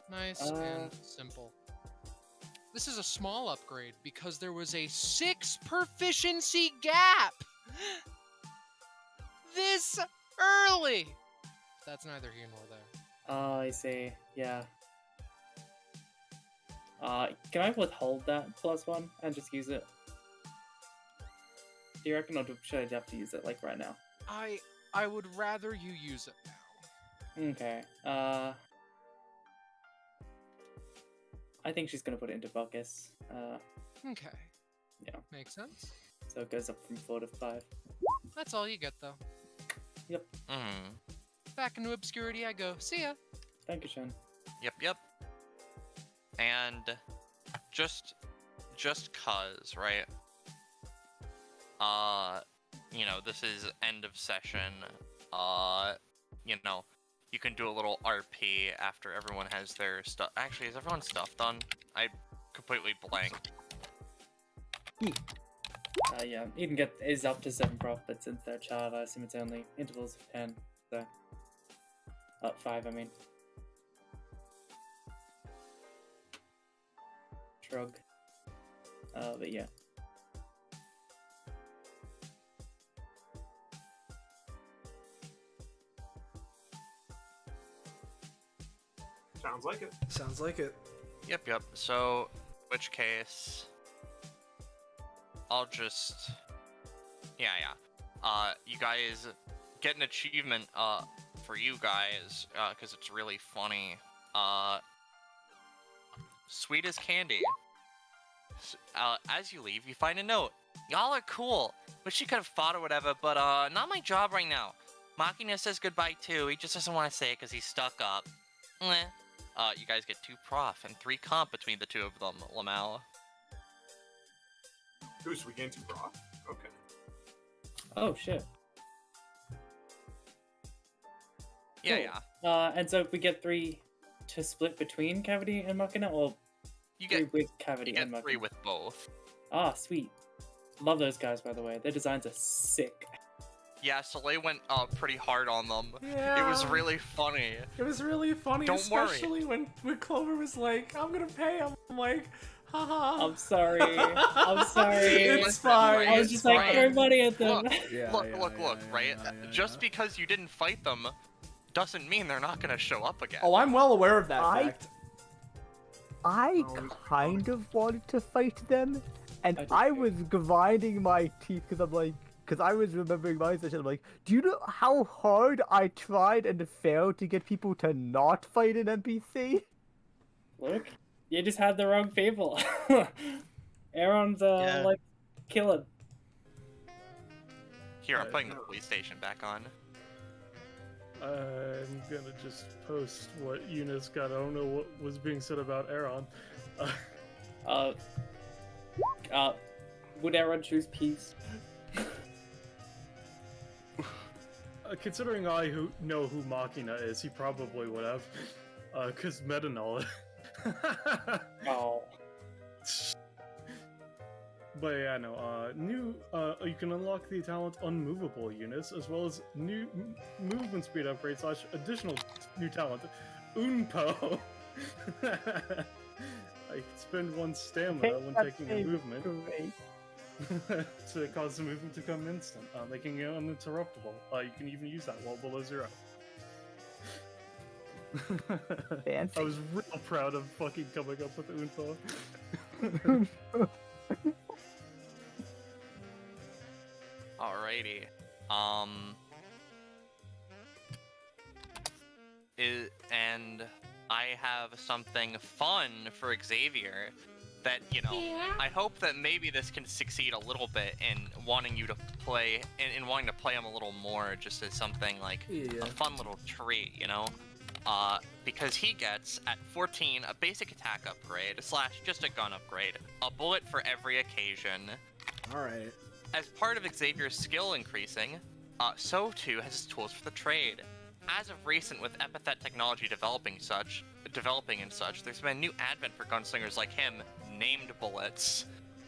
Speaker 10: Nice and simple. This is a small upgrade because there was a 6 proficiency gap! This early! That's neither here nor there.
Speaker 8: Oh, I see. Yeah. Can I withhold that +1 and just use it? Do you reckon, or should I have to use it, like, right now?
Speaker 10: I would rather you use it now.
Speaker 8: Okay. I think she's gonna put it into Buckus.
Speaker 10: Okay.
Speaker 8: Yeah.
Speaker 10: Makes sense.
Speaker 8: So it goes up from 4 to 5.
Speaker 10: That's all you get, though.
Speaker 8: Yep.
Speaker 4: Mm.
Speaker 10: Back into obscurity I go. See ya.
Speaker 8: Thank you, Shen.
Speaker 4: Yep. And just cause, right? You know, this is end of session. You know, you can do a little RP after everyone has their stuff. Actually, is everyone's stuff done? I completely blanked.
Speaker 8: Yeah, Eden is up to 7 prof, but since they're child, I assume it's only intervals of 10. So, 5, I mean. Shrug. But yeah.
Speaker 7: Sounds like it.
Speaker 1: Sounds like it.
Speaker 4: Yep. So, which case, I'll just, yeah. You guys get an achievement, for you guys, cause it's really funny. Sweet as candy. As you leave, you find a note. Y'all are cool. Wish you could have fought or whatever, but, not my job right now. Machina says goodbye too. He just doesn't want to say it cause he's stuck up. Meh. You guys get 2 prof and 3 comp between the 2 of them, Lamau.
Speaker 7: Ooh, so we gain 2 proc? Okay.
Speaker 8: Oh, shit.
Speaker 4: Yeah.
Speaker 8: And so we get 3 to split between Cavity and Machina, or
Speaker 4: You
Speaker 8: 3
Speaker 4: get
Speaker 8: with Cavity and
Speaker 4: 3
Speaker 8: Machina?
Speaker 4: with both.
Speaker 8: Ah, sweet. Love those guys, by the way. Their designs are sick.
Speaker 4: Yeah, Soleil went pretty hard on them.
Speaker 1: Yeah.
Speaker 4: It was really funny.
Speaker 1: It was really funny,
Speaker 4: Don't worry.
Speaker 1: especially when Clover was like, I'm gonna pay him. I'm like, haha.
Speaker 8: I'm sorry. I'm sorry.
Speaker 1: It's
Speaker 4: Listen,
Speaker 1: fine.
Speaker 8: I was
Speaker 1: it's
Speaker 8: just like,
Speaker 1: fine.
Speaker 8: throw money at them.
Speaker 4: Look,
Speaker 1: Yeah,
Speaker 4: look,
Speaker 1: yeah,
Speaker 4: right?
Speaker 1: yeah,
Speaker 4: Just because you didn't fight them doesn't mean they're not gonna show up again.
Speaker 1: Oh, I'm well aware of that fact.
Speaker 6: I kind of wanted to fight them, and I was grinding my teeth because I'm like, because I was remembering my session. I'm like, do you know how hard I tried and failed to get people to not fight an NPC?
Speaker 8: Look, you just had the wrong people. Aaron's like killing.
Speaker 4: Here, I'm putting the police station back on.
Speaker 9: I'm gonna just post what Eunice got. I don't know what was being said about Aaron.
Speaker 8: Would Aaron choose peace?
Speaker 9: Considering know who Machina is, he probably would have. Cause meta knowledge.
Speaker 8: Oh.
Speaker 9: But yeah, no, you can unlock the talent Unmovable Eunice, as well as new movement speed upgrade / additional new talent, Unpo. I can spend 1 stamina when taking a movement to cause the movement to come instant, making it uninterruptible. You can even use that while below 0.
Speaker 6: Fancy.
Speaker 9: I was real proud of fucking coming up with the Unpo.
Speaker 4: Alrighty. And I have something fun for Xavier that, you know, I hope that maybe this can succeed a little bit in wanting you to play, in wanting to play him a little more, just as something like a fun little treat, you know? Because he gets, at 14, a basic attack upgrade, / just a gun upgrade, a bullet for every occasion.
Speaker 1: Alright.
Speaker 4: As part of Xavier's skill increasing, so too has his tools for the trade. As of recent, with Epithet technology developing and such, there's been a new advent for gunslingers like him, named bullets.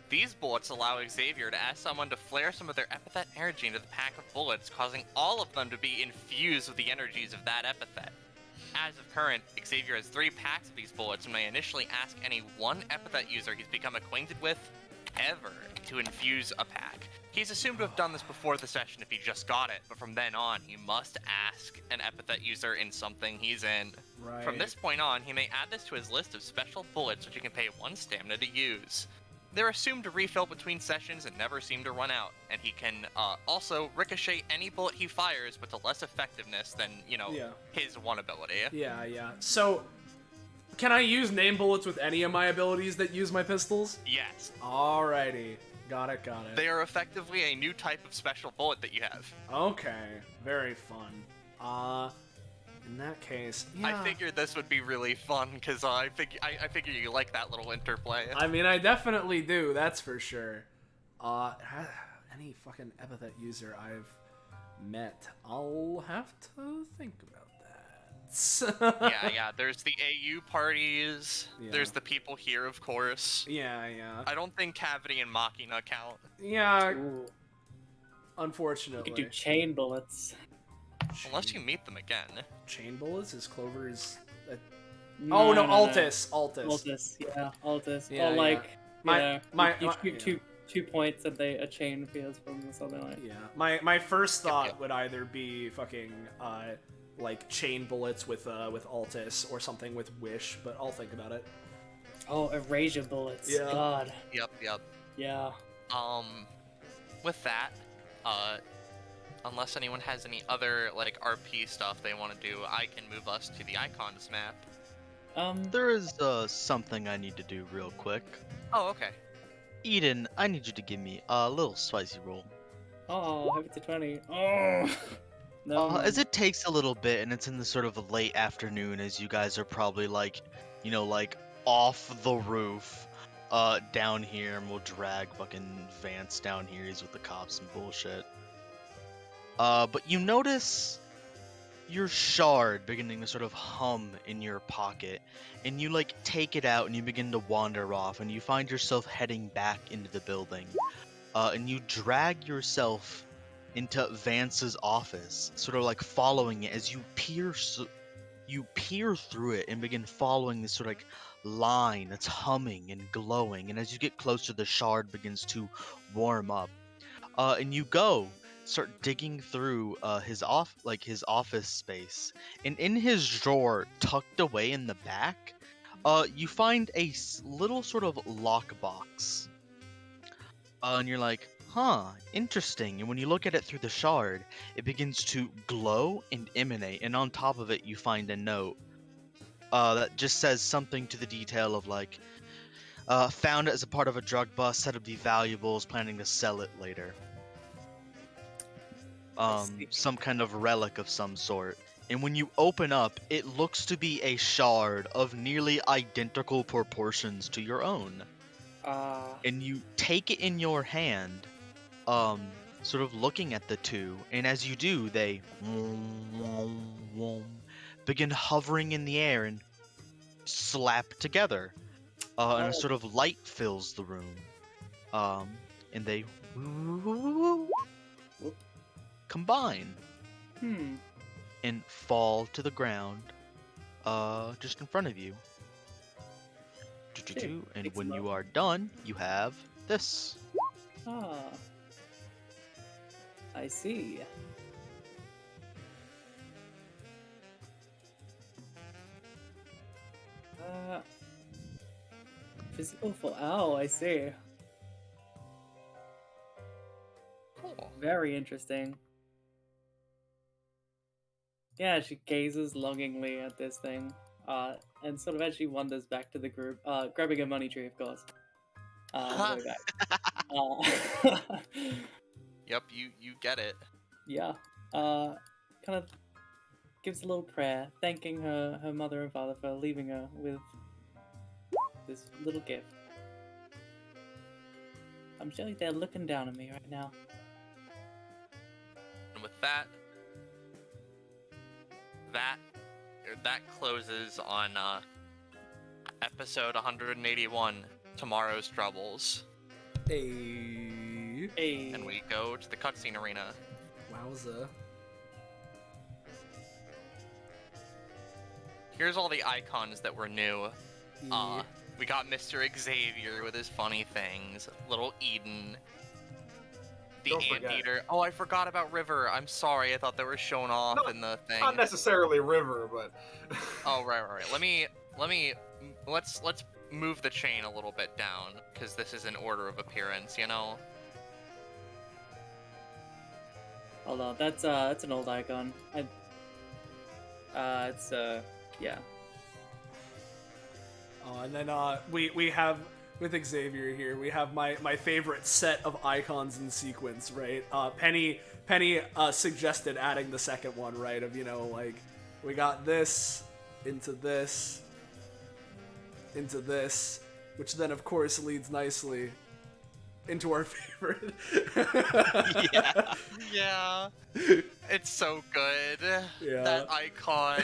Speaker 4: These bullets allow Xavier to ask someone to flare some of their Epithet energy into the pack of bullets, causing all of them to be infused with the energies of that Epithet. As of current, Xavier has 3 packs of these bullets and may initially ask any one Epithet user he's become acquainted with ever to infuse a pack. He's assumed to have done this before the session if he just got it, but from then on, he must ask an Epithet user in something he's in.
Speaker 1: Right.
Speaker 4: From this point on, he may add this to his list of special bullets which he can pay 1 stamina to use. They're assumed to refill between sessions and never seem to run out, and he can also ricochet any bullet he fires, but to less effectiveness than, you know, his one ability.
Speaker 1: Yeah. So, Can I use name bullets with any of my abilities that use my pistols?
Speaker 4: Yes.
Speaker 1: Alrighty. Got it.
Speaker 4: They are effectively a new type of special bullet that you have.
Speaker 1: Okay. Very fun. In that case, yeah.
Speaker 4: I figured this would be really fun because I figure you like that little interplay.
Speaker 1: I mean, I definitely do. That's for sure. Any fucking epithet user I've met, I'll have to think about that.
Speaker 4: yeah. There's the AU parties.
Speaker 1: Yeah.
Speaker 4: There's the people here, of course.
Speaker 1: Yeah.
Speaker 4: I don't think Cavity and Machina count.
Speaker 1: Yeah.
Speaker 8: Ooh.
Speaker 1: Unfortunately.
Speaker 8: You could do chain bullets.
Speaker 4: Unless you meet them again.
Speaker 1: Chain bullets is Clover's.
Speaker 8: No,
Speaker 1: no,
Speaker 8: no.
Speaker 1: Altus.
Speaker 8: Altus, yeah, Altus.
Speaker 1: Yeah,
Speaker 8: or like,
Speaker 1: yeah.
Speaker 8: you shoot 2 points and a chain appears from something like.
Speaker 1: Yeah. My first thought would either be fucking like chain bullets with Altus or something with Wish, but I'll think about it.
Speaker 8: Oh, erasure bullets.
Speaker 1: Yeah.
Speaker 8: God.
Speaker 4: Yep.
Speaker 8: Yeah.
Speaker 4: With that, unless anyone has any other like RP stuff they want to do, I can move us to the icons map.
Speaker 5: There is something I need to do real quick.
Speaker 4: Oh, okay.
Speaker 5: Eden, I need you to give me a little spicy roll.
Speaker 8: Oh, happy to 20. Oh. No.
Speaker 5: As it takes a little bit, and it's in the sort of late afternoon, as you guys are probably like off the roof, down here, and we'll drag fucking Vance down here. He's with the cops and bullshit. But you notice your shard beginning to sort of hum in your pocket, and you take it out and you begin to wander off, and you find yourself heading back into the building, and you drag yourself into Vance's office, sort of following it as you peer through it and begin following this sort of line that's humming and glowing, and as you get closer, the shard begins to warm up, and you start digging through his office space, and in his drawer, tucked away in the back, you find a little sort of lockbox, and you're like, huh, interesting. And when you look at it through the shard, it begins to glow and emanate, and on top of it you find a note that just says something to the detail of found as a part of a drug bust, set up the valuables, planning to sell it later. Some kind of relic of some sort. And when you open up, it looks to be a shard of nearly identical proportions to your own. And you take it in your hand, sort of looking at the two, and as you do, they begin hovering in the air and slap together, and a sort of light fills the room, and they combine and fall to the ground, just in front of you. And when you are done, you have this.
Speaker 8: I see. Physical for I see.
Speaker 4: Cool.
Speaker 8: Very interesting. Yeah, she gazes longingly at this thing, and sort of as she wanders back to the group, grabbing a money tree, of course. On the way back.
Speaker 4: Yep, you get it.
Speaker 8: Yeah. Kind of gives a little prayer, thanking her mother and father for leaving her with this little gift. I'm sure they're looking down on me right now.
Speaker 4: And with that closes on episode 181, Tomorrow's Troubles.
Speaker 1: Hey.
Speaker 4: And we go to the cutscene arena.
Speaker 1: Wowza.
Speaker 4: Here's all the icons that were new.
Speaker 1: Yeah.
Speaker 4: We got Mr. Xavier with his funny things, little Eden, the
Speaker 7: Don't forget.
Speaker 4: Anteater. Oh, I forgot about River. I'm sorry. I thought they were shown off in the thing.
Speaker 7: Not necessarily River, but
Speaker 4: Oh, right. Let's move the chain a little bit down, because this is in order of appearance, you know?
Speaker 8: Hold on, that's an old icon. Yeah.
Speaker 1: And then we have with Xavier here, we have my favorite set of icons in sequence, right? Penny suggested adding the second one, right? Of like we got this into this into this, which then of course leads nicely into our favorite.
Speaker 4: Yeah. Yeah. It's so good.
Speaker 1: Yeah.
Speaker 4: That icon.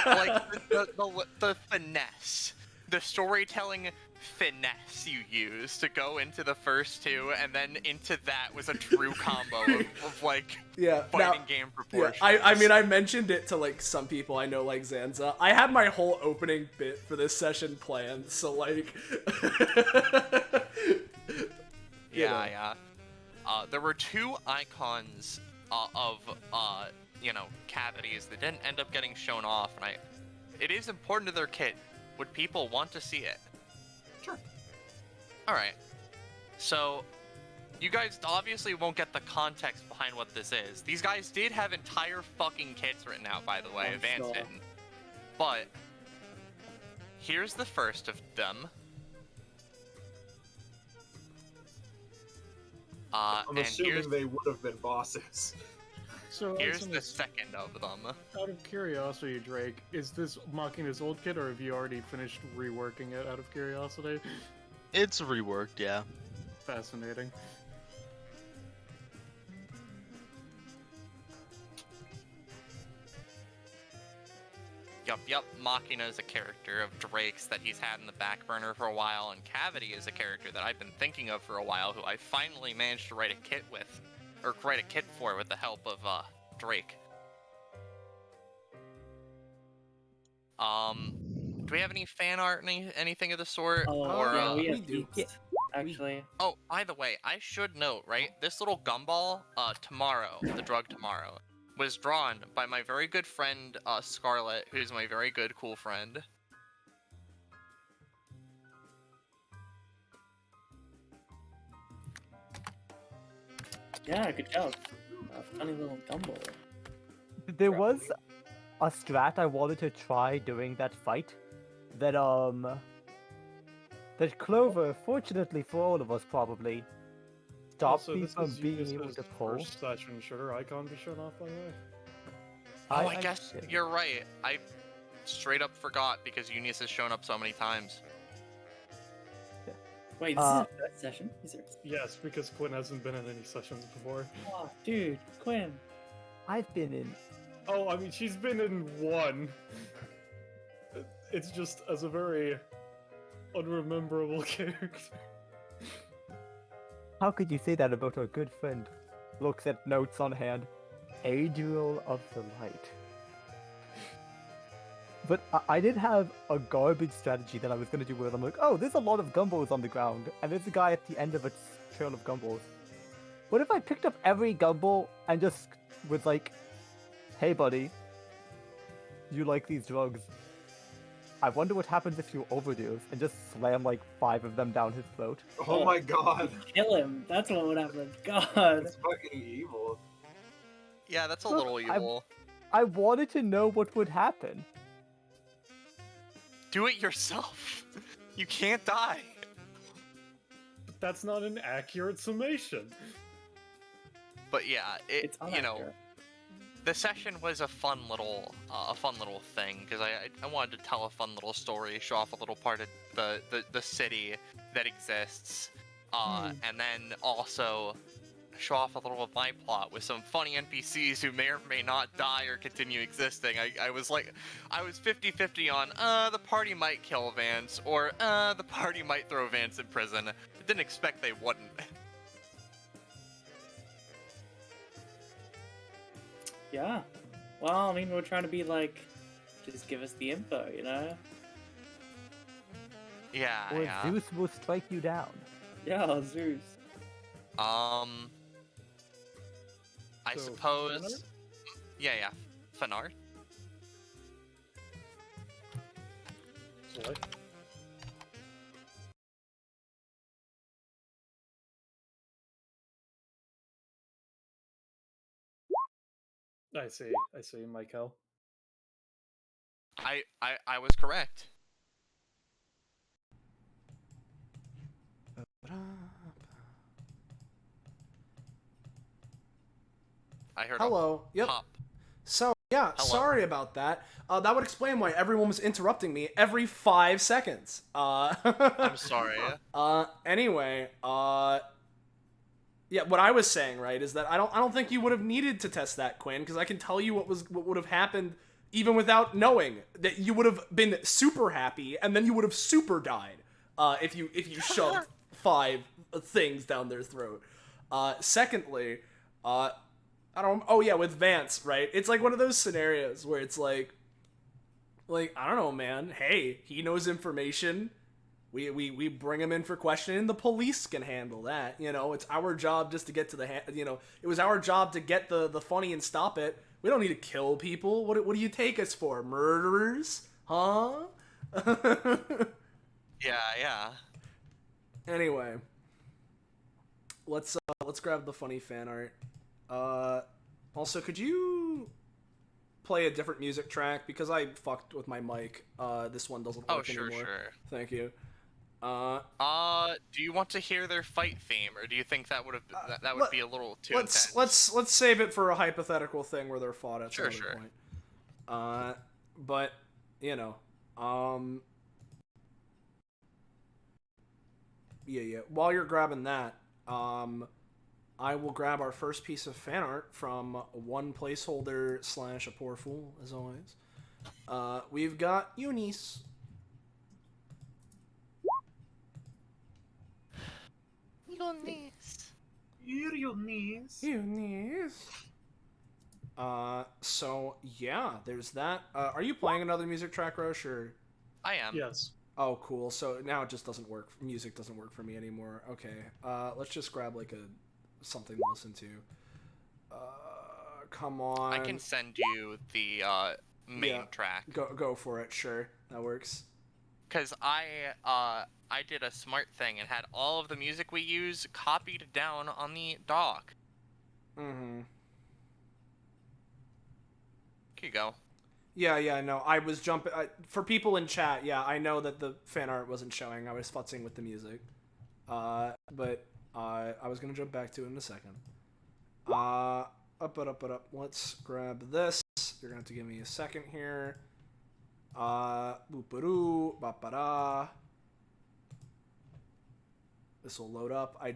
Speaker 4: Like the finesse. The storytelling finesse you use to go into the first two and then into that was a true combo of like fighting game proportions.
Speaker 1: I mean I mentioned it to like some people I know, like Zanza. I had my whole opening bit for this session planned, so like
Speaker 4: Yeah. There were two icons of cavities that didn't end up getting shown off, and it is important to their kit. Would people want to see it?
Speaker 7: Sure.
Speaker 4: Alright. So, you guys obviously won't get the context behind what this is. These guys did have entire fucking kits written out, by the way, Advanced Hidden. But, here's the first of them.
Speaker 7: I'm assuming they would have been bosses.
Speaker 9: So
Speaker 4: here's the second of them.
Speaker 9: Out of curiosity, Drake, is this mocking his old kit, or have you already finished reworking it out of curiosity?
Speaker 5: It's reworked, yeah.
Speaker 9: Fascinating.
Speaker 4: Yup. Machina is a character of Drake's that he's had in the back burner for a while, and Cavity is a character that I've been thinking of for a while, who I finally managed to write a kit with, or write a kit for with the help of Drake. Do we have any fan art, anything of the sort?
Speaker 8: Oh, we have
Speaker 1: do.
Speaker 8: Beats, actually.
Speaker 4: Oh, by the way, I should note, right? This little gumball, Tomorrow, the drug Tomorrow, was drawn by my very good friend, Scarlett, who's my very good, cool friend.
Speaker 8: Yeah, good job. Funny little Gumball.
Speaker 6: There was a strat I wanted to try during that fight that Clover, fortunately for all of us probably, stopped me from being able to pull.
Speaker 9: First session, should her icon be shown off, by the way?
Speaker 4: Oh, I guess you're right. I straight up forgot because Eunice has shown up so many times.
Speaker 8: Wait, this is a third session? Is there...
Speaker 9: Yes, because Quinn hasn't been in any sessions before.
Speaker 8: Oh, dude, Quinn.
Speaker 6: I've been in.
Speaker 9: Oh, I mean, she's been in one. It's just as a very unrememberable character.
Speaker 6: How could you say that about our good friend? Looks at notes on hand. Adriel of the Light. But I did have a garbage strategy that I was going to do where I'm like, oh, there's a lot of gumballs on the ground, and there's a guy at the end of a trail of gumballs. What if I picked up every gumball and just was like, hey buddy, you like these drugs? I wonder what happens if you overdose, and just slam like 5 of them down his throat.
Speaker 7: Oh my god.
Speaker 8: Kill him. That's what would happen. God.
Speaker 7: It's fucking evil.
Speaker 4: Yeah, that's a
Speaker 6: Look,
Speaker 4: little evil.
Speaker 6: I wanted to know what would happen.
Speaker 4: Do it yourself. You can't die.
Speaker 9: But that's not an accurate summation.
Speaker 4: But yeah,
Speaker 8: It's inaccurate.
Speaker 4: the session was a fun little thing because I wanted to tell a fun little story, show off a little part of the city that exists, and then also show off a little of my plot with some funny NPCs who may or may not die or continue existing. I was 50-50 on the party might kill Vance or the party might throw Vance in prison. I didn't expect they wouldn't.
Speaker 8: Yeah. Well, I mean, we're trying to be like, just give us the info, you know?
Speaker 4: Yeah,
Speaker 6: Or
Speaker 4: yeah.
Speaker 6: Zeus will strike you down.
Speaker 8: Yeah, Zeus.
Speaker 4: I
Speaker 9: So,
Speaker 4: suppose.
Speaker 9: fanart?
Speaker 4: Yeah. Fanart.
Speaker 9: What? I see, Michael.
Speaker 4: I was correct. I heard
Speaker 1: Hello.
Speaker 4: a
Speaker 1: Yep.
Speaker 4: pop.
Speaker 1: So, yeah,
Speaker 4: Hello.
Speaker 1: sorry about that. That would explain why everyone was interrupting me every 5 seconds.
Speaker 4: I'm sorry.
Speaker 1: Anyway, yeah, what I was saying, right, is that I don't think you would have needed to test that, Quinn, because I can tell you what would have happened even without knowing. That you would have been super happy, and then you would have super died if you shoved 5 things down their throat. Secondly, oh yeah, with Vance, right? It's like one of those scenarios where it's like I don't know, man. Hey, he knows information. We bring him in for questioning. The police can handle that. You know, it's our job just to get to the it was our job to get the funny and stop it. We don't need to kill people. What do you take us for? Murderers? Huh?
Speaker 4: Yeah.
Speaker 1: Anyway, let's grab the funny fan art. Also, could you play a different music track, because I fucked with my mic. This one doesn't work anymore.
Speaker 4: Sure.
Speaker 1: Thank you.
Speaker 4: Do you want to hear their fight theme, or do you think that would be a little too intense?
Speaker 1: Let's save it for a hypothetical thing where they're fought at some other point. But you know, yeah. While you're grabbing that, I will grab our first piece of fan art from one placeholder / a poor fool, as always. We've got Eunice. Eunice. So yeah, there's that. Are you playing another music track, Rosche, or?
Speaker 4: I am.
Speaker 9: Yes.
Speaker 1: Oh, cool. So now it just doesn't work. Music doesn't work for me anymore. Okay. Let's just grab like something to listen to. Come on.
Speaker 4: I can send you the main track.
Speaker 1: Go for it. Sure, that works.
Speaker 4: Cause I did a smart thing and had all of the music we use copied down on the dock.
Speaker 1: Mm-hmm.
Speaker 4: Here you go.
Speaker 1: Yeah, no, I was jumping... for people in chat, yeah, I know that the fan art wasn't showing. I was futzing with the music. But I was going to jump back to it in a second. Up. Let's grab this. You're going to have to give me a second here. Boop-a-doo, ba-ba-da. This will load up. I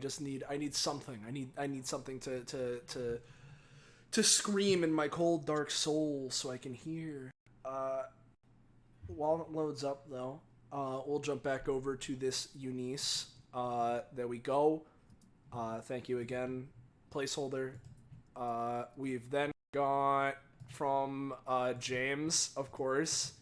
Speaker 1: need something. I need something to scream in my cold, dark soul so I can hear. While it loads up, though, we'll jump back over to this Eunice. There we go. Thank you again, placeholder. We've then got from James, of course.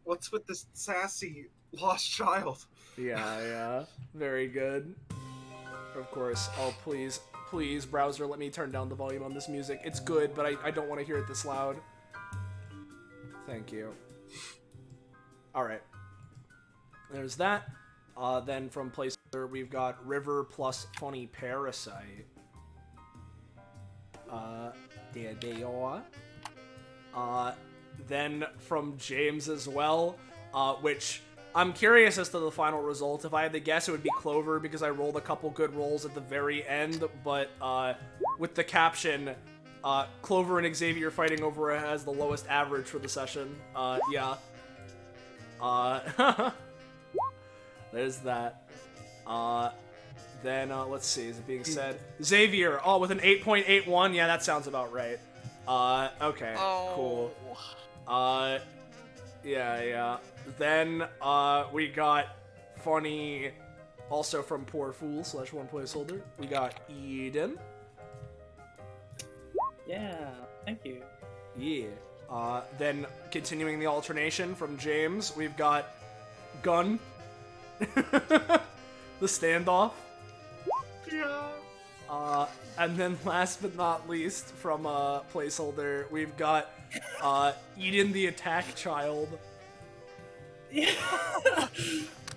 Speaker 7: What's with this sassy lost child?
Speaker 1: Yeah. Very good. Of course. Oh, please, browser, let me turn down the volume on this music. It's good, but I don't want to hear it this loud. Thank you. Alright. There's that. Then from placeholder, we've got River plus Funny Parasite. There they are. Then from James as well, which I'm curious as to the final result. If I had to guess, it would be Clover, because I rolled a couple good rolls at the very end, but with the caption, Clover and Xavier fighting over it has the lowest average for the session. Yeah. There's that. Then, let's see, is it being said? Xavier, with an 8.81, yeah, that sounds about right. Okay, cool. Yeah. Then, we got Funny, also from Poor Fool / one placeholder. We got Eden.
Speaker 8: Yeah, thank you.
Speaker 1: Yeah. Then, continuing the alternation from James, we've got Gun. The standoff. Yeah. And then last but not least, from placeholder, we've got Eden the Attack Child.
Speaker 8: Yeah.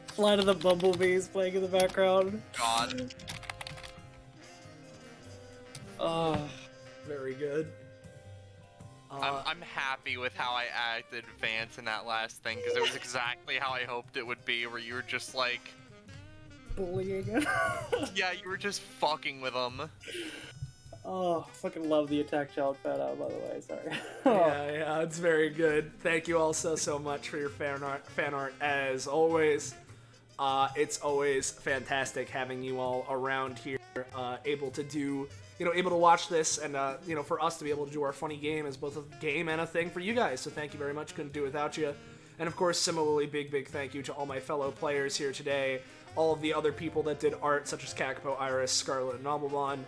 Speaker 8: Flight of the Bumblebees playing in the background.
Speaker 4: God.
Speaker 1: Very good.
Speaker 4: I'm happy with how I acted Vance in that last thing, because it was exactly how I hoped it would be, where you were just like...
Speaker 8: bullying him.
Speaker 4: Yeah, you were just fucking with him.
Speaker 8: Oh, fucking love the Attack Child photo, by the way, sorry.
Speaker 1: Yeah, it's very good. Thank you all so much for your fan art as always. It's always fantastic having you all around here, able to watch this, and for us to be able to do our funny game as both a game and a thing for you guys. So thank you very much. Couldn't do it without you. And of course, similarly, big thank you to all my fellow players here today, all of the other people that did art, such as Kakapo, Iris, Scarlet, and Nobblebon.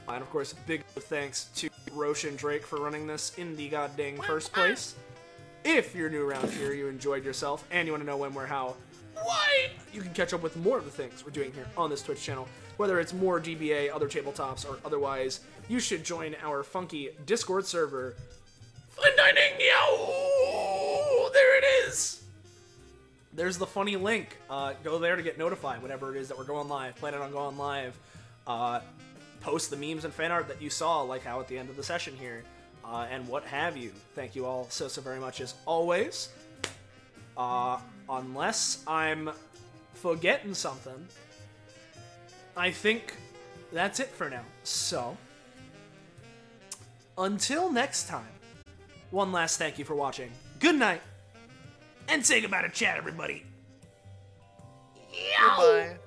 Speaker 1: And of course, big thanks to Rosche and Drake for running this in the goddamn first place. If you're new around here, you enjoyed yourself, and you want to know when, where, how, why, you can catch up with more of the things we're doing here on this Twitch channel. Whether it's more DBA, other tabletops, or otherwise, you should join our funky Discord server. Fine dining, yo! There it is! There's the funny link. Go there to get notified whenever it is that we're going live. Planning on going live. Post the memes and fan art that you saw, like how at the end of the session here, and what have you. Thank you all so very much as always. Unless I'm forgetting something, I think that's it for now. So, until next time, one last thank you for watching. Good night, and say goodbye to chat, everybody.
Speaker 4: Goodbye.